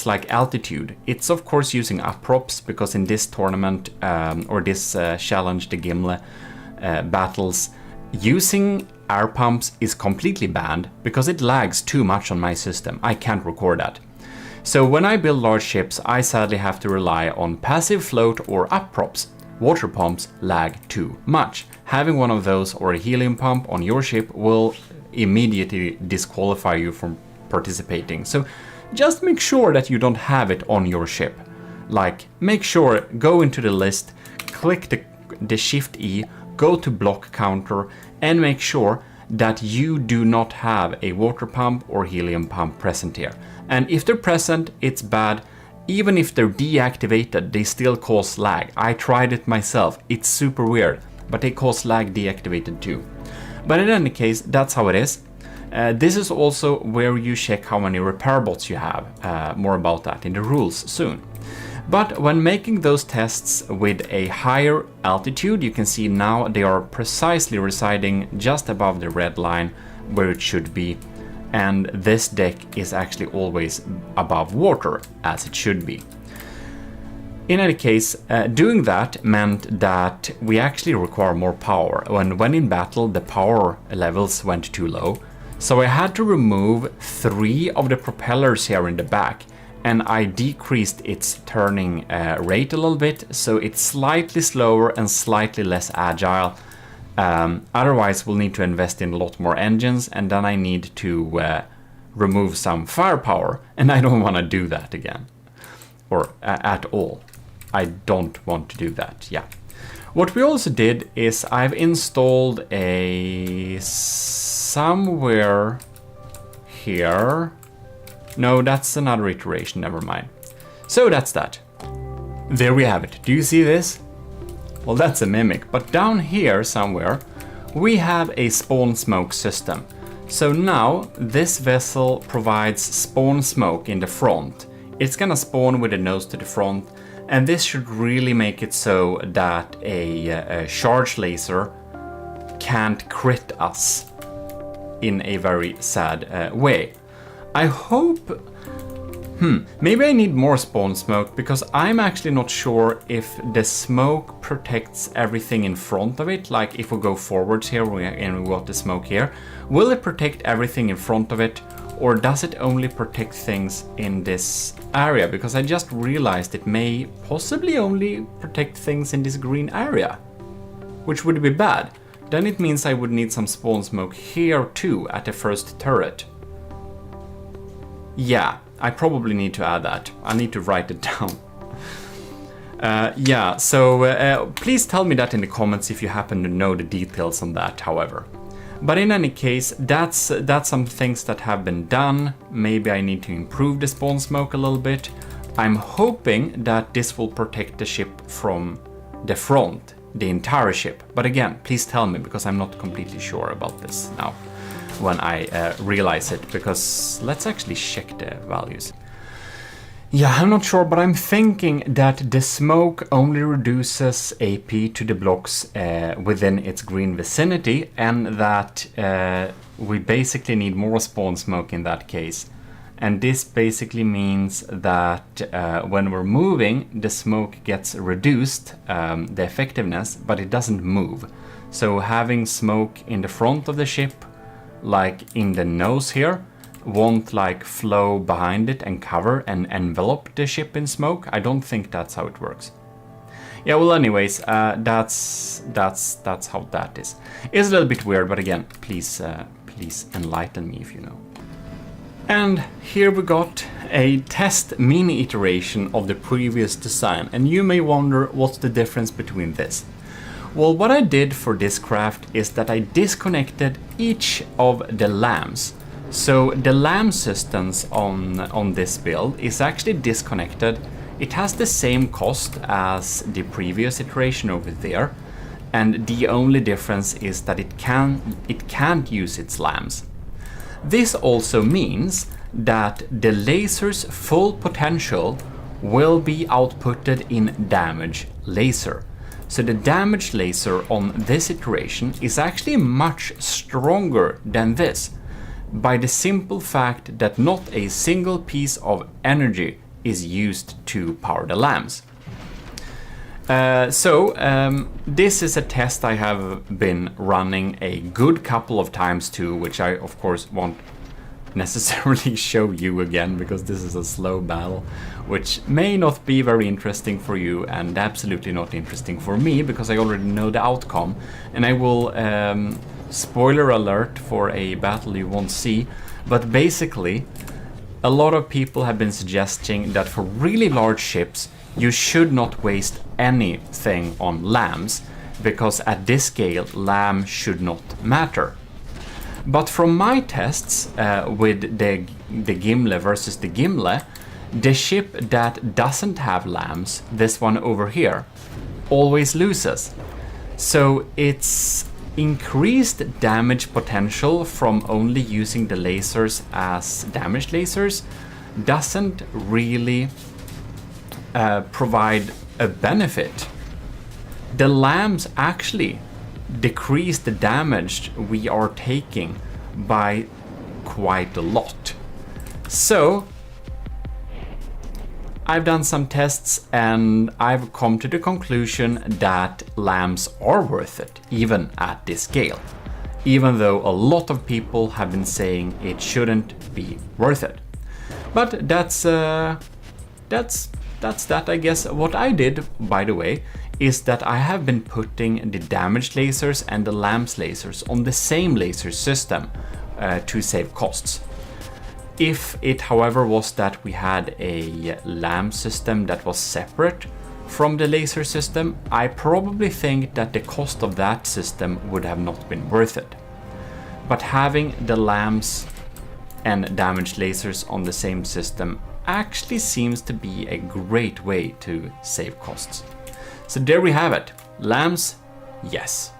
like altitude. It's of course using upprops, because in this tournament or this challenge, the Gimle battles, using air pumps is completely banned because it lags too much on my system. I can't record that. So when I build large ships, I sadly have to rely on passive float or upprops. Water pumps lag too much. Having one of those or a helium pump on your ship will immediately disqualify you from participating. So just make sure that you don't have it on your ship. Like, make sure, go into the list, click the Shift E, go to block counter, and make sure that you do not have a water pump or helium pump present here. And if they're present, it's bad. Even if they're deactivated, they still cause lag. I tried it myself. It's super weird, but they cause lag deactivated too. But in any case, that's how it is. This is also where you check how many repair bots you have. More about that in the rules soon. But when making those tests with a higher altitude, you can see now they are precisely residing just above the red line where it should be. And this deck is actually always above water, as it should be. In any case, doing that meant that we actually require more power. When in battle, the power levels went too low. So I had to remove 3 of the propellers here in the back, and I decreased its turning rate a little bit, so it's slightly slower and slightly less agile. Otherwise, we'll need to invest in a lot more engines, and then I need to remove some firepower, and I don't want to do that again. Or at all. I don't want to do that, yeah. What we also did is I've installed a somewhere here. No, that's another iteration, never mind. So that's that. There we have it. Do you see this? Well, that's a mimic, but down here somewhere we have a spawn smoke system. So now this vessel provides spawn smoke in the front. It's gonna spawn with the nose to the front, and this should really make it so that a charge laser can't crit us in a very sad way. I hope... maybe I need more spawn smoke, because I'm actually not sure if the smoke protects everything in front of it. Like if we go forwards here and we got the smoke here, will it protect everything in front of it, or does it only protect things in this area? Because I just realized it may possibly only protect things in this green area, which would be bad. Then it means I would need some spawn smoke here too at the first turret. Yeah, I probably need to add that. I need to write it down. Yeah, so please tell me that in the comments if you happen to know the details on that, however. But in any case, that's some things that have been done. Maybe I need to improve the spawn smoke a little bit. I'm hoping that this will protect the ship from the front, the entire ship. But again, please tell me, because I'm not completely sure about this now when I realize it, because let's actually check the values. Yeah, I'm not sure, but I'm thinking that the smoke only reduces AP to the blocks within its green vicinity, and that we basically need more spawn smoke in that case. And this basically means that when we're moving, the smoke gets reduced, the effectiveness, but it doesn't move. So having smoke in the front of the ship, like in the nose here, won't like flow behind it and cover and envelop the ship in smoke. I don't think that's how it works. Yeah, well, anyways, that's how that is. It's a little bit weird, but again, please enlighten me if you know. And here we got a test mini iteration of the previous design, and you may wonder what's the difference between this. Well, what I did for this craft is that I disconnected each of the lamps. So the lamp systems on this build is actually disconnected. It has the same cost as the previous iteration over there, and the only difference is that it can't use its lamps. This also means that the laser's full potential will be outputted in damage laser. So the damage laser on this iteration is actually much stronger than this, by the simple fact that not a single piece of energy is used to power the lamps. This is a test I have been running a good couple of times too, which I of course won't necessarily show you again, because this is a slow battle, which may not be very interesting for you, and absolutely not interesting for me, because I already know the outcome. And I will, spoiler alert for a battle you won't see, but basically a lot of people have been suggesting that for really large ships you should not waste anything on lambs, because at this scale lamb should not matter. But from my tests with the Gimle versus the Gimle, the ship that doesn't have lambs, this one over here, always loses. So its increased damage potential from only using the lasers as damage lasers doesn't really provide a benefit. The lambs actually decrease the damage we are taking by quite a lot. So I've done some tests and I've come to the conclusion that lambs are worth it, even at this scale, even though a lot of people have been saying it shouldn't be worth it. But that's that, I guess. What I did, by the way, is that I have been putting the damage lasers and the lamps lasers on the same laser system to save costs. If it, however, was that we had a lamp system that was separate from the laser system, I probably think that the cost of that system would have not been worth it. But having the lamps and damage lasers on the same system actually seems to be a great way to save costs. So there we have it. Lamps, yes.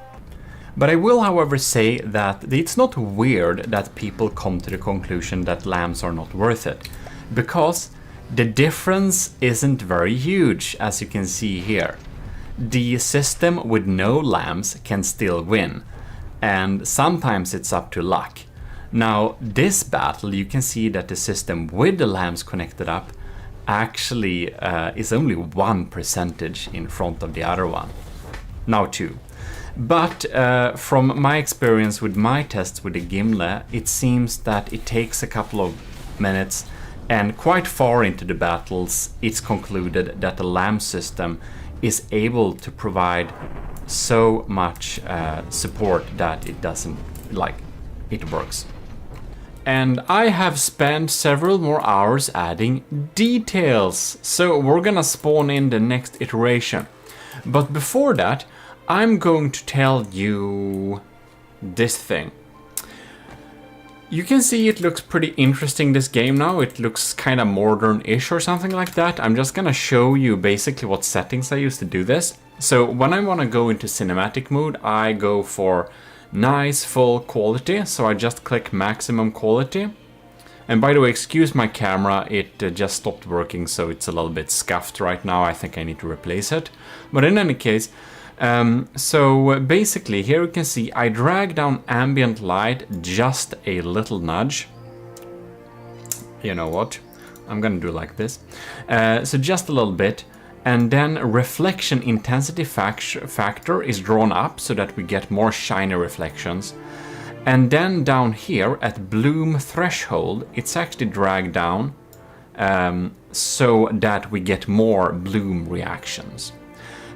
But I will, however, say that it's not weird that people come to the conclusion that lambs are not worth it, because the difference isn't very huge, as you can see here. The system with no lambs can still win, and sometimes it's up to luck. Now, this battle, you can see that the system with the lambs connected up actually is only 1% in front of the other one. Now 2. But from my experience with my tests with the Gimle, it seems that it takes a couple of minutes, and quite far into the battles it's concluded that the lamb system is able to provide so much support that it doesn't, like, it works. And I have spent several more hours adding details, so we're gonna spawn in the next iteration. But before that, I'm going to tell you this thing. You can see it looks pretty interesting, this game now. It looks kind of modern-ish or something like that. I'm just gonna show you basically what settings I use to do this. So when I want to go into cinematic mode, I go for nice full quality. So I just click maximum quality. And by the way, excuse my camera, it just stopped working, so it's a little bit scuffed right now. I think I need to replace it. But in any case, so basically here you can see I drag down ambient light just a little nudge. You know what? I'm gonna do like this. So just a little bit. And then reflection intensity factor is drawn up so that we get more shiny reflections. And then down here at bloom threshold, it's actually dragged down so that we get more bloom reactions.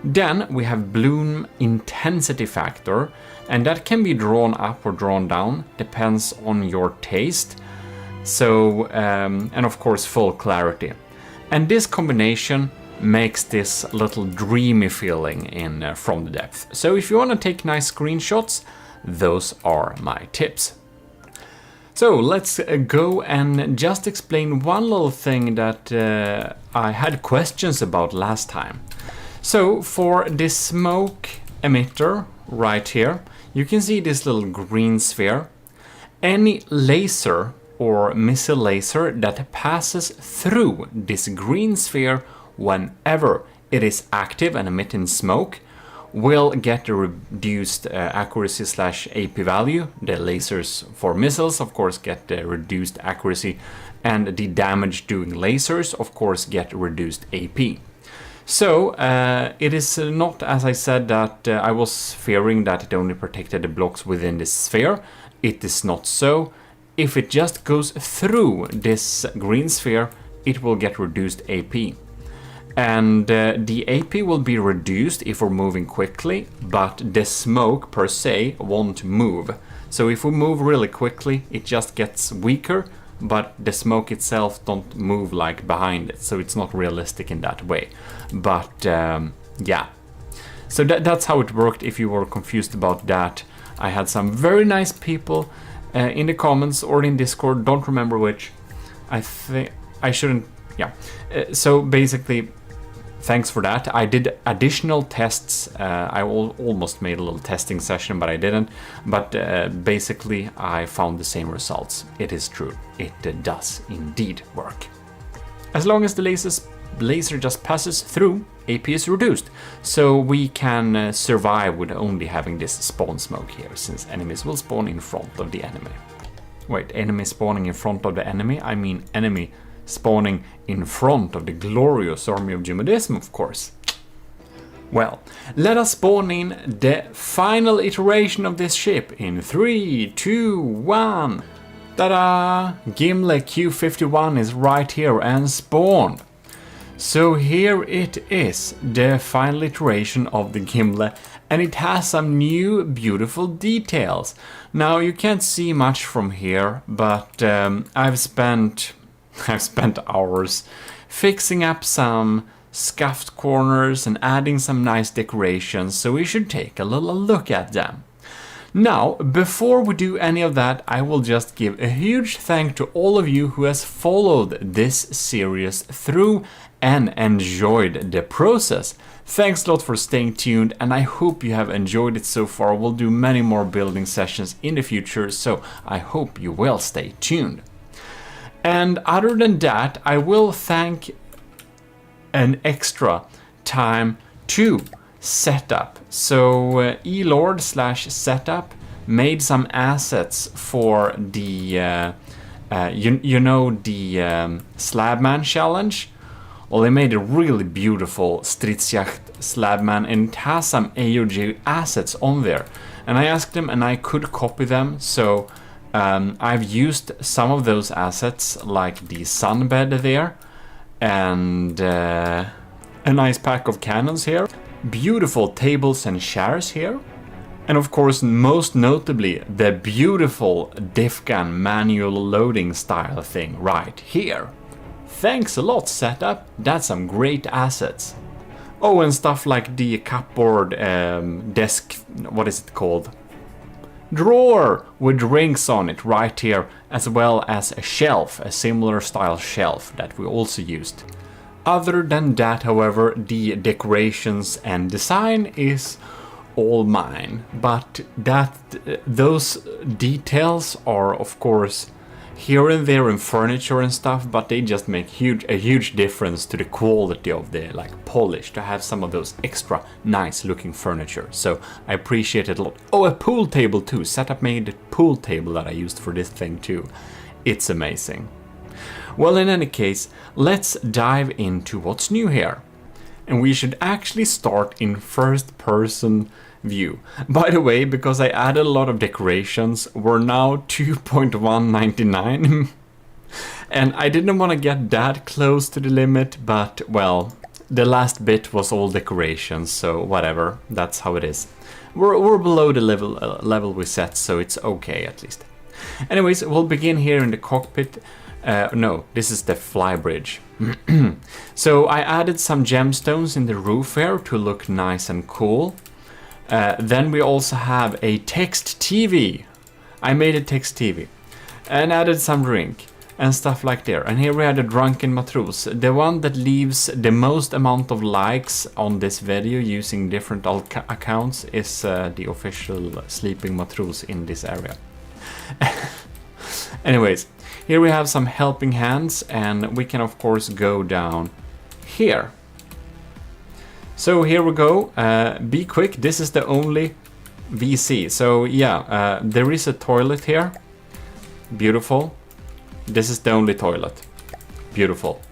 Then we have bloom intensity factor, and that can be drawn up or drawn down, depends on your taste. So, and of course full clarity. And this combination makes this little dreamy feeling in from the depth. So if you want to take nice screenshots, those are my tips. So let's go and just explain one little thing that I had questions about last time. So for this smoke emitter right here, you can see this little green sphere. Any laser or missile laser that passes through this green sphere whenever it is active and emitting smoke will get a reduced accuracy / AP value. The lasers for missiles, of course, get reduced accuracy, and the damage doing lasers, of course, get reduced AP. So it is not, as I said, that I was fearing that it only protected the blocks within this sphere. It is not so. If it just goes through this green sphere, it will get reduced AP. And the AP will be reduced if we're moving quickly, but the smoke per se won't move. So if we move really quickly, it just gets weaker, but the smoke itself don't move like behind it, so it's not realistic in that way. But yeah, so that's how it worked. If you were confused about that, I had some very nice people in the comments or in Discord, don't remember which. I think I shouldn't, yeah. So basically, thanks for that. I did additional tests. I almost made a little testing session, but I didn't. But basically, I found the same results. It is true. It does indeed work. As long as the laser just passes through, AP is reduced. So we can survive with only having this spawn smoke here, since enemies will spawn in front of the enemy. Wait, enemy spawning in front of the enemy? I mean enemy spawning in front of the glorious army of GMODIST, of course. Well, let us spawn in the final iteration of this ship in 3, 2, 1. Ta-da! Gimle Q51 is right here and spawned. So here it is, the final iteration of the Gimle, and it has some new beautiful details. Now you can't see much from here, but I've spent hours fixing up some scuffed corners and adding some nice decorations, so we should take a little look at them. Now, before we do any of that, I will just give a huge thank to all of you who has followed this series through and enjoyed the process. Thanks a lot for staying tuned, and I hope you have enjoyed it so far. We'll do many more building sessions in the future, so I hope you will stay tuned. And other than that, I will thank an extra time to setup. So elord/setup made some assets for the the Slabman challenge. Well, they made a really beautiful Stridsjacht Slabman, and it has some AOG assets on there. And I asked them and I could copy them, so I've used some of those assets, like the sunbed there, and a nice pack of cannons here, beautiful tables and chairs here, and of course, most notably, the beautiful diff gun manual loading style thing right here. Thanks a lot, setup. That's some great assets. Oh, and stuff like the cupboard desk, what is it called? Drawer with rings on it right here, as well as a shelf, a similar style shelf that we also used. Other than that, however, the decorations and design is all mine, but those details are of course here and there in furniture and stuff, but they just make a huge difference to the quality of the polish, to have some of those extra nice looking furniture. So I appreciate it a lot. Oh, a pool table too. Setup made a pool table that I used for this thing too. It's amazing. Well, in any case, let's dive into what's new here. And we should actually start in first person view. By the way, because I added a lot of decorations, we're now 2.199 and I didn't want to get that close to the limit, but well, the last bit was all decorations, so whatever, that's how it is. We're below the level we set, so it's okay at least. Anyways, we'll begin here in the cockpit. No, this is the flybridge. So I added some gemstones in the roof here to look nice and cool. Then we also have a text TV. I made a text TV and added some drink and stuff like there. And here we had a drunken matros. The one that leaves the most amount of likes on this video using different accounts is the official sleeping matros in this area. Anyways, here we have some helping hands, and we can of course go down here. So here we go, be quick, this is the only VC. So yeah, there is a toilet here, beautiful. This is the only toilet, beautiful.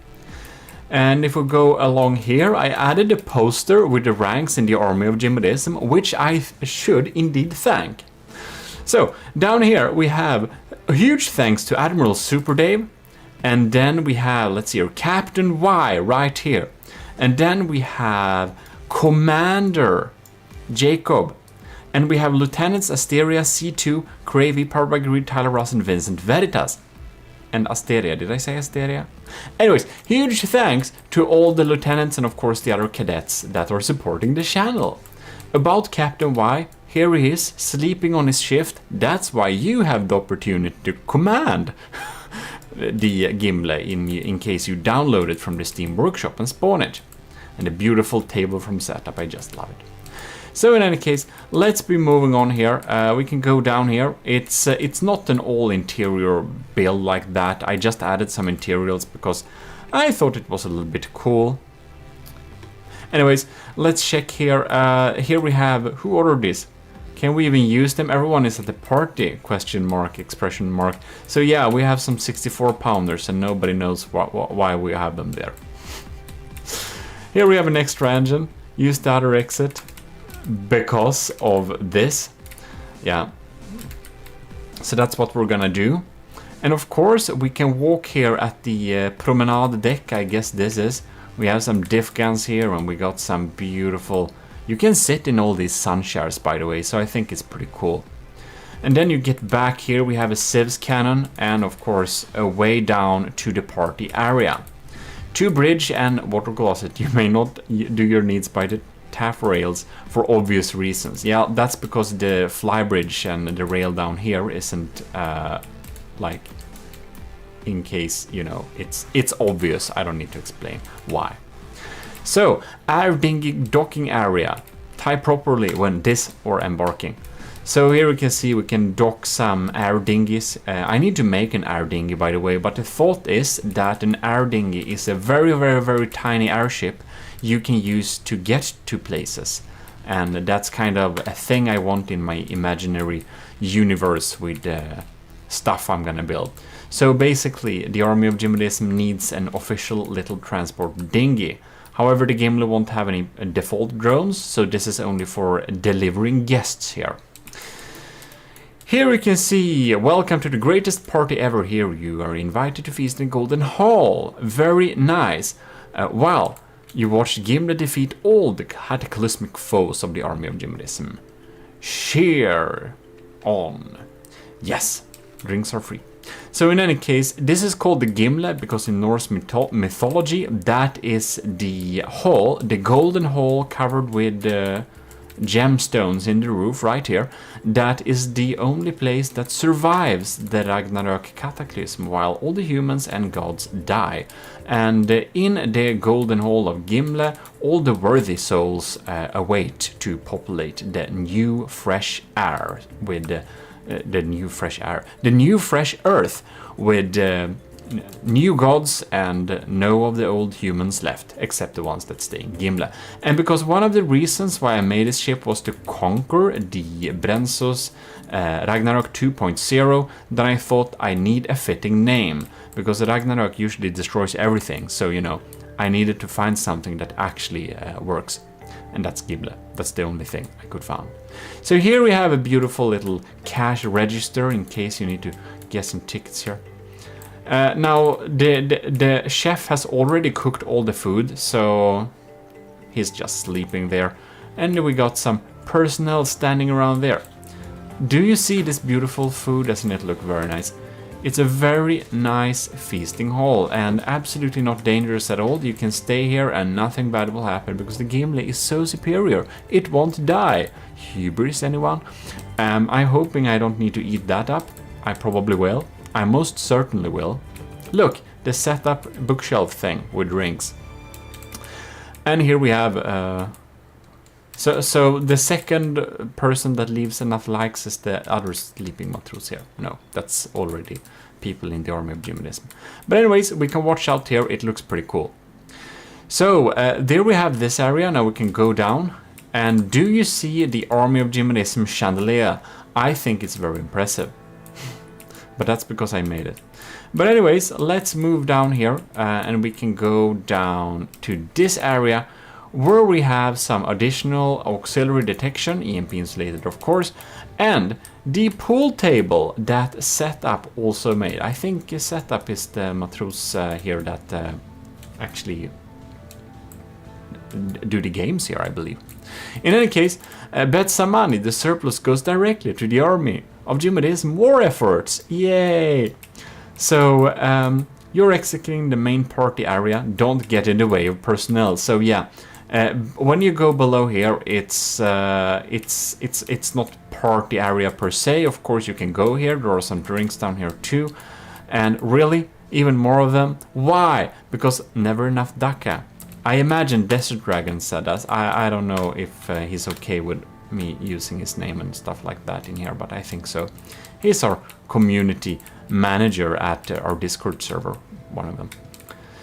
And if we go along here, I added a poster with the ranks in the army of GMODISM, which I should indeed thank. So down here we have a huge thanks to Admiral Super Dave, and then we have, let's see here, Captain Y right here. And then we have Commander Jacob. And we have Lieutenants Asteria, C2, Cravey, Parvagrid, Tyler Ross, and Vincent Veritas. And Asteria, did I say Asteria? Anyways, huge thanks to all the lieutenants and of course the other cadets that are supporting the channel. About Captain Y, here he is, sleeping on his shift. That's why you have the opportunity to command the Gimli in case you download it from the Steam Workshop and spawn it. And a beautiful table from setup, I just love it. So in any case, let's be moving on here. We can go down here. It's not an all interior build like that. I just added some interiors because I thought it was a little bit cool. Anyways, let's check here. Here we have, who ordered this? Can we even use them? Everyone is at the party, question mark, expression mark. So yeah, we have some 64 pounders and nobody knows why we have them there. Here we have an extra engine. Use the other exit because of this. Yeah. So that's what we're gonna do. And of course, we can walk here at the promenade deck, I guess this is. We have some diff guns here and we got some beautiful... You can sit in all these sun chairs, by the way, so I think it's pretty cool. And then you get back here, we have a Civs cannon and of course a way down to the party area. 2 bridge and water closet. You may not do your needs by the taffrails for obvious reasons. Yeah, that's because the flybridge and the rail down here isn't like, in case, you know, it's obvious. I don't need to explain why. So, air dinghy docking area. Tie properly when dis or embarking. So here we can see we can dock some air dinghies. I need to make an air dinghy, by the way, but the thought is that an air dinghy is a very tiny airship you can use to get to places. And that's kind of a thing I want in my imaginary universe with stuff I'm gonna build. So basically, the army of GMODISM needs an official little transport dinghy. However, the Gimli won't have any default drones, so this is only for delivering guests here. Here you can see, welcome to the greatest party ever. Here you are invited to feast in Golden Hall. Very nice. Well, you watched Gimli defeat all the cataclysmic foes of the army of GMODISM. Cheer on. Yes, drinks are free. So in any case, this is called the Gimli because in Norse mythology, that is the hall, the golden hall covered with gemstones in the roof right here. That is the only place that survives the Ragnarok cataclysm while all the humans and gods die. And in the golden hall of Gimli, all the worthy souls await to populate the new fresh air with the new fresh earth with new gods and no of the old humans left, except the ones that stay in Gimli. And because one of the reasons why I made this ship was to conquer the Brensos Ragnarok 2.0, then I thought I need a fitting name, because Ragnarok usually destroys everything, so you know, I needed to find something that actually works. And that's Gimli. That's the only thing I could find. So here we have a beautiful little cash register in case you need to get some tickets here. Now, the chef has already cooked all the food, so he's just sleeping there. And we got some personnel standing around there. Do you see this beautiful food? Doesn't it look very nice? It's a very nice feasting hall and absolutely not dangerous at all. You can stay here and nothing bad will happen because the Gimli is so superior. It won't die. Hubris, anyone? I'm hoping I don't need to eat that up. I probably will. I most certainly will. Look, the setup bookshelf thing with rings. And here we have... So the second person that leaves enough likes is the other sleeping matrus here. No, that's already people in the army of GMODISM. But anyways, we can watch out here. It looks pretty cool. So there we have this area. Now we can go down. And do you see the army of GMODISM chandelier? I think it's very impressive. But that's because I made it. But anyways, let's move down here and we can go down to this area where we have some additional auxiliary detection, EMP insulated of course, and the pool table that Setup also made. I think Setup is the matrus here that actually do the games here, I believe. In any case, bet some money, the surplus goes directly to the army of GMODISM war efforts. Yay! So you're executing the main party area. Don't get in the way of personnel. So yeah, when you go below here, it's not party area per se. Of course, you can go here. There are some drinks down here too, and really even more of them. Why? Because never enough Daka. I imagine Desert Dragon said that. I don't know if he's okay with me using his name and stuff like that in here, but I think so. He's our community manager at our Discord server, one of them.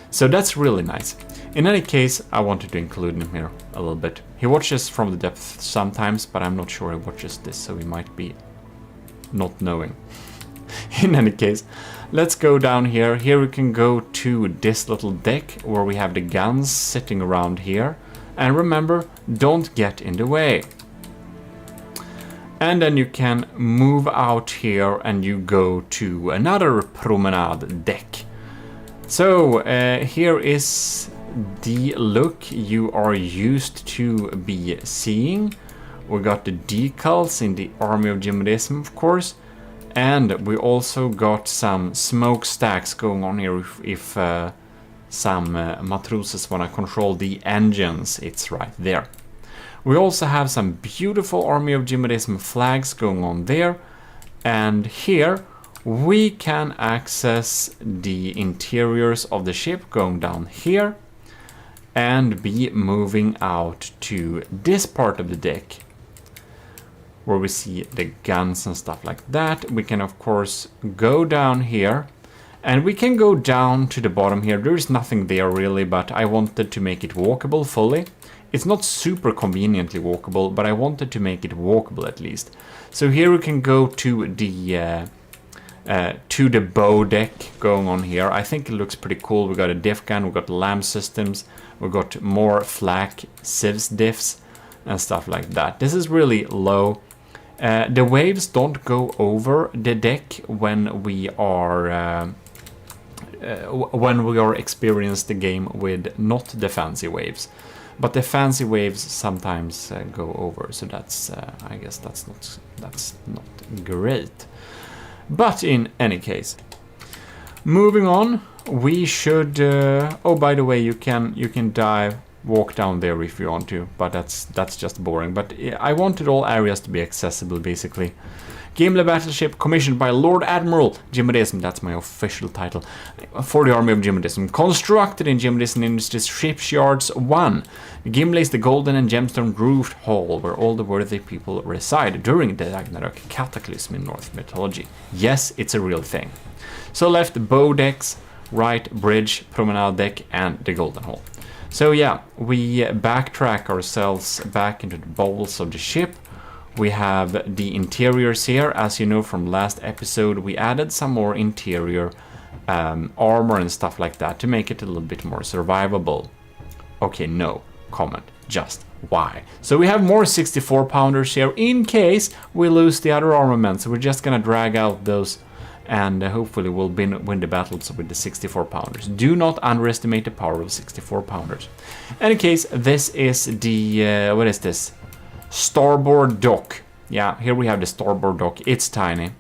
So that's really nice. In any case, I wanted to include him here a little bit. He watches from the depth sometimes, but I'm not sure he watches this, so he might be not knowing. In any case, let's go down here. Here we can go to this little deck where we have the guns sitting around here. And remember, don't get in the way. And then you can move out here and you go to another promenade deck. So here is the look you are used to be seeing. We got the decals in the army of GMODISM, of course. And we also got some smokestacks going on here if some matruses want to control the engines. It's right there. We also have some beautiful army of GMODISM flags going on there. And here we can access the interiors of the ship going down here. and be moving out to this part of the deck where we see the guns and stuff like that. We can of course go down here, and we can go down to the bottom here. There is nothing there really, but I wanted to make it walkable fully. It's not super conveniently walkable, but I wanted to make it walkable at least. So here we can go to the bow deck going on here. I think it looks pretty cool. We got a diff gun, we got LAM systems, we got more flak civs diffs and stuff like that. This is really low. The waves don't go over the deck when we are experience the game with not the fancy waves, but the fancy waves sometimes go over. So that's I guess that's not great. But in any case, moving on, we should. Oh, by the way, you can walk down there if you want to, but that's just boring. But I wanted all areas to be accessible, basically. Gimli battleship commissioned by Lord Admiral GMODIST, that's my official title, for the army of GMODIST. Constructed in GMODIST Industries Shipyards 1. Gimli is the golden and gemstone roofed hall where all the worthy people reside during the Ragnarok cataclysm in Norse mythology. Yes, it's a real thing. So left bow decks, right bridge, promenade deck, and the golden hall. So yeah, we backtrack ourselves back into the bowels of the ship. We have the interiors here. As you know from last episode, we added some more interior armor and stuff like that to make it a little bit more survivable. Okay, no comment, just why? So we have more 64 pounders here in case we lose the other armaments. So we're just gonna drag out those, and hopefully we'll win the battles with the 64 pounders. Do not underestimate the power of 64 pounders. In any case, this is the what is this? Starboard dock. Yeah, here we have the starboard dock. It's tiny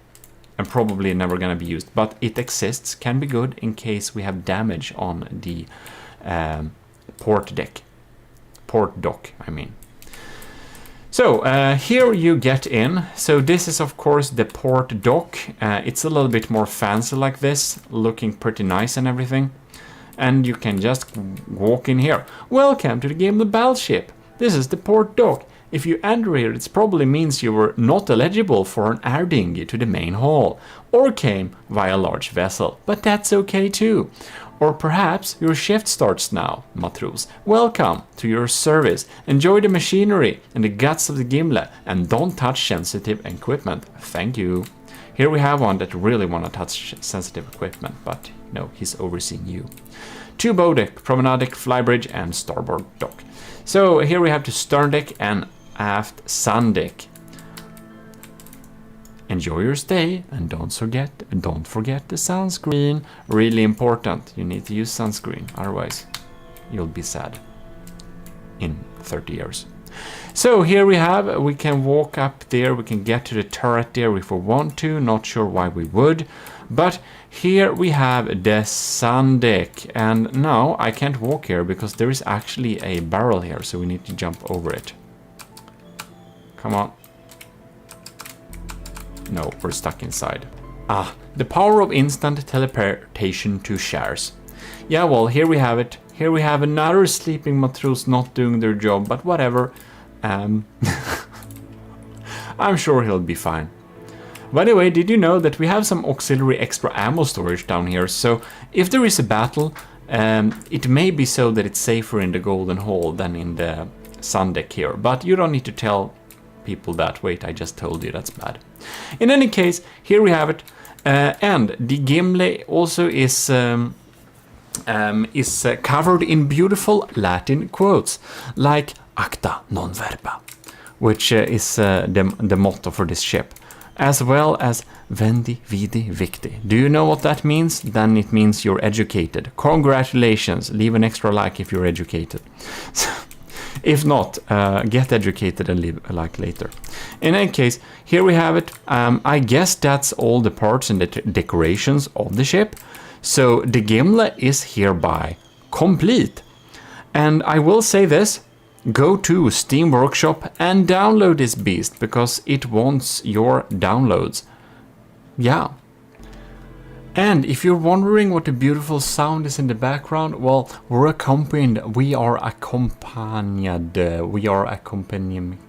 and probably never gonna be used, but it exists, can be good in case we have damage on the port dock, I mean. So here you get in. So this is of course the port dock. It's a little bit more fancy like this, looking pretty nice and everything. And you can just walk in here. Welcome to the game of the battleship. This is the port dock. If you enter here, it probably means you were not eligible for an air dinghy to the main hall, or came via a large vessel, but that's okay too. Or perhaps your shift starts now, Matros. Welcome to your service. Enjoy the machinery and the guts of the Gimli, and don't touch sensitive equipment. Thank you. Here we have one that really want to touch sensitive equipment, but no, he's overseeing you. 2 bow deck, promenade deck, flybridge, and starboard dock. So here we have the stern deck and aft sun deck. Enjoy your stay, and don't forget the sunscreen. Really important. You need to use sunscreen, otherwise you'll be sad in 30 years. So here we can walk up there, we can get to the turret there if we want to, not sure why we would. But here we have the sun deck, and now I can't walk here because there is actually a barrel here, so we need to jump over it. Come on. No, we're stuck inside. Ah, the power of instant teleportation to shares. Yeah, well, here we have it. Here we have another sleeping Matros not doing their job, but whatever. I'm sure he'll be fine. By the way, did you know that we have some auxiliary extra ammo storage down here? So if there is a battle, it may be so that it's safer in the Golden Hall than in the sun deck here. But you don't need to tell people that. Wait, I just told you, that's bad. In any case, here we have it. And the Gimli also is covered in beautiful Latin quotes, like acta non verba, which is the motto for this ship, as well as vendi, vidi, victi. Do you know what that means? Then it means you're educated. Congratulations, leave an extra like if you're educated. If not, get educated and leave a like later. In any case, here we have it. I guess that's all the parts and the decorations of the ship. So the Gimli is hereby complete. And I will say this, go to Steam Workshop and download this beast, because it wants your downloads. Yeah. And if you're wondering what the beautiful sound is in the background, well, we are accompanying.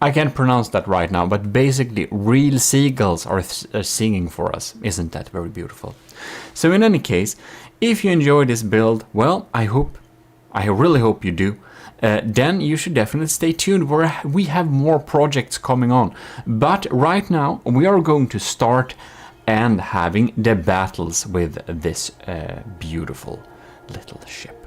I can't pronounce that right now, but basically real seagulls are singing for us. Isn't that very beautiful? So in any case, if you enjoy this build, well, I really hope you do. Then you should definitely stay tuned, where we have more projects coming on. But right now, we are going to start and having the battles with this beautiful little ship.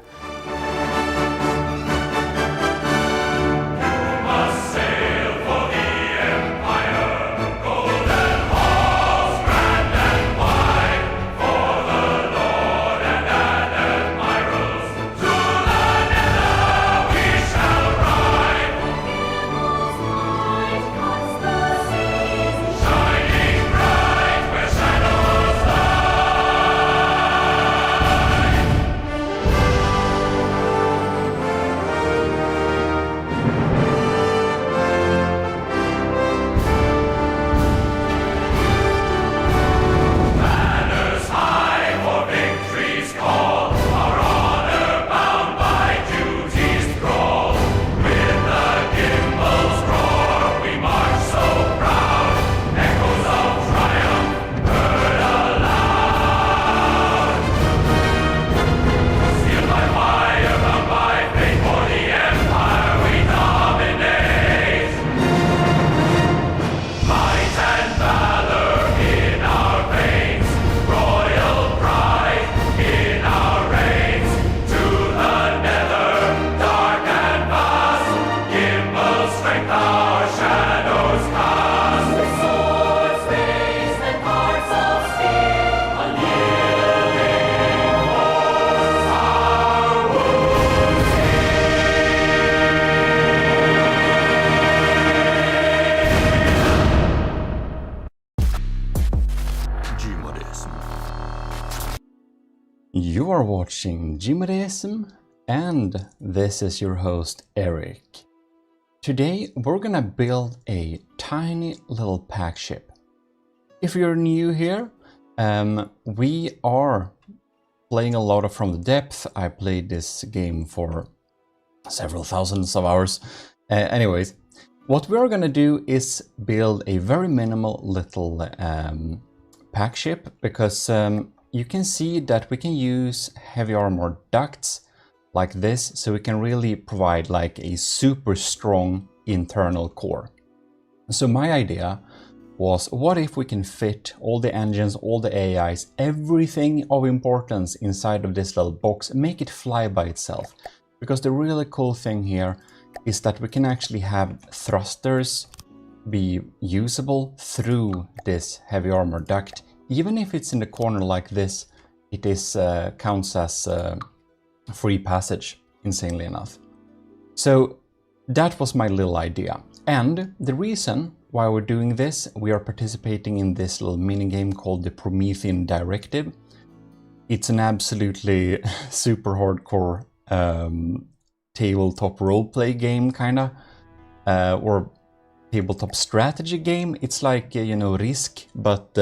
You are watching GMODIST, and this is your host Eric. Today we're gonna build a tiny little pack ship. If you're new here, we are playing a lot of From the Depth. I played this game for several thousands of hours. Anyways, what we're gonna do is build a very minimal little pack ship, because you can see that we can use heavy armor ducts like this, so we can really provide like a super strong internal core. So my idea was, what if we can fit all the engines, all the AIs, everything of importance inside of this little box, make it fly by itself? Because the really cool thing here is that we can actually have thrusters be usable through this heavy armor duct. Even if it's in the corner like this, it is counts as free passage, insanely enough. So that was my little idea. And the reason why we're doing this, we are participating in this little mini game called the Promethean Directive. It's an absolutely super hardcore tabletop roleplay game, kinda, or tabletop strategy game. It's like, you know, Risk, but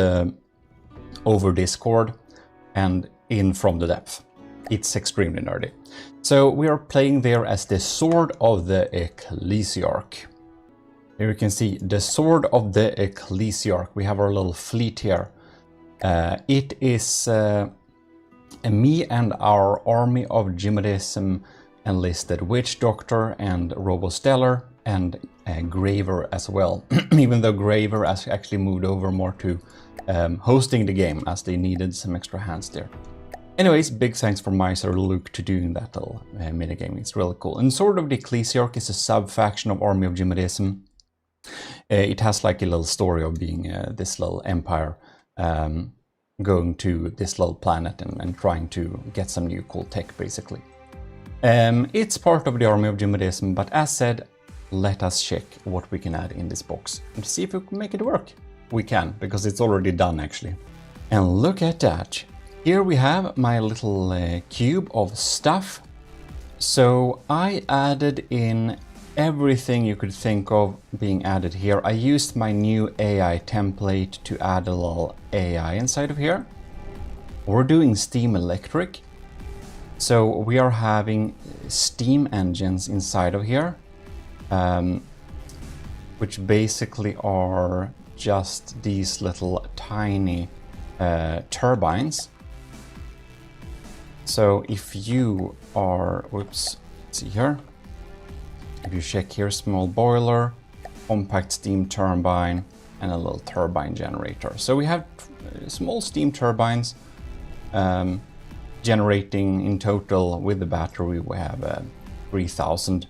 over Discord and in From the Depth. It's extremely nerdy. So we are playing there as the Sword of the Ecclesiarch. Here you can see the Sword of the Ecclesiarch. We have our little fleet here. It is me and our army of GMODIST enlisted Witch Doctor and Robostellar and Graver as well. Even though Graver has actually moved over more to hosting the game, as they needed some extra hands there. Anyways, big thanks for Miser Luke to doing that little minigame. It's really cool. And Sword of the Ecclesiarch is a sub-faction of Army of GMODIST. It has like a little story of being this little empire going to this little planet and trying to get some new cool tech, basically. It's part of the Army of GMODIST, but as said, let us check what we can add in this box and see if we can make it work. We can, because it's already done actually. And look at that. Here we have my little cube of stuff. So I added in everything you could think of being added here. I used my new AI template to add a little AI inside of here. We're doing steam electric. So we are having steam engines inside of here, which basically are just these little tiny turbines. So if you are, whoops, let's see here. If you check here, small boiler, compact steam turbine, and a little turbine generator. So we have small steam turbines generating in total with the battery. We have 3000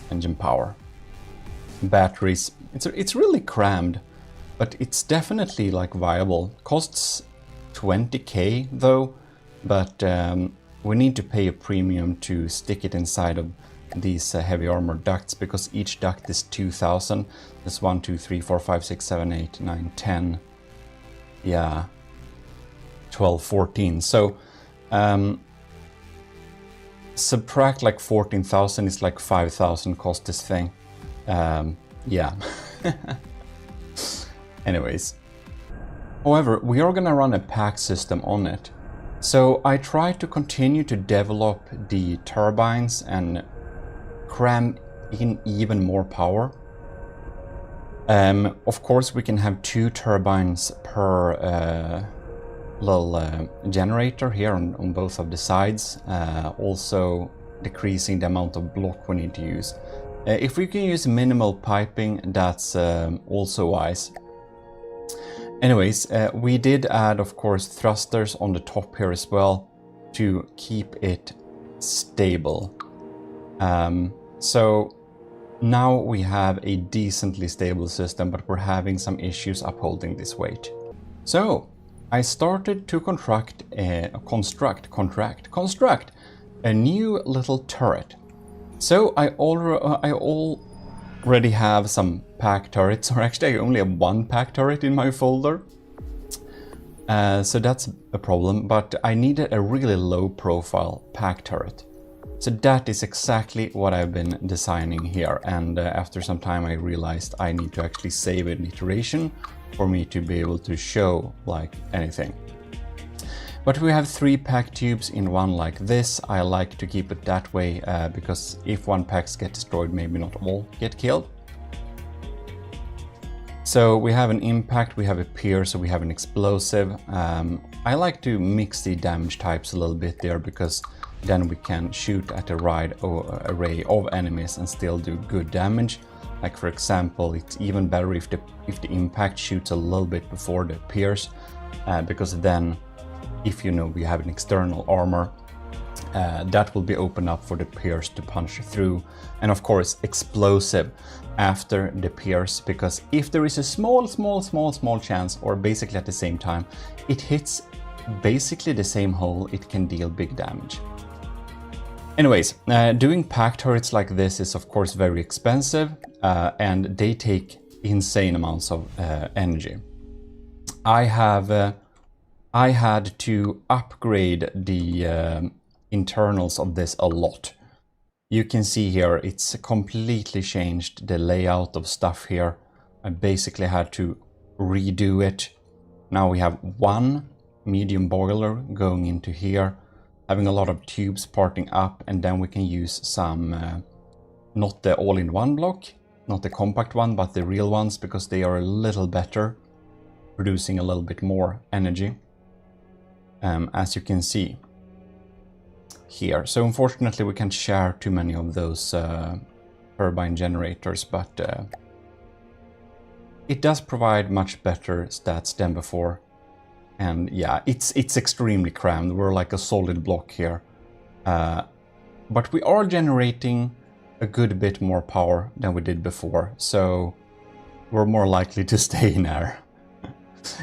engine power. Batteries, it's really crammed, but it's definitely like viable. Costs 20k though, but we need to pay a premium to stick it inside of these heavy armor ducts, because each duct is 2000. There's 1, 2, 3, 4, 5, 6, 7, 8, 9, 10. Yeah, 12, 14. So subtract like 14,000 is like 5,000 cost this thing. Yeah. Anyways. However, we are gonna run a pack system on it. So I try to continue to develop the turbines and cram in even more power. Of course, we can have 2 turbines per little generator here on both of the sides, also decreasing the amount of block we need to use. If we can use minimal piping, that's also wise. Anyways, we did add, of course, thrusters on the top here as well to keep it stable. So now we have a decently stable system, but we're having some issues upholding this weight. So I started to construct a new little turret. So I already have some pack turrets, or actually I only have 1 pack turret in my folder. So that's a problem, but I needed a really low profile pack turret. So that is exactly what I've been designing here, and after some time I realized I need to actually save an iteration for me to be able to show like anything. But we have 3 pack tubes in one like this. I like to keep it that way because if one packs get destroyed, maybe not all get killed. So we have an impact, we have a pierce, so we have an explosive. I like to mix the damage types a little bit there, because then we can shoot at a wide array of enemies and still do good damage. Like for example, it's even better if the impact shoots a little bit before the pierce, because then if you know we have an external armor, that will be open up for the pierce to punch through. And of course explosive after the pierce, because if there is a small chance, or basically at the same time, it hits basically the same hole, it can deal big damage. Anyways, doing pack turrets like this is of course very expensive, and they take insane amounts of energy. I had to upgrade the internals of this a lot. You can see here it's completely changed the layout of stuff here. I basically had to redo it. Now we have 1 medium boiler going into here, having a lot of tubes parting up, and then we can use some, not the all-in-one block, not the compact one, but the real ones, because they are a little better, producing a little bit more energy, as you can see here. So unfortunately we can't share too many of those turbine generators, but it does provide much better stats than before. And yeah, it's extremely crammed. We're like a solid block here. But we are generating a good bit more power than we did before, so we're more likely to stay in air.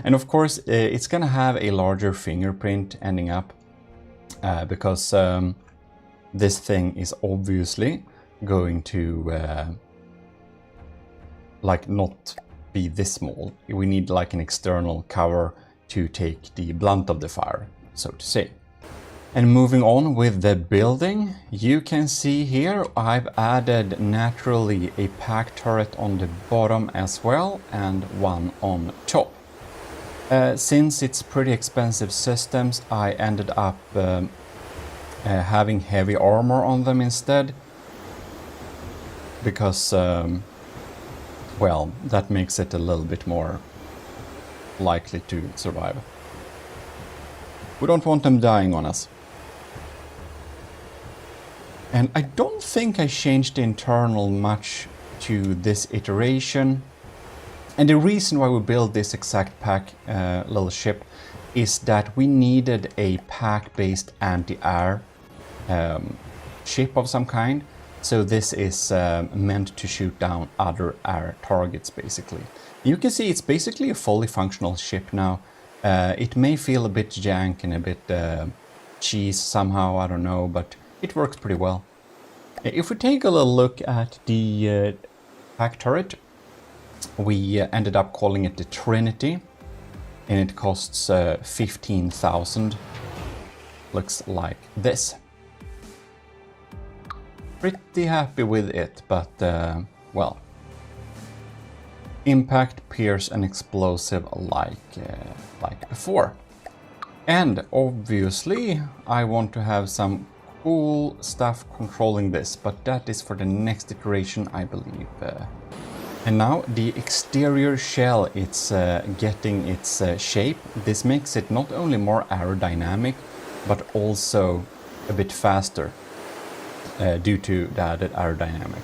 And of course, it's gonna have a larger fingerprint ending up, because this thing is obviously going to like not be this small. We need like an external cover to take the blunt of the fire, so to say. And moving on with the building, you can see here I've added naturally a pack turret on the bottom as well and one on top. Since it's pretty expensive systems, I ended up having heavy armor on them instead. Because, well, that makes it a little bit more likely to survive. We don't want them dying on us. And I don't think I changed the internal much to this iteration. And the reason why we built this exact pack little ship is that we needed a pack-based anti-air ship of some kind. So this is meant to shoot down other air targets, basically. You can see it's basically a fully functional ship now. It may feel a bit jank and a bit cheese somehow, I don't know, but it works pretty well. If we take a little look at the pack turret, we ended up calling it the Trinity, and it costs 15,000. Looks like this. Pretty happy with it, but well, impact, pierce, and explosive like before. And obviously, I want to have some cool stuff controlling this, but that is for the next iteration, I believe. And now the exterior shell, it's getting its shape. This makes it not only more aerodynamic, but also a bit faster due to the added aerodynamic.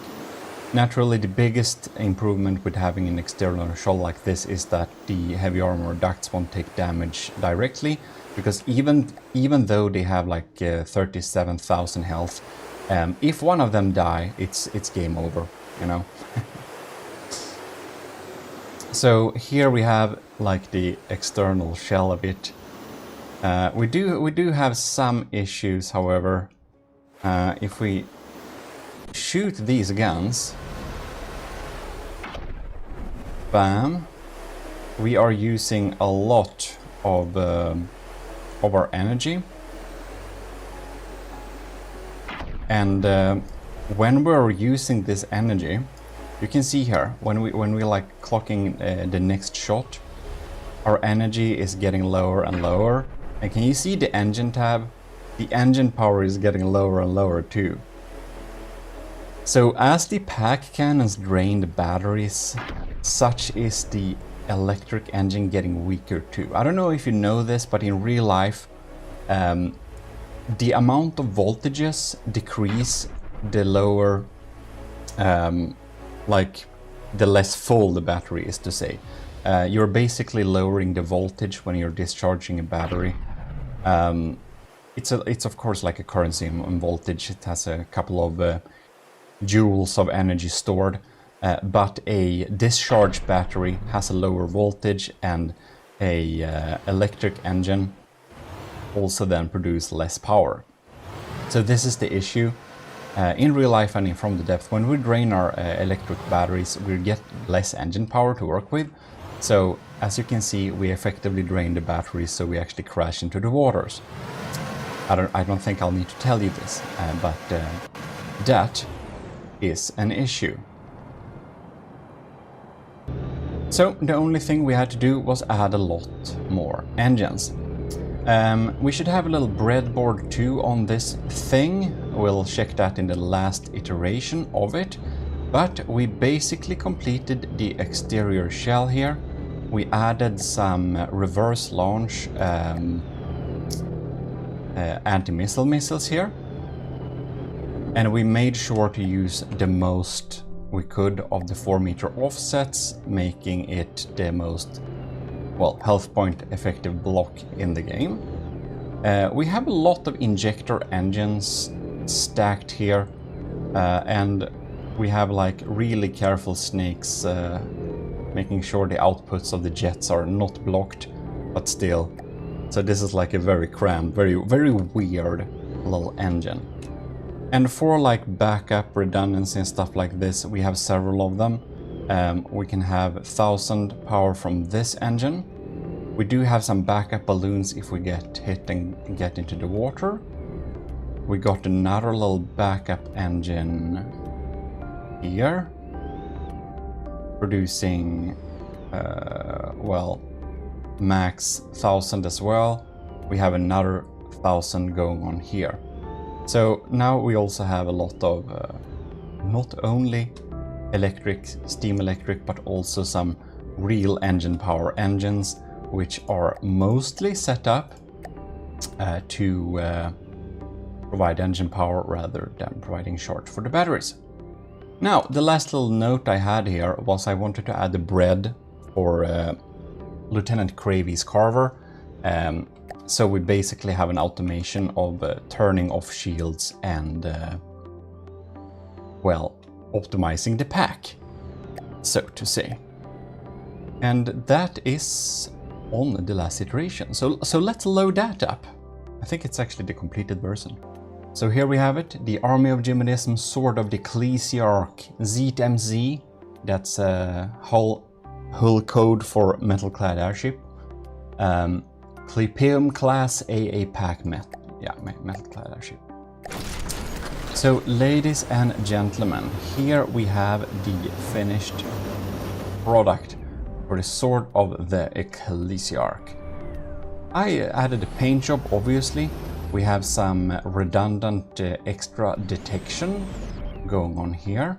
Naturally, the biggest improvement with having an external shell like this is that the heavy armor ducts won't take damage directly, because even though they have like 37,000 health, if one of them die, it's game over, you know. So here we have like the external shell of it. We do have some issues, however. If we shoot these guns, bam, we are using a lot of our energy, and when we're using this energy, you can see here when we like clocking the next shot, our energy is getting lower and lower. And can you see the engine tab? The engine power is getting lower and lower too. So as the pack cannons drain the batteries, such is the electric engine getting weaker too. I don't know if you know this, but in real life, the amount of voltages decrease the lower, like the less full the battery is, to say. You're basically lowering the voltage when you're discharging a battery. It's of course like a currency in voltage. It has a couple of joules of energy stored, but a discharged battery has a lower voltage, and a electric engine also then produce less power. So this is the issue. In real life and from the depth, when we drain our electric batteries, we get less engine power to work with. So as you can see, we effectively drain the batteries, so we actually crash into the waters. I don't think I'll need to tell you this, but that is an issue. So the only thing we had to do was add a lot more engines. We should have a little breadboard too on this thing. We'll check that in the last iteration of it. But we basically completed the exterior shell here. We added some reverse launch anti-missile missiles here. And we made sure to use the most we could of the 4-meter offsets, making it the most, well, health point effective block in the game. We have a lot of injector engines stacked here, and we have like really careful snakes making sure the outputs of the jets are not blocked, but still. So this is like a very crammed, very weird little engine. And for like backup redundancy and stuff like this, we have several of them. We can have 1000 power from this engine. We do have some backup balloons if we get hit and get into the water. We got another little backup engine here, producing, well, max 1000 as well. We have another 1000 going on here. So now we also have a lot of not only steam electric, but also some real engine power engines, which are mostly set up to provide engine power rather than providing charge for the batteries. Now, the last little note I had here was I wanted to add the bread for Lieutenant Kravy's carver. So we basically have an automation of turning off shields and, well, optimizing the pack, so to say. And that is on the last iteration. So let's load that up. I think it's actually the completed version. So here we have it, the Army of GMODISM, Sword of the Ecclesiarch, ZMZ. That's hull code for metal-clad airship. Clypeum class AA pack metal-clad airship. So, ladies and gentlemen, here we have the finished product for the Sword of the Ecclesiarch. I added a paint job, obviously. We have some redundant extra detection going on here.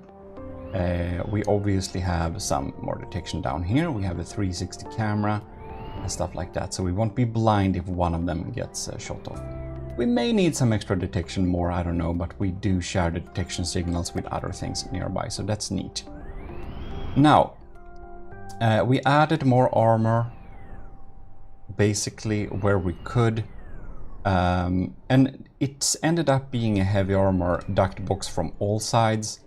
We obviously have some more detection down here. We have a 360 camera and stuff like that, so we won't be blind if one of them gets shot off. We may need some extra detection more, I don't know, but we do share the detection signals with other things nearby, so that's neat. Now, we added more armor, basically where we could, and it's ended up being a heavy armor duct box from all sides.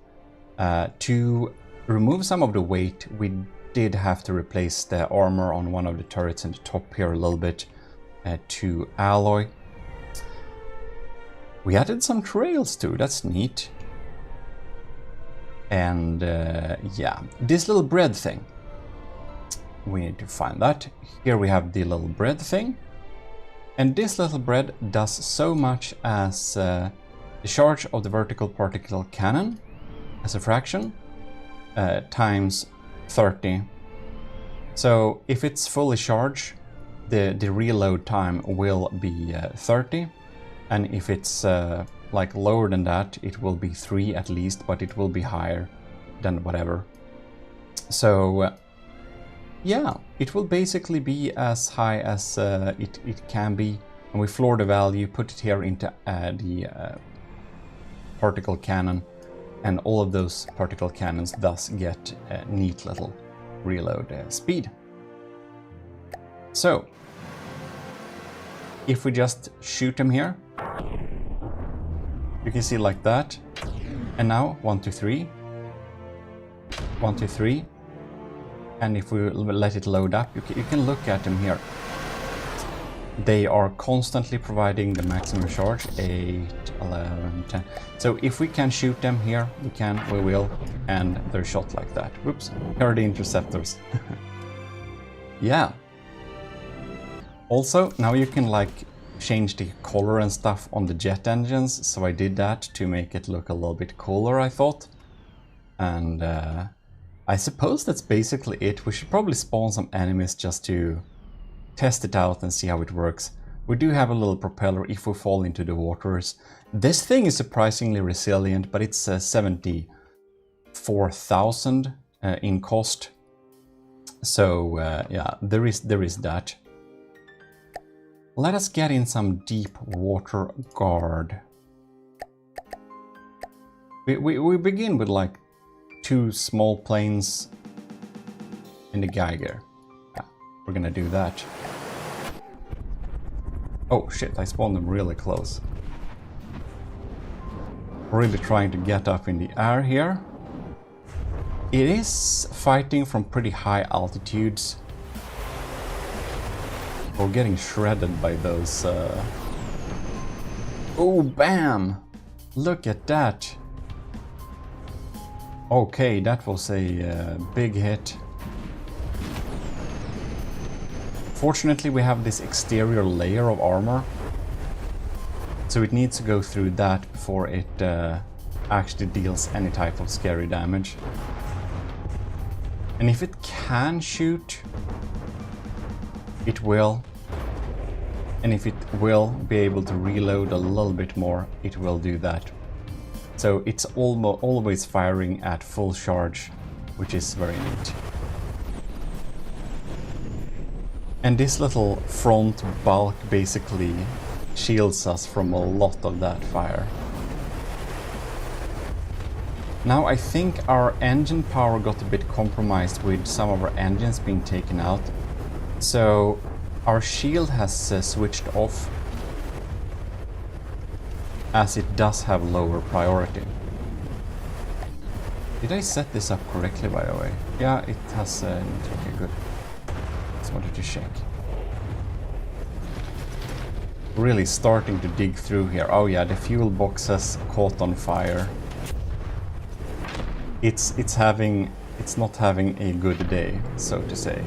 To remove some of the weight, we did have to replace the armor on one of the turrets in the top here a little bit to alloy. We added some trails too, that's neat. And yeah, this little bread thing. We need to find that. Here we have the little bread thing. And this little bread does so much as the charge of the vertical particle cannon as a fraction times 30. So if it's fully charged, the reload time will be 30. And if it's like lower than that, it will be 3 at least, but it will be higher than whatever. So yeah, it will basically be as high as it can be. And we floor the value, put it here into the particle cannon, and all of those particle cannons thus get a neat little reload speed. So if we just shoot them here, you can see like that. And now 1, 2, 3, 1, 2, 3. And if we let it load up, you can look at them here. They are constantly providing the maximum charge, 8, 11, 10. So if we can shoot them here, we will, and they're shot like that. Whoops, here are the interceptors. Yeah. Also, now you can like change the color and stuff on the jet engines, so I did that to make it look a little bit cooler, I thought. And I suppose that's basically it. We should probably spawn some enemies just to test it out and see how it works. We do have a little propeller if we fall into the waters. This thing is surprisingly resilient, but it's 74,000 in cost. So yeah, there is that. Let us get in some deep water guard. We begin with like 2 small planes in the Geiger. Yeah, we're gonna do that. Oh shit, I spawned them really close. Really trying to get up in the air here. It is fighting from pretty high altitudes. We're getting shredded by those... Oh, bam! Look at that! Okay, that was a big hit. Fortunately, we have this exterior layer of armor, So it needs to go through that before it actually deals any type of scary damage. And if it can shoot, it will. And if it will be able to reload a little bit more, it will do that. So it's always firing at full charge, which is very neat. And this little front bulk basically shields us from a lot of that fire. Now I think our engine power got a bit compromised with some of our engines being taken out. So our shield has switched off, as it does have lower priority. Did I set this up correctly, by the way? Yeah, it has. Okay, good. Just wanted to check. Really starting to dig through here. Oh yeah, the fuel box has caught on fire. It's not having a good day, so to say.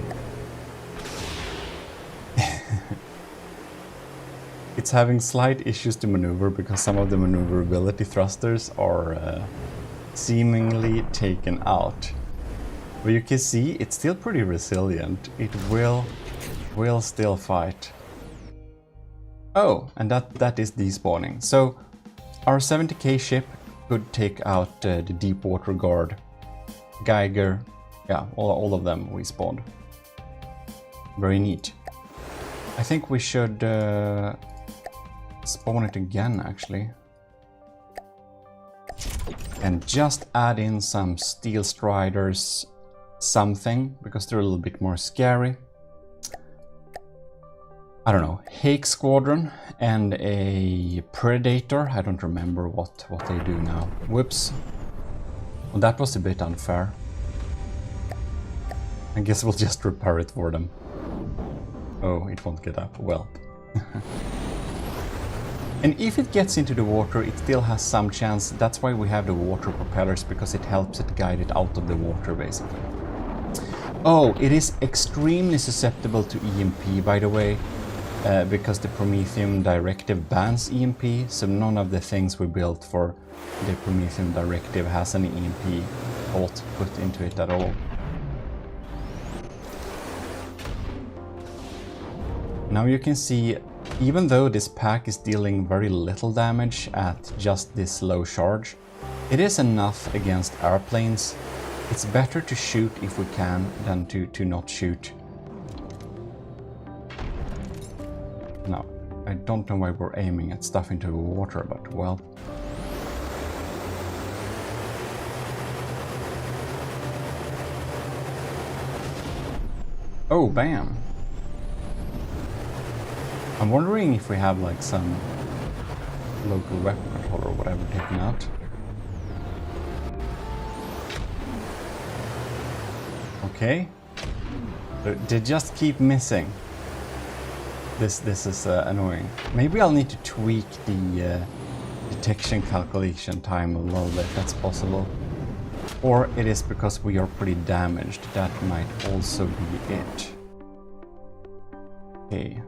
It's having slight issues to maneuver because some of the maneuverability thrusters are seemingly taken out. But you can see it's still pretty resilient. It will still fight. Oh, and that is despawning. So our 70k ship could take out the deep water guard, Geiger, yeah, all of them we spawned. Very neat. I think we should spawn it again, actually. And just add in some Steel Striders something, because they're a little bit more scary. I don't know, Hake Squadron and a Predator. I don't remember what they do now. Whoops. Well, that was a bit unfair. I guess we'll just repair it for them. Oh, it won't get up. Well. And if it gets into the water, it still has some chance. That's why we have the water propellers, because it helps it guide it out of the water, basically. Oh, it is extremely susceptible to EMP, by the way, because the Prometheum Directive bans EMP, so none of the things we built for the Prometheum Directive has any EMP thought put into it at all. Now you can see, even though this pack is dealing very little damage at just this low charge, it is enough against airplanes. It's better to shoot if we can than to not shoot. Now, I don't know why we're aiming at stuff into the water, but well. Oh, bam! I'm wondering if we have like some local weapon control or whatever taken out. Okay. They just keep missing. This is annoying. Maybe I'll need to tweak the detection calculation time a little bit. That's possible. Or it is because we are pretty damaged. That might also be it. Okay.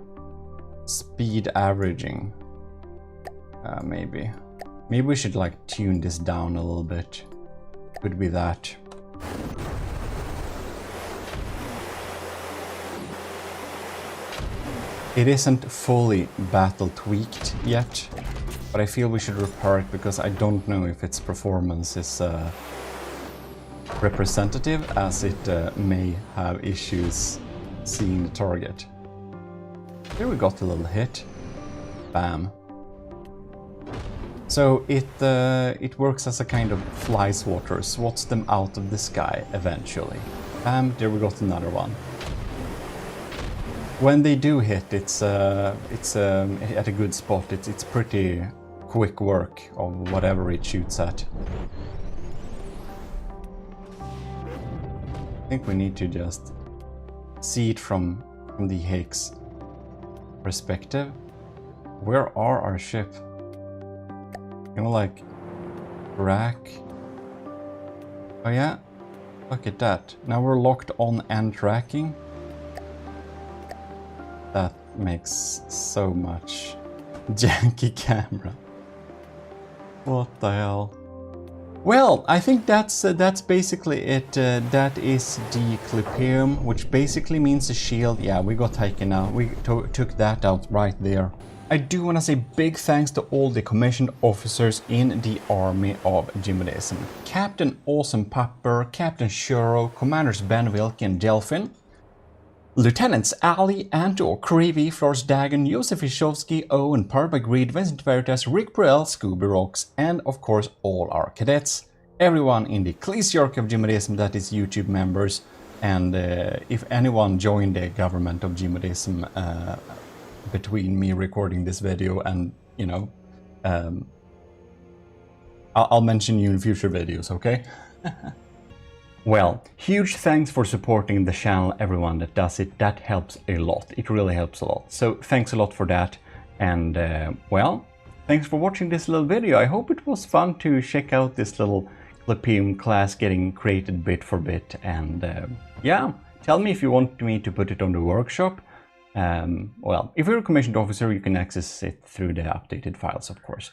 Speed averaging. Maybe. Maybe we should like tune this down a little bit. Could be that. It isn't fully battle tweaked yet, but I feel we should repair it because I don't know if its performance is representative, as it may have issues seeing the target. Here we got a little hit. Bam. So it works as a kind of fly swatter, swats them out of the sky eventually. Bam, there we got another one. When they do hit, it's at a good spot. It's pretty quick work of whatever it shoots at. I think we need to just see it from the Hake's perspective. Where are our ship? You know, like rack. Oh yeah, look at that. Now we're locked on and tracking. That makes so much Janky camera. What the hell? Well, I think that's basically it. That is the clipium, which basically means a shield. Yeah, we got taken out. We took that out right there. I do want to say big thanks to all the commissioned officers in the army of GMODIST. Captain Awesome Pupper, Captain Shuro, Commanders Ben Wilke and Delphin, Lieutenants Ali, Anto, Creevy, Flores Dagon, Josef Ishovsky, Owen, Parbagreed, Vincent Veritas, Rick Burrell, Scooby Rocks, and of course all our cadets. Everyone in the ECCLESIARCHY of GMODIST that is YouTube members, and if anyone joined the government of GMODIST between me recording this video and, you know, I'll mention you in future videos, okay? Well, huge thanks for supporting the channel, everyone that does it. That helps a lot. It really helps a lot. So thanks a lot for that. And well, thanks for watching this little video. I hope it was fun to check out this little clipium class getting created bit for bit. And yeah, tell me if you want me to put it on the workshop. Well, if you're a commissioned officer, you can access it through the updated files, of course,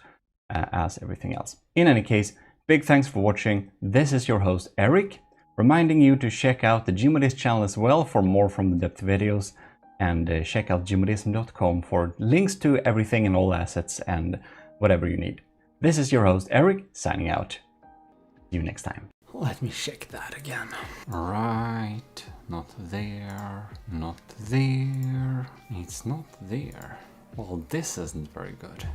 as everything else. In any case, big thanks for watching. This is your host, Eric, reminding you to check out the GMODIST channel as well for more from the depth videos, and check out gmodism.com for links to everything and all assets and whatever you need. This is your host, Eric, signing out. See you next time. Let me check that again. Right, not there, not there, it's not there. Well, this isn't very good.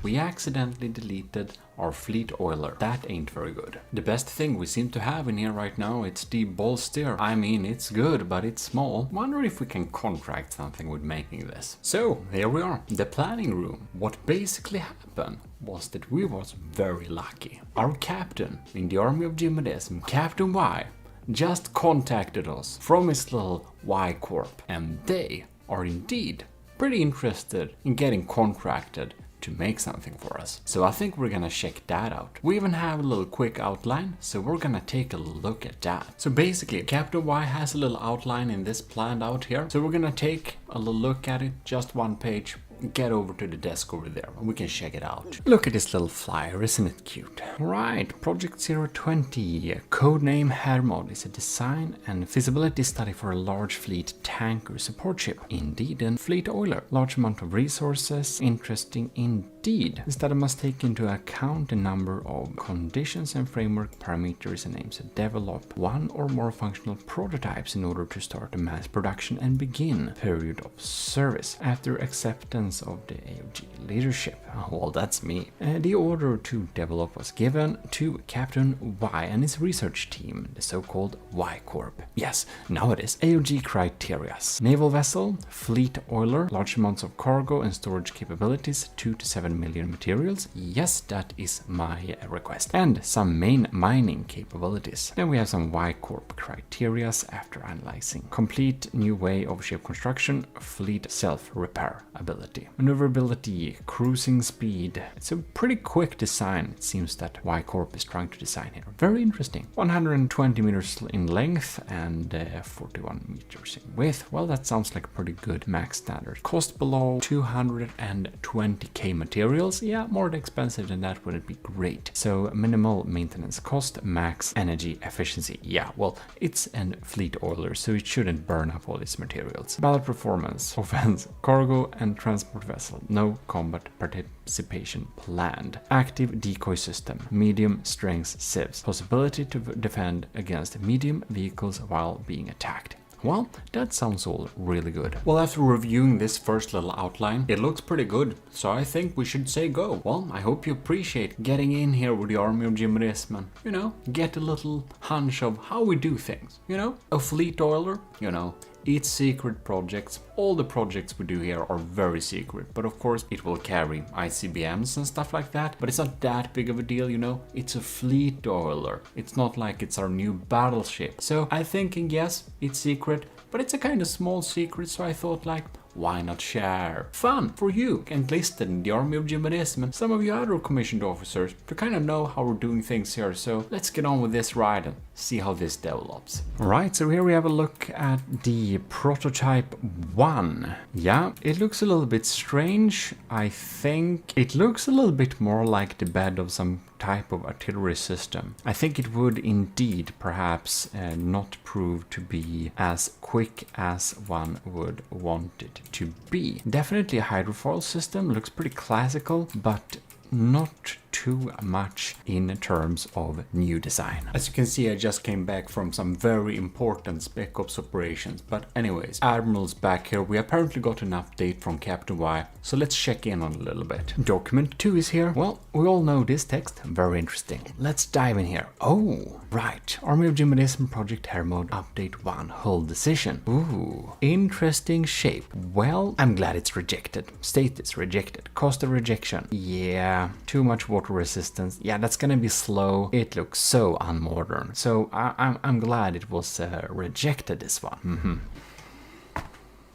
We accidentally deleted our fleet oiler. That ain't very good. The best thing we seem to have in here right now, it's the bolster. I mean, it's good, but it's small. Wonder if we can contract something with making this. So, here we are, the planning room. What basically happened was that we was very lucky. Our captain in the army of GMODIST, Captain Y, just contacted us from his little Y Corp, and they are indeed pretty interested in getting contracted to make something for us. So I think we're gonna check that out. We even have a little quick outline, so we're gonna take a look at that. So basically, Captain Y has a little outline in this planned out here. So we're gonna take a little look at it, just one page, get over to the desk over there and we can check it out. Look at this little flyer, isn't it cute? Right, Project 020, codename Hermod, is a design and feasibility study for a large fleet tanker support ship. Indeed, a fleet oiler. Large amount of resources, interesting indeed. The study must take into account a number of conditions and framework parameters and aims to develop one or more functional prototypes in order to start a mass production and begin period of service after acceptance of the AOG leadership. Well, that's me. The order to develop was given to Captain Y and his research team, the so-called Y Corp. Yes, now it is. AOG criteria: naval vessel, fleet oiler, large amounts of cargo and storage capabilities, 2 to 7 million materials. Yes, that is my request. And some main mining capabilities. Then we have some Y Corp criteria after analyzing. Complete new way of ship construction, fleet self-repair ability. Maneuverability, cruising speed. It's a pretty quick design, it seems, that Y Corp is trying to design here. Very interesting. 120 meters in length and 41 meters in width. Well, that sounds like a pretty good max standard. Cost below 220k materials. Yeah, more expensive than that would it be great. So minimal maintenance cost, max energy efficiency. Yeah, well, it's a fleet oiler, so it shouldn't burn up all its materials. Battle performance, offense, cargo and transport vessel. No combat participation planned. Active decoy system. Medium strength civs. Possibility to defend against medium vehicles while being attacked. Well, that sounds all really good. Well, after reviewing this first little outline, it looks pretty good, so I think we should say go. Well, I hope you appreciate getting in here with the army of GMODIST, and, you know, get a little hunch of how we do things, you know? A fleet oiler, you know, it's secret projects. All the projects we do here are very secret, but of course it will carry ICBMs and stuff like that, but it's not that big of a deal, you know? It's a fleet oiler. It's not like it's our new battleship. So I think, yes, it's secret, but it's a kind of small secret, so I thought, like, why not share? Fun for you, enlisted in the army of GMODIST and some of you other commissioned officers to kind of know how we're doing things here. So let's get on with this ride and see how this develops. Right, so here we have a look at the prototype 1. Yeah, it looks a little bit strange. I think it looks a little bit more like the bed of some type of artillery system. I think it would indeed perhaps not prove to be as quick as one would want it to be. Definitely a hydrofoil system, looks pretty classical, but not too much in terms of new design. As you can see, I just came back from some very important Spec Ops operations, but anyways, Admiral's back here. We apparently got an update from Captain Y, so let's check in on a little bit. Document 2 is here. Well, we all know this text, very interesting. Let's dive in here. Oh, right. Army of GMODIST Project Hair Mode Update 1 Hull Decision. Ooh, interesting shape. Well, I'm glad it's rejected. Status rejected. Cost of rejection. Yeah, too much water resistance. Yeah, that's gonna be slow. It looks so unmodern. So I'm glad it was rejected, this one.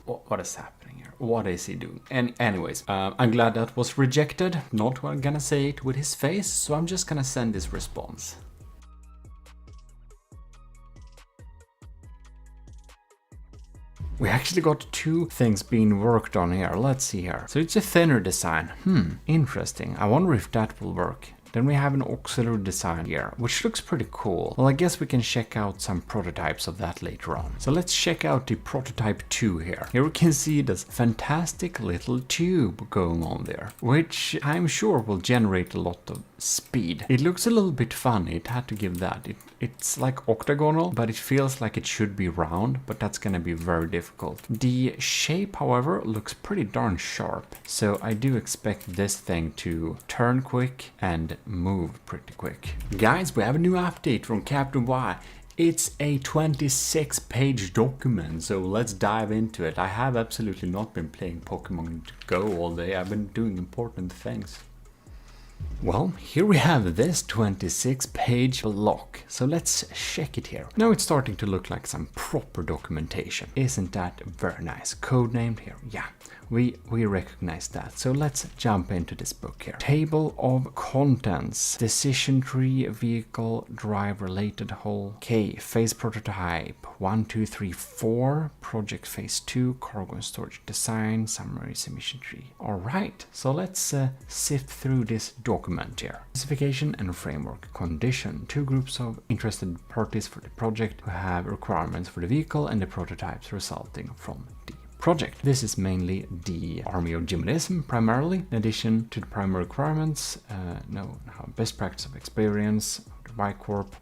What is happening here? What is he doing? And anyways, I'm glad that was rejected. Not gonna say it with his face, so I'm just gonna send this response. We actually got 2 things being worked on here. Let's see here. So it's a thinner design. Interesting. I wonder if that will work. Then we have an auxiliary design here, which looks pretty cool. Well, I guess we can check out some prototypes of that later on. So let's check out the prototype 2 here. Here we can see this fantastic little tube going on there, which I'm sure will generate a lot of speed. It looks a little bit funny, it had to give that. It's like octagonal, but it feels like it should be round, but that's gonna be very difficult. The shape, however, looks pretty darn sharp. So I do expect this thing to turn quick and move pretty quick. Guys, we have a new update from Captain Y. It's a 26-page document, so let's dive into it. I have absolutely not been playing Pokemon Go all day. I've been doing important things. Well, here we have this 26-page block, so let's check it here. Now it's starting to look like some proper documentation. Isn't that very nice? Codenamed here, yeah, we recognize that. So let's jump into this book here. Table of contents, decision tree, vehicle, drive related hull. Okay, phase prototype, 1, 2, 3, 4, project phase 2, cargo and storage design, summary submission tree. All right, so let's sift through this document here. Specification and framework condition. 2 groups of interested parties for the project who have requirements for the vehicle and the prototypes resulting from the project. This is mainly the Army of GMODIST primarily, in addition to the primary requirements, best practice of experience, the Y Corp,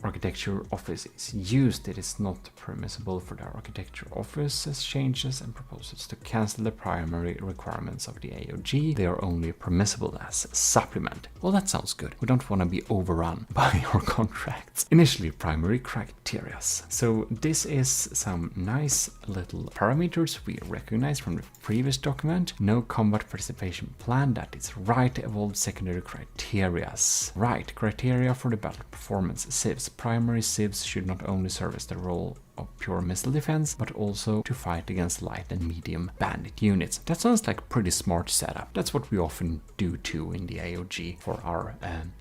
architecture office is used. It is not permissible for the architecture office's changes and proposals to cancel the primary requirements of the AOG. They are only permissible as supplement. Well, that sounds good. We don't want to be overrun by our contracts. Initially, primary criteria. So this is some nice little parameters we recognize from the previous document. No combat participation plan. That is right. Evolved secondary criteria. Right. Criteria for the battle performance. Civs. Primary civs should not only serve as the role of pure missile defense, but also to fight against light and medium bandit units. That sounds like a pretty smart setup. That's what we often do too in the AOG for our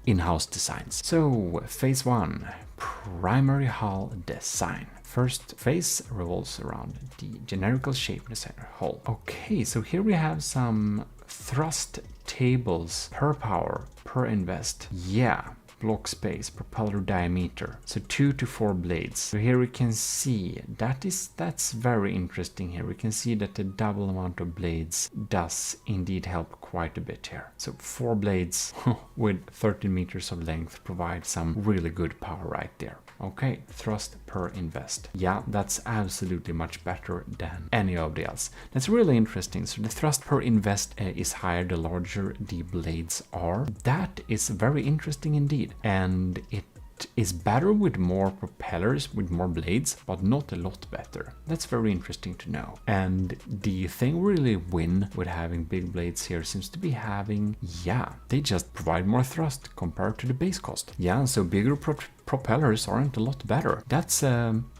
in-house designs. So, phase 1, primary hull design. First phase revolves around the generical shape in the center hull. Okay, so here we have some thrust tables per power, per invest. Yeah. Block space, propeller diameter, so 2 to 4 blades. So here we can see that's very interesting. Here we can see that the double amount of blades does indeed help quite a bit here. So 4 blades with 13 meters of length provide some really good power right there. Okay, thrust per invest. Yeah, that's absolutely much better than any of the else. That's really interesting. So the thrust per invest is higher the larger the blades are. That is very interesting indeed. And it is better with more propellers, with more blades, but not a lot better. That's very interesting to know. And the thing we really win with having big blades here seems to be having, they just provide more thrust compared to the base cost. Yeah, so bigger propellers aren't a lot better. That's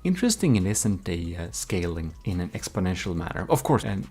interesting. It isn't a scaling in an exponential manner. Of course, and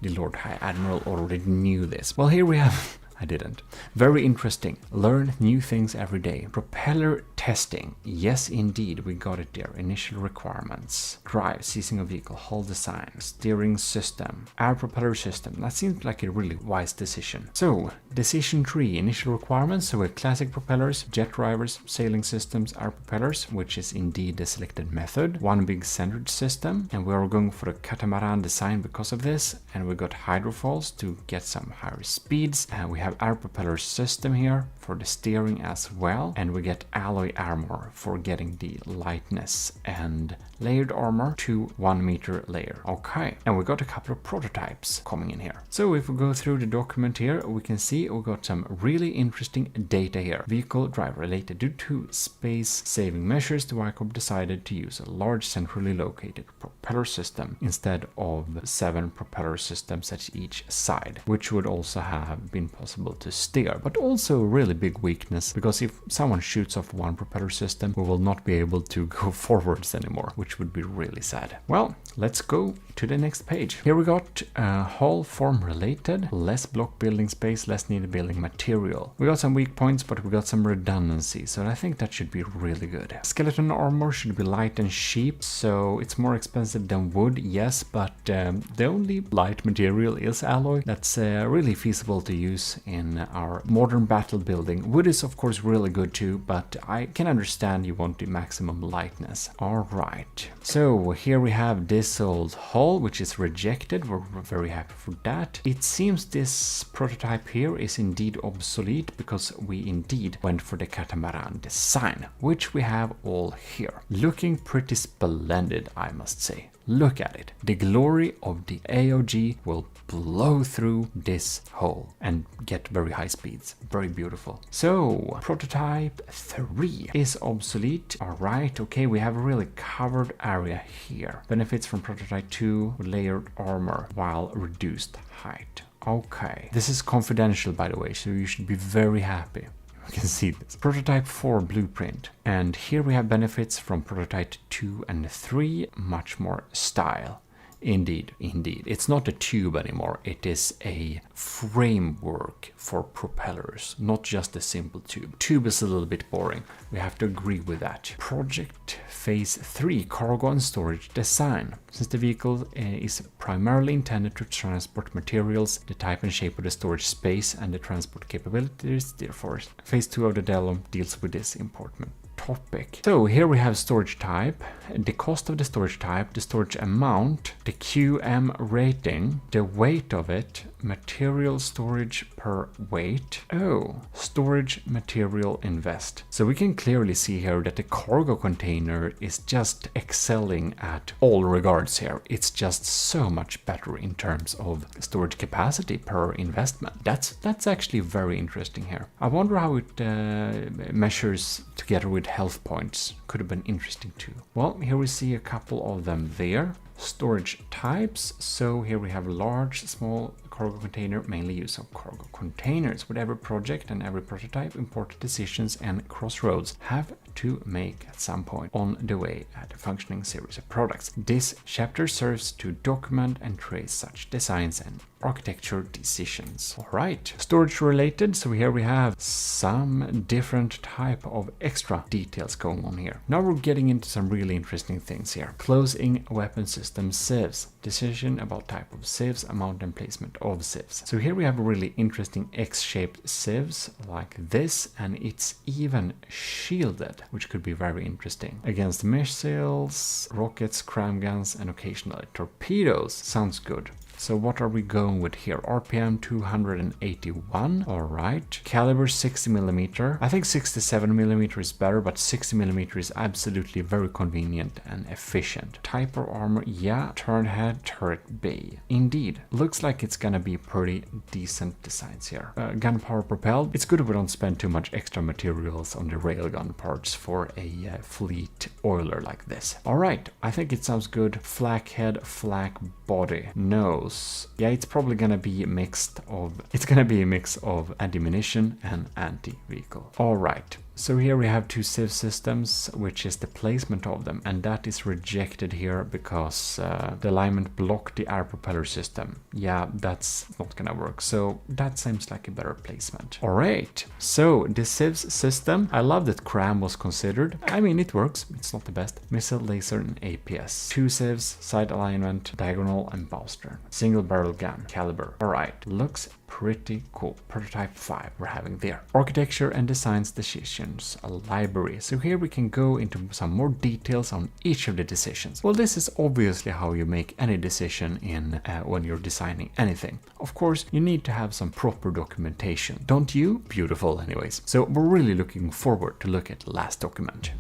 the Lord High Admiral already knew this. Well, here we have I didn't. Very interesting. Learn new things every day. Propeller testing. Yes, indeed, we got it there. Initial requirements. Drive, seizing of vehicle, hull design, steering system, air propeller system. That seems like a really wise decision. So, decision 3, initial requirements. So we have classic propellers, jet drivers, sailing systems, air propellers, which is indeed the selected method. One big centered system, and we are going for the catamaran design because of this. And we got hydrofoils to get some higher speeds. And we have air propeller system here for the steering as well. And we get alloy armor for getting the lightness, and layered armor to 1 meter layer. Okay, and we got a couple of prototypes coming in here. So if we go through the document here, we can see we got some really interesting data here. Vehicle drive related. Due to space saving measures, the YCOB decided to use a large centrally located propeller system instead of 7 propeller systems at each side, which would also have been possible to steer, but also a really big weakness, because if someone shoots off one propeller system, we will not be able to go forwards anymore, which would be really sad. Well, let's go to the next page. Here we got hull form related, less block building space, less needed building material. We got some weak points, but we got some redundancy, so I think that should be really good. Skeleton armor should be light and cheap, so it's more expensive than wood, yes, but the only light material is alloy. That's really feasible to use in our modern battle building. Wood is of course really good too, but I can understand you want the maximum lightness. All right, so here we have this old hull, which is rejected. We're very happy for that. It seems this prototype here is indeed obsolete, because we indeed went for the catamaran design, which we have all here. Looking pretty splendid, I must say. Look at it. The glory of the AOG will blow through this hull and get very high speeds. Very beautiful. So, prototype 3 is obsolete. Alright, okay, we have a really covered area here. Benefits from prototype 2 with layered armor while reduced height. Okay, this is confidential, by the way, so you should be very happy. You can see this. Prototype 4 blueprint. And here we have benefits from prototype 2 and 3, much more style. Indeed, indeed. It's not a tube anymore. It is a framework for propellers, not just a simple tube. Tube is a little bit boring. We have to agree with that. Project Phase 3, cargo and storage design. Since the vehicle is primarily intended to transport materials, the type and shape of the storage space and the transport capabilities, therefore, Phase 2 of the development deals with this important topic. So here we have storage type, the cost of the storage type, the storage amount, the QM rating, the weight of it, material storage per weight. Oh, storage material invest. So we can clearly see here that the cargo container is just excelling at all regards here. It's just so much better in terms of storage capacity per investment. That's actually very interesting here. I wonder how it measures together with health points. Could have been interesting too. Well, here we see a couple of them there. Storage types. So here we have large, small cargo container, mainly use of cargo containers. With every project and every prototype, important decisions and crossroads have to make at some point on the way at a functioning series of products. This chapter serves to document and trace such designs and architecture decisions. All right, storage related. So here we have some different type of extra details going on here. Now we're getting into some really interesting things here. Closing weapon system sieves. Decision about type of sieves, amount and placement of sieves. So here we have a really interesting X-shaped sieves like this, and it's even shielded, which could be very interesting. Against missiles, rockets, cram guns, and occasionally torpedoes. Sounds good. So what are we going with here? RPM 281. All right. Caliber 60mm. I think 67mm is better, but 60mm is absolutely very convenient and efficient. Type of armor, yeah. Turret head, turret bay. Indeed. Looks like it's gonna be pretty decent designs here. Gun power propelled. It's good we don't spend too much extra materials on the railgun parts for a fleet oiler like this. All right. I think it sounds good. Flak head, flak body. Nose. Yeah, it's probably gonna be a mix of anti-munition and anti-vehicle. All right. So here we have two sieve systems, which is the placement of them, and that is rejected here because the alignment blocked the air propeller system. Yeah, that's not gonna work, so that seems like a better placement. Alright, so the sieves system, I love that cram was considered. I mean, it works, it's not the best. Missile, laser, and APS. Two sieves, side alignment, diagonal, and bow stern. Single barrel gun, caliber. Alright, looks pretty cool. Prototype 5 we're having there. Architecture and designs decisions, a library. So here we can go into some more details on each of the decisions. Well, this is obviously how you make any decision in when you're designing anything. Of course, you need to have some proper documentation. Don't you? Beautiful anyways. So we're really looking forward to look at the last document.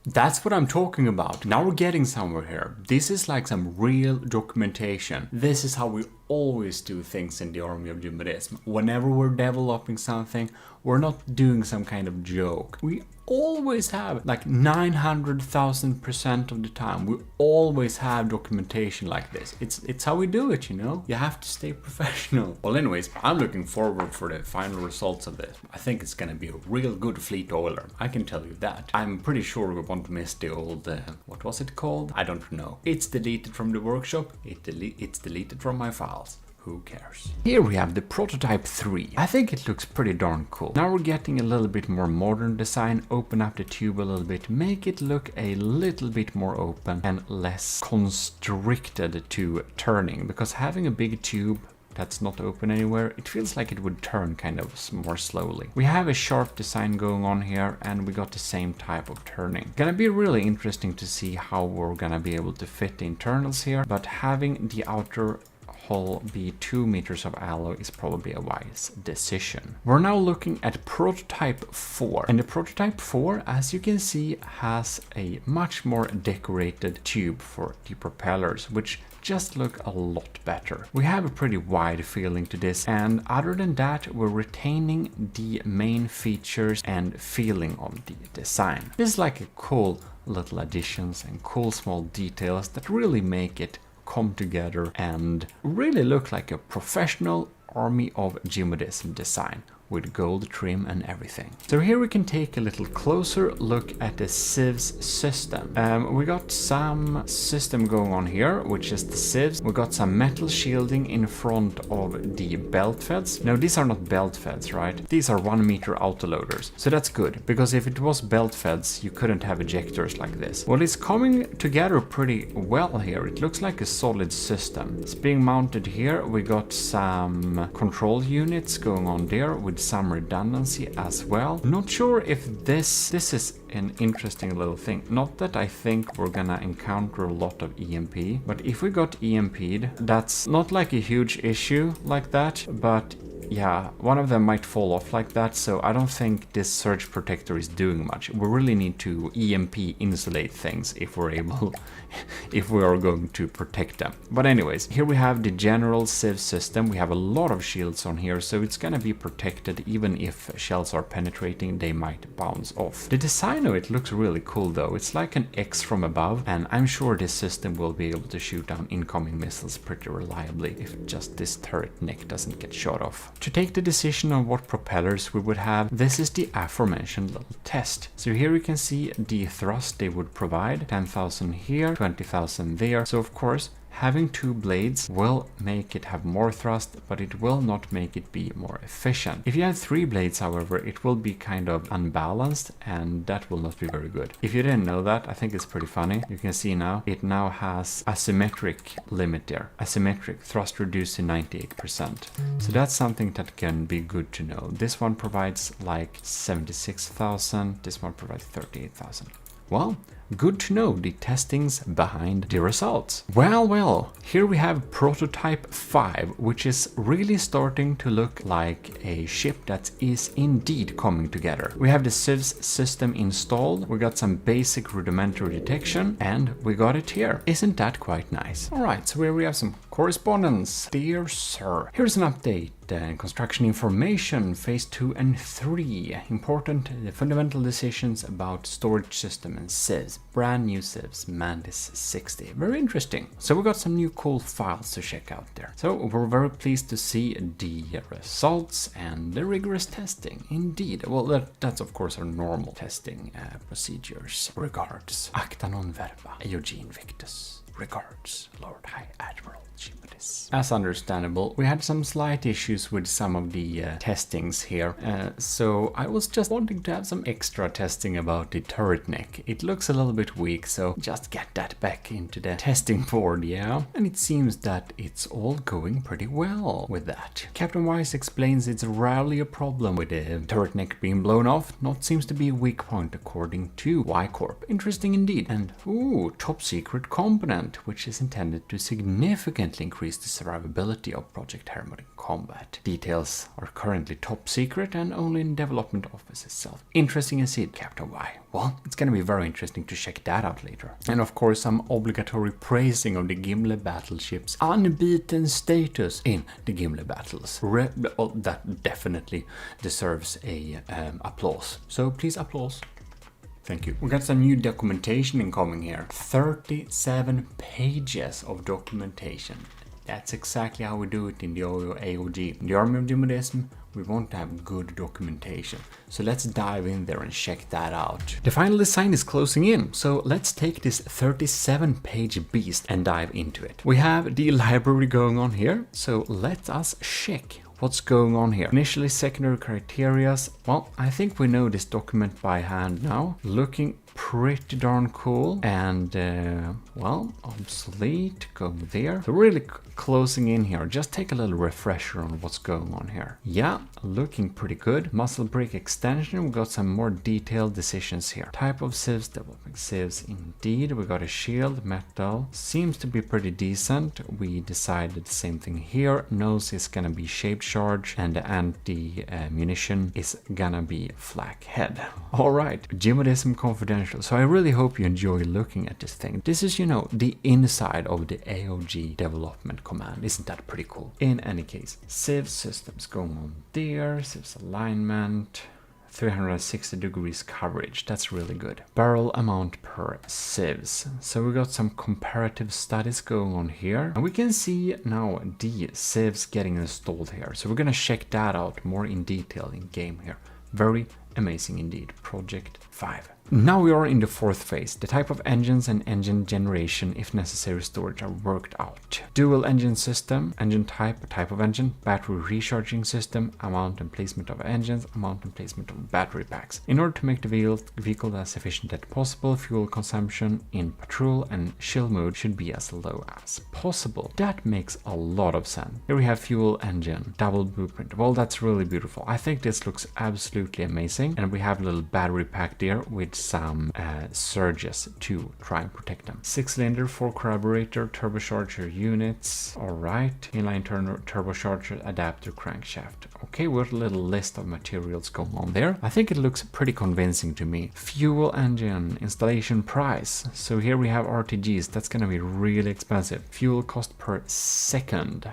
That's what I'm talking about. Now we're getting somewhere here. This is like some real documentation. This is how we always do things in the army of GMODIST. Whenever we're developing something, we're not doing some kind of joke. We always have, like 900,000% of the time, we always have documentation like this. It's how we do it, you know? You have to stay professional. Well, anyways, I'm looking forward for the final results of this. I think it's gonna be a real good fleet oiler. I can tell you that. I'm pretty sure we won't miss the old, what was it called? I don't know. It's deleted from the workshop. It's deleted from my files. Who cares? Here we have the prototype 3. I think it looks pretty darn cool. Now we're getting a little bit more modern design, open up the tube a little bit, make it look a little bit more open and less constricted to turning, because having a big tube that's not open anywhere, it feels like it would turn kind of more slowly. We have a sharp design going on here, and we got the same type of turning. Gonna be really interesting to see how we're gonna be able to fit the internals here, but having the outer hull be 2 meters of alloy is probably a wise decision. We're now looking at prototype 4, and the prototype 4, as you can see, has a much more decorated tube for the propellers, which just look a lot better. We have a pretty wide feeling to this, and other than that, we're retaining the main features and feeling of the design. This is like a cool little additions and cool small details that really make it come together and really look like a professional army of GMODIST design with gold trim and everything. So here we can take a little closer look at the sieves system. We got some system going on here, which is the sieves. We got some metal shielding in front of the belt feds. Now these are not belt feds, right? These are 1 meter autoloaders. So that's good, because if it was belt feds, you couldn't have ejectors like this. Well, it's coming together pretty well here. It looks like a solid system. It's being mounted here. We got some control units going on there with some redundancy as well. Not sure if this is an interesting little thing. Not that I think we're gonna encounter a lot of EMP, but if we got EMP'd, that's not like a huge issue like that, but yeah, one of them might fall off like that, so I don't think this surge protector is doing much. We really need to EMP insulate things if we're able, if we are going to protect them. But anyways, here we have the general sieve system. We have a lot of shields on here, so it's gonna be protected. Even if shells are penetrating, they might bounce off. The design of it looks really cool though. It's like an X from above, and I'm sure this system will be able to shoot down incoming missiles pretty reliably if just this turret neck doesn't get shot off. To take the decision on what propellers we would have, this is the aforementioned little test. So here you can see the thrust they would provide, 10,000 here, 20,000 there. So of course, having 2 blades will make it have more thrust, but it will not make it be more efficient. If you have 3 blades, however, it will be kind of unbalanced, and that will not be very good. If you didn't know that, I think it's pretty funny. You can see now, it now has asymmetric limit there. Asymmetric, thrust reduced to 98%. So that's something that can be good to know. This one provides like 76,000, this one provides 38,000. Well, good to know the testings behind the results. Well, here we have prototype 5, which is really starting to look like a ship that is indeed coming together. We have the sieves system installed, we got some basic rudimentary detection, and we got it here. Isn't that quite nice? Alright, so here we have some correspondence. Dear sir, here's an update construction information, phase 2 and 3. Important fundamental decisions about storage system and sieves. Brand new sieves, Mantis 60. Very interesting. So we got some new cool files to check out there. So we're very pleased to see the results and the rigorous testing. Indeed. Well, that's of course our normal testing procedures. Regards. Acta non verba. AOG Invictus. Regards, Lord High Admiral GMODIST. As understandable, we had some slight issues with some of the testings here, so I was just wanting to have some extra testing about the turret neck. It looks a little bit weak, so just get that back into the testing board, yeah? And it seems that it's all going pretty well with that. Captain Wise explains it's rarely a problem with the turret neck being blown off, not seems to be a weak point according to Y Corp. Interesting indeed. And ooh, top secret component, which is intended to significantly increase the survivability of Project Hermod in combat. Details are currently top secret and only in development office itself. Interesting indeed, Captain Y. Well, it's gonna be very interesting to check that out later. And of course, some obligatory praising of the Gimli battleship's unbeaten status in the Gimli battles. That definitely deserves a applause. So please applause. Thank you. We got some new documentation incoming here. 37 pages of documentation. That's exactly how we do it in the AOG. In the Army of GMODISM, we want to have good documentation. So let's dive in there and check that out. The final design is closing in, so let's take this 37-page beast and dive into it. We have the library going on here, so let us check what's going on here. Initially, secondary criterias. Well, I think we know this document by hand now. Looking pretty darn cool. And, well, obsolete, go there. So really closing in here. Just take a little refresher on what's going on here. Yeah, looking pretty good. Muscle brake extension. We got some more detailed decisions here. Type of sieves, developing sieves indeed. We got a shield, metal. Seems to be pretty decent. We decided the same thing here. Nose is gonna be shaped charge and the anti-munition is gonna be flak head. Alright, GMODISM Confidential. So I really hope you enjoy looking at this thing. This is, you know, the inside of the AOG development command. Isn't that pretty cool? In any case, sieve systems going on there, sieves alignment, 360 degrees coverage, that's really good. Barrel amount per sieves. So we got some comparative studies going on here. And we can see now the sieves getting installed here. So we're gonna check that out more in detail in game here. Very amazing indeed. Project 5. Now we are in the fourth phase. The type of engines and engine generation, if necessary storage, are worked out. Dual engine system, engine type, type of engine, battery recharging system, amount and placement of engines, amount and placement of battery packs. In order to make the vehicle as efficient as possible, fuel consumption in patrol and chill mode should be as low as possible. That makes a lot of sense. Here we have fuel engine, double blueprint. Well, that's really beautiful. I think this looks absolutely amazing. And we have a little battery pack there with some surges to try and protect them. 6-cylinder, 4 carburetor, turbocharger units. Alright, inline turbocharger, adapter, crankshaft. Okay, we have a little list of materials going on there. I think it looks pretty convincing to me. Fuel engine, installation price. So here we have RTGs, that's gonna be really expensive. Fuel cost per second.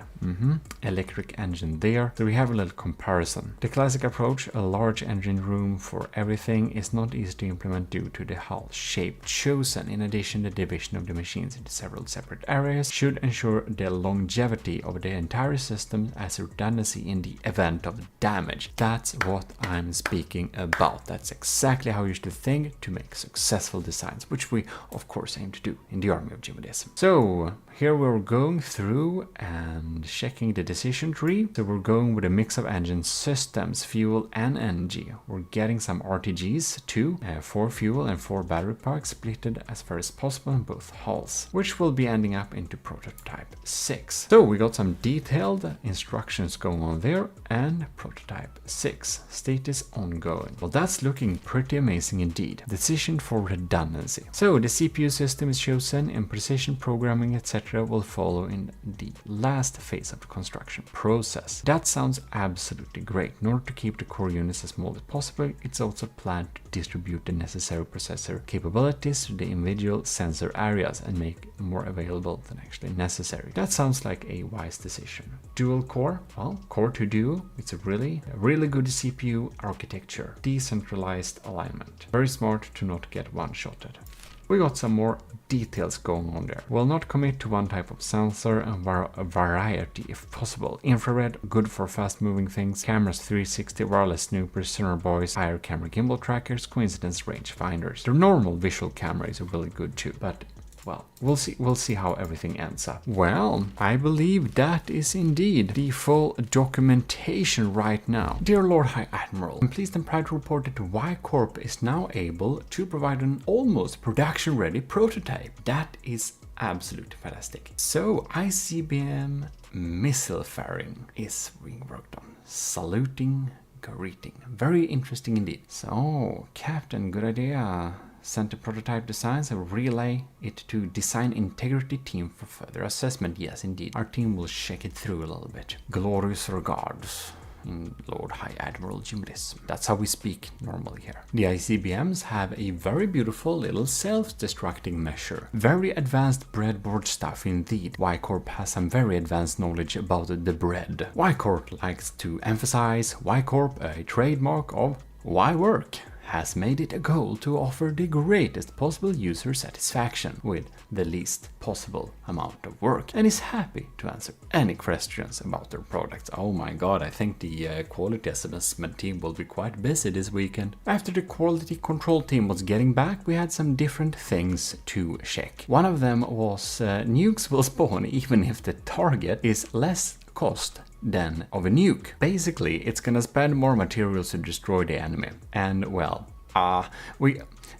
Electric engine there. So we have a little comparison. The classic approach, a large engine room for everything, is not easy to implement due to the hull shape chosen. In addition, the division of the machines into several separate areas should ensure the longevity of the entire system as a redundancy in the event of damage. That's what I'm speaking about. That's exactly how you should think to make successful designs, which we of course aim to do in the Army of GMODISM. So here we're going through and checking the decision tree. So we're going with a mix of engine systems, fuel and energy. We're getting some RTGs too, 4 fuel and 4 battery packs splitted as far as possible in both hulls, which will be ending up into prototype 6. So we got some detailed instructions going on there, and prototype 6 status ongoing. Well, that's looking pretty amazing indeed. Decision for redundancy. So the CPU system is chosen and precision programming etc. will follow in the last phase of the construction process. That sounds absolutely great. In order to keep the core units as small as possible, possible, it's also planned to distribute the necessary processor capabilities to the individual sensor areas and make more available than actually necessary. That sounds like a wise decision. Dual core? Well, Core 2 Duo, it's a really good CPU architecture. Decentralized alignment. Very smart to not get one-shotted. We got some more details going on there. Will not commit to one type of sensor and a variety if possible. Infrared, good for fast moving things. Cameras 360, wireless snoopers, sonar buoys, higher camera gimbal trackers, coincidence range finders. The normal visual camera is really good too, but well, we'll see how everything ends up. Well, I believe that is indeed the full documentation right now. Dear Lord High Admiral, I'm pleased and proud to report that Y Corp is now able to provide an almost production-ready prototype. That is absolutely fantastic. So, ICBM missile fairing is being worked on. Saluting, greeting. Very interesting indeed. So, Captain, good idea. Sent the prototype designs and relay it to design integrity team for further assessment. Yes, indeed. Our team will check it through a little bit. Glorious regards, Lord High Admiral GMODIST. That's how we speak normally here. The ICBMs have a very beautiful little self-destructing measure. Very advanced breadboard stuff indeed. Y Corp has some very advanced knowledge about the bread. Y Corp likes to emphasize Y Corp, a trademark of Y Work, has made it a goal to offer the greatest possible user satisfaction with the least possible amount of work, and is happy to answer any questions about their products. Oh my god, I think the quality assessment team will be quite busy this weekend. After the quality control team was getting back, we had some different things to check. One of them was nukes will spawn even if the target is less cost than of a nuke. Basically, it's gonna spend more materials to destroy the enemy. And well,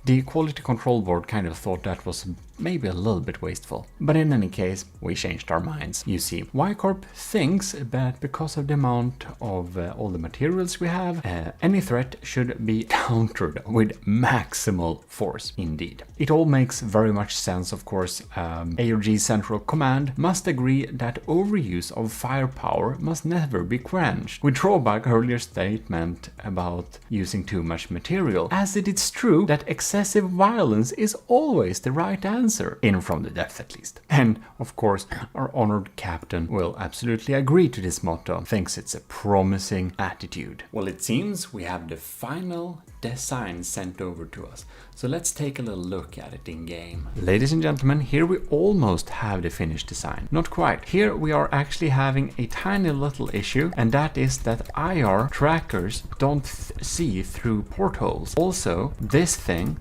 the quality control board kind of thought that was maybe a little bit wasteful. But in any case, we changed our minds. You see, Y Corp thinks that because of the amount of all the materials we have, any threat should be countered with maximal force indeed. It all makes very much sense, of course. ARG Central Command must agree that overuse of firepower must never be quenched. We draw back earlier statement about using too much material, as it is true that excessive violence is always the right answer, in from the depth at least. And of course, our honored captain will absolutely agree to this motto, thinks it's a promising attitude. Well, it seems we have the final design sent over to us, so let's take a little look at it in game. Ladies and gentlemen, here we almost have the finished design. Not quite. Here we are actually having a tiny little issue, and that is that IR trackers don't see through portholes. Also, this thing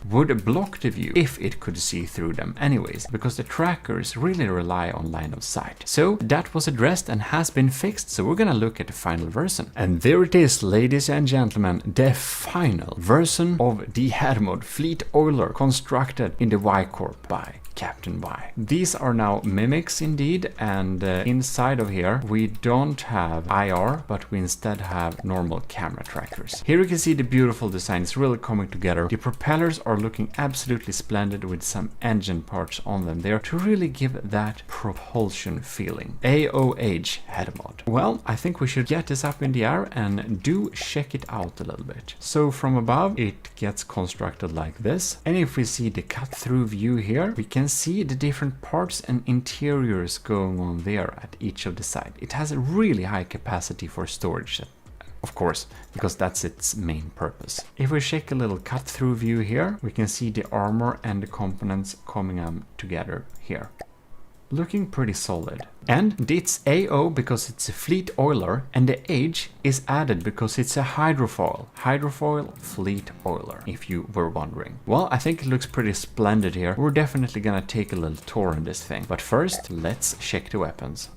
would block the view if it could see through them anyways, because the trackers really rely on line of sight. So that was addressed and has been fixed, so we're gonna look at the final version. And there it is, ladies and gentlemen, the final version of the Hermod Fleet Oiler constructed in the Y Corp by Captain Y. These are now mimics indeed, and inside of here we don't have IR, but we instead have normal camera trackers. Here you can see the beautiful design is really coming together. The propellers are looking absolutely splendid with some engine parts on them there to really give that propulsion feeling. AOH Hermod. Well, I think we should get this up in the air and do check it out a little bit. So from above it gets constructed like this, and if we see the cut-through view here, we can see the different parts and interiors going on there at each of the sides. It has a really high capacity for storage, of course, because that's its main purpose. If we check a little cut-through view here, we can see the armor and the components coming together here. Looking pretty solid. And it's AO because it's a fleet oiler, and the H is added because it's a hydrofoil. Hydrofoil fleet oiler, if you were wondering. Well, I think it looks pretty splendid here. We're definitely gonna take a little tour on this thing. But first, let's check the weapons.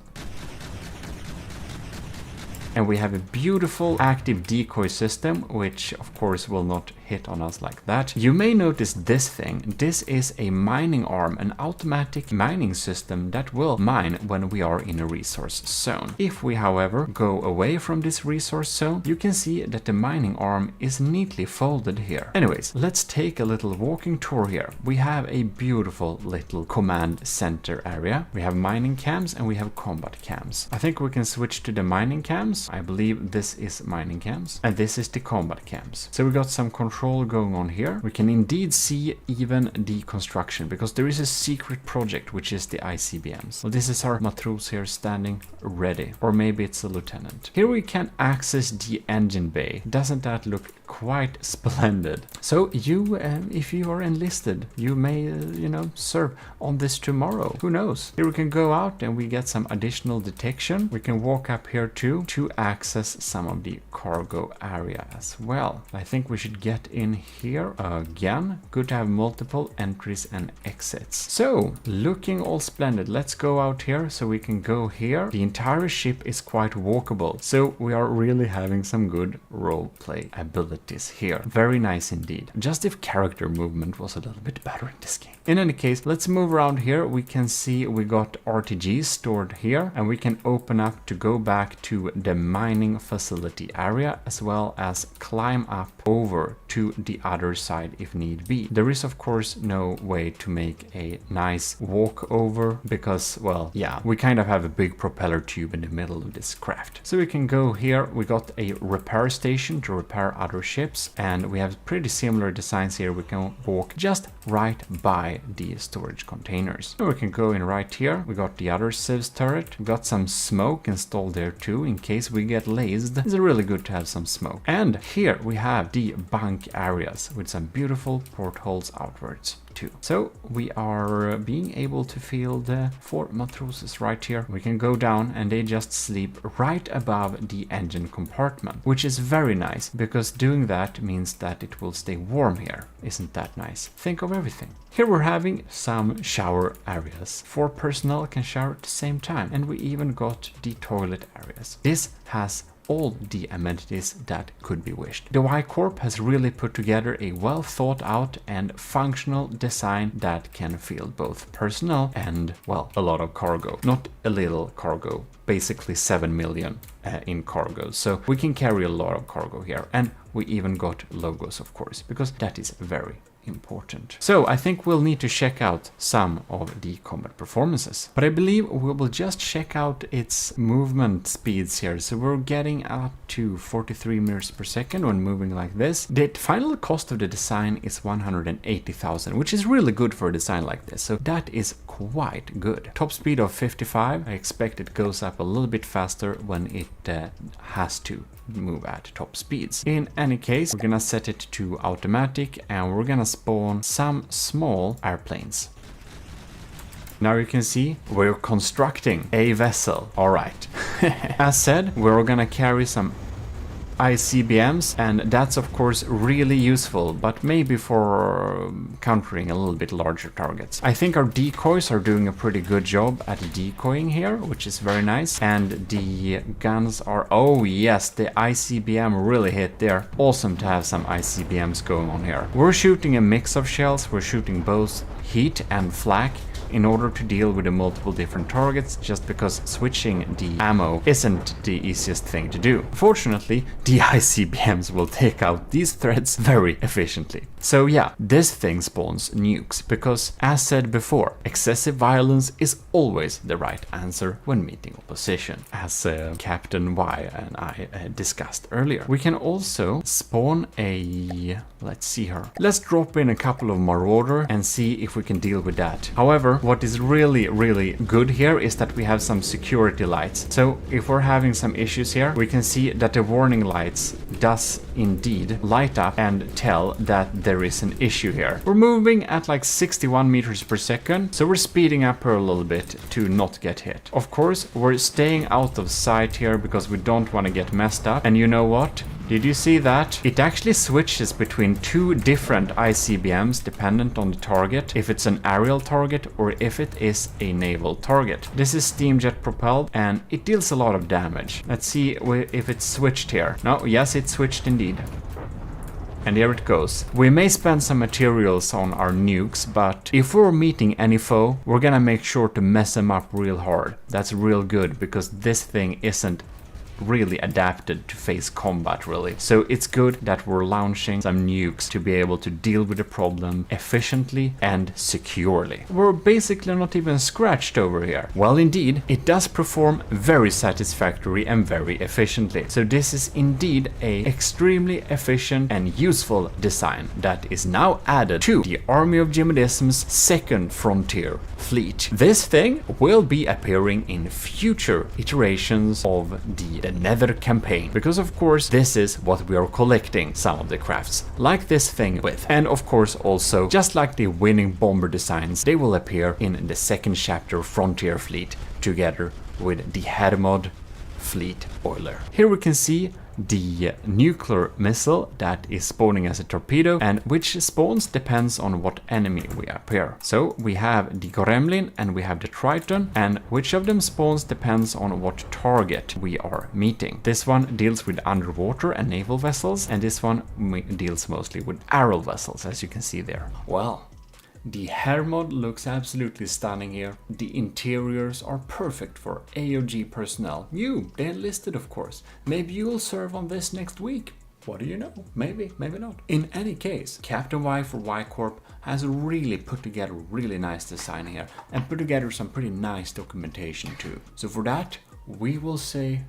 And we have a beautiful active decoy system, which of course will not hit on us like that. You may notice this thing. This is a mining arm, an automatic mining system that will mine when we are in a resource zone. If we, however, go away from this resource zone, you can see that the mining arm is neatly folded here. Anyways, let's take a little walking tour here. We have a beautiful little command center area. We have mining cams and we have combat cams. I think we can switch to the mining cams cams. I believe this is mining cams, and this is the combat cams. So we got some control going on here. We can indeed see even the construction, because there is a secret project, which is the ICBMs. Well, this is our matros here standing ready, or maybe it's a lieutenant. Here we can access the engine bay. Doesn't that look quite splendid? So you, if you are enlisted, you may, you know, serve on this tomorrow. Who knows? Here we can go out and we get some additional detection. We can walk up here too to access some of the cargo area as well. I think we should get in here again. Good to have multiple entries and exits. So looking all splendid. Let's go out here so we can go here. The entire ship is quite walkable, so we are really having some good role play abilities here. Very nice indeed. Just if character movement was a little bit better in this game. In any case, let's move around here. We can see we got RTGs stored here, and we can open up to go back to the mining facility area, as well as climb up over to the other side if need be. There is of course no way to make a nice walk over because, well, yeah, we kind of have a big propeller tube in the middle of this craft. So we can go here. We got a repair station to repair other ships, and we have pretty similar designs here. We can walk just right by the storage containers. So we can go in right here. We got the other civs turret. We got some smoke installed there too in case we get lased. It's really good to have some smoke. And here we have the bunk areas with some beautiful portholes outwards too. So we are being able to field 4 matroses right here. We can go down and they just sleep right above the engine compartment, which is very nice because doing that means that it will stay warm here. Isn't that nice? Think of everything. Here we're having some shower areas. 4 personnel can shower at the same time, and we even got the toilet areas. This has all the amenities that could be wished. The Y Corp has really put together a well thought out and functional design that can field both personnel and, well, a lot of cargo. Not a little cargo, basically 7 million in cargo. So we can carry a lot of cargo here, and we even got logos, of course, because that is very important. So I think we'll need to check out some of the combat performances, but I believe we will just check out its movement speeds here. So we're getting up to 43 meters per second when moving like this. The final cost of the design is 180,000, which is really good for a design like this. So that is quite good. Top speed of 55. I expect it goes up a little bit faster when it has to move at top speeds. In any case, we're gonna set it to automatic and we're gonna spawn some small airplanes. Now you can see we're constructing a vessel. All right. As said, we're gonna carry some ICBMs, and that's of course really useful, but maybe for countering a little bit larger targets. I think our decoys are doing a pretty good job at decoying here, which is very nice, and the guns are, oh yes, the ICBM really hit there. Awesome to have some ICBMs going on here. We're shooting a mix of shells. We're shooting both heat and flak in order to deal with the multiple different targets, just because switching the ammo isn't the easiest thing to do. Fortunately, the ICBMs will take out these threads very efficiently. So yeah, this thing spawns nukes, because as said before, excessive violence is always the right answer when meeting opposition, as Captain Y and I discussed earlier. We can also spawn a, let's see here. Let's drop in a couple of Marauder and see if we can deal with that. However, what is really good here is that we have some security lights. So if we're having some issues here, we can see that the warning lights does indeed light up and tell that there is an issue here. We're moving at like 61 meters per second, so we're speeding up her a little bit to not get hit. Of course, we're staying out of sight here because we don't want to get messed up. And you know what? Did you see that? It actually switches between 2 different ICBMs dependent on the target, if it's an aerial target or if it is a naval target. This is steam jet propelled and it deals a lot of damage. Let's see if it's switched here. No, yes, it switched indeed. And here it goes. We may spend some materials on our nukes, but if we're meeting any foe, we're gonna make sure to mess them up real hard. That's real good, because this thing isn't really adapted to face combat, really. So it's good that we're launching some nukes to be able to deal with the problem efficiently and securely. We're basically not even scratched over here. Well, indeed, it does perform very satisfactory and very efficiently. So this is indeed a extremely efficient and useful design that is now added to the Army of GMODISM's second frontier fleet. This thing will be appearing in future iterations of the Nether campaign, because of course this is what we are collecting some of the crafts like this thing with. And of course also, just like the winning bomber designs, they will appear in the second chapter frontier fleet together with the Hermod fleet oiler. Here we can see the nuclear missile that is spawning as a torpedo, and which spawns depends on what enemy we appear. So we have the Gremlin and we have the Triton, and which of them spawns depends on what target we are meeting. This one deals with underwater and naval vessels, and this one deals mostly with aerial vessels, as you can see there. Well, the Hermod looks absolutely stunning here. The interiors are perfect for AOG personnel. You, they enlisted of course. Maybe you'll serve on this next week. What do you know? Maybe, maybe not. In any case, Captain Y for Y Corp has really put together a really nice design here and put together some pretty nice documentation too. So for that, we will say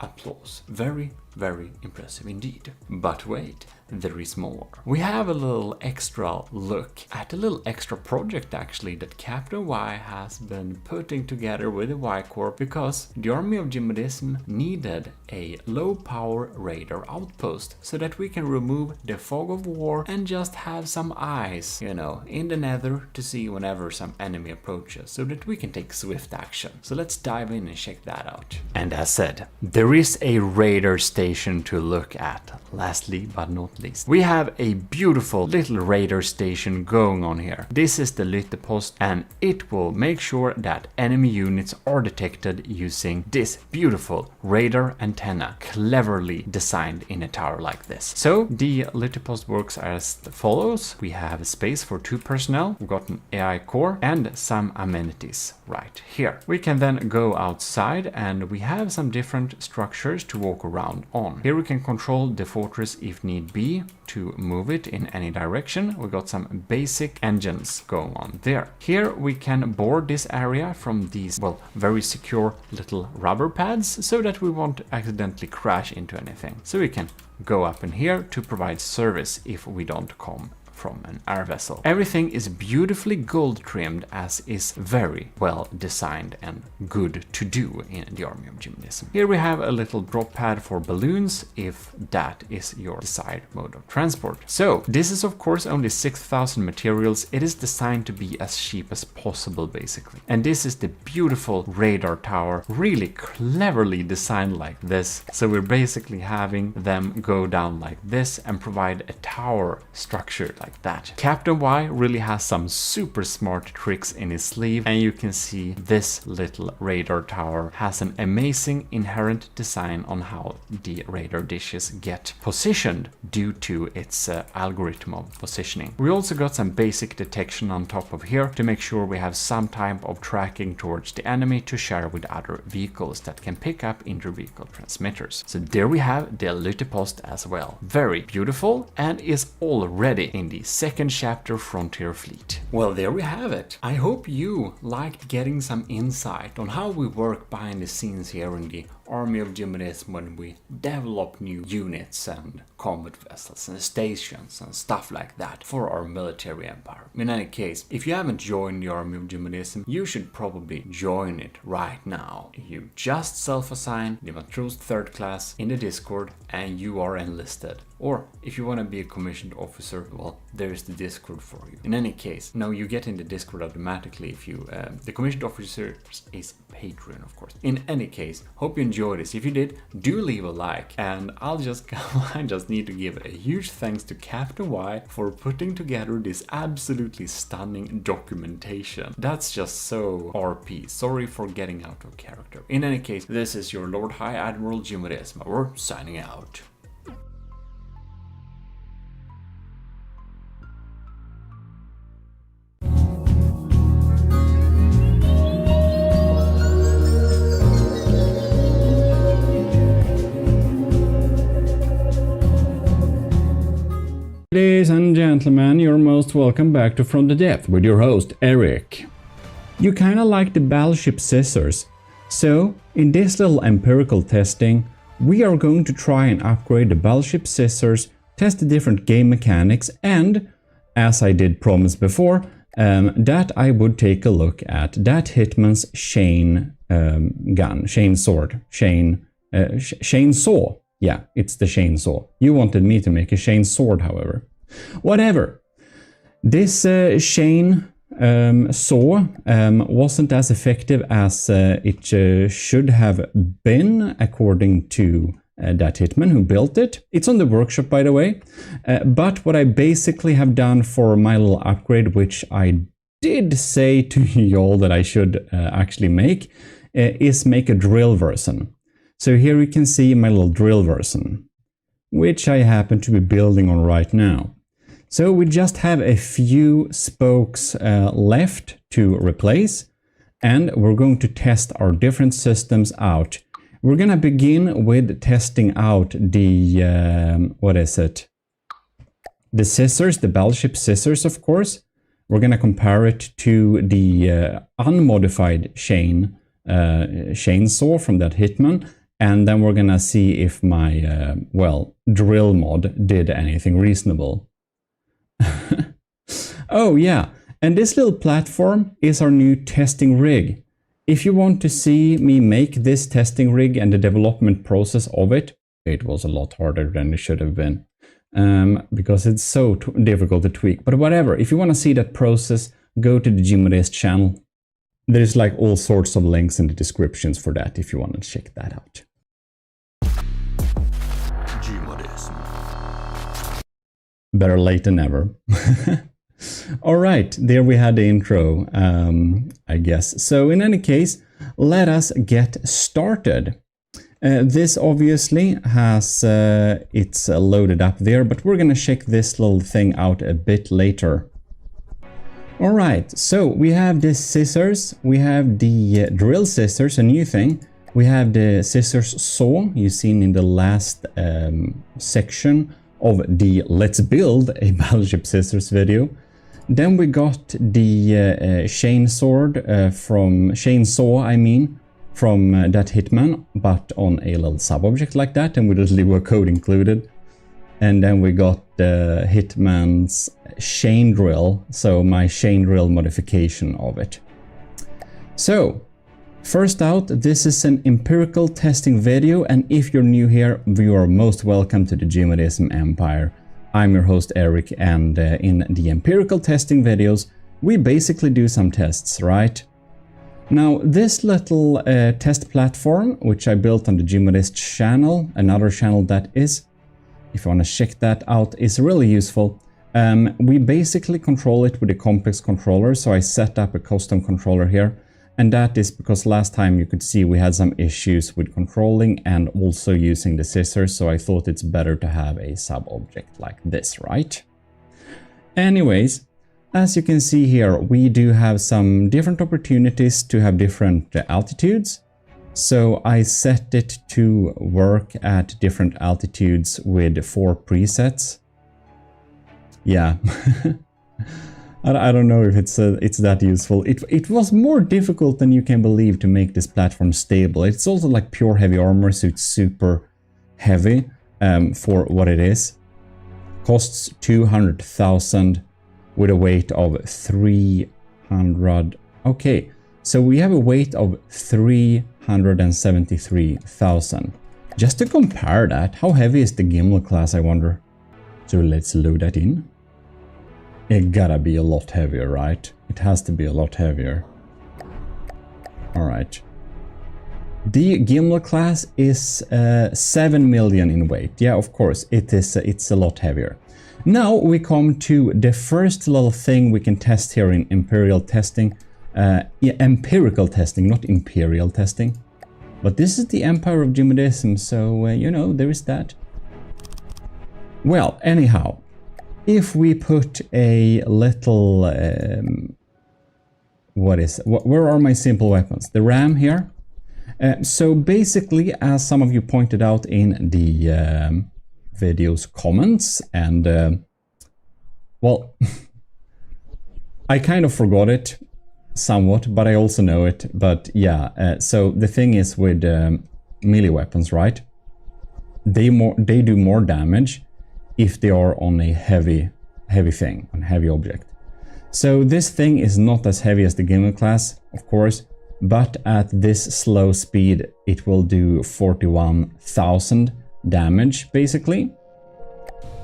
applause. Very, very impressive indeed. But wait, there is more. We have a little extra look at a little extra project actually that Captain Y has been putting together with the Y Corp, because the Army of GMODISM needed a low power radar outpost so that we can remove the fog of war and just have some eyes, you know, in the nether to see whenever some enemy approaches, so that we can take swift action. So let's dive in and check that out. And as said, there is a radar station to look at. Lastly but not least, we have a beautiful little radar station going on here. This is the Lyttepost, and it will make sure that enemy units are detected using this beautiful radar antenna, cleverly designed in a tower like this. So the Lyttepost works as follows. We have a space for 2 personnel, we've got an AI core and some amenities right here. We can then go outside and we have some different structures to walk around on. Here we can control the fortress if need be to move it in any direction. We got some basic engines going on there. Here we can board this area from these, well, very secure little rubber pads so that we won't accidentally crash into anything. So we can go up in here to provide service if we don't come from an air vessel. Everything is beautifully gold trimmed, as is very well designed and good to do in the Army of GMODISM. Here we have a little drop pad for balloons if that is your desired mode of transport. So this is of course only 6,000 materials. It is designed to be as cheap as possible basically. And this is the beautiful radar tower, really cleverly designed like this. So we're basically having them go down like this and provide a tower structure like that. Captain Y really has some super smart tricks in his sleeve, and you can see this little radar tower has an amazing inherent design on how the radar dishes get positioned due to its algorithm of positioning. We also got some basic detection on top of here to make sure we have some type of tracking towards the enemy to share with other vehicles that can pick up inter-vehicle transmitters. So there we have the Lyttepost as well. Very beautiful, and is already in the second chapter frontier fleet. Well, there we have it. I hope you liked getting some insight on how we work behind the scenes here in the Army of GMODISM when we develop new units and combat vessels and stations and stuff like that for our military empire. In any case, if you haven't joined the Army of GMODISM, you should probably join it right now. You just self-assign the Matros 3rd class in the Discord and you are enlisted. Or if you want to be a commissioned officer, well, there's the Discord for you. In any case, no, you get in the Discord automatically if you, the commissioned officer is Patreon, of course. In any case, hope you enjoyed this. If you did, do leave a like, and I just need to give a huge thanks to Captain Y for putting together this absolutely stunning documentation. That's just so RP. Sorry for getting out of character. In any case, this is your Lord High Admiral GMODISM. We're signing out. Ladies and gentlemen, you're most welcome back to From the Depth with your host, Eric. You kinda like the battleship scissors, so in this little empirical testing, we are going to try and upgrade the battleship scissors, test the different game mechanics, and, as I did promise before, that I would take a look at that Hitman's chain gun, chain sword, chainsaw. Yeah, it's the chainsaw. You wanted me to make a chain sword, however. Whatever. This chain saw wasn't as effective as it should have been, according to that Hitman who built it. It's on the workshop, by the way. But what I basically have done for my little upgrade, which I did say to y'all that I should actually make, is make a drill version. So here you can see my little drill version, which I happen to be building on right now. So we just have a few spokes left to replace, and we're going to test our different systems out. We're gonna begin with testing out the, the scissors, the battleship scissors, of course. We're gonna compare it to the unmodified chainsaw from that Hitman. And then we're gonna see if my, drill mod did anything reasonable. Oh yeah, and this little platform is our new testing rig. If you want to see me make this testing rig and the development process of it, it was a lot harder than it should have been. Because it's so difficult to tweak. But whatever, if you want to see that process, go to the GMODIST channel. There's like all sorts of links in the descriptions for that if you want to check that out. Better late than never. Alright, there we had the intro, I guess. So in any case, let us get started. This obviously has, it's loaded up there, but we're gonna check this little thing out a bit later. Alright, so we have the scissors, we have the drill scissors, a new thing. We have the scissors saw, you've seen in the last section of the Let's Build a Battleship Scissors video. Then we got the chainsaw from that Hitman, but on a little sub-object like that, and with a Lua code included. And then we got the Hitman's chain drill, so my chain drill modification of it. So, first out, this is an empirical testing video, and if you're new here, you are most welcome to the GMODism Empire. I'm your host Eric, and in the empirical testing videos, we basically do some tests, right? Now, this little test platform, which I built on the GMODIST channel, another channel that is, if you want to check that out, is really useful. We basically control it with a complex controller, so I set up a custom controller here. And that is because last time you could see we had some issues with controlling and also using the scissors, so I thought it's better to have a sub-object like this, right? Anyways, as you can see here, we do have some different opportunities to have different altitudes. So I set it to work at different altitudes with 4 presets. Yeah. I don't know if it's that useful. It was more difficult than you can believe to make this platform stable. It's also like pure heavy armor, so it's super heavy for what it is. Costs 200,000 with a weight of 300. Okay, so we have a weight of 373,000. Just to compare that, how heavy is the Gimli class, I wonder? So let's load that in. It gotta be a lot heavier, right? It has to be a lot heavier. Alright. The Gimli class is 7 million in weight. Yeah, of course, it's a lot heavier. Now we come to the first little thing we can test here in empirical testing. Empirical testing, not imperial testing. But this is the Empire of GMODism, so, you know, there is that. Well, anyhow. If we put a little, where are my simple weapons? The RAM here. So basically, as some of you pointed out in the video's comments and well, I kind of forgot it somewhat, but I also know it. But yeah, so the thing is with melee weapons, right? They do more damage if they are on a heavy thing, on a heavy object. So this thing is not as heavy as the Gimel class, of course, but at this slow speed, it will do 41,000 damage, basically.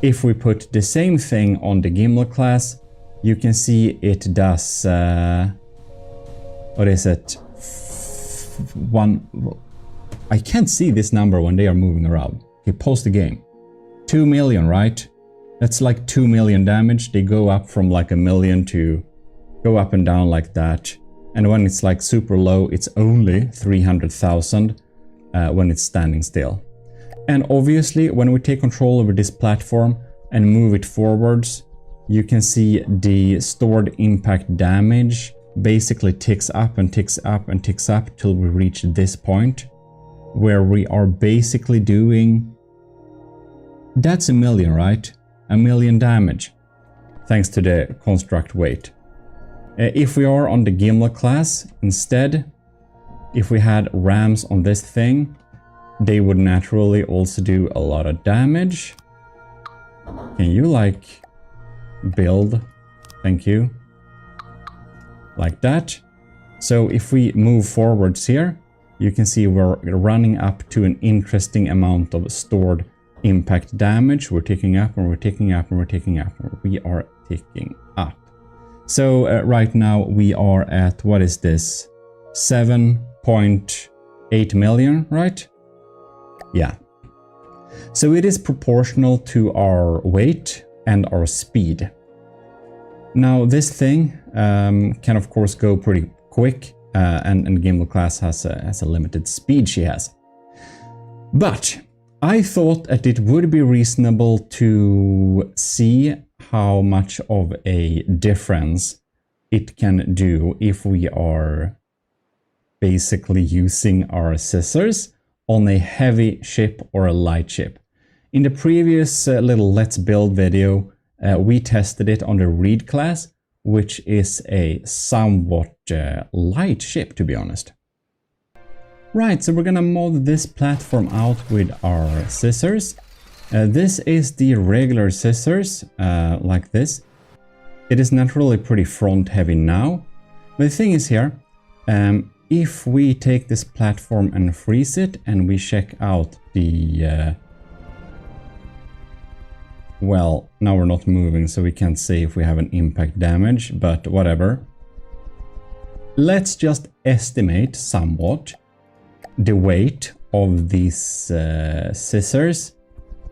If we put the same thing on the Gimel class, you can see it does, what is it? I can't see this number when they are moving around. Okay, pause the game. 2 million, right? That's like 2 million damage. They go up from like 1 million to go up and down like that. And when it's like super low, it's only 300,000 when it's standing still. And obviously, when we take control over this platform and move it forwards, you can see the stored impact damage basically ticks up and ticks up and ticks up till we reach this point where we are basically doing... That's 1 million, right? 1 million damage, thanks to the construct weight. If we are on the Gimel class, instead, if we had rams on this thing, they would naturally also do a lot of damage. Can you, like, build? Thank you. Like that. So if we move forwards here, you can see we're running up to an interesting amount of stored impact damage. We're ticking up and we're ticking up and we're ticking up. We are ticking up. So right now we are at, what is this? 7.8 million, right? Yeah. So it is proportional to our weight and our speed. Now this thing can of course go pretty quick, and Gimel class has a limited speed she has. But I thought that it would be reasonable to see how much of a difference it can do if we are basically using our scissors on a heavy ship or a light ship. In the previous little Let's Build video, we tested it on the Reed class, which is a somewhat light ship, to be honest. Right, so we're gonna mod this platform out with our scissors. This is the regular scissors, like this. It is naturally pretty front heavy now. But the thing is here, if we take this platform and freeze it and we check out the... well, now we're not moving, so we can't see if we have an impact damage, but whatever. Let's just estimate somewhat the weight of these scissors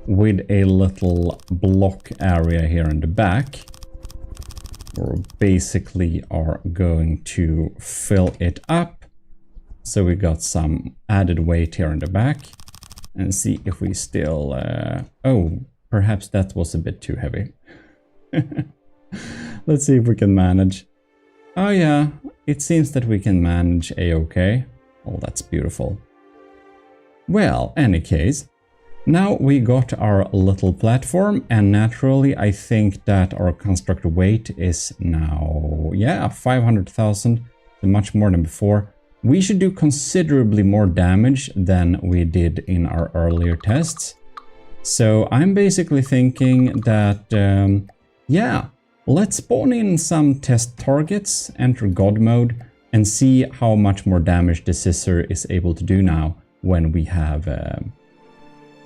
with a little block area here in the back. We basically are going to fill it up. So we got some added weight here in the back. And see if we still... oh, perhaps that was a bit too heavy. Let's see if we can manage. Oh yeah, it seems that we can manage a-okay. Oh, that's beautiful. Well, any case, now we got our little platform, and naturally I think that our construct weight is now, yeah, 500,000, so much more than before. We should do considerably more damage than we did in our earlier tests. So I'm basically thinking that, yeah, let's spawn in some test targets, enter God mode, and see how much more damage the scissor is able to do now when we have,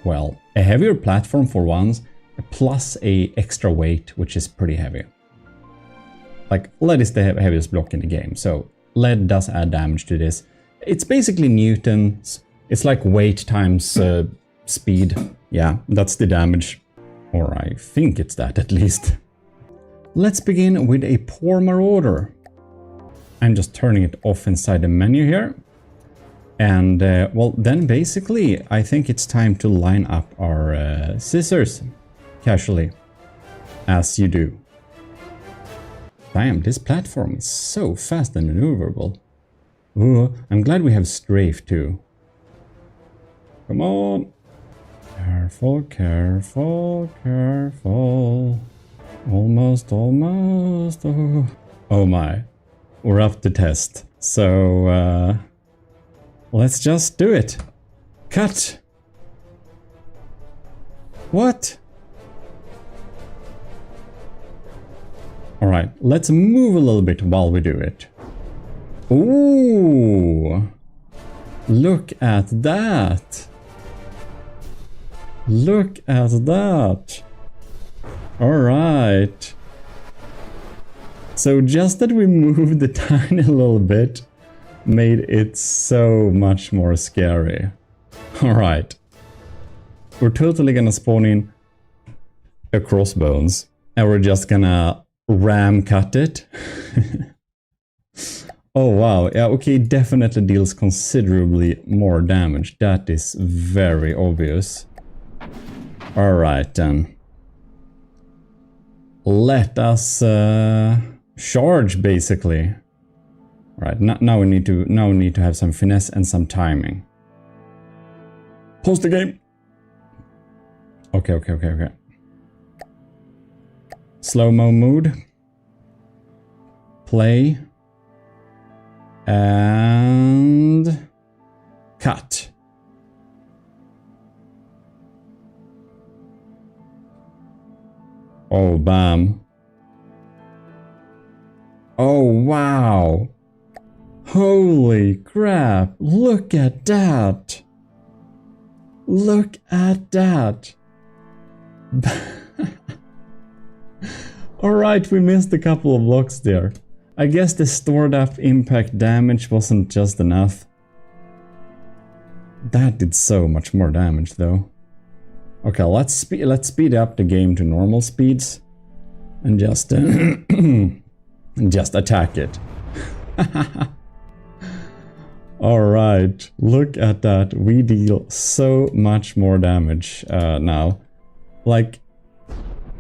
well, a heavier platform for once, plus a extra weight, which is pretty heavy. Like, lead is the heaviest block in the game, so lead does add damage to this. It's basically newtons. It's like weight times speed. Yeah, that's the damage. Or I think it's that at least. Let's begin with a Poor Marauder. I'm just turning it off inside the menu here. And, well, then basically, I think it's time to line up our scissors casually, as you do. Damn, this platform is so fast and maneuverable. Ooh, I'm glad we have strafe too. Come on. Careful, careful, careful. Almost. Oh my. We're up to test. So, let's just do it. Cut! What? Alright, let's move a little bit while we do it. Ooh! Look at that! Look at that! Alright. So just that we moved the tiny little bit made it so much more scary. Alright. We're totally gonna spawn in a crossbones and we're just gonna ram cut it. Oh wow, yeah, okay, definitely deals considerably more damage. That is very obvious. Alright then. Let us charge basically. Alright, now we need to have some finesse and some timing. Pause the game. Okay. Slow-mo mood. Play. And cut. Oh, bam. Oh, wow. Holy crap. Look at that. Look at that. Alright, we missed a couple of blocks there. I guess the stored up impact damage wasn't just enough. That did so much more damage though. Okay, let's speed up the game to normal speeds and just just attack it. Alright, look at that. We deal so much more damage now. Like,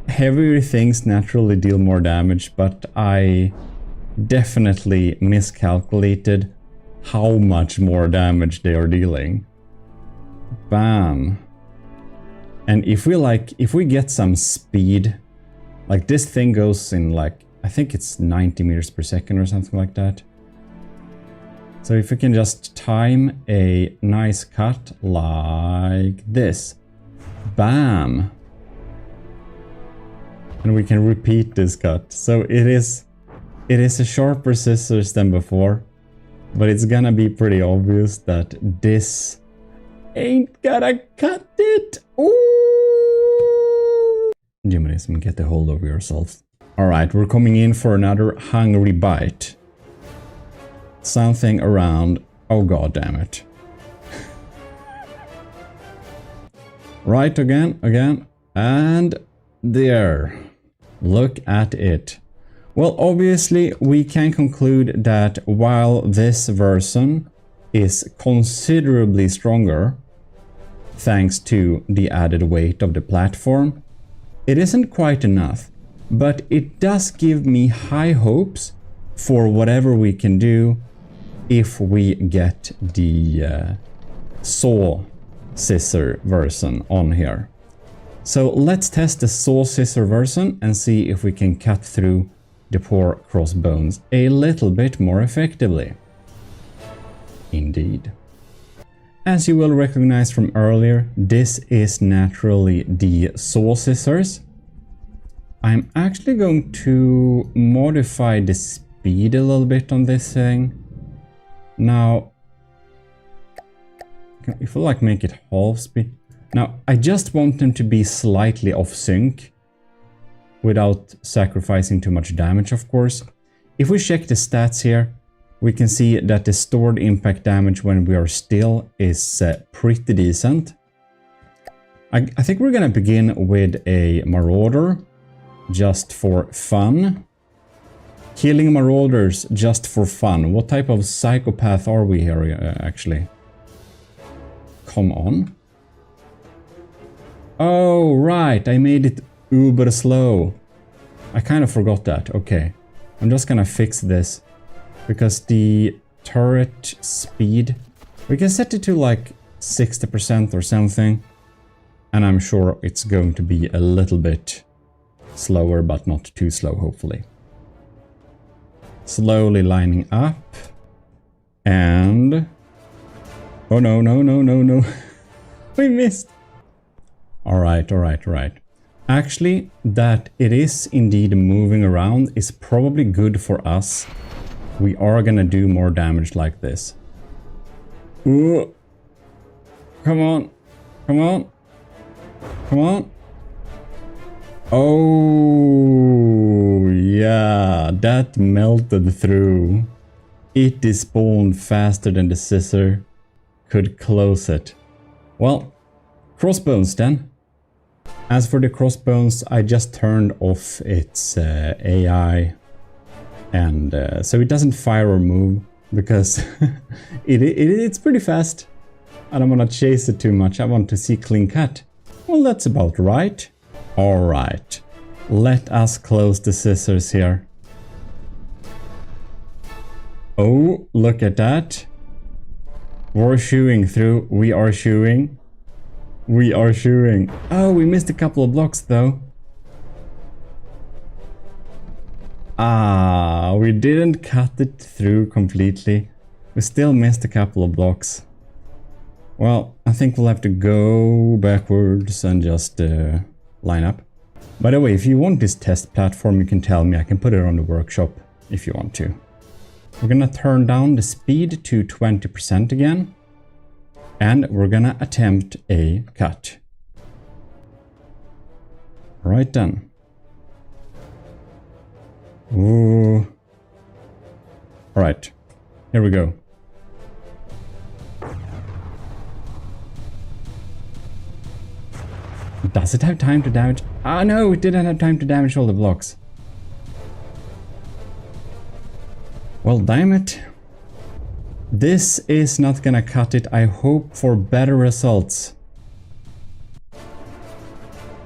heavier things naturally deal more damage, but I definitely miscalculated how much more damage they are dealing. Bam. And if we get some speed, like this thing goes in like, I think it's 90 meters per second or something like that. So if we can just time a nice cut like this. Bam. And we can repeat this cut. So it is a sharper scissors than before, but it's gonna be pretty obvious that this ain't gonna cut it. Ooh! GMODIST, get a hold of yourself. Alright, we're coming in for another hungry bite. Something around... oh god damn it. Right, again, and there. Look at it. Well, obviously, we can conclude that while this version is considerably stronger, thanks to the added weight of the platform, it isn't quite enough, but it does give me high hopes for whatever we can do if we get the saw scissor version on here. So let's test the saw scissor version and see if we can cut through the poor crossbones a little bit more effectively. Indeed. As you will recognize from earlier, this is naturally the saw scissors. I'm actually going to modify the speed a little bit on this thing. Now, if we like make it half speed. Now, I just want them to be slightly off sync without sacrificing too much damage, of course. If we check the stats here, we can see that the stored impact damage when we are still is pretty decent. I think we're gonna begin with a Marauder just for fun. Killing Marauders just for fun. What type of psychopath are we here, actually? Come on. Oh, right, I made it uber slow. I kind of forgot that. Okay, I'm just gonna fix this because the turret speed, we can set it to like 60% or something, and I'm sure it's going to be a little bit slower, but not too slow, hopefully. Slowly lining up. And... oh no, no, no, no, no. We missed. Alright, alright, alright. Actually, that it is indeed moving around is probably good for us. We are gonna do more damage like this. Ooh. Come on. Come on. Come on. Oh, yeah. That melted through. It despawned faster than the scissor could close it. Well, crossbones then. As for the crossbones, I just turned off its AI. And so it doesn't fire or move. Because it's pretty fast. I don't want to chase it too much. I want to see clean cut. Well, that's about right. Alright. Let us close the scissors here. Oh, look at that. We're shooing through. We are shooing. We are shooing. Oh, we missed a couple of blocks though. Ah, we didn't cut it through completely. We still missed a couple of blocks. Well, I think we'll have to go backwards and just line up. By the way, if you want this test platform, you can tell me. I can put it on the workshop if you want to. We're gonna turn down the speed to 20% again. And we're gonna attempt a cut. Right then. Ooh. Alright, here we go. Does it have time to damage? Ah, no, it didn't have time to damage all the blocks. Well, damn it. This is not gonna cut it. I hope for better results.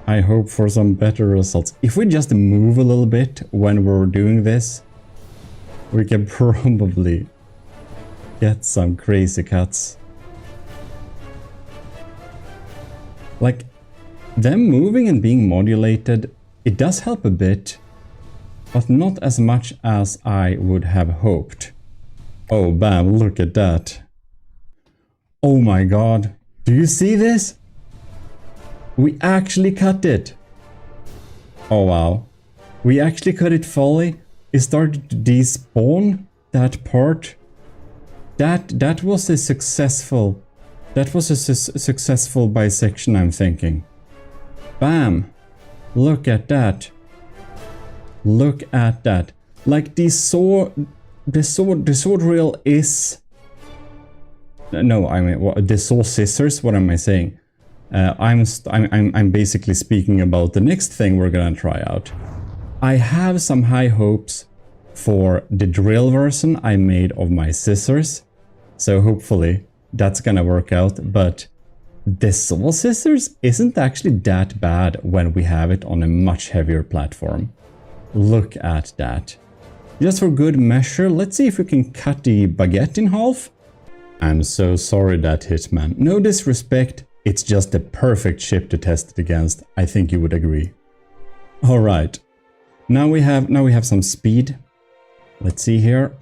I hope for some better results. If we just move a little bit when we're doing this, we can probably get some crazy cuts. Like, them moving and being modulated, it does help a bit, but not as much as I would have hoped. Oh, bam, look at that. Oh my god. Do you see this? We actually cut it. Oh wow. We actually cut it fully. It started to despawn that part. That was a successful. That was a successful bisection, I'm thinking. Bam. Look at that. Look at that. Like the sword reel is... No, I mean, what, the saw scissors, what am I saying? I'm basically speaking about the next thing we're gonna try out. I have some high hopes for the drill version I made of my scissors. So hopefully that's gonna work out, but the saw scissors isn't actually that bad when we have it on a much heavier platform. Look at that. Just for good measure, let's see if we can cut the baguette in half. I'm so sorry that Hitman. No disrespect, it's just the perfect ship to test it against. I think you would agree. Alright. Now we have some speed. Let's see here.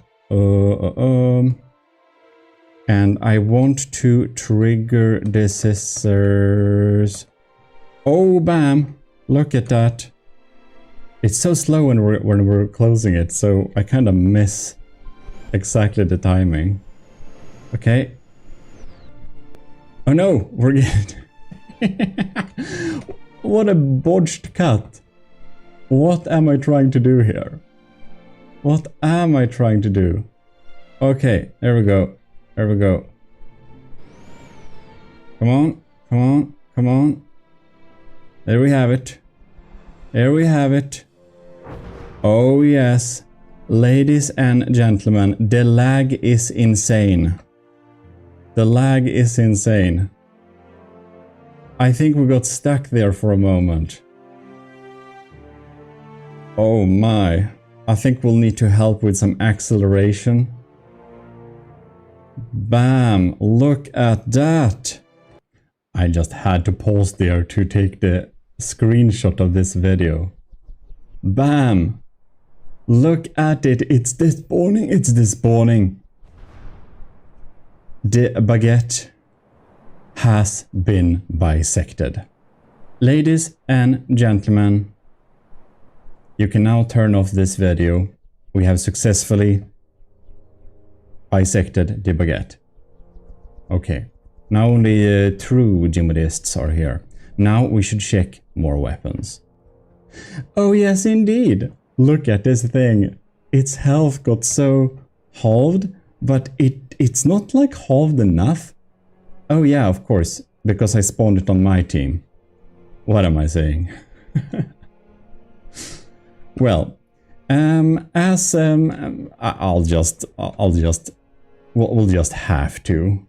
And I want to trigger the scissors. Oh, bam! Look at that. It's so slow when we're closing it, so I kind of miss exactly the timing. Okay. Oh no, we're getting... What a botched cut. What am I trying to do here? What am I trying to do? Okay, there we go. There we go. Come on, come on, come on. There we have it. There we have it. Oh yes. Ladies and gentlemen, the lag is insane. The lag is insane. I think we got stuck there for a moment. Oh my. I think we'll need to help with some acceleration. Bam! Look at that! I just had to pause there to take the screenshot of this video. Bam! Look at it, it's despawning, it's despawning. The baguette has been bisected. Ladies and gentlemen, you can now turn off this video. We have successfully bisected the baguette. Okay, now only true GMODISTs are here. Now we should check more weapons. Oh yes, indeed. Look at this thing. Its health got so halved, but it's not like halved enough. Oh yeah, of course, because I spawned it on my team. What am I saying? Well, we'll just have to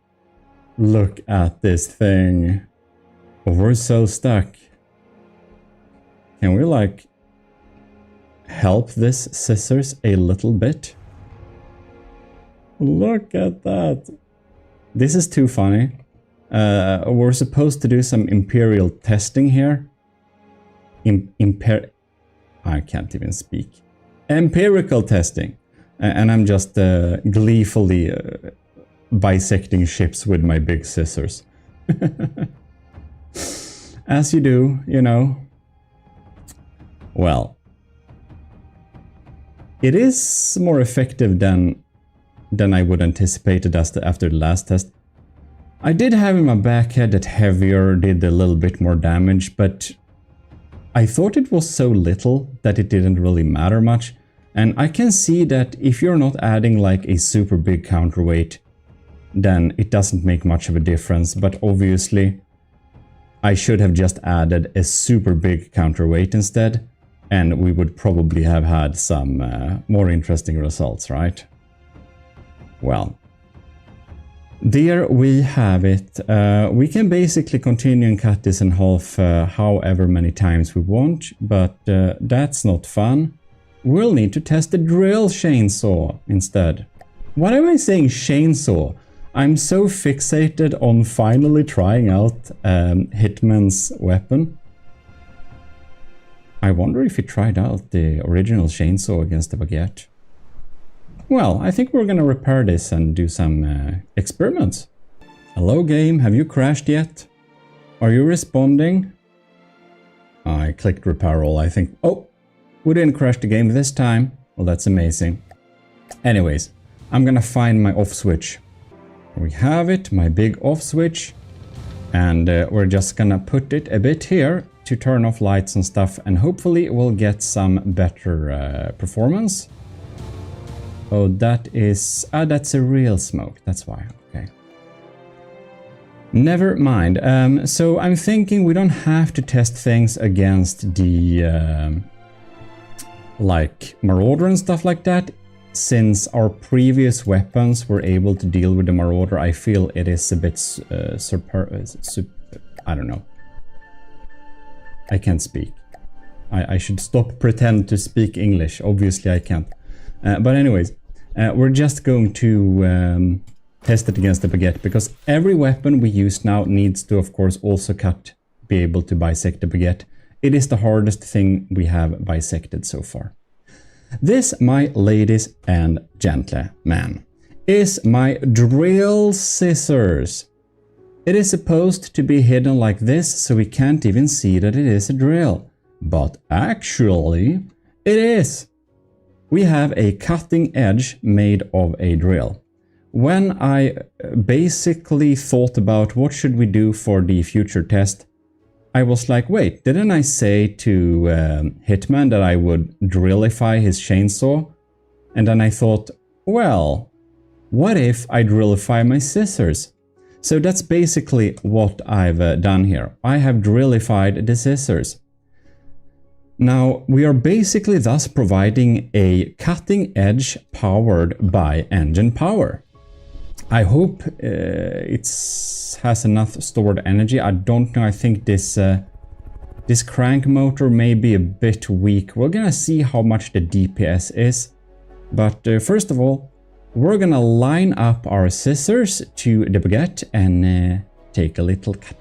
look at this thing. We're so stuck. Can we like help this scissors a little bit? Look at that. This is too funny. We're supposed to do some imperial testing here. I can't even speak. Empirical testing. And I'm just gleefully bisecting ships with my big scissors. As you do, you know. Well, it is more effective than I would anticipated after the last test. I did have in my backhead that heavier did a little bit more damage, but I thought it was so little that it didn't really matter much. And I can see that if you're not adding like a super big counterweight, then it doesn't make much of a difference. But obviously, I should have just added a super big counterweight instead, and we would probably have had some more interesting results, right? Well, there we have it. We can basically continue and cut this in half however many times we want, but that's not fun. We'll need to test the drill chainsaw instead. Why am I saying chainsaw? I'm so fixated on finally trying out Hitman's weapon. I wonder if he tried out the original chainsaw against the baguette. Well, I think we're gonna repair this and do some experiments. Hello game, have you crashed yet? Are you responding? I clicked repair all, I think. Oh, we didn't crash the game this time. Well, that's amazing. Anyways, I'm gonna find my off switch. We have it, my big off switch. And we're just gonna put it a bit here to turn off lights and stuff, and hopefully we'll get some better performance. Oh, that's a real smoke, that's why, okay. Never mind. So I'm thinking we don't have to test things against the like Marauder and stuff like that. Since our previous weapons were able to deal with the Marauder, I feel it is a bit I don't know. I can't speak. I should stop pretend to speak English. Obviously I can't. But anyways, we're just going to test it against the baguette, because every weapon we use now needs to, of course, also be able to bisect the baguette. It is the hardest thing we have bisected so far. This, my ladies and gentlemen, is my drill scissors. It is supposed to be hidden like this, so we can't even see that it is a drill. But actually, it is. We have a cutting edge made of a drill. When I basically thought about what should we do for the future test, I was like, wait, didn't I say to Hitman that I would drillify his chainsaw? And then I thought, well, what if I drillify my scissors? So that's basically what I've done here. I have drillified the scissors. Now, we are basically thus providing a cutting edge powered by engine power. I hope it has enough stored energy. I don't know, I think this crank motor may be a bit weak. We're gonna see how much the DPS is. But first of all, we're gonna line up our scissors to the baguette and take a little cut.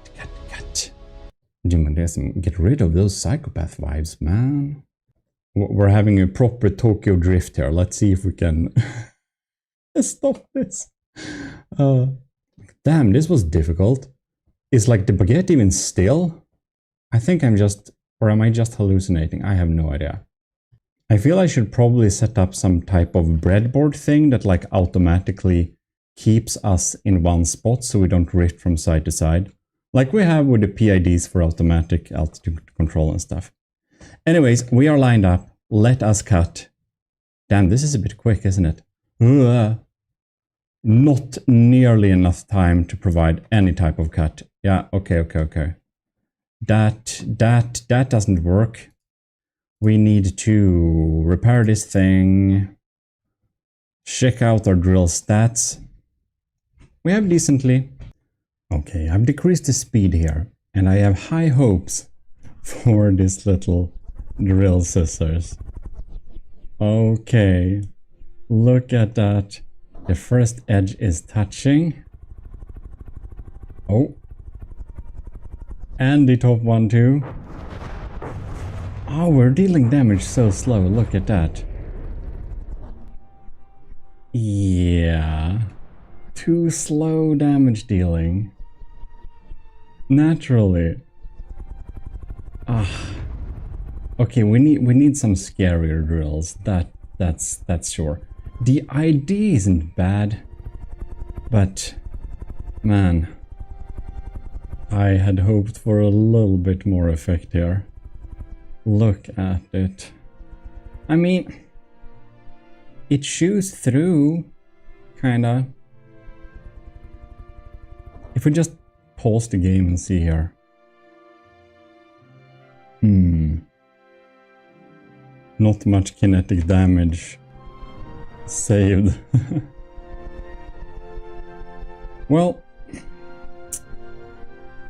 Get rid of those psychopath vibes, man. We're having a proper Tokyo drift here. Let's see if we can stop this. Damn, this was difficult. Is like the baguette even still? I think I'm just... Or am I just hallucinating? I have no idea. I feel I should probably set up some type of breadboard thing that like automatically keeps us in one spot so we don't drift from side to side. Like we have with the PIDs for automatic altitude control and stuff. Anyways, we are lined up. Let us cut. Damn, this is a bit quick, isn't it? Not nearly enough time to provide any type of cut. Yeah, okay. That doesn't work. We need to repair this thing. Check out our drill stats. We have decently. Okay, I've decreased the speed here. And I have high hopes for this little drill scissors. Okay. Look at that. The first edge is touching. Oh. And the top one too. Oh, we're dealing damage so slow. Look at that. Yeah. Too slow damage dealing. Naturally. Okay, we need some scarier drills. That's sure. The ID isn't bad, but man, I had hoped for a little bit more effect here. Look at it. I mean, it chews through, kinda. If we just pause the game and see here. Not much kinetic damage saved. Well,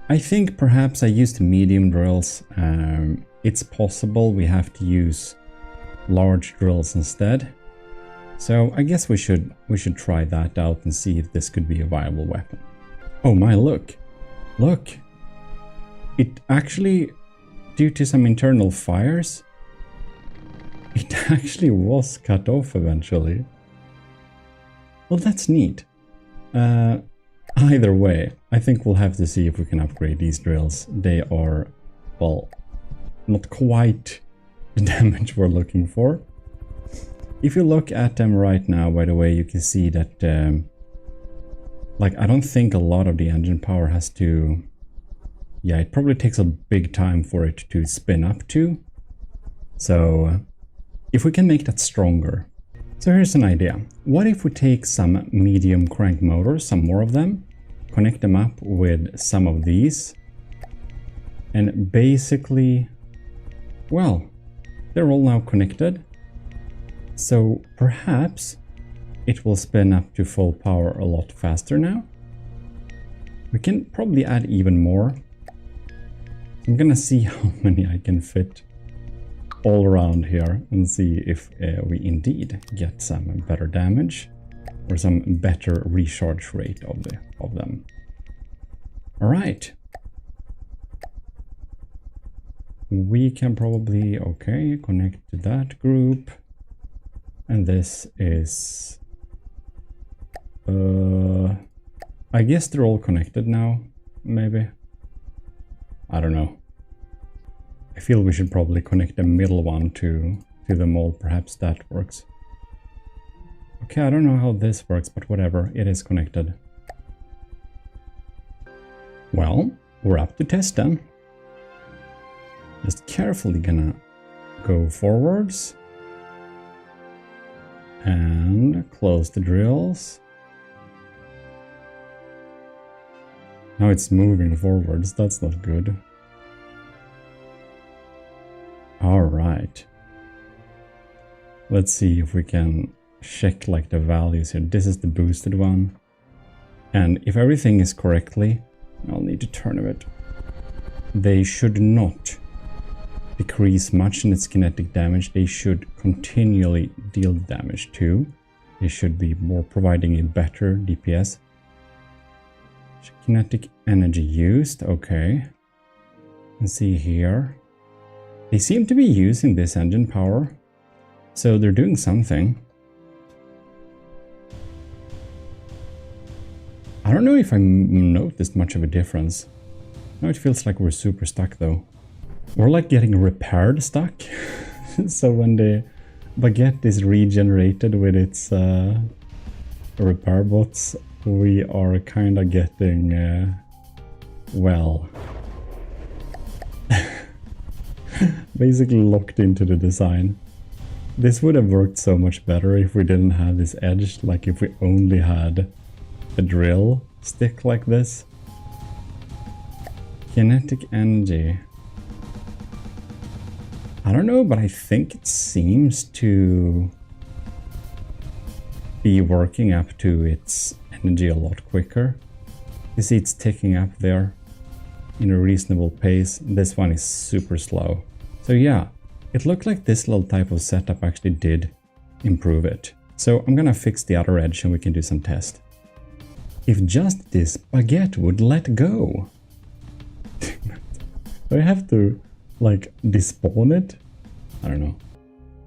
I think perhaps I used medium drills. It's possible we have to use large drills instead. So I guess we should try that out and see if this could be a viable weapon. Oh my, look. Look. It actually, due to some internal fires, it actually was cut off eventually. Well, that's neat. Either way, I think we'll have to see if we can upgrade these drills. They are, well, not quite the damage we're looking for. If you look at them right now, by the way, you can see that, like, I don't think a lot of the engine power has to... Yeah, it probably takes a big time for it to spin up to. So, if we can make that stronger. So here's an idea. What if we take some medium crank motors, some more of them, connect them up with some of these, and basically, well, they're all now connected. So perhaps it will spin up to full power a lot faster now. We can probably add even more. I'm gonna see how many I can fit all around here and see if we indeed get some better damage or some better recharge rate of them. All right. We can probably, okay, connect to that group. And this is, I guess they're all connected now, maybe. I don't know. I feel we should probably connect the middle one to them all. Perhaps that works. Okay, I don't know how this works, but whatever. It is connected. Well, we're up to test then. Just carefully gonna go forwards. And close the drills. Now it's moving forwards. That's not good. Alright. Let's see if we can check like the values here. This is the boosted one. And if everything is correctly, I'll need to turn a bit. They should not decrease much in its kinetic damage. They should continually deal damage too. They should be more providing a better DPS. Kinetic energy used, okay. And see here. They seem to be using this engine power, so they're doing something. I don't know if I noticed much of a difference. Now it feels like we're super stuck though. We're like getting repaired stuck. So when the baguette is regenerated with its repair bots, we are kind of getting, well, basically locked into the design. This would have worked so much better if we didn't have this edge, like if we only had a drill stick like this. Kinetic energy. I don't know, but I think it seems to be working up to its energy a lot quicker. You see it's ticking up there in a reasonable pace. This one is super slow. So yeah, it looked like this little type of setup actually did improve it. So I'm gonna fix the other edge and we can do some test. If just this baguette would let go. Do I have to like despawn it? I don't know.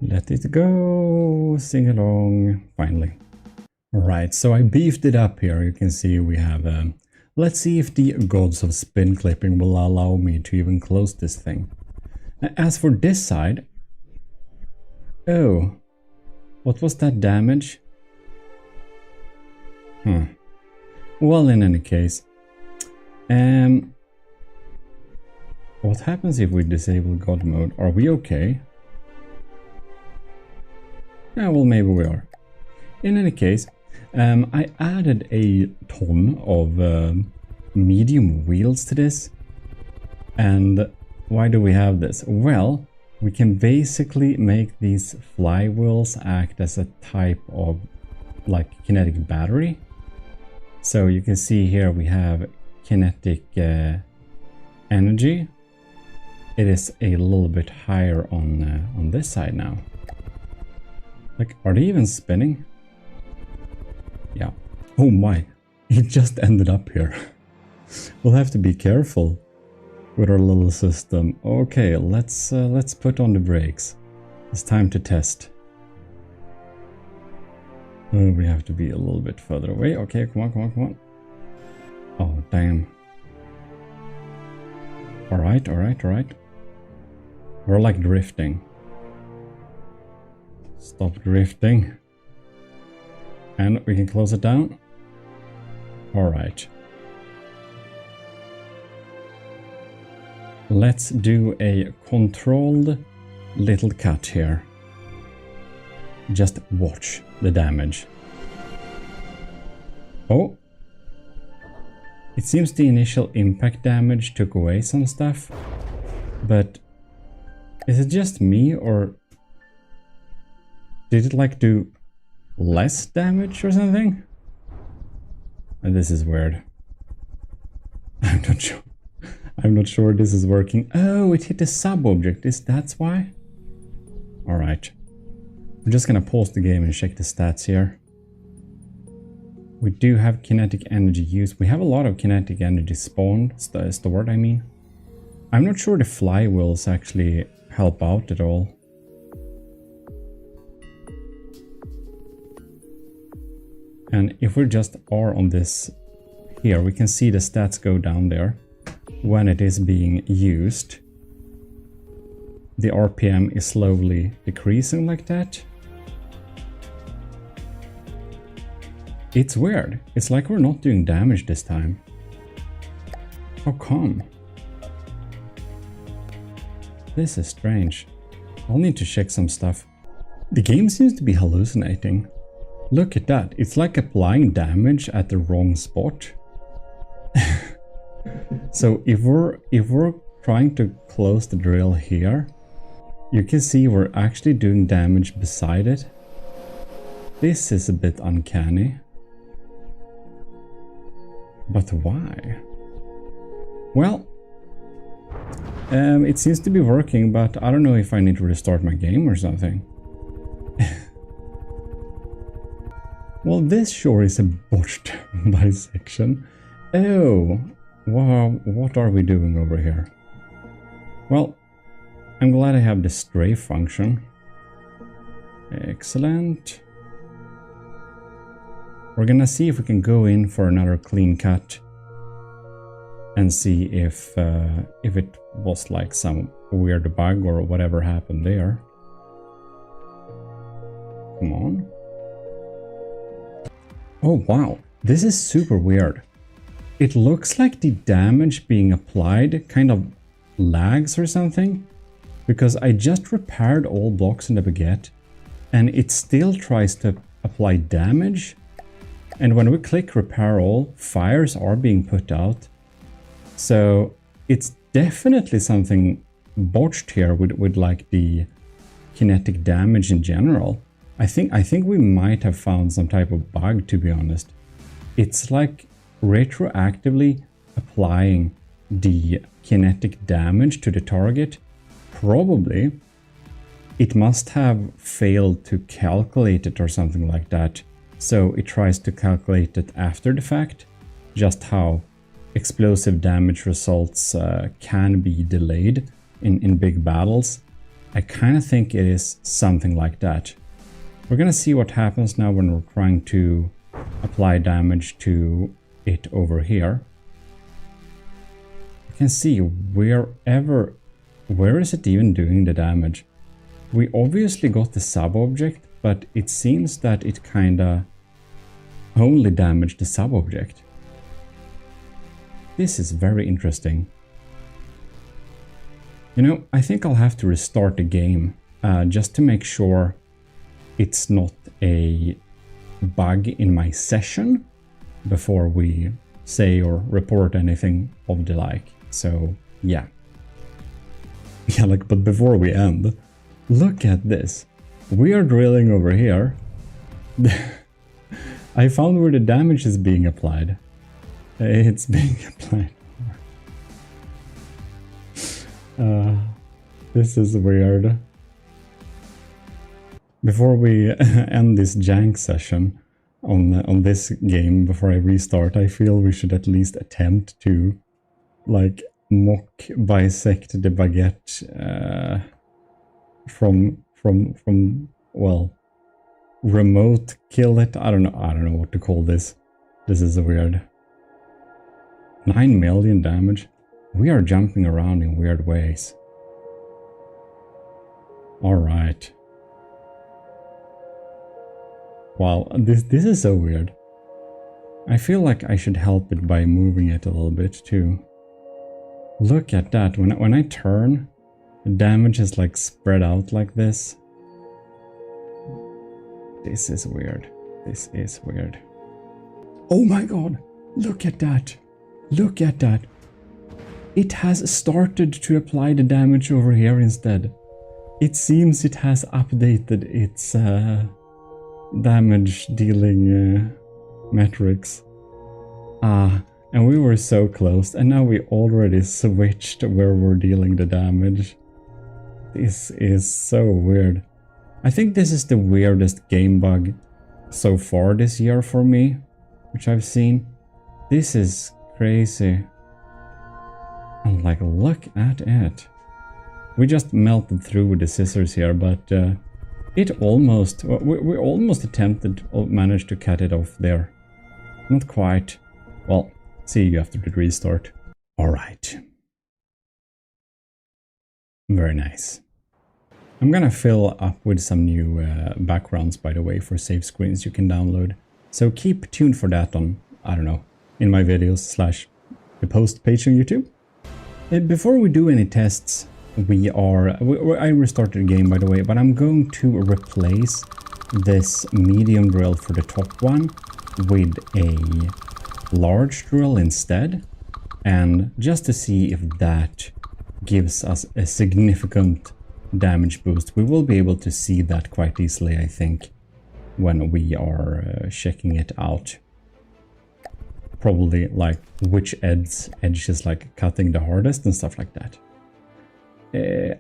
Let it go, sing along, finally. Alright, so I beefed it up here. You can see we have, let's see if the gods of spin clipping will allow me to even close this thing. As for this side, oh, what was that damage? Well, in any case, what happens if we disable God mode? Are we okay? Yeah, well, maybe we are. In any case, I added a ton of medium wheels to this. And why do we have this? Well, we can basically make these flywheels act as a type of like kinetic battery. So you can see here we have kinetic energy. It is a little bit higher on this side now. Like, are they even spinning? Yeah. Oh my, it just ended up here. We'll have to be careful with our little system. Okay, let's put on the brakes. It's time to test. Oh, we have to be a little bit further away. Okay, come on, come on, come on. Oh, damn. Alright, alright, alright. We're like drifting. Stop drifting. And we can close it down. Alright. Let's do a controlled little cut here. Just watch the damage. Oh. It seems the initial impact damage took away some stuff. But is it just me, or did it like do less damage or something? And this is weird. I'm not sure. I'm not sure this is working. Oh, it hit a sub-object. That's why? Alright. I'm just gonna pause the game and check the stats here. We do have kinetic energy used. We have a lot of kinetic energy spawned, stored, I mean. I'm not sure the flywheels actually help out at all. And if we just are on this here, we can see the stats go down there when it is being used. The RPM is slowly decreasing like that. It's weird. It's like we're not doing damage this time. How come? This is strange. I'll need to check some stuff. The game seems to be hallucinating. Look at that. It's like applying damage at the wrong spot. So if we're trying to close the drill here, you can see we're actually doing damage beside it. This is a bit uncanny. But why? Well, it seems to be working, but I don't know if I need to restart my game or something. Well, this sure is a botched bisection. Oh, wow, what are we doing over here? Well, I'm glad I have the strafe function. Excellent. We're gonna see if we can go in for another clean cut and see if it was like some weird bug or whatever happened there. Come on. Oh wow, this is super weird. It looks like the damage being applied kind of lags or something, because I just repaired all blocks in the baguette and it still tries to apply damage. And when we click repair all, fires are being put out. So it's definitely something botched here with like the kinetic damage in general. I think we might have found some type of bug, to be honest. It's like retroactively applying the kinetic damage to the target. Probably it must have failed to calculate it or something like that. So it tries to calculate it after the fact, just how explosive damage results can be delayed in big battles. I kind of think it is something like that. We're gonna see what happens now when we're trying to apply damage to it over here. You can see where is it even doing the damage? We obviously got the sub-object, but it seems that it kinda only damaged the sub-object. This is very interesting. You know, I think I'll have to restart the game just to make sure it's not a bug in my session before we say or report anything of the like. So yeah. Yeah, like, but before we end, look at this. We are drilling over here. I found where the damage is being applied. It's being applied. This is weird. Before we end this jank session on this game, before I restart, I feel we should at least attempt to like mock bisect the baguette from well, remote kill it. I don't know what to call this. This is weird. 9 million damage. We are jumping around in weird ways. All right. Wow, this is so weird. I feel like I should help it by moving it a little bit too. Look at that. When I turn, the damage is like spread out like this. This is weird. This is weird. Oh my god! Look at that! Look at that! It has started to apply the damage over here instead. It seems it has updated its damage dealing metrics. And we were so close, and now we already switched where we're dealing the damage. This is so weird. I think this is the weirdest game bug so far this year for me, which I've seen. This is crazy. And like, look at it. We just melted through with the scissors here, but it almost, we almost attempted, managed to cut it off there. Not quite. Well, see you after the restart. All right. Very nice. I'm gonna fill up with some new backgrounds, by the way, for save screens you can download. So keep tuned for that on, I don't know, in my videos / the post page on YouTube. Before we do any tests, I restarted the game, by the way, but I'm going to replace this medium drill for the top one with a large drill instead, and just to see if that gives us a significant damage boost. We will be able to see that quite easily, I think, when we are checking it out. Probably like which edge is like cutting the hardest and stuff like that.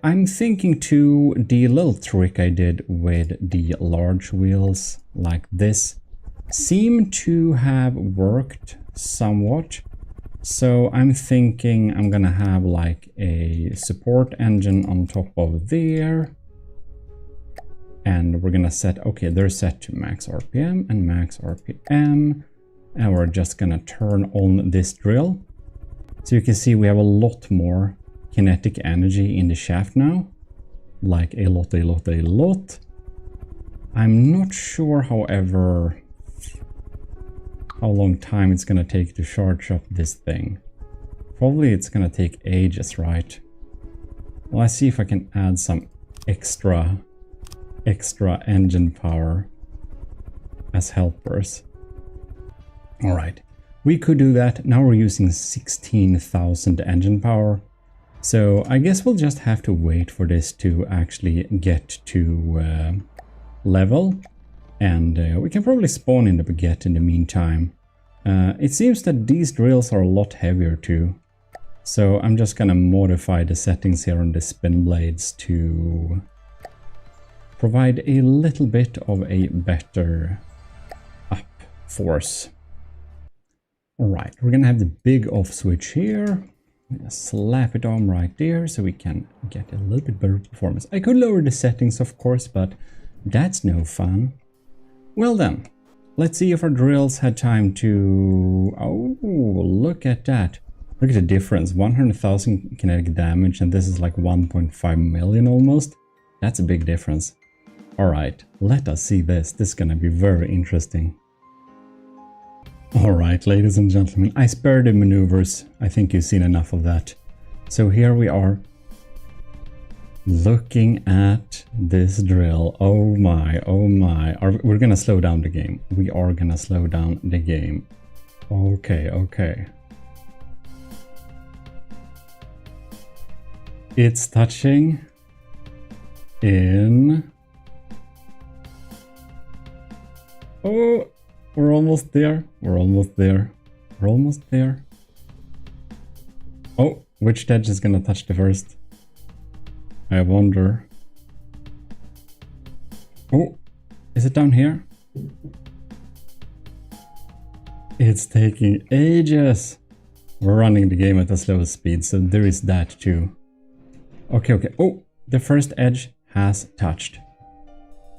I'm thinking too, the little trick I did with the large wheels like this seem to have worked somewhat. So I'm thinking I'm gonna have like a support engine on top of there. And we're gonna set, okay, they're set to max RPM and max RPM. And we're just gonna turn on this drill. So you can see we have a lot more kinetic energy in the shaft now. Like a lot. I'm not sure, however, how long time it's gonna take to charge up this thing. Probably it's gonna take ages, right? Well, let's see if I can add some extra engine power as helpers. All right, we could do that. Now we're using 16,000 engine power. So I guess we'll just have to wait for this to actually get to level. And we can probably spawn in the baguette in the meantime. It seems that these drills are a lot heavier too. So I'm just gonna modify the settings here on the spin blades to provide a little bit of a better up force. All right, we're gonna have the big off switch here. Slap it on right there so we can get a little bit better performance. I could lower the settings, of course, but that's no fun. Well then, let's see if our drills had time to... Oh, look at that. Look at the difference. 100,000 kinetic damage, and this is like 1.5 million almost. That's a big difference. All right, let us see this. This is gonna be very interesting. All right, ladies and gentlemen, I spared the maneuvers. I think you've seen enough of that. So here we are, looking at this drill. Oh my, oh my. We're gonna slow down the game. We are gonna slow down the game. Okay, okay. It's touching in... Oh, we're almost there. We're almost there. We're almost there. Oh, which edge is gonna touch the first? I wonder. Oh, is it down here? It's taking ages. We're running the game at the slowest speed, so there is that too. Okay, okay. Oh, the first edge has touched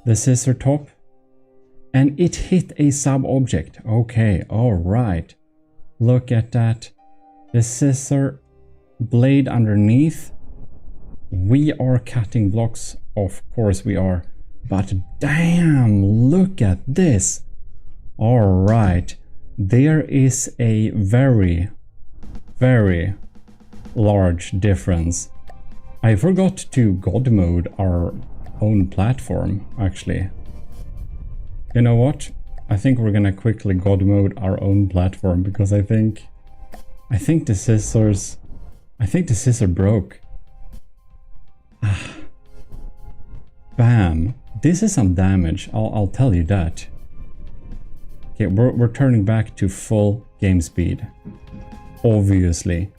the scissor top. And it hit a sub-object. Okay, alright. Look at that. The scissor blade underneath. We are cutting blocks. Of course we are. But damn, look at this. Alright. There is a very, very large difference. I forgot to God mode our own platform, actually. You know what? I think we're gonna quickly God mode our own platform because I think the scissors... I think the scissor broke. Bam. This is some damage, I'll tell you that. Okay, we're turning back to full game speed. Obviously.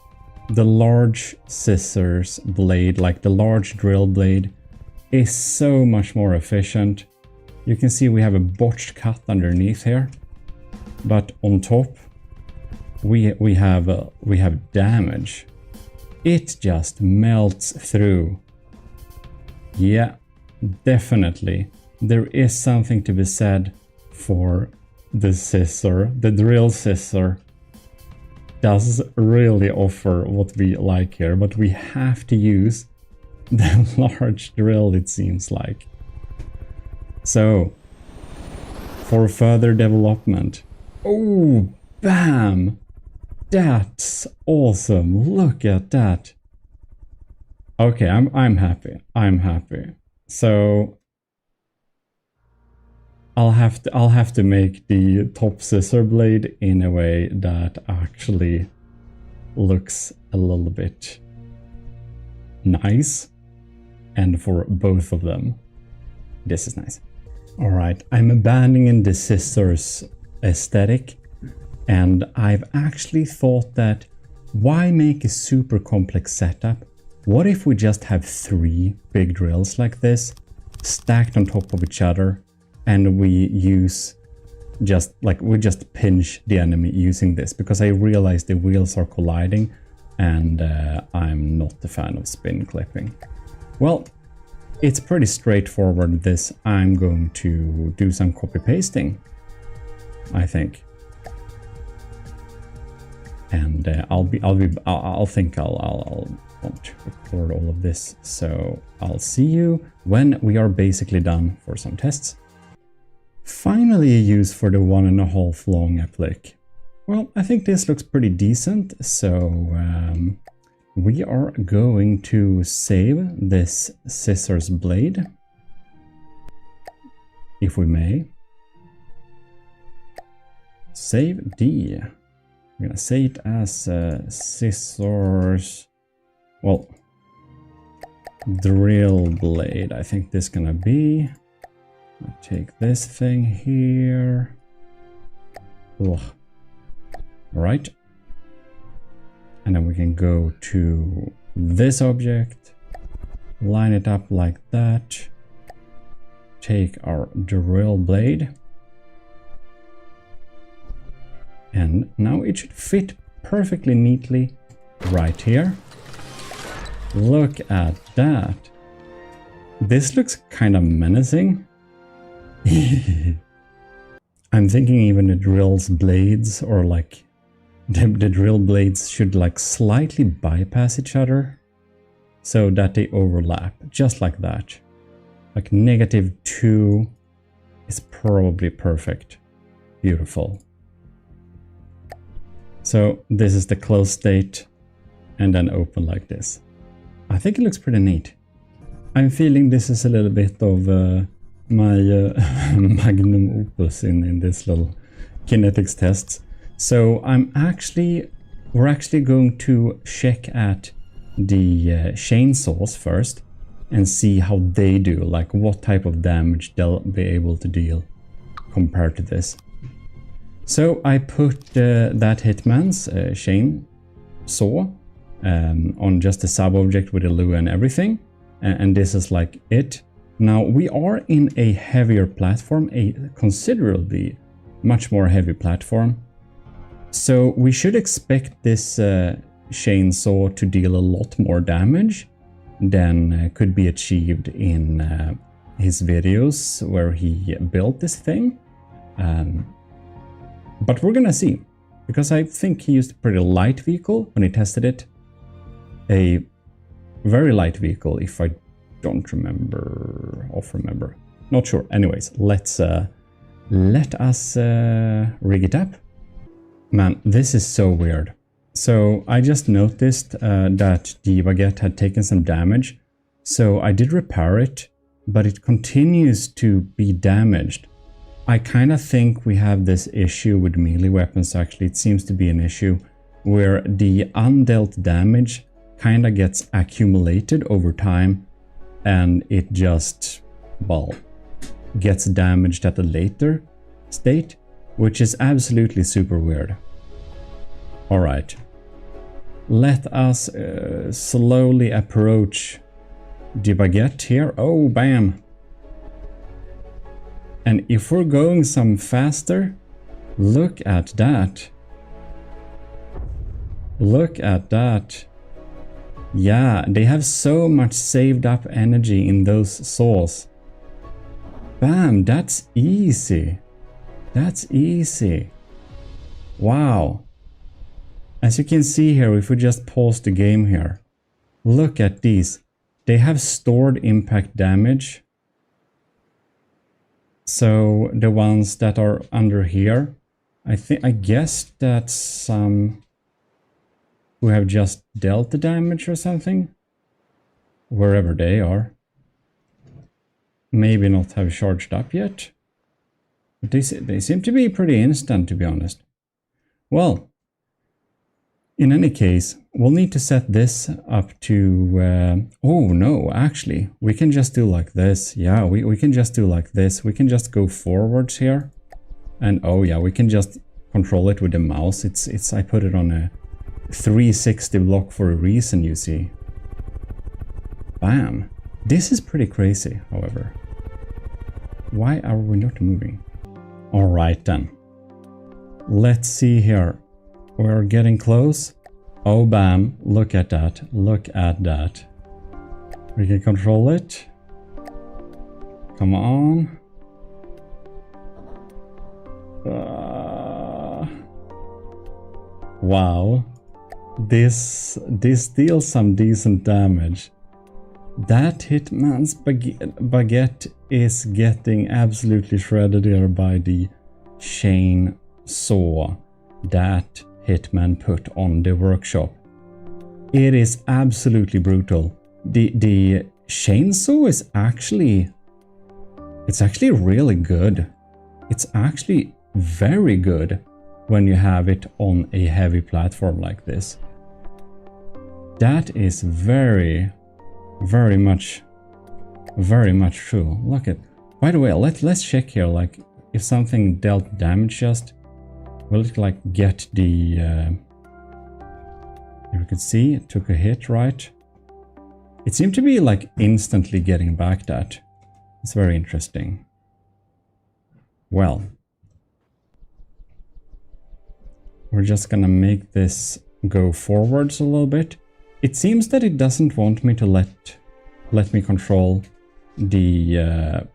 The large scissors blade, like the large drill blade, is so much more efficient. You can see we have a botched cut underneath here, but on top we have damage. It just melts through. Yeah, definitely. There is something to be said for the scissor. The drill scissor does really offer what we like here, but we have to use the large drill, it seems like. So, for further development. Oh, bam! That's awesome. Look at that. Okay, I'm happy. I'm happy. So I'll have to make the top scissor blade in a way that actually looks a little bit nice. And for both of them, this is nice. All right, I'm abandoning the scissors aesthetic, and I've actually thought that why make a super complex setup? What if we just have 3 big drills like this, stacked on top of each other, and we use just like we just pinch the enemy using this, because I realize the wheels are colliding and I'm not a fan of spin clipping. Well, it's pretty straightforward this. I'm going to do some copy pasting, I think. And I'll want to record all of this, so I'll see you when we are basically done for some tests. Finally a use for the 1.5 long applique. Well, I think this looks pretty decent, so we are going to save this scissors blade, if we may. Save D. I'm gonna say it as scissors, well, drill blade, I think this is gonna be. I'll take this thing here. Ugh. Right. And then we can go to this object, line it up like that, take our drill blade, and now it should fit perfectly neatly right here. Look at that. This looks kind of menacing. I'm thinking even the drill's blades, or like the drill blades should like slightly bypass each other so that they overlap, just like that. Like -2 is probably perfect. Beautiful. So this is the close state, and then open like this. I think it looks pretty neat. I'm feeling this is a little bit of my magnum opus in this little kinetics tests. So we're actually going to check at the chainsaws first and see how they do, like what type of damage they'll be able to deal compared to this. So I put that Hitman's chainsaw on just a sub-object with a lure and everything, and this is like it. Now we are in a heavier platform, a considerably much more heavy platform, so we should expect this chainsaw to deal a lot more damage than could be achieved in his videos where he built this thing. But we're gonna see, because I think he used a pretty light vehicle when he tested it. A very light vehicle, if I don't remember, not sure. Anyways, let us rig it up. Man, this is so weird. So I just noticed that the baguette had taken some damage, so I did repair it, but it continues to be damaged. I kind of think we have this issue with melee weapons. Actually, it seems to be an issue where the undealt damage kind of gets accumulated over time, and it just, well, gets damaged at a later state, which is absolutely super weird. All right, let us slowly approach the baguette here. Oh, bam. And if we're going some faster, look at that. Look at that. Yeah, they have so much saved up energy in those saws. Bam, that's easy. That's easy. Wow. As you can see here, if we just pause the game here, look at these. They have stored impact damage. So the ones that are under here, I guess that's some who have just dealt the damage or something, wherever they are. Maybe not have charged up yet, but they seem to be pretty instant, to be honest. Well, in any case, we'll need to set this up to... oh no, actually, we can just do like this. Yeah, we can just do like this. We can just go forwards here. And oh yeah, we can just control it with the mouse. I put it on a 360 block for a reason, you see. Bam. This is pretty crazy, however. Why are we not moving? Alright then. Let's see here. We're getting close. Oh bam, look at that. Look at that. We can control it. Come on. Wow. This deals some decent damage. That Hitman's baguette is getting absolutely shredded here by the chainsaw that Hitman put on the workshop. It is absolutely brutal. The chainsaw is actually... It's actually really good. It's actually very good when you have it on a heavy platform like this. That is very much true. Look at... By the way, let's check here, like, if something dealt damage just... Will it, like, get the... If you could see, it took a hit, right? It seemed to be, like, instantly getting back that. It's very interesting. Well. We're just gonna make this go forwards a little bit. It seems that it doesn't want me to let me control the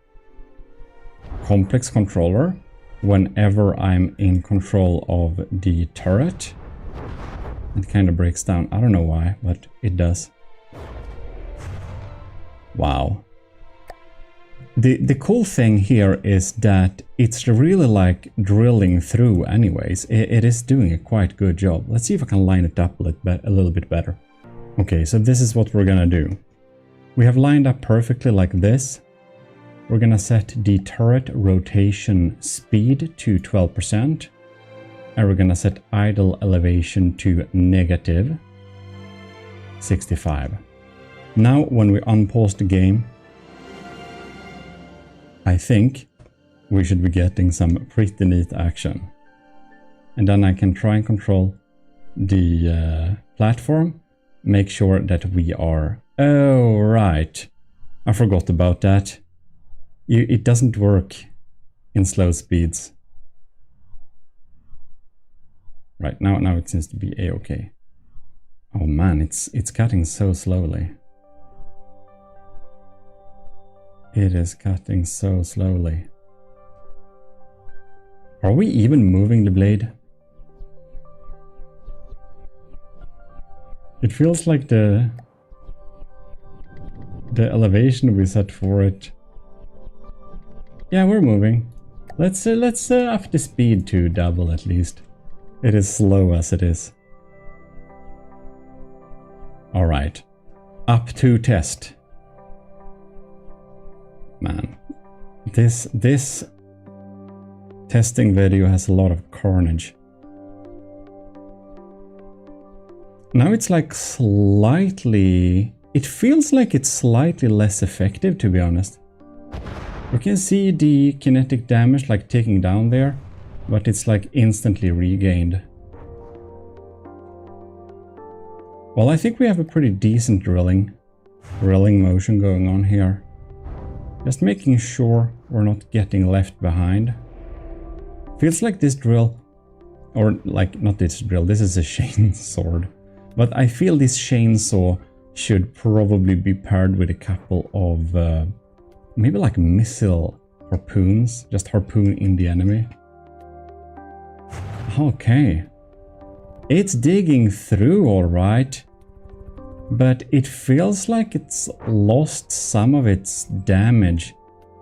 complex controller whenever I'm in control of the turret. It kind of breaks down. I don't know why, but it does. Wow. The cool thing here is that it's really like drilling through anyways. It is doing a quite good job. Let's see if I can line it up a little bit better. Okay, so this is what we're gonna do. We have lined up perfectly like this. We're gonna set the turret rotation speed to 12%. And we're gonna set idle elevation to negative 65. Now, when we unpause the game, I think we should be getting some pretty neat action. And then I can try and control the platform. Make sure that we are... Oh, right. I forgot about that. It doesn't work in slow speeds. Right, now it seems to be a-okay. Oh man, it's cutting so slowly. It is cutting so slowly. Are we even moving the blade? It feels like the elevation we set for it. Yeah, we're moving. Let's up the speed to double at least. It is slow as it is. All right, up to test. Man, this testing video has a lot of carnage. Now it's like slightly... It feels like it's slightly less effective, to be honest. We can see the kinetic damage like ticking down there, but it's like instantly regained. Well, I think we have a pretty decent drilling motion going on here. Just making sure we're not getting left behind. Feels like this drill, or like not this drill, this is a chainsaw. But I feel this chainsaw should probably be paired with a couple of maybe like missile harpoons. Just harpoon in the enemy. Okay. It's digging through all right. But it feels like it's lost some of its damage.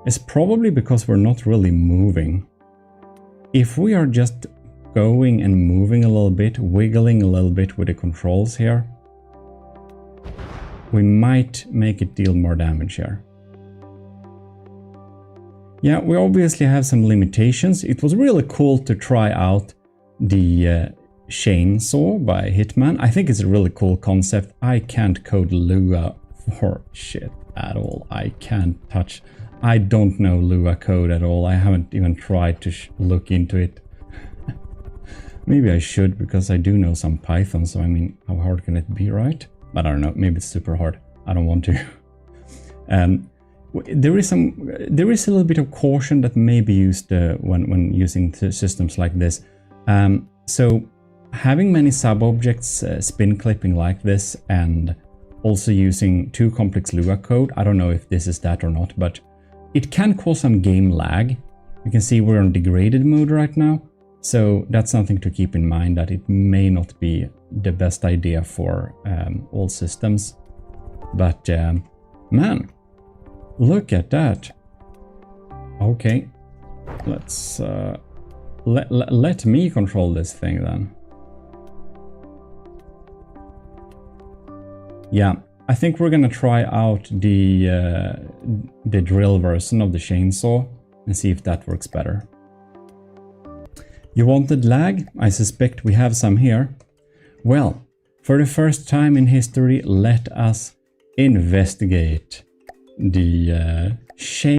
It's probably because we're not really moving. If we are just going and moving a little bit, wiggling a little bit with the controls here, we might make it deal more damage here. Yeah, we obviously have some limitations. It was really cool to try out the chainsaw by Hitman. I think it's a really cool concept. I can't code Lua for shit at all. I can't touch... I don't know Lua code at all. I haven't even tried to look into it. Maybe I should, because I do know some Python, so I mean, how hard can it be, right? But I don't know, maybe it's super hard. I don't want to. there is a little bit of caution that may be used when using systems like this. So having many sub-objects spin clipping like this, and also using too complex Lua code, I don't know if this is that or not, but it can cause some game lag. You can see we're on degraded mode right now, so that's something to keep in mind, that it may not be the best idea for all systems. But man, look at that. Okay, let's let me control this thing then. Yeah, I think we're gonna try out the drill version of the chainsaw and see if that works better. You wanted lag? I suspect we have some here. Well, for the first time in history, let us investigate the chainsaw.